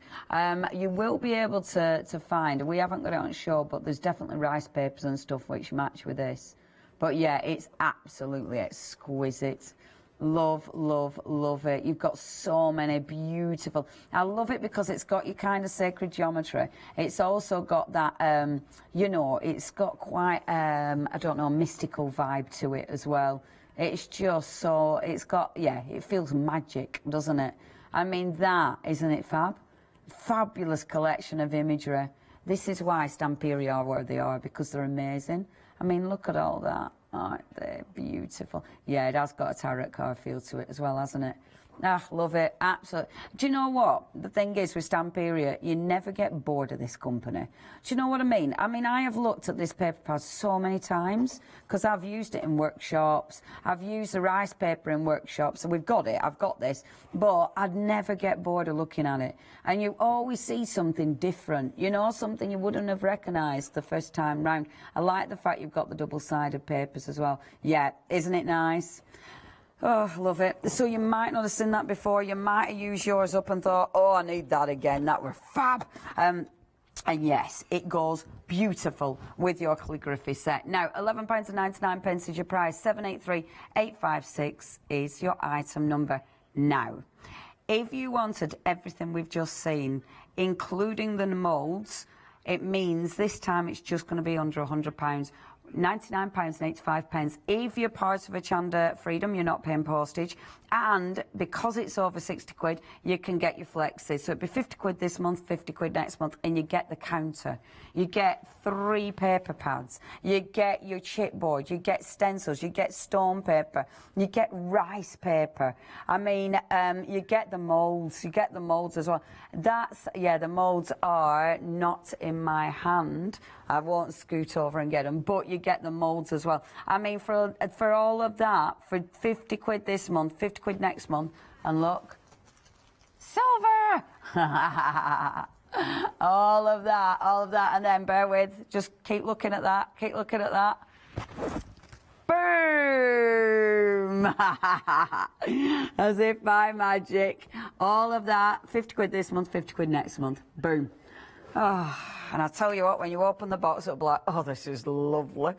S9: You will be able to find, we haven't got it on show, but there's definitely rice papers and stuff which match with this. But yeah, it's absolutely exquisite. Love, love, love it. You've got so many beautiful... I love it because it's got your kind of sacred geometry. It's also got that, you know, it's got quite, I don't know, mystical vibe to it as well. It's just so... It's got, yeah, it feels magic, doesn't it? I mean, isn't it fab? Fabulous collection of imagery. This is why Stamperia are where they are, because they're amazing. I mean, look at all that. Aren't they beautiful? Yeah, it has got a tarot card feel to it as well, hasn't it? Ah, love it. Absolutely. Do you know what? The thing is with Stamperia, you never get bored of this company. Do you know what I mean? I mean, I have looked at this paper pad so many times because I've used it in workshops. I've used the rice paper in workshops. So we've got it. I've got this. But I'd never get bored of looking at it. And you always see something different. You know, something you wouldn't have recognised the first time round. I like the fact you've got the double-sided papers as well. Yeah, isn't it nice? Oh, love it. So you might not have seen that before. You might have used yours up and thought, oh, I need that again. That were fab. And yes, it goes beautiful with your calligraphy set. Now, £11.99 is your price. 783856 is your item number. Now, if you wanted everything we've just seen, including the moulds, it means this time it's just going to be under £100. £99.85. If you're part of Hochanda Freedom, you're not paying postage. And because it's over 60 quid, you can get your flexes. So it'd be 50 quid this month, 50 quid next month, and you get the counter. You get 3 paper pads. You get your chipboard. You get stencils. You get stone paper. You get rice paper. I mean, you get the moulds. You get the moulds as well. The moulds are not in my hand. I won't scoot over and get them, but you get the moulds as well. I mean, for all of that, for 50 quid this month, 50 quid next month, and look, silver! all of that, and then bear with, just keep looking at that, Boom! As if by magic. All of that, 50 quid this month, 50 quid next month. Boom. Oh, and I tell you what, when you open the box, it'll be like, oh, this is lovely.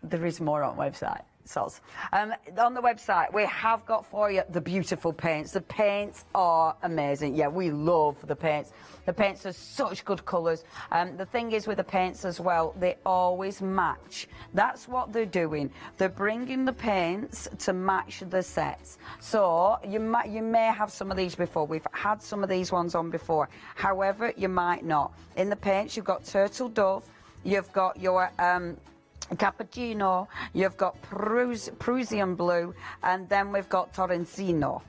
S9: There is more on the website. On the website, we have got for you the beautiful paints. The paints are amazing. Yeah, we love the paints. The paints are such good colours. The thing is with the paints as well, they always match. That's what they're doing. They're bringing the paints to match the sets. So you may have some of these before. We've had some of these ones on before. However, you might not. In the paints, you've got Turtle Dove. You've got your... Cappuccino, you've got Prussian Blue, and then we've got Torrentino.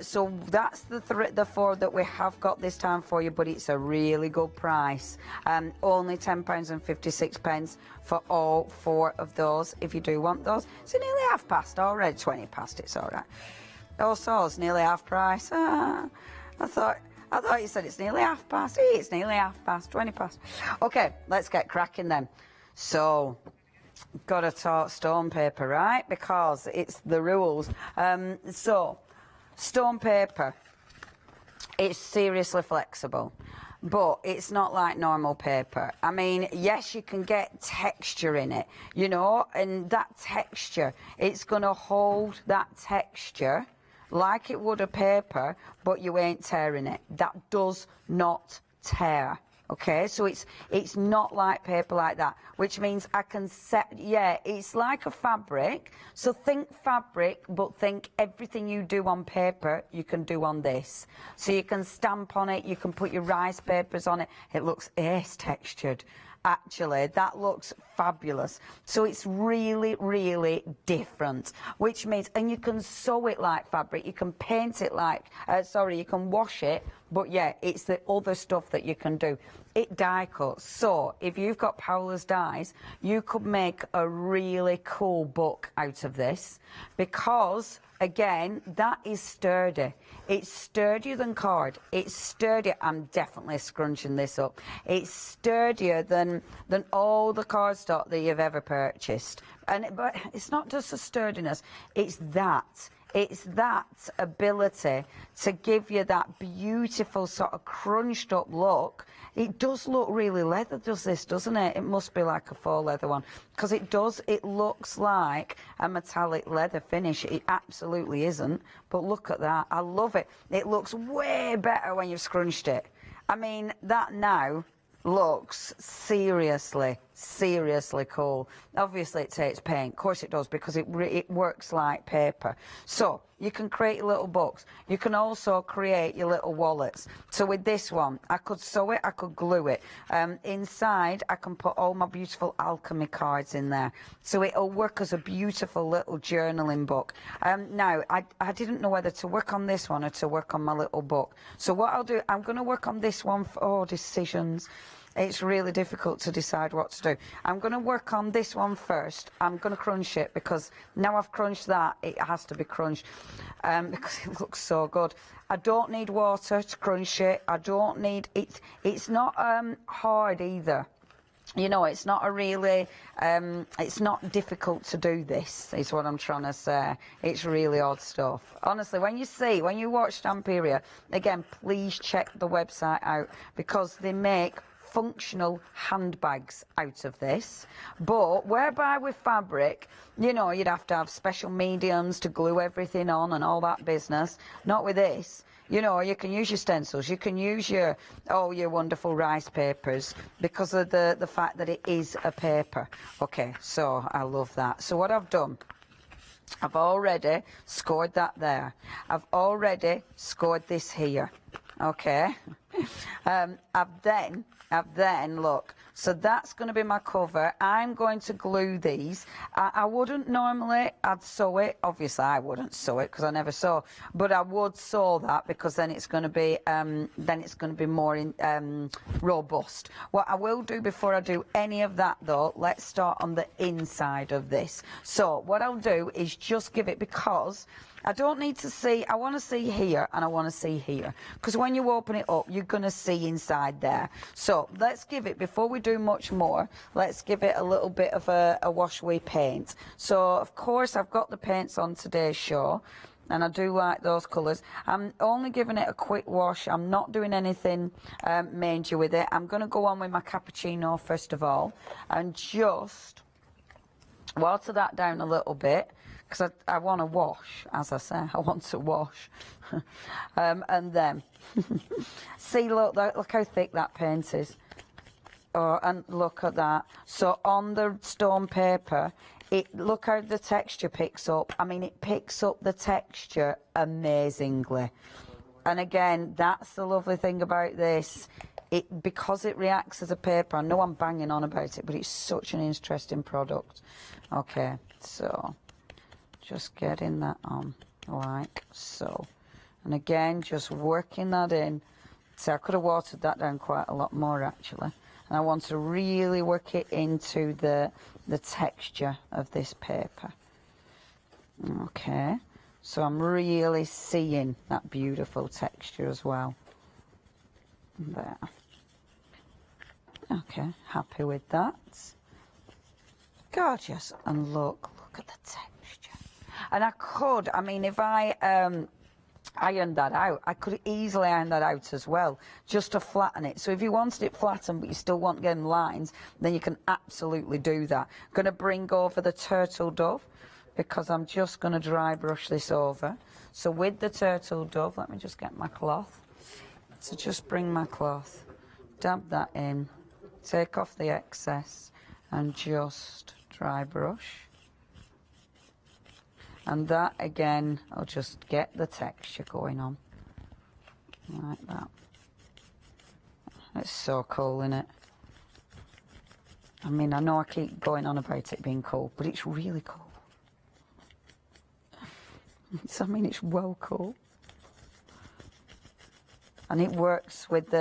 S9: So that's the 4 that we have got this time for you, but it's a really good price. Only £10.56 for all 4 of those, if you do want those. So nearly half past already, 20 past, it's all right. Also, it's nearly half price. I I thought you said it's nearly past. It's nearly 20 past. Okay, let's get cracking then. So, got to talk stone paper, right? Because it's the rules. So, stone paper, it's seriously flexible. But it's not like normal paper. I mean, yes, you can get texture in it, you know, and that texture, it's going to hold that texture like it would a paper, but you ain't tearing it. That does not tear. Okay, so it's not like paper like that, which means I can set, yeah, it's like a fabric. So think fabric, but think everything you do on paper, you can do on this. So you can stamp on it, you can put your rice papers on it. It looks ace textured. Actually, that looks fabulous. So it's really, really different, which means, and you can sew it like fabric, you can paint it like, you can wash it, but yeah, it's the other stuff that you can do. It die cuts. So if you've got Paula's dies, you could make a really cool book out of this, because again, that is sturdy. It's sturdier than cord. It's sturdier. I'm definitely scrunching this up. It's sturdier than all the cardstock that you've ever purchased. But it's not just the sturdiness. It's that. It's that ability to give you that beautiful sort of crunched up look. It does look really leather, does this, doesn't it? It must be like a faux leather one, because it does. It looks like a metallic leather finish. It absolutely isn't, but look at that. I love it. It looks way better when you've scrunched it. I mean, that now looks seriously cool. Obviously it takes paint, of course it does, because it works like paper. So you can create your little books. You can also create your little wallets. So with this one, I could sew it, I could glue it. Inside, I can put all my beautiful alchemy cards in there. So it'll work as a beautiful little journaling book. Now, I didn't know whether to work on this one or to work on my little book. So what I'll do, I'm going to work on this one for decisions. It's really difficult to decide what to do. I'm going to work on this one first. I'm going to crunch it, because now I've crunched that, it has to be crunched, because it looks so good. I don't need water to crunch it. I don't need it. It's not hard either. You know, it's not a really, it's not difficult to do this, is what I'm trying to say. It's really odd stuff. Honestly, when you watch Stamperia, again, please check the website out, because they make functional handbags out of this, but whereby with fabric, you know, you'd have to have special mediums to glue everything on and all that business. Not with this. You know, you can use your stencils, you can use your wonderful rice papers, because of the fact that it is a paper. Okay, so I love that. So what I've done, I've already scored that there. I've already scored this here. Okay. I've then, look, so that's going to be my cover. I'm going to glue these. I wouldn't normally, I'd sew it. Obviously, I wouldn't sew it, because I never sew. But I would sew that, because then it's going to be, more robust. What I will do before I do any of that, though, let's start on the inside of this. So what I'll do is just give it, because I don't need to see, I want to see here and I want to see here, because when you open it up, you're going to see inside there. So let's give it, before we do much more, let's give it a little bit of a wash with paint. So of course I've got the paints on today's show, and I do like those colours. I'm only giving it a quick wash. I'm not doing anything major with it. I'm going to go on with my cappuccino first of all, and just water that down a little bit, because I want to wash, as I say, I want to wash. And then, see, look how thick that paint is. Oh, and look at that. So on the stone paper, look how the texture picks up. I mean, it picks up the texture amazingly. And again, that's the lovely thing about this. Because it reacts as a paper, I know I'm banging on about it, but it's such an interesting product. Okay, so just getting that on like so, and again just working that in. So I could have watered that down quite a lot more actually, and I want to really work it into the texture of this paper. Okay, so I'm really seeing that beautiful texture as well. There. Okay, happy with that. Gorgeous. And look at the texture. And I mean, if I ironed that out, I could easily iron that out as well, just to flatten it. So if you wanted it flattened, but you still want them lines, then you can absolutely do that. I'm going to bring over the turtle dove, because I'm just going to dry brush this over. So with the turtle dove, let me just get my cloth. So just bring my cloth, dab that in, take off the excess, and just dry brush. And that again, I'll just get the texture going on, like that. It's so cool, isn't it? I mean, I know I keep going on about it being cool, but it's really cool. I mean, it's well cool. And it works with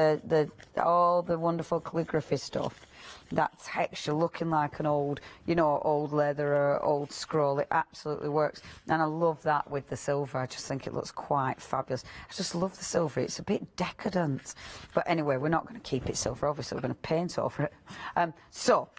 S9: all the wonderful calligraphy stuff. That texture looking like an old, you know, old leather or old scroll, it absolutely works. And I love that with the silver. I just think it looks quite fabulous. I just love the silver. It's a bit decadent. But anyway, we're not going to keep it silver, obviously. We're going to paint over it. So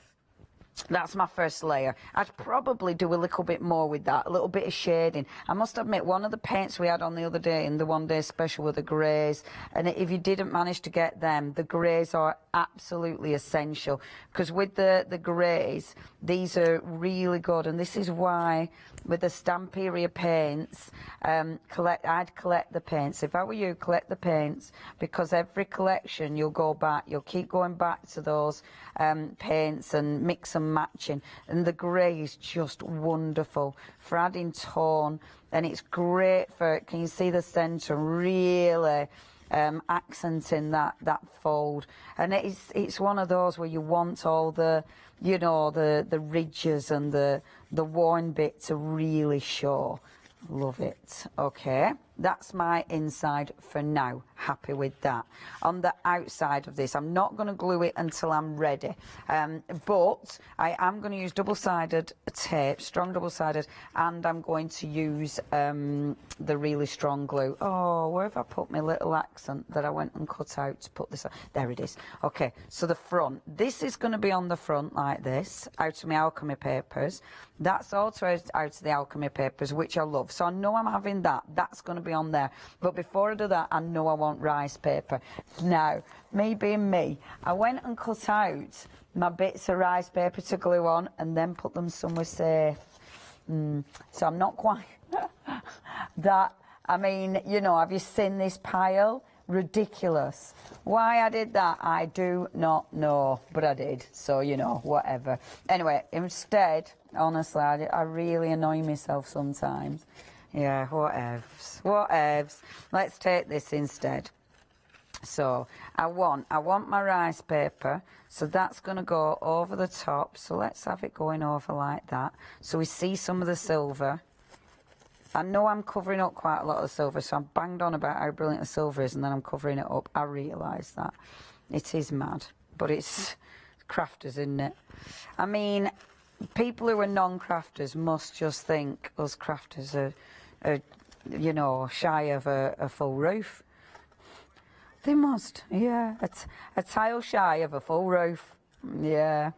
S9: that's my first layer. I'd probably do a little bit more with that, a little bit of shading. I must admit, one of the paints we had on the other day in the one day special were the greys, and if you didn't manage to get them, the greys are absolutely essential, because with the greys, these are really good, and this is why with the Stamperia paints, I'd collect the paints. If I were you, collect the paints, because every collection you'll go back, you'll keep going back to those paints and mix and matching, and the grey is just wonderful for adding tone, and it's great for, can you see the centre, really accenting that fold. And it's one of those where you want all the, you know, the ridges and the worn bit to really show. Love it. Okay, that's my inside for now. Happy with that. On the outside of this, I'm not going to glue it until I'm ready, but I am going to use double-sided tape, strong double-sided, and I'm going to use the really strong glue. Oh, where have I put my little accent that I went and cut out to put this on? There it is. Okay, so the front, this is going to be on the front like this, out of my alchemy papers. That's also out of the alchemy papers, which I love. So I know I'm having that. That's going to be on there. But before I do that, I know I want rice paper. Now, me being me, I went and cut out my bits of rice paper to glue on and then put them somewhere safe. So I'm not quite that. I mean, you know, have you seen this pile? Ridiculous. Why I did that, I do not know, but I did, so you know, whatever. Anyway, instead, honestly, I really annoy myself sometimes. Yeah, whatevs. Let's take this instead. So I want my rice paper, so that's going to go over the top, so let's have it going over like that, so we see some of the silver. I know I'm covering up quite a lot of the silver, so I'm banged on about how brilliant the silver is, and then I'm covering it up. I realise that. It is mad, but it's crafters, isn't it? I mean, people who are non-crafters must just think us crafters are you know, shy of a full roof. They must, yeah. A tile shy of a full roof, yeah.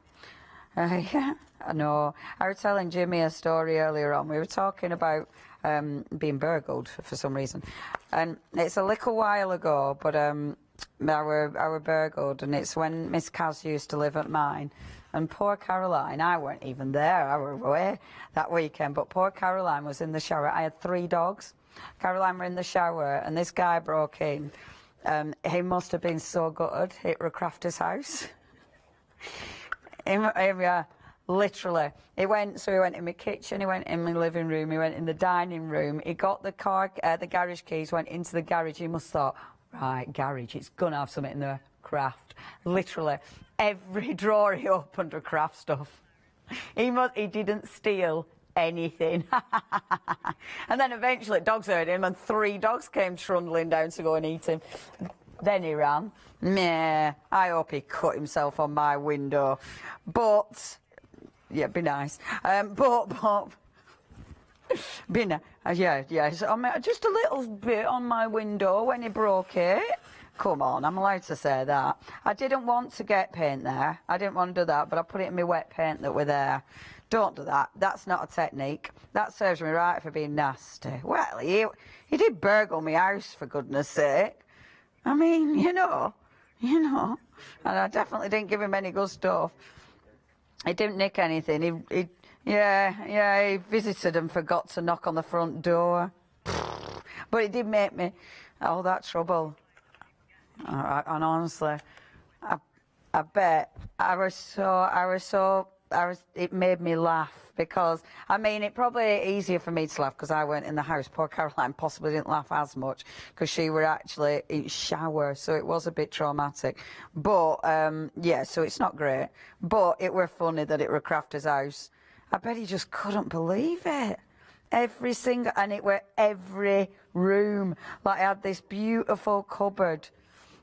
S9: Yeah, I know. I was telling Jimmy a story earlier on. We were talking about being burgled for some reason, and it's a little while ago, but I were burgled, and it's when Miss Kaz used to live at mine, and poor Caroline, I weren't even there, I were away that weekend, but poor Caroline was in the shower. I had 3 dogs. Caroline were in the shower, and this guy broke in. He must have been so gutted. It were Crafter's house. Literally. He went in my kitchen, he went in my living room, he went in the dining room, he got the garage keys, went into the garage. He must have thought, right, garage, it's going to have something in there, craft. Literally, every drawer he opened were craft stuff. He didn't steal anything. And then eventually dogs heard him, and 3 dogs came trundling down to go and eat him. Then he ran. Meh, I hope he cut himself on my window. But, yeah, be nice. Be nice. Yeah. So, I mean, just a little bit on my window when he broke it. Come on, I'm allowed to say that. I didn't want to get paint there. I didn't want to do that, but I put it in my wet paint that were there. Don't do that. That's not a technique. That serves me right for being nasty. Well, he did burgle my house, for goodness sake. I mean, you know. And I definitely didn't give him any good stuff. He didn't nick anything. He visited and forgot to knock on the front door. But it did make me all that trouble. And honestly, I bet it made me laugh because, I mean, it probably easier for me to laugh because I weren't in the house. Poor Caroline possibly didn't laugh as much because she were actually in shower, so it was a bit traumatic. But, yeah, so it's not great. But it were funny that it were Crafter's house. I bet he just couldn't believe it. Every single, and it were every room. Like, I had this beautiful cupboard.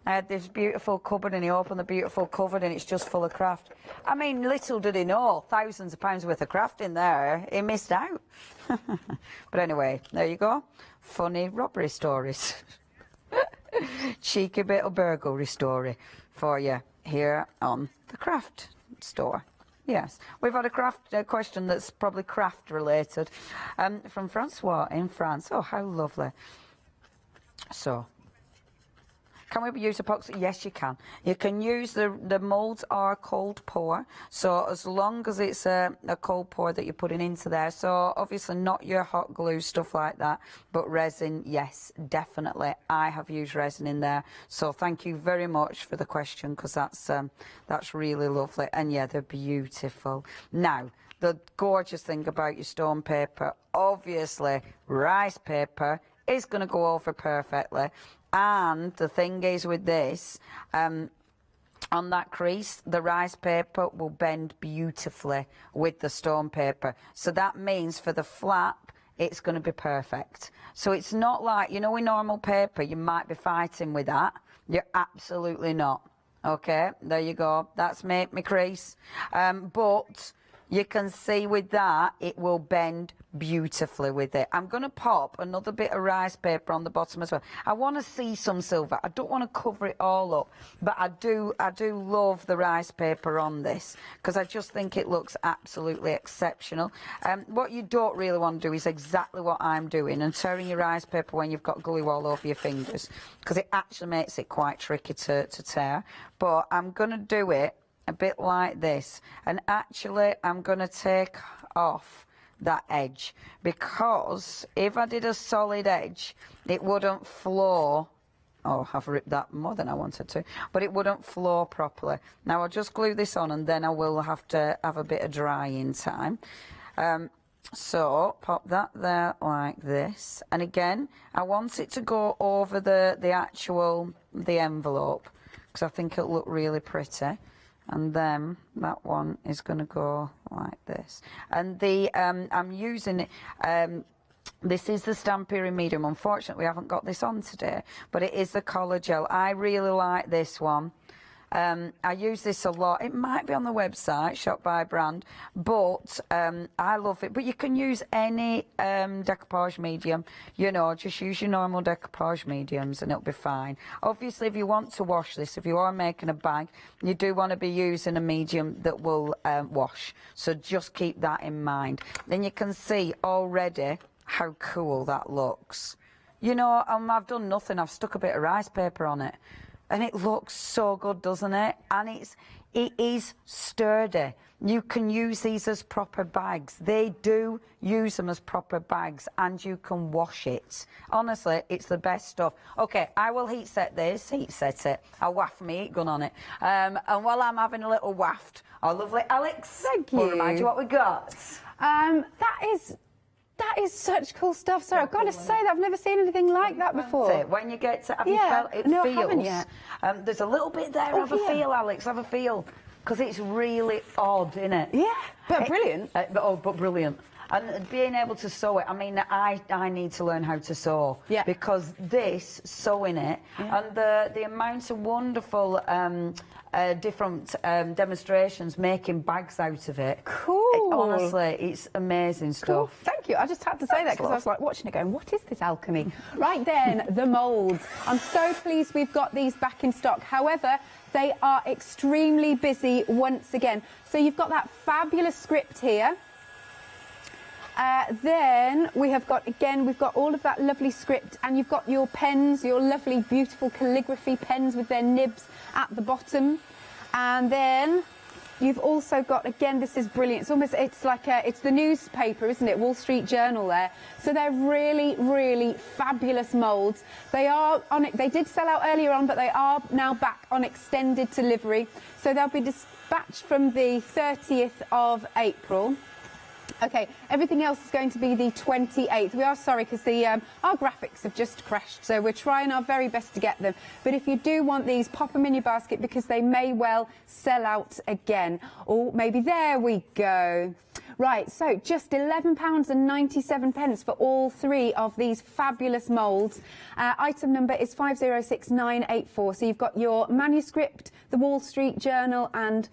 S9: And he opened the beautiful cupboard and it's just full of craft. I mean, little did he know, thousands of pounds worth of craft in there. He missed out. But anyway, there you go. Funny robbery stories. Cheeky bit of burglary story for you here on the craft store. Yes, we've had a question that's probably craft related from Francois in France. Oh, how lovely. So, can we use epoxy? Yes, you can. You can use the moulds are cold pour, so as long as it's a cold pour that you're putting into there. So obviously not your hot glue, stuff like that, but resin, yes, definitely. I have used resin in there. So thank you very much for the question, because that's really lovely. And yeah, they're beautiful. Now, the gorgeous thing about your stone paper, obviously rice paper is going to go over perfectly. And the thing is with this, on that crease, the rice paper will bend beautifully with the stone paper. So that means for the flap, it's going to be perfect. So it's not like, you know, with normal paper, you might be fighting with that. You're absolutely not. Okay, there you go. That's my crease. But you can see with that, it will bend beautifully with it. I'm going to pop another bit of rice paper on the bottom as well. I want to see some silver. I don't want to cover it all up, but I do love the rice paper on this because I just think it looks absolutely exceptional. What you don't really want to do is exactly what I'm doing and tearing your rice paper when you've got glue all over your fingers, because it actually makes it quite tricky to tear. But I'm going to do it a bit like this, and actually I'm going to take off that edge, because if I did a solid edge it wouldn't flow. Oh, I've ripped that more than I wanted to, but it wouldn't flow properly. Now I'll just glue this on and then I will have to have a bit of drying time. So pop that there like this, and again I want it to go over the envelope because I think it'll look really pretty. And then that one is going to go like this. And I'm using it, this is the Stampede medium. Unfortunately, we haven't got this on today, but it is the collar gel. I really like this one. I use this a lot. It might be on the website, Shop by Brand, but I love it. But you can use any decoupage medium, you know, just use your normal decoupage mediums and it'll be fine. Obviously, if you want to wash this, if you are making a bag, you do want to be using a medium that will wash. So just keep that in mind. Then you can see already how cool that looks. You know, I've done nothing. I've stuck a bit of rice paper on it. And it looks so good, doesn't it? And it is sturdy. You can use these as proper bags. They do use them as proper bags, and you can wash it. Honestly, it's the best stuff. Okay, I will heat set this. Heat set it. I'll waft my heat gun on it. And while I'm having a little waft, our lovely Alex,
S21: thank you.
S9: We'll remind you what we got.
S21: That is such cool stuff. Sorry, I've got to say that I've never seen anything like that before.
S9: When you get to, have you felt it?
S21: No,
S9: feels.
S21: I haven't yet.
S9: There's a little bit there. Have a feel, Alex. Have a feel, because it's really odd, isn't it?
S21: Yeah, but brilliant.
S9: But brilliant. And being able to sew it, I mean, I need to learn how to sew.
S21: Yeah.
S9: Because this, sewing it, and the amount of wonderful different demonstrations making bags out of it.
S21: Cool.
S9: Honestly, it's amazing stuff.
S21: Cool. Thank you. I just had to say that because I was like watching it going, what is this alchemy? Right then, the moulds. I'm so pleased we've got these back in stock. However, they are extremely busy once again. So you've got that fabulous script here. Then we have got, again, we've got all of that lovely script, and you've got your pens, your lovely, beautiful calligraphy pens with their nibs at the bottom. And then you've also got, again, this is brilliant. It's almost, it's like it's the newspaper, isn't it? Wall Street Journal there. So they're really, really fabulous moulds. They are on it. They did sell out earlier on, but they are now back on extended delivery. So they'll be dispatched from the 30th of April. Okay, everything else is going to be the 28th. We are sorry because our graphics have just crashed, so we're trying our very best to get them. But if you do want these, pop them in your basket because they may well sell out again. Or maybe there we go. Right, so just £11.97 for all three of these fabulous moulds. Item number is 506984. So you've got your manuscript, the Wall Street Journal, and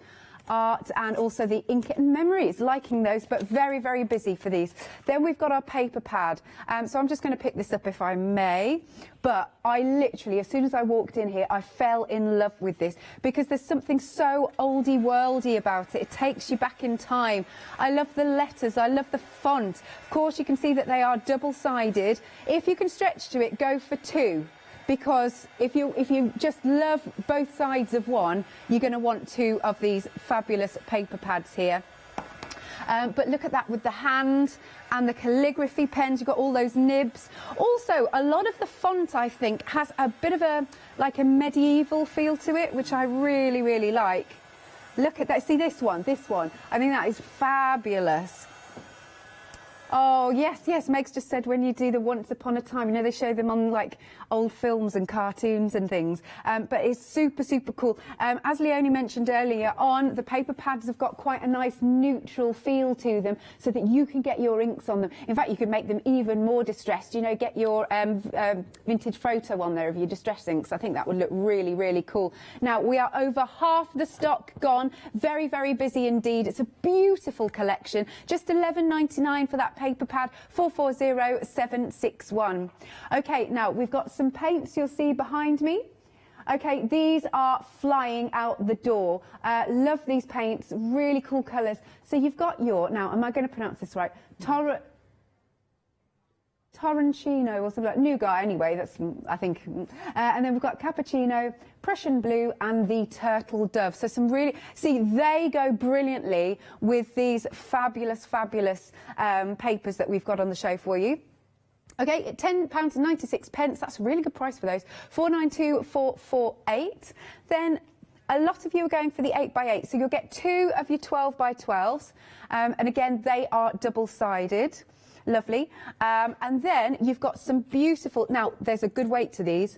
S21: art, and also the Inket and Memories, liking those, but very, very busy for these. Then we've got our paper pad. So I'm just going to pick this up if I may. But I literally, as soon as I walked in here, I fell in love with this because there's something so oldie worldy about it. It takes you back in time. I love the letters. I love the font. Of course, you can see that they are double-sided. If you can stretch to it, go for two. Because if you just love both sides of one, you're going to want two of these fabulous paper pads here. But look at that with the hand and the calligraphy pens. You've got all those nibs. Also, a lot of the font, I think, has a bit of a medieval feel to it, which I really, really like. Look at that. See this one. I think that is fabulous. Oh, yes, Meg's just said when you do the Once Upon a Time, you know, they show them on, like, old films and cartoons and things, but it's super, super cool. As Leonie mentioned earlier on, the paper pads have got quite a nice neutral feel to them so that you can get your inks on them. In fact, you could make them even more distressed, you know, get your vintage photo on there of your distress inks. I think that would look really, really cool. Now, we are over half the stock gone. Very, very busy indeed. It's a beautiful collection. Just £11.99 for that paper pad, 440761. Okay, now we've got some paints you'll see behind me. Okay, these are flying out the door. Love these paints, really cool colours. So you've got your, now am I going to pronounce this right? Torrencino or something like nougat anyway, that's I think. And then we've got cappuccino, Prussian blue and the turtle dove. So some really, see, they go brilliantly with these fabulous, fabulous papers that we've got on the show for you. Okay, £10.96, that's a really good price for those. 492448. Then a lot of you are going for the 8x8, so you'll get two of your 12x12s. And again, they are double-sided. Lovely. And then you've got some beautiful, now there's a good weight to these.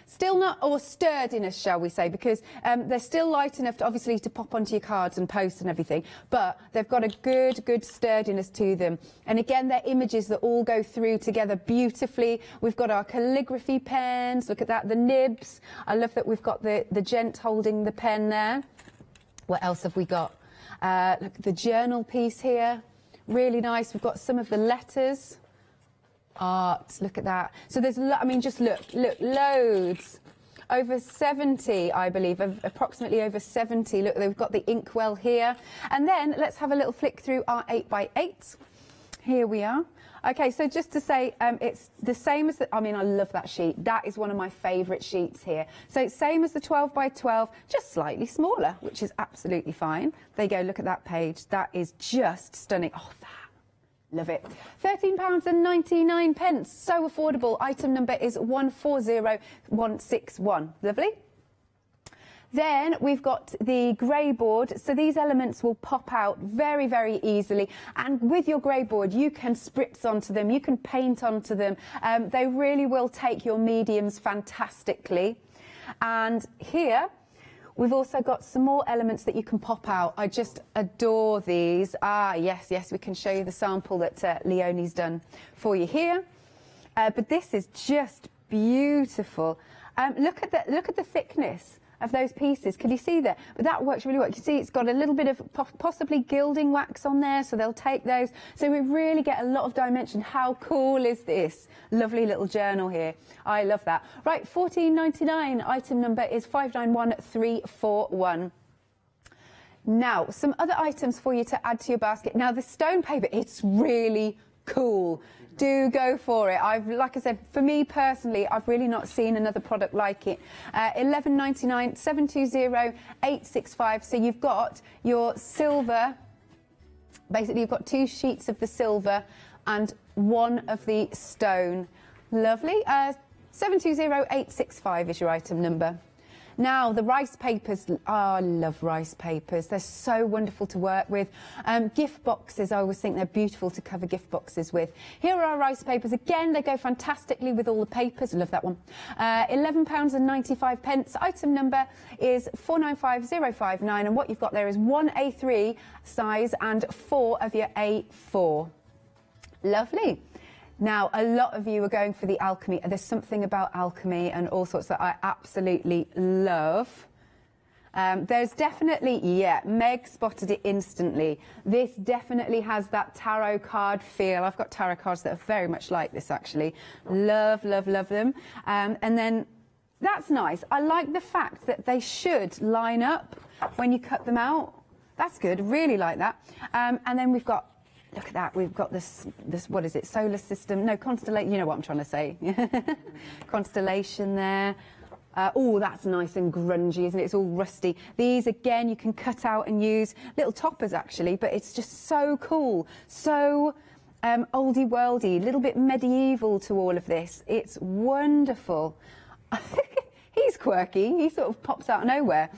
S21: Still not, or sturdiness, shall we say, because they're still light enough to obviously to pop onto your cards and post and everything, but they've got a good sturdiness to them. And again, they're images that all go through together beautifully. We've got our calligraphy pens, look at that, the nibs. I love that we've got the gent holding the pen there. What else have we got? Look, the journal piece here. Really nice. We've got some of the letters. Art, look at that. So there's, I mean, just look, loads. Over 70, I believe, approximately over 70. Look, they've got the inkwell here. And then let's have a little flick through our 8x8s. Here we are. Okay, so just to say, it's the same as I mean, I love that sheet. That is one of my favourite sheets here. So it's same as the 12x12, just slightly smaller, which is absolutely fine. There you go, look at that page. That is just stunning. Oh, that. Love it. £13.99. So affordable. Item number is 140161. Lovely. Then we've got the grey board. So these elements will pop out very, very easily. And with your grey board, you can spritz onto them. You can paint onto them. They really will take your mediums fantastically. And here We've also got some more elements that you can pop out. I just adore these. Ah, yes, yes, we can show you the sample that Leonie's done for you here. But this is just beautiful. Look at the thickness of those pieces. Can you see that? But that works really well. You see it's got a little bit of possibly gilding wax on there, so they'll take those. So we really get a lot of dimension. How cool is this? Lovely little journal here. I love that. Right, $14.99. Item number is 591341. Now, some other items for you to add to your basket. Now, the stone paper, it's really cool. Do go for it. Like I said, for me personally, I've really not seen another product like it. $11.99, 720-865. So you've got your silver. Basically, you've got 2 sheets of the silver and 1 of the stone. Lovely. 720-865 is your item number. Now, the rice papers, I love rice papers. They're so wonderful to work with. Gift boxes, I always think they're beautiful to cover gift boxes with. Here are our rice papers. Again, they go fantastically with all the papers. I love that one. £11.95. Item number is 495059. And what you've got there is 1 A3 size and 4 of your A4. Lovely. Now, a lot of you are going for the alchemy. There's something about alchemy and all sorts that I absolutely love. There's definitely, yeah, Meg spotted it instantly. This definitely has that tarot card feel. I've got tarot cards that are very much like this, actually. Love, love, love them. And then that's nice. I like the fact that they should line up when you cut them out. That's good. Really like that. And then we've got, look at that, we've got this, what is it, solar system, no, constellation, you know what I'm trying to say. Constellation there. Oh, that's nice and grungy, isn't it? It's all rusty. These, again, you can cut out and use little toppers, actually, but it's just so cool. So oldie-worldy, a little bit medieval to all of this. It's wonderful. He's quirky. He sort of pops out of nowhere.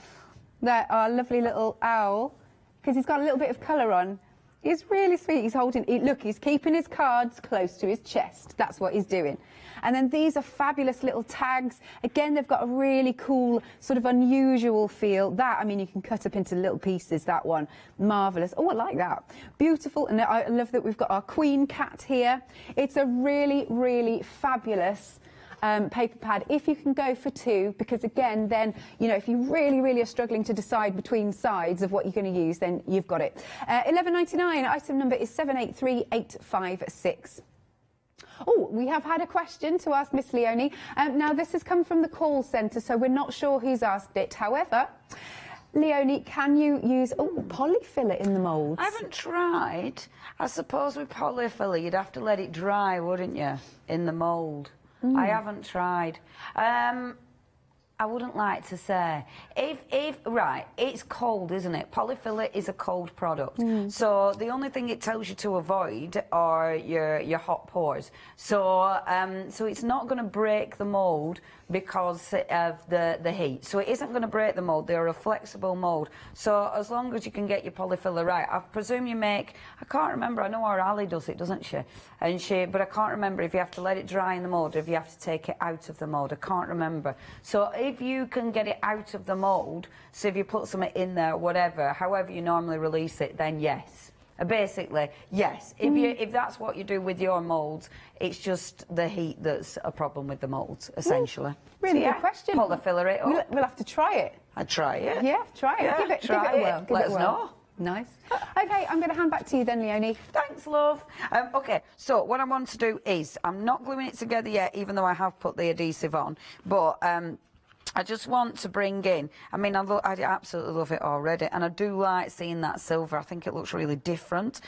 S21: That our lovely little owl, because he's got a little bit of colour on. He's really sweet. He's holding, look, he's keeping his cards close to his chest. That's what he's doing. And then these are fabulous little tags. Again, they've got a really cool, sort of unusual feel. That, I mean, you can cut up into little pieces, that one. Marvellous. Oh, I like that. Beautiful. And I love that we've got our queen cat here. It's a really, really fabulous paper pad, if you can go for 2, because again, then, you know, if you really, really are struggling to decide between sides of what you're going to use, then you've got it. $11.99. Item number is 783856. Oh, we have had a question to ask Miss Leonie. Now, this has come from the call centre, so we're not sure who's asked it. However, Leonie, can you use polyfiller in the moulds?
S9: I haven't tried. I suppose with polyfiller, you'd have to let it dry, wouldn't you, in the mould? I haven't tried. I wouldn't like to say. Right, it's cold, isn't it? Polyfiller is a cold product. So the only thing it tells you to avoid are your hot pores. So so it's not going to break the mould because of the heat. So it isn't going to break the mould. They're a flexible mould. So as long as you can get your polyfiller right, I presume you make, I can't remember, I know our Ali does it, doesn't she? But I can't remember if you have to let it dry in the mould or if you have to take it out of the mould. I can't remember. So if you can get it out of the mould, so if you put something in there, whatever, however you normally release it, then yes. Basically, yes. If that's what you do with your moulds, it's just the heat that's a problem with the moulds, essentially.
S21: Really
S9: so,
S21: good question.
S9: Polyfiller it up.
S21: We'll have to try it.
S9: I'd try it.
S21: Yeah, try it.
S9: Yeah,
S21: give it a whirl.
S9: Let us know.
S21: Nice. OK, I'm going to hand back to you then, Leonie.
S9: Thanks, love. OK, so what I want to do is, I'm not gluing it together yet, even though I have put the adhesive on, but I just want to bring in, I mean, I absolutely love it already, and I do like seeing that silver. I think it looks really different.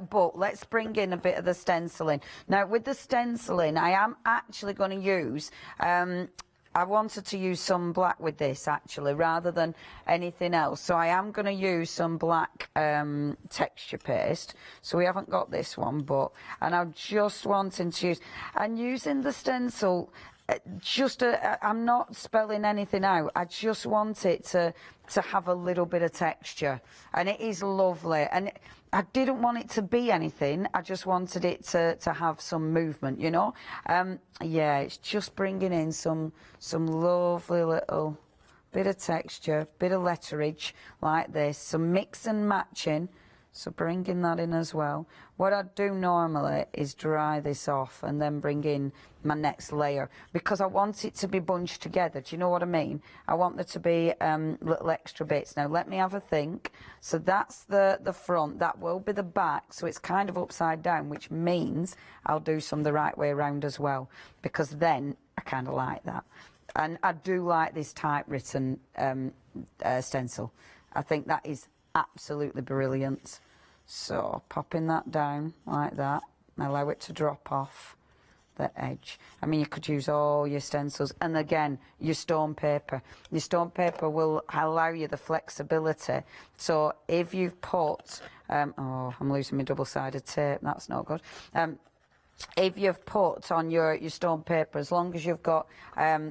S9: But let's bring in a bit of the stenciling. Now, with the stenciling, I am actually going to use, I wanted to use some black with this, actually, rather than anything else. So I am going to use some black texture paste. So we haven't got this one, but, and I'm just wanting to use, and using the stencil, I'm not spelling anything out. I just want it to have a little bit of texture, and it is lovely. And I didn't want it to be anything. I just wanted it to have some movement, you know. Yeah, it's just bringing in some lovely little bit of texture, bit of letterage like this, some mix and matching, so bringing that in as well. What I do normally is dry this off and then bring in my next layer, because I want it to be bunched together. Do you know what I mean? I want there to be little extra bits. Now let me have a think. So that's the front, that will be the back, so it's kind of upside down, which means I'll do some the right way around as well, because then I kind of like that. And I do like this typewritten stencil. I think that is absolutely brilliant. So popping that down like that, allow it to drop off the edge. I mean, you could use all your stencils, and again, your stone paper. Your stone paper will allow you the flexibility. So if you've put, oh, I'm losing my double-sided tape, that's not good. If you've put on your stone paper, as long as you've got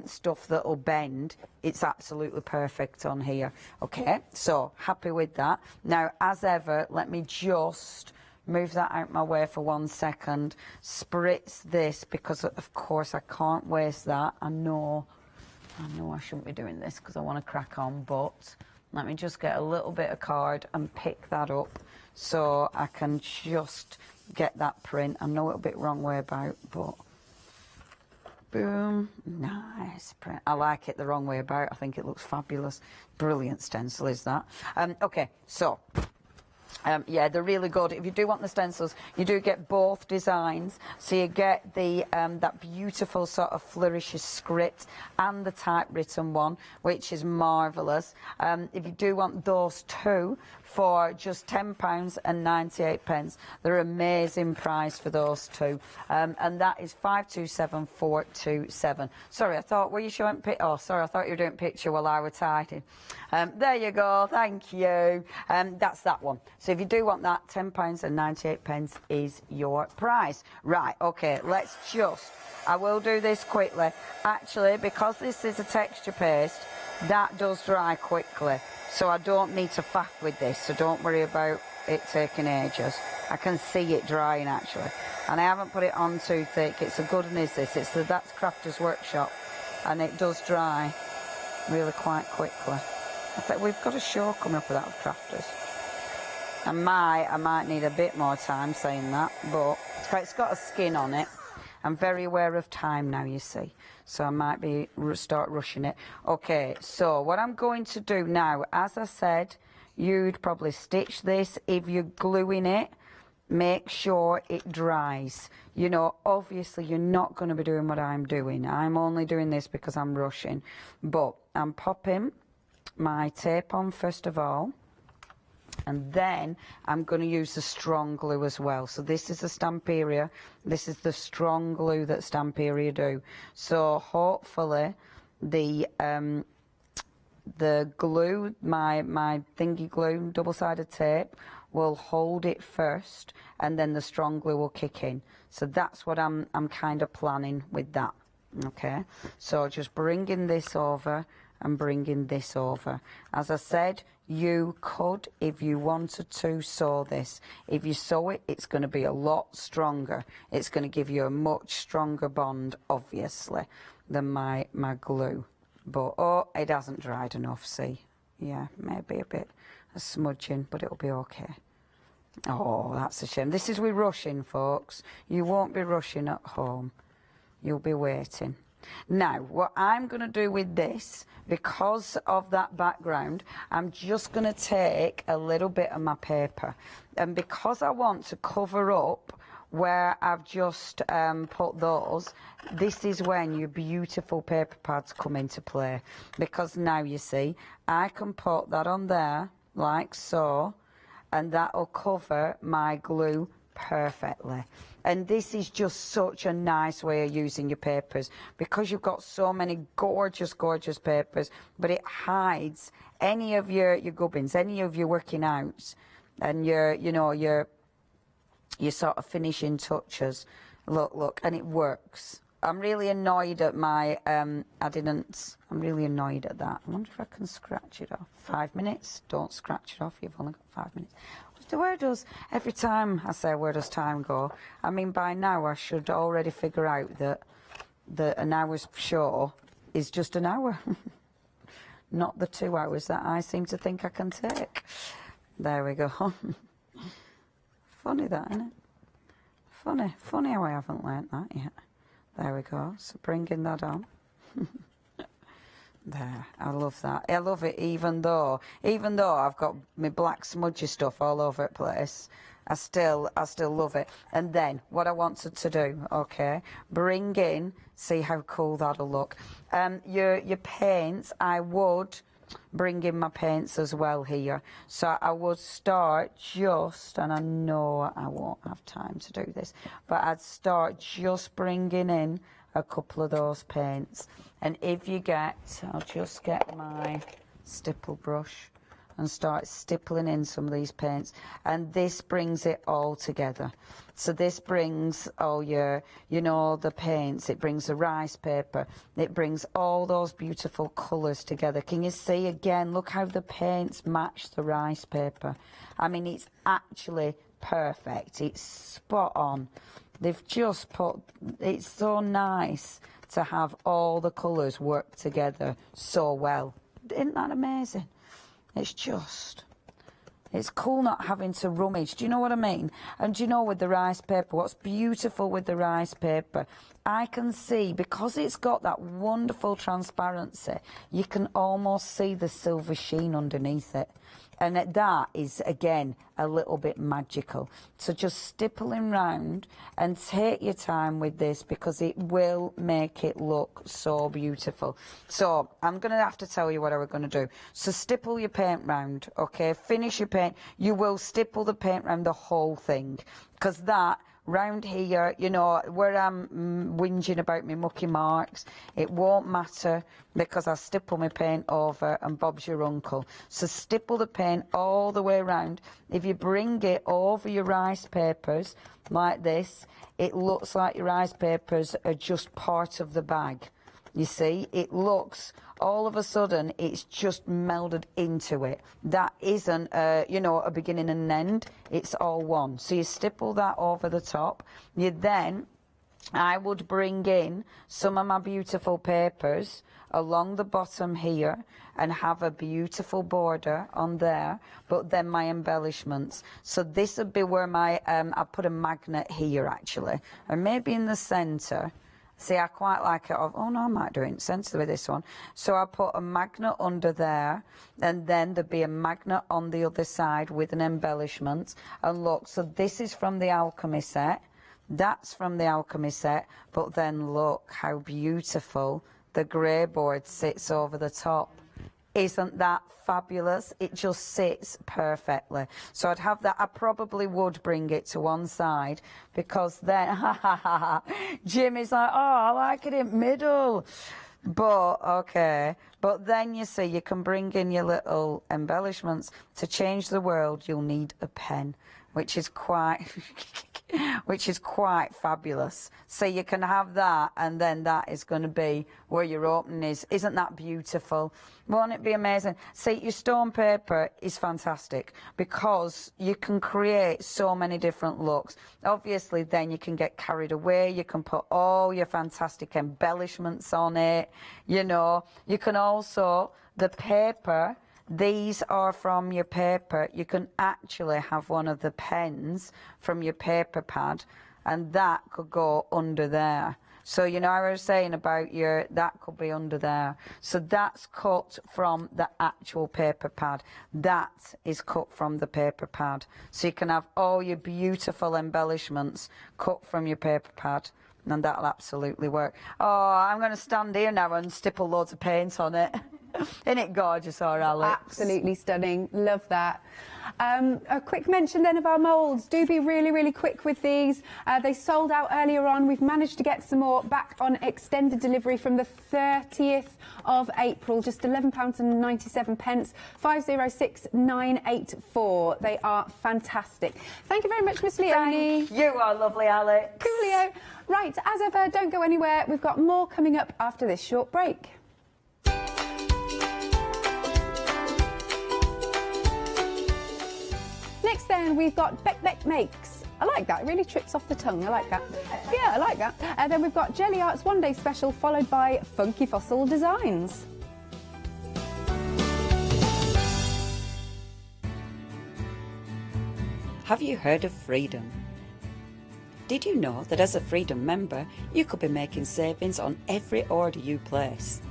S9: stuff that'll bend, it's absolutely perfect on here. Okay, so happy with that. Now, as ever, let me just move that out my way for 1 second. Spritz this, because of course I can't waste that. I know I shouldn't be doing this because I want to crack on, but let me just get a little bit of card and pick that up so I can just get that print. I know it'll be wrong way about, but boom, nice print. I like it the wrong way about. I think it looks fabulous. Brilliant stencil is that. Okay, so yeah, they're really good. If you do want the stencils, you do get both designs. So you get the that beautiful sort of flourishes script and the typewritten one, which is marvellous. If you do want those two for just £10.98, they're an amazing price for those two. And that is 527427. Sorry, I thought, were you showing oh, sorry, I thought you were doing picture while I was typing. There you go, thank you. That's that one. So if you do want that, £10.98 is your price. Right, okay, let's just, I will do this quickly. Actually, because this is a texture paste, that does dry quickly. So I don't need to faff with this, so don't worry about it taking ages. I can see it drying actually. And I haven't put it on too thick. It's a good one, is this? It's the That's Crafters Workshop. And it does dry really quite quickly. I think we've got a show coming up with that with Crafters. I might need a bit more time saying that, but it's got a skin on it. I'm very aware of time now, you see, so I might start rushing it. Okay, so what I'm going to do now, as I said, you'd probably stitch this. If you're gluing it, make sure it dries. You know, obviously you're not going to be doing what I'm doing. I'm only doing this because I'm rushing, but I'm popping my tape on first of all. And then I'm going to use the strong glue as well. So this is the Stamperia. This is the strong glue that Stamperia do. So hopefully the glue, my thingy glue, double-sided tape, will hold it first, and then the strong glue will kick in. So that's what I'm kind of planning with that. Okay. So just bringing this over and bringing this over. As I said, you could, if you wanted to, sew this. If you sew it, it's going to be a lot stronger. It's going to give you a much stronger bond, obviously, than my glue. But, oh, it hasn't dried enough, see? Yeah, maybe a bit of smudging, but it'll be okay. Oh, that's a shame. This is we rushing, folks. You won't be rushing at home. You'll be waiting. Now, what I'm going to do with this, because of that background, I'm just going to take a little bit of my paper. And because I want to cover up where I've just put those, this is when your beautiful paper pads come into play. Because now, you see, I can put that on there, like so, and that'll cover my glue perfectly. And this is just such a nice way of using your papers, because you've got so many gorgeous papers, but it hides any of your gubbins, any of your working outs, and your sort of finishing touches. Look, and it works. I'm really annoyed at my I'm really annoyed at that. I wonder if I can scratch it off. 5 minutes. Don't scratch it off, you've only got 5 minutes. Where does, every time I say where does time go, I mean by now I should already figure out that an hour's show is just an hour. not the 2 hours that I seem to think I can take. There we go. Funny that, isn't it? Funny how I haven't learnt that yet. There we go. So bringing that on. There, I love that. I love it even though I've got my black smudgy stuff all over the place. I still love it. And then what I wanted to do, okay, bring in, see how cool that'll look. Your paints, I would bring in my paints as well here. So I would start just, and I know I won't have time to do this, but I'd start just bringing in a couple of those paints. And if you get, I'll just get my stipple brush and start stippling in some of these paints, and this brings it all together. So this brings all your, you know, the paints, it brings the rice paper, it brings all those beautiful colours together. Can you see again, look how the paints match the rice paper. I mean, it's actually perfect, it's spot on. They've just put, it's so nice to have all the colours work together so well. Isn't that amazing? It's cool not having to rummage. Do you know what I mean? And do you know with the rice paper, what's beautiful with the rice paper, I can see, because it's got that wonderful transparency, you can almost see the silver sheen underneath it. And that is, again, a little bit magical. So just stippling round and take your time with this, because it will make it look so beautiful. So I'm going to have to tell you what we're going to do. So stipple your paint round, okay? Finish your paint. You will stipple the paint round the whole thing, because that round here, you know, where I'm whinging about my mucky marks, it won't matter because I stipple my paint over and Bob's your uncle. So stipple the paint all the way around. If you bring it over your rice papers like this, it looks like your rice papers are just part of the bag. You see, it looks, all of a sudden, it's just melded into it. That isn't, you know, a beginning and an end. It's all one. So you stipple that over the top. You then, I would bring in some of my beautiful papers along the bottom here and have a beautiful border on there, but then my embellishments. So this would be where my, I put a magnet here actually, and maybe in the centre. See, I quite like it. Oh no, I might do it in the centre with this one. So I put a magnet under there, and then there'd be a magnet on the other side with an embellishment. And look, so this is from the alchemy set. That's from the alchemy set. But then look how beautiful the grey board sits over the top. Isn't that fabulous? It just sits perfectly. So I'd have that. I probably would bring it to one side, because then, Jim is like, oh, I like it in middle. But, okay. But then you see, you can bring in your little embellishments. To change the world, you'll need a pen, which is quite... which is quite fabulous. So you can have that, and then that is going to be where your opening is. Isn't that beautiful? Won't it be amazing? See, your stone paper is fantastic because you can create so many different looks. Obviously, then you can get carried away. You can put all your fantastic embellishments on it. You know, you can also, the paper, these are from your paper. You can actually have one of the pens from your paper pad, and that could go under there. So, you know, I was saying about your, that could be under there. So that's cut from the actual paper pad. That is cut from the paper pad. So you can have all your beautiful embellishments cut from your paper pad, and that'll absolutely work. Oh, I'm going to stand here now and stipple loads of paint on it. Isn't it gorgeous, or Alex?
S21: Absolutely stunning. Love that. A quick mention then of our moulds. Do be really, really quick with these. They sold out earlier on. We've managed to get some more back on extended delivery from the 30th of April. Just £11.97. 506984. They are fantastic. Thank you very much, Miss Leonie.
S9: Thank you are lovely, Alex.
S21: Coolio. Right, as ever, don't go anywhere. We've got more coming up after this short break. Next then, we've got Beck Makes. I like that, it really trips off the tongue, I like that. Yeah, I like that. Then we've got Jelly Arts One Day Special, followed by Funky Fossil Designs.
S10: Have you heard of Freedom? Did you know that as a Freedom member, you could be making savings on every order you place?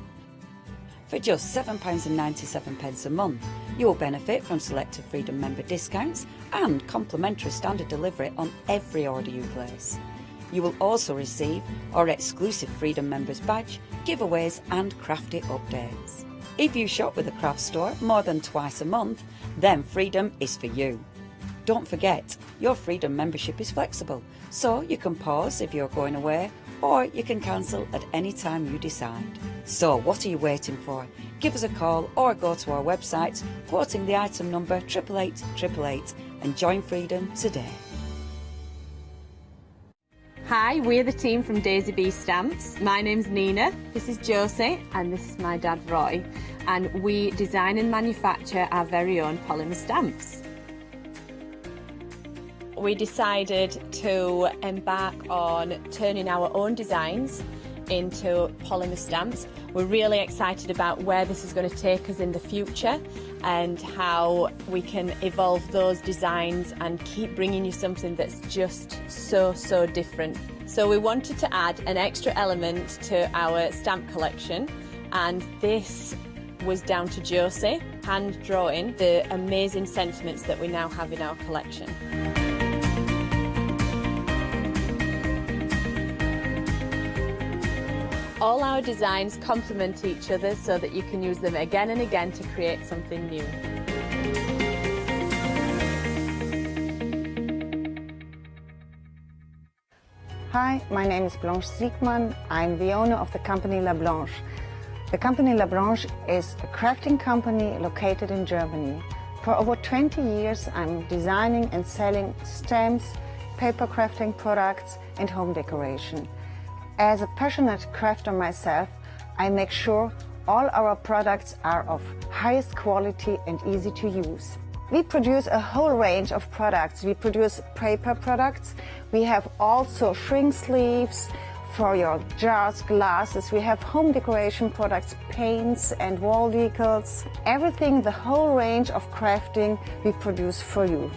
S10: For just £7.97 a month, you will benefit from selected Freedom member discounts and complimentary standard delivery on every order you place. You will also receive our exclusive Freedom Members badge, giveaways and crafty updates. If you shop with the craft store more than twice a month, then Freedom is for you. Don't forget, your Freedom membership is flexible, so you can pause if you're going away, or you can cancel at any time you decide. So what are you waiting for? Give us a call or go to our website, quoting the item number 88888 and join Freedom today.
S4: Hi, we're the team from Daisy Bee Stamps. My name's Nina, this is Josie, and this is my dad Roy. And we design and manufacture our very own polymer stamps. We decided to embark on turning our own designs into polymer stamps. We're really excited about where this is going to take us in the future and how we can evolve those designs and keep bringing you something that's just so different. So we wanted to add an extra element to our stamp collection, and this was down to Josie hand drawing the amazing sentiments that we now have in our collection. All our designs complement each other so that you can use them again and again to create something new.
S5: Hi, my name is Blanche Siegmann. I'm the owner of the company La Blanche. The company La Blanche is a crafting company located in Germany. For over 20 years, I'm designing and selling stamps, paper crafting products, and home decoration. As a passionate crafter myself, I make sure all our products are of highest quality and easy to use. We produce a whole range of products. We produce paper products. We have also shrink sleeves for your jars, glasses. We have home decoration products, paints and wall decals. Everything, the whole range of crafting we produce for you.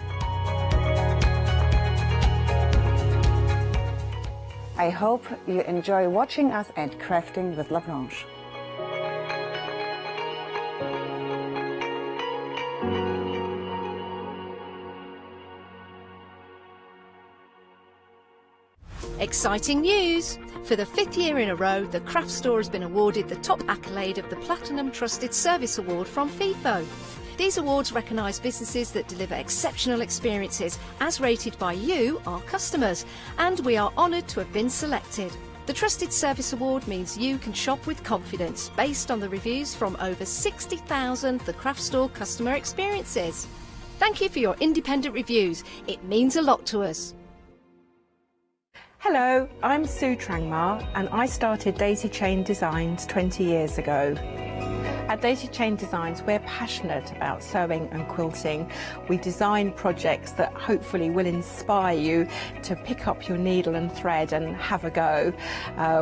S5: I hope you enjoy watching us and crafting with La Blanche.
S2: Exciting news! For the 5th year in a row, the craft store has been awarded the top accolade of the Platinum Trusted Service Award from Feefo. These awards recognise businesses that deliver exceptional experiences as rated by you, our customers, and we are honoured to have been selected. The Trusted Service Award means you can shop with confidence based on the reviews from over 60,000 The Craft Store customer experiences. Thank you for your independent reviews. It means a lot to us.
S18: Hello, I'm Sue Trangmar and I started Daisy Chain Designs 20 years ago. At Daisy Chain Designs, we're passionate about sewing and quilting. We design projects that hopefully will inspire you to pick up your needle and thread and have a go.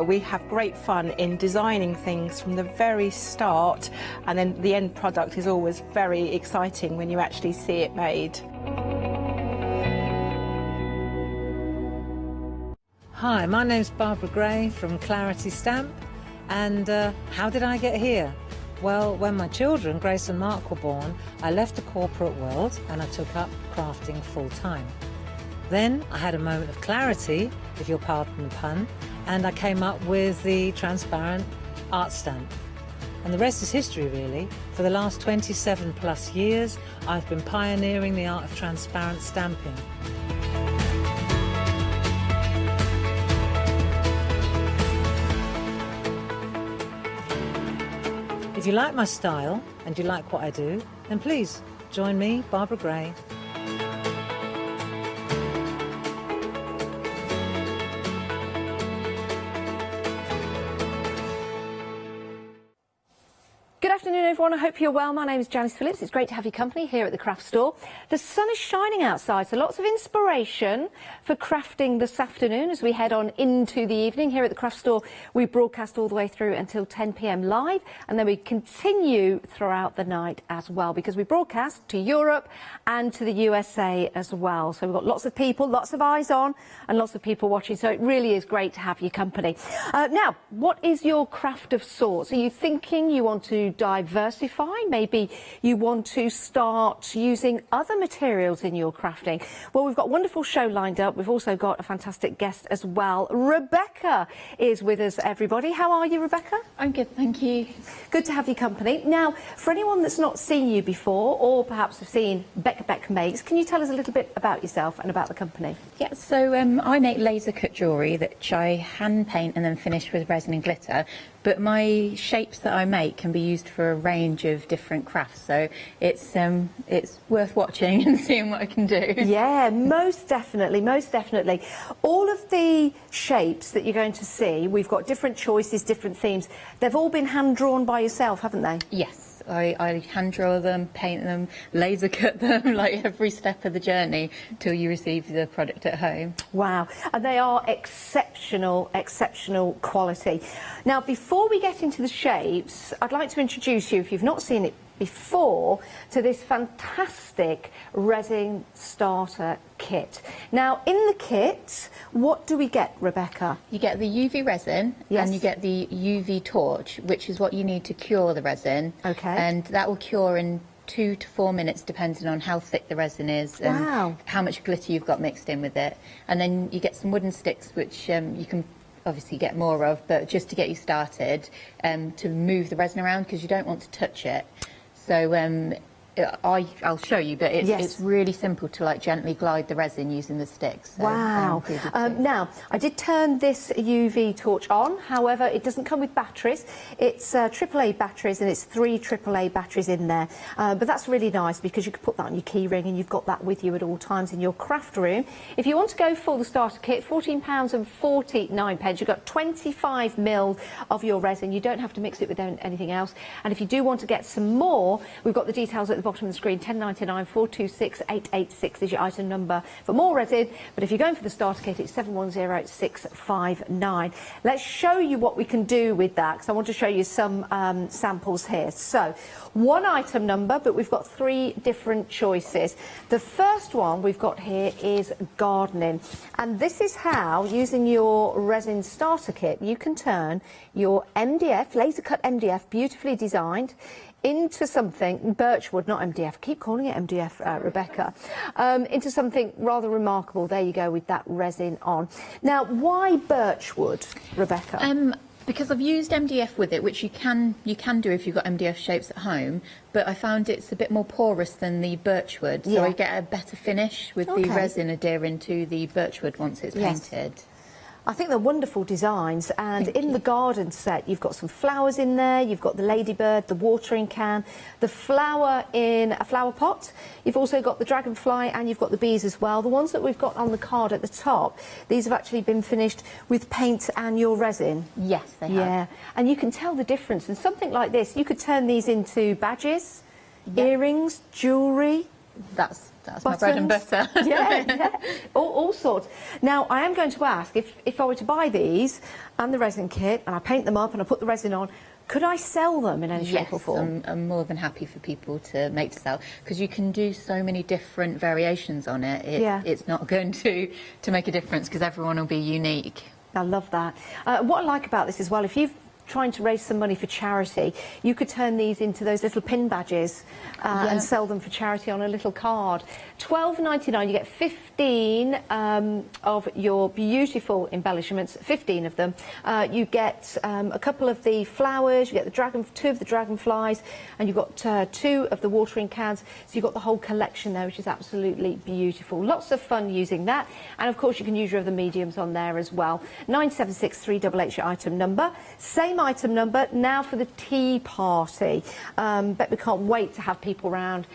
S18: We have great fun in designing things from the very start, and then the end product is always very exciting when you actually see it made.
S22: Hi, my name's Barbara Gray from Clarity Stamp, and how did I get here? Well, when my children, Grace and Mark, were born, I left the corporate world and I took up crafting full-time. Then I had a moment of clarity, if you'll pardon the pun, and I came up with the transparent art stamp. And the rest is history, really. For the last 27 plus years, I've been pioneering the art of transparent stamping. If you like my style and you like what I do, then please join me, Barbara Gray.
S2: Good afternoon, everyone. I hope you're well. My name is Janice Phillips. It's great to have your company here at the craft store. The sun is shining outside, so lots of inspiration for crafting this afternoon as we head on into the evening. Here at the craft store, we broadcast all the way through until 10 p.m. live, and then we continue throughout the night as well, because we broadcast to Europe and to the USA as well. So we've got lots of people, lots of eyes on, and lots of people watching. So it really is great to have your company. Now, what is your craft of sorts? Are you thinking you want to diversify? Maybe you want to start using other materials in your crafting. Well, we've got a wonderful show lined up. We've also got a fantastic guest as well. Rebecca is with us, everybody. How are you, Rebecca?
S8: I'm good, thank you.
S2: Good to have your company. Now, for anyone that's not seen you before, or perhaps have seen Becca Beck Makes, can you tell us a little bit about yourself and about the company?
S8: Yeah, so I make laser cut jewellery that I hand paint and then finish with resin and glitter. But my shapes that I make can be used for a range of different crafts, so it's worth watching and seeing what I can do.
S2: Yeah, most definitely, most definitely. All of the shapes that you're going to see, we've got different choices, different themes. They've all been hand-drawn by yourself, haven't they?
S8: Yes. I hand draw them, paint them, laser cut them, like every step of the journey till you receive the product at home.
S2: Wow, and they are exceptional, exceptional quality. Now, before we get into the shapes, I'd like to introduce you, if you've not seen it before, to this fantastic resin starter kit. Now, in the kit, what do we get, Rebecca?
S8: You get the UV resin,
S2: yes,
S8: and you get the UV torch, which is what you need to cure the resin.
S2: Okay.
S8: And that will cure in 2 to 4 minutes, depending on how thick the resin is and
S2: wow,
S8: how much glitter you've got mixed in with it. And then you get some wooden sticks, which you can obviously get more of, but just to get you started, to move the resin around, because you don't want to touch it. So I'll show you, but it's really simple to like gently glide the resin using the sticks. So,
S2: wow. Now, I did turn this UV torch on, however, it doesn't come with batteries. It's AAA batteries, and it's 3 AAA batteries in there. But that's really nice, because you can put that on your key ring and you've got that with you at all times in your craft room. If you want to go for the starter kit, £14.49. You've got 25 mil of your resin. You don't have to mix it with anything else. And if you do want to get some more, we've got the details at the bottom of the screen. 1099 426 886 is your item number for more resin, but if you're going for the starter kit, it's 710659. Let's show you what we can do with that, because I want to show you some samples here. So, one item number, but we've got 3 different choices. The first one we've got here is gardening, and this is how, using your resin starter kit, you can turn your MDF, laser cut MDF, beautifully designed, into something, birchwood, not MDF, keep calling it MDF, Rebecca, into something rather remarkable. There you go, with that resin on. Now, why birchwood, Rebecca?
S8: Because I've used MDF with it, which you can do if you've got MDF shapes at home, but I found it's a bit more porous than the birchwood, so I get a better finish with the resin adhering to the birchwood once it's painted.
S2: I think they're wonderful designs, and in the garden set you've got some flowers in there, you've got the ladybird, the watering can, the flower in a flower pot, you've also got the dragonfly, and you've got the bees as well. The ones that we've got on the card at the top, these have actually been finished with paint and your resin.
S8: Yes, they have.
S2: Yeah, and you can tell the difference, and something like this, you could turn these into badges, earrings, jewellery.
S8: That's my bread and butter.
S2: Yeah, all sorts. Now, I am going to ask, if I were to buy these and the resin kit, and I paint them up and I put the resin on, could I sell them in any shape or form?
S8: I'm more than happy for people to make to sell, because you can do so many different variations on it. It's not going to make a difference, because everyone will be unique.
S2: I love that. What I like about this as well, if you've trying to raise some money for charity, you could turn these into those little pin badges and sell them for charity on a little card. £12.99, you get 15 of your beautiful embellishments, 15 of them. You get a couple of the flowers, you get the 2 of the dragonflies, and you've got 2 of the watering cans. So you've got the whole collection there, which is absolutely beautiful. Lots of fun using that, and of course you can use your other mediums on there as well. 976388 your item number. Same item number now for the tea party. Bet we can't wait to have people around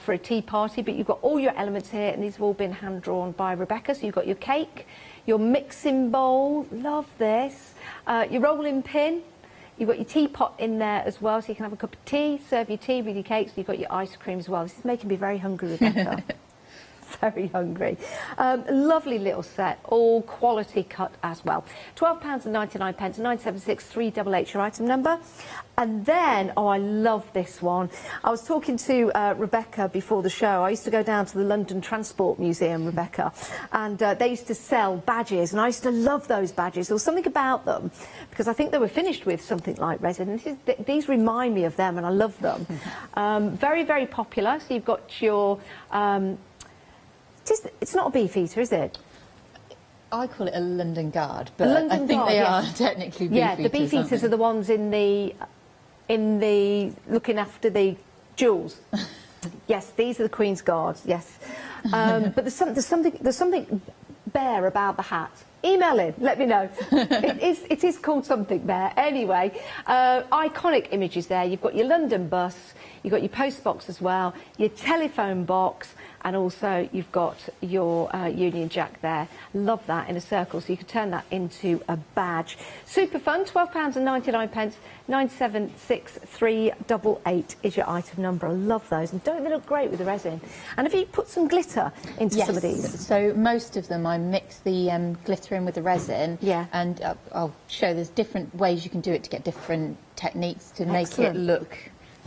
S2: for a tea party, but you've got all your elements here, and these have all been hand drawn by Rebecca. So you've got your cake, your mixing bowl, love this, your rolling pin, You've got your teapot in there as well, so you can have a cup of tea, serve your tea with your cakes. You've got your ice cream as well. This is making me very hungry, Rebecca. Very hungry. Lovely little set, all quality cut as well. £12.99, 976 388 your item number. And then, oh, I love this one. I was talking to Rebecca before the show. I used to go down to the London Transport Museum, Rebecca, and they used to sell badges, and I used to love those badges. There was something about them, because I think they were finished with something like resin. These remind me of them, and I love them. Very, very popular. So you've got your... it's not a beefeater, is it?
S8: I call it a London Guard, but
S2: London
S8: I think
S2: Guard,
S8: they
S2: yes.
S8: are technically beefeaters.
S2: Yeah, the beefeaters are the ones in the looking after the jewels. Yes, these are the Queen's Guards. Yes, but there's something bear about the hat. Email in, let me know. It is called something bear. Anyway, iconic images there. You've got your London bus, you've got your post box as well, your telephone box, and also you've got your Union Jack there. Love that in a circle, so you can turn that into a badge. Super fun, £12.99, 976 is your item number. I love those, and don't they look great with the resin? And have you put some glitter into some of these?
S8: So most of them I mix the glitter in with the resin, and I'll show there's different ways you can do it to get different techniques to make it look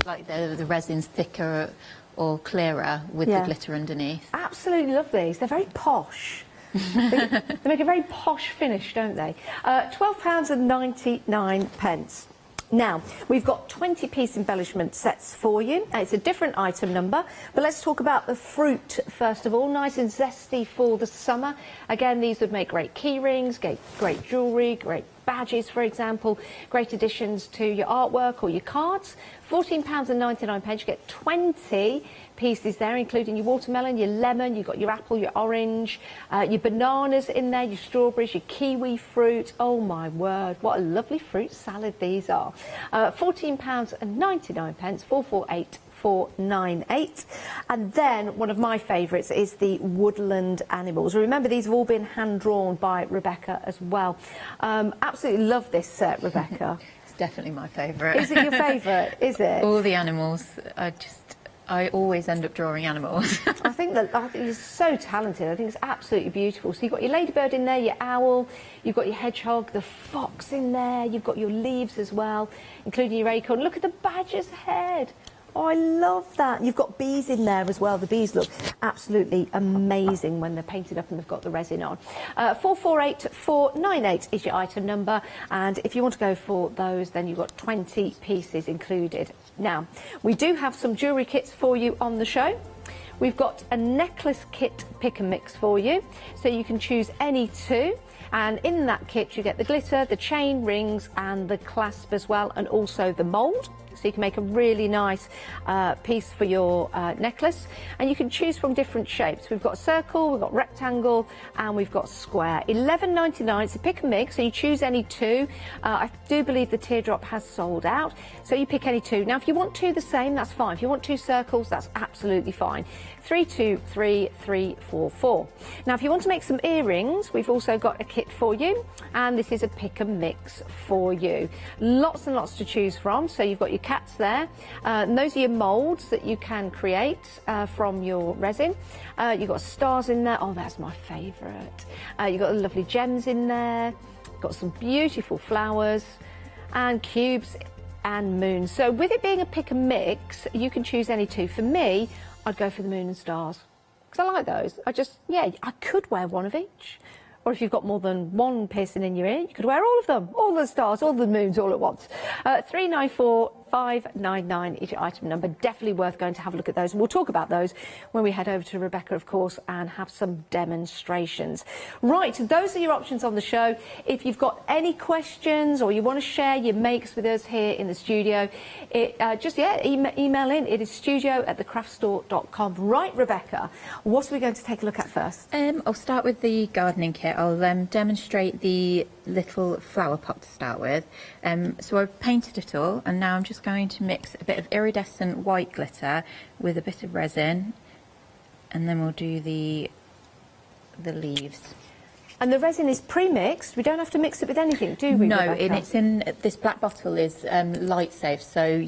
S8: like the resin's thicker or clearer with the glitter underneath.
S2: Absolutely love these. They're very posh. They make a very posh finish, don't they? £12.99. Now, we've got 20-piece embellishment sets for you. It's a different item number, but let's talk about the fruit first of all. Nice and zesty for the summer. Again, these would make great key rings, great jewellery, great badges, for example, great additions to your artwork or your cards. £14.99, you get 20 pieces there, including your watermelon, your lemon, you've got your apple, your orange, your bananas in there, your strawberries, your kiwi fruit. Oh my word, what a lovely fruit salad these are. £14.99, 448498. And then one of my favourites is the woodland animals. Remember, these have all been hand drawn by Rebecca as well. Absolutely love this set, Rebecca.
S8: It's definitely my favourite.
S2: Is it your favourite? Is it?
S8: All the animals, I always end up drawing animals.
S2: I think you're so talented. I think it's absolutely beautiful. So you've got your ladybird in there, your owl, you've got your hedgehog, the fox in there, you've got your leaves as well, including your acorn. Look at the badger's head. Oh, I love that. You've got bees in there as well. The bees look absolutely amazing when they're painted up and they've got the resin on. 448498 is your item number, and if you want to go for those, then you've got 20 pieces included. Now, we do have some jewellery kits for you on the show. We've got a necklace kit pick and mix for you, so you can choose any two. And in that kit, you get the glitter, the chain, rings, and the clasp as well, and also the mould. So you can make a really nice piece for your necklace, and you can choose from different shapes. We've got a circle, we've got rectangle, and we've got square. £11.99. It's a pick and mix, so you choose any two. I do believe the teardrop has sold out, so you pick any two. Now, if you want two the same, that's fine. If you want two circles, that's absolutely fine. 323344. Now, if you want to make some earrings, we've also got a kit for you, and this is a pick and mix for you. Lots and lots to choose from. So you've got your cats there, and those are your moulds that you can create from your resin. You've got stars in there. Oh, that's my favourite. You've got the lovely gems in there, got some beautiful flowers and cubes and moons. So with it being a pick and mix, you can choose any two. For me, I'd go for the moon and stars, because I like those. I could wear one of each. Or if you've got more than one piercing in your ear, you could wear all of them, all the stars, all the moons, all at once. 394599 is your item number. Definitely worth going to have a look at those. And we'll talk about those when we head over to Rebecca, of course, and have some demonstrations. Right, those are your options on the show. If you've got any questions or you want to share your makes with us here in the studio, email in. It is studio@thecraftstore.com. Right, Rebecca, what are we going to take a look at first?
S8: I'll start with the gardening kit. I'll demonstrate the little flower pot to start with. So I've painted it all, and now I'm just going to mix a bit of iridescent white glitter with a bit of resin, and then we'll do the leaves.
S12: And the resin is pre-mixed. We don't have to mix it with anything, do we?
S8: No,
S12: Rebecca?
S8: and it's in this black bottle is light safe, so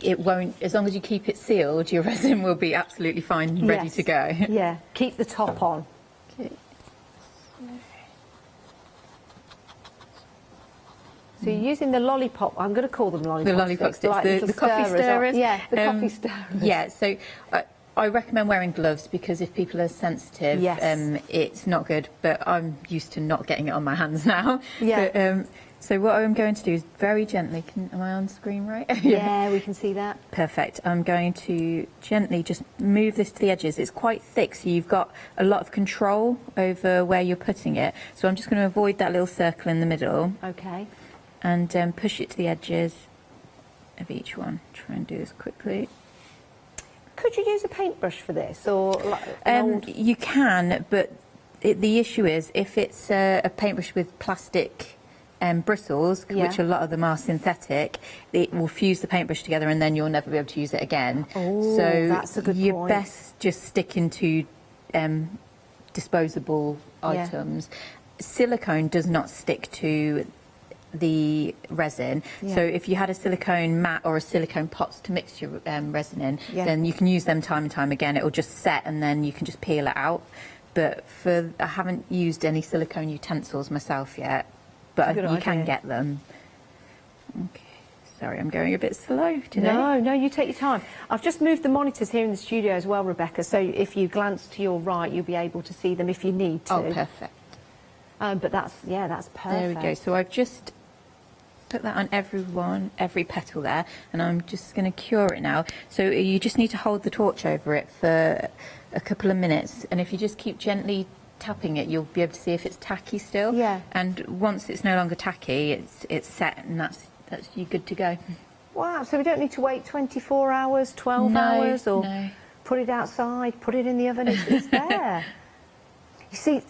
S8: it won't. As long as you keep it sealed, your resin will be absolutely fine, ready to go.
S12: Yeah, keep the top on.
S8: Okay.
S12: So you're using the lollipop. I'm going to call them lollipop.
S8: The lollipop sticks,
S12: like
S8: the coffee stirrers.
S12: Yeah, the coffee stirrers.
S8: Yeah, so I recommend wearing gloves because if people are sensitive,
S12: Yes.
S8: it's not good. But I'm used to not getting it on my hands now.
S12: Yeah.
S8: But, so what I'm going to do is very gently. Am I on screen right?
S12: Yeah, we can see that.
S8: Perfect. I'm going to gently just move this to the edges. It's quite thick, so you've got a lot of control over where you're putting it. So I'm just going to avoid that little circle in the middle.
S12: Okay.
S8: And push it to the edges of each one. Try and do this quickly.
S12: Could you use a paintbrush for this, or like
S8: you can, but the issue is if it's a paintbrush with plastic bristles, which a lot of them are synthetic, it will fuse the paintbrush together, and then you'll never be able to use it again.
S12: Oh,
S8: so
S12: that's a good
S8: you're
S12: point.
S8: best just sticking to disposable items. Silicone does not stick to the resin, so if you had a silicone mat or a silicone pots to mix your resin in, then you can use them time and time again. It will just set and then you can just peel it out. But I haven't used any silicone utensils myself yet, but you can get them. Okay, sorry, I'm going a bit slow today.
S12: No, you take your time. I've just moved the monitors here in the studio as well, Rebecca, so if you glance to your right, you'll be able to see them if you need to.
S8: Oh, perfect.
S12: But that's perfect.
S8: There we go. So I've just put that on every petal there, and I'm just going to cure it now. So you just need to hold the torch over it for a couple of minutes, and if you just keep gently tapping it, you'll be able to see if it's tacky still.
S12: Yeah.
S8: And once it's no longer tacky, it's set, and that's you good to go.
S12: Wow, so we don't need to wait 24 hours, 12 hours, or put it outside, put it in the oven, it's there. You see,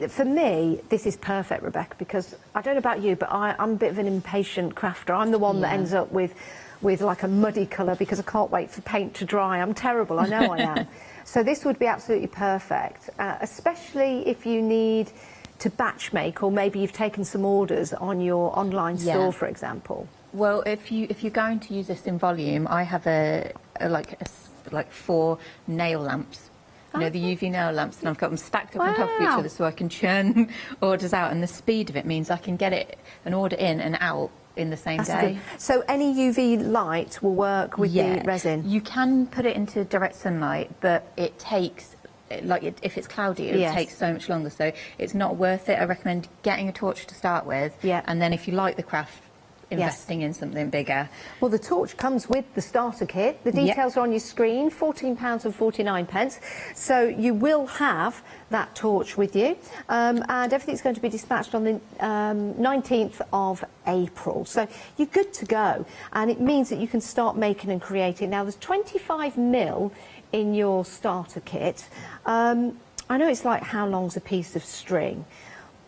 S12: for me, this is perfect, Rebecca, because I don't know about you, but I'm a bit of an impatient crafter. I'm the one that ends up with like a muddy colour because I can't wait for paint to dry. I'm terrible, I know I am. So this would be absolutely perfect, especially if you need to batch make, or maybe you've taken some orders on your online store, for example.
S8: Well, if you're going to use this in volume, I have like 4 nail lamps. You know, the UV nail lamps, and I've got them stacked up on top of each other so I can churn orders out, and the speed of it means I can get an order in and out in the same day.
S12: Good. So any UV light will work with the resin?
S8: You can put it into direct sunlight, but it takes, if it's cloudy, it takes so much longer, so it's not worth it. I recommend getting a torch to start with, and then if you like the craft, investing in something bigger.
S12: Well, the torch comes with the starter kit. The details are on your screen, £14.49. So you will have that torch with you, and everything's going to be dispatched on the 19th of April. So you're good to go, and it means that you can start making and creating. Now, there's 25mm in your starter kit. I know it's like how long's a piece of string,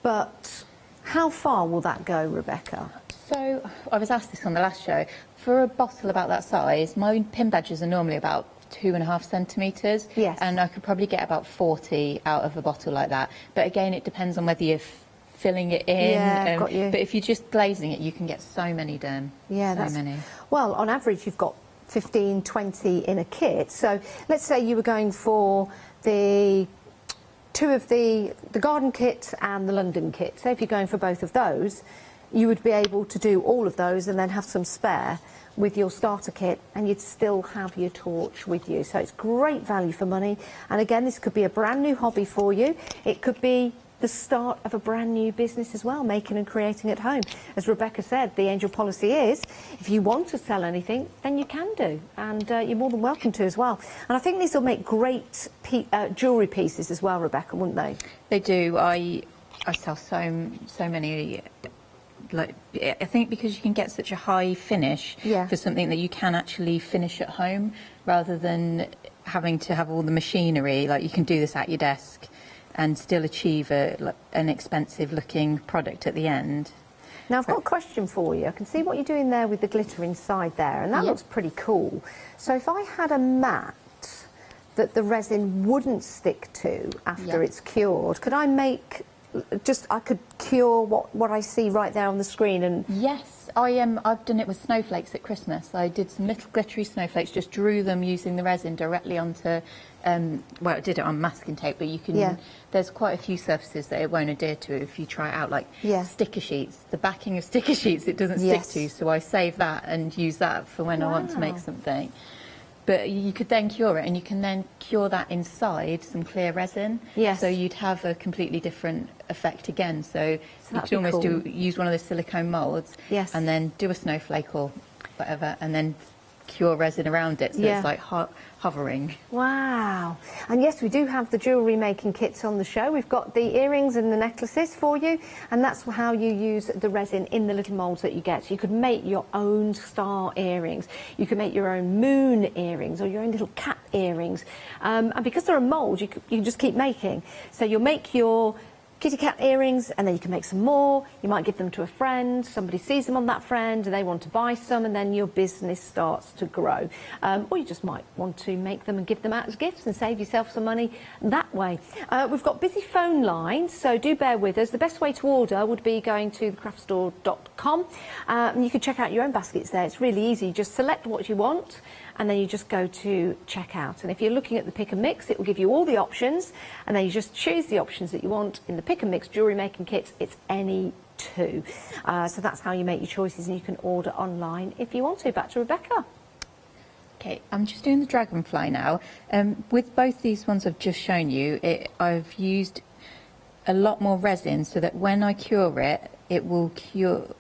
S12: but how far will that go, Rebecca?
S8: So, I was asked this on the last show. For a bottle about that size, my pin badges are normally about 2.5 centimetres.
S12: Yes.
S8: And I could probably get about 40 out of a bottle like that. But again, it depends on whether you're filling it in.
S12: Yeah, got you.
S8: But if you're just glazing it, you can get so many done.
S12: Yeah,
S8: so many.
S12: Well, on average, you've got 15, 20 in a kit. So let's say you were going for the garden kit and the London kit. So if you're going for both of those, you would be able to do all of those and then have some spare with your starter kit, and you'd still have your torch with you. So it's great value for money. And again, this could be a brand new hobby for you. It could be the start of a brand new business as well, making and creating at home. As Rebecca said, the Angel policy is, if you want to sell anything, then you can do, and you're more than welcome to as well. And I think these will make great jewellery pieces as well, Rebecca, wouldn't they?
S8: They do. I sell so many. I think because you can get such a high finish for something that you can actually finish at home, rather than having to have all the machinery. Like, you can do this at your desk and still achieve an expensive looking product at the end.
S12: Now, I've got a question for you. I can see what you're doing there with the glitter inside there, and that looks pretty cool. So if I had a mat that the resin wouldn't stick to after it's cured. Could I make I could cure what I see right there on the screen? And
S8: yes, I've done it with snowflakes at Christmas. I did some little glittery snowflakes, just drew them using the resin directly onto, well, I did it on masking tape, but you can, there's quite a few surfaces that it won't adhere to if you try it out, like sticker sheets. The backing of sticker sheets it doesn't stick to, so I save that and use that for when I want to make something. But you could then cure it, and you can then cure that inside some clear resin.
S12: Yes.
S8: So you'd have a completely different effect again. So you could almost use one of the silicone moulds, and then do a snowflake or whatever, and then cure resin around it, so it's like hovering.
S12: Wow. And yes, we do have the jewellery making kits on the show. We've got the earrings and the necklaces for you, and that's how you use the resin in the little moulds that you get. So you could make your own star earrings, you can make your own moon earrings, or your own little cat earrings. And because they're a mould, you can just keep making. So you'll make your kitty cat earrings, and then you can make some more. You might give them to a friend, somebody sees them on that friend and they want to buy some, and then your business starts to grow. Or you just might want to make them and give them out as gifts and save yourself some money that way. We've got busy phone lines, so do bear with us. The best way to order would be going to thecraftstore.com, and you can check out your own baskets there. It's really easy. You just select what you want, and then you just go to checkout. And if you're looking at the pick and mix, it will give you all the options, and then you just choose the options that you want. In the pick and mix jewellery making kits, it's any two. So that's how you make your choices, and you can order online if you want to. Back to Rebecca.
S8: Okay, I'm just doing the dragonfly now. With both these ones I've just shown you, I've used a lot more resin so that when I cure it, it will cure...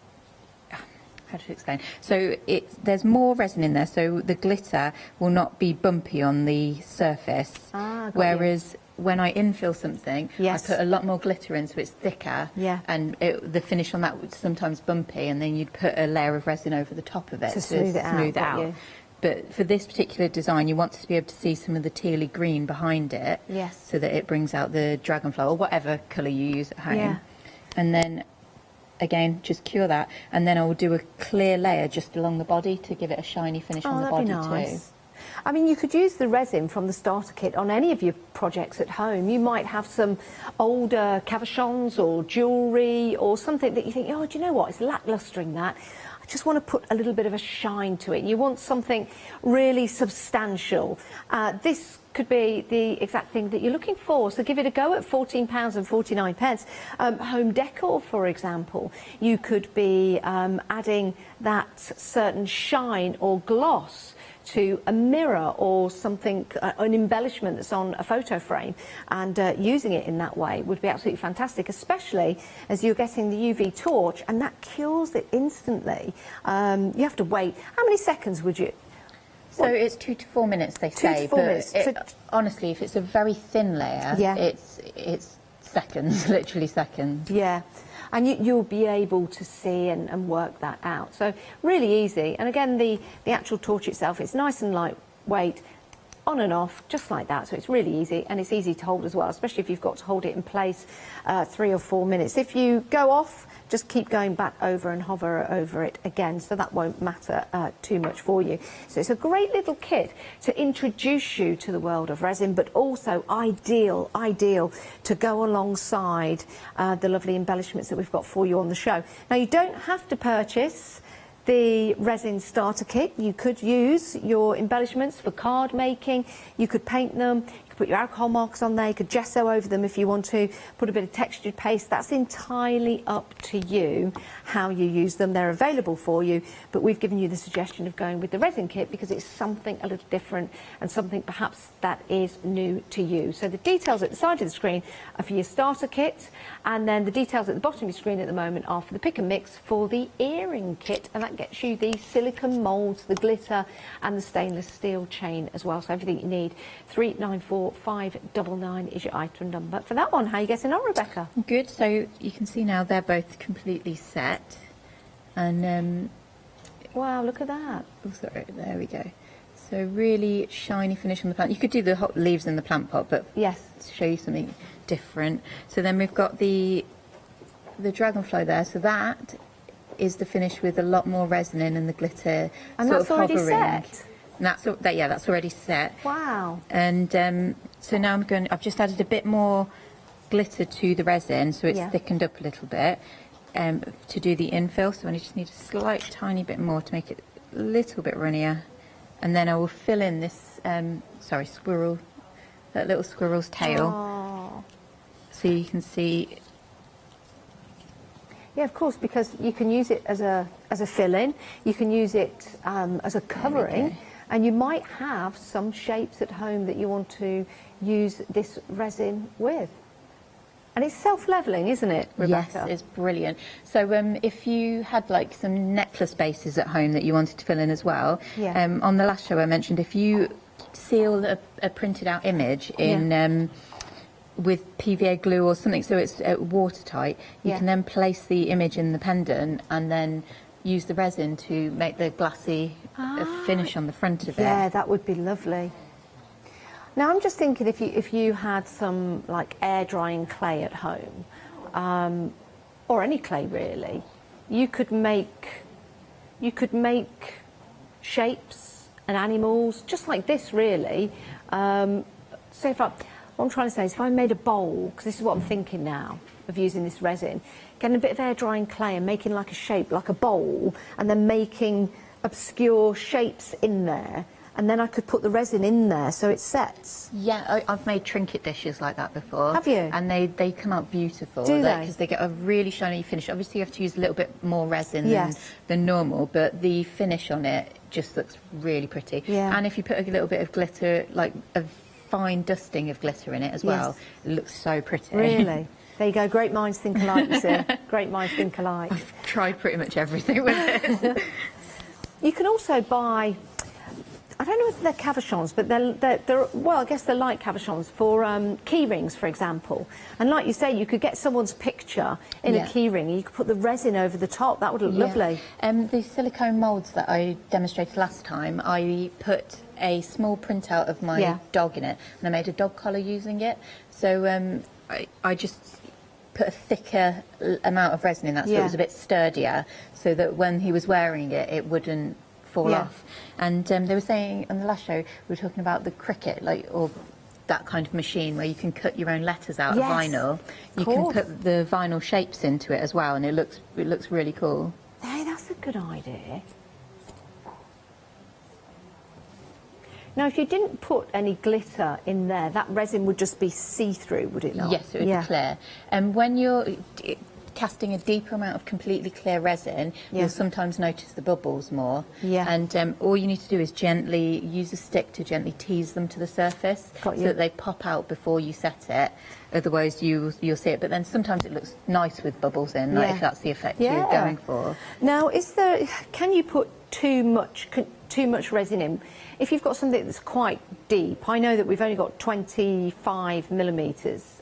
S8: How to explain? So there's more resin in there, so the glitter will not be bumpy on the surface. Whereas when I infill something, I put a lot more glitter in, so it's thicker. And the finish on that would sometimes bumpy, and then you'd put a layer of resin over the top of it
S12: to smooth it out.
S8: But for this particular design, you want to be able to see some of the tealy green behind it, so that it brings out the dragonfly or whatever colour you use at home. And then again, just cure that, and then I will do a clear layer just along the body to give it a shiny finish on the body too.
S12: I mean, you could use the resin from the starter kit on any of your projects at home. You might have some older cabochons or jewellery or something that you think, oh, do you know what, it's lacklustering that. I just want to put a little bit of a shine to it. You want something really substantial. This could be the exact thing that you're looking for, so give it a go at £14.49. Home decor, for example, you could be adding that certain shine or gloss to a mirror or something, an embellishment that's on a photo frame, and using it in that way would be absolutely fantastic, especially as you're getting the UV torch, and that cures it instantly. You have to wait. How many seconds would you?
S8: So it's 2 to 4 minutes, they say.
S12: 2 to 4 minutes.
S8: Honestly, if it's a very thin layer, it's seconds, literally seconds.
S12: Yeah. And you'll be able to see and work that out. So really easy. And again, the actual torch itself, it's nice and lightweight, on and off, just like that. So it's really easy, and it's easy to hold as well, especially if you've got to hold it in place 3 or 4 minutes. If you go off, just keep going back over and hover over it again, so that won't matter too much for you. So it's a great little kit to introduce you to the world of resin, but also ideal to go alongside the lovely embellishments that we've got for you on the show. Now, you don't have to purchase the resin starter kit. You could use your embellishments for card making, you could paint them, you could put your alcohol marks on there, you could gesso over them if you want to, put a bit of textured paste. That's entirely up to you how you use them. They're available for you, but we've given you the suggestion of going with the resin kit because it's something a little different and something perhaps that is new to you. So the details at the side of the screen are for your starter kit, and then the details at the bottom of your screen at the moment are for the pick and mix for the earring kit, and that gets you the silicone moulds, the glitter and the stainless steel chain as well. So everything you need. 394599 is your item number for that one. How are you getting on, Rebecca?
S8: Good. So you can see now they're both completely set, and
S12: wow, look at that.
S8: Oh, sorry, there we go. So really shiny finish on the plant. You could do the hot leaves in the plant pot, but
S12: yes,
S8: to show you something different. So then we've got the dragonfly there. So that is the finish with a lot more resin in and the glitter
S12: and
S8: sort
S12: that's
S8: of
S12: already
S8: hovering.
S12: set.
S8: And that's already set.
S12: Wow.
S8: And so now I've just added a bit more glitter to the resin, so it's thickened up a little bit to do the infill. So I just need a slight tiny bit more to make it a little bit runnier. And then I will fill in this, squirrel, that little squirrel's tail.
S12: Oh.
S8: So you can see.
S12: Yeah, of course, because you can use it as a fill-in, you can use it as a covering, and you might have some shapes at home that you want to use this resin with. And it's self-levelling, isn't it, Rebecca?
S8: Yes, it's brilliant. So if you had like some necklace bases at home that you wanted to fill in as well, on the last show I mentioned if you seal a printed out image in with PVA glue or something so it's watertight, you can then place the image in the pendant and then use the resin to make the glassy finish on the front of it.
S12: Yeah, that would be lovely. Now I'm just thinking if you had some like air drying clay at home, or any clay really, you could make shapes and animals just like this really. So what I'm trying to say is if I made a bowl, because this is what I'm thinking now of using this resin, getting a bit of air drying clay and making like a shape, like a bowl, and then making obscure shapes in there, and then I could put the resin in there so it sets.
S8: Yeah, I've made trinket dishes like that before.
S12: Have you?
S8: And they come out beautiful.
S12: Do they?
S8: Because they get a really shiny finish. Obviously you have to use a little bit more resin than normal, but the finish on it just looks really pretty.
S12: Yeah.
S8: And if you put a little bit of glitter, like a fine dusting of glitter in it as well, it looks so pretty.
S12: Really? There you go, great minds think alike, you see. Great minds think alike.
S8: I've tried pretty much everything with it.
S12: You can also buy, I don't know if they're cabochons, but they're well, I guess they're like cabochons for key rings, for example. And like you say, you could get someone's picture in a key ring and you could put the resin over the top. That would look lovely.
S8: The silicone moulds that I demonstrated last time, I put a small printout of my dog in it, and I made a dog collar using it. So I just put a thicker amount of resin in that, so it was a bit sturdier, so that when he was wearing it, it wouldn't fall off. And they were saying on the last show, we were talking about the Cricut, or that kind of machine where you can cut your own letters out of vinyl. You can put the vinyl shapes into it as well, and it looks really cool.
S12: Hey, that's a good idea. Now, if you didn't put any glitter in there, that resin would just be see-through, would it not?
S8: Yes, it would be clear. And when you're casting a deeper amount of completely clear resin, you'll sometimes notice the bubbles more.
S12: Yeah.
S8: And all you need to do is gently use a stick to gently tease them to the surface so that they pop out before you set it. Otherwise, you'll see it. But then sometimes it looks nice with bubbles in, like if that's the effect you're going for.
S12: Now, can you put too much resin in? If you've got something that's quite deep, I know that we've only got 25 millimetres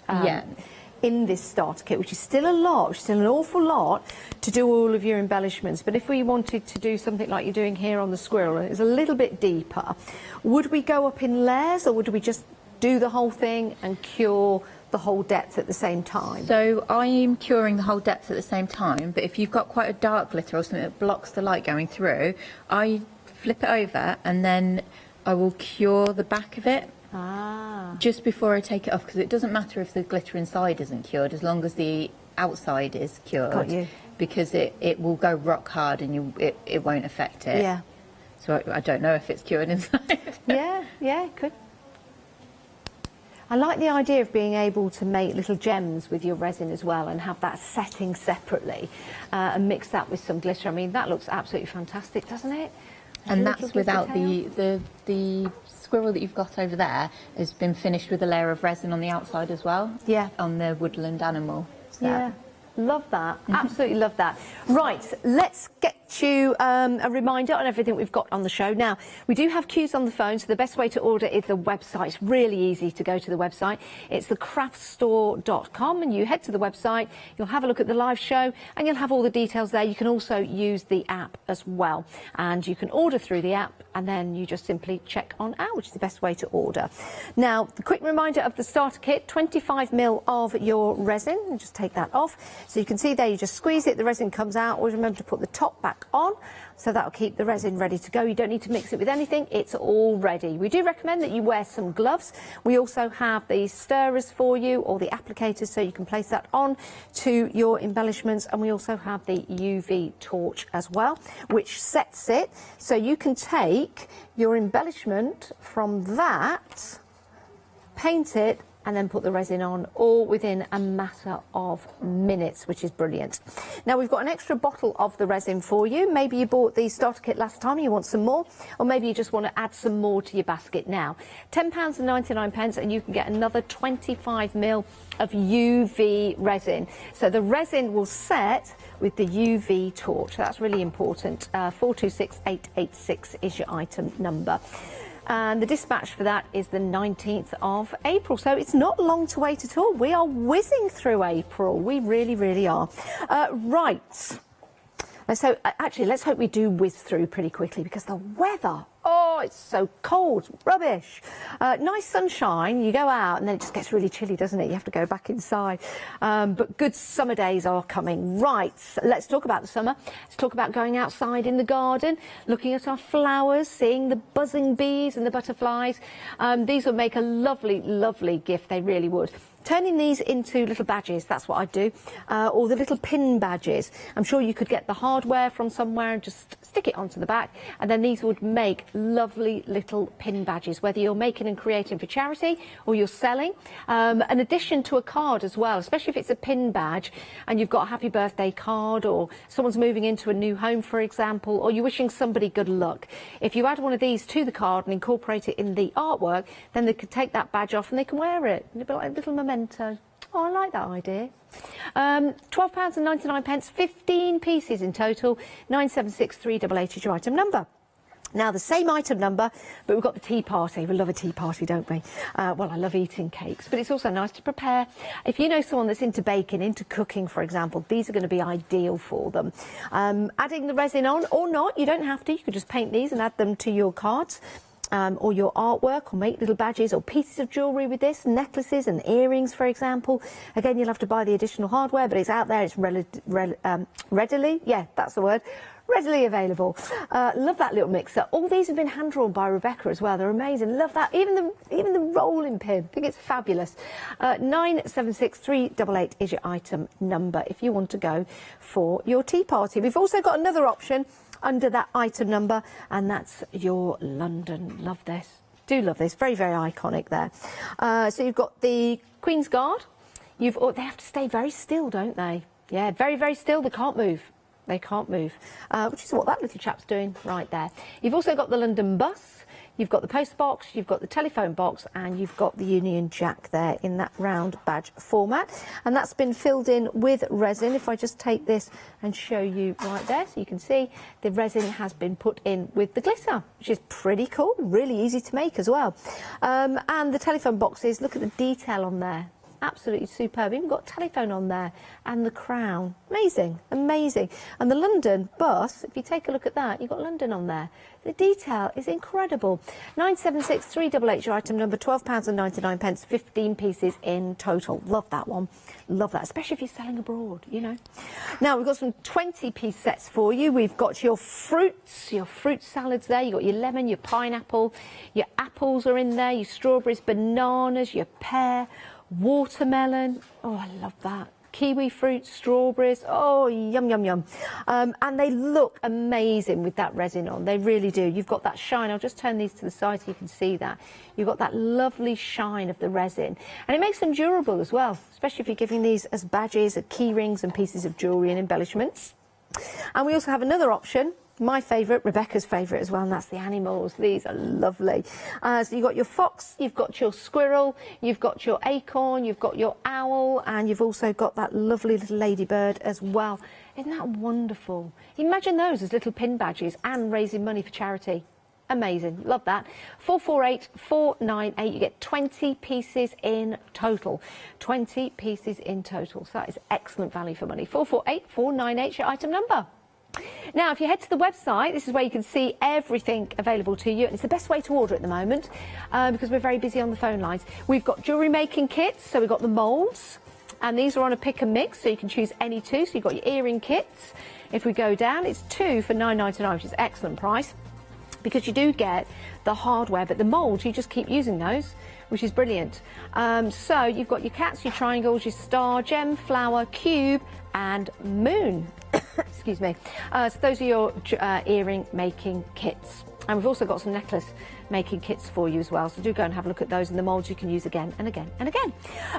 S12: in this starter kit, which is still a lot, which is still an awful lot to do all of your embellishments. But if we wanted to do something like you're doing here on the squirrel, and it's a little bit deeper, would we go up in layers, or would we just do the whole thing and cure the whole depth at the same time?
S8: So I'm curing the whole depth at the same time, but if you've got quite a dark glitter or something that blocks the light going through, I flip it over and then I will cure the back of it just before I take it off, because it doesn't matter if the glitter inside isn't cured as long as the outside is cured.
S12: Got you.
S8: Because it will go rock hard and it won't affect it.
S12: Yeah.
S8: So I don't know if it's cured inside.
S12: Yeah, it could. I like the idea of being able to make little gems with your resin as well and have that setting separately and mix that with some glitter. I mean, that looks absolutely fantastic, doesn't it?
S8: And that's without the squirrel that you've got over there has been finished with a layer of resin on the outside as well.
S12: Yeah.
S8: On the woodland animal. So.
S12: Yeah. Love that. Absolutely love that. Right, let's get you a reminder on everything we've got on the show. Now, we do have queues on the phone, so the best way to order is the website. It's really easy to go to the website. It's thecraftstore.com, and you head to the website, you'll have a look at the live show, and you'll have all the details there. You can also use the app as well, and you can order through the app, and then you just simply check on out, which is the best way to order. Now, the quick reminder of the starter kit, 25ml of your resin, and just take that off. So you can see there, you just squeeze it, the resin comes out. Always remember to put the top back back on. So that'll keep the resin ready to go. You don't need to mix it with anything. It's all ready. We do recommend that you wear some gloves. We also have the stirrers for you, or the applicators, so you can place that on to your embellishments. And we also have the UV torch as well, which sets it. So you can take your embellishment from that, paint it, and then put the resin on, all within a matter of minutes, which is brilliant. Now we've got an extra bottle of the resin for you. Maybe you bought the starter kit last time and you want some more, or maybe you just want to add some more to your basket now. £10.99, and you can get another 25ml of UV resin. So the resin will set with the UV torch. That's really important. 426886 is your item number. And the dispatch for that is the 19th of April. So it's not long to wait at all. We are whizzing through April. We really, really are. Right. So actually, let's hope we do whiz through pretty quickly, because the weather, oh, it's so cold, rubbish. Nice sunshine, you go out and then it just gets really chilly, doesn't it? You have to go back inside. But good summer days are coming. Right, let's talk about the summer. Let's talk about going outside in the garden, looking at our flowers, seeing the buzzing bees and the butterflies. These would make a lovely, lovely gift, they really would. Turning these into little badges, that's what I do, or the little pin badges. I'm sure you could get the hardware from somewhere and just stick it onto the back, and then these would make lovely little pin badges, whether you're making and creating for charity or you're selling. An addition to a card as well, especially if it's a pin badge and you've got a happy birthday card, or someone's moving into a new home, for example, or you're wishing somebody good luck. If you add one of these to the card and incorporate it in the artwork, then they could take that badge off and they can wear it. It'll be like a little memento. Oh, I like that idea. £12.99, 15 pieces in total. 976388 is your item number. Now, the same item number, but we've got the tea party. We love a tea party, don't we? Well, I love eating cakes, but it's also nice to prepare. If you know someone that's into baking, into cooking, for example, these are going to be ideal for them. Adding the resin on, or not, you don't have to. You could just paint these and add them to your cards. Or your artwork, or make little badges or pieces of jewellery with this, necklaces and earrings, for example. Again, you'll have to buy the additional hardware, but it's out there, it's readily, yeah, that's the word, readily available. Love that little mixer. All these have been hand-drawn by Rebecca as well. They're amazing. Love that. Even the rolling pin. I think it's fabulous. 976388 is your item number if you want to go for your tea party. We've also got another option under that item number, and that's your London. Love this. Do love this. Very, very iconic there. So you've got the Queen's Guard. They have to stay very still, don't they? Yeah, very, very still. They can't move. They can't move, which is what that little chap's doing right there. You've also got the London Bus. You've got the post box, you've got the telephone box, and you've got the Union Jack there in that round badge format. And that's been filled in with resin. If I just take this and show you right there, so you can see the resin has been put in with the glitter, which is pretty cool, really easy to make as well. And the telephone boxes, look at the detail on there. Absolutely superb. Even got telephone on there and the crown. Amazing, amazing. And the London Bus, if you take a look at that, you've got London on there. The detail is incredible. 976388 your item number, £12.99, 15 pieces in total. Love that one. Love that, especially if you're selling abroad, you know. Now, we've got some 20-piece sets for you. We've got your fruits, your fruit salads there. You've got your lemon, your pineapple, your apples are in there, your strawberries, bananas, your pear, watermelon, oh, I love that. Kiwi fruit, strawberries, oh, yum, yum, yum. And they look amazing with that resin on, they really do. You've got that shine. I'll just turn these to the side so you can see that. You've got that lovely shine of the resin. And it makes them durable as well, especially if you're giving these as badges, as key rings and pieces of jewellery and embellishments. And we also have another option. My favourite, Rebecca's favourite as well, and that's the animals. These are lovely. So you've got your fox, you've got your squirrel, you've got your acorn, you've got your owl, and you've also got that lovely little ladybird as well. Isn't that wonderful? Imagine those as little pin badges and raising money for charity. Amazing. Love that. 448498. You get 20 pieces in total. 20 pieces in total. So that is excellent value for money. 448498 your item number. Now, if you head to the website, this is where you can see everything available to you. And it's the best way to order at the moment because we're very busy on the phone lines. We've got jewellery making kits, so we've got the moulds. And these are on a pick and mix, so you can choose any two. So you've got your earring kits, If we go down, it's 2 for £9.99, which is excellent price, because you do get the hardware, but the moulds, you just keep using those, which is brilliant. So you've got your cats, your triangles, your star, gem, flower, cube, and moon. Excuse me. So those are your earring making kits. And we've also got some necklace making kits for you as well, so do go and have a look at those, and the moulds you can use again and again and again.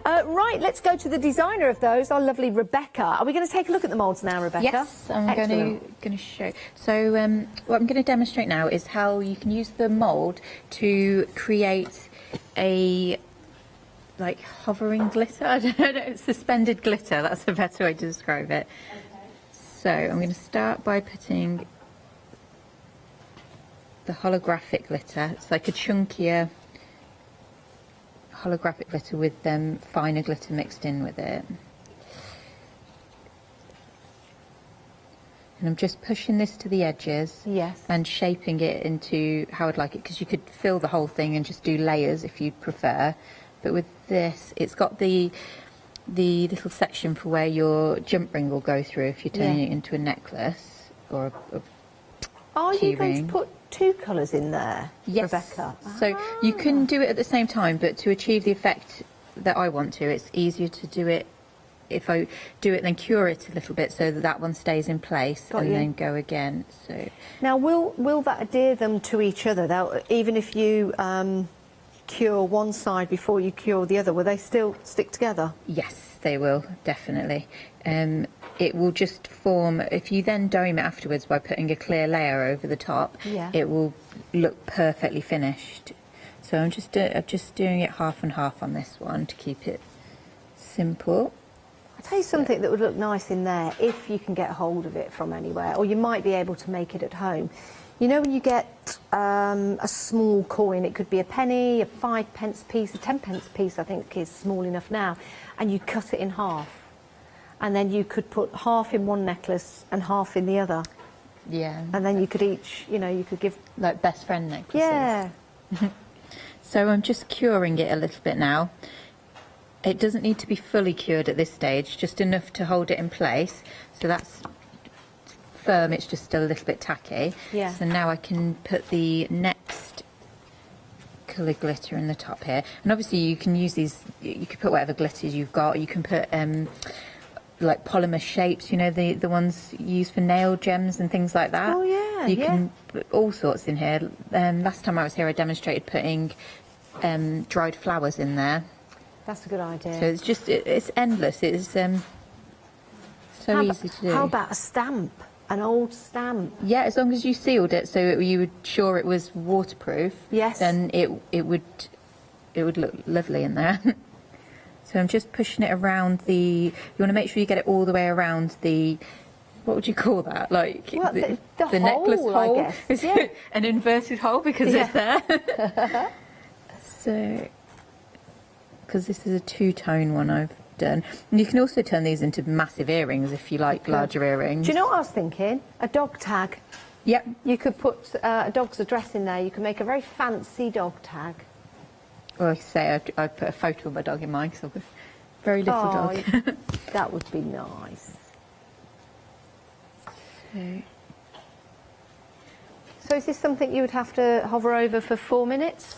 S12: Right, let's go to the designer of those, our lovely Rebecca. Are we going to take a look at the moulds now, Rebecca?
S8: Yes, I'm going to show. So what I'm going to demonstrate now is how you can use the mould to create a like hovering glitter. I don't know, suspended glitter. That's a better way to describe it. So I'm going to start by putting the holographic glitter. It's like a chunkier holographic glitter with finer glitter mixed in with it. And I'm just pushing this to the edges, yes, and shaping it into how I'd like it, because you could fill the whole thing and just do layers if you prefer. But with this, it's got the little section for where your jump ring will go through if you're turning it into a necklace or a
S12: Are
S8: key
S12: you going
S8: ring.
S12: to put two colours in there,
S8: Yes.
S12: Rebecca?
S8: So you can do it at the same time, but to achieve the effect that I want to, it's easier to do it if I do it, then cure it a little bit so that that one stays in place,
S12: Got
S8: and
S12: you.
S8: then go again. So
S12: Now, will that adhere them to each other? Now, even if you cure one side before you cure the other, will they still stick together?
S8: yes, they will, definitely. It will just form, if you then dome it afterwards by putting a clear layer over the top,
S12: Yeah.
S8: it will look perfectly finished. So I'm just doing it half and half on this one to keep it simple.
S12: I'll tell you something that would look nice in there if you can get hold of it from anywhere, or you might be able to make it at home. You know, when you get a small coin, it could be a penny, a 5p piece, a 10p piece, I think is small enough now, and you cut it in half. And then you could put half in one necklace and half in the other.
S8: Yeah.
S12: And then you could each, you know, you could give...
S8: Like best friend necklaces.
S12: Yeah.
S8: So I'm just curing it a little bit now. It doesn't need to be fully cured at this stage, just enough to hold it in place. So that's firm, it's just still a little bit tacky.
S12: Yeah.
S8: So now I can put the next colour glitter in the top here. And obviously you can use these, you could put whatever glitters you've got. You can put like polymer shapes, you know, the ones used for nail gems and things like that.
S12: Oh, yeah,
S8: You
S12: yeah.
S8: can put all sorts in here. Last time I was here, I demonstrated putting dried flowers in there.
S12: That's a good idea.
S8: So it's just, it's endless. It's so easy to do.
S12: How about a stamp? An old stamp?
S8: Yeah, as long as you sealed it so you were sure it was waterproof.
S12: Yes.
S8: Then it would look lovely in there. So I'm just pushing it around you want to make sure you get it all the way around the, what would you call that? Like
S12: What, the
S8: the necklace
S12: hole, I
S8: hole?
S12: guess.
S8: Is
S12: Yeah.
S8: it an inverted hole because it's there? So, because this is a two-tone one I've done. And you can also turn these into massive earrings if you like larger earrings.
S12: Do you know what I was thinking? A dog tag.
S8: Yep.
S12: You could put a dog's address in there. You could make a very fancy dog tag.
S8: Or like I say, I put a photo of my dog in mine because I've got a very little dog.
S12: That would be nice. So is this something you would have to hover over for 4 minutes?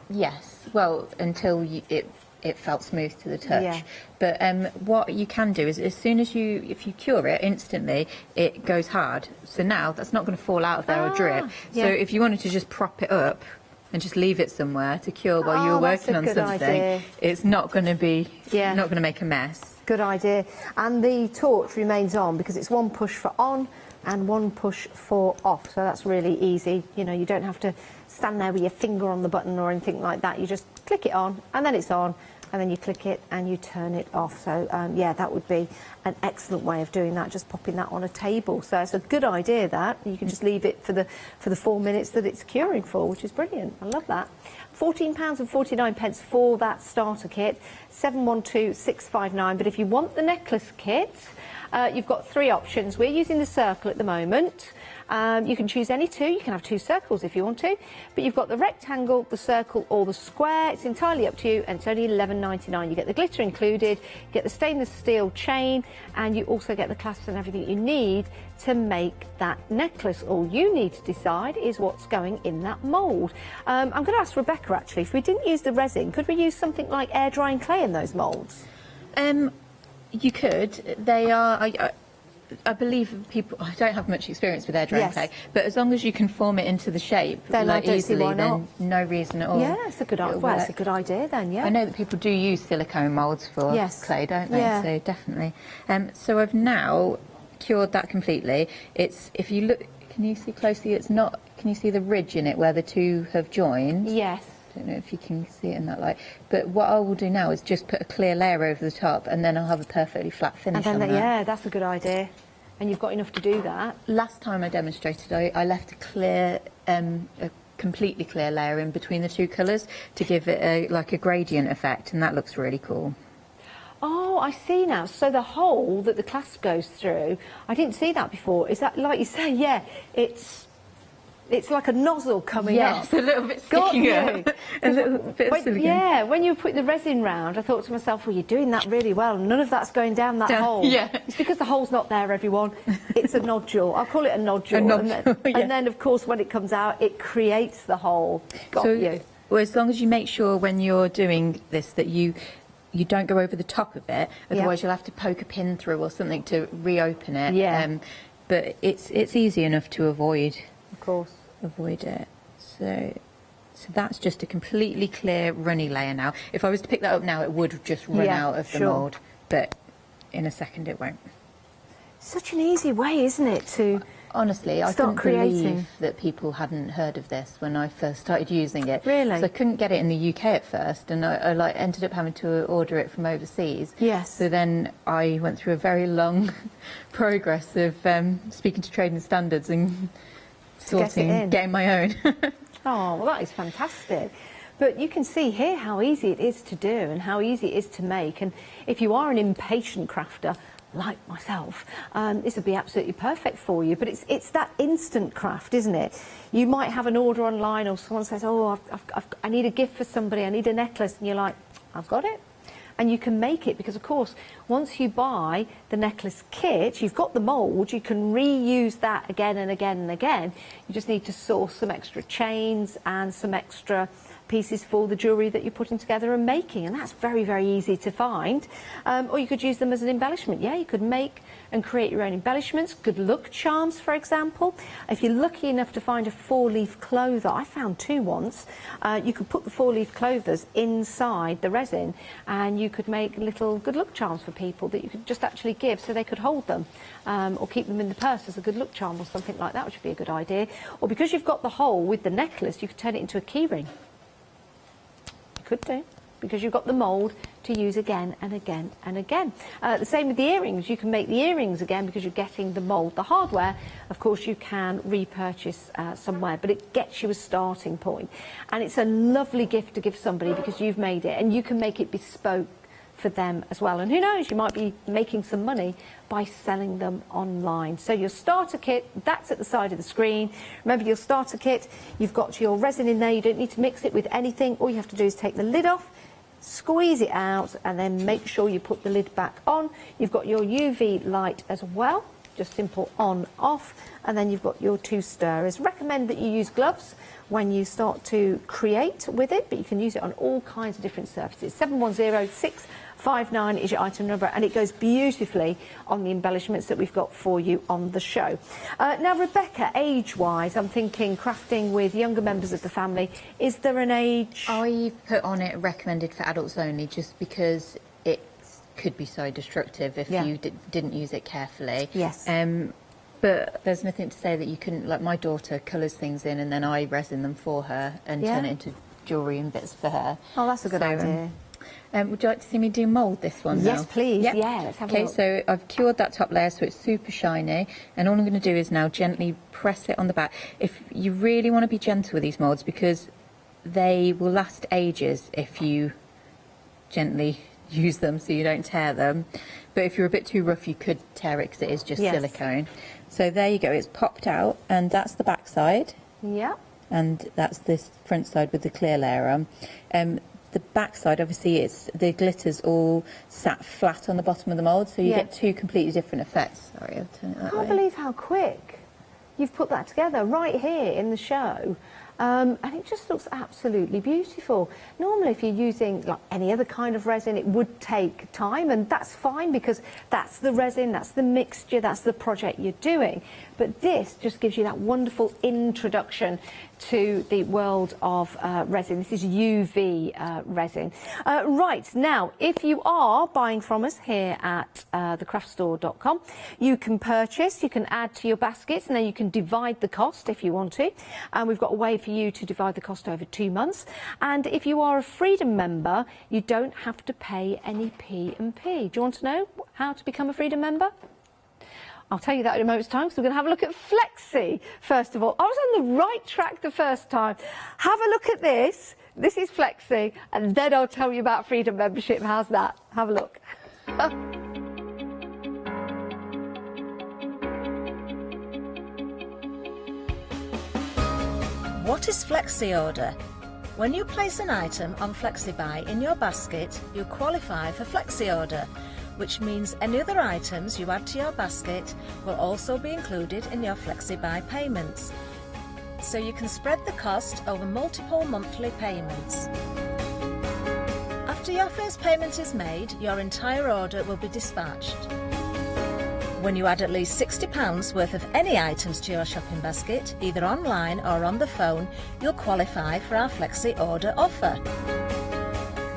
S8: Yes. Well, until it felt smooth to the touch.
S12: Yeah.
S8: But what you can do is, as soon as if you cure it instantly, it goes hard. So now that's not going to fall out of there or drip.
S12: yeah.
S8: So if you wanted to just prop it up and just leave it somewhere to cure while you were
S12: that's
S8: working
S12: a
S8: on
S12: good
S8: something,
S12: idea.
S8: it's not going to be
S12: Yeah.
S8: not going to make a mess.
S12: Good idea. And the torch remains on because it's one push for on and one push for off. So that's really easy. You know, you don't have to stand there with your finger on the button or anything like that. You just click it on and then it's on, and then you click it and you turn it off. So yeah, that would be an excellent way of doing that, just popping that on a table. So it's a good idea that you can just leave it for the 4 minutes that it's curing for, which is brilliant. I love that. £14.49 for that starter kit, 712659. But if you want the necklace kit, you've got 3 options. We're using the circle at the moment. You can choose any two. You can have 2 circles if you want to, but you've got the rectangle, the circle or the square. It's entirely up to you, and it's only £11.99. You get the glitter included, you get the stainless steel chain, and you also get the clasps and everything you need to make that necklace. All you need to decide is what's going in that mould. I'm going to ask Rebecca, actually, if we didn't use the resin, could we use something like air drying clay in those moulds?
S8: You could. They are... I believe people. I don't have much experience with air drying clay, but as long as you can form it into the shape
S12: then I don't see why not.
S8: Then no reason at all.
S12: Yeah, it's a good idea. Well, it's a good idea then. Yeah.
S8: I know that people do use silicone moulds for clay, don't they?
S12: Yeah.
S8: So definitely. So I've now cured that completely. It's, if you look, can you see closely? It's not. Can you see the ridge in it where the two have joined?
S12: Yes.
S8: I don't know if you can see it in that light, but what I will do now is just put a clear layer over the top, and then I'll have a perfectly flat finish
S12: And then
S8: on that.
S12: yeah, that's a good idea. And you've got enough to do that.
S8: Last time I demonstrated, I left a completely clear layer in between the 2 colours to give it like a gradient effect, and that looks really cool.
S12: Oh, I see now. So the hole that the clasp goes through, I didn't see that before. Is that, like you say, yeah, it's like a nozzle coming up.
S8: Yes, a little bit sticking up. A little bit of silicone.
S12: Yeah, when you put the resin round, I thought to myself, well, you're doing that really well. None of that's going down that hole.
S8: Yeah.
S12: It's because the hole's not there, everyone. It's a nodule. I'll call it a nodule. And then, of course, when it comes out, it creates the hole. Got you.
S8: Well, as long as you make sure when you're doing this that you don't go over the top of it, otherwise you'll have to poke a pin through or something to reopen it.
S12: Yeah.
S8: But it's easy enough to avoid.
S12: Of course.
S8: Avoid it. So that's just a completely clear runny layer now. If I was to pick that up now, it would just run out of the mould, but in a second it won't.
S12: Such an easy way, isn't it, to
S8: honestly, I couldn't believe that people hadn't heard of this when I first started using it.
S12: Really?
S8: So I couldn't get it in the UK at first, and I like ended up having to order it from overseas.
S12: Yes.
S8: So then I went through a very long progress of speaking to Trading Standards and getting my own.
S12: Oh, well, that is fantastic. But you can see here how easy it is to do and how easy it is to make. And if you are an impatient crafter, like myself, this would be absolutely perfect for you. But it's that instant craft, isn't it? You might have an order online, or someone says, oh, I need a gift for somebody, I need a necklace, and you're like, I've got it. And you can make it because, of course, once you buy the necklace kit, you've got the mould, you can reuse that again and again and again. You just need to source some extra chains and some extra pieces for the jewellery that you're putting together and making, and that's very, very easy to find. Or you could use them as an embellishment. Yeah, you could make and create your own embellishments, good luck charms, for example. If you're lucky enough to find a 4-leaf clover, I found 2 once, you could put the 4-leaf clovers inside the resin, and you could make little good luck charms for people that you could just actually give so they could hold them, or keep them in the purse as a good luck charm or something like that, which would be a good idea. Or because you've got the hole with the necklace, you could turn it into a key ring. Could do, because you've got the mould to use again and again and again. The same with the earrings. You can make the earrings again because you're getting the mould. The hardware, of course, you can repurchase somewhere, but it gets you a starting point. And it's a lovely gift to give somebody because you've made it, and you can make it bespoke for them as well. And who knows, you might be making some money by selling them online. So your starter kit, that's at the side of the screen. Remember, your starter kit, you've got your resin in there, you don't need to mix it with anything. All you have to do is take the lid off, squeeze it out, and then make sure you put the lid back on. You've got your UV light as well, just simple on, off, and then you've got your 2 stirrers. Recommend that you use gloves when you start to create with it, but you can use it on all kinds of different surfaces. 710659 is your item number, and it goes beautifully on the embellishments that we've got for you on the show. Now, Rebecca, age-wise, I'm thinking crafting with younger members of the family. Is there an age?
S8: I've put on it recommended for adults only, just because it could be so destructive if you didn't use it carefully.
S12: Yes.
S8: But there's nothing to say that you couldn't, like my daughter colours things in and then I resin them for her and turn it into jewellery and bits for her.
S12: Oh, that's a good idea.
S8: Would you like to see me do mould this one now?
S12: Yes, please.
S8: Yep.
S12: Yeah, let's have a look.
S8: So I've cured that top layer so it's super shiny, and all I'm going to do is now gently press it on the back. If you really want to be gentle with these moulds, because they will last ages if you gently use them so you don't tear them. But if you're a bit too rough, you could tear it because it is just silicone. So there you go, it's popped out, and that's the back side.
S12: Yeah.
S8: And that's this front side with the clear layer on. The back side, obviously, the glitter's all sat flat on the bottom of the mould, so you get two completely different effects. Sorry, I'll turn it that way.
S12: I can't believe how quick you've put that together right here in the show. And it just looks absolutely beautiful. Normally, if you're using like any other kind of resin, it would take time, and that's fine because that's the resin, that's the mixture, that's the project you're doing. But this just gives you that wonderful introduction to the world of resin. This is UV resin. Right, now, if you are buying from us here at thecraftstore.com, you can purchase, you can add to your baskets, and then you can divide the cost if you want to. And we've got a way for you to divide the cost over 2 months. And if you are a Freedom member, you don't have to pay any P&P. Do you want to know how to become a Freedom member? I'll tell you that in a moment's time, so we're going to have a look at Flexi, first of all. I was on the right track the first time. Have a look at this. This is Flexi, and then I'll tell you about Freedom membership. How's that? Have a look.
S14: What is Flexi Order? When you place an item on FlexiBuy in your basket, you qualify for Flexi Order, which means any other items you add to your basket will also be included in your FlexiBuy payments. So you can spread the cost over multiple monthly payments. After your first payment is made, your entire order will be dispatched. When you add at least £60 worth of any items to your shopping basket, either online or on the phone, you'll qualify for our Flexi Order offer.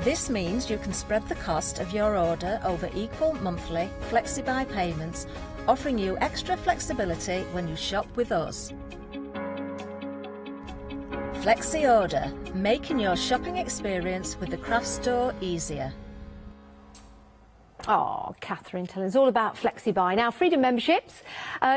S14: This means you can spread the cost of your order over equal monthly FlexiBuy payments, offering you extra flexibility when you shop with us. Flexi Order, making your shopping experience with the craft store easier.
S12: Oh, Catherine telling us all about FlexiBuy. Now, Freedom memberships,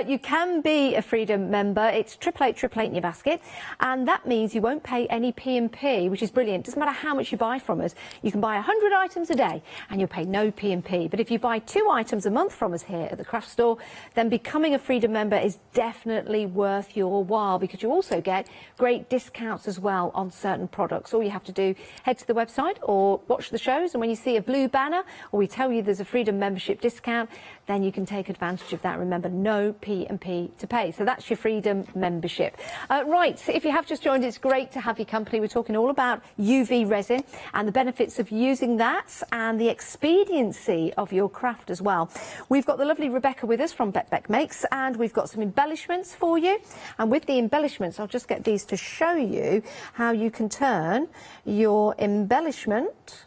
S12: you can be a Freedom member. It's 888 in your basket, and that means you won't pay any P&P, which is brilliant. Doesn't matter how much you buy from us. You can buy 100 items a day, and you'll pay no P&P. But if you buy 2 items a month from us here at the craft store, then becoming a Freedom member is definitely worth your while, because you also get great discounts as well on certain products. All you have to do, head to the website or watch the shows, and when you see a blue banner, or we tell you there's a Freedom membership discount, then you can take advantage of that. Remember, no P&P to pay. So that's your Freedom membership. Right, so if you have just joined, it's great to have your company. We're talking all about UV resin and the benefits of using that and the expediency of your craft as well. We've got the lovely Rebecca with us from Beck Makes, and we've got some embellishments for you. And with the embellishments, I'll just get these to show you how you can turn your embellishment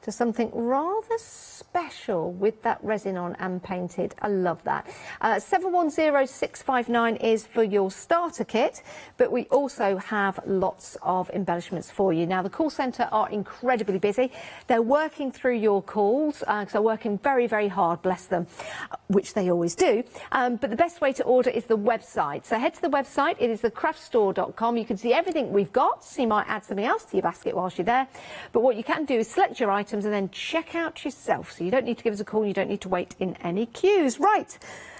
S12: to something rather special with that resin on and painted. I love that. 710659 is for your starter kit, but we also have lots of embellishments for you. Now, the call centre are incredibly busy. They're working through your calls, because they're working very, very hard, bless them, which they always do. But the best way to order is the website. So head to the website. It is thecraftstore.com. You can see everything we've got, so you might add something else to your basket whilst you're there. But what you can do is select your items and then check out yourself. So you don't need to give us a call, you don't need to wait in any queues. Right,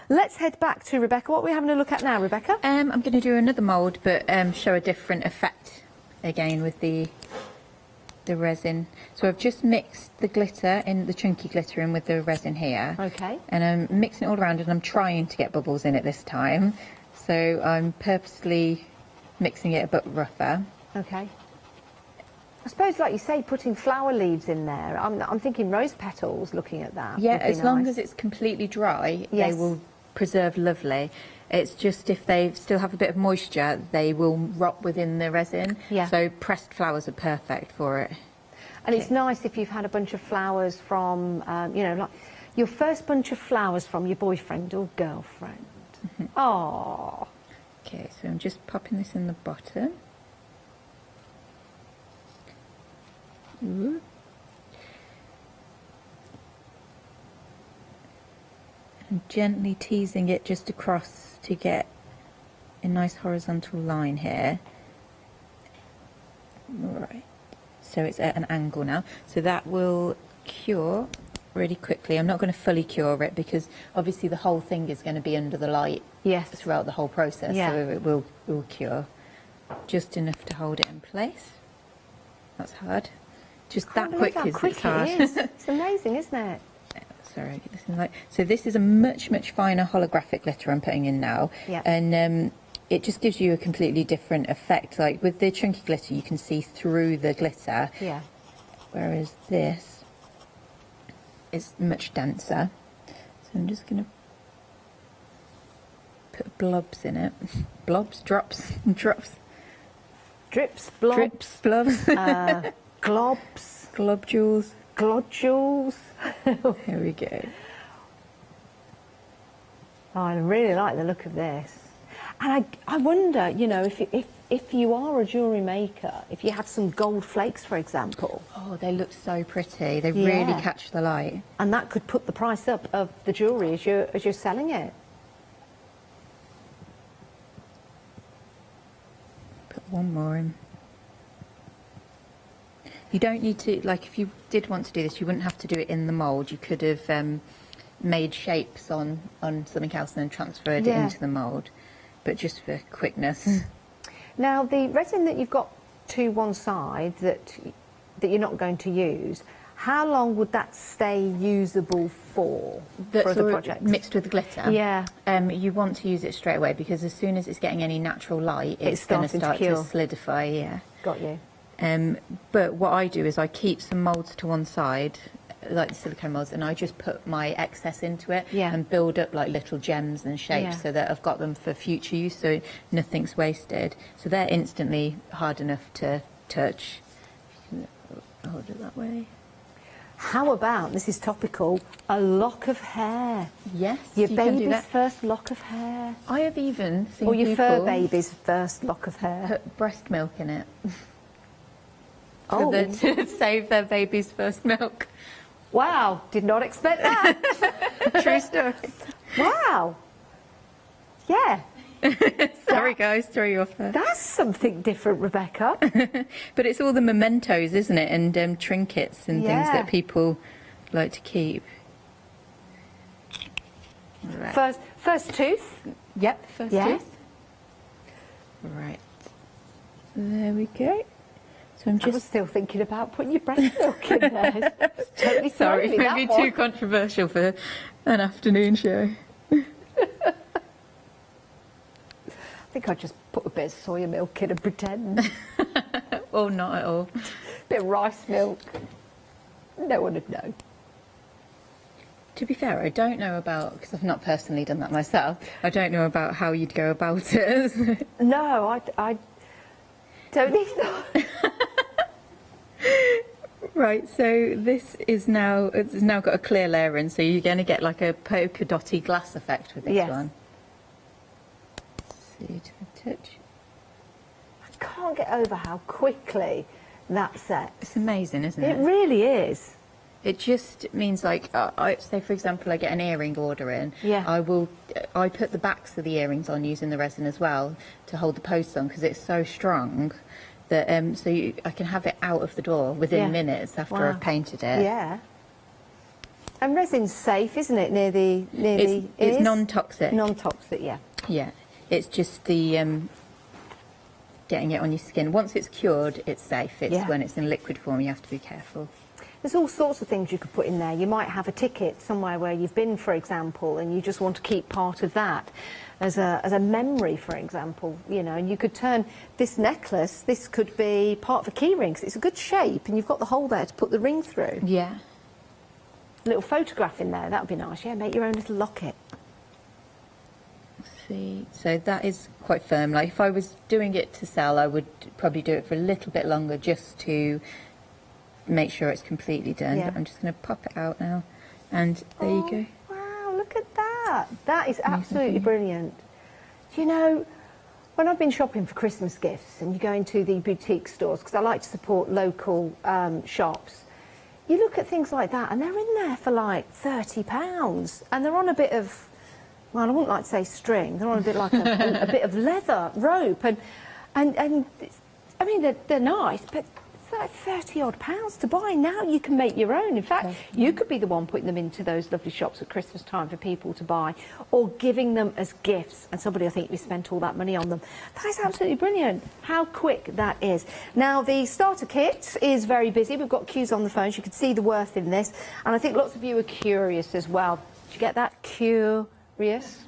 S12: let's head back to Rebecca. What are we having a look at now, Rebecca?
S8: I'm going to do another mould, but show a different effect again with the resin. So I've just mixed the glitter, in the chunky glitter, in with the resin here.
S12: Okay.
S8: And I'm mixing it all around, and I'm trying to get bubbles in it this time. So I'm purposely mixing it a bit rougher.
S12: Okay. I suppose, like you say, putting flower leaves in there. I'm thinking rose petals, looking at that.
S8: Yeah, as long as it's completely dry,
S12: yes,
S8: they will preserve lovely. It's just if they still have a bit of moisture, they will rot within the resin.
S12: Yeah.
S8: So pressed flowers are perfect for it.
S12: And it's nice if you've had a bunch of flowers from, you know, like your first bunch of flowers from your boyfriend or girlfriend. Oh.
S8: Okay, so I'm just popping this in the bottom. And gently teasing it just across to get a nice horizontal line here. Right, so it's at an angle now, so that will cure really quickly. I'm not going to fully cure it because obviously the whole thing is going to be under the light throughout the whole process, so it will cure. Just enough to hold it in place. That's hard. Just that quick is hard.
S12: It is. It's amazing, isn't it?
S8: Sorry, so this is a much finer holographic glitter I'm putting in now, and it just gives you a completely different effect. Like with the chunky glitter, you can see through the glitter, whereas this is much denser. So I'm just going to put blobs in it. Blobs, drops, blobs.
S12: Drips,
S8: blobs,
S12: globs,
S8: globules.
S12: Globules.
S8: Here we go.
S12: Oh, I really like the look of this. And I wonder, you know, if you are a jewellery maker, if you have some gold flakes, for example.
S8: Oh, they look so pretty. They really catch the light.
S12: And that could put the price up of the jewellery as you're selling it.
S8: Put one more in. You don't need to, like, if you did want to do this, you wouldn't have to do it in the mould. You could have made shapes on something else and then transferred it into the mould, but just for quickness.
S12: Now, the resin that you've got to one side that you're not going to use, how long would that stay usable for the project?
S8: Mixed with the glitter?
S12: Yeah.
S8: You want to use it straight away because as soon as it's getting any natural light, it's going to start to solidify,
S12: Got you.
S8: But what I do is I keep some moulds to one side, like the silicone moulds, and I just put my excess into it and build up like little gems and shapes so that I've got them for future use, so nothing's wasted. So they're instantly hard enough to touch. You can hold it that way.
S12: How about, this is topical, a lock of hair?
S8: Yes,
S12: your
S8: you can do
S12: baby's
S8: that.
S12: first lock of hair.
S8: I have even seen
S12: or your
S8: people
S12: fur baby's first lock of hair.
S8: put breast milk in it.
S12: Oh.
S8: To save their baby's first milk.
S12: Wow, did not expect that.
S8: True story.
S12: Wow. Yeah.
S8: Sorry guys, throw you off there.
S12: That's something different, Rebecca.
S8: But it's all the mementos, isn't it? And trinkets and things that people like to keep.
S12: Right. First tooth?
S8: Yep, first tooth. Right. There we go. So I
S12: was still thinking about putting your breast milk in there. It's totally
S8: sorry,
S12: me,
S8: maybe too controversial for an afternoon show.
S12: I think I'd just put a bit of soya milk in and pretend.
S8: Or not at all.
S12: Bit of rice milk. No one would know.
S8: To be fair, I don't know about, because I've not personally done that myself, I don't know about how you'd go about it.
S12: No, I don't either.
S8: Right, so this is now, it's now got a clear layer in, so you're going to get like a polka dotty glass effect with this one. See to the touch.
S12: I can't get over how quickly that sets.
S8: It's amazing, isn't it?
S12: It really is.
S8: It just means, like, say for example I get an earring order in, I put the backs of the earrings on using the resin as well to hold the posts on because it's so strong that I can have it out of the door within minutes after I've painted it.
S12: Yeah. And resin's safe, isn't it? Near the
S8: it's non-toxic.
S12: Non-toxic, yeah.
S8: Yeah. It's just the getting it on your skin. Once it's cured, it's safe. It's when it's in liquid form you have to be careful.
S12: There's all sorts of things you could put in there. You might have a ticket somewhere where you've been, for example, and you just want to keep part of that as a memory, for example, you know, and you could turn this necklace, this could be part of a key ring, 'cause it's a good shape, and you've got the hole there to put the ring through.
S8: Yeah.
S12: A little photograph in there, that would be nice, yeah, make your own little locket.
S8: Let's see, so that is quite firm. Like, if I was doing it to sell, I would probably do it for a little bit longer just to make sure it's completely done. But I'm just going to pop it out now, and there you go.
S12: Wow, look at that. That is absolutely brilliant. Do you know, when I've been shopping for Christmas gifts and you go into the boutique stores, because I like to support local shops, you look at things like that and they're in there for like £30 and they're on a bit of, well, I wouldn't like to say string, they're on a bit like a bit of leather rope, and I mean, they're nice, but like 30 odd pounds to buy. Now you can make your own. In fact, you could be the one putting them into those lovely shops at Christmas time for people to buy, or giving them as gifts, and somebody will think we spent all that money on them. That is absolutely brilliant. How quick that is. Now, the starter kit is very busy. We've got queues on the phones. You can see the worth in this, and I think lots of you are curious as well. Did you get that? Curious?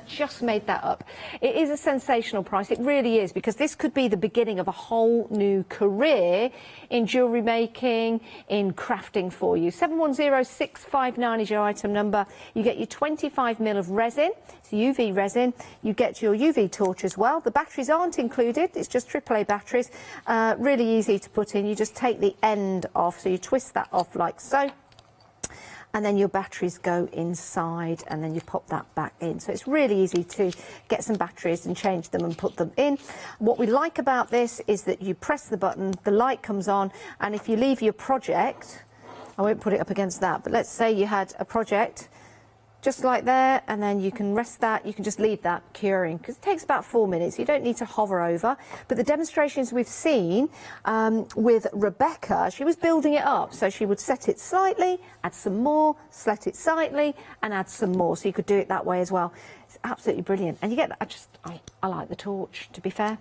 S12: Just made that up. It is a sensational price. It really is, because this could be the beginning of a whole new career in jewellery making, in crafting for you. 710659 is your item number. You get your 25ml of resin. It's UV resin. You get your UV torch as well. The batteries aren't included. It's just AAA batteries. Really easy to put in. You just take the end off. So you twist that off like so. And then your batteries go inside, and then you pop that back in. So it's really easy to get some batteries and change them and put them in. What we like about this is that you press the button, the light comes on, and if you leave your project, I won't put it up against that, but let's say you had a project just like there, and then you can rest that, you can just leave that curing, because it takes about 4 minutes. You don't need to hover over. But the demonstrations we've seen with Rebecca, she was building it up. So she would set it slightly, add some more, set it slightly, and add some more. So you could do it that way as well. It's absolutely brilliant. And you get that, I like the torch, to be fair.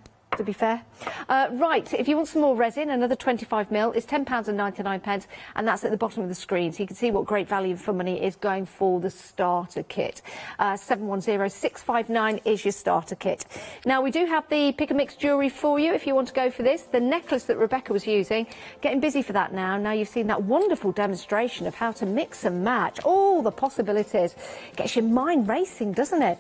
S12: Right, if you want some more resin, another 25ml is £10.99, and that's at the bottom of the screen, so you can see what great value for money is going for the starter kit. 710659 is your starter kit. Now, we do have the pick and mix jewellery for you if you want to go for this. The necklace that Rebecca was using, getting busy for that now. Now you've seen that wonderful demonstration of how to mix and match, all the possibilities. Gets your mind racing, doesn't it?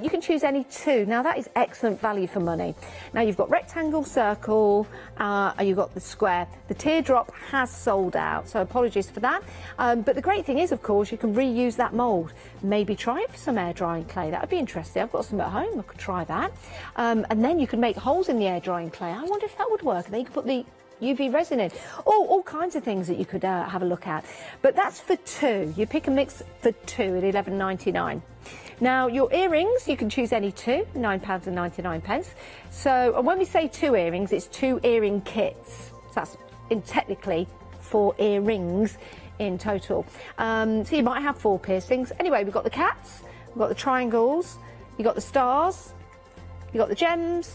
S12: You can choose any two. Now, that is excellent value for money. Now, you've got rectangle, circle, and you've got the square. The teardrop has sold out, so apologies for that. But the great thing is, of course, you can reuse that mould. Maybe try it for some air drying clay. That would be interesting. I've got some at home. I could try that. And then you can make holes in the air drying clay. I wonder if that would work. And then you could put the UV resin in. Oh, all kinds of things that you could have a look at. But that's for two. You pick and mix for two at £11.99. Now, your earrings, you can choose any two, £9.99. So, and when we say two earrings, it's two earring kits. So that's technically 4 earrings in total. So you might have 4 piercings. Anyway, we've got the cats, we've got the triangles, you've got the stars, you've got the gems,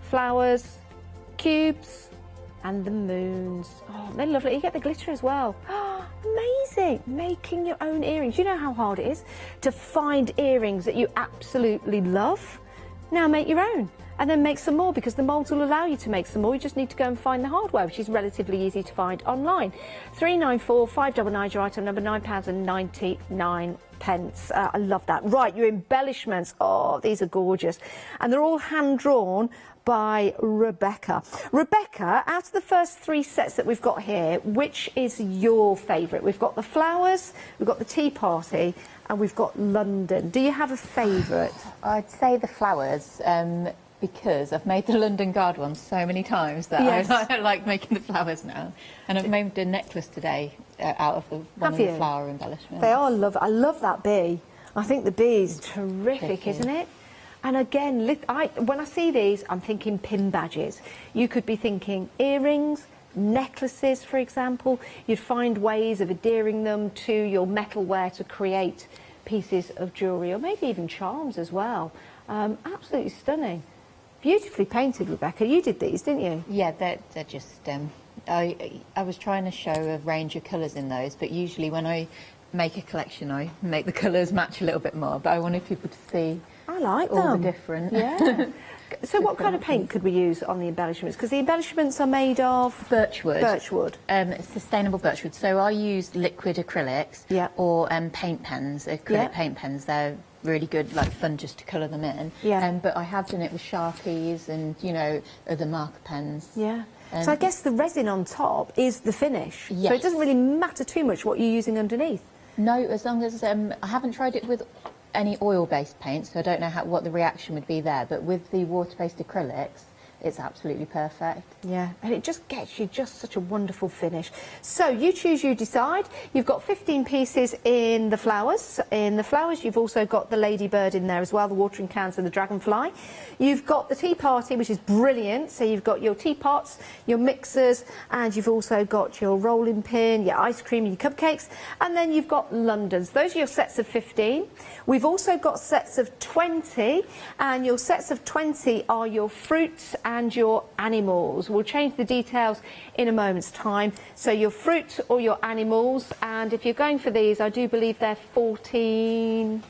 S12: flowers, cubes, and the moons. Oh, they're lovely. You get the glitter as well. Amazing. Making your own earrings. You know how hard it is to find earrings that you absolutely love. Now make your own, and then make some more, because the moulds will allow you to make some more. You just need to go and find the hardware, which is relatively easy to find online. 394599, your item number, £9.99. I love that. Right, your embellishments. Oh, these are gorgeous. And they're all hand-drawn by Rebecca. Rebecca, out of the first 3 sets that we've got here, which is your favourite? We've got the flowers, we've got the tea party, and we've got London. Do you have a favourite?
S8: I'd say the flowers, because I've made the London Guard one so many times that
S12: Yes.
S8: I like making the flowers now. And I've made a necklace today out of one of the flower embellishments.
S12: They are lovely. I love that bee. I think the bee is terrific, isn't it? And again, when I see these, I'm thinking pin badges. You could be thinking earrings, necklaces, for example. You'd find ways of adhering them to your metalware to create pieces of jewellery, or maybe even charms as well. Absolutely stunning. Beautifully painted, Rebecca. You did these, didn't you?
S8: Yeah, they're just... I was trying to show a range of colours in those, but usually when I make a collection, I make the colours match a little bit more. But I wanted people to see...
S12: I like
S8: all
S12: them.
S8: the different...
S12: Yeah. So what kind of paint could we use on the embellishments? Because the embellishments are made of...
S8: Birchwood.
S12: Birchwood.
S8: Sustainable birchwood. So I use liquid acrylics or paint pens, acrylic paint pens. They're really good, like fun just to colour them in.
S12: Yeah.
S8: But I have done it with Sharpies and, you know, other marker pens.
S12: Yeah. So I guess the resin on top is the finish.
S8: Yes.
S12: So it doesn't really matter too much what you're using underneath.
S8: No, as long as... I haven't tried it with any oil-based paint, so I don't know what the reaction would be there. But with the water-based acrylics,
S21: it's absolutely perfect.
S12: Yeah, and it just gets you just such a wonderful finish. So you choose, you decide. You've got 15 pieces in the flowers. In the flowers, you've also got the ladybird in there as well, the watering cans and the dragonfly. You've got the tea party, which is brilliant. So you've got your teapots, your mixers, and you've also got your rolling pin, your ice cream, your cupcakes, and then you've got Londons. Those are your sets of 15. We've also got sets of 20, and your sets of 20 are your fruits and your animals. We'll change the details in a moment's time. So your fruit or your animals, and if you're going for these, I do believe they're 14.49.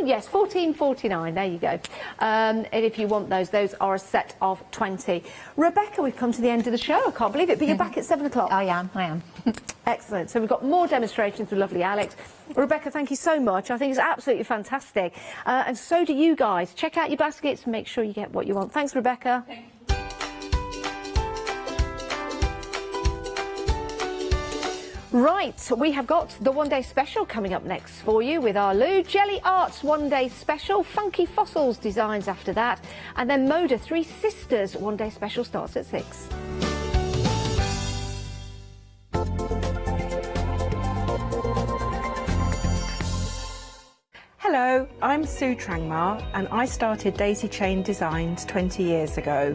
S12: Yes, 14.49. There you go. And if you want those are a set of 20. Rebecca, we've come to the end of the show. I can't believe it, but you're back at 7 o'clock.
S21: I am.
S12: Excellent. So we've got more demonstrations with lovely Alex. Rebecca, thank you so much. I think it's absolutely fantastic. And so do you guys. Check out your baskets and make sure you get what you want. Thanks, Rebecca. Thank you. Right, we have got the one-day special coming up next for you with our Lou. Jelly Arts one-day special, Funky Fossils designs after that, and then Moda Three Sisters one-day special starts at 6.
S13: Hello, I'm Sue Trangmar and I started Daisy Chain Designs 20 years ago.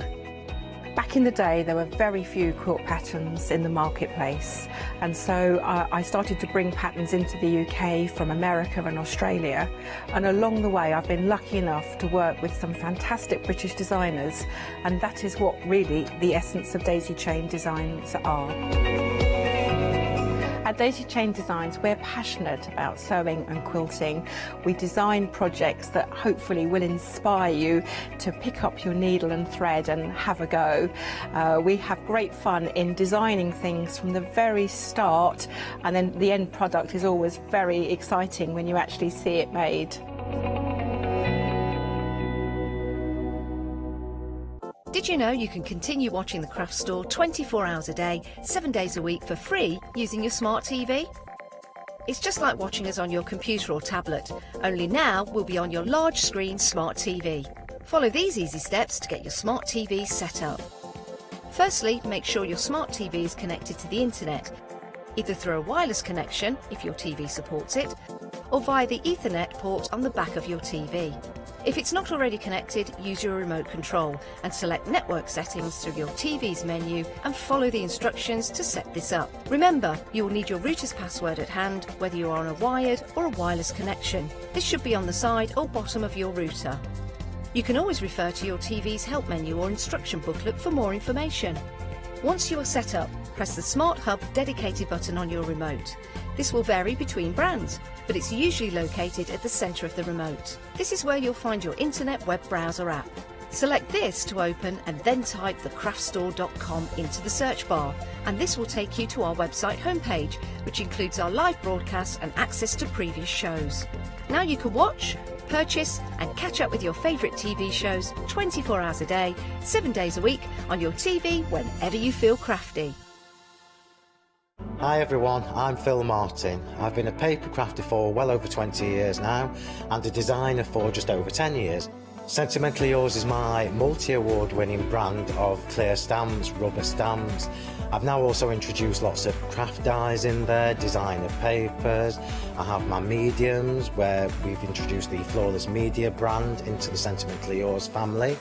S13: Back in the day, there were very few quilt patterns in the marketplace, and so I started to bring patterns into the UK from America and Australia, and along the way I've been lucky enough to work with some fantastic British designers, and that is what really the essence of Daisy Chain Designs are. At Daisy Chain Designs, we're passionate about sewing and quilting. We design projects that hopefully will inspire you to pick up your needle and thread and have a go. We have great fun in designing things from the very start, and then the end product is always very exciting when you actually see it made.
S2: Did you know you can continue watching the Craft Store 24 hours a day, 7 days a week for free using your smart TV? It's just like watching us on your computer or tablet, only now we'll be on your large screen smart TV. Follow these easy steps to get your smart TV set up. Firstly, make sure your smart TV is connected to the internet, either through a wireless connection, if your TV supports it, or via the Ethernet port on the back of your TV. If it's not already connected, use your remote control and select network settings through your TV's menu and follow the instructions to set this up. Remember, you will need your router's password at hand, whether you are on a wired or a wireless connection. This should be on the side or bottom of your router. You can always refer to your TV's help menu or instruction booklet for more information. Once you are set up, press the Smart Hub dedicated button on your remote. This will vary between brands, but it's usually located at the centre of the remote. This is where you'll find your internet web browser app. Select this to open and then type thecraftstore.com into the search bar, and this will take you to our website homepage, which includes our live broadcasts and access to previous shows. Now you can watch, purchase and catch up with your favourite TV shows 24 hours a day, 7 days a week on your TV whenever you feel crafty.
S17: Hi everyone, I'm Phil Martin. I've been a paper crafter for well over 20 years now and a designer for just over 10 years. Sentimentally Yours is my multi-award winning brand of clear stamps, rubber stamps. I've now also introduced lots of craft dyes in there, designer papers. I have my mediums where we've introduced the Flawless Media brand into the Sentimentally Yours family.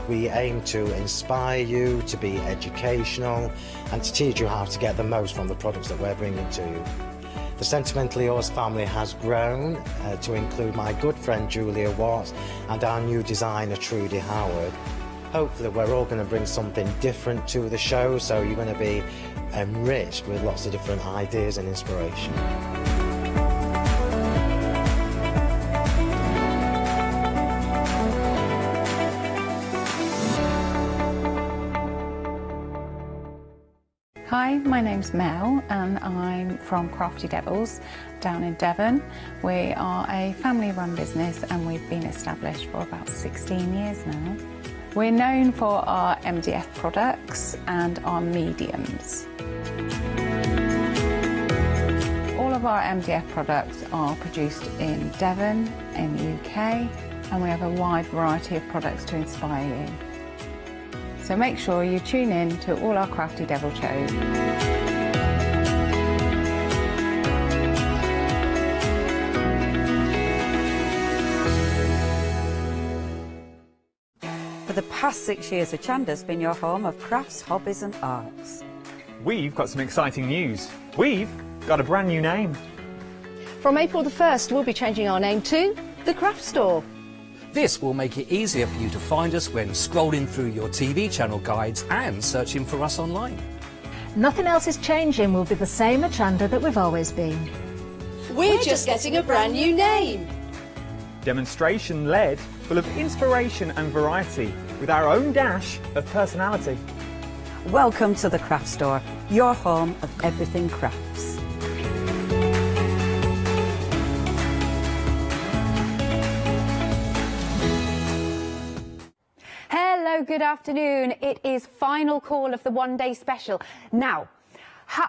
S17: We aim to inspire you, to be educational and to teach you how to get the most from the products that we're bringing to you. The Sentimentally Yours family has grown to include my good friend Julia Watts and our new designer Trudy Howard. Hopefully we're all going to bring something different to the show, so you're going to be enriched with lots of different ideas and inspiration.
S23: Hi, my name's Mel and I'm from Crafty Devils down in Devon. We are a family-run business and we've been established for about 16 years now. We're known for our MDF products and our mediums. All of our MDF products are produced in Devon in the UK and we have a wide variety of products to inspire you. So make sure you tune in to all our Crafty Devil shows.
S10: For the past 6 years, Hochanda's been your home of crafts, hobbies and arts.
S7: We've got some exciting news. We've got a brand new name.
S2: From April the 1st, we'll be changing our name to The Craft Store.
S1: This will make it easier for you to find us when scrolling through your TV channel guides and searching for us online.
S14: Nothing else is changing. We'll be the same Hochanda that we've always been.
S2: We're just getting a brand new name.
S7: Demonstration-led, full of inspiration and variety, with our own dash of personality.
S10: Welcome to the Craft Store, your home of everything crafts.
S21: Hello, good afternoon. It is final call of the one-day special. Now,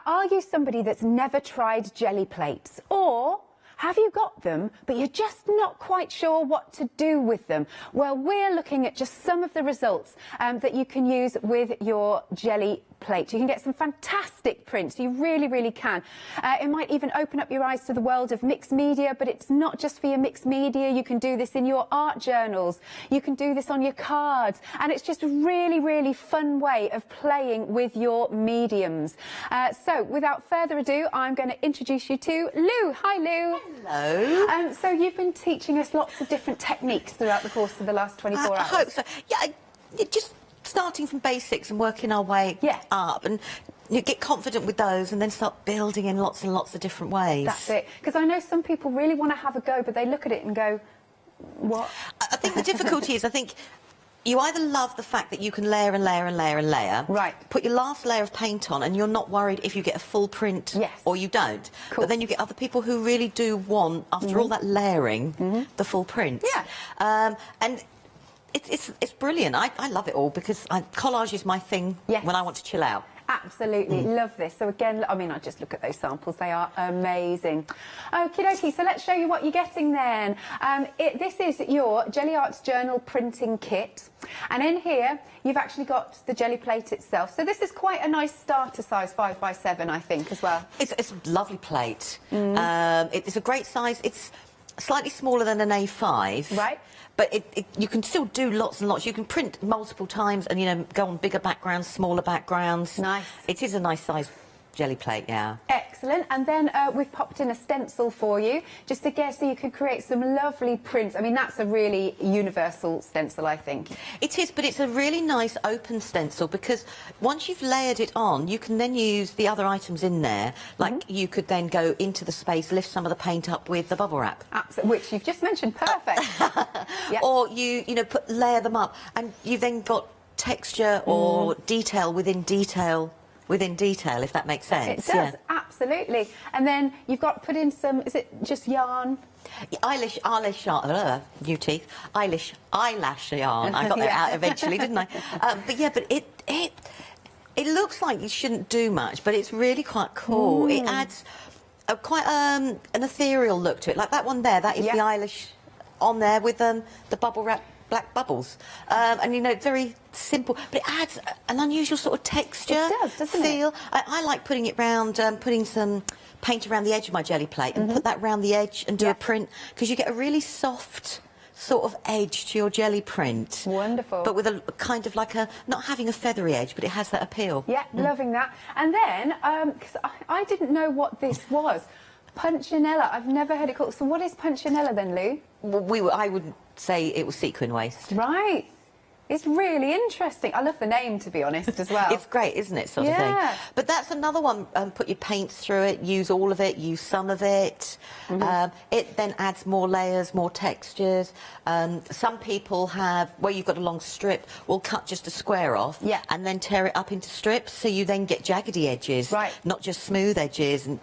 S21: are you somebody that's never tried jelly plates? Or have you got them, but you're just not quite sure what to do with them? Well, we're looking at just some of the results that you can use with your jelly plate. You can get some fantastic prints. You really, really can. It might even open up your eyes to the world of mixed media, but it's not just for your mixed media. You can do this in your art journals. You can do this on your cards. And it's just a really, really fun way of playing with your mediums. So without further ado, I'm going to introduce you to Lou. Hi, Lou.
S6: Hello.
S21: So you've been teaching us lots of different techniques throughout the course of the last 24 hours.
S6: I hope so. Yeah, just starting from basics and working our way up, and you get confident with those and then start building in lots and lots of different ways.
S21: That's it. Because I know some people really want to have a go, but they look at it and go, what?
S6: I think the difficulty is, I think you either love the fact that you can layer and layer and layer and layer,
S21: right,
S6: put your last layer of paint on and you're not worried if you get a full print or you don't.
S21: Cool.
S6: But then you get other people who really do want, after all that layering, the full print.
S21: Yeah.
S6: And it's brilliant. I love it all because collage is my thing when I want to chill out.
S21: Absolutely, love this. So again, I mean, I just look at those samples, they are amazing. Okie dokie, so let's show you what you're getting then. This is your Jelly Arts Journal printing kit. And in here, you've actually got the jelly plate itself. So this is quite a nice starter size, 5x7, I think, as well.
S6: It's a lovely plate. It's a great size. It's slightly smaller than an A5.
S21: Right.
S6: But you can still do lots and lots. You can print multiple times and, you know, go on bigger backgrounds, smaller backgrounds.
S21: Nice.
S6: It is a nice size jelly plate, yeah.
S21: Excellent. And then we've popped in a stencil for you, just to get so you can create some lovely prints. I mean, that's a really universal stencil, I think.
S6: It is, but it's a really nice open stencil because once you've layered it on, you can then use the other items in there. Like you could then go into the space, lift some of the paint up with the bubble wrap.
S21: Absolutely, which you've just mentioned. Perfect. Yep.
S6: Or you know, layer them up and you've then got texture or detail within detail, if that makes sense.
S21: It does, absolutely. And then you've got put in some, is it just yarn?
S6: Eyelash yarn, new teeth. Eyelash yarn. I got that out eventually, didn't I? But yeah, but it looks like you shouldn't do much, but it's really quite cool. It adds quite an ethereal look to it. Like that one there, that is the eyelash on there with the bubble wrap black bubbles. And, you know, very simple, but it adds an unusual sort of texture.
S21: It does, doesn't
S6: feel.
S21: it?
S6: I like putting it round, putting some paint around the edge of my jelly plate and put that round the edge and do a print, because you get a really soft sort of edge to your jelly print.
S21: Wonderful.
S6: But with a kind of like not having a feathery edge, but it has that appeal.
S21: Yeah, loving that. And then, because I didn't know what this was. Punchinella, I've never heard it called. So what is Punchinella then, Lou?
S6: Well, I would say it was sequin waste.
S21: Right. It's really interesting. I love the name, to be honest, as well.
S6: It's great, isn't it, sort of thing? But that's another one. Put your paints through it, use all of it, use some of it. It then adds more layers, more textures. Some people have, where you've got a long strip, will cut just a square off and then tear it up into strips, so you then get jaggedy edges, not just smooth edges. And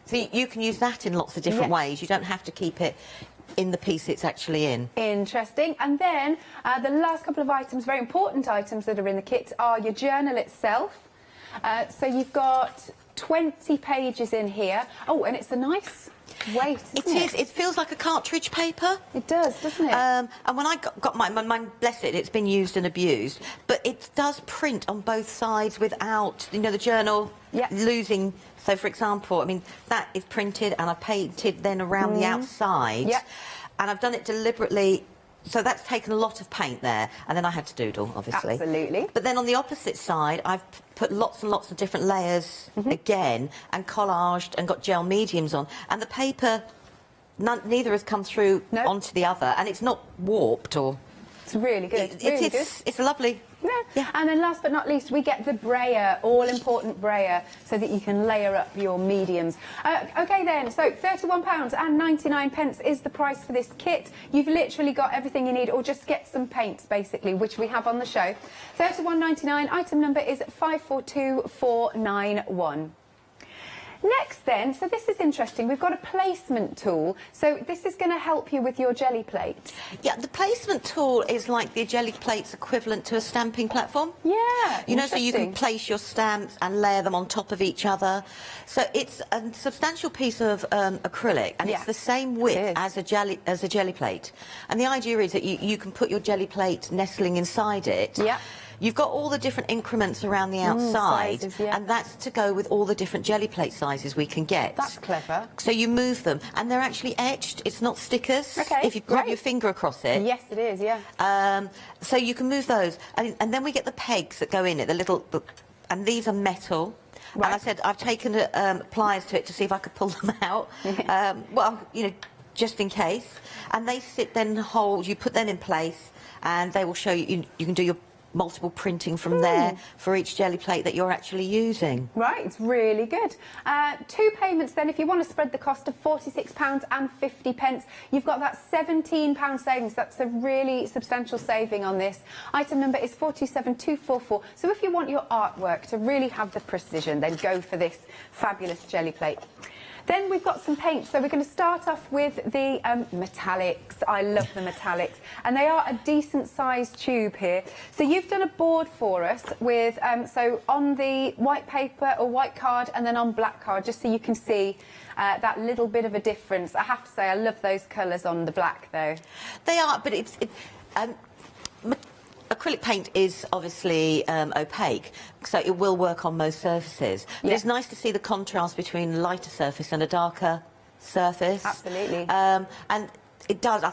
S6: so you can use that in lots of different ways. You don't have to keep it in the piece it's actually in.
S21: Interesting. And then the last couple of items, very important items that are in the kit, are your journal itself. So you've got 20 pages in here. Oh, and it's a nice weight, isn't it?
S6: It feels like a cartridge paper.
S21: It does, doesn't it?
S6: And when I got mine, bless it, it's been used and abused, but it does print on both sides without, you know, the journal losing. So, for example, I mean, that is printed and I've painted then around the outside.
S21: Yeah.
S6: And I've done it deliberately. So that's taken a lot of paint there, and then I had to doodle, obviously.
S21: Absolutely.
S6: But then on the opposite side, I've put lots and lots of different layers again, and collaged and got gel mediums on. And the paper, neither has come through onto the other, and it's not warped or...
S21: It's really good.
S6: It's lovely.
S21: Yeah. And then last but not least, we get the brayer, all-important brayer, so that you can layer up your mediums. OK then, so £31.99 is the price for this kit. You've literally got everything you need, or just get some paints, basically, which we have on the show. £31.99, item number is 542491. Next then, so this is interesting, we've got a placement tool. So this is going to help you with your jelly plate.
S6: Yeah, the placement tool is like the jelly plate's equivalent to a stamping platform.
S21: Yeah,
S6: you know, so you can place your stamps and layer them on top of each other. So it's a substantial piece of acrylic, and it's the same width as a jelly plate. And the idea is that you can put your jelly plate nestling inside it.
S21: Yeah.
S6: You've got all the different increments around the outside,
S21: sizes,
S6: and that's to go with all the different jelly plate sizes we can get.
S21: That's clever.
S6: So you move them, and they're actually etched. It's not stickers.
S21: Okay,
S6: if you grab your finger across it.
S21: Yes, it is, yeah.
S6: So you can move those, and then we get the pegs that go in it, and these are metal. Right. And I said I've taken pliers to it to see if I could pull them out. Well, you know, just in case. And they sit then hold. You put them in place, and they will show you. You can do your multiple printing from there for each jelly plate that you're actually using.
S21: Right, it's really good. 2 payments then, if you want to spread the cost of £46.50. You've got that £17 savings. That's a really substantial saving on this. Item number is 427,244. So if you want your artwork to really have the precision, then go for this fabulous jelly plate. Then we've got some paints, so we're going to start off with the metallics. I love the metallics, and they are a decent sized tube here. So you've done a board for us with, so on the white paper or white card, and then on black card, just so you can see that little bit of a difference. I have to say, I love those colours on the black, though.
S6: They are, but acrylic paint is obviously opaque, so it will work on most surfaces. But it's nice to see the contrast between a lighter surface and a darker surface.
S21: Absolutely.
S6: And it does.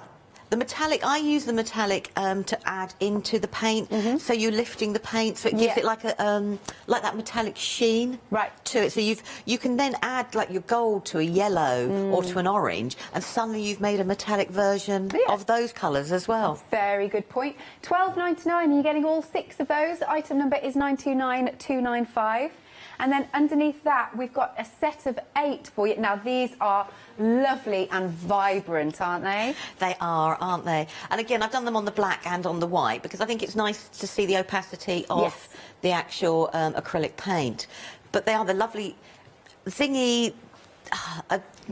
S6: The metallic, I use the metallic to add into the paint, so you're lifting the paint, so it gives it like a that metallic sheen to it. So you can then add like your gold to a yellow or to an orange, and suddenly you've made a metallic version of those colours as well.
S21: Very good point. £12.99, you're getting all 6 of those. Item number is 929295. And then underneath that, we've got a set of 8 for you. Now, these are lovely and vibrant, aren't they?
S6: They are, aren't they? And again, I've done them on the black and on the white, because I think it's nice to see the opacity of the actual acrylic paint. But they are the lovely, zingy,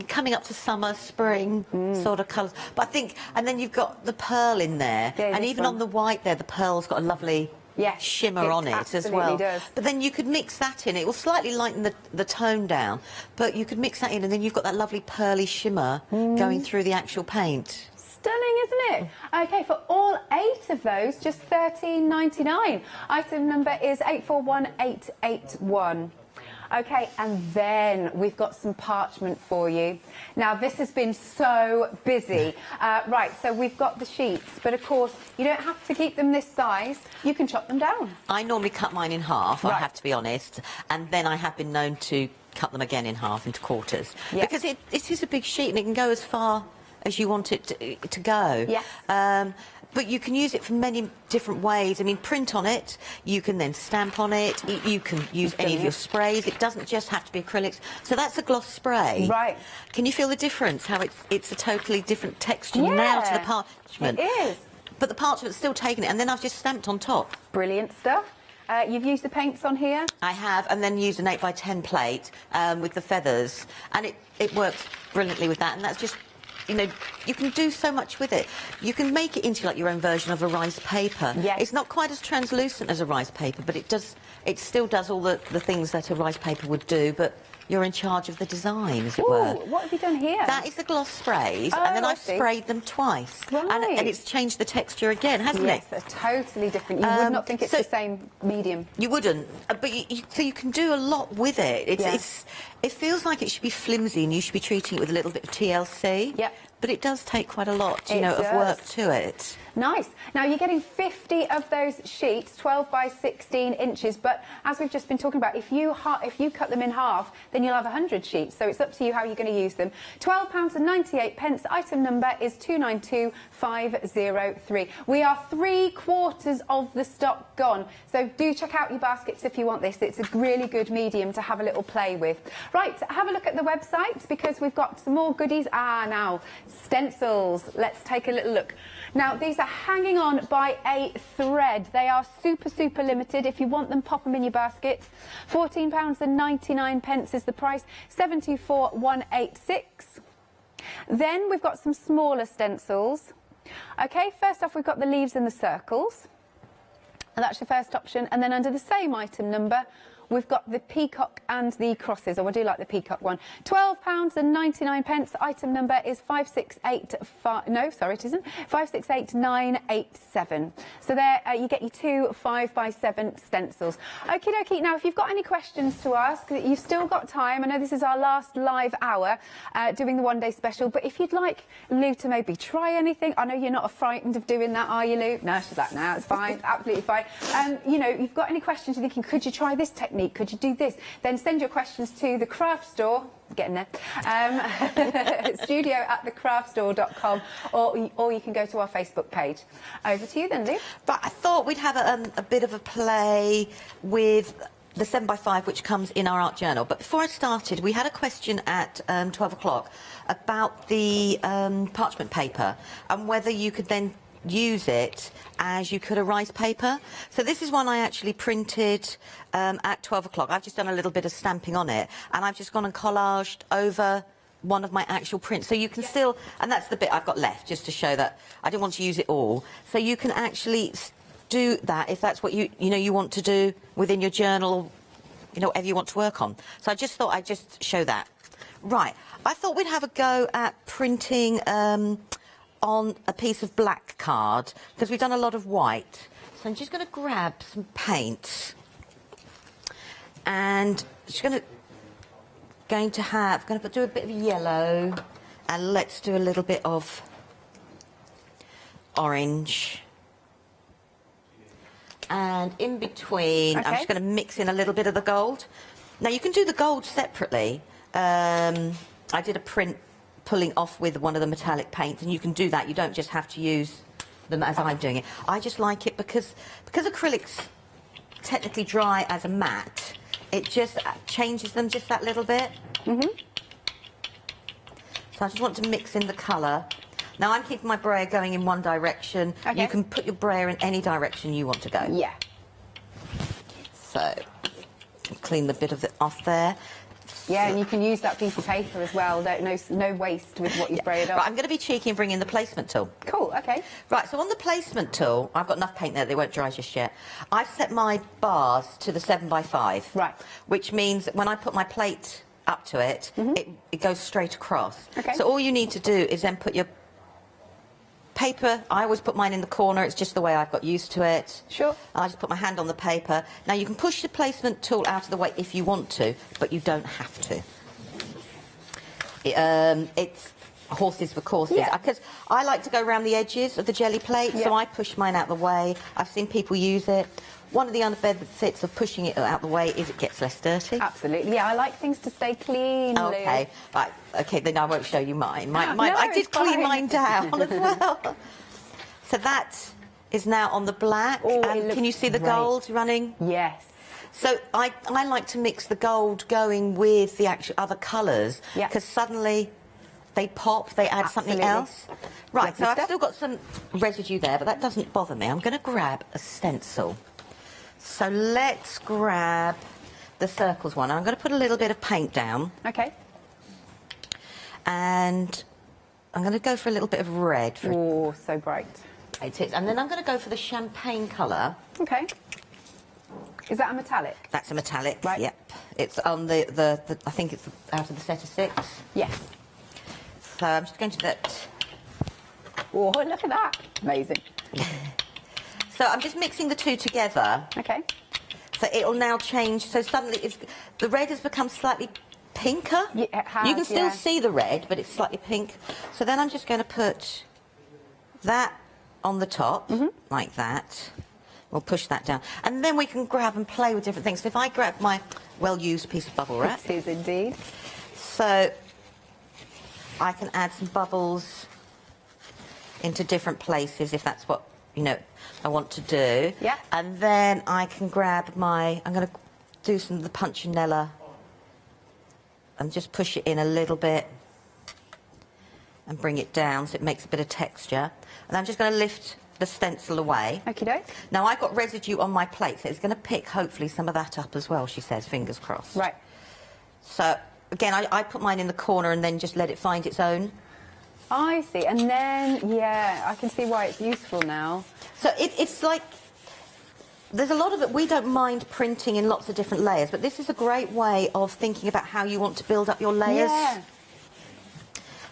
S6: coming up to summer, spring sort of colours. But I think, and then you've got the pearl in there. Yeah, and even on the white there, the pearl's got a lovely... shimmer on it as well.
S21: Does.
S6: But then you could mix that in. It will slightly lighten the tone down, but you could mix that in, and then you've got that lovely pearly shimmer going through the actual paint.
S21: Stunning, isn't it? OK, for all 8 of those, just £13.99. Item number is 841881. OK, and then we've got some parchment for you. Now, this has been so busy. Right, so we've got the sheets, but of course, you don't have to keep them this size. You can chop them down.
S6: I normally cut mine in half, I have to be honest, and then I have been known to cut them again in half into quarters. Because it is a big sheet, and it can go as far as you want it to go.
S21: Yes.
S6: But you can use it for many different ways. I mean, print on it, you can then stamp on it, you can use any of your sprays. It doesn't just have to be acrylics. So that's a gloss spray.
S21: Right.
S6: Can you feel the difference, how it's a totally different texture now to the parchment?
S21: It is.
S6: But the parchment's still taking it, and then I've just stamped on top.
S21: Brilliant stuff. You've used the paints on here?
S6: I have, and then used an 8x10 plate with the feathers, and it works brilliantly with that, and that's just... You know, you can do so much with it. You can make it into like your own version of a rice paper.
S21: Yes.
S6: It's not quite as translucent as a rice paper, but it still does all the things that a rice paper would do, but you're in charge of the design, as it
S21: Ooh,
S6: were.
S21: what have you done here?
S6: That is the gloss sprays,
S21: Oh,
S6: and then
S21: I
S6: I've
S21: see.
S6: sprayed them twice.
S21: Right.
S6: And it's changed the texture again, hasn't
S21: yes,
S6: it?
S21: they're totally different. You would not think it's
S6: so-
S21: the same medium.
S6: You wouldn't, but so you can do a lot with it.
S21: Yeah.
S6: It feels like it should be flimsy, and you should be treating it with a little bit of TLC.
S21: Yeah.
S6: But it does take quite a lot,
S21: It
S6: of work
S21: does.
S6: to it.
S21: Nice. Now you're getting 50 of those sheets, 12 by 16 inches. But as we've just been talking about, if you cut them in half, then you'll have 100 sheets. So it's up to you how you're going to use them. £12.98. Item number is 292503. We are 3/4 of the stock gone. So do check out your baskets if you want this. It's a really good medium to have a little play with. Right, have a look at the website because we've got some more goodies. Now, stencils. Let's take a little look. Now, these are hanging on by a thread. They are super, super limited. If you want them, pop them in your basket. £14.99 is the price. 724,186. Then we've got some smaller stencils. Okay, first off, we've got the leaves and the circles. And that's your first option. And then under the same item number, we've got the peacock and the crosses. Oh, I do like the peacock one. £12.99. Item number is 5685. No, sorry, it isn't. 568987. So there you get your 2 5x7 stencils. Okie dokie. Now, if you've got any questions to ask, you've still got time. I know this is our last live hour doing the one-day special. But if you'd like Lou to maybe try anything, I know you're not frightened of doing that, are you, Lou? No, she's like, no, it's fine, absolutely fine. You've got any questions, you're thinking, could you try this technique? Could you do this? Then send your questions to the craft store. Getting there. studio@thecraftstore.com, or you can go to our Facebook page. Over to you then, Lou.
S6: But I thought we'd have a bit of a play with the 7x5, which comes in our art journal. But before I started, we had a question at 12 o'clock about the parchment paper and whether you could then use it as you could a rice paper. So this is one I actually printed at 12 o'clock. I've just done a little bit of stamping on it, and I've just gone and collaged over one of my actual prints. So you can still, and that's the bit I've got left, just to show that I didn't want to use it all. So you can actually do that if that's what you want to do within your journal, whatever you want to work on. So I just thought I'd just show that. Right, I thought we'd have a go at printing on a piece of black card, because we've done a lot of white. So I'm just going to grab some paint, and just going to do a bit of yellow, and let's do a little bit of orange. And in between, I'm just going to mix in a little bit of the gold. Now, you can do the gold separately. I did a print pulling off with one of the metallic paints, and you can do that. You don't just have to use them as I'm doing it. I just like it because acrylics technically dry as a matte. It just changes them just that little bit. So I just want to mix in the colour. Now I'm keeping my brayer going in one direction.
S21: Okay.
S6: You can put your brayer in any direction you want to go.
S21: Yeah.
S6: So clean the bit of it off there.
S21: Yeah, and you can use that piece of paper as well. No waste with what you've sprayed off.
S6: Right, I'm going to be cheeky and bring in the placement tool.
S21: Cool, okay.
S6: Right, so on the placement tool, I've got enough paint there, they won't dry just yet. I've set my bars to the 7x5.
S21: Right.
S6: Which means that when I put my plate up to it, it goes straight across.
S21: Okay.
S6: So all you need to do is then put your paper, I always put mine in the corner, it's just the way I've got used to it.
S21: Sure.
S6: I just put my hand on the paper. Now you can push the placement tool out of the way if you want to, but you don't have to. It's horses for courses. Because I like to go around the edges of the jelly plate, so I push mine out the way. I've seen people use it. One of the benefits of pushing it out the way is it gets less dirty.
S21: Absolutely. Yeah, I like things to stay clean,
S6: Okay,
S21: Lou.
S6: right. Okay, then I won't show you mine.
S21: No,
S6: I did
S21: it's
S6: clean
S21: fine.
S6: mine down as well. So that is now on the black.
S21: Oh,
S6: and can you see the gold running?
S21: Yes.
S6: So I like to mix the gold going with the actual other colours, because suddenly they pop, they add something else. Right, so I've still got some residue there, but that doesn't bother me. I'm going to grab a stencil. So let's grab the circles one. I'm going to put a little bit of paint down.
S21: Okay.
S6: And I'm going to go for a little bit of red.
S21: Oh, so bright.
S6: It is. And then I'm going to go for the champagne colour.
S21: Okay. Is that a metallic?
S6: That's a metallic, right. Yep. It's on the I think it's out of the set of 6.
S21: Yes.
S6: So I'm just going to that.
S21: Oh, look at that. Amazing.
S6: So I'm just mixing the two together.
S21: Okay.
S6: So it'll now change. So suddenly the red has become slightly pinker.
S21: Yeah, it has,
S6: you can still see the red, but it's slightly pink. So then I'm just going to put that on the top, like that. We'll push that down. And then we can grab and play with different things. So if I grab my well-used piece of bubble wrap.
S21: It is indeed.
S6: So I can add some bubbles into different places if that's what, you know, I want to do.
S21: Yeah.
S6: And then I can grab I'm going to do some of the punchinella and just push it in a little bit and bring it down so it makes a bit of texture. And I'm just going to lift the stencil away.
S21: Okey-doke.
S6: Now, I've got residue on my plate, so it's going to pick, hopefully, some of that up as well, she says, fingers crossed.
S21: Right.
S6: So, again, I put mine in the corner and then just let it find its own.
S21: I see. And then, yeah, I can see why it's useful now.
S6: So it's like, there's a lot of it, we don't mind printing in lots of different layers, but this is a great way of thinking about how you want to build up your layers.
S21: Yeah.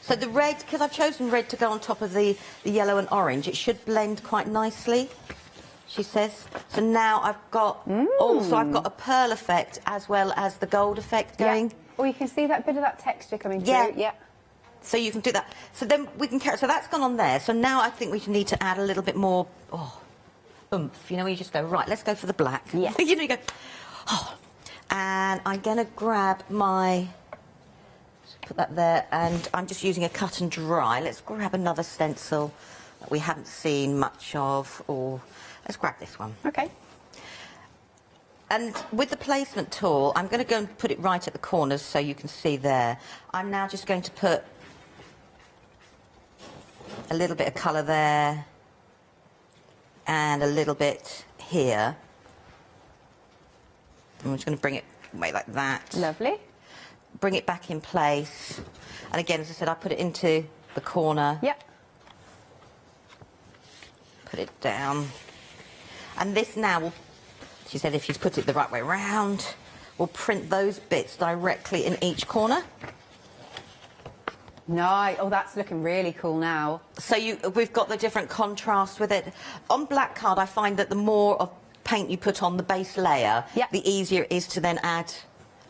S6: So the red, because I've chosen red to go on top of the yellow and orange, it should blend quite nicely, she says. So now I've got, also I've got a pearl effect as well as the gold effect going.
S21: Yeah. Oh, you can see that bit of that texture coming through. Yeah.
S6: So you can do that. So then we can carry, so that's gone on there. So now I think we need to add a little bit more, oomph. You know, where you just go, right, let's go for the black.
S21: Yes.
S6: You know, you go, and I'm going to grab my, put that there, and I'm just using a cut and dry. Let's grab another stencil that we haven't seen much of, or let's grab this one.
S21: Okay.
S6: And with the placement tool, I'm going to go and put it right at the corners so you can see there. I'm now just going to put a little bit of colour there and a little bit here. I'm just going to bring it away like that.
S21: Lovely.
S6: Bring it back in place. And again, as I said, I put it into the corner.
S21: Yep.
S6: Put it down. And this now will, she said, if she's put it the right way round, we'll print those bits directly in each corner.
S21: Nice. Oh, that's looking really cool now.
S6: So we've got the different contrast with it. On black card, I find that the more of paint you put on the base layer, the easier it is to then add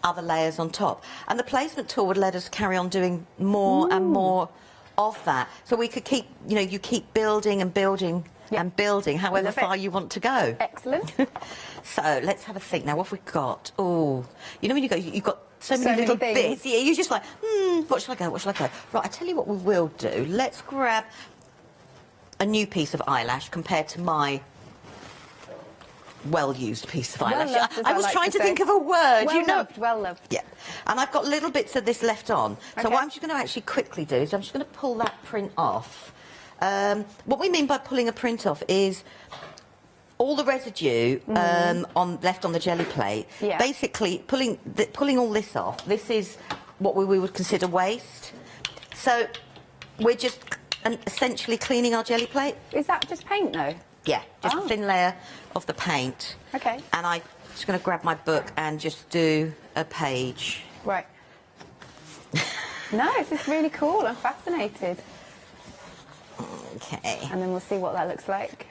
S6: other layers on top. And the placement tool would let us carry on doing more and more of that. So we could keep, you know, you keep building and building and building, however far you want to go.
S21: Excellent.
S6: So let's have a think now. What have we got? Oh, you know when you go, you've got so many little bits. Yeah, you're just like, what shall I go? What shall I go? Right, I tell you what we will do. Let's grab a new piece of eyelash compared to my well-used piece of eyelash.
S21: Well-loved,
S6: I was trying to think of a word.
S21: Well
S6: you know.
S21: loved, well loved.
S6: Yeah, and I've got little bits of this left on. So
S21: Okay.
S6: what I'm just going to actually quickly do is I'm just going to pull that print off. What we mean by pulling a print off is all the residue left on the jelly plate.
S21: Yeah.
S6: Basically, pulling all this off. This is what we would consider waste. So we're just essentially cleaning our jelly plate.
S21: Is that just paint though?
S6: Yeah, just a thin layer of the paint.
S21: Okay.
S6: And I'm just going to grab my book and just do a page.
S21: Right. No, this is really cool. I'm fascinated.
S6: Okay.
S21: And then we'll see what that looks like.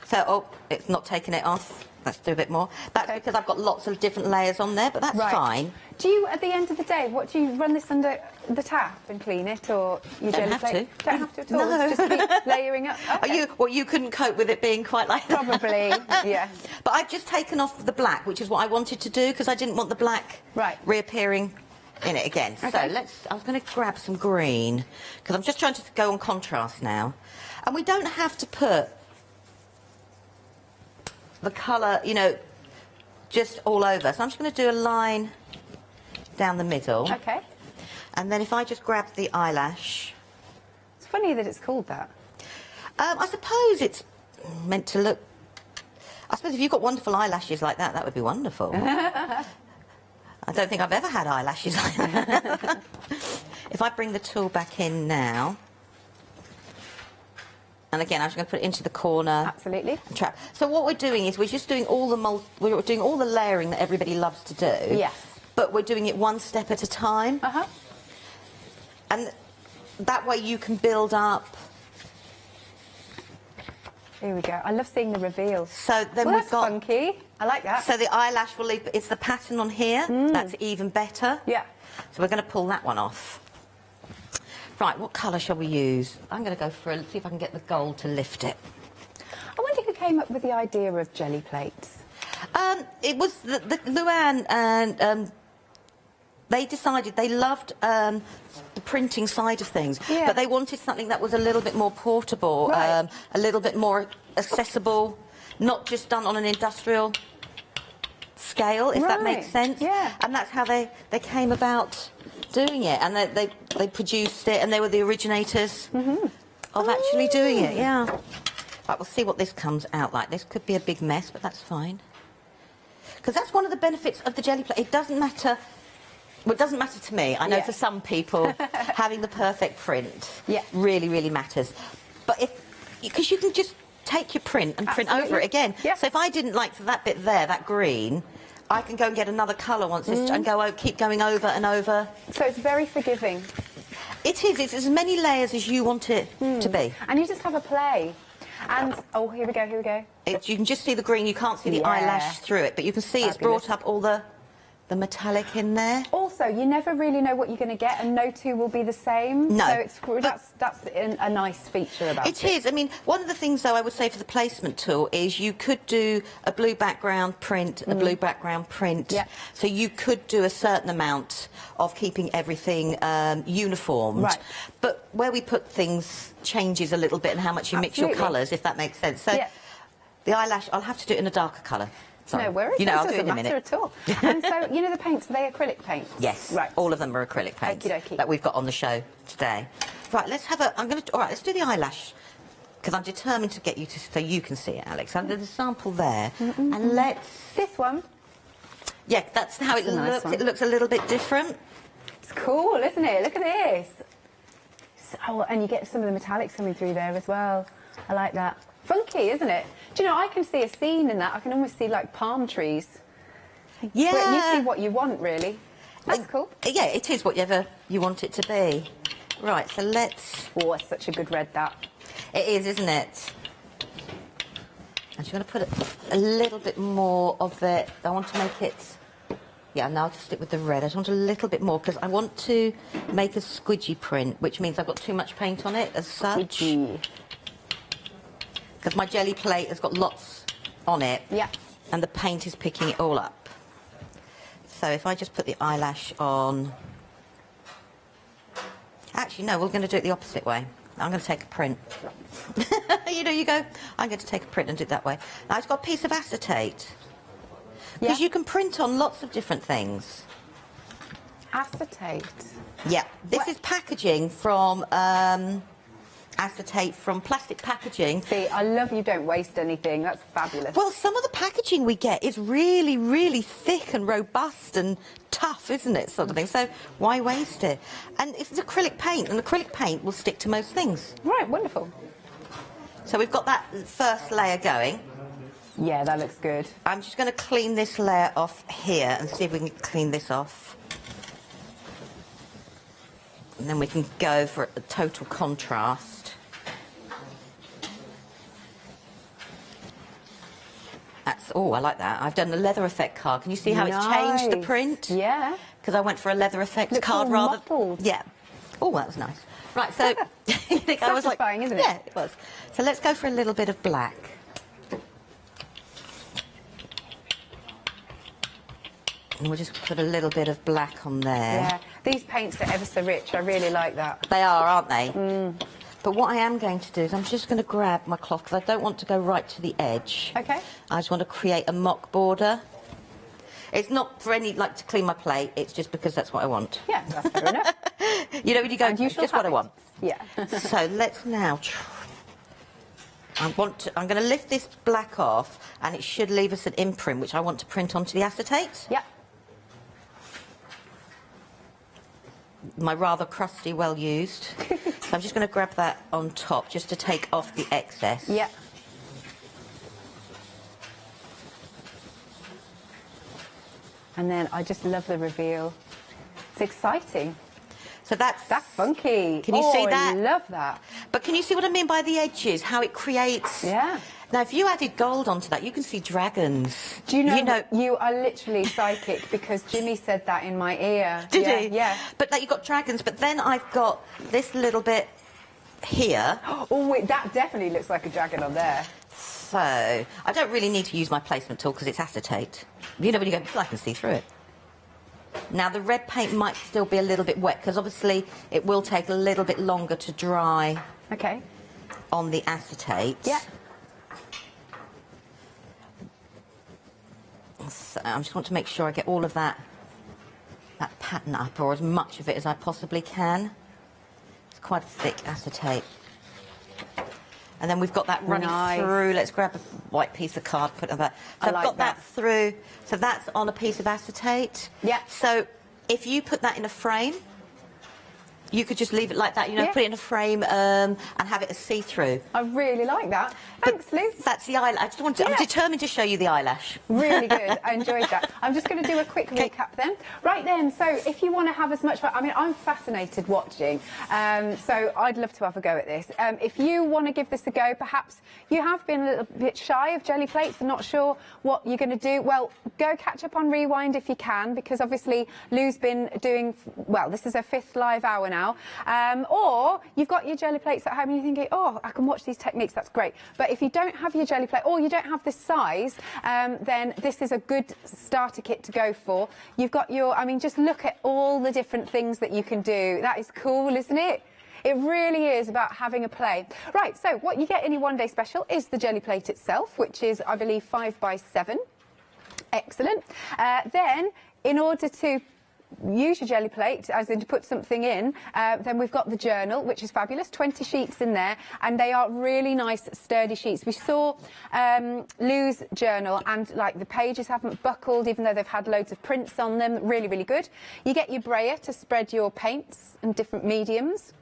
S6: So, it's not taking it off. Let's do a bit more. That's because I've got lots of different layers on there, but that's fine.
S21: Do you, at the end of the day, do you run this under the tap and clean it, or you
S6: Don't have
S21: plate?
S6: to.
S21: Don't have to at all.
S6: No.
S21: Just keep layering up. Okay.
S6: You couldn't cope with it being quite like that?
S21: Probably, yeah.
S6: But I've just taken off the black, which is what I wanted to do, because I didn't want the black reappearing in it again.
S21: Okay.
S6: So I was going to grab some green, because I'm just trying to go on contrast now. And we don't have to put the colour, you know, just all over. So I'm just going to do a line down the middle.
S21: Okay.
S6: And then if I just grab the eyelash.
S21: It's funny that it's called that.
S6: I suppose it's meant to look... I suppose if you've got wonderful eyelashes like that, that would be wonderful. I don't think I've ever had eyelashes like that. If I bring the tool back in now... And again, I'm just going to put it into the corner.
S21: Absolutely.
S6: Trap. So what we're doing is we're just doing all the we're doing all the layering that everybody loves to do.
S21: Yes.
S6: But we're doing it one step at a time. And that way you can build up.
S21: Here we go. I love seeing the reveal.
S6: So then
S21: well,
S6: we've got
S21: funky. I like that.
S6: So the eyelash will leave. It's the pattern on here. That's even better.
S21: Yeah.
S6: So we're going to pull that one off. Right. What colour shall we use? I'm going to go for see if I can get the gold to lift it.
S21: I wonder who came up with the idea of jelly plates.
S6: It was the Luann and. They decided they loved the printing side of things, but they wanted something that was a little bit more portable, a little bit more accessible, not just done on an industrial scale, if that makes sense. Yeah. And that's how they came about doing it, and they produced it, and they were the originators of actually doing it. Yeah. Right, we'll see what this comes out like. This could be a big mess, but that's fine. Because that's one of the benefits of the jelly plate. It doesn't matter. Well, it doesn't matter to me. I know for some people, having the perfect print really, really matters. But because you can just take your print and print over it again. So if I didn't like that bit there, that green, I can go and get another colour once and go keep going over and over.
S21: So it's very forgiving.
S6: It is. It's as many layers as you want it to be.
S21: And you just have a play. And, oh, here we go, here we go.
S6: You can just see the green. You can't see the eyelash through it, but you can see it's brought up all the metallic in there.
S21: Also, you never really know what you're going to get, and no two will be the same.
S6: No.
S21: So that's a nice feature about it.
S6: It is. I mean, one of the things, though, I would say for the placement tool is you could do a blue background print, a blue background print. Yeah. So you could do a certain amount of keeping everything uniformed. Right. But where we put things changes a little bit and how much you mix your colours, if that makes sense. So the eyelash, I'll have to do it in a darker colour. Sorry.
S21: No worries.
S6: You know, I'll do it in a minute.
S21: At all. And so, you know the paints, are they acrylic paints?
S6: Yes. Right. All of them are acrylic paints that we've got on the show today. Right, let's have a... all right, let's do the eyelash. Because I'm determined to get you to... So you can see it, Alex. So there's a sample there. And let's...
S21: This one?
S6: Yeah, that's how it looks. It looks a little bit different.
S21: It's cool, isn't it? Look at this. Oh, and you get some of the metallics coming through there as well. I like that. Funky, isn't it? Do you know, I can see a scene in that. I can almost see, like, palm trees.
S6: Yeah.
S21: But you see what you want, really. That's cool.
S6: Yeah, it is whatever you want it to be. Right, so let's...
S21: Oh, it's such a good red, that.
S6: It is, isn't it? I'm just going to put a little bit more of it. I want to make it... Yeah, now I'll just stick with the red. I just want a little bit more because I want to make a squidgy print, which means I've got too much paint on it as such. Squidgy. Because my jelly plate has got lots on it. Yeah. And the paint is picking it all up. So if I just put the eyelash on... Actually, no, we're going to do it the opposite way. I'm going to take a print. You know, you go, I'm going to take a print and do it that way. Now, I've got a piece of acetate. Because you can print on lots of different things.
S21: Acetate?
S6: Yeah. This is packaging from... acetate from plastic packaging.
S21: See, I love you don't waste anything. That's fabulous.
S6: Well, some of the packaging we get is really, really thick and robust and tough, isn't it, sort of thing? So why waste it? And it's acrylic paint, and acrylic paint will stick to most things.
S21: Right, wonderful.
S6: So we've got that first layer going.
S21: Yeah, that looks good.
S6: I'm just going to clean this layer off here and see if we can clean this off. And then we can go for a total contrast. That's, oh, I like that. I've done the leather effect card. Can you see how it's changed the print?
S21: Yeah.
S6: Because I went for a leather effect
S21: Looks
S6: card
S21: all
S6: rather.
S21: mottled.
S6: Yeah. Oh, that was nice. Right, so
S21: I was like, isn't it?
S6: Yeah, it was. So let's go for a little bit of black. And we'll just put a little bit of black on there.
S21: Yeah. These paints are ever so rich. I really like that.
S6: They are, aren't they? But what I am going to do is I'm just going to grab my cloth because I don't want to go right to the edge.
S21: Okay.
S6: I just want to create a mock border. It's not for any, like, to clean my plate. It's just because that's what I want.
S21: Yeah, that's fair enough.
S6: You know, when you go, just what I want.
S21: Yeah.
S6: So let's now... I'm going to lift this black off, and it should leave us an imprint, which I want to print onto the acetate.
S21: Yeah.
S6: My rather crusty, well used. So I'm just going to grab that on top just to take off the excess.
S21: Yeah. And then I just love the reveal. It's exciting.
S6: So that's
S21: funky.
S6: Can you see that?
S21: I love that.
S6: But can you see what I mean by the edges? How it creates...
S21: Yeah.
S6: Now, if you added gold onto that, you can see dragons.
S21: Do you know, you are literally psychic because Jimmy said that in my ear.
S6: Did he?
S21: Yeah.
S6: But you've got dragons, but then I've got this little bit here.
S21: Oh, wait, that definitely looks like a dragon on there.
S6: So, I don't really need to use my placement tool because it's acetate. You know when you go, I can see through it. Now, the red paint might still be a little bit wet because obviously it will take a little bit longer to dry.
S21: Okay.
S6: On the acetate.
S21: Yeah.
S6: So I just want to make sure I get all of that pattern up, or as much of it as I possibly can. It's quite a thick acetate. And then we've got that running through. Let's grab a white piece of card, put it that. So I've got that through. So that's on a piece of acetate.
S21: Yeah.
S6: So if you put that in a frame, you could just leave it like that, you know, put it in a frame and have it as see-through.
S21: I really like that. Thanks, Lou.
S6: That's the eyelash. I just want to, I'm determined to show you the eyelash.
S21: Really good. I enjoyed that. I'm just going to do a quick recap then. Right then, so if you want to have as much fun, I mean, I'm fascinated watching, so I'd love to have a go at this. If you want to give this a go, perhaps you have been a little bit shy of jelly plates and not sure what you're going to do, well, go catch up on Rewind if you can, because obviously Lou's been doing, well, this is her 5th live hour now. Or you've got your jelly plates at home and you're thinking, oh, I can watch these techniques, that's great. But if you don't have your jelly plate or you don't have this size, then this is a good starter kit to go for. You've got your, I mean, just look at all the different things that you can do. That is cool, isn't it? It really is about having a play. Right, so what you get in your one-day special is the jelly plate itself, which is, I believe, 5 by 7. Excellent. Then, in order to use your jelly plate, as in to put something in, then we've got the journal, which is fabulous, 20 sheets in there, and they are really nice, sturdy sheets. We saw Lou's journal, and like the pages haven't buckled, even though they've had loads of prints on them. Really, really good. You get your brayer to spread your paints and different mediums.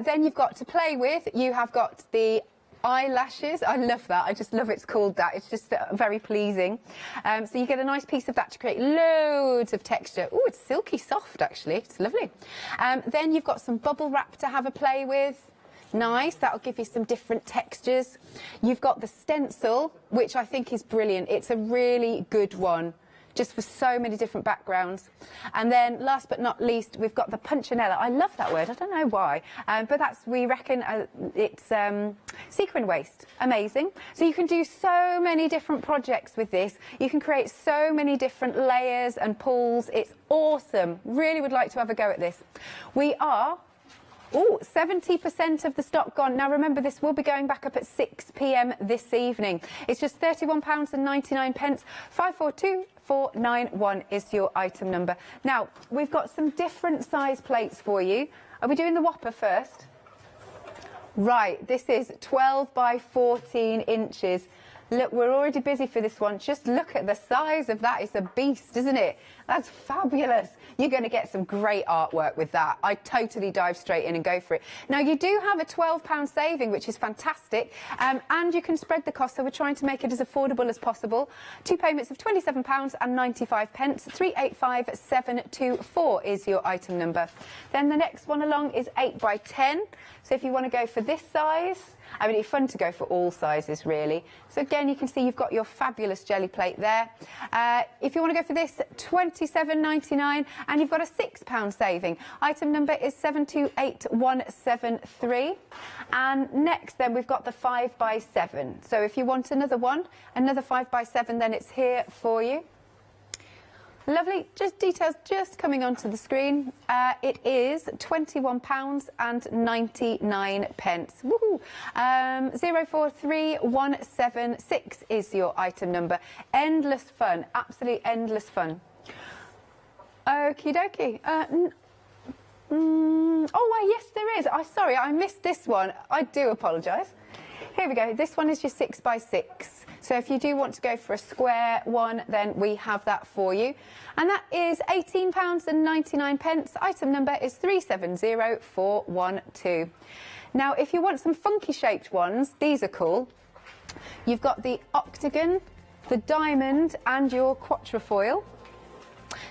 S21: Then you've got to play with, you have got the eyelashes. I love that. I just love it's called that. It's just very pleasing. So you get a nice piece of that to create loads of texture. Oh, it's silky soft, actually. It's lovely. Then you've got some bubble wrap to have a play with. Nice. That'll give you some different textures. You've got the stencil, which I think is brilliant. It's a really good one, just for so many different backgrounds. And then last but not least, we've got the punchinella. I love that word, I don't know why, but that's, we reckon it's sequin waste. Amazing. So you can do so many different projects with this. You can create so many different layers and pulls. It's awesome. Really would like to have a go at this. We are 70% of the stock gone. Now remember, this will be going back up at 6 p.m. this evening. It's just £31.99. 542491 is your item number. Now, we've got some different size plates for you. Are we doing the Whopper first? Right, this is 12 by 14 inches. Look, we're already busy for this one. Just look at the size of that. It's a beast, isn't it? That's fabulous. You're going to get some great artwork with that. I totally dive straight in and go for it. Now, you do have a £12 saving, which is fantastic, and you can spread the cost, so we're trying to make it as affordable as possible. 2 payments of £27.95. 385724 is your item number. Then the next one along is 8 by 10. So if you want to go for this size, I mean, it's fun to go for all sizes, really. So again, you can see you've got your fabulous jelly plate there. If you want to go for this, £27.99, and you've got a £6 saving. Item number is 728173. And next, then, we've got the 5 by 7. So if you want another one, another 5 by 7, then it's here for you. Lovely, just details just coming onto the screen. It is £21.99. Woohoo! 043176 is your item number. Endless fun, absolutely endless fun. Okie dokie. Oh, well, yes, there is. Sorry, I missed this one. I do apologise. Here we go. This one is your 6x6. So if you do want to go for a square one, then we have that for you. And that is £18.99. Item number is 370412. Now, if you want some funky shaped ones, these are cool. You've got the octagon, the diamond, and your quatrefoil.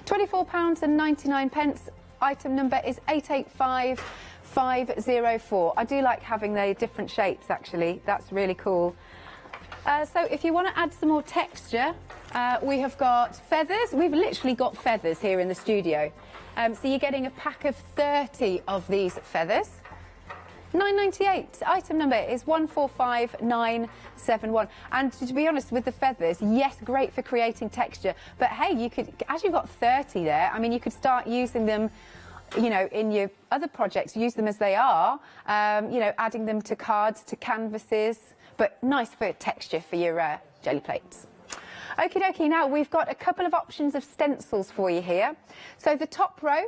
S21: £24.99. Item number is 885504. I do like having the different shapes, actually. That's really cool. So if you want to add some more texture, we have got feathers. We've literally got feathers here in the studio. So you're getting a pack of 30 of these feathers. £9.98. Item number is 145971. And to be honest, with the feathers, yes, great for creating texture. But hey, you could, as you've got 30 there, I mean, you could start using them, you know, in your other projects. Use them as they are. You know, adding them to cards, to canvases. But nice for texture for your jelly plates. Okie dokie. Now we've got a couple of options of stencils for you here. So the top row.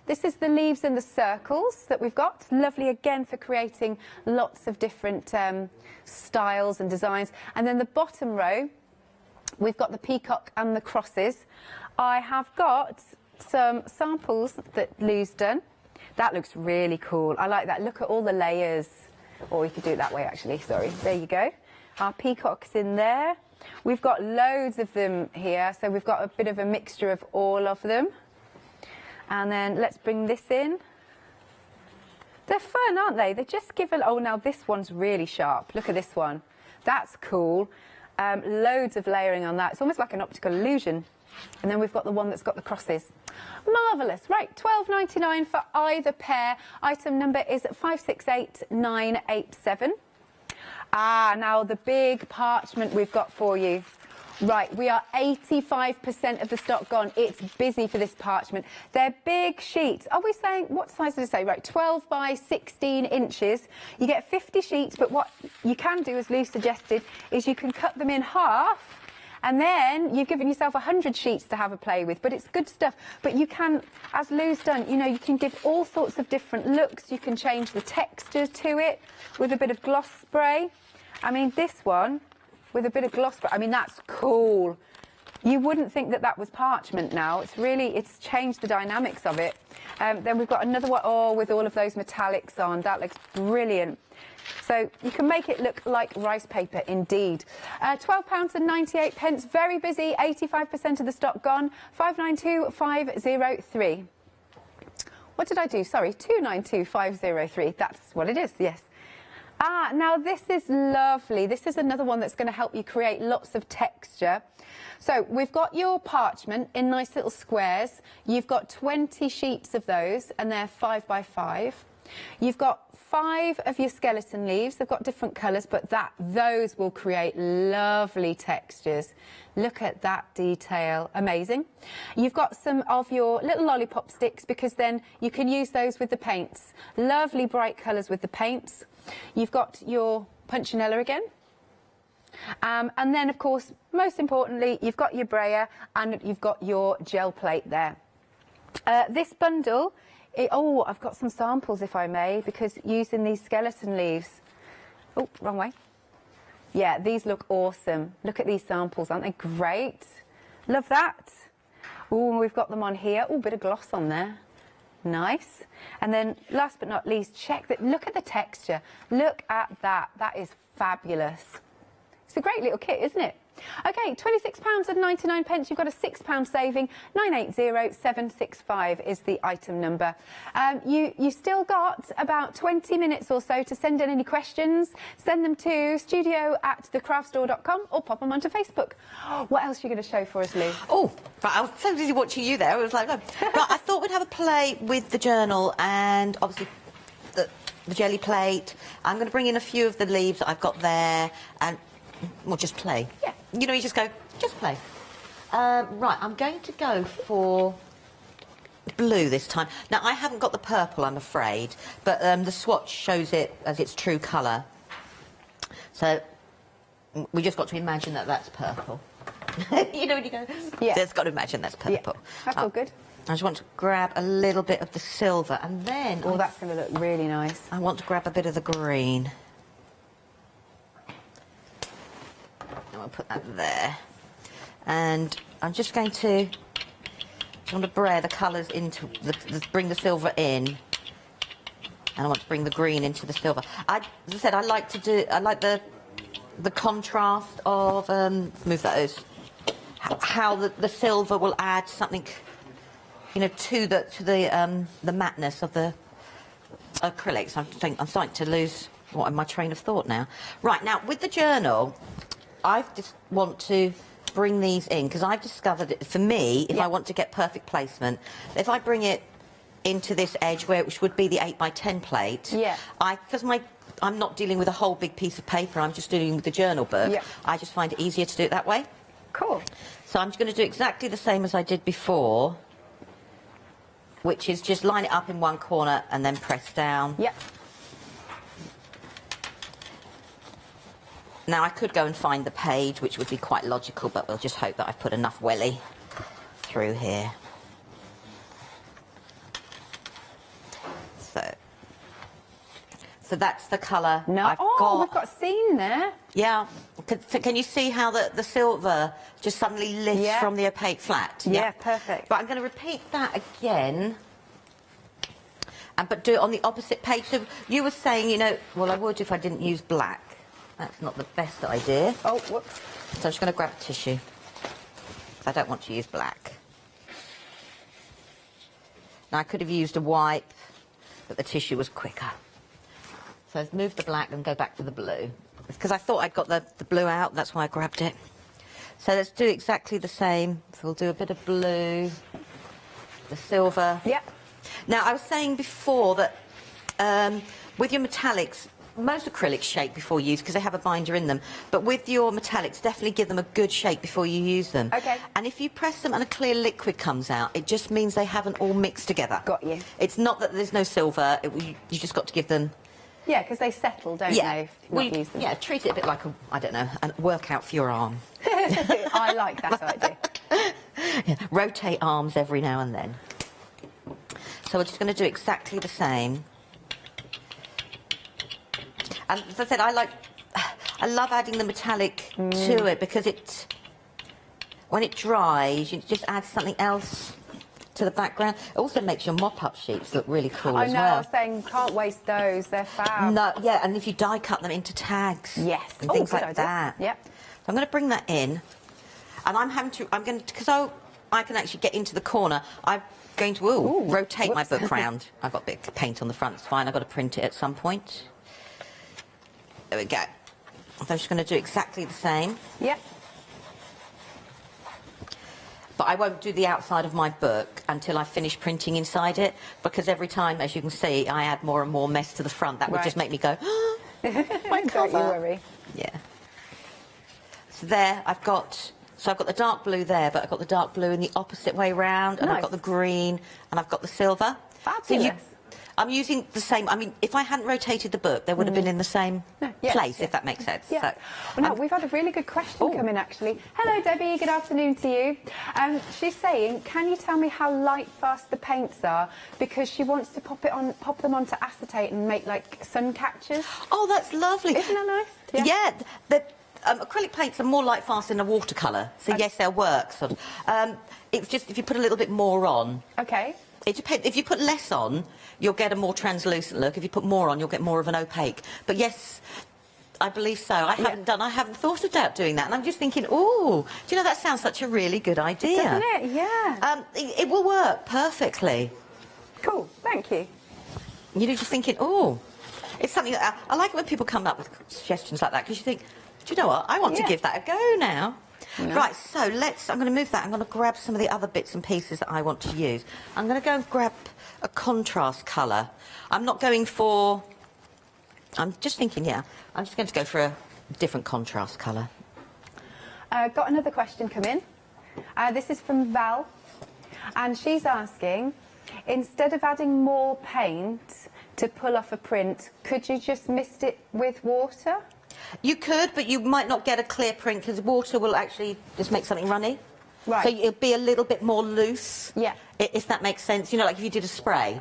S21: This is the leaves and the circles that we've got. Lovely again for creating lots of different styles and designs. And then the bottom row, we've got the peacock and the crosses. I have got some samples that Lou's done. That looks really cool. I like that. Look at all the layers. Or we could do it that way, actually. Sorry. There you go. Our peacock's in there. We've got loads of them here. So we've got a bit of a mixture of all of them. And then let's bring this in. They're fun, aren't they? They just give a... Oh, now this one's really sharp. Look at this one. That's cool. Loads of layering on that. It's almost like an optical illusion. And then we've got the one that's got the crosses. Marvellous. Right, £12.99 for either pair. Item number is 568987. Ah, now the big parchment we've got for you. Right, we are 85% of the stock gone. It's busy for this parchment. They're big sheets. Are we saying, what size did it say? Right, 12 by 16 inches. You get 50 sheets, but what you can do, as Lou suggested, is you can cut them in half, and then you've given yourself 100 sheets to have a play with. But it's good stuff. But you can, as Lou's done, you know, you can give all sorts of different looks. You can change the texture to it with a bit of gloss spray. I mean, this one... with a bit of gloss, but I mean, that's cool. You wouldn't think that that was parchment now. It's changed the dynamics of it. Then we've got another one, oh, with all of those metallics on. That looks brilliant. So you can make it look like rice paper indeed. £12.98. Very busy, 85% of the stock gone. 592503. What did I do? Sorry, 292503. That's what it is, yes. Ah, now this is lovely. This is another one that's going to help you create lots of texture. So we've got your parchment in nice little squares. You've got 20 sheets of those, and they're 5 by 5. You've got 5 of your skeleton leaves. They've got different colours, but those will create lovely textures. Look at that detail. Amazing. You've got some of your little lollipop sticks, because then you can use those with the paints. Lovely bright colours with the paints. You've got your punchinella again. And then, of course, most importantly, you've got your brayer and you've got your gel plate there. This bundle, I've got some samples, if I may, because using these skeleton leaves... Oh, wrong way. Yeah, these look awesome. Look at these samples, aren't they great? Love that. Oh, and we've got them on here. Oh, bit of gloss on there. Nice. And then last but not least, check that. Look at the texture. Look at that. That is fabulous. It's a great little kit, isn't it? Okay, £26.99. You've got a £6 saving. 980765 is the item number. You still got about 20 minutes or so to send in any questions. Send them to studio@thecraftstore.com or pop them onto Facebook. What else are you going to show for us, Lou?
S6: Oh, right, I was so busy watching you there. I was like, no. But I thought we'd have a play with the journal and obviously the jelly plate. I'm going to bring in a few of the leaves that I've got there and we'll just play. Yeah. You know, you just go, just play. Right, I'm going to go for blue this time. Now, I haven't got the purple, I'm afraid, but the swatch shows it as its true colour. So, we just got to imagine that that's purple. You know when you go, yeah. Just got to imagine that's purple.
S21: Yeah, that's all good.
S6: I just want to grab a little bit of the silver, and then...
S21: Oh, that's going to look really nice.
S6: I want to grab a bit of the green. I'll put that there. And I'm just going to braid the colours into, bring the silver in. And I want to bring the green into the silver. As I said, I like the contrast of, move those, how the silver will add something, you know, to the matteness of the acrylics. I'm starting to lose my train of thought now. Right, now with the journal, I just want to bring these in because I've discovered it, for me, if I want to get perfect placement, if I bring it into this edge which would be the 8x10 plate, because I'm not dealing with a whole big piece of paper, I'm just dealing with the journal book, I just find it easier to do it that way.
S21: Cool.
S6: So I'm just going to do exactly the same as I did before, which is just line it up in one corner and then press down.
S21: Yep.
S6: Now I could go and find the page, which would be quite logical, but we'll just hope that I've put enough welly through here. So that's the colour I've got.
S21: We've got a scene there.
S6: Yeah. Can you see how the silver just suddenly lifts from the opaque flat?
S21: Yeah, perfect.
S6: But I'm going to repeat that again, but do it on the opposite page. So you were saying, you know, well, I would if I didn't use black. That's not the best idea.
S21: Oh, whoops.
S6: So I'm just going to grab a tissue. I don't want to use black. Now, I could have used a wipe, but the tissue was quicker. So let's move the black and go back to the blue. Because I thought I'd got the blue out, that's why I grabbed it. So let's do exactly the same. So we'll do a bit of blue, the silver.
S21: Yep.
S6: Now, I was saying before that with your metallics, most acrylics shake before you use because they have a binder in them. But with your metallics, definitely give them a good shake before you use them.
S21: Okay.
S6: And if you press them and a clear liquid comes out, it just means they haven't all mixed together.
S21: Got you.
S6: It's not that there's no silver. You just got to give them...
S21: Yeah, because they settle, don't they? If you not use them.
S6: Yeah, treat it a bit like a workout for your arm.
S21: I like that idea.
S6: Yeah, rotate arms every now and then. So we're just going to do exactly the same. And as I said, I love adding the metallic to it because when it dries, it just adds something else to the background. It also makes your mop-up sheets look really cool as well.
S21: I know, I was saying, can't waste those, they're fab.
S6: No, yeah, and if you die cut them into tags.
S21: Yes.
S6: And things like that.
S21: Yep.
S6: So I'm going to bring that in, and because I can actually get into the corner, I'm going to rotate my book round. I've got a bit of paint on the front, it's fine, I've got to print it at some point. There we go. So I'm just going to do exactly the same.
S21: Yep.
S6: But I won't do the outside of my book until I finish printing inside it, because every time, as you can see, I add more and more mess to the front. That would just make me go, my cover.
S21: Don't you worry.
S6: Yeah. So there, I've got the dark blue there, but I've got the dark blue in the opposite way round, and I've got the green, and I've got the silver.
S21: Fabulous.
S6: So I'm using the same. I mean, if I hadn't rotated the book, they would have been in the same place, if that makes sense.
S21: Yeah.
S6: So,
S21: well, no, we've had a really good question come in, actually. Hello, Debbie. Good afternoon to you. She's saying, can you tell me how light fast the paints are? Because she wants to pop them onto acetate and make, like, sun catchers.
S6: Oh, that's lovely.
S21: Isn't that nice?
S6: Yeah. The acrylic paints are more light fast than a watercolour. So, yes, they'll work. Sort of. It's just if you put a little bit more on.
S21: Okay.
S6: It depends. If you put less on, you'll get a more translucent look. If you put more on, you'll get more of an opaque. But yes, I believe so. I haven't thought about doing that. And I'm just thinking, oh, do you know, that sounds such a really good idea.
S21: Doesn't it? Yeah.
S6: It will work perfectly.
S21: Cool. Thank you.
S6: You're just thinking, oh, it's something that I like it when people come up with suggestions like that, because you think, do you know what? I want to give that a go now. Yeah. Right, so I'm going to move that. I'm going to grab some of the other bits and pieces that I want to use. I'm going to go and grab a contrast colour. I'm not going for... I'm just thinking, I'm just going to go for a different contrast colour.
S21: Got another question come in. This is from Val. And she's asking, instead of adding more paint to pull off a print, could you just mist it with water?
S6: You could, but you might not get a clear print because water will actually just make something runny.
S21: Right.
S6: So it'll be a little bit more loose.
S21: Yeah.
S6: If that makes sense. You know, like if you did a spray.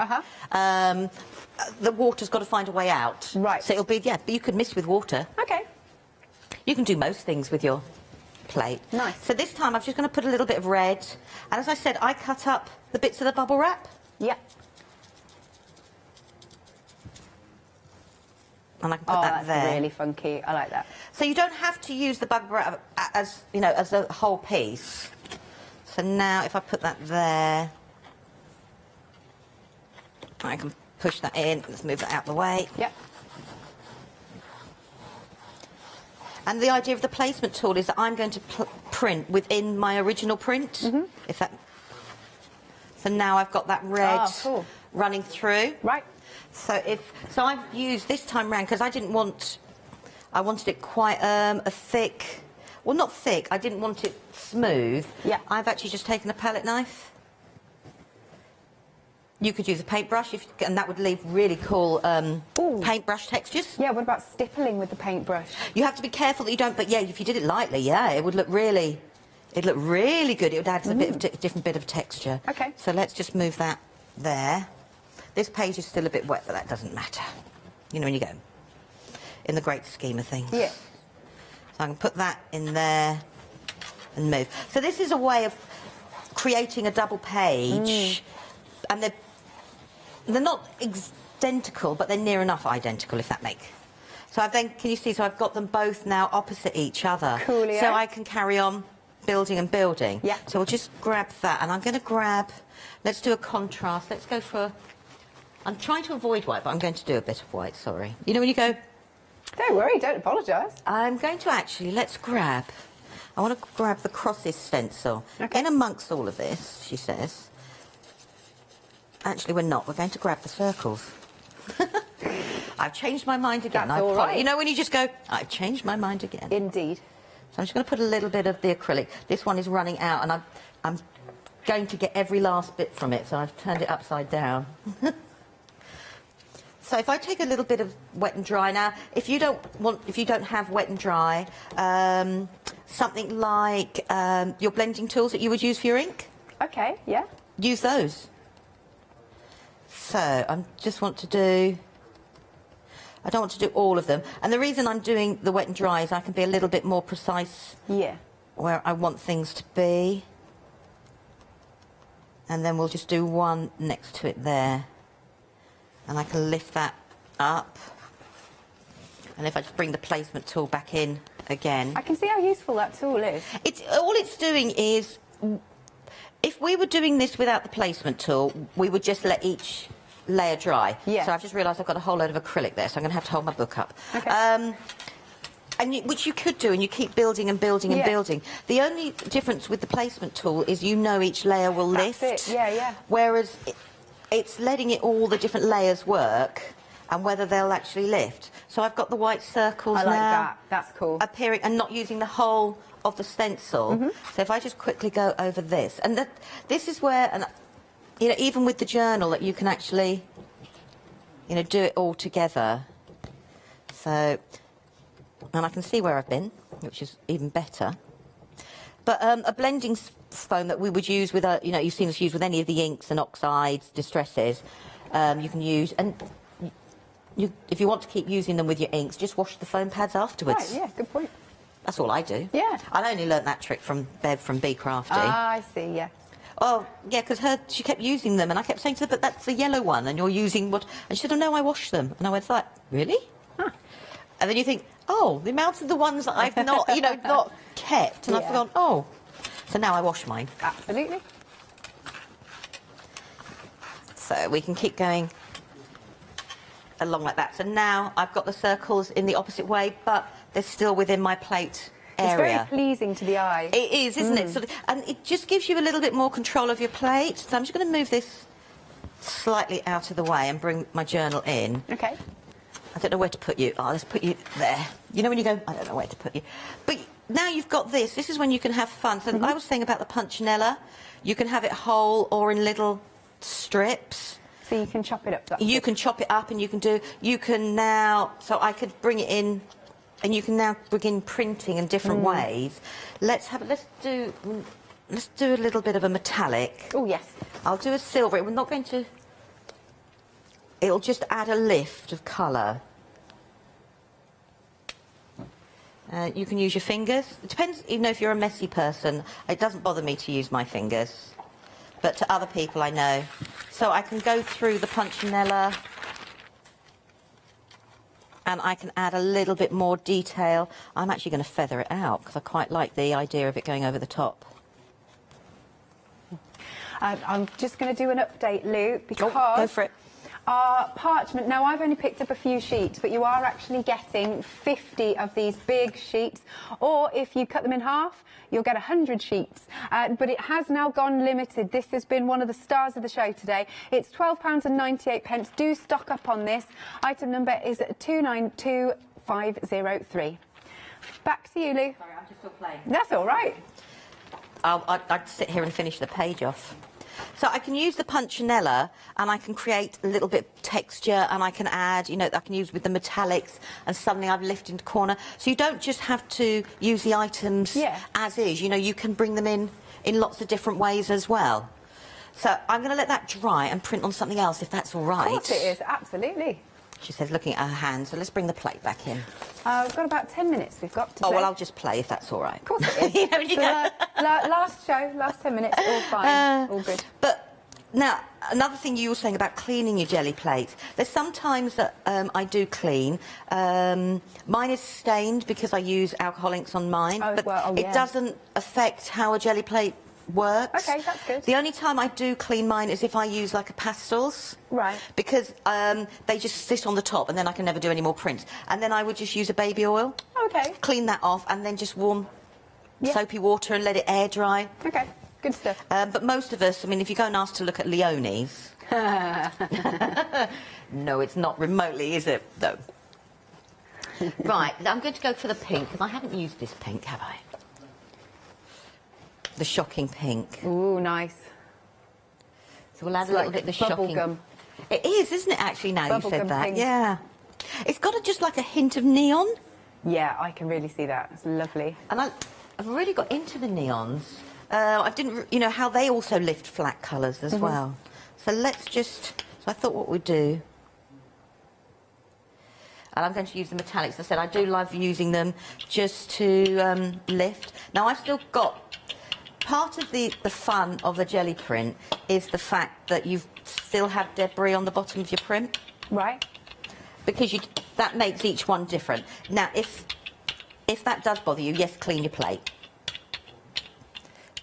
S6: The water's got to find a way out.
S21: Right.
S6: So it'll be, but you could mist with water.
S21: Okay.
S6: You can do most things with your plate.
S21: Nice.
S6: So this time I'm just going to put a little bit of red. And as I said, I cut up the bits of the bubble wrap.
S21: Yeah.
S6: And I can put that there.
S21: That's really funky. I like that.
S6: So you don't have to use the bubble wrap as, you know, as a whole piece. So now if I put that there, I can push that in. Let's move that out the way.
S21: Yep.
S6: And the idea of the placement tool is that I'm going to print within my original print. If that. So now I've got that red running through.
S21: Right.
S6: So I've used this time round because I wanted it quite a thick. Well, not thick. I didn't want it smooth.
S21: Yeah.
S6: I've actually just taken a palette knife. You could use a paintbrush, and that would leave really cool paintbrush textures.
S21: Yeah, what about stippling with the paintbrush?
S6: You have to be careful that you don't, but yeah, if you did it lightly, yeah, it would look really, good. It would add a bit of different bit of texture.
S21: Okay.
S6: So let's just move that there. This page is still a bit wet, but that doesn't matter. You know, when you go, in the great scheme of things.
S21: Yeah.
S6: So I can put that in there and move. So this is a way of creating a double page, and they're not identical, but they're near enough identical, if that makes. So can you see, so I've got them both now opposite each other.
S21: Coolio.
S6: So I can carry on building and building.
S21: Yeah.
S6: So we'll just grab that, and I'm going to grab, let's do a contrast. Let's go for, I'm trying to avoid white, but I'm going to do a bit of white, sorry. You know when you go...
S21: Don't worry, don't apologise.
S6: I'm going to actually, I want to grab the crosses stencil. In amongst all of this, she says. Actually, we're not. We're going to grab the circles. I've changed my mind again.
S21: That's all right.
S6: You know when you just go, I've changed my mind again.
S21: Indeed.
S6: So I'm just going to put a little bit of the acrylic. This one is running out, and I'm going to get every last bit from it, so I've turned it upside down. So if I take a little bit of wet and dry now, if you don't have wet and dry, something like your blending tools that you would use for your ink.
S21: Okay, yeah.
S6: Use those. So I just want to do, I don't want to do all of them. And the reason I'm doing the wet and dry is I can be a little bit more precise.
S21: Yeah.
S6: Where I want things to be. And then we'll just do one next to it there. And I can lift that up. And if I just bring the placement tool back in again.
S21: I can see how useful that tool is.
S6: All it's doing is, if we were doing this without the placement tool, we would just let each layer dry.
S21: Yeah.
S6: So I've just realised I've got a whole load of acrylic there, so I'm going to have to hold my book up.
S21: Okay.
S6: Which you could do, and you keep building and building and building. The only difference with the placement tool is each layer will lift.
S21: That's it. Yeah, yeah.
S6: Whereas it's letting all the different layers work and whether they'll actually lift. So I've got the white circles now.
S21: I like that. That's cool.
S6: Appearing and not using the whole of the stencil. So if I just quickly go over this, and this is where, and you know, even with the journal, that you can actually, you know, do it all together. So, and I can see where I've been, which is even better. But a blending foam that we would use with, you know, you've seen us use with any of the inks and oxides, distresses, you can use, and if you want to keep using them with your inks, just wash the foam pads afterwards.
S21: Right, yeah, good point.
S6: That's all I do.
S21: Yeah.
S6: I only learnt that trick from Bev from Be Crafty.
S21: Ah, I see, yes.
S6: Oh, yeah, because she kept using them, and I kept saying to her, but that's the yellow one, and you're using what... And she said, oh, no, I washed them. And I went like, really? Huh. And then you think, oh, the amount of the ones that I've not, you know, not kept, and I've gone, oh. So now I wash mine.
S21: Absolutely.
S6: So we can keep going along like that. So now I've got the circles in the opposite way, but they're still within my plate area.
S21: It's very pleasing to the eye.
S6: It is, isn't it? Sort of, and it just gives you a little bit more control of your plate. So I'm just going to move this slightly out of the way and bring my journal in.
S21: Okay.
S6: I don't know where to put you. Oh, let's put you there. You know when you go, I don't know where to put you. But now you've got this. This is when you can have fun. So I was saying about the punchinella. You can have it whole or in little strips.
S21: So you can chop it up.
S6: You can chop it up, and you can now, so I could bring it in, and you can now begin printing in different ways. Let's do a little bit of a metallic.
S21: Oh, yes.
S6: I'll do a silver. We're not going to, it'll just add a lift of colour. You can use your fingers. It depends, you know, if you're a messy person. It doesn't bother me to use my fingers, but to other people I know. So I can go through the punchinella and I can add a little bit more detail. I'm actually going to feather it out because I quite like the idea of it going over the top.
S21: I'm just going to do an update, Lou, because
S6: go for it.
S21: Our parchment, now I've only picked up a few sheets, but you are actually getting 50 of these big sheets, or if you cut them in half, you'll get 100 sheets. But it has now gone limited. This has been one of the stars of the show today. It's £12.98. Do stock up on this. Item number is 292503. Back to you, Lou.
S6: Sorry, I'm just still playing.
S21: That's all right.
S6: I'd sit here and finish the page off. So I can use the punchinella and I can create a little bit of texture, and I can add, you know, I can use with the metallics, and suddenly I've lifted into corner. So you don't just have to use the items as is, you know, you can bring them in lots of different ways as well. So I'm going to let that dry and print on something else, if that's all right.
S21: Of course it is, absolutely.
S6: She says, looking at her hand, so let's bring the plate back in.
S21: We've got about 10 minutes we've got to play.
S6: Oh, well, I'll just play if that's all right.
S21: Of course it is.
S6: You know, you go.
S21: Last show, last 10 minutes, all fine, all good.
S6: But now, another thing you were saying about cleaning your jelly plates. There's sometimes that I do clean. Mine is stained because I use alcohol inks on mine, but it doesn't affect how a jelly plate works.
S21: Okay, that's good.
S6: The only time I do clean mine is if I use like a pastels.
S21: Right.
S6: Because they just sit on the top and then I can never do any more prints. And then I would just use a baby oil.
S21: Okay.
S6: Clean that off and then just warm soapy water and let it air dry.
S21: Okay, good stuff.
S6: But most of us, I mean, if you go and ask to look at Leonie's... No, it's not remotely, is it, though? Right, I'm going to go for the pink, because I haven't used this pink, have I? The shocking pink.
S21: Ooh, nice.
S6: So we'll add a little bit of the shocking.
S21: Gum.
S6: It is, isn't it, actually, now you said that?
S21: Pink.
S6: Yeah. It's got just like a hint of neon.
S21: Yeah, I can really see that. It's lovely.
S6: And I've really got into the neons. I didn't, you know, how they also lift flat colours as well. So let's just, so I thought what we'd do. And I'm going to use the metallics. As I said, I do love using them just to lift. Now, I've still got... Part of the fun of a jelly print is the fact that you still have debris on the bottom of your print.
S21: Right. Because
S6: that makes each one different. Now, if that does bother you, yes, clean your plate.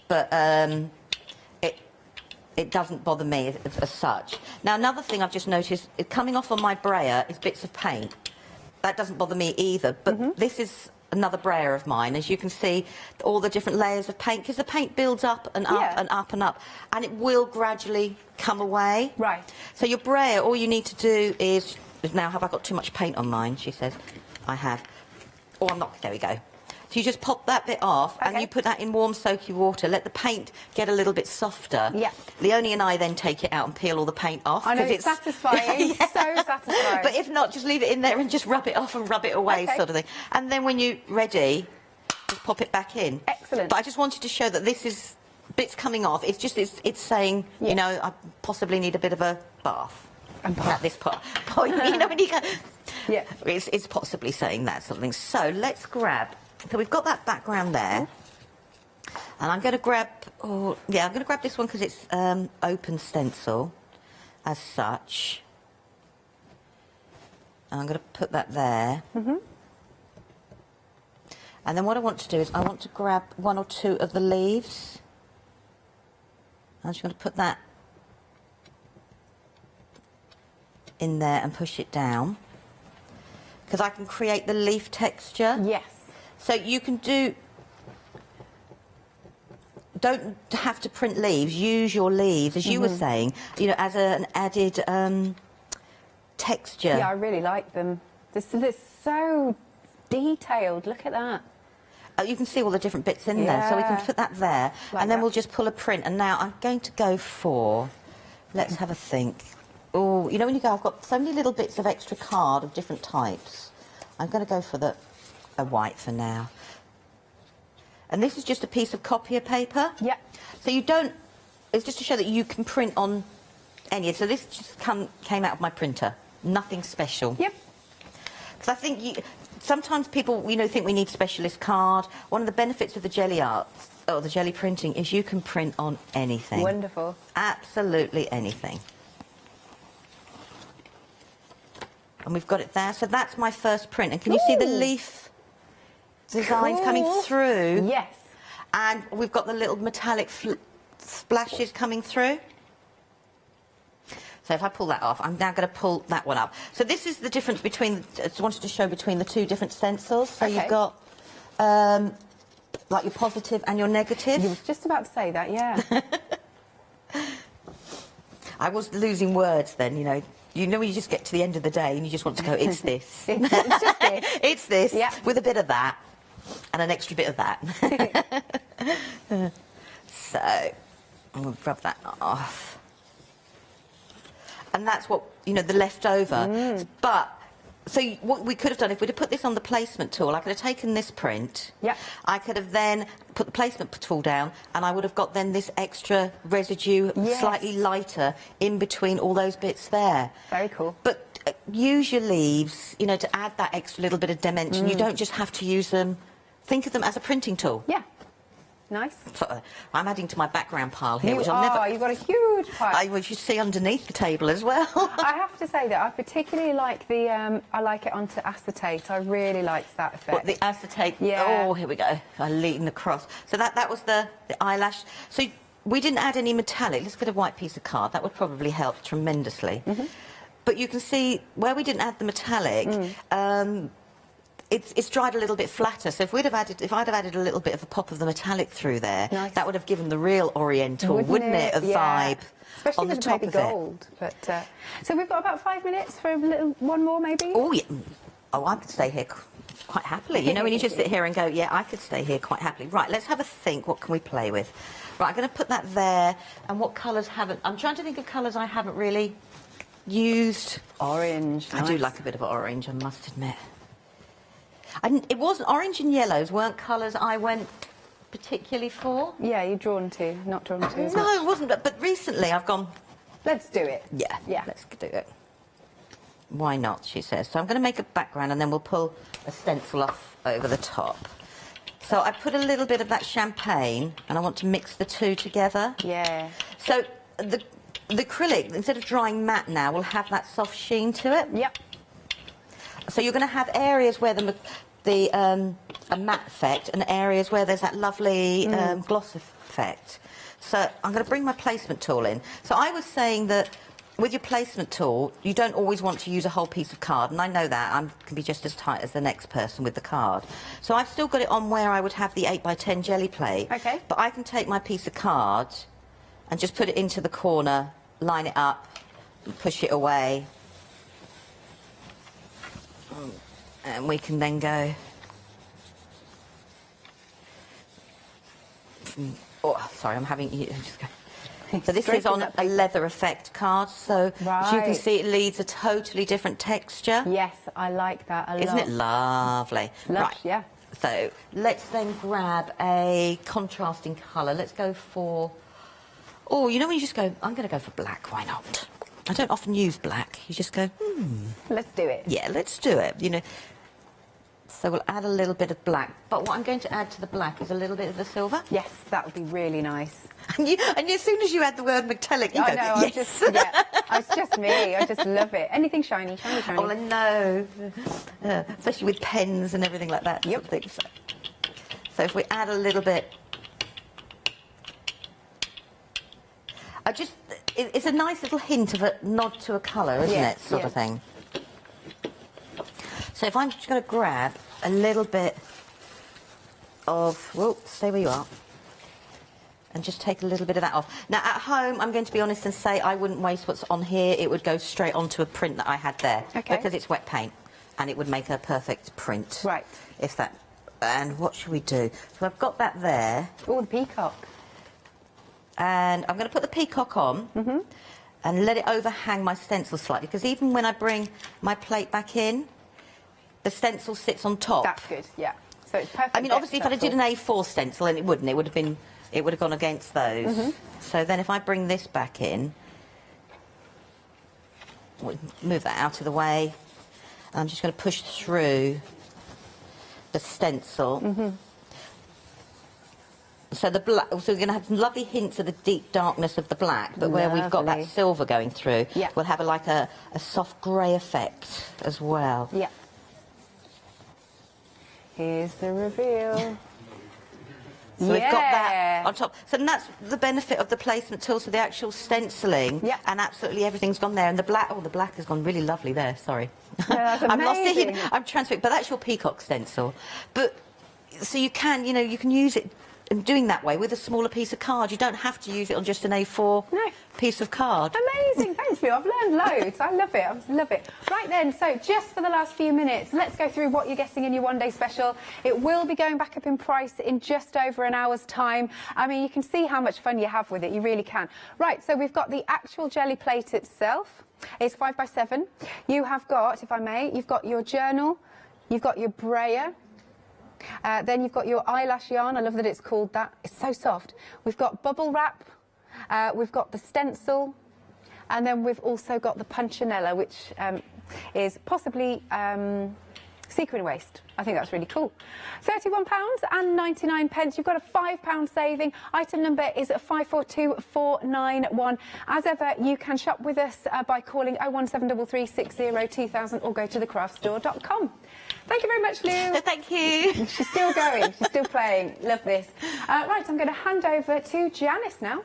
S6: But it doesn't bother me as such. Now, another thing I've just noticed, coming off on my brayer is bits of paint. That doesn't bother me either, but this is another brayer of mine. As you can see, all the different layers of paint, because the paint builds up and up and up and up, and it will gradually come away.
S21: Right.
S6: So your brayer, all you need to do is... Now, have I got too much paint on mine? She says. I have. Oh, I'm not. There we go. So you just pop that bit off and you put that in warm soaky water. Let the paint get a little bit softer.
S21: Yeah.
S6: Leonie and I then take it out and peel all the paint off.
S21: I know, it's satisfying. So satisfying.
S6: But if not, just leave it in there and just rub it off and rub it away, sort of thing. And then when you're ready, just pop it back in.
S21: Excellent.
S6: But I just wanted to show that this is bits coming off. It's just it's saying, you know, I possibly need a bit of a bath. At this point, you know, when you go...
S21: Yeah.
S6: It's possibly saying that something. So let's grab... So we've got that background there. And I'm going to grab... Oh, yeah, I'm going to grab this one because it's open stencil as such. And I'm going to put that there. And then what I want to do is I want to grab one or two of the leaves. I'm just going to put that in there and push it down. Because I can create the leaf texture.
S21: Yes.
S6: So you can do... Don't have to print leaves. Use your leaves, as you were saying, you know, as an added texture.
S21: Yeah, I really like them. They're so detailed. Look at that.
S6: You can see all the different bits in there. So we can put that there.
S21: Like
S6: and then
S21: that.
S6: we'll just pull a print. And now I'm going to go for... Let's have a think. Oh, you know when you go, I've got so many little bits of extra card of different types. I'm going to go for a white for now. And this is just a piece of copier paper.
S21: Yeah.
S6: So you don't... It's just to show that you can print on any. So this just came out of my printer. Nothing special.
S21: Yep.
S6: Because I think sometimes people, think we need specialist card. One of the benefits of the jelly art, or the jelly printing, is you can print on anything.
S21: Wonderful.
S6: Absolutely anything. And we've got it there. So that's my first print. And can you see the leaf designs coming through?
S21: Yes.
S6: And we've got the little metallic splashes coming through. So if I pull that off, I'm now going to pull that one up. So this is the difference between, I just wanted to show between the two different stencils. So you've got like your positive and your negative.
S21: You was just about to say that, yeah.
S6: I was losing words then, when you just get to the end of the day and you just want to go, it's this.
S21: It's just this.
S6: It's this,
S21: yeah.
S6: With a bit of that and an extra bit of that. So, I'm going to rub that off. And that's what, the leftover. But, so what we could have done, if we'd have put this on the placement tool, I could have taken this print.
S21: Yeah.
S6: I could have then put the placement tool down, and I would have got then this extra residue, slightly lighter, in between all those bits there.
S21: Very cool.
S6: But use your leaves, to add that extra little bit of dimension. You don't just have to use them. Think of them as a printing tool.
S21: Yeah. Nice.
S6: So, I'm adding to my background pile here, which
S21: You've got a huge pile.
S6: which you see underneath the table as well.
S21: I have to say that I particularly like the, I like it onto acetate. I really liked that effect.
S6: What, the acetate?
S21: Yeah.
S6: Oh, here we go. I'm leading across. So that was the eyelash. So we didn't add any metallic. Let's get a white piece of card. That would probably help tremendously. But you can see where we didn't add the metallic, it's dried a little bit flatter. So if I'd have added a little bit of a pop of the metallic through there, that would have given the real Oriental, wouldn't it, vibe.
S21: Especially
S6: on the
S21: with
S6: top
S21: maybe
S6: of
S21: gold. But so we've got about 5 minutes for one more, maybe.
S6: Oh yeah. Oh, I could stay here quite happily. When you just sit here and go, yeah, I could stay here quite happily. Right, let's have a think. What can we play with? Right, I'm going to put that there. And what colours haven't? I'm trying to think of colours I haven't really used.
S21: Orange.
S6: I do like a bit of orange, I must admit. It wasn't, orange and yellows weren't colours I went particularly for.
S21: Yeah, you're drawn to, not drawn to.
S6: No, it wasn't, but recently I've gone...
S21: Let's do it.
S6: Yeah, let's do it. Why not, she says. So I'm going to make a background and then we'll pull a stencil off over the top. So I put a little bit of that champagne and I want to mix the two together.
S21: Yeah.
S6: So the acrylic, instead of drying matte now, will have that soft sheen to it.
S21: Yep.
S6: So you're going to have areas where a matte effect and areas where there's that lovely gloss effect. So I'm going to bring my placement tool in. So I was saying that with your placement tool, you don't always want to use a whole piece of card, and I know that. I can be just as tight as the next person with the card. So I've still got it on where I would have the 8x10 jelly plate.
S21: Okay.
S6: But I can take my piece of card and just put it into the corner, line it up, and push it away. And we can then go... Oh, sorry, I'm having... Just go. So this is on a leather effect card, so as you can see, it leaves a totally different texture.
S21: Yes, I like that a lot.
S6: Isn't it lovely?
S21: Right, yeah.
S6: So let's then grab a contrasting colour. Let's go for... Oh, when you just go, I'm going to go for black, why not? I don't often use black. You just go,
S21: Let's do it.
S6: Yeah, let's do it, So we'll add a little bit of black. But what I'm going to add to the black is a little bit of the silver.
S21: Yes, that would be really nice.
S6: And as soon as you add the word metallic, you go, yes.
S21: It's just me. I just love it. Anything shiny, shiny, shiny.
S6: Oh, I know. Especially with pens and everything like that. Yep. So if we add a little bit... It's a nice little hint of a nod to a colour, isn't it? Sort of thing. So if I'm just going to grab a little bit of... Whoa, stay where you are. And just take a little bit of that off. Now, at home, I'm going to be honest and say I wouldn't waste what's on here. It would go straight onto a print that I had there.
S21: Okay.
S6: Because it's wet paint. And it would make a perfect print.
S21: Right.
S6: If that... And what should we do? So I've got that there.
S21: Oh, the peacock.
S6: And I'm going to put the peacock on and let it overhang my stencil slightly, because even when I bring my plate back in, the stencil sits on top.
S21: That's good, yeah. So it's perfect.
S6: I mean, obviously, if I did an A4 stencil, then it wouldn't. It would have gone against those. So then if I bring this back in, we'll move that out of the way. I'm just going to push through papercraft, a stencil. So the black, so we're going to have some lovely hints of the deep darkness of the black, but where we've got that
S21: Lovely.
S6: silver going through, we'll have like a soft grey effect as well.
S21: Yeah. Here's the reveal.
S6: So we've got that on top. So that's the benefit of the placement tool, so the actual stenciling, and absolutely everything's gone there. And the black, oh, the black has gone really lovely there, sorry.
S21: Yeah, that's
S6: I'm lost
S21: amazing.
S6: it. I'm transferring, but that's your peacock stencil. But, so you can, you know, you can use it in doing that way with a smaller piece of card. You don't have to use it on just an A4 piece of card.
S21: Amazing, thanks Lou. I've learned loads. I love it, I love it. Right then, so just for the last few minutes, let's go through what you're getting in your one-day special. It will be going back up in price in just over an hour's time. I mean, you can see how much fun you have with it, you really can. Right, so we've got the actual jelly plate itself. It's 5x7. You have got, if I may, you've got your journal, you've got your brayer, then you've got your eyelash yarn. I love that it's called that. It's so soft. We've got bubble wrap. We've got the stencil. And then we've also got the punchinella, which is possibly sequin waste. I think that's really cool. £31.99. You've got a £5 saving. Item number is 542491. As ever, you can shop with us by calling 01733 60 2000 or go to thecraftstore.com. Thank you very much, Lou.
S6: Thank you.
S21: She's still going. She's still playing. Love this. Right, I'm going to hand over to Janice now.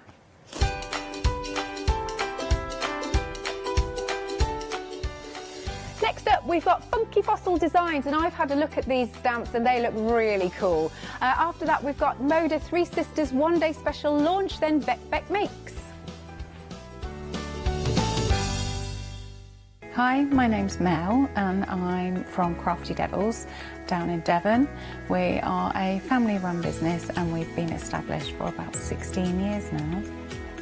S21: Next up, we've got Funky Fossil Designs, and I've had a look at these stamps and they look really cool. After that, we've got Moda Three Sisters one-day special launch, then Beck Makes.
S23: Hi, my name's Mel and I'm from Crafty Devils down in Devon. We are a family-run business and we've been established for about 16 years now.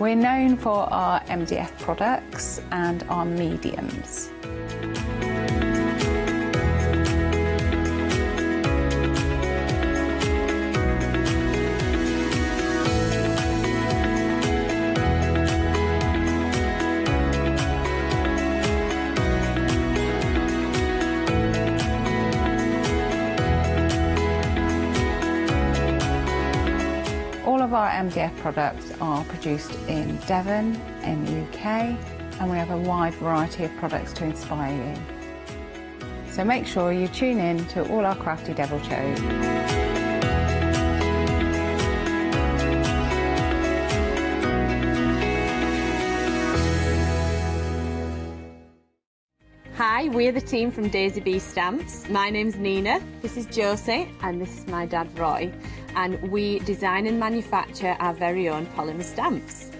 S23: We're known for our MDF products and our mediums. All of our MDF products are produced in Devon, in the UK, and we have a wide variety of products to inspire you. So make sure you tune in to all our Crafty Devil shows.
S4: Hi, we're the team from Daisy Bee Stamps. My name's Nina, this is Josie, and this is my dad Roy. And we design and manufacture our very own polymer stamps.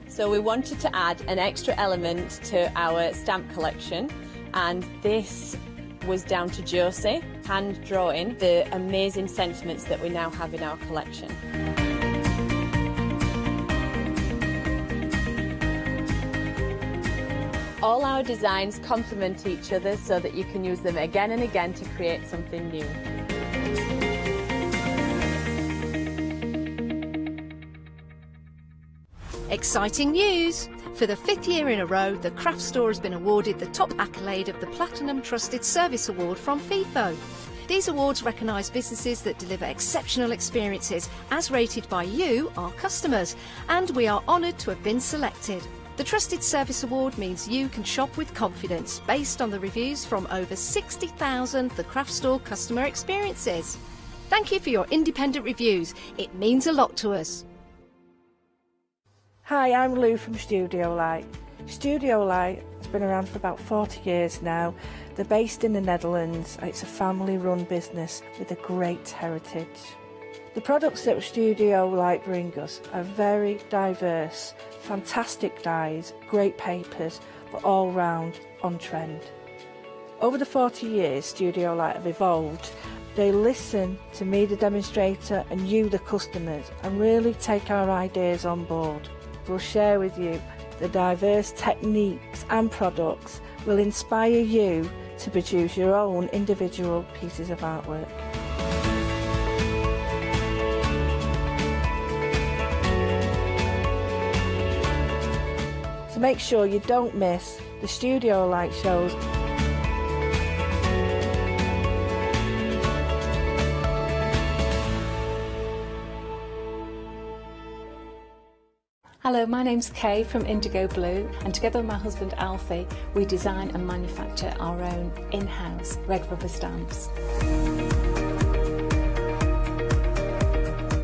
S4: So we wanted to add an extra element to our stamp collection, and this was down to Josie, hand drawing the amazing sentiments that we now have in our collection. All our designs complement each other so that you can use them again and again to create something new.
S2: Exciting news! For the 5th year in a row, the Craft Store has been awarded the top accolade of the Platinum Trusted Service Award from Feefo. These awards recognise businesses that deliver exceptional experiences as rated by you, our customers, and we are honoured to have been selected. The Trusted Service Award means you can shop with confidence based on the reviews from over 60,000 The Craft Store customer experiences. Thank you for your independent reviews. It means a lot to us.
S18: Hi, I'm Lou from Studio Light. Studio Light has been around for about 40 years now. They're based in the Netherlands. It's a family-run business with a great heritage. The products that Studio Light bring us are very diverse, fantastic dyes, great papers, but all round on trend. Over the 40 years Studio Light have evolved. They listen to me, the demonstrator, and you, the customers, and really take our ideas on board. We'll share with you the diverse techniques and products will inspire you to produce your own individual pieces of artwork. So make sure you don't miss the Studio Light shows.
S11: Hello, my name's Kay from Indigo Blue, and together with my husband Alfie, we design and manufacture our own in-house red rubber stamps.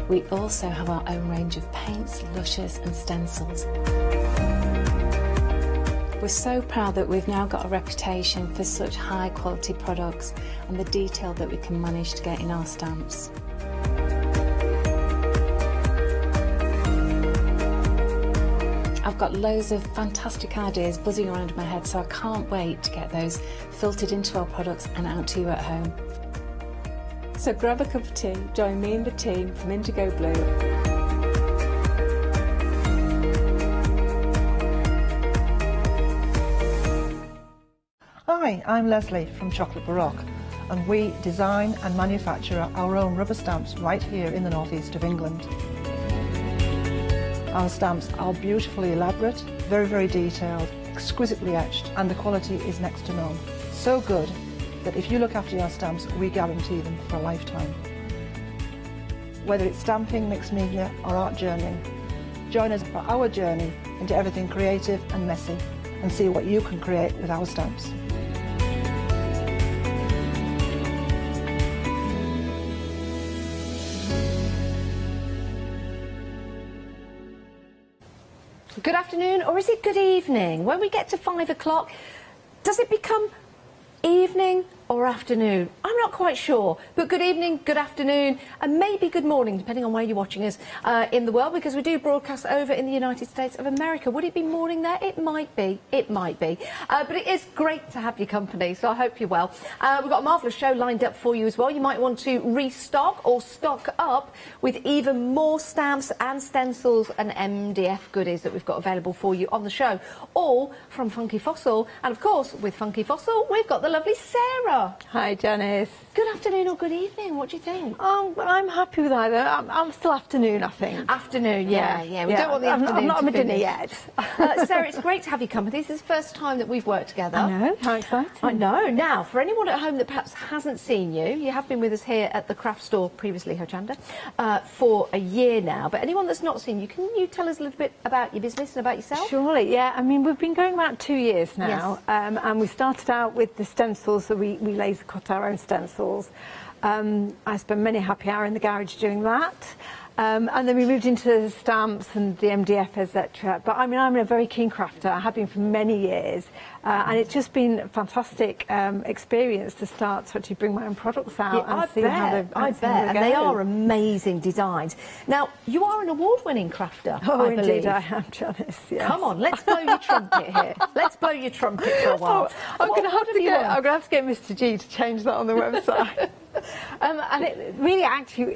S11: We also have our own range of paints, lushes and stencils. We're so proud that we've now got a reputation for such high quality products and the detail that we can manage to get in our stamps. I've got loads of fantastic ideas buzzing around in my head, so I can't wait to get those filtered into our products and out to you at home. So grab a cup of tea, join me and the team from Indigo Blue.
S19: Hi, I'm Leslie from Chocolate Baroque, and we design and manufacture our own rubber stamps right here in the northeast of England. Our stamps are beautifully elaborate, very, very detailed, exquisitely etched, and the quality is next to none. So good that if you look after your stamps, we guarantee them for a lifetime. Whether it's stamping, mixed media, or art journaling, join us for our journey into everything creative and messy, and see what you can create with our stamps.
S2: Good afternoon, or is it good evening? When we get to 5 o'clock, does it become evening or afternoon? I'm not quite sure, but good evening, good afternoon, and maybe good morning, depending on where you're watching us in the world, because we do broadcast over in the United States of America. Would it be morning there? It might be, but it is great to have your company, so I hope you're well. We've got a marvellous show lined up for you as well. You might want to restock or stock up with even more stamps and stencils and MDF goodies that we've got available for you on the show, all from Funky Fossil. And of course, with Funky Fossil, we've got the lovely Sarah.
S20: Hi, Janice.
S2: Good afternoon or good evening, what do you think?
S20: I'm happy with either. I'm still afternoon, I think.
S2: Afternoon, yeah. We don't want the afternoon
S20: I'm not
S2: to
S20: on my dinner
S2: finish.
S20: yet.
S2: Sarah, it's great to have your company. This is the first time that we've worked together.
S20: I know, how exciting.
S2: I know. Now, for anyone at home that perhaps hasn't seen you, you have been with us here at the craft store, previously Hochanda, for a year now. But anyone that's not seen you, can you tell us a little bit about your business and about yourself?
S20: Surely, yeah. I mean, we've been going about 2 years now, and we started out with the stencils, so we laser cut our own stencils. I spent many happy hours in the garage doing that. And then we moved into stamps and the MDF, etc. But I mean, I'm a very keen crafter. I have been for many years. And it's just been a fantastic experience to start to actually bring my own products out and see how they
S2: I bet. And they are amazing designs. Now, you are an award-winning crafter,
S20: Oh,
S2: I believe.
S20: indeed I am, Janice. Yes.
S2: Come on, let's blow your trumpet here. Let's blow your trumpet for a while.
S20: I'm going to have to get Mr. G to change that on the website. And it really actually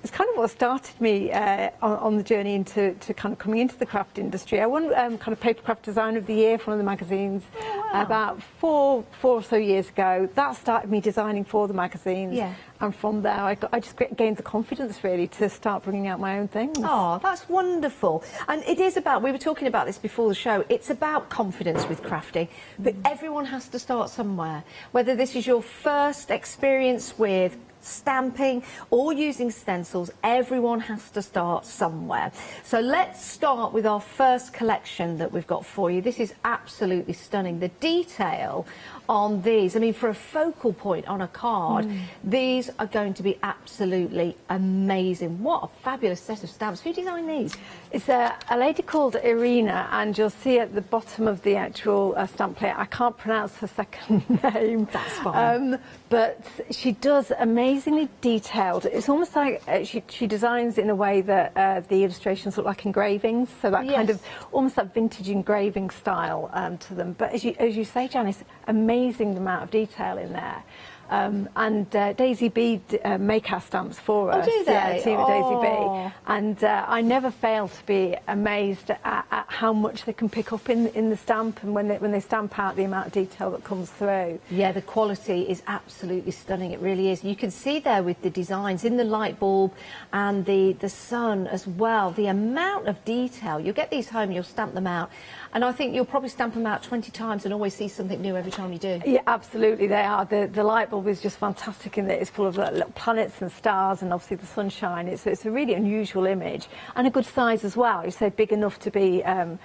S20: it's kind of what started me on the journey into kind of coming into the craft industry. I won kind of Papercraft Design of the Year for one of the magazines about four or so years ago. That started me designing for the magazines.
S2: Yeah.
S20: And from there, I just gained the confidence really to start bringing out my own things.
S2: Oh, that's wonderful. And it is about, we were talking about this before the show, it's about confidence with crafting, but everyone has to start somewhere. Whether this is your first experience with stamping or using stencils, everyone has to start somewhere. So let's start with our first collection that we've got for you. This is absolutely stunning. The detail on these, I mean, for a focal point on a card, these are going to be absolutely amazing. What a fabulous set of stamps. Who designed these?
S20: It's a lady called Irina, and you'll see at the bottom of the actual stamp plate, I can't pronounce her second name.
S2: That's fine.
S20: But she does amazingly detailed. It's almost like she designs in a way that the illustrations look like engravings, so that kind of almost that vintage engraving style to them. But as you say, Janice, amazing amount of detail in there. And Daisy B make our stamps for us.
S2: Oh, do they?
S20: Yeah, team at Daisy B. And I never fail to be amazed at how much they can pick up in the stamp, and when they stamp out the amount of detail that comes through.
S2: Yeah, the quality is absolutely stunning. It really is. You can see there with the designs in the light bulb and the sun as well, the amount of detail. You'll get these home, you'll stamp them out, and I think you'll probably stamp them out 20 times and always see something new every time you do.
S20: Yeah, absolutely, they are. The light bulb album is just fantastic in that it's full of little planets and stars and obviously the sunshine. It's a really unusual image and a good size as well. You say big enough to be, as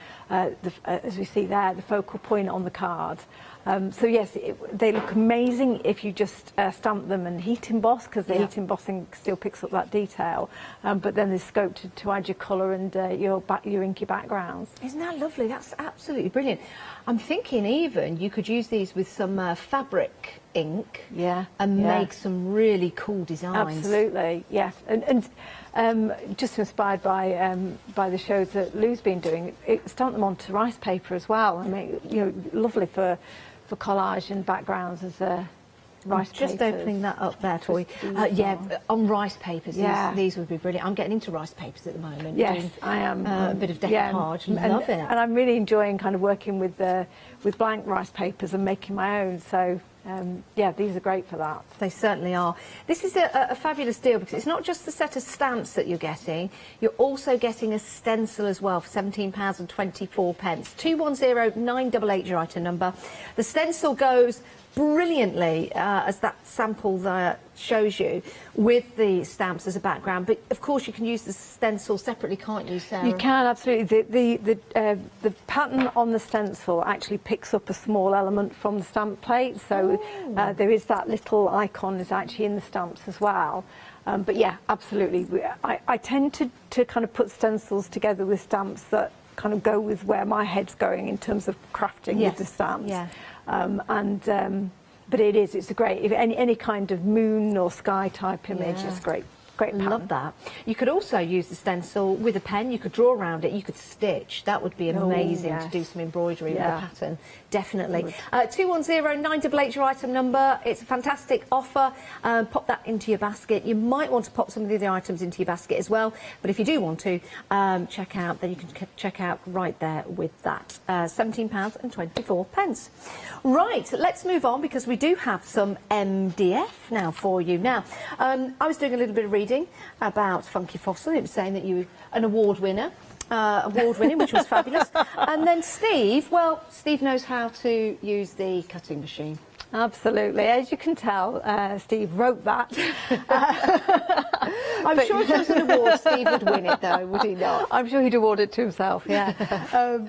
S20: we see there, the focal point on the card. So yes, they look amazing if you just stamp them and heat emboss, because the heat embossing still picks up that detail. But then there's scope to add your colour and your inky backgrounds.
S12: Isn't that lovely? That's absolutely brilliant. I'm thinking even you could use these with some fabric ink and make some really cool designs.
S20: Absolutely, yes. And just inspired by the shows that Lou's been doing, stamp them onto rice paper as well. I mean, lovely for collage and backgrounds as rice papers.
S12: Just opening that up there for you. On rice papers, these would be brilliant. I'm getting into rice papers at the moment.
S20: Yes, I am.
S12: A bit of decoupage. Love it.
S20: And I'm really enjoying kind of working with blank rice papers and making my own. So these are great for that.
S12: They certainly are. This is a fabulous deal because it's not just the set of stamps that you're getting, you're also getting a stencil as well for £17.24. 210988 your item number. The stencil goes brilliantly, as that sample there shows you, with the stamps as a background, but of course you can use the stencil separately, can't you, Sarah?
S20: You can, absolutely. The pattern on the stencil actually picks up a small element from the stamp plate, so there is that little icon is actually in the stamps as well. But yeah, absolutely. I tend to kind of put stencils together with stamps that kind of go with where my head's going in terms of crafting with the stamps.
S12: Yeah.
S20: But it's a great, if any kind of moon or sky type image is great. Great pattern.
S12: Love that. You could also use the stencil with a pen. You could draw around it. You could stitch. That would be amazing to do some embroidery with the pattern. Definitely. 210988 your item number. It's a fantastic offer. Pop that into your basket. You might want to pop some of the other items into your basket as well. But if you do want to check out, then you can check out right there with that. £17.24. Right, let's move on because we do have some MDF now for you. Now, I was doing a little bit of reading about Funky Fossil. It was saying that you were an award-winning, which was fabulous. And then Steve knows how to use the cutting machine.
S20: Absolutely. As you can tell, Steve wrote that.
S12: I'm sure if there was an award, Steve would win it, though, would he not?
S20: I'm sure he'd award it to himself, yeah.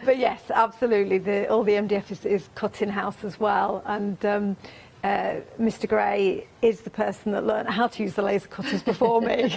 S20: But yes, absolutely. All the MDF is cut in-house as well. And Mr. Gray is the person that learned how to use the laser cutters before me.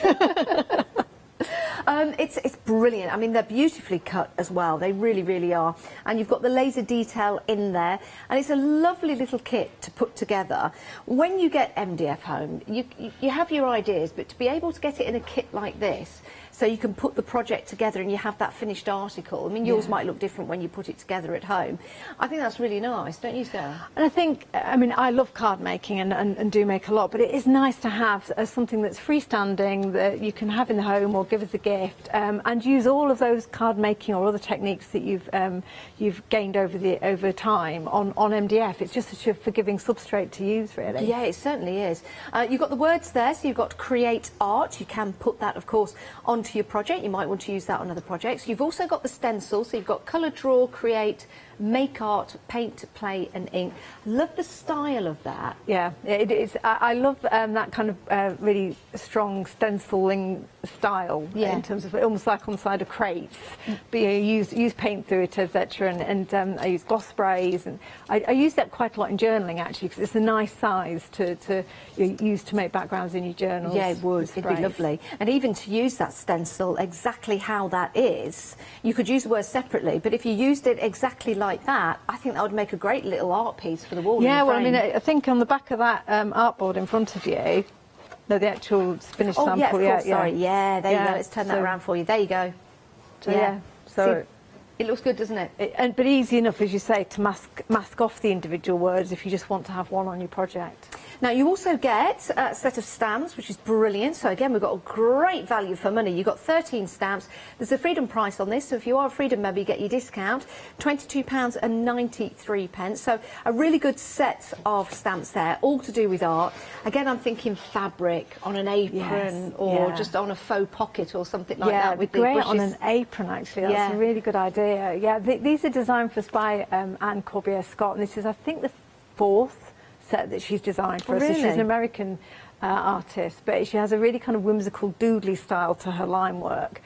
S12: It's brilliant. I mean, they're beautifully cut as well. They really, really are. And you've got the laser detail in there. And it's a lovely little kit to put together. When you get MDF home, you have your ideas, but to be able to get it in a kit like this, so you can put the project together and you have that finished article. I mean, yours might look different when you put it together at home. I think that's really nice, don't you, Sarah?
S20: And I think, I mean, I love card making and do make a lot, but it is nice to have something that's freestanding that you can have in the home or give as a gift, and use all of those card making or other techniques that you've gained over time on MDF. It's just such a forgiving substrate to use, really.
S12: Yeah, it certainly is. You've got the words there, so you've got create art. You can put that, of course, onto your project. You might want to use that on other projects. You've also got the stencil, so you've got colour, draw, create, make art, paint, play and ink. Love the style of that.
S20: Yeah, it is. I love that kind of really strong stenciling style in terms of almost like on the side of crates. But you use paint through it, etc. And I use gloss sprays, and I use that quite a lot in journaling actually, because it's a nice size to use to make backgrounds in your journals.
S12: Yeah, it would. It'd be lovely. And even to use that stencil exactly how that is, you could use the words separately, but if you used it exactly like that, I think that would make a great little art piece for the wall.
S20: Yeah, well, I mean, I think on the back of that artboard in front of you, the actual finished sample.
S12: Yeah, of course, sorry. Yeah, there you go. Let's turn that around for you. There you go.
S20: So, so
S12: see, it looks good, doesn't it?
S20: But easy enough, as you say, to mask off the individual words if you just want to have one on your project.
S12: Now, you also get a set of stamps, which is brilliant. So, again, we've got a great value for money. You've got 13 stamps. There's a Freedom price on this, so if you are a Freedom member, you get your discount, £22.93. So, a really good set of stamps there, all to do with art. Again, I'm thinking fabric on an apron or just on a faux pocket or something like that. With
S20: great
S12: the
S20: on an apron, actually. That's a really good idea. Yeah, these are designed for us by Anne Corbier-Scott, and this is, I think, the 4th set that she's designed for us.
S12: Really?
S20: So she's an American artist, but she has a really kind of whimsical doodly style to her line work.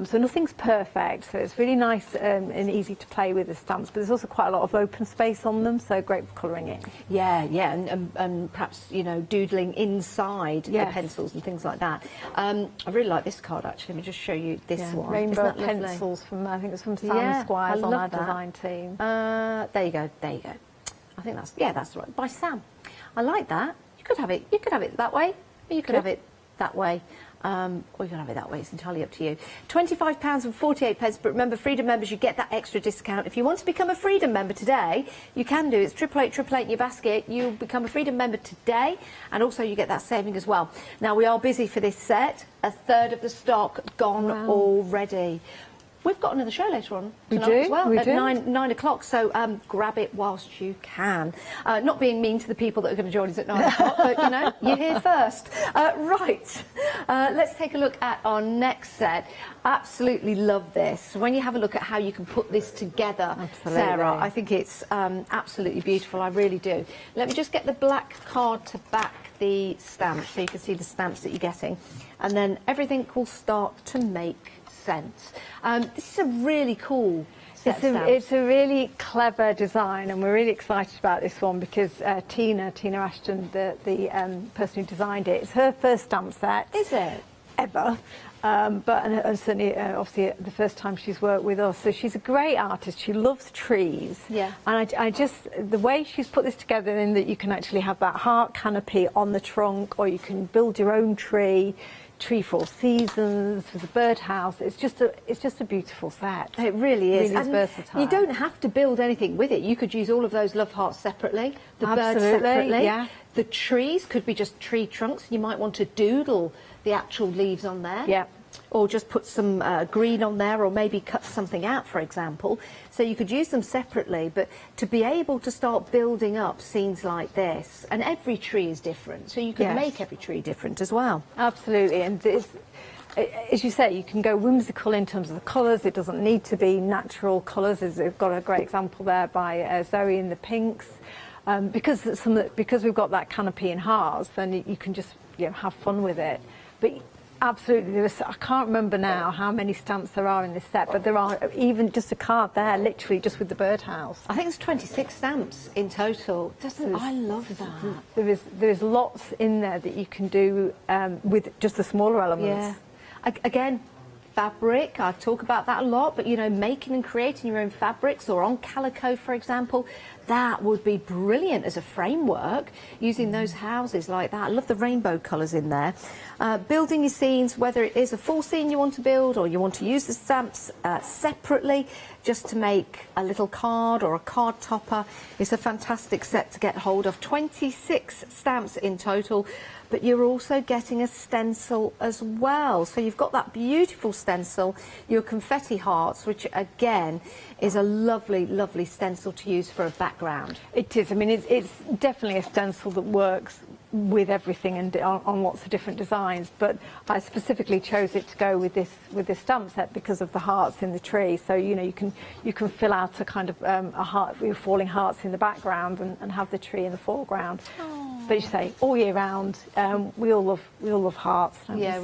S20: So nothing's perfect, so it's really nice and easy to play with the stamps, but there's also quite a lot of open space on them, so great for colouring in.
S12: Yeah, yeah, and perhaps, you know, doodling inside the pencils and things like that. I really like this card, actually. Let me just show you this one.
S20: Rainbow
S12: Isn't that
S20: pencils
S12: lovely?
S20: from, I think it's from Sam Squires on our design team.
S12: There you go, there you go. I think that's, yeah, that's right, by Sam. I like that. You could have it that way, or you could have it that way. Or you can have it that way, it's entirely up to you. £25.48, but remember, Freedom members, you get that extra discount. If you want to become a Freedom member today, you can do. It's 888 in your basket. You become a Freedom member today, and also you get that saving as well. Now, we are busy for this set. A third of the stock gone already. We've got another show later on tonight as well, at 9 o'clock, so grab it whilst you can. Not being mean to the people that are going to join us at 9 o'clock, but, you know, you're here first. Right, let's take a look at our next set. Absolutely love this. When you have a look at how you can put this together, Sarah, I think it's absolutely beautiful, I really do. Let me just get the black card to back the stamp so you can see the stamps that you're getting, and then everything will start to make sense. This is a really cool set of stamps.
S20: It's a really clever design, and we're really excited about this one because Tina Ashton, the person who designed it, it's her first stamp set.
S12: Is it?
S20: Ever. But and certainly, obviously, the first time she's worked with us. So she's a great artist. She loves trees.
S12: Yeah.
S20: And I just, the way she's put this together, in that you can actually have that heart canopy on the trunk, or you can build your own tree for all seasons, with a birdhouse. It's just a beautiful set.
S12: It really is.
S20: Really versatile.
S12: You don't have to build anything with it. You could use all of those love hearts separately, the birds separately.
S20: Yeah.
S12: The trees could be just tree trunks. You might want to doodle the actual leaves on there.
S20: Yeah.
S12: Or just put some green on there, or maybe cut something out, for example. So you could use them separately, but to be able to start building up scenes like this, and every tree is different, so you could make every tree different as well.
S20: Absolutely, and it's, as you say, you can go whimsical in terms of the colours. It doesn't need to be natural colours. We've got a great example there by Zoe in the pinks. Because we've got that canopy in hearts, then you can just have fun with it. But absolutely, I can't remember now how many stamps there are in this set, but there are even just a card there, literally just with the birdhouse.
S12: I think there's 26 stamps in total. I love that.
S20: There is lots in there that you can do with just the smaller elements.
S12: Yeah. Again, fabric, I talk about that a lot, but, you know, making and creating your own fabrics, or on calico, for example, that would be brilliant as a framework, using those houses like that. I love the rainbow colours in there. Building your scenes, whether it is a full scene you want to build, or you want to use the stamps separately just to make a little card or a card topper, it's a fantastic set to get hold of. 26 stamps in total, but you're also getting a stencil as well. So you've got that beautiful stencil, your confetti hearts, which again is a lovely, lovely stencil to use for a background.
S20: It is. I mean, it's definitely a stencil that works with everything and on lots of different designs, but I specifically chose it to go with this stamp set because of the hearts in the tree. So, you know, you can fill out a kind of a heart with falling hearts in the background and have the tree in the foreground. But you say all year round, we all love hearts.
S12: Yeah,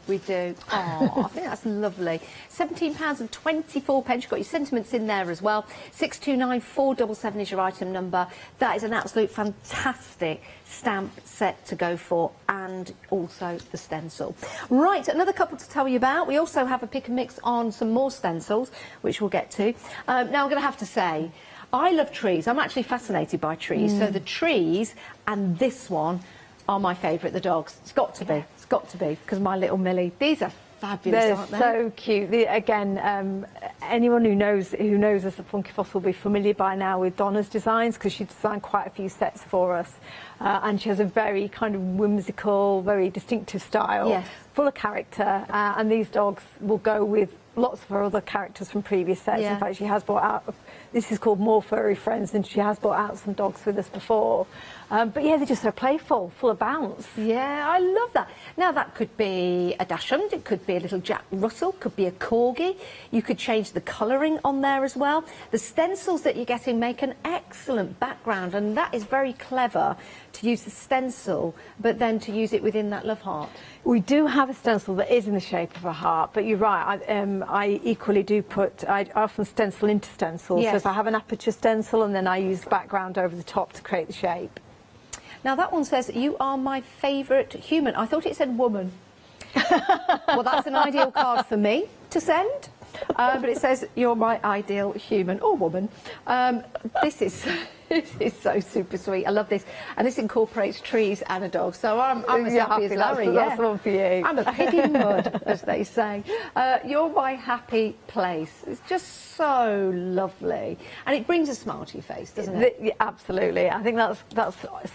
S12: we do. Oh, I think that's lovely. £17.24. You've got your sentiments in there as well. 629477 is your item number. That is an absolute fantastic stamp set to go for, and also the stencil. Right, another couple to tell you about. We also have a pick and mix on some more stencils, which we'll get to. Now, I'm going to have to say, I love trees. I'm actually fascinated by trees. So the trees and this one are my favourite, the dogs. It's got to be. It's got to be, because my little Millie, these are fabulous, aren't they?
S20: They're so cute. Again, anyone who knows us at Funky Fossil will be familiar by now with Donna's designs, because she designed quite a few sets for us. And she has a very kind of whimsical, very distinctive style, full of character. And these dogs will go with lots of her other characters from previous sets.
S12: Yeah.
S20: In fact, she has brought out, this is called More Furry Friends, and she has brought out some dogs with us before. But yeah, they're just so playful, full of bounce.
S12: Yeah, I love that. Now that could be a Dachshund, it could be a little Jack Russell, could be a Corgi. You could change the colouring on there as well. The stencils that you're getting make an excellent background, and that is very clever to use the stencil, but then to use it within that love heart.
S20: We do have a stencil that is in the shape of a heart, but you're right, I equally do I often stencil into stencils.
S12: Yes.
S20: So if I have an aperture stencil, and then I use the background over the top to create the shape.
S12: Now that one says, you are my favourite human. I thought it said woman. Well, that's an ideal card for me to send. But it says, you're my ideal human or woman. This is so super sweet. I love this. And this incorporates trees and a dog. So I'm as happy as Larry.
S20: That's the one for you.
S12: I'm a pig in mud, as they say. You're my happy place. It's just so lovely. And it brings a smile to your face, doesn't it?
S20: Yeah, absolutely. I think that's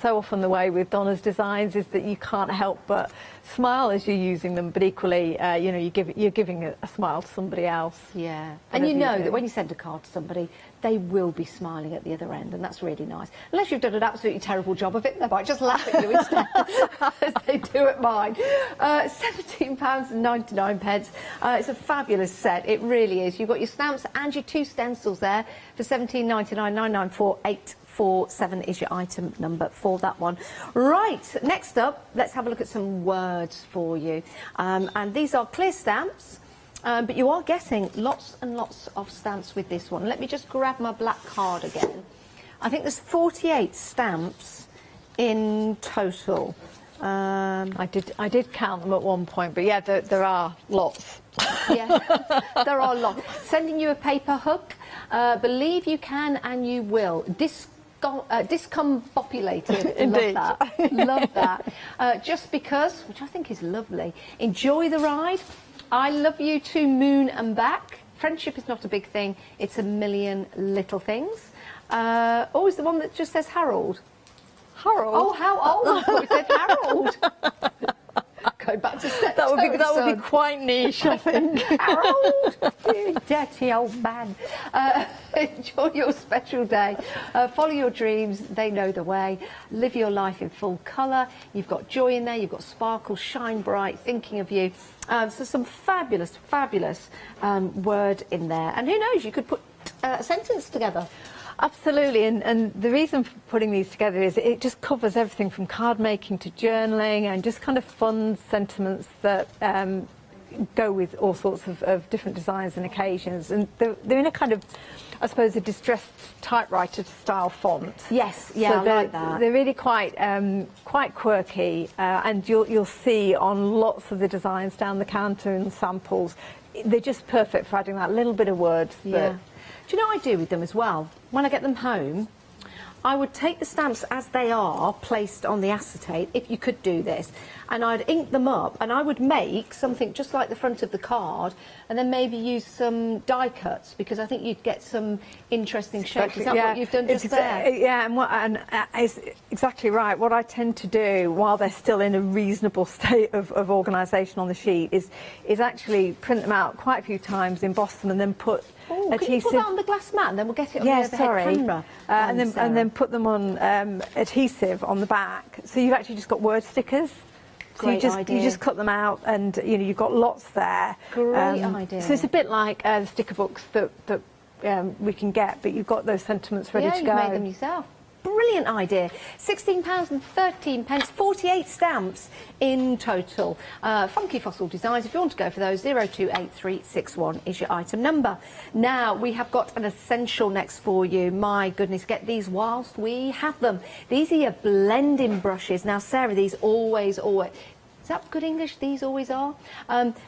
S20: so often the way with Donna's designs, is that you can't help but smile as you're using them, but equally, you know, you're giving a smile to somebody else.
S12: Yeah. And you know that when you send a card to somebody, they will be smiling at the other end, and that's really nice. Unless you've done an absolutely terrible job of it, they might just laugh at you instead, as they do at mine. £17.99. It's a fabulous set, it really is. You've got your stamps and your 2 stencils there for £17.99, 994 847 is your item number for that one. Right, next up, let's have a look at some words for you. And these are clear stamps. But you are getting lots and lots of stamps with this one. Let me just grab my black card again. I think there's 48 stamps in total.
S20: I did count them at one point, but yeah, there are lots.
S12: Yeah, there are lots. Sending you a paper hook. Believe you can and you will. Discombobulated.
S20: Indeed.
S12: Love that. Love that. Just because, which I think is lovely. Enjoy the ride. I love you to moon and back. Friendship is not a big thing. It's a million little things. Is the one that just says Harold?
S20: Harold?
S12: Oh, how old? I thought it said Harold. Going back to step
S20: that would be quite niche, I think.
S12: Harold, you dirty old man. Enjoy your special day. Follow your dreams. They know the way. Live your life in full colour. You've got joy in there. You've got sparkle, shine bright, thinking of you. So some fabulous, fabulous word in there. And who knows, you could put a sentence together.
S20: Absolutely, and the reason for putting these together is it just covers everything from card making to journaling, and just kind of fun sentiments that go with all sorts of different designs and occasions. And they're in a kind of, I suppose, a distressed typewriter style font.
S12: Yes, yeah,
S20: so
S12: I like that.
S20: They're really quite quirky, and you'll see on lots of the designs down the counter and samples, they're just perfect for adding that little bit of words.
S12: Yeah. Do you know what I do with them as well? When I get them home, I would take the stamps as they are placed on the acetate, if you could do this, and I'd ink them up, and I would make something just like the front of the card, and then maybe use some die cuts, because I think you'd get some interesting shapes. Is that what you've done just there?
S20: Yeah, and it's exactly right. What I tend to do while they're still in a reasonable state of organisation on the sheet is actually print them out quite a few times, emboss them, and then put adhesive.
S12: Can you put that on the glass mat, and then we'll get it on the overhead camera?
S20: And then put them on adhesive on the back. So you've actually just got word stickers. So you just cut them out, and you know you've got lots there.
S12: Great idea.
S20: So it's a bit like the sticker books that we can get, but you've got those sentiments ready to go.
S12: Yeah, you've made them yourself. Brilliant idea. £16.13, 48 stamps in total. Funky Fossil Designs, if you want to go for those, 028361 is your item number. Now, we have got an essential next for you. My goodness, get these whilst we have them. These are your blending brushes. Now, Sarah, these always... Is that good English? These always are?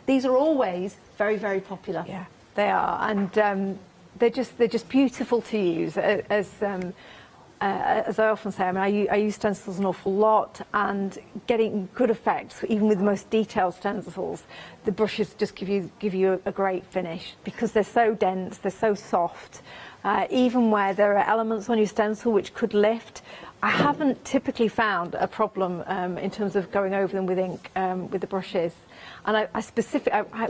S12: These are always very, very popular.
S20: Yeah, they are. And they're just beautiful to use. As I often say, I mean, I use stencils an awful lot, and getting good effects, even with the most detailed stencils, the brushes just give you a great finish, because they're so dense, they're so soft. Even where there are elements on your stencil which could lift, I haven't typically found a problem in terms of going over them with ink with the brushes. And I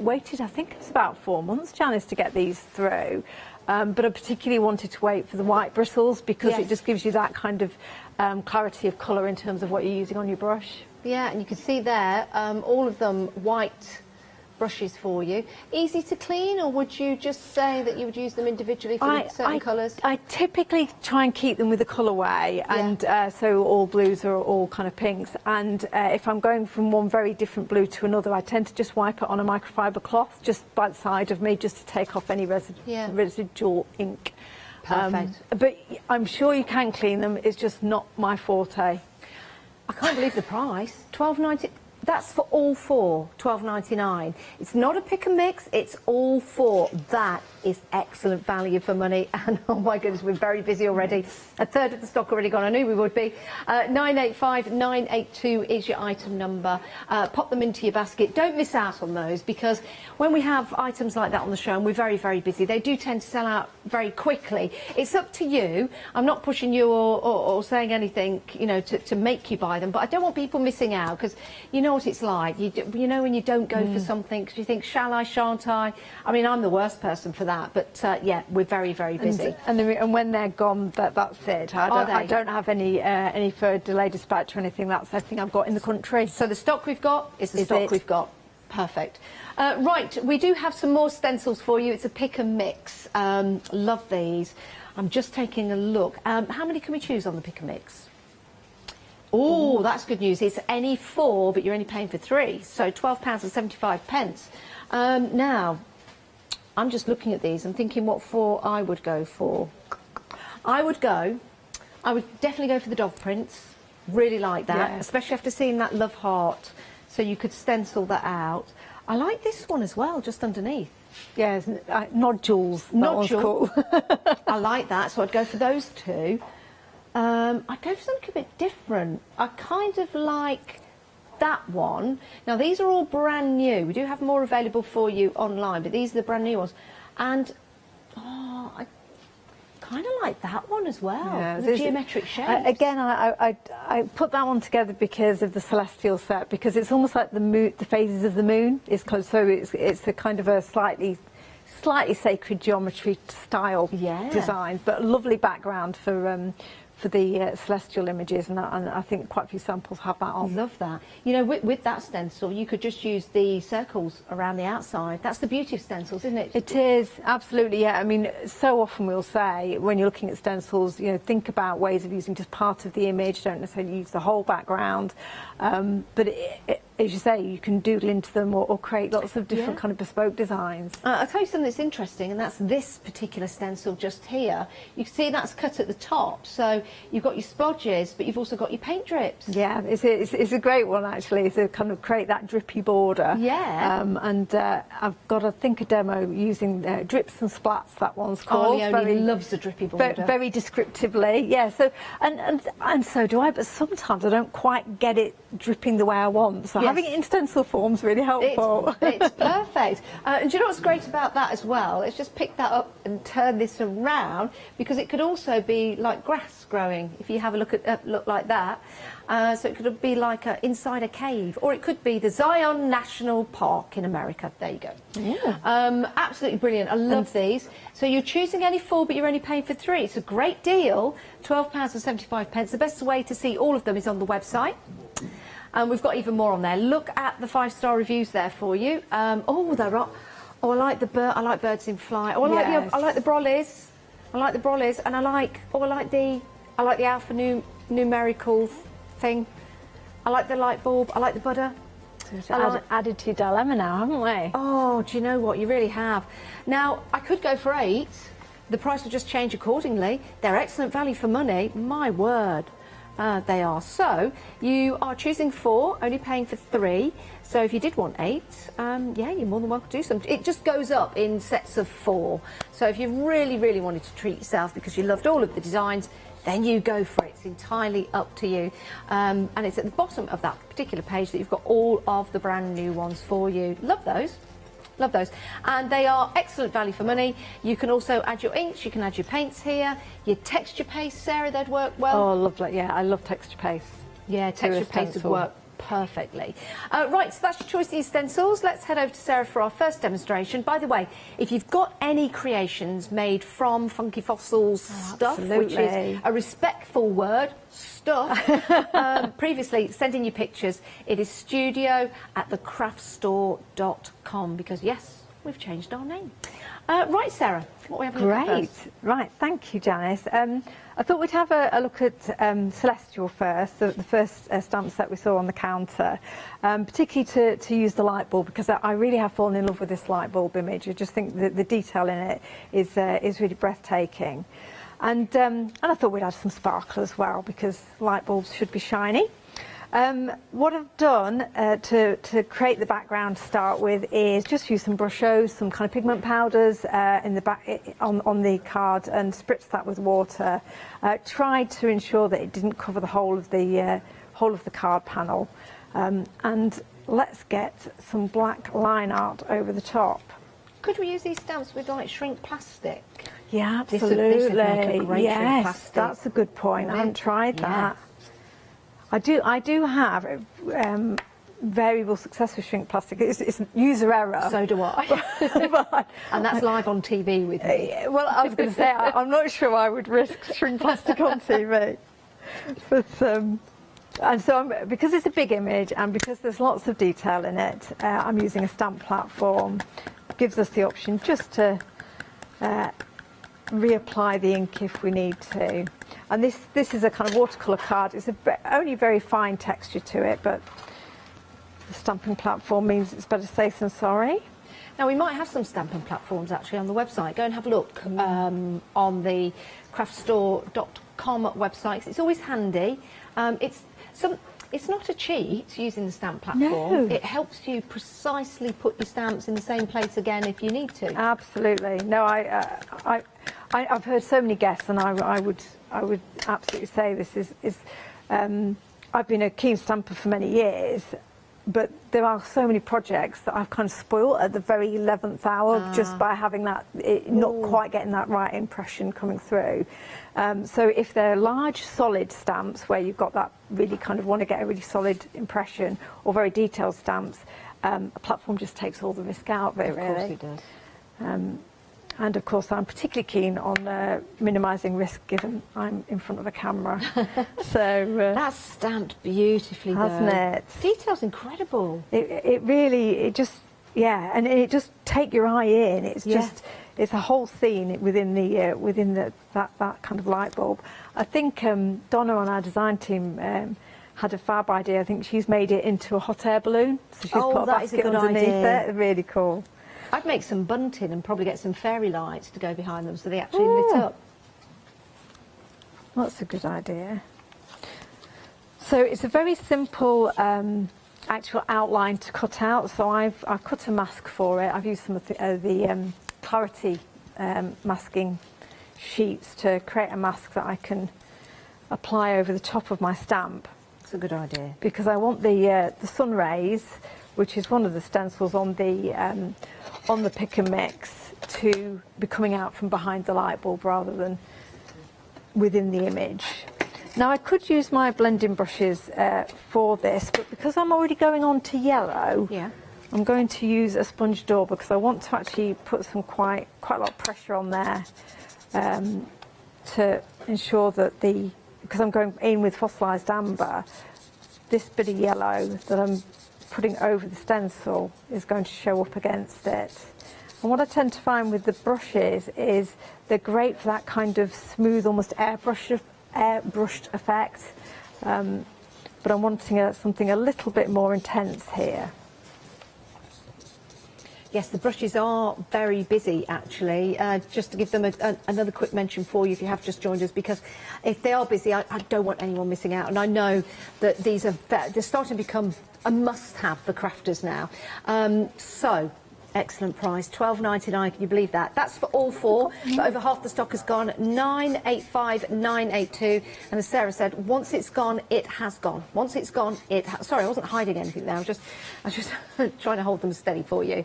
S20: waited, I think it was about 4 months, Janice, to get these through. But I particularly wanted to wait for the white bristles because it just gives you that kind of clarity of colour in terms of what you're using on your brush.
S12: Yeah, and you can see there, all of them white brushes for you. Easy to clean, or would you just say that you would use them individually for certain colours?
S20: I typically try and keep them with the colourway, and so all blues are all kind of pinks. And if I'm going from one very different blue to another, I tend to just wipe it on a microfiber cloth just by the side of me, just to take off any residual ink.
S12: Perfect.
S20: But I'm sure you can clean them. It's just not my forte.
S12: I can't believe the price. $12.90. That's for all four, $12.99. It's not a pick and mix, it's all four. That is excellent value for money. And oh my goodness, we're very busy already. A third of the stock already gone. I knew we would be. 985982 is your item number. Pop them into your basket. Don't miss out on those, because when we have items like that on the show and we're very, very busy, they do tend to sell out very quickly. It's up to you. I'm not pushing you or saying anything, you know, to make you buy them, but I don't want people missing out, because you know what it's like. You know when you don't go for something because you think, shall I, shan't I? I mean, I'm the worst person for that, but yeah, we're very, very busy.
S20: And when they're gone, that's it. I don't have any further delay dispatch or anything. That's everything I've got in the country.
S12: So the stock we've got is the stock we've got. Perfect. Right, we do have some more stencils for you. It's a pick and mix. Love these. I'm just taking a look. How many can we choose on the pick and mix? Oh, that's good news. It's any four, but you're only paying for three. So £12.75. Now, I'm just looking at these. I'm thinking what four I would go for. I would definitely go for the dog prints. Really like that, especially after seeing that love heart. So you could stencil that out. I like this one as well, just underneath.
S20: Yeah, nodules.
S12: Nodule. I like that, so I'd go for those two. I'd go for something a bit different. I kind of like that one. Now, these are all brand new. We do have more available for you online, but these are the brand new ones. And, I kind of like that one as well, the geometric shapes.
S20: Again, I put that one together because of the celestial set, because it's almost like the phases of the moon. So it's a kind of a slightly sacred geometry style design, but a lovely background for the celestial images, and I think quite a few samples have that on.
S12: Love that. You know, with that stencil, you could just use the circles around the outside. That's the beauty of stencils, isn't it?
S20: It is, absolutely, yeah. I mean, so often we'll say, when you're looking at stencils, you know, think about ways of using just part of the image, don't necessarily use the whole background. But as you say, you can doodle into them or create lots of different kind of bespoke designs.
S12: I'll tell you something that's interesting, and that's this particular stencil just here. You can see that's cut at the top, so you've got your splodges, but you've also got your paint drips.
S20: Yeah, it's a great one, actually, to kind of create that drippy border.
S12: Yeah.
S20: And I've got, I think, a demo using drips and splats, that one's called.
S12: Leonie loves a drippy border.
S20: Very descriptively, yeah. So, and so do I, but sometimes I don't quite get it dripping the way I want. So having it in stencil form is really helpful.
S12: It's perfect. And do you know what's great about that as well? Let's just pick that up and turn this around, because it could also be like grass growing, if you have a look like that. So it could be like inside a cave, or it could be the Zion National Park in America. There you go. Yeah. Absolutely brilliant. I love these. So you're choosing any four, but you're only paying for three. It's a great deal. £12.75. The best way to see all of them is on the website. And we've got even more on there. Look at the 5-star reviews there for you. There are. Oh, I like I like birds in flight. Oh, I like the brollies. I like the brollies, and I like the alpha numerical thing. I like the light bulb. I like the Buddha.
S20: Added to your dilemma now, haven't we?
S12: Oh, do you know what? You really have. Now, I could go for 8. The price will just change accordingly. They're excellent value for money. My word. They are. So you are choosing 4, only paying for 3. So if you did want 8, yeah, you're more than welcome to do some. It just goes up in sets of 4. So if you really, really wanted to treat yourself because you loved all of the designs, then you go for it. It's entirely up to you. And it's at the bottom of that particular page that you've got all of the brand new ones for you. Love those. Love those. And they are excellent value for money. You can also add your inks, you can add your paints here, your texture paste, Sarah, they'd work well.
S20: Oh, lovely. Yeah, I love texture paste.
S12: Yeah, texture paste would work perfectly. Right, so that's your choice of these stencils. Let's head over to Sarah for our first demonstration. By the way, if you've got any creations made from Funky Fossils stuff, which is a respectful word, stuff, previously, send in your pictures. It is studio@thecraftstore.com because, yes, we've changed our name. Right, Sarah, what we have
S20: Great. Right, thank you, Janice. I thought we'd have a look at Celestial first, the first stamp set we saw on the counter, particularly to use the light bulb, because I really have fallen in love with this light bulb image. I just think the detail in it is really breathtaking. And I thought we'd add some sparkle as well, because light bulbs should be shiny. What I've done to create the background to start with is just use some brushes, some kind of pigment powders in the back on the card, and spritz that with water. Tried to ensure that it didn't cover the whole of the card panel. And let's get some black line art over the top.
S12: Could we use these stamps with like shrink plastic?
S20: Yeah, absolutely.
S12: This would make a great shrink plastic.
S20: That's a good point. I haven't tried that. I do have variable success with shrink plastic. It's user error.
S12: So do I. And that's live on TV with me.
S20: Well, I was going to say, I'm not sure I would risk shrink plastic on TV. But, and so because it's a big image and because there's lots of detail in it, I'm using a stamp platform. It gives us the option just to reapply the ink if we need to. And this is a kind of watercolour card. It's only very fine texture to it, but the stamping platform means it's better safe than sorry.
S12: Now, we might have some stamping platforms actually on the website. Go and have a look on the craftstore.com website. It's always handy. It's not a cheat using the stamp platform.
S20: No.
S12: It helps you precisely put your stamps in the same place again if you need to.
S20: Absolutely. No, I've heard so many guests, and I would absolutely say this is I've been a keen stamper for many years, but there are so many projects that I've kind of spoilt at the very 11th hour just by having not quite getting that right impression coming through. So if they're large, solid stamps where you've got that really kind of want to get a really solid impression, or very detailed stamps, a platform just takes all the risk out of it, really. Of
S12: course it does.
S20: And of course, I'm particularly keen on minimising risk, given I'm in front of a camera. So
S12: that's stamped beautifully,
S20: hasn't it?
S12: Detail's incredible.
S20: It really just and it just take your eye in. It's just it's a whole scene within that kind of light bulb. I think Donna on our design team had a fab idea. I think she's made it into a hot air balloon. So she's put a basket underneath it. Really cool.
S12: I'd make some bunting and probably get some fairy lights to go behind them so they actually lit up.
S20: That's a good idea. So it's a very simple actual outline to cut out. So I've cut a mask for it. I've used some of the clarity masking sheets to create a mask that I can apply over the top of my stamp.
S12: That's a good idea.
S20: Because I want the sun rays, which is one of the stencils on the pick and mix, to be coming out from behind the light bulb rather than within the image. Now I could use my blending brushes for this, but because I'm already going on to yellow, I'm going to use a sponge dauber because I want to actually put some quite a lot of pressure on there to ensure that because I'm going in with fossilised amber, this bit of yellow that I'm putting over the stencil is going to show up against it. And what I tend to find with the brushes is they're great for that kind of smooth, almost airbrushed effect, but I'm wanting something a little bit more intense here.
S12: Yes, the brushes are very busy, actually. Just to give them another quick mention for you if you have just joined us, because if they are busy, I don't want anyone missing out. And I know that they're starting to become a must-have for crafters now. So Excellent price, £12.99. Can you believe that? That's for all four, but over half the stock has gone. 985,982. And as Sarah said, once it's gone, it has gone. Once it's gone, sorry, I wasn't hiding anything there. I was just trying to hold them steady for you.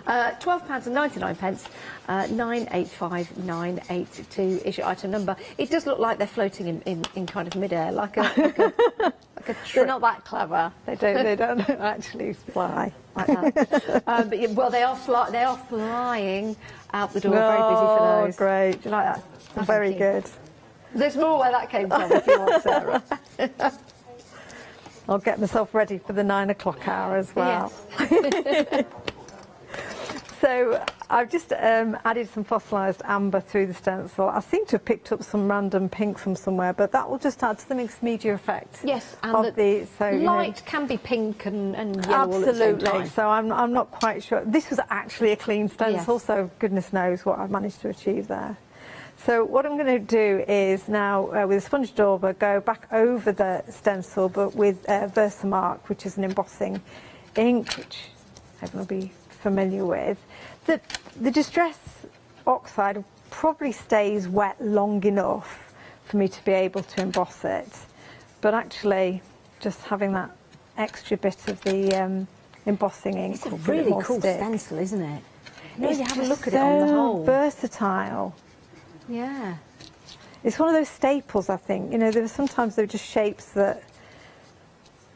S12: £12.99. 985,982 is your item number. It does look like they're floating in kind of midair, like a
S20: They're not that clever. They don't actually fly like that.
S12: But well, they are flying out the door. Very busy for those.
S20: Oh, great! Do you like that? Very good.
S12: There's more where that came from, if you want, Sarah.
S20: I'll get myself ready for the 9 o'clock hour as well. Yes. So I've just added some fossilised amber through the stencil. I seem to have picked up some random pink from somewhere, but that will just add to the mixed media effect.
S12: Yes, and light can be pink and yellow.
S20: Absolutely.
S12: All at the same time.
S20: So I'm not quite sure. This was actually a clean stencil,
S12: Yes.
S20: so goodness knows what I've managed to achieve there. So what I'm going to do is now, with a sponge dauber, go back over the stencil, but with Versamark, which is an embossing ink, which everyone will be familiar with. The Distress Oxide probably stays wet long enough for me to be able to emboss it, but actually just having that extra bit of the embossing ink.
S12: It's a really cool stencil, isn't it?
S20: It's
S12: Have a
S20: just
S12: look at it on the whole.
S20: Versatile.
S12: Yeah.
S20: It's one of those staples, I think. You know, sometimes they're just shapes that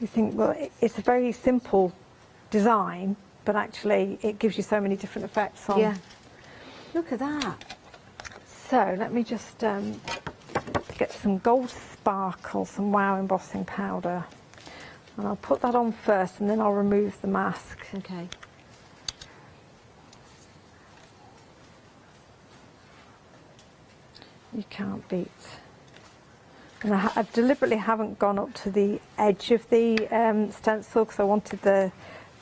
S20: you think, well, it's a very simple design, but actually it gives you so many different effects on.
S12: Yeah. Look at that.
S20: So let me just get some gold sparkle, some Wow embossing powder, and I'll put that on first, and then I'll remove the mask.
S12: Okay.
S20: You can't beat. And I deliberately haven't gone up to the edge of the stencil because I wanted the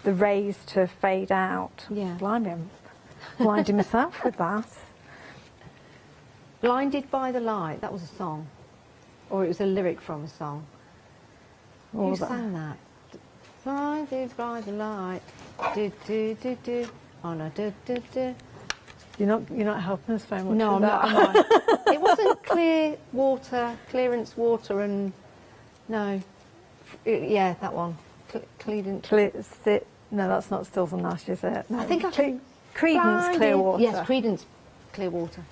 S20: rays to fade out.
S12: Yeah.
S20: Blimey, I'm blinding myself with that.
S12: Blinded by the Light, that was a song. Or it was a lyric from a song. Who sang that? Blinded by the light. Do, do, do, do. Oh no, do, do, do.
S20: You're not helping us very much.
S12: No,
S20: with
S12: I'm
S20: that.
S12: not. It wasn't clearance water and... No. Yeah, that one.
S20: No, that's not Stills and Nash, is it? No.
S12: I think
S20: Creedence Clearwater.
S12: Yes, Creedence Clearwater.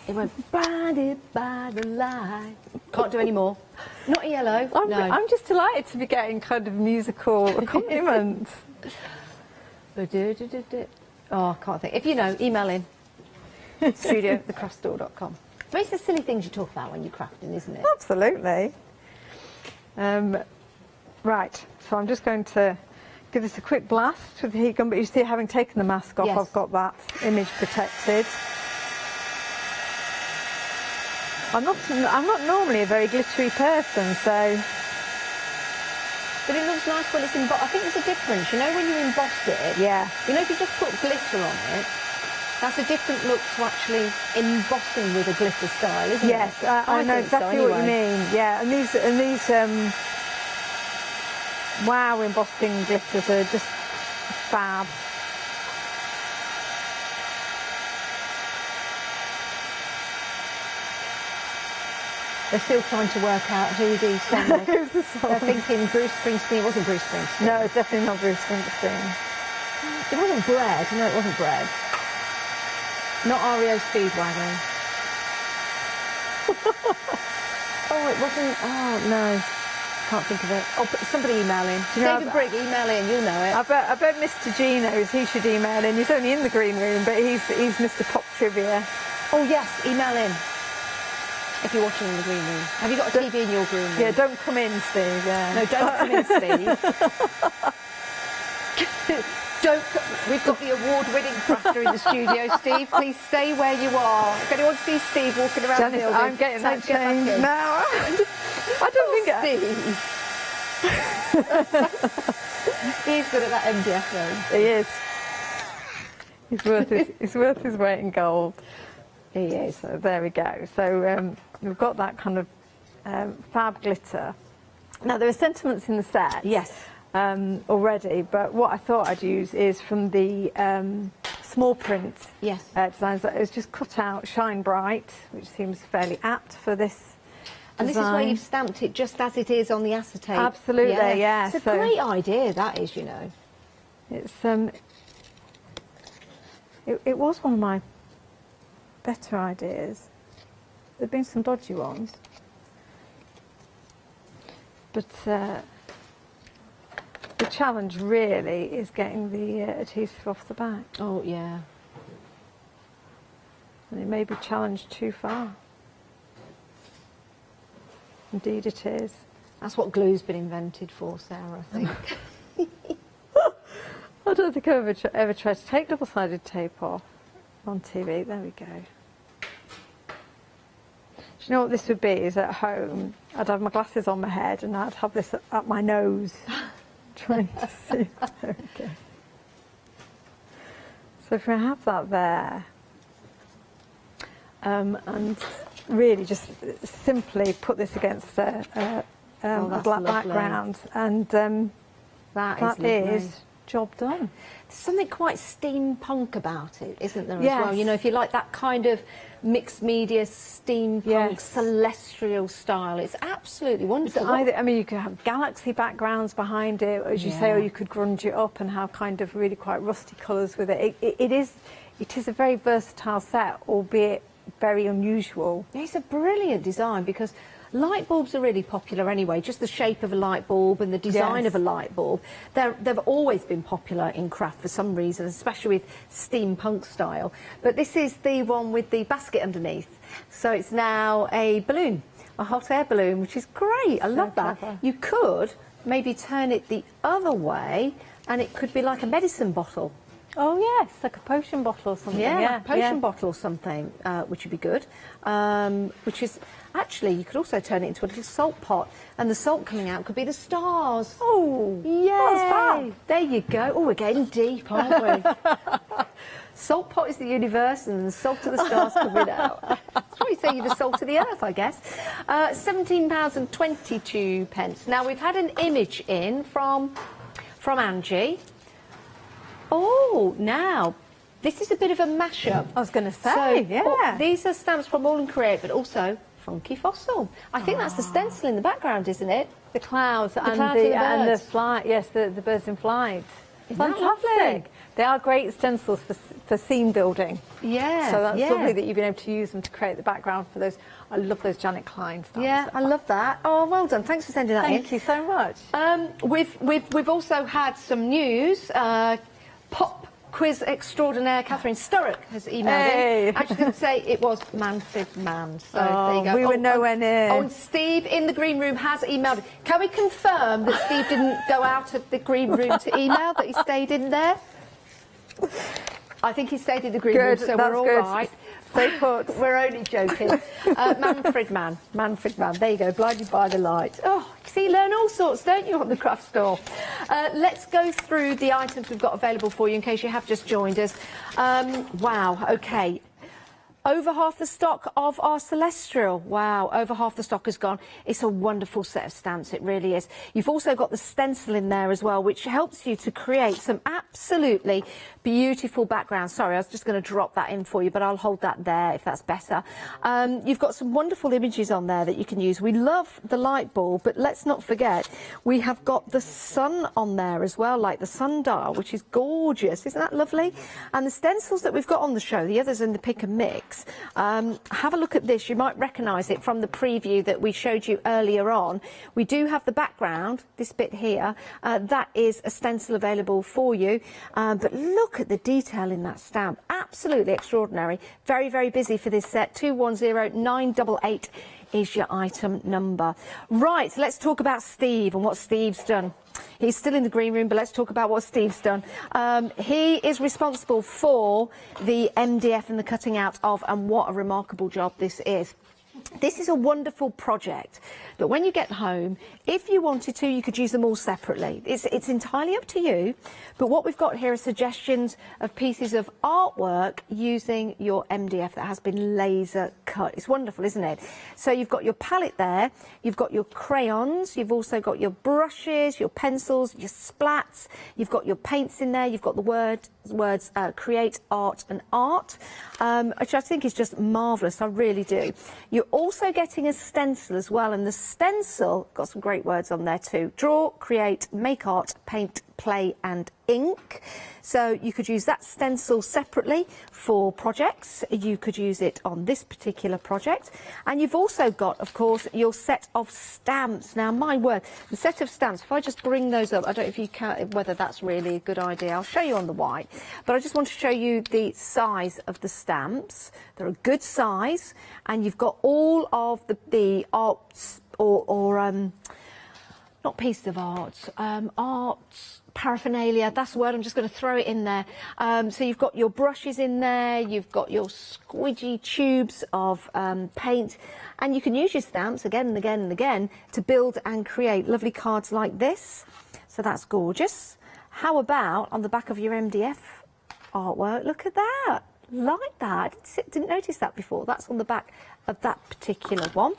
S12: It went blinded by the light. Can't do any more. Not yellow.
S20: I'm just delighted to be getting kind of musical accompaniments.
S12: Oh, I can't think. If you know, email in. studio@thecraftstore.com. But it's the silly things you talk about when you're crafting, isn't it?
S20: Absolutely. Right, so I'm just going to give this a quick blast with the heat gun, but you see, having taken the mask off,
S12: Yes.
S20: I've got that image protected. I'm not normally a very glittery person, so...
S12: But it looks nice when it's embossed. I think there's a difference, you know, when you emboss it.
S20: Yeah.
S12: You know, if you just put glitter on it, that's a different look to actually embossing with a glitter style, isn't it?
S20: Yes, I know
S12: think so,
S20: exactly what you
S12: anyway.
S20: mean. Yeah, and these Wow embossing glitters are just fab.
S12: They're still trying to work out who these songs are.
S20: Who's the song?
S12: They're thinking Bruce Springsteen. It wasn't Bruce Springsteen.
S20: No, it's definitely not Bruce Springsteen.
S12: It wasn't Bread. No, it wasn't Bread. Not REO Speedwagon. Oh, it wasn't... Oh, no. Can't think of it. Oh, somebody email in. David Brigg, email in. You'll know it.
S20: I bet Mr. G knows. He should email in. He's only in the green room, but he's Mr. Pop Trivia.
S12: Oh, yes. Email in. If you're watching in the green room. Have you got a TV in your green room?
S20: Yeah, don't come in, Steve. Yeah.
S12: No, don't come in, Steve. We've got the award-winning crafter in the studio, Steve. Please stay where you are. If anyone sees Steve walking around
S20: Janice,
S12: the building,
S20: I'm getting that
S12: get back
S20: changed
S12: in.
S20: now. I don't think
S12: Steve's good at that MDF though.
S20: He is. He's worth his weight in gold. He is. So there we go. So we've got that kind of fab glitter. Now there are sentiments in the set.
S12: Yes.
S20: Already, but what I thought I'd use is from the small print
S2: Yes.
S20: designs. It was just cut out Shine Bright, which seems fairly apt for this
S2: And this is where
S20: design.
S2: you've stamped it just as it is on the acetate.
S20: Absolutely, yeah.
S2: It's a
S20: So-
S2: great idea, that is, you know.
S20: It's it was one of my better ideas. There've been some dodgy ones, but the challenge really is getting the adhesive off the back.
S2: Oh yeah.
S20: And it may be challenged too far. Indeed it is.
S2: That's what glue's been invented for, Sarah, I think.
S20: I don't think I've ever tried to take double-sided tape off on TV. There we go. Do you know what this would be? Is at home, I'd have my glasses on my head and I'd have this up my nose, trying to see. There we go. So if I have that there, and really just simply put this against a black
S2: lovely.
S20: background, and
S2: That
S20: is
S2: lovely.
S20: job done.
S2: There's something quite steampunk about it, isn't there, as
S20: Yes.
S2: well? You know, if you like that kind of mixed media, steampunk, celestial style, it's absolutely wonderful.
S20: I mean, you could have galaxy backgrounds behind it, as you say,
S2: Yeah.
S20: or you could grunge it up and have kind of really quite rusty colours with it. It is a very versatile set, albeit very unusual.
S2: It's a brilliant design because light bulbs are really popular anyway, just the shape of a light bulb and the design
S20: Yes.
S2: of a light bulb. They've always been popular in craft for some reason, especially with steampunk style. But this is the one with the basket underneath. So it's now a balloon, a hot air balloon, which is great. I love that.
S20: clever.
S2: You could maybe turn it the other way and it could be like a medicine bottle.
S20: Oh yes, like a potion bottle or something.
S2: Yeah,
S20: Yeah,
S2: like a potion bottle or something, which would be good. Which is, actually, you could also turn it into a little salt pot, and the salt coming out could be the stars.
S20: Oh,
S2: yay! There you go. Oh, we're getting deep, aren't we? Salt pot is the universe, and the salt of the stars coming out. That's why you say you're the salt of the earth, I guess. £17.22. Now, we've had an image in from Angie. Oh, now, this is a bit of a mashup.
S20: I was going to say, yeah.
S2: These are stamps from All and Create, but also Funky Fossil. I think that's the stencil in the background, isn't it?
S20: The clouds, and
S2: clouds and the birds.
S20: flight. Yes, the birds in flight.
S2: Isn't that
S20: Fantastic.
S2: lovely?
S20: They are great stencils for scene building.
S2: Yeah.
S20: So that's
S2: yeah.
S20: lovely that you've been able to use them to create the background for those. I love those Janet Klein stamps.
S2: Yeah, I love that. Oh, well done. Thanks for sending that in.
S20: Thank you so much.
S2: We've also had some news. Pop quiz extraordinaire Catherine Sturrock has emailed in. Actually, didn't say it was Manfred Mann. So there you go.
S20: We were nowhere near.
S2: Oh, and Steve in the green room has emailed. Can we confirm that Steve didn't go out of the green room to email, that he stayed in there? I think he stayed in the green room, so we're all right.
S20: Stay put.
S2: We're only joking. Manfred Mann. There you go, blinded by the light. Oh, see, you learn all sorts, don't you, on the craft store? Let's go through the items we've got available for you in case you have just joined us. Wow, OK. Over half the stock of our Celestial. Wow, over half the stock has gone. It's a wonderful set of stamps, it really is. You've also got the stencil in there as well, which helps you to create some absolutely beautiful backgrounds. Sorry, I was just going to drop that in for you, but I'll hold that there if that's better. You've got some wonderful images on there that you can use. We love the light bulb, but let's not forget, we have got the sun on there as well, like the sundial, which is gorgeous. Isn't that lovely? And the stencils that we've got on the show, the others in the pick and mix, have a look at this. You might recognise it from the preview that we showed you earlier on. We do have the background, this bit here. That is a stencil available for you. But look at the detail in that stamp. Absolutely extraordinary. Very, very busy for this set. 210988 is your item number. Right, let's talk about Steve and what Steve's done. He's still in the green room, but let's talk about what Steve's done. He is responsible for the MDF and the cutting out of, and what a remarkable job this is.
S12: This is a wonderful project that when you get home, if you wanted to, you could use them all separately. It's entirely up to you, but what we've got here are suggestions of pieces of artwork using your MDF that has been laser cut. It's wonderful, isn't it? So you've got your palette there, you've got your crayons, you've also got your brushes, your pencils, your splats, you've got your paints in there, you've got the words create, art and art, which I think is just marvellous, I really do. You're also getting a stencil as well, and the stencil, got some great words on there too. Draw, create, make art, paint, play and ink. So you could use that stencil separately for projects. You could use it on this particular project. And you've also got, of course, your set of stamps. Now, my word, the set of stamps, if I just bring those up, I don't know if you can, whether that's really a good idea. I'll show you on the white. But I just want to show you the size of the stamps. They're a good size. And you've got all of the arts or not pieces of arts, arts, paraphernalia, that's the word, I'm just going to throw it in there. So you've got your brushes in there, you've got your squidgy tubes of paint, and you can use your stamps again and again and again to build and create lovely cards like this. So that's gorgeous. How about on the back of your MDF artwork? Look at that. Like that. Didn't notice that before. That's on the back of that particular one.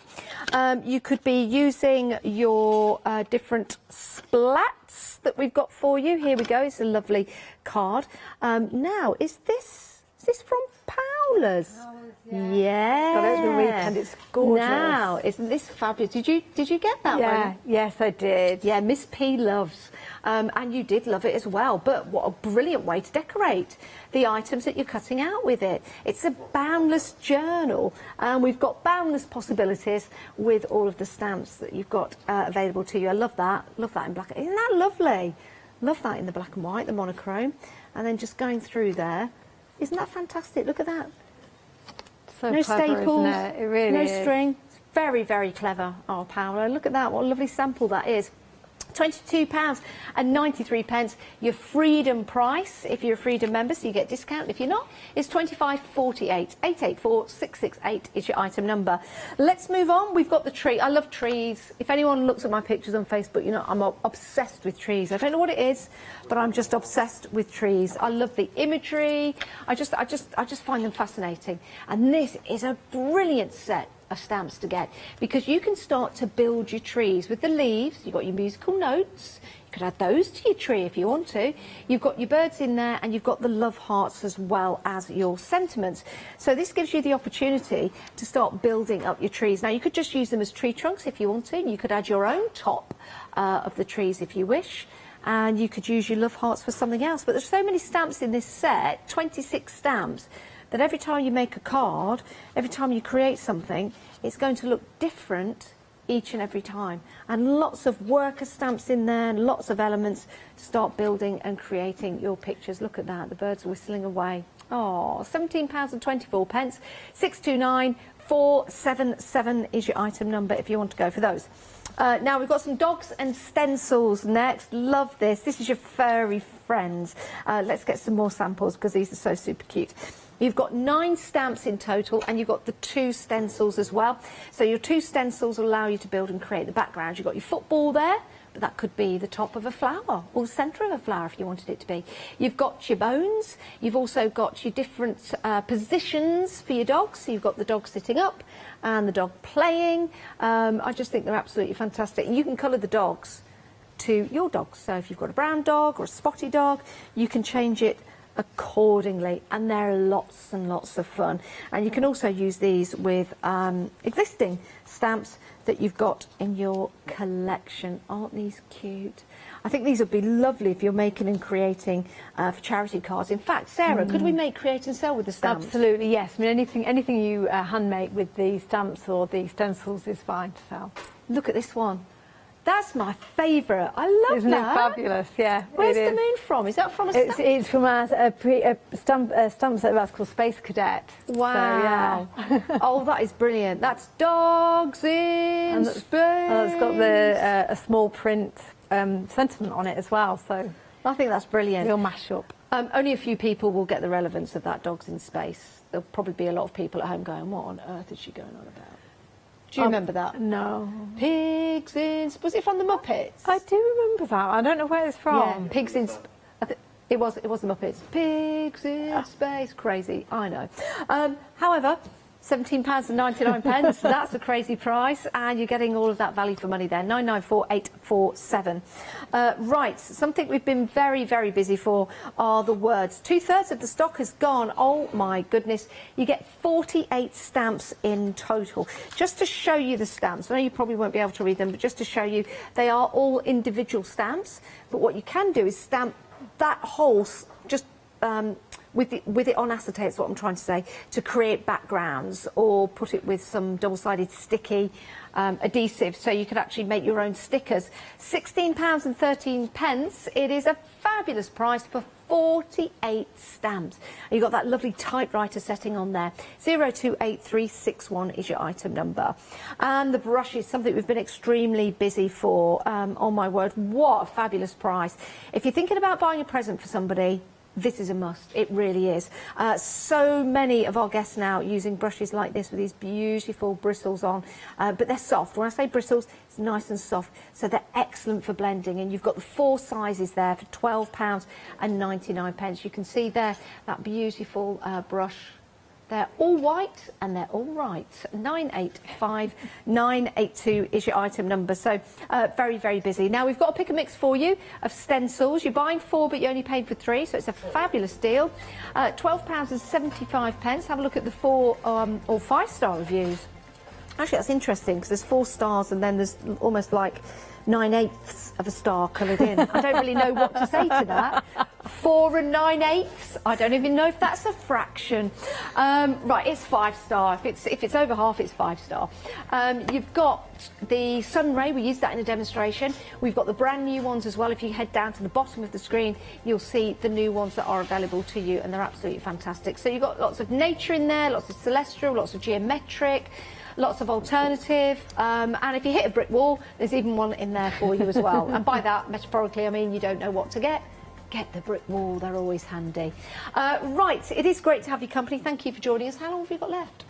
S12: You could be using your different splats that we've got for you. Here we go. It's a lovely card. Now, is this from Paula's? Yeah.
S20: Got it over the weekend. It's gorgeous.
S12: Now, isn't this fabulous? Did you get that one?
S20: Yes, I did.
S12: Yeah, Miss P loves. And you did love it as well. But what a brilliant way to decorate the items that you're cutting out with it. It's a boundless journal, and we've got boundless possibilities with all of the stamps that you've got available to you. I love that. Love that in black. Isn't that lovely? Love that in the black and white, the monochrome. And then just going through there. Isn't that fantastic? Look at that.
S20: So
S12: no
S20: clever,
S12: staples,
S20: isn't it? It really
S12: no
S20: is.
S12: string. It's very, very clever. Oh, Paola, look at that. What a lovely sample that is. £22.93. Your Freedom price, if you're a Freedom member, so you get discount. If you're not, is £25.48. 884668 is your item number. Let's move on. We've got the tree. I love trees. If anyone looks at my pictures on Facebook, you know I'm obsessed with trees. I don't know what it is, but I'm just obsessed with trees. I love the imagery. I just find them fascinating. And this is a brilliant set of stamps to get, because you can start to build your trees with the leaves. You've got your musical notes, you could add those to your tree if you want to. You've got your birds in there, and you've got the love hearts as well as your sentiments. So this gives you the opportunity to start building up your trees. Now you could just use them as tree trunks if you want to, and you could add your own top of the trees if you wish, and you could use your love hearts for something else. But there's so many stamps in this set, 26 stamps, that every time you make a card, every time you create something, it's going to look different each and every time. And lots of worker stamps in there, and lots of elements to start building and creating your pictures. Look at that, the birds whistling away. Oh, £17.24. 629477 is your item number if you want to go for those. Now we've got some dogs and stencils next. Love this. This is your furry friends. Let's get some more samples because these are so super cute. You've got 9 stamps in total, and you've got the 2 stencils as well. So your 2 stencils will allow you to build and create the background. You've got your football there, but that could be the top of a flower or the centre of a flower if you wanted it to be. You've got your bones. You've also got your different positions for your dogs. So you've got the dog sitting up and the dog playing. I just think they're absolutely fantastic. You can colour the dogs to your dogs. So if you've got a brown dog or a spotty dog, you can change it accordingly, and they're lots and lots of fun. And you can also use these with existing stamps that you've got in your collection. Aren't these cute? I think these would be lovely if you're making and creating for charity cards. In fact, Sarah, could we make, create and sell with the stamps?
S20: Absolutely, yes. I mean, anything you hand make with the stamps or the stencils is fine to sell.
S12: Look at this one. That's my favourite. I love
S20: Isn't
S12: that.
S20: Isn't it fabulous? Yeah.
S12: Where's the moon from? Is that from a stamp?
S20: It's from a stamp set of ours called Space Cadet.
S12: Wow. So, yeah. Oh, that is brilliant. That's dogs in space.
S20: And it's got the a small print sentiment on it as well. So
S12: I think that's brilliant.
S20: Real mash up.
S12: Only a few people will get the relevance of that dogs in space. There'll probably be a lot of people at home going, what on earth is she going on about? Do you remember that?
S20: No.
S12: Pigs in... Was it from the Muppets?
S20: I do remember that. I don't know where it's from.
S12: Yeah, Pigs in... It was the Muppets. Pigs in space. Crazy, I know. However, £17.99. That's a crazy price, and you're getting all of that value for money there. 994847. Right, something we've been very, very busy for are the words. 2/3 of the stock has gone. Oh my goodness! You get 48 stamps in total. Just to show you the stamps, I know you probably won't be able to read them, but just to show you, they are all individual stamps. But what you can do is stamp that whole just. With it on acetate, that's what I'm trying to say, to create backgrounds, or put it with some double-sided sticky adhesive, so you could actually make your own stickers. £16.13. It is a fabulous price for 48 stamps. And you've got that lovely typewriter setting on there. 028361 is your item number. And the brush is something we've been extremely busy for. Oh my word, what a fabulous price. If you're thinking about buying a present for somebody, this is a must. It really is. So many of our guests now using brushes like this with these beautiful bristles on, but they're soft. When I say bristles, it's nice and soft, so they're excellent for blending. And you've got the 4 sizes there for £12.99. You can see there that beautiful brush. They're all white and they're all right. 985982 is your item number. So very, very busy. Now we've got a pick and mix for you of stencils. You're buying 4, but you only paid for 3, so it's a fabulous deal. £12.75. Have a look at the 4 or 5-star reviews. Actually, that's interesting because there's 4 stars and then there's almost like 9/8 of a star coloured in. I don't really know what to say to that. 4 and 9/8. I don't even know if that's a fraction. Right, it's 5-star. If it's over half, it's 5-star. You've got the Sunray. We used that in a demonstration. We've got the brand new ones as well. If you head down to the bottom of the screen, you'll see the new ones that are available to you, and they're absolutely fantastic. So you've got lots of nature in there, lots of celestial, lots of geometric. Lots of alternative, and if you hit a brick wall, there's even one in there for you as well. And by that, metaphorically, I mean you don't know what to get the brick wall, they're always handy. Right, it is great to have your company. Thank you for joining us. How long have we got left?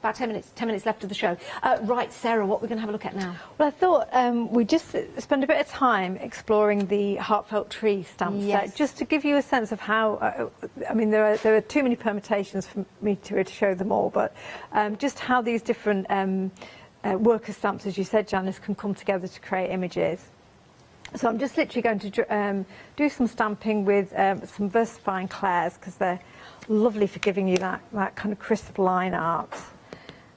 S12: About 10 minutes. 10 minutes left of the show. Right, Sarah, what we're going to have a look at now?
S20: Well, I thought we'd just spend a bit of time exploring the heartfelt tree stamp set, just to give you a sense of how. I mean, there are too many permutations for me to show them all, but just how these different worker stamps, as you said, Janice, can come together to create images. So I'm just literally going to do some stamping with some VersaFine Clairs, because they're lovely for giving you that kind of crisp line art.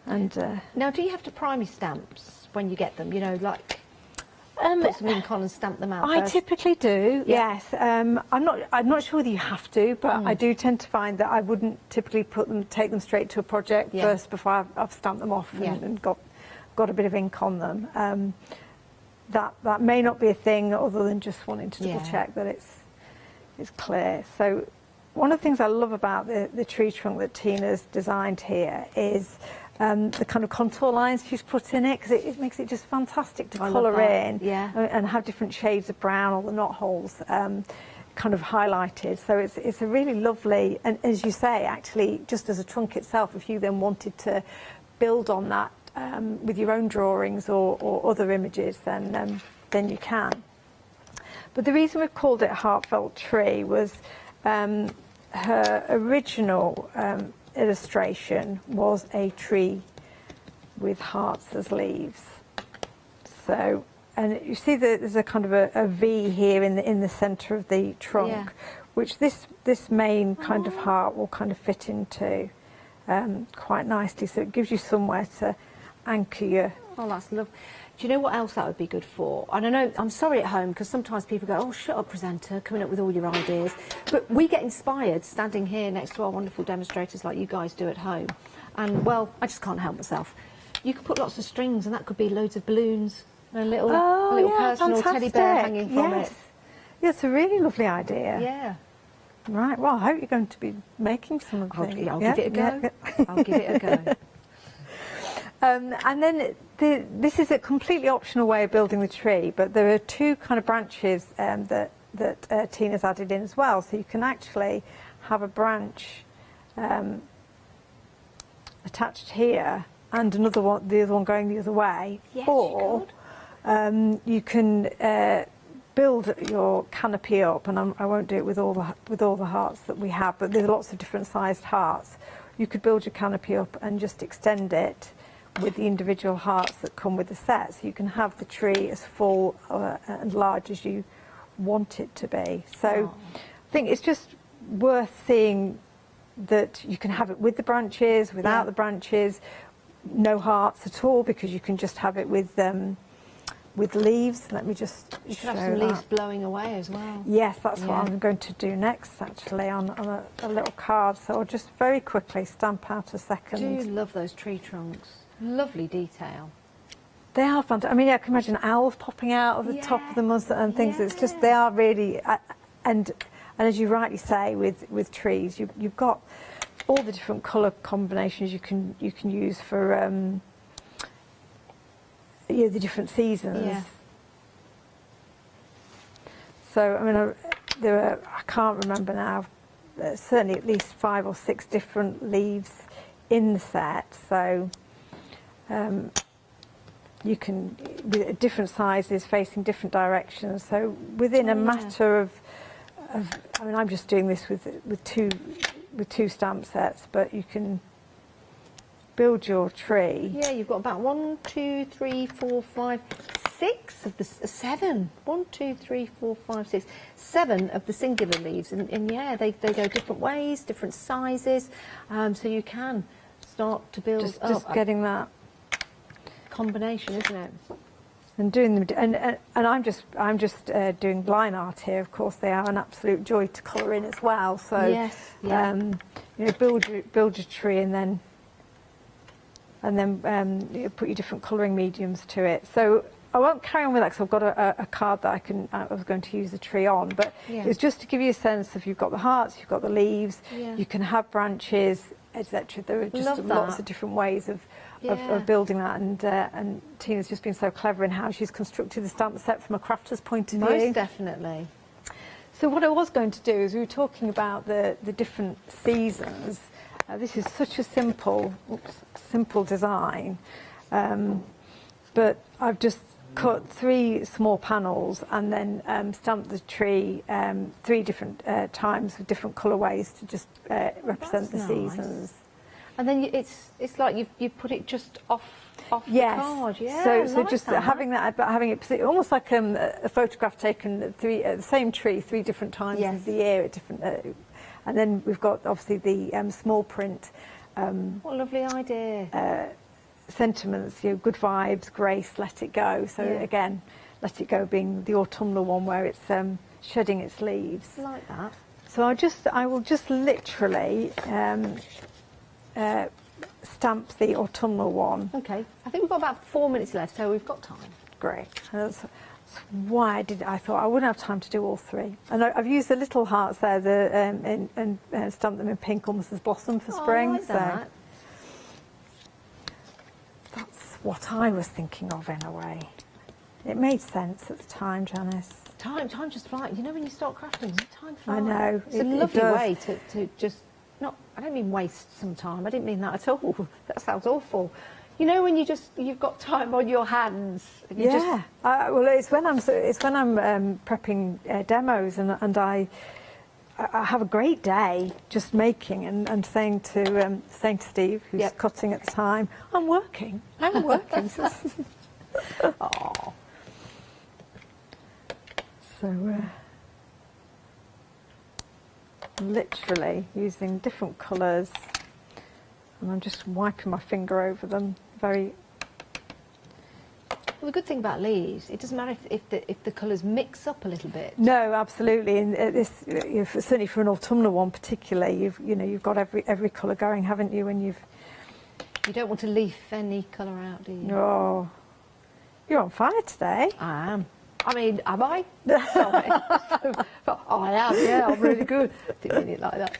S20: And
S12: now, do you have to prime your stamps when you get them? You know, like put some ink on and stamp them out.
S20: I typically do. Yes. I'm not sure whether you have to, but I do tend to find that I wouldn't typically take them straight to a project first before I've stamped them off and got a bit of ink on them. That may not be a thing, other than just wanting to double check that it's clear. So one of the things I love about the tree trunk that Tina's designed here is the kind of contour lines she's put in it, because it makes it just fantastic to colour in and have different shades of brown, or the knot holes kind of highlighted. So it's a really lovely, and as you say, actually, just as a trunk itself, if you then wanted to build on that with your own drawings or other images, then you can. But the reason we've called it Heartfelt Tree was her original illustration was a tree with hearts as leaves. So, and you see that there's a kind of a V here in the centre of the trunk, which this main kind of heart will kind of fit into quite nicely. So it gives you somewhere to anchor your.
S12: Oh, that's lovely. Do you know what else that would be good for? And I know, I'm sorry at home, because sometimes people go, oh, shut up, presenter, coming up with all your ideas. But we get inspired standing here next to our wonderful demonstrators like you guys do at home. And, well, I just can't help myself. You could put lots of strings, and that could be loads of balloons, and a little personal teddy bear hanging from it.
S20: Yeah, it's a really lovely idea.
S12: Yeah.
S20: Right, well, I hope you're going to be making some of them.
S12: I'll give it a go. I'll give it a go.
S20: And then this is a completely optional way of building the tree, but there are 2 kind of branches that Tina's added in as well. So you can actually have a branch attached here and another one, the other one going the other way.
S12: Yes,
S20: or you can build your canopy up, and I won't do it with all the hearts that we have, but there's lots of different sized hearts. You could build your canopy up and just extend it with the individual hearts that come with the set, so you can have the tree as full and large as you want it to be. So I think it's just worth seeing that you can have it with the branches, without the branches, no hearts at all, because you can just have it with leaves. Let me just
S12: You
S20: show
S12: could have some
S20: that.
S12: leaves blowing away as well.
S20: Yes, that's what I'm going to do next, actually, on a little card. So I'll just very quickly stamp out a second.
S12: I do love those tree trunks. Lovely detail.
S20: They are fantastic. I mean, I can imagine owls popping out of the top of them and things. It's just, they are really, and as you rightly say, with trees, you've got all the different colour combinations you can use for the different seasons.
S12: Yeah.
S20: So I mean, I can't remember now. Certainly at least 5 or 6 different leaves in the set. So you can, with different sizes, facing different directions. So within a matter of, I mean, I'm just doing this with two stamp sets, but you can build your tree.
S12: Yeah, you've got about 1, 2, 3, 4, 5, 6 of the 7. 1, 2, 3, 4, 5, 6, 7 of the singular leaves, and yeah, they go different ways, different sizes, so you can start to build
S20: Just getting that
S12: combination, isn't it?
S20: And doing them, and I'm just doing line art here. Of course, they are an absolute joy to colour in as well. So
S12: yes, yeah.
S20: You know, build your tree, and then you put your different colouring mediums to it. So I won't carry on with that because I've got a card that I was going to use the tree on, but it's just to give you a sense of, you've got the hearts, you've got the leaves, you can have branches, etc. There are just lots of different ways of building that, and Tina's just been so clever in how she's constructed the stamp set from a crafter's point of view.
S12: Most definitely.
S20: So what I was going to do is, we were talking about the different seasons. This is such a simple design, but I've just cut 3 small panels and then stamped the tree 3 different times with different colourways to just represent the seasons.
S12: And then it's like you've put it just off the card. Yeah.
S20: So just having that, but having it almost like a photograph taken the same tree 3 different times of the year at different. And then we've got obviously the small print.
S12: What a lovely idea.
S20: Sentiments, you know, good vibes, grace, let it go. So again, let it go being the autumnal one where it's shedding its leaves.
S12: I like that.
S20: So I will just literally stamp the autumnal one.
S12: Okay. I think we've got about 4 minutes left, so we've got time.
S20: Great. That's why I thought I wouldn't have time to do all 3. And I've used the little hearts there, and stamped them in pink, almost as blossom for spring.
S12: I like that.
S20: That's what I was thinking of in a way. It made sense at the time, Janice.
S12: Time just flies. You know, when you start crafting, time flies.
S20: I know.
S12: It's a lovely way to just I don't mean waste some time. I didn't mean that at all. That sounds awful. You know, when you've got time on your hands. And
S20: well, it's when I'm prepping demos, and I have a great day just making and saying to Steve, who's cutting at the time, I'm working. Oh. So literally using different colours, and I'm just wiping my finger over them. Well,
S12: the good thing about leaves, it doesn't matter if the colours mix up a little bit.
S20: No, absolutely. And certainly for an autumnal one, particularly, you've got every colour going, haven't you? And you
S12: don't want to leave any colour out, do you?
S20: Oh, you're on fire today.
S12: I am. I mean, am I? Sorry. I am. Yeah, I'm really good. Didn't mean it like that.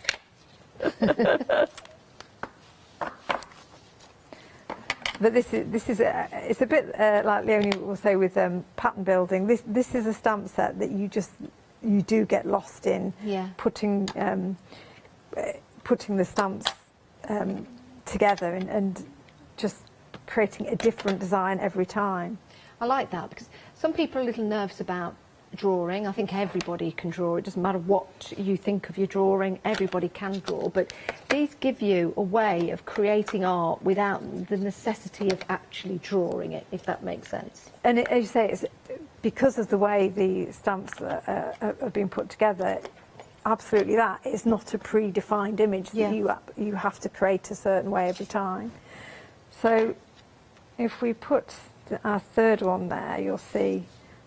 S20: But this is it's a bit like Leonie will say with pattern building. This is a stamp set that you do get lost in putting the stamps together and just creating a different design every time.
S12: I like that, because some people are a little nervous about drawing. I think everybody can draw. It doesn't matter what you think of your drawing, everybody can draw, but these give you a way of creating art without the necessity of actually drawing it, if that makes sense.
S20: And as you say, it's because of the way the stamps have been put together, absolutely that. It's not a predefined image that you have to create a certain way every time. So if we put our third one there, you'll see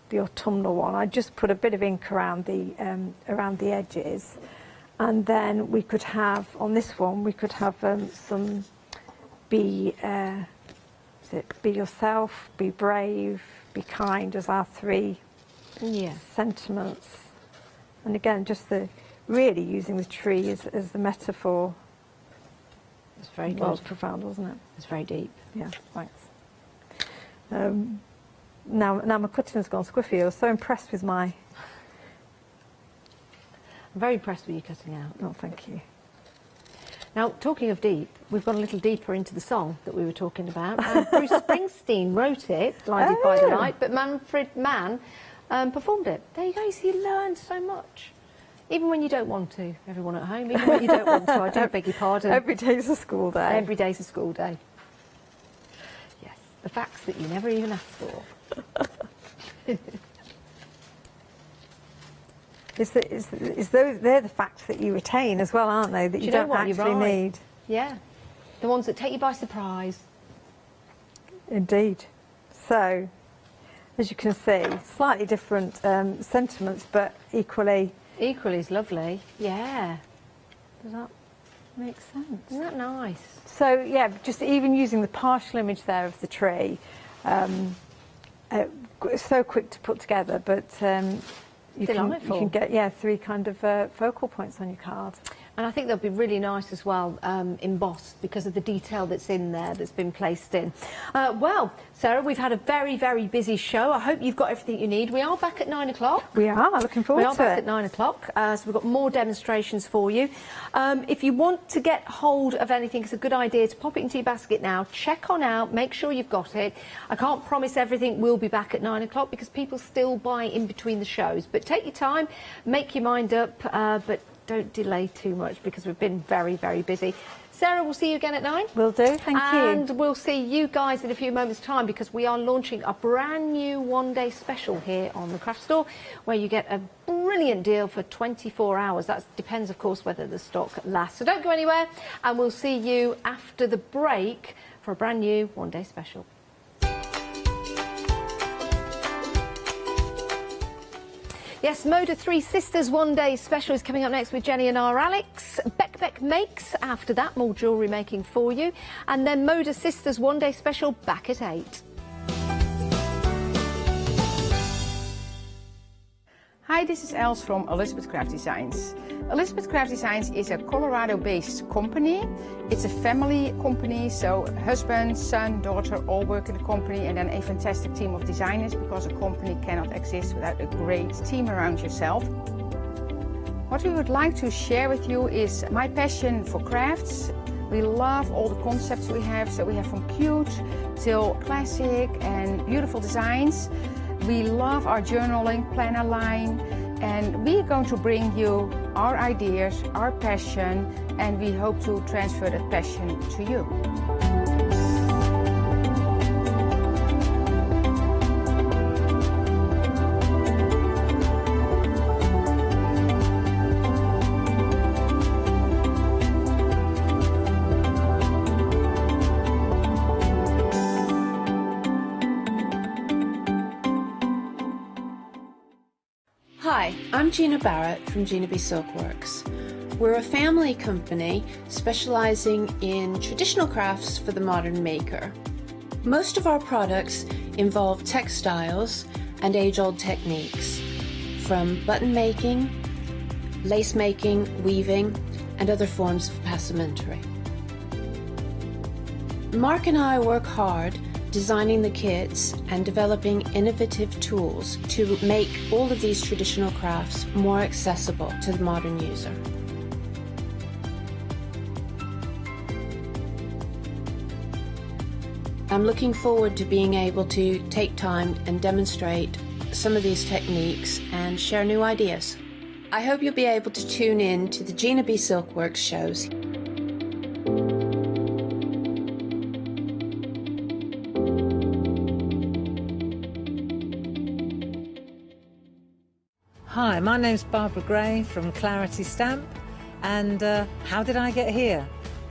S20: the autumnal one. I just put a bit of ink around the edges, and then we could have, on this one, we could have some be yourself, be brave, be kind as our three sentiments. And again, just really using the tree as the metaphor.
S12: It's very good.
S20: Well, it's profound, wasn't it?
S12: It's very deep.
S20: Yeah, thanks. Now my cutting has gone squiffy. I was so impressed with my...
S12: I'm very impressed with you cutting out.
S20: Oh, thank you.
S12: Now, talking of deep, we've gone a little deeper into the song that we were talking about. Bruce Springsteen wrote it, Blinded by the Light, but Manfred Mann performed it. There you go, so you learn so much. Even when you don't want to, everyone at home, even when you don't want to, I do beg your pardon.
S20: Every day's a school day.
S12: Every day's a school day. Yes, the facts that you never even asked for.
S20: They're the facts that you retain as well, aren't they? That you don't actually need.
S12: Yeah, the ones that take you by surprise.
S20: Indeed. So, as you can see, slightly different sentiments, but equally
S12: is lovely. Yeah.
S20: Does that make sense?
S12: Isn't that nice?
S20: So yeah, just even using the partial image there of the tree, so quick to put together, but you can get 3 kind of focal points on your card.
S12: And I think they'll be really nice as well, embossed, because of the detail that's in there, that's been placed in. Well, Sarah, we've had a very, very busy show. I hope you've got everything you need. We are back at 9 o'clock.
S20: We are, looking forward to it.
S12: We are back at 9 o'clock, so we've got more demonstrations for you. If you want to get hold of anything, it's a good idea to pop it into your basket now. Check on out, make sure you've got it. I can't promise everything will be back at 9 o'clock because people still buy in between the shows. But take your time, make your mind up, but don't delay too much because we've been very, very busy. Sarah, we'll see you again at 9.
S20: Will do, thank you.
S12: And we'll see you guys in a few moments' time because we are launching a brand new one-day special here on the Craft Store where you get a brilliant deal for 24 hours. That depends, of course, whether the stock lasts. So don't go anywhere, and we'll see you after the break for a brand new one-day special. Yes, Moda Three Sisters One Day Special is coming up next with Jenny and our Alex. Beck Makes, after that, more jewellery making for you. And then Moda Sisters One Day Special back at 8.
S3: Hi, this is Els from Elizabeth Craft Designs. Elizabeth Craft Designs is a Colorado-based company. It's a family company, so husband, son, daughter all work in the company, and then a fantastic team of designers, because a company cannot exist without a great team around yourself. What we would like to share with you is my passion for crafts. We love all the concepts we have, so we have from cute till classic and beautiful designs. We love our journaling planner line, and we're going to bring you our ideas, our passion, and we hope to transfer that passion to you.
S15: Hi, I'm Gina Barrett from Gina B Silkworks. We're a family company specializing in traditional crafts for the modern maker. Most of our products involve textiles and age-old techniques, from button making, lace making, weaving, and other forms of passementerie. Mark and I work hard designing the kits and developing innovative tools to make all of these traditional crafts more accessible to the modern user. I'm looking forward to being able to take time and demonstrate some of these techniques and share new ideas. I hope you'll be able to tune in to the Gina B Silkworks shows.
S22: Hi, my name's Barbara Gray from Clarity Stamp, and how did I get here?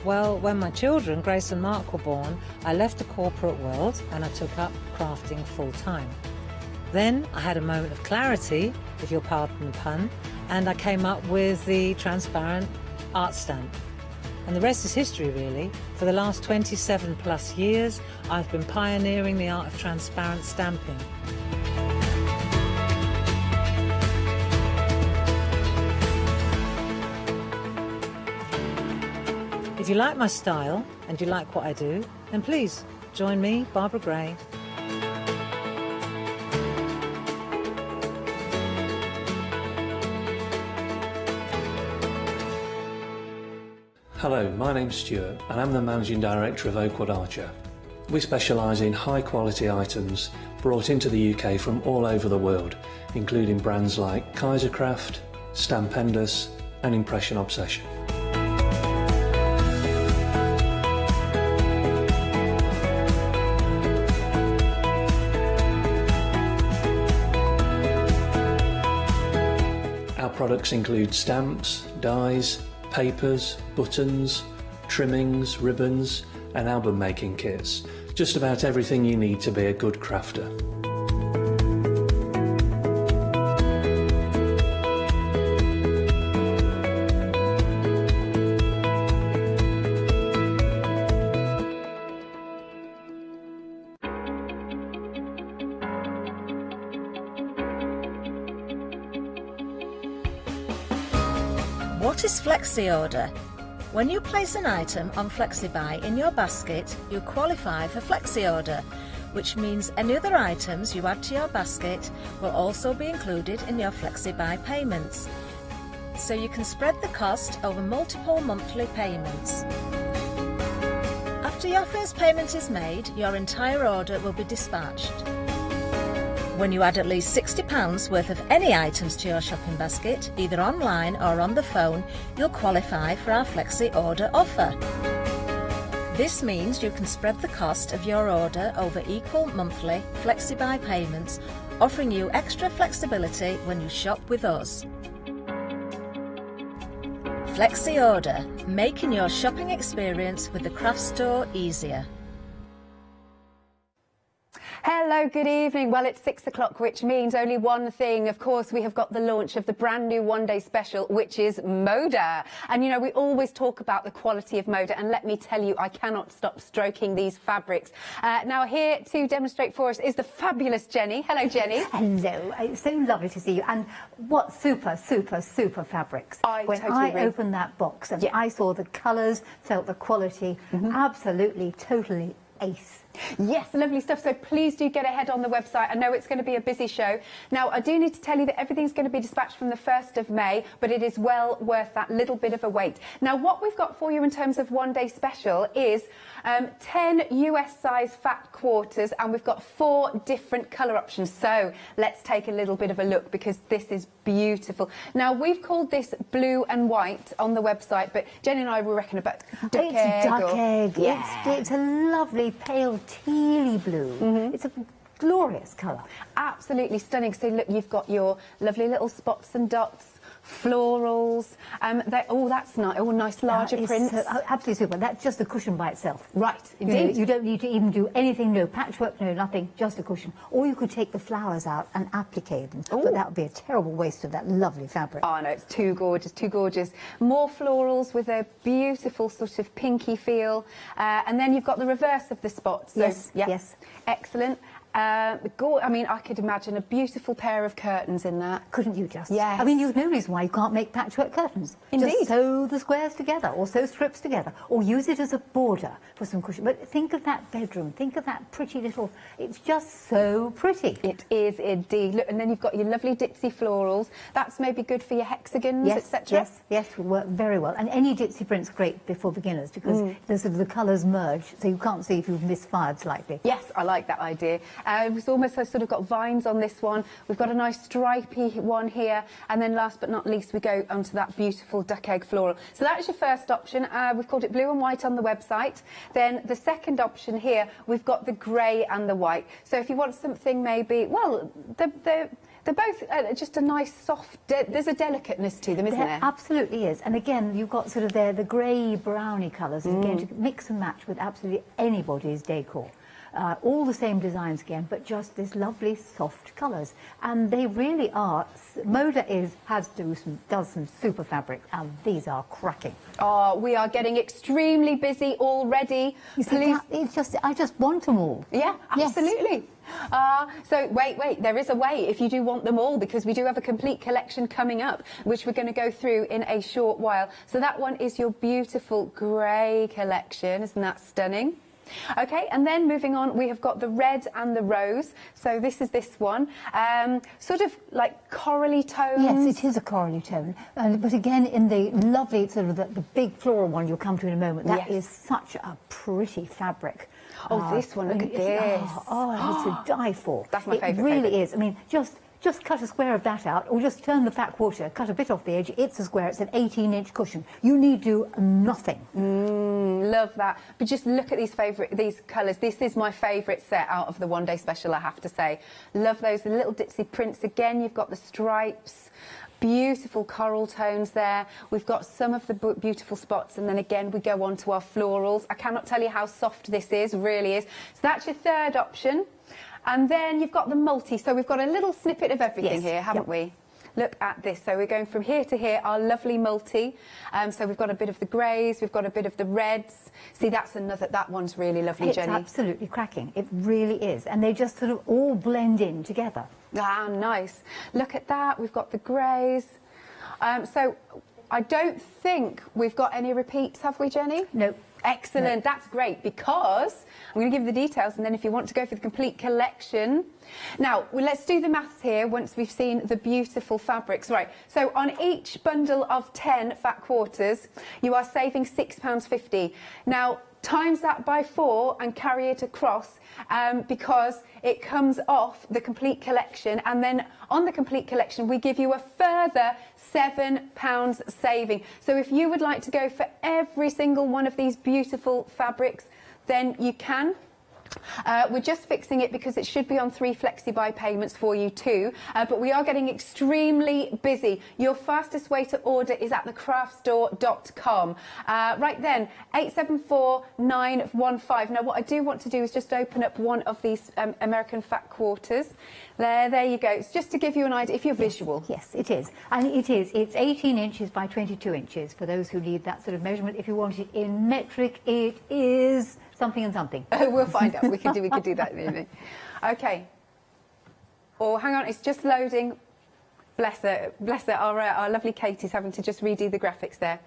S22: Well, when my children, Grace and Mark, were born, I left the corporate world and I took up crafting full-time. Then I had a moment of clarity, if you'll pardon the pun, and I came up with the transparent art stamp. And the rest is history, really. For the last 27 plus years, I've been pioneering the art of transparent stamping. If you like my style and you like what I do, then please join me, Barbara Gray.
S5: Hello, my name's Stuart and I'm the Managing Director of Oakwood Archer. We specialise in high quality items brought into the UK from all over the world, including brands like Kaisercraft, Stampendous and Impression Obsession. Our products include stamps, dies, papers, buttons, trimmings, ribbons and album making kits. Just about everything you need to be a good crafter.
S14: What is Flexi Order? When you place an item on FlexiBuy in your basket, you qualify for Flexi Order, which means any other items you add to your basket will also be included in your FlexiBuy payments. So you can spread the cost over multiple monthly payments. After your first payment is made, your entire order will be dispatched. When you add at least £60 worth of any items to your shopping basket, either online or on the phone, you'll qualify for our Flexi Order offer. This means you can spread the cost of your order over equal monthly FlexiBuy payments, offering you extra flexibility when you shop with us. Flexi Order, making your shopping experience with the craft store easier.
S21: Hello, good evening. Well, it's 6 o'clock, which means only one thing. Of course, we have got the launch of the brand new one-day special, which is Moda. And, you know, we always talk about the quality of Moda. And let me tell you, I cannot stop stroking these fabrics. Now, here to demonstrate for us is the fabulous Jenny. Hello, Jenny.
S9: Hello. It's so lovely to see you. And what super, super, super fabrics. When
S21: totally
S9: I
S21: agree.
S9: opened that box and I saw the colours, felt the quality, absolutely, totally ace.
S21: Yes, lovely stuff. So please do get ahead on the website. I know it's going to be a busy show. Now, I do need to tell you that everything's going to be dispatched from the 1st of May, but it is well worth that little bit of a wait. Now, what we've got for you in terms of one-day special is 10 US size fat quarters, and we've got 4 different colour options. So let's take a little bit of a look, because this is beautiful. Now, we've called this blue and white on the website, but Jenny and I were reckoning about duck
S9: It's
S21: egg.
S9: duck egg.
S21: Yeah.
S9: It's a lovely pale tealy blue. It's a glorious colour.
S21: Absolutely stunning. So look, you've got your lovely little spots and dots, florals. That's nice. Oh, nice larger prints.
S9: Absolutely super. That's just a cushion by itself.
S21: Right, indeed.
S9: You don't need to even do anything, no patchwork, no nothing, just a cushion. Or you could take the flowers out and applique them. But that would be a terrible waste of that lovely fabric.
S21: Oh, no, it's too gorgeous, too gorgeous. More florals with a beautiful sort of pinky feel. And then you've got the reverse of the spots. So,
S9: Yes,
S21: yeah,
S9: yes.
S21: Excellent. I mean, I could imagine a beautiful pair of curtains in that.
S9: Couldn't you just?
S21: Yes.
S9: I mean, there's no reason why you can't make patchwork curtains.
S21: Indeed.
S9: Just sew the squares together, or sew strips together, or use it as a border for some cushion. But think of that bedroom. Think of that pretty little... It's just so pretty.
S21: It is indeed. Look, and then you've got your lovely ditzy florals. That's maybe good for your hexagons, etc.
S9: Yes, will work very well. And any ditzy print's great before beginners because the colours merge, so you can't see if you've misfired slightly.
S21: Yes, I like that idea. It's almost sort of got vines on this one. We've got a nice stripy one here, and then last but not least, we go onto that beautiful duck egg floral. So that is your first option. We've called it blue and white on the website. Then the second option here, we've got the grey and the white. So if you want something maybe, well, they're both just a nice soft, there's a delicateness to them, isn't there?
S9: Absolutely is. And again, you've got sort of the grey browny colours, again, to mix and match with absolutely anybody's decor. All the same designs again, but just this lovely soft colours. And they really are, Moda does some super fabric, and these are cracking.
S21: Oh, we are getting extremely busy already.
S9: Please. I just want them all.
S21: Yeah, absolutely. So wait, there is a way if you do want them all, because we do have a complete collection coming up, which we're going to go through in a short while. So that one is your beautiful grey collection. Isn't that stunning? Okay, and then moving on, we have got the red and the rose. So this is this one, sort of like corally tones.
S9: Yes, it is a corally tone. But again, in the lovely, sort of the big floral one you'll come to in a moment, that is such a pretty fabric.
S21: Oh, this one, look at this.
S9: It's to die for.
S21: That's my favourite.
S9: It really is. I mean, just cut a square of that out, or just turn the fat quarter, cut a bit off the edge. It's a square. It's an 18-inch cushion. You need do nothing.
S21: Love that. But just look at these colours. This is my favourite set out of the one-day special, I have to say. Love those little ditzy prints. Again, you've got the stripes. Beautiful coral tones there. We've got some of the beautiful spots, and then again we go on to our florals. I cannot tell you how soft this is, really is. So that's your third option. And then you've got the multi, so we've got a little snippet of everything here, haven't we? Look at this. So we're going from here to here, our lovely multi. So we've got a bit of the greys, we've got a bit of the reds. See, that one's really lovely, Jenny.
S9: It's absolutely cracking. It really is. And they just sort of all blend in together.
S21: Ah, nice. Look at that. We've got the greys. So I don't think we've got any repeats, have we, Jenny?
S9: No.
S21: Excellent. No. That's great, because I'm going to give you the details, and then if you want to go for the complete collection. Now, let's do the maths here once we've seen the beautiful fabrics. Right, so on each bundle of 10 fat quarters, you are saving £6.50. Now, times that by 4 and carry it across, because it comes off the complete collection, and then on the complete collection we give you a further £7 saving. So if you would like to go for every single one of these beautiful fabrics, then you can. We're just fixing it because it should be on 3 flexi-buy payments for you too, but we are getting extremely busy. Your fastest way to order is at thecraftstore.com. Right then, 874915. Now what I do want to do is just open up one of these American fat quarters. There you go. It's just to give you an idea, if you're visual.
S9: Yes, it is. And it is. It's 18 inches by 22 inches for those who need that sort of measurement. If you want it in metric, it is something and something.
S21: We'll find out. We could do that maybe. Okay. Oh, hang on, it's just loading. Bless her. Our lovely Katie's having to just redo the graphics there.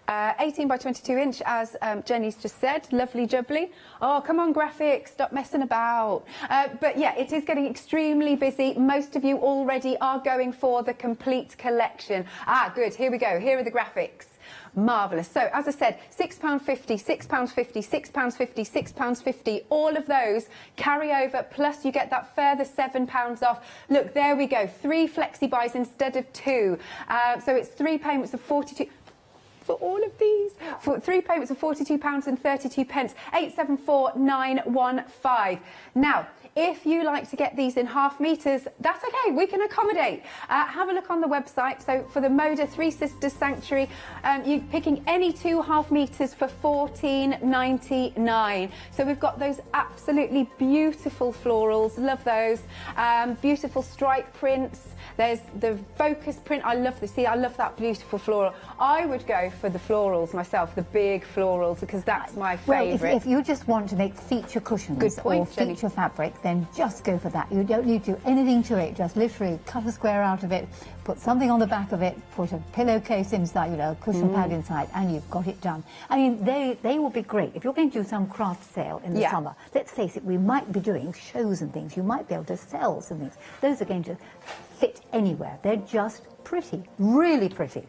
S21: 18 by 22 inch, as Jenny's just said. Lovely jubbly. Oh, come on, graphics, stop messing about. But yeah, it is getting extremely busy. Most of you already are going for the complete collection. Ah, good. Here we go. Here are the graphics. Marvellous. So, as I said, £6.50, £6.50, £6.50, £6.50. All of those carry over, plus you get that further £7 off. Look, there we go. 3 flexi buys instead of 2. So it's 3 payments of £42. For all of these, for 3 payments of £42.32, 874915. Now, if you like to get these in half metres, that's okay, we can accommodate. Have a look on the website. So for the Moda Three Sisters Sanctuary, you're picking any 2 half metres for $14.99. So we've got those absolutely beautiful florals, love those. Beautiful stripe prints. There's the focus print. I love this. See, I love that beautiful floral. I would go for the florals myself, the big florals, because that's my favourite.
S9: Well, if you just want to make feature cushions
S21: Good point,
S9: or feature fabric, then just go for that. You don't need to do anything to it. Just literally cut a square out of it, put something on the back of it, put a pillowcase inside, you know, a cushion pad inside, and you've got it done. I mean, they will be great. If you're going to do some craft sale in the summer, let's face it, we might be doing shows and things. You might be able to sell some things. Those are going to fit anywhere. They're just pretty, really pretty.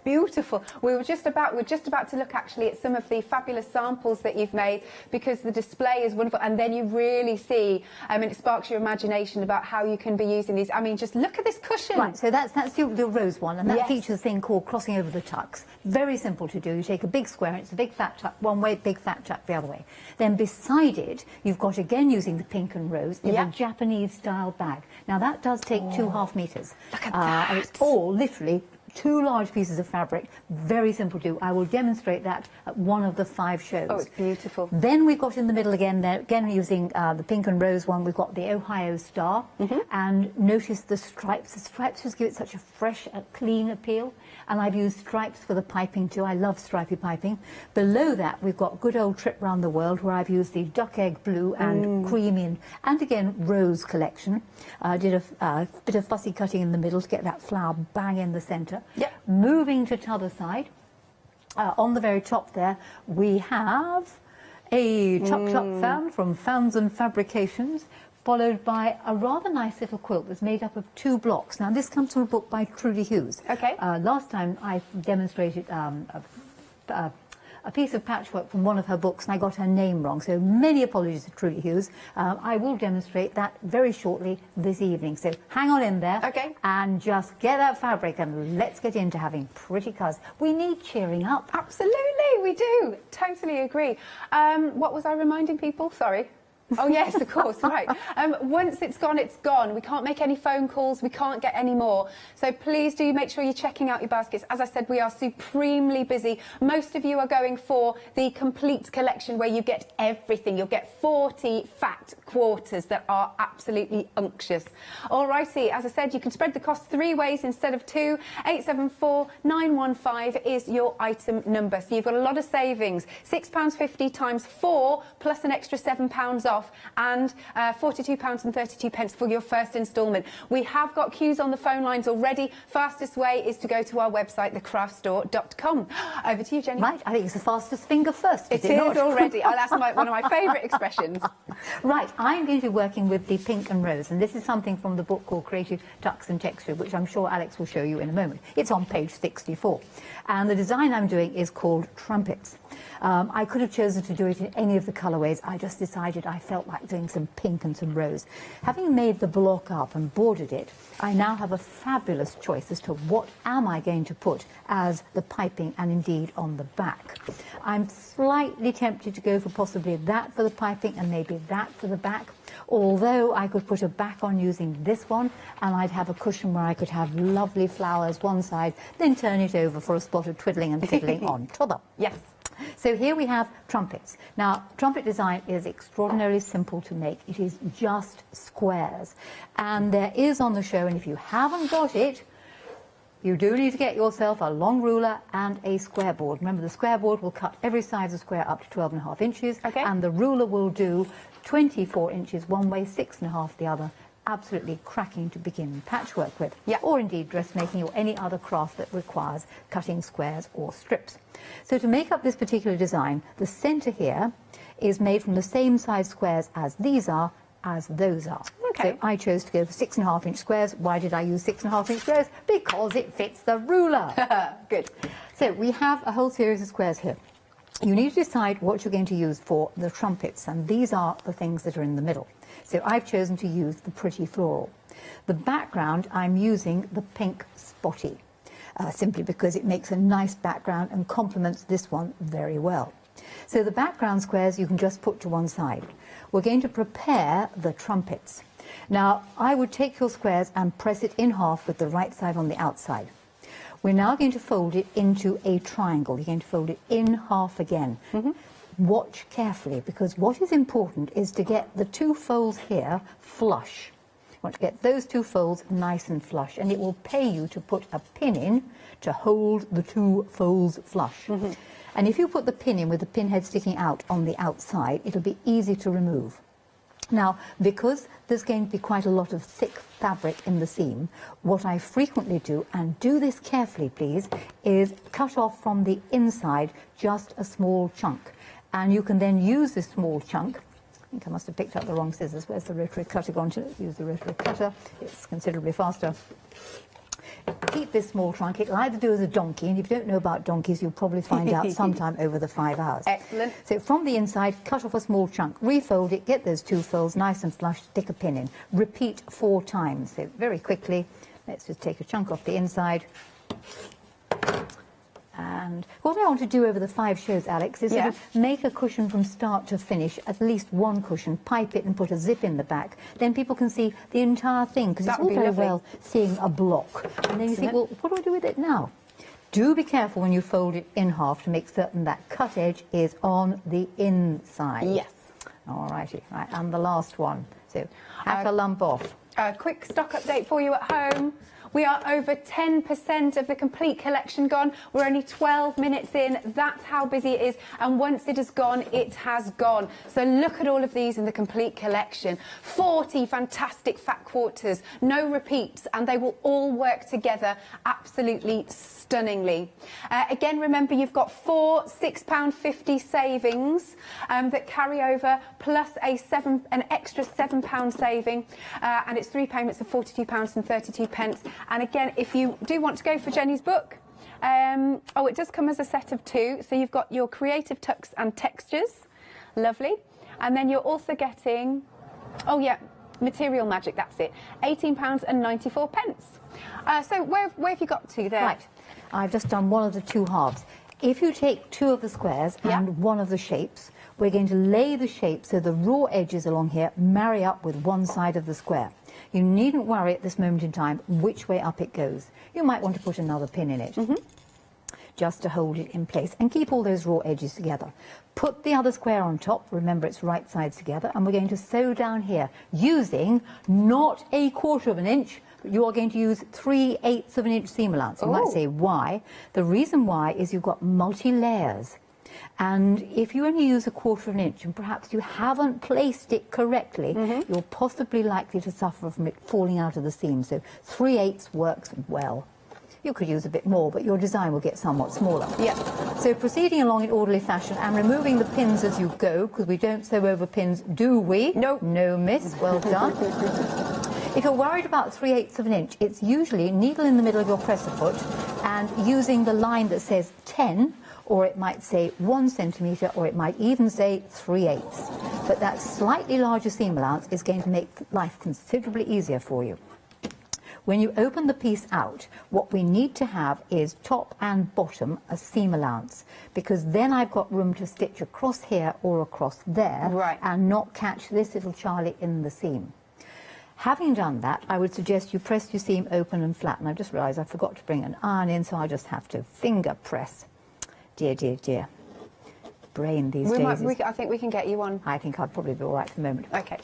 S21: Beautiful. We're just about to look actually at some of the fabulous samples that you've made, because the display is wonderful, and then you really see, and it sparks your imagination about how you can be using these. I mean, just look at this cushion.
S9: Right, so that's the rose one, and that features a thing called crossing over the tucks. Very simple to do. You take a big square, and it's a big fat tuck one way, big fat tuck the other way. Then beside it, you've got, again using the pink and rose, is a Japanese style bag. Now that does take 2.5 meters.
S21: Look at that.
S9: And it's all literally 2 large pieces of fabric, very simple to do. I will demonstrate that at one of the 5 shows.
S21: Oh, it's beautiful.
S9: Then we've got in the middle again, there, again using the pink and rose one, we've got the Ohio Star. And notice the stripes. The stripes just give it such a fresh, clean appeal. And I've used stripes for the piping too. I love stripy piping. Below that, we've got good old Trip Round the World, where I've used the duck egg blue and creamy and again rose collection. I did a bit of fussy cutting in the middle to get that flower bang in the centre. Moving to t'other side, on the very top there, we have a Tuck Tuck fan from Fans and Fabrications, followed by a rather nice little quilt that's made up of 2 blocks. Now, this comes from a book by Trudy Hughes. Last time I demonstrated a piece of patchwork from one of her books, and I got her name wrong, so many apologies to Trudy Hughes. I will demonstrate that very shortly this evening, so hang on in there and just get that fabric and let's get into having pretty colours. We need cheering up.
S21: Absolutely, we do. Totally agree. What was I reminding people? Sorry. Oh yes, of course, right. Once it's gone, it's gone. We can't make any phone calls, we can't get any more. So please do make sure you're checking out your baskets. As I said, we are supremely busy. Most of you are going for the complete collection, where you get everything. You'll get 40 fat quarters that are absolutely unctuous. Alrighty, as I said, you can spread the cost 3 ways instead of 2. 874915 is your item number. So you've got a lot of savings. £6.50 times 4 plus an extra £7 off, and £42.32 for your first instalment. We have got queues on the phone lines already. Fastest way is to go to our website, thecraftstore.com. Over to you, Jenny.
S9: Right, I think it's the fastest finger first.
S21: It is already. Oh, that's one of my favourite expressions.
S9: Right, I'm going to be working with the pink and rose, and this is something from the book called Creative Tucks and Texture, which I'm sure Alex will show you in a moment. It's on page 64. And the design I'm doing is called Trumpets. I could have chosen to do it in any of the colourways. I just decided I felt like doing some pink and some rose. Having made the block up and bordered it, I now have a fabulous choice as to what am I going to put as the piping and indeed on the back. I'm slightly tempted to go for possibly that for the piping and maybe that for the back, although I could put a back on using this one, and I'd have a cushion where I could have lovely flowers one side, then turn it over for a spot of twiddling and fiddling on t'other.
S21: Yes.
S9: So here we have trumpets. Now, trumpet design is extraordinarily simple to make. It is just squares. And there is on the show, and if you haven't got it, you do need to get yourself a long ruler and a square board. Remember, the square board will cut every side of the square up to 12.5 inches, and the ruler will do 24 inches one way, 6.5 the other. Absolutely cracking to begin patchwork with, or indeed dressmaking or any other craft that requires cutting squares or strips. So to make up this particular design, the centre here is made from the same size squares as these are, as those are. So I chose to go for 6.5 inch squares. Why did I use 6.5 inch squares? Because it fits the ruler.
S21: Good.
S9: So we have a whole series of squares here. You need to decide what you're going to use for the trumpets, and these are the things that are in the middle. So I've chosen to use the pretty floral. The background, I'm using the pink spotty, simply because it makes a nice background and complements this one very well. So the background squares you can just put to one side. We're going to prepare the trumpets. Now, I would take your squares and press it in half with the right side on the outside. We're now going to fold it into a triangle. You're going to fold it in half again. Watch carefully, because what is important is to get the 2 folds here flush. You want to get those two folds nice and flush, and it will pay you to put a pin in to hold the two folds flush. And if you put the pin in with the pin head sticking out on the outside, it'll be easy to remove. Now, because there's going to be quite a lot of thick fabric in the seam, what I frequently do, and do this carefully please, is cut off from the inside just a small chunk. And you can then use this small chunk. I think I must have picked up the wrong scissors. Where's the rotary cutter gone to? Let's use the rotary cutter. It's considerably faster. Keep this small trunk. It'll either do as a donkey, and if you don't know about donkeys, you'll probably find out sometime over the 5 hours.
S21: Excellent.
S9: So from the inside, cut off a small chunk, refold it, get those two folds nice and flush, stick a pin in. Repeat 4 times. So very quickly, let's just take a chunk off the inside. And what I want to do over the 5 shows, Alex, is sort of make a cushion from start to finish, at least one cushion, pipe it and put a zip in the back. Then people can see the entire thing, because it's all very well seeing a block. And then you think, well, what do I do with it now? Do be careful when you fold it in half to make certain that cut edge is on the inside.
S21: Yes.
S9: All righty. Right, and the last one. So hack a lump off.
S21: A quick stock update for you at home. We are over 10% of the complete collection gone. We're only 12 minutes in. That's how busy it is. And once it has gone, it has gone. So look at all of these in the complete collection. 40 fantastic fat quarters, no repeats, and they will all work together absolutely stunningly. Again, remember you've got 4 £6.50 savings that carry over, plus an extra £7 saving, and it's 3 payments of £42.32. And again, if you do want to go for Jenny's book, it does come as a set of 2. So you've got your creative tucks and textures, lovely, and then you're also getting, material magic. That's it, £18.94. So where have you got to there?
S9: Right, I've just done one of the 2 halves. If you take 2 of the squares and 1 of the shapes, we're going to lay the shape so the raw edges along here marry up with one side of the square. You needn't worry at this moment in time which way up it goes. You might want to put another pin in it, just to hold it in place, and keep all those raw edges together. Put the other square on top, remember it's right sides together, and we're going to sew down here using not 1/4 of an inch, but you are going to use 3/8 of an inch seam allowance. You might say, why? The reason why is you've got multi-layers. And if you only use 1/4 of an inch and perhaps you haven't placed it correctly, you're possibly likely to suffer from it falling out of the seam. So 3/8 works well. You could use a bit more, but your design will get somewhat smaller. So proceeding along in orderly fashion and removing the pins as you go, because we don't sew over pins, do we? No. No, miss. Well done. If you're worried about 3/8 of an inch, it's usually needle in the middle of your presser foot and using the line that says 10, or it might say 1 centimetre, or it might even say 3/8. But that slightly larger seam allowance is going to make life considerably easier for you. When you open the piece out, what we need to have is top and bottom a seam allowance, because then I've got room to stitch across here or across there and not catch this little Charlie in the seam. Having done that, I would suggest you press your seam open and flat. And I just realised I forgot to bring an iron in, so I just have to finger press. Dear, dear, dear. Brain these days.
S21: I think we can get you one.
S9: I think I'd probably be all right for the moment.
S21: Okay.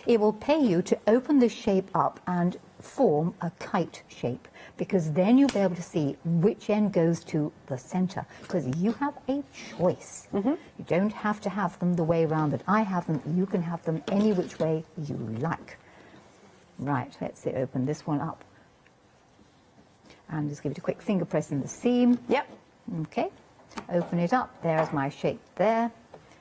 S9: It will pay you to open this shape up and form a kite shape, because then you'll be able to see which end goes to the centre, because you have a choice. You don't have to have them the way round that I have them. You can have them any which way you like. Right, let's see, open this one up. And just give it a quick finger press in the seam. Okay. Open it up. There's my shape there.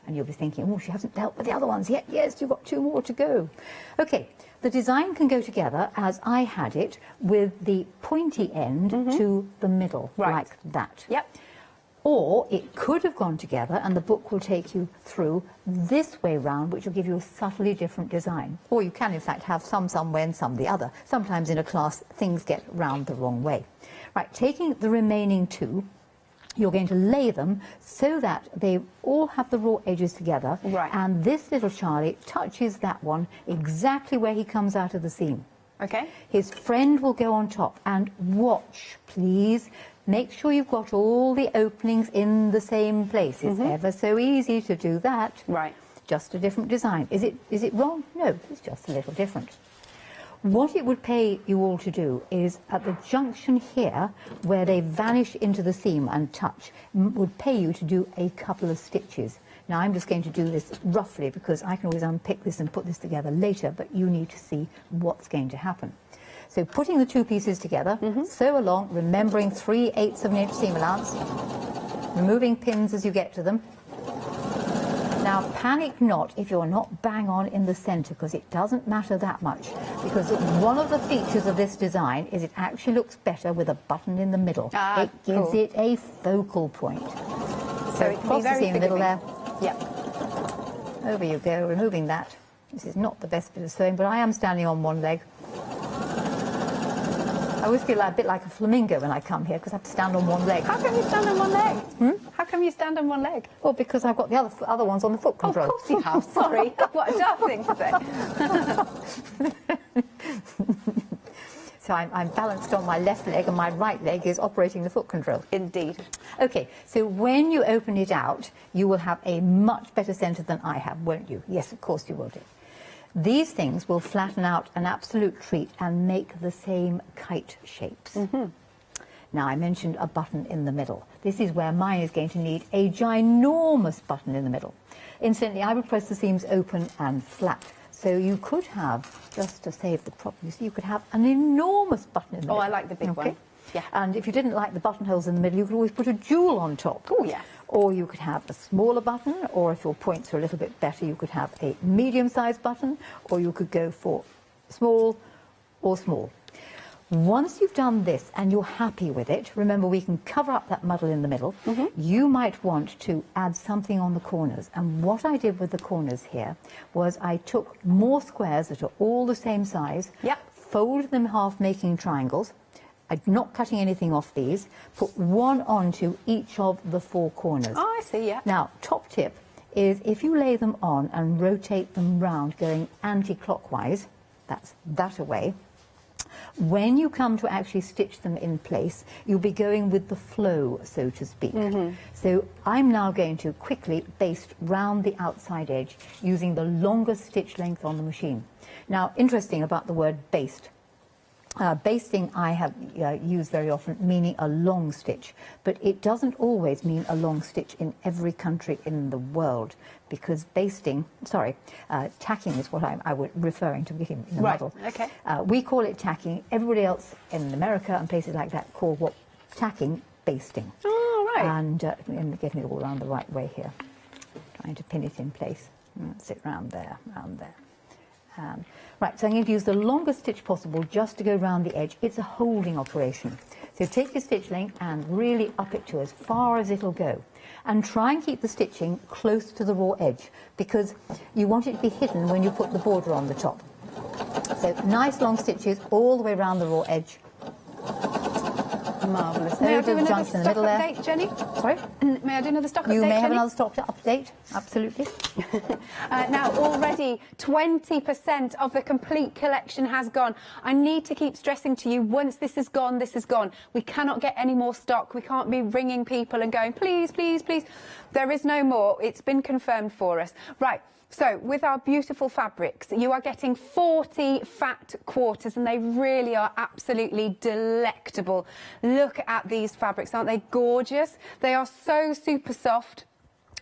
S9: And you'll be thinking, oh, she hasn't dealt with the other ones yet. Yes, you've got 2 more to go. Okay, the design can go together as I had it, with the pointy end to the middle, like that. Or it could have gone together, and the book will take you through this way round, which will give you a subtly different design. Or you can, in fact, have some way and some the other. Sometimes in a class, things get round the wrong way. Right, taking the remaining 2, you're going to lay them so that they all have the raw edges together, and this little Charlie touches that one exactly where he comes out of the seam.
S21: Okay.
S9: His friend will go on top, and watch, please. Make sure you've got all the openings in the same place. It's ever so easy to do that.
S21: Right.
S9: Just a different design. Is it wrong? No, it's just a little different. What it would pay you all to do is at the junction here, where they vanish into the seam and touch, would pay you to do a couple of stitches. Now I'm just going to do this roughly because I can always unpick this and put this together later, but you need to see what's going to happen. So putting the two pieces together, sew along, remembering 3/8 of an inch seam allowance, removing pins as you get to them. Now, panic not if you're not bang on in the centre, because it doesn't matter that much. Because one of the features of this design is it actually looks better with a button in the middle. It gives it a focal point. So
S21: it can
S9: cross
S21: be
S9: the
S21: very
S9: seam in the middle there.
S21: Yep.
S9: Over you go, removing that. This is not the best bit of sewing, but I am standing on one leg. I always feel a bit like a flamingo when I come here because I have to stand on one leg.
S21: How come you stand on one leg? How come you stand on one leg?
S9: Well, because I've got the other ones on the foot control.
S21: Of course you have, sorry. What a daft thing to say.
S9: So I'm balanced on my left leg and my right leg is operating the foot control.
S21: Indeed.
S9: Okay, so when you open it out, you will have a much better centre than I have, won't you? Yes, of course you will do. These things will flatten out an absolute treat and make the same kite shapes. Now, I mentioned a button in the middle. This is where mine is going to need a ginormous button in the middle. Incidentally, I would press the seams open and flat. So you could have, just to save the problem, you see, you could have an enormous button in the middle.
S21: Oh, I like the big one. Yeah.
S9: And if you didn't like the buttonholes in the middle, you could always put a jewel on top.
S21: Oh, yes.
S9: Or you could have a smaller button, or if your points are a little bit better, you could have a medium-sized button, or you could go for small or small. Once you've done this and you're happy with it, remember we can cover up that muddle in the middle. You might want to add something on the corners. And what I did with the corners here was I took more squares that are all the same size, folded them in half, making triangles. I'm not cutting anything off these. Put one onto each of the four corners.
S21: Oh, I see, yeah.
S9: Now, top tip is if you lay them on and rotate them round going anti-clockwise, that's that away, when you come to actually stitch them in place, you'll be going with the flow, so to speak. So I'm now going to quickly baste round the outside edge using the longest stitch length on the machine. Now, interesting about the word baste. Basting I have used very often, meaning a long stitch, but it doesn't always mean a long stitch in every country in the world, because tacking is what I was referring to in the model.
S21: Okay.
S9: We call it tacking. Everybody else in America and places like that call what tacking basting.
S21: Oh, right.
S9: And getting it all around the right way here, trying to pin it in place. That's it, round there, round there. Right, so I'm going to use the longest stitch possible just to go round the edge. It's a holding operation. So take your stitch length and really up it to as far as it'll go. And try and keep the stitching close to the raw edge because you want it to be hidden when you put the border on the top. So nice long stitches all the way around the raw edge.
S21: Marvellous. May I do another stock update, Jenny?
S9: Sorry?
S21: May I do another stock update,
S9: You may have
S21: Jenny?
S9: another stock update, absolutely.
S21: Now, already 20% of the complete collection has gone. I need to keep stressing to you, once this is gone, this is gone. We cannot get any more stock. We can't be ringing people and going, please, please, please. There is no more. It's been confirmed for us. Right. So, with our beautiful fabrics, you are getting 40 fat quarters, and they really are absolutely delectable. Look at these fabrics, aren't they gorgeous? They are so super soft.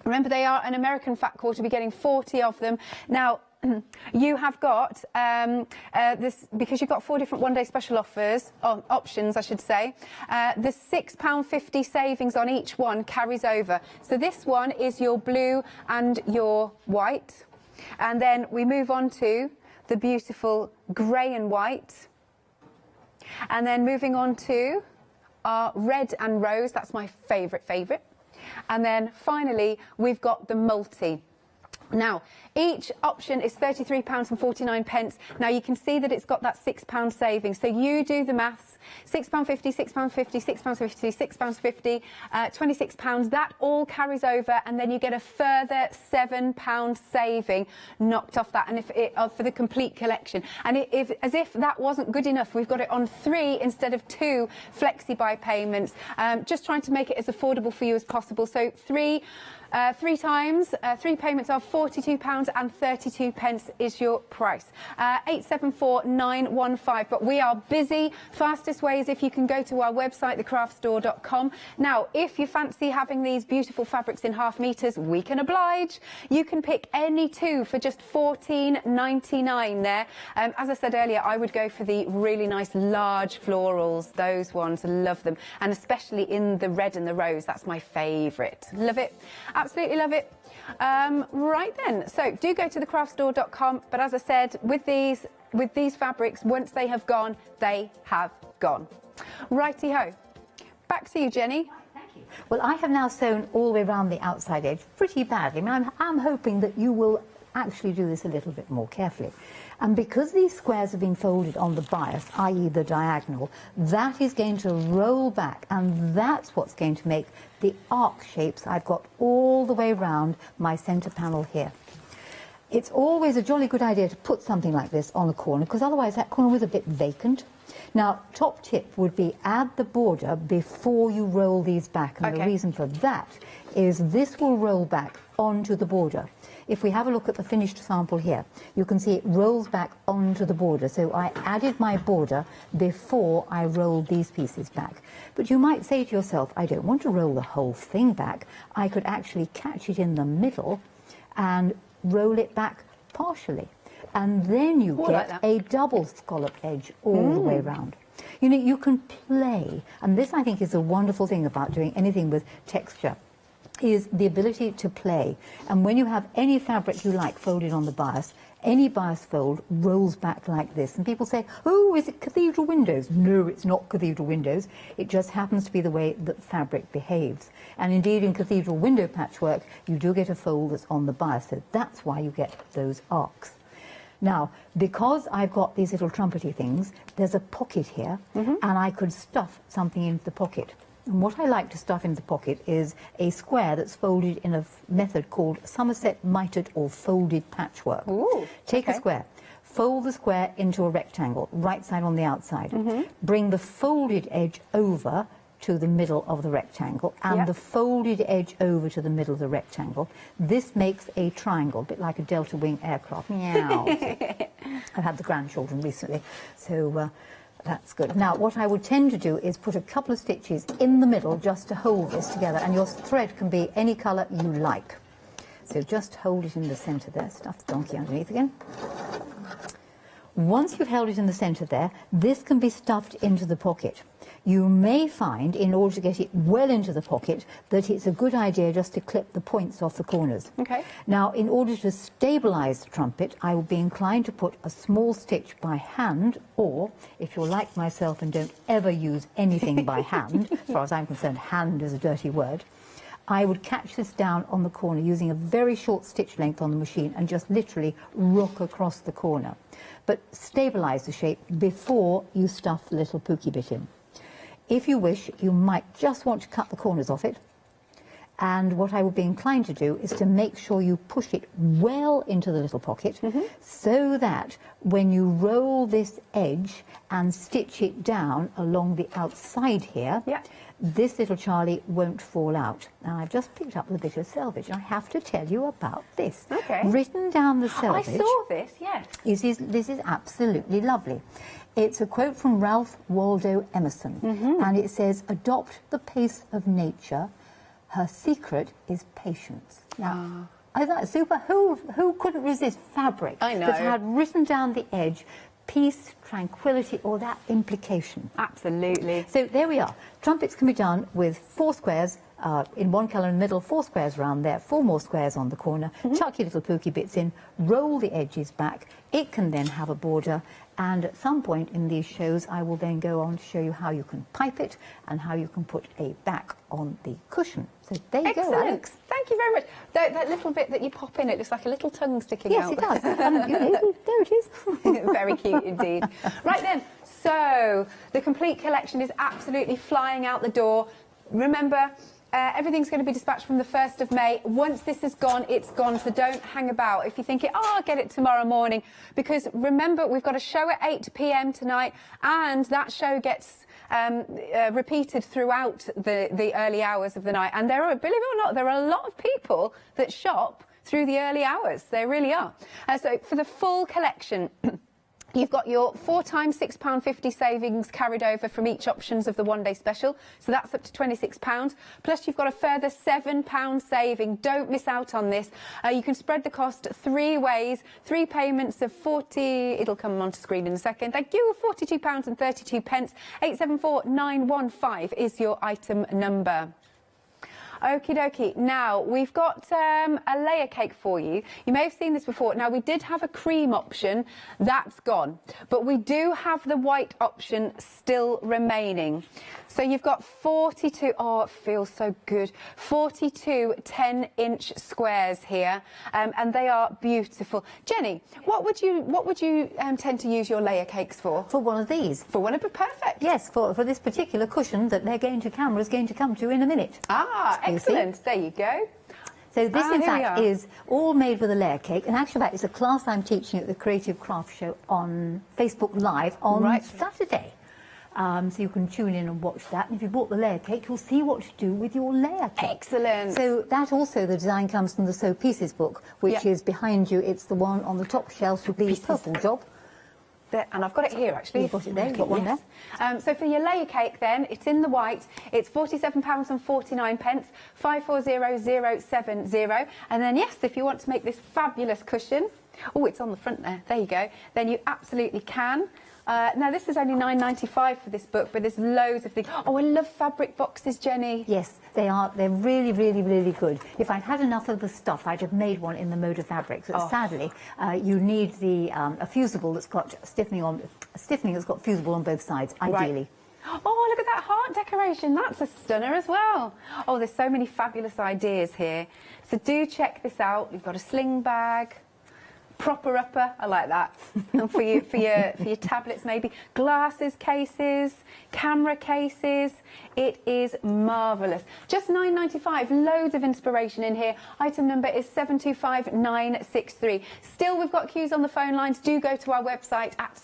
S21: Remember, they are an American fat quarter. We're getting 40 of them. Now, you have got this, because you've got 4 different one-day special options, I should say. The £6.50 savings on each one carries over. So this one is your blue and your white. And then we move on to the beautiful grey and white. And then moving on to our red and rose. That's my favourite. And then finally, we've got the multi. Now, each option is £33.49. Now, you can see that it's got that £6 saving. So you do the maths. £6.50, £6.50, £6.50, £6.50, £26. That all carries over, and then you get a further £7 saving knocked off that, and for the complete collection. And as if that wasn't good enough, we've got it on 3 instead of 2 flexi-buy payments. Just trying to make it as affordable for you as possible. So 3 3 times, 3 payments of £42.32 is your price. 874915. But we are busy. Fastest way is if you can go to our website, thecraftstore.com. Now, if you fancy having these beautiful fabrics in half meters, we can oblige. You can pick any 2 for just $14.99 there. As I said earlier, I would go for the really nice large florals. Those ones, love them. And especially in the red and the rose, that's my favourite. Love it. Absolutely love it. Right then, so do go to thecraftstore.com. But as I said, with these fabrics, once they have gone, they have gone. Righty-ho. Back to you, Jenny.
S9: Well, I have now sewn all the way around the outside edge pretty badly. I mean, I'm hoping that you will actually do this a little bit more carefully. And because these squares have been folded on the bias, i.e. the diagonal, that is going to roll back, and that's what's going to make the arc shapes I've got all the way around my centre panel here. It's always a jolly good idea to put something like this on the corner, because otherwise that corner was a bit vacant. Now, top tip would be add the border before you roll these back, and the reason for that is this will roll back onto the border. If we have a look at the finished sample here, you can see it rolls back onto the border. So I added my border before I rolled these pieces back. But you might say to yourself, I don't want to roll the whole thing back. I could actually catch it in the middle and roll it back partially. And then you get a double scallop edge all the way around. You know, you can play. And this, I think, is a wonderful thing about doing anything with texture, is the ability to play. And when you have any fabric you like folded on the bias, any bias fold rolls back like this. And people say, oh, is it cathedral windows? No, it's not cathedral windows. It just happens to be the way that fabric behaves. And indeed, in cathedral window patchwork, you do get a fold that's on the bias. So that's why you get those arcs. Now, because I've got these little trumpety things, there's a pocket here, and I could stuff something into the pocket. And what I like to stuff in the pocket is a square that's folded in a method called Somerset mitered or folded patchwork.
S21: Ooh,
S9: Take a square, fold the square into a rectangle, right side on the outside. Bring the folded edge over to the middle of the rectangle, and the folded edge over to the middle of the rectangle. This makes a triangle, a bit like a Delta Wing aircraft. Meow. I've had the grandchildren recently, so that's good. Now, what I would tend to do is put a couple of stitches in the middle just to hold this together, and your thread can be any colour you like. So just hold it in the centre there, stuff the donkey underneath again. Once you've held it in the centre there, this can be stuffed into the pocket. You may find, in order to get it well into the pocket, that it's a good idea just to clip the points off the corners. Now, in order to stabilise the trumpet, I would be inclined to put a small stitch by hand, or, if you're like myself and don't ever use anything by hand, as far as I'm concerned, hand is a dirty word, I would catch this down on the corner using a very short stitch length on the machine and just literally rock across the corner. But stabilise the shape before you stuff the little pooky bit in. If you wish, you might just want to cut the corners off it. And what I would be inclined to do is to make sure you push it well into the little pocket, so that when you roll this edge and stitch it down along the outside here, this little Charlie won't fall out. Now, I've just picked up a bit of selvage. I have to tell you about this. Written down the selvage.
S21: I saw this, yes.
S9: This is absolutely lovely. It's a quote from Ralph Waldo Emerson, and it says, adopt the pace of nature. Her secret is patience. Now, I thought, super, who couldn't resist fabric that had written down the edge peace, tranquility, or that implication?
S21: Absolutely.
S9: So there we are. Trumpets can be done with 4 squares in one colour in the middle, 4 squares around there, 4 more squares on the corner, chuck your little pokey bits in, roll the edges back. It can then have a border, and at some point in these shows I will then go on to show you how you can pipe it and how you can put a back on the cushion. So there you go, Alex.
S21: Thank you very much. That little bit that you pop in, it looks like a little tongue sticking out.
S9: Yes, it does. There it is.
S21: Very cute indeed. Right then, so the complete collection is absolutely flying out the door. Remember, everything's going to be dispatched from the 1st of May. Once this is gone, it's gone, so don't hang about. If you're thinking, oh, I'll get it tomorrow morning, because remember, we've got a show at 8 p.m. tonight, and that show gets repeated throughout the early hours of the night. And there are, believe it or not, there are a lot of people that shop through the early hours. They really are. So for the full collection, you've got your 4 times £6.50 savings carried over from each options of the one-day special, so that's up to £26. Plus, you've got a further £7 saving. Don't miss out on this. You can spread the cost 3 ways, 3 payments of 40. It'll come onto screen in a second. Thank you. £42.32. 874915 is your item number. Okie dokie. Now, we've got a layer cake for you. You may have seen this before. Now, we did have a cream option. That's gone. But we do have the white option still remaining. So you've got 42, oh, it feels so good, 42 10-inch squares here, and they are beautiful. Jenny, what would you tend to use your layer cakes for?
S9: For one of these.
S21: For one of the perfect.
S9: Yes, for this particular cushion that camera is going to come to in a minute.
S21: Ah, excellent. There you go.
S9: So this, in fact, is all made with a layer cake. And actually, it's a class I'm teaching at the Creative Craft Show on Facebook Live on Saturday. So you can tune in and watch that. And if you bought the layer cake, you'll see what to do with your layer cake.
S21: Excellent.
S9: So that also, the design comes from the Sew Pieces book, which is behind you. It's the one on the top shelf with the purple job.
S21: There, and I've got it here, actually.
S9: You've got it there, you've got one there.
S21: So for your layer cake, then, it's in the white. It's £47.49, 540070. And then, yes, if you want to make this fabulous cushion, oh, it's on the front there, there you go, then you absolutely can. Now, this is only £9.95 for this book, but there's loads of things. Oh, I love fabric boxes, Jenny.
S9: Yes, they are. They're really, really, really good. If I'd had enough of the stuff, I'd have made one in the mode of fabrics. But sadly, you need a fusible that's got stiffening that's got fusible on both sides, ideally.
S21: Right. Oh, look at that heart decoration. That's a stunner as well. Oh, there's so many fabulous ideas here. So do check this out. You've got a sling bag. Proper upper, I like that. for your tablets maybe. Glasses cases, camera cases. It is marvellous. Just £9.95. Loads of inspiration in here. Item number is 725963. Still, we've got queues on the phone lines. Do go to our website at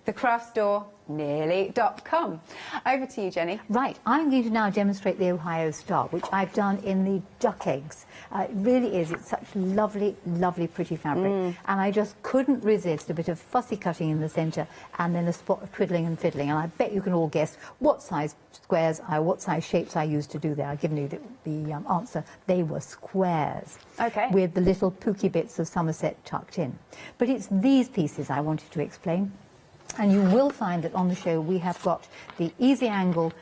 S21: thecraftstorenearly.com. Over to you, Jenny.
S9: Right, I'm going to now demonstrate the Ohio Star, which I've done in the duck eggs. It really is. It's such lovely, lovely, pretty fabric. And I just couldn't resist a bit of fussy cutting in the centre and then a spot of twiddling and fiddling. And I bet you can all guess what size squares, what size shapes I used to do there. I've given you the answer. They were squares.
S21: Okay.
S9: With the little pooky bits of Somerset tucked in. But it's these pieces I wanted to explain. And you will find that on the show we have got the easy angle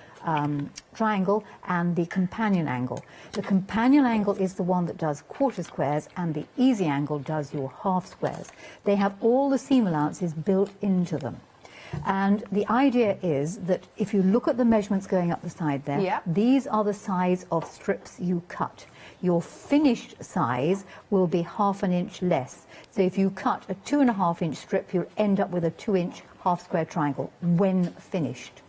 S9: triangle and the companion angle. The companion angle is the one that does quarter squares and the easy angle does your half squares. They have all the seam allowances built into them. And the idea is that if you look at the measurements going up the side there, these are the size of strips you cut. Your finished size will be ½ an inch less. So if you cut a 2.5-inch strip, you'll end up with a 2-inch half square triangle when finished.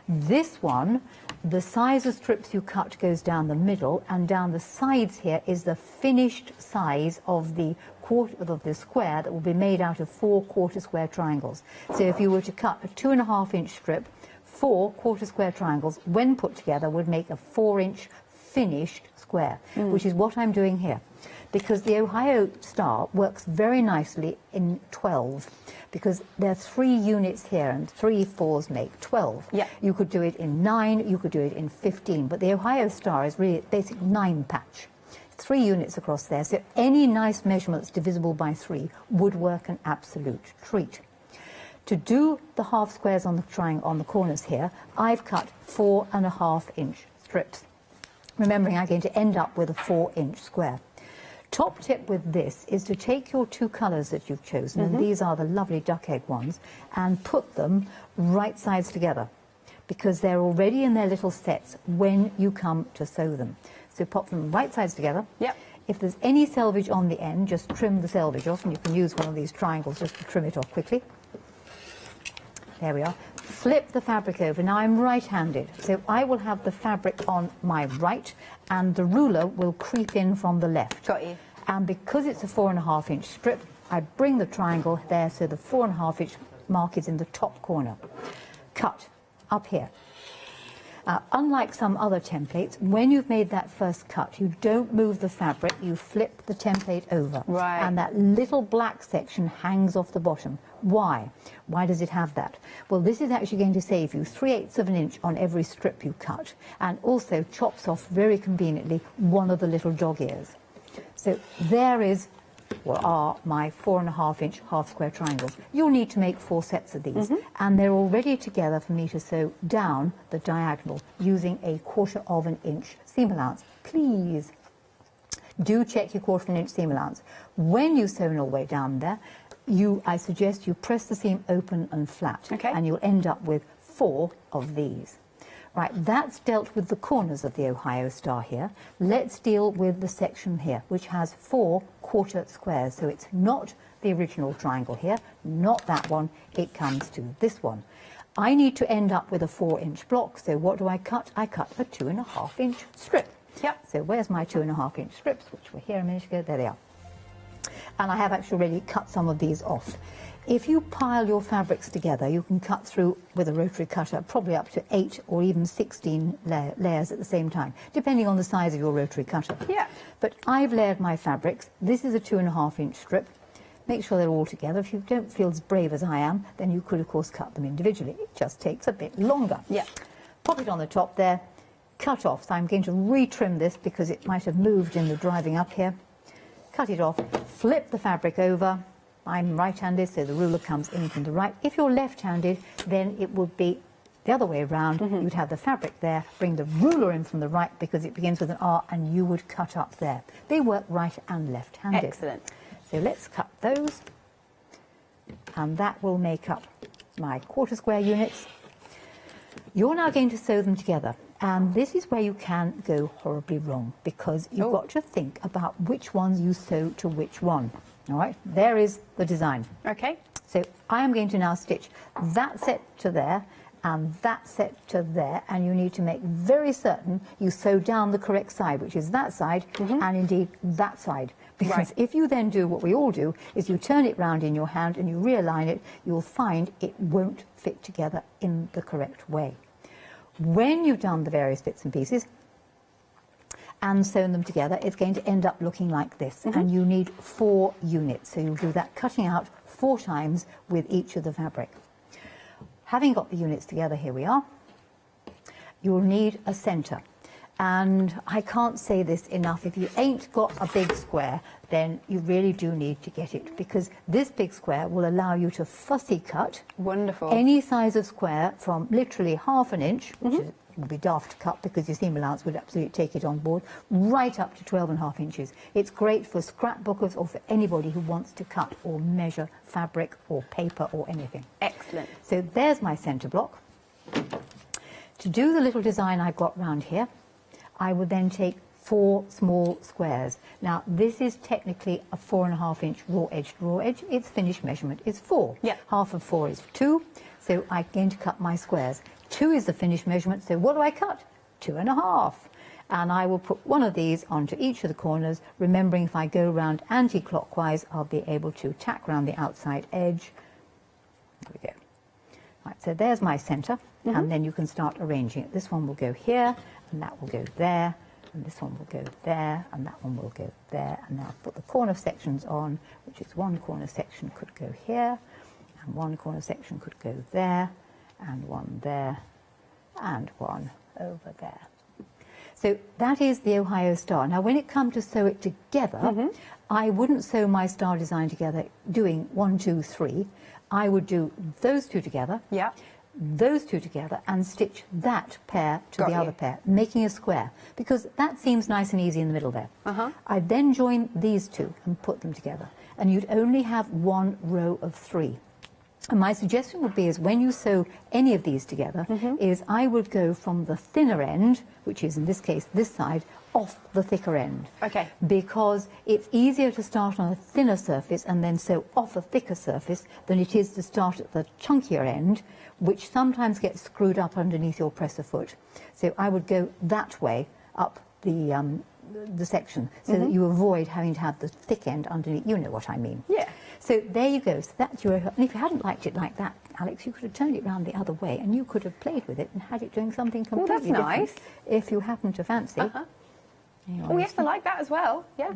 S9: This one, the size of strips you cut goes down the middle, and down the sides here is the finished size of the quarter of the square that will be made out of 4 quarter square triangles. So if you were to cut a 2.5-inch strip, 4 quarter square triangles, when put together, would make a 4-inch finished square, which is what I'm doing here. Because the Ohio Star works very nicely in 12, because there are 3 units here and 3 4s make 12. You could do it in 9, you could do it in 15, but the Ohio Star is really a basic 9 patch. 3 units across there, so any nice measurements divisible by 3 would work an absolute treat. To do the half squares on the triangle on the corners here, I've cut 4.5-inch strips. Remembering I'm going to end up with a 4-inch square. Top tip with this is to take your 2 colours that you've chosen, and these are the lovely duck egg ones, and put them right sides together, because they're already in their little sets when you come to sew them. So pop them right sides together. If there's any selvage on the end, just trim the selvage off, and you can use one of these triangles just to trim it off quickly. There we are. flip the fabric over. Now I'm right-handed, so I will have the fabric on my right and the ruler will creep in from the left.
S21: Got you.
S9: And because it's a 4.5 inch strip, I bring the triangle there so the 4.5 inch mark is in the top corner. Cut up here. Unlike some other templates, when you've made that first cut, you don't move the fabric, you flip the template over.
S21: Right.
S9: And that little black section hangs off the bottom. Why? Why does it have that? Well, this is actually going to save you 3/8 of an inch on every strip you cut, and also chops off very conveniently one of the little dog ears. So there is what are my 4.5 inch half square triangles. You'll need to make 4 sets of these, and they're all ready together for me to sew down the diagonal using a 1/4 inch seam allowance. Please do check your 1/4 inch seam allowance. When you sew all the way down there, I suggest you press the seam open and flat, and you'll end up with 4 of these. Right, that's dealt with the corners of the Ohio star here. Let's deal with the section here, which has 4 quarter squares. So it's not the original triangle here, not that one, it comes to this one. I need to end up with a 4-inch block, so what do I cut? I cut a 2.5 inch strip.
S21: Yep.
S9: So where's my 2.5 inch strips, which were here a minute ago? There they are. And I have actually already cut some of these off. If you pile your fabrics together, you can cut through with a rotary cutter probably up to 8 or even 16 layers at the same time, depending on the size of your rotary cutter.
S21: Yeah.
S9: But I've layered my fabrics. This is a 2.5 inch strip. Make sure they're all together. If you don't feel as brave as I am, then you could, of course, cut them individually. It just takes a bit longer.
S21: Yeah.
S9: Pop it on the top there, cut off. So I'm going to re-trim this because it might have moved in the driving up here. Cut it off, flip the fabric over. I'm right-handed, so the ruler comes in from the right. If you're left-handed, then it would be the other way around. You'd have the fabric there, bring the ruler in from the right because it begins with an R, and you would cut up there. They work right and left-handed.
S21: Excellent.
S9: So let's cut those, and that will make up my quarter square units. You're now going to sew them together. And this is where you can go horribly wrong because you've got to think about which ones you sew to which one. All right, there is the design.
S21: Okay.
S9: So I am going to now stitch that set to there and that set to there, and you need to make very certain you sew down the correct side, which is that side and indeed that side. Because if you then do what we all do, is you turn it round in your hand and you realign it, you'll find it won't fit together in the correct way. When you've done the various bits and pieces and sewn them together, it's going to end up looking like this. And you need 4 units. So you'll do that cutting out 4 times with each of the fabric. Having got the units together, here we are, you'll need a centre. And I can't say this enough, if you ain't got a big square, then you really do need to get it, because this big square will allow you to fussy cut any size of square from literally 1/2 inch, which would be daft to cut because your seam allowance would absolutely take it on board, right up to 12.5 inches. It's great for scrapbookers or for anybody who wants to cut or measure fabric or paper or anything.
S21: Excellent.
S9: So there's my centre block. To do the little design I've got round here, I would then take 4 small squares. Now, this is technically a 4.5 inch raw edge. Its finished measurement is 4. Half of 4 is 2, so I'm going to cut my squares. 2 is the finished measurement, so what do I cut? 2.5. And I will put one of these onto each of the corners, remembering if I go round anti-clockwise, I'll be able to tack round the outside edge. There we go. Right, so there's my centre, and then you can start arranging it. This one will go here, and that will go there, and this one will go there, and that one will go there. And now I've put the corner sections on, which is one corner section could go here, and one corner section could go there, and one there, and one over there. So that is the Ohio star. Now, when it comes to sew it together, I wouldn't sew my star design together doing 1, 2, 3. I would do those 2 together, those 2 together, and stitch that pair to the other pair, making a square, because that seems nice and easy in the middle there. I then join these 2 and put them together, and you'd only have 1 row of 3. And my suggestion would be is when you sew any of these together, is I would go from the thinner end, which is in this case this side, off the thicker end.
S21: Okay.
S9: Because it's easier to start on a thinner surface and then sew off a thicker surface than it is to start at the chunkier end, which sometimes gets screwed up underneath your presser foot. So I would go that way up the section so that you avoid having to have the thick end underneath. You know what I mean.
S21: Yeah.
S9: So there you go. So that's your. And if you hadn't liked it like that, Alex, you could have turned it round the other way and you could have played with it and had it doing something completely different.
S21: nice.
S9: If you happen to fancy.
S21: Oh yes, I like that as well. Yeah.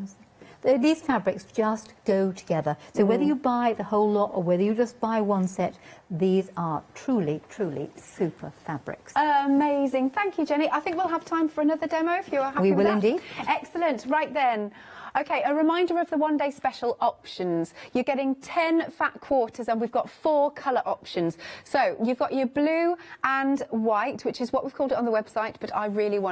S9: These fabrics just go together. So whether you buy the whole lot or whether you just buy one set, these are truly, truly super fabrics.
S21: Amazing. Thank you, Jenny. I think we'll have time for another demo if you're happy
S9: We
S21: with
S9: will
S21: that.
S9: indeed.
S21: Excellent. Right then. Okay, a reminder of the one-day special options. You're getting 10 fat quarters and we've got 4 colour options. So you've got your blue and white, which is what we've called it on the website, but I really want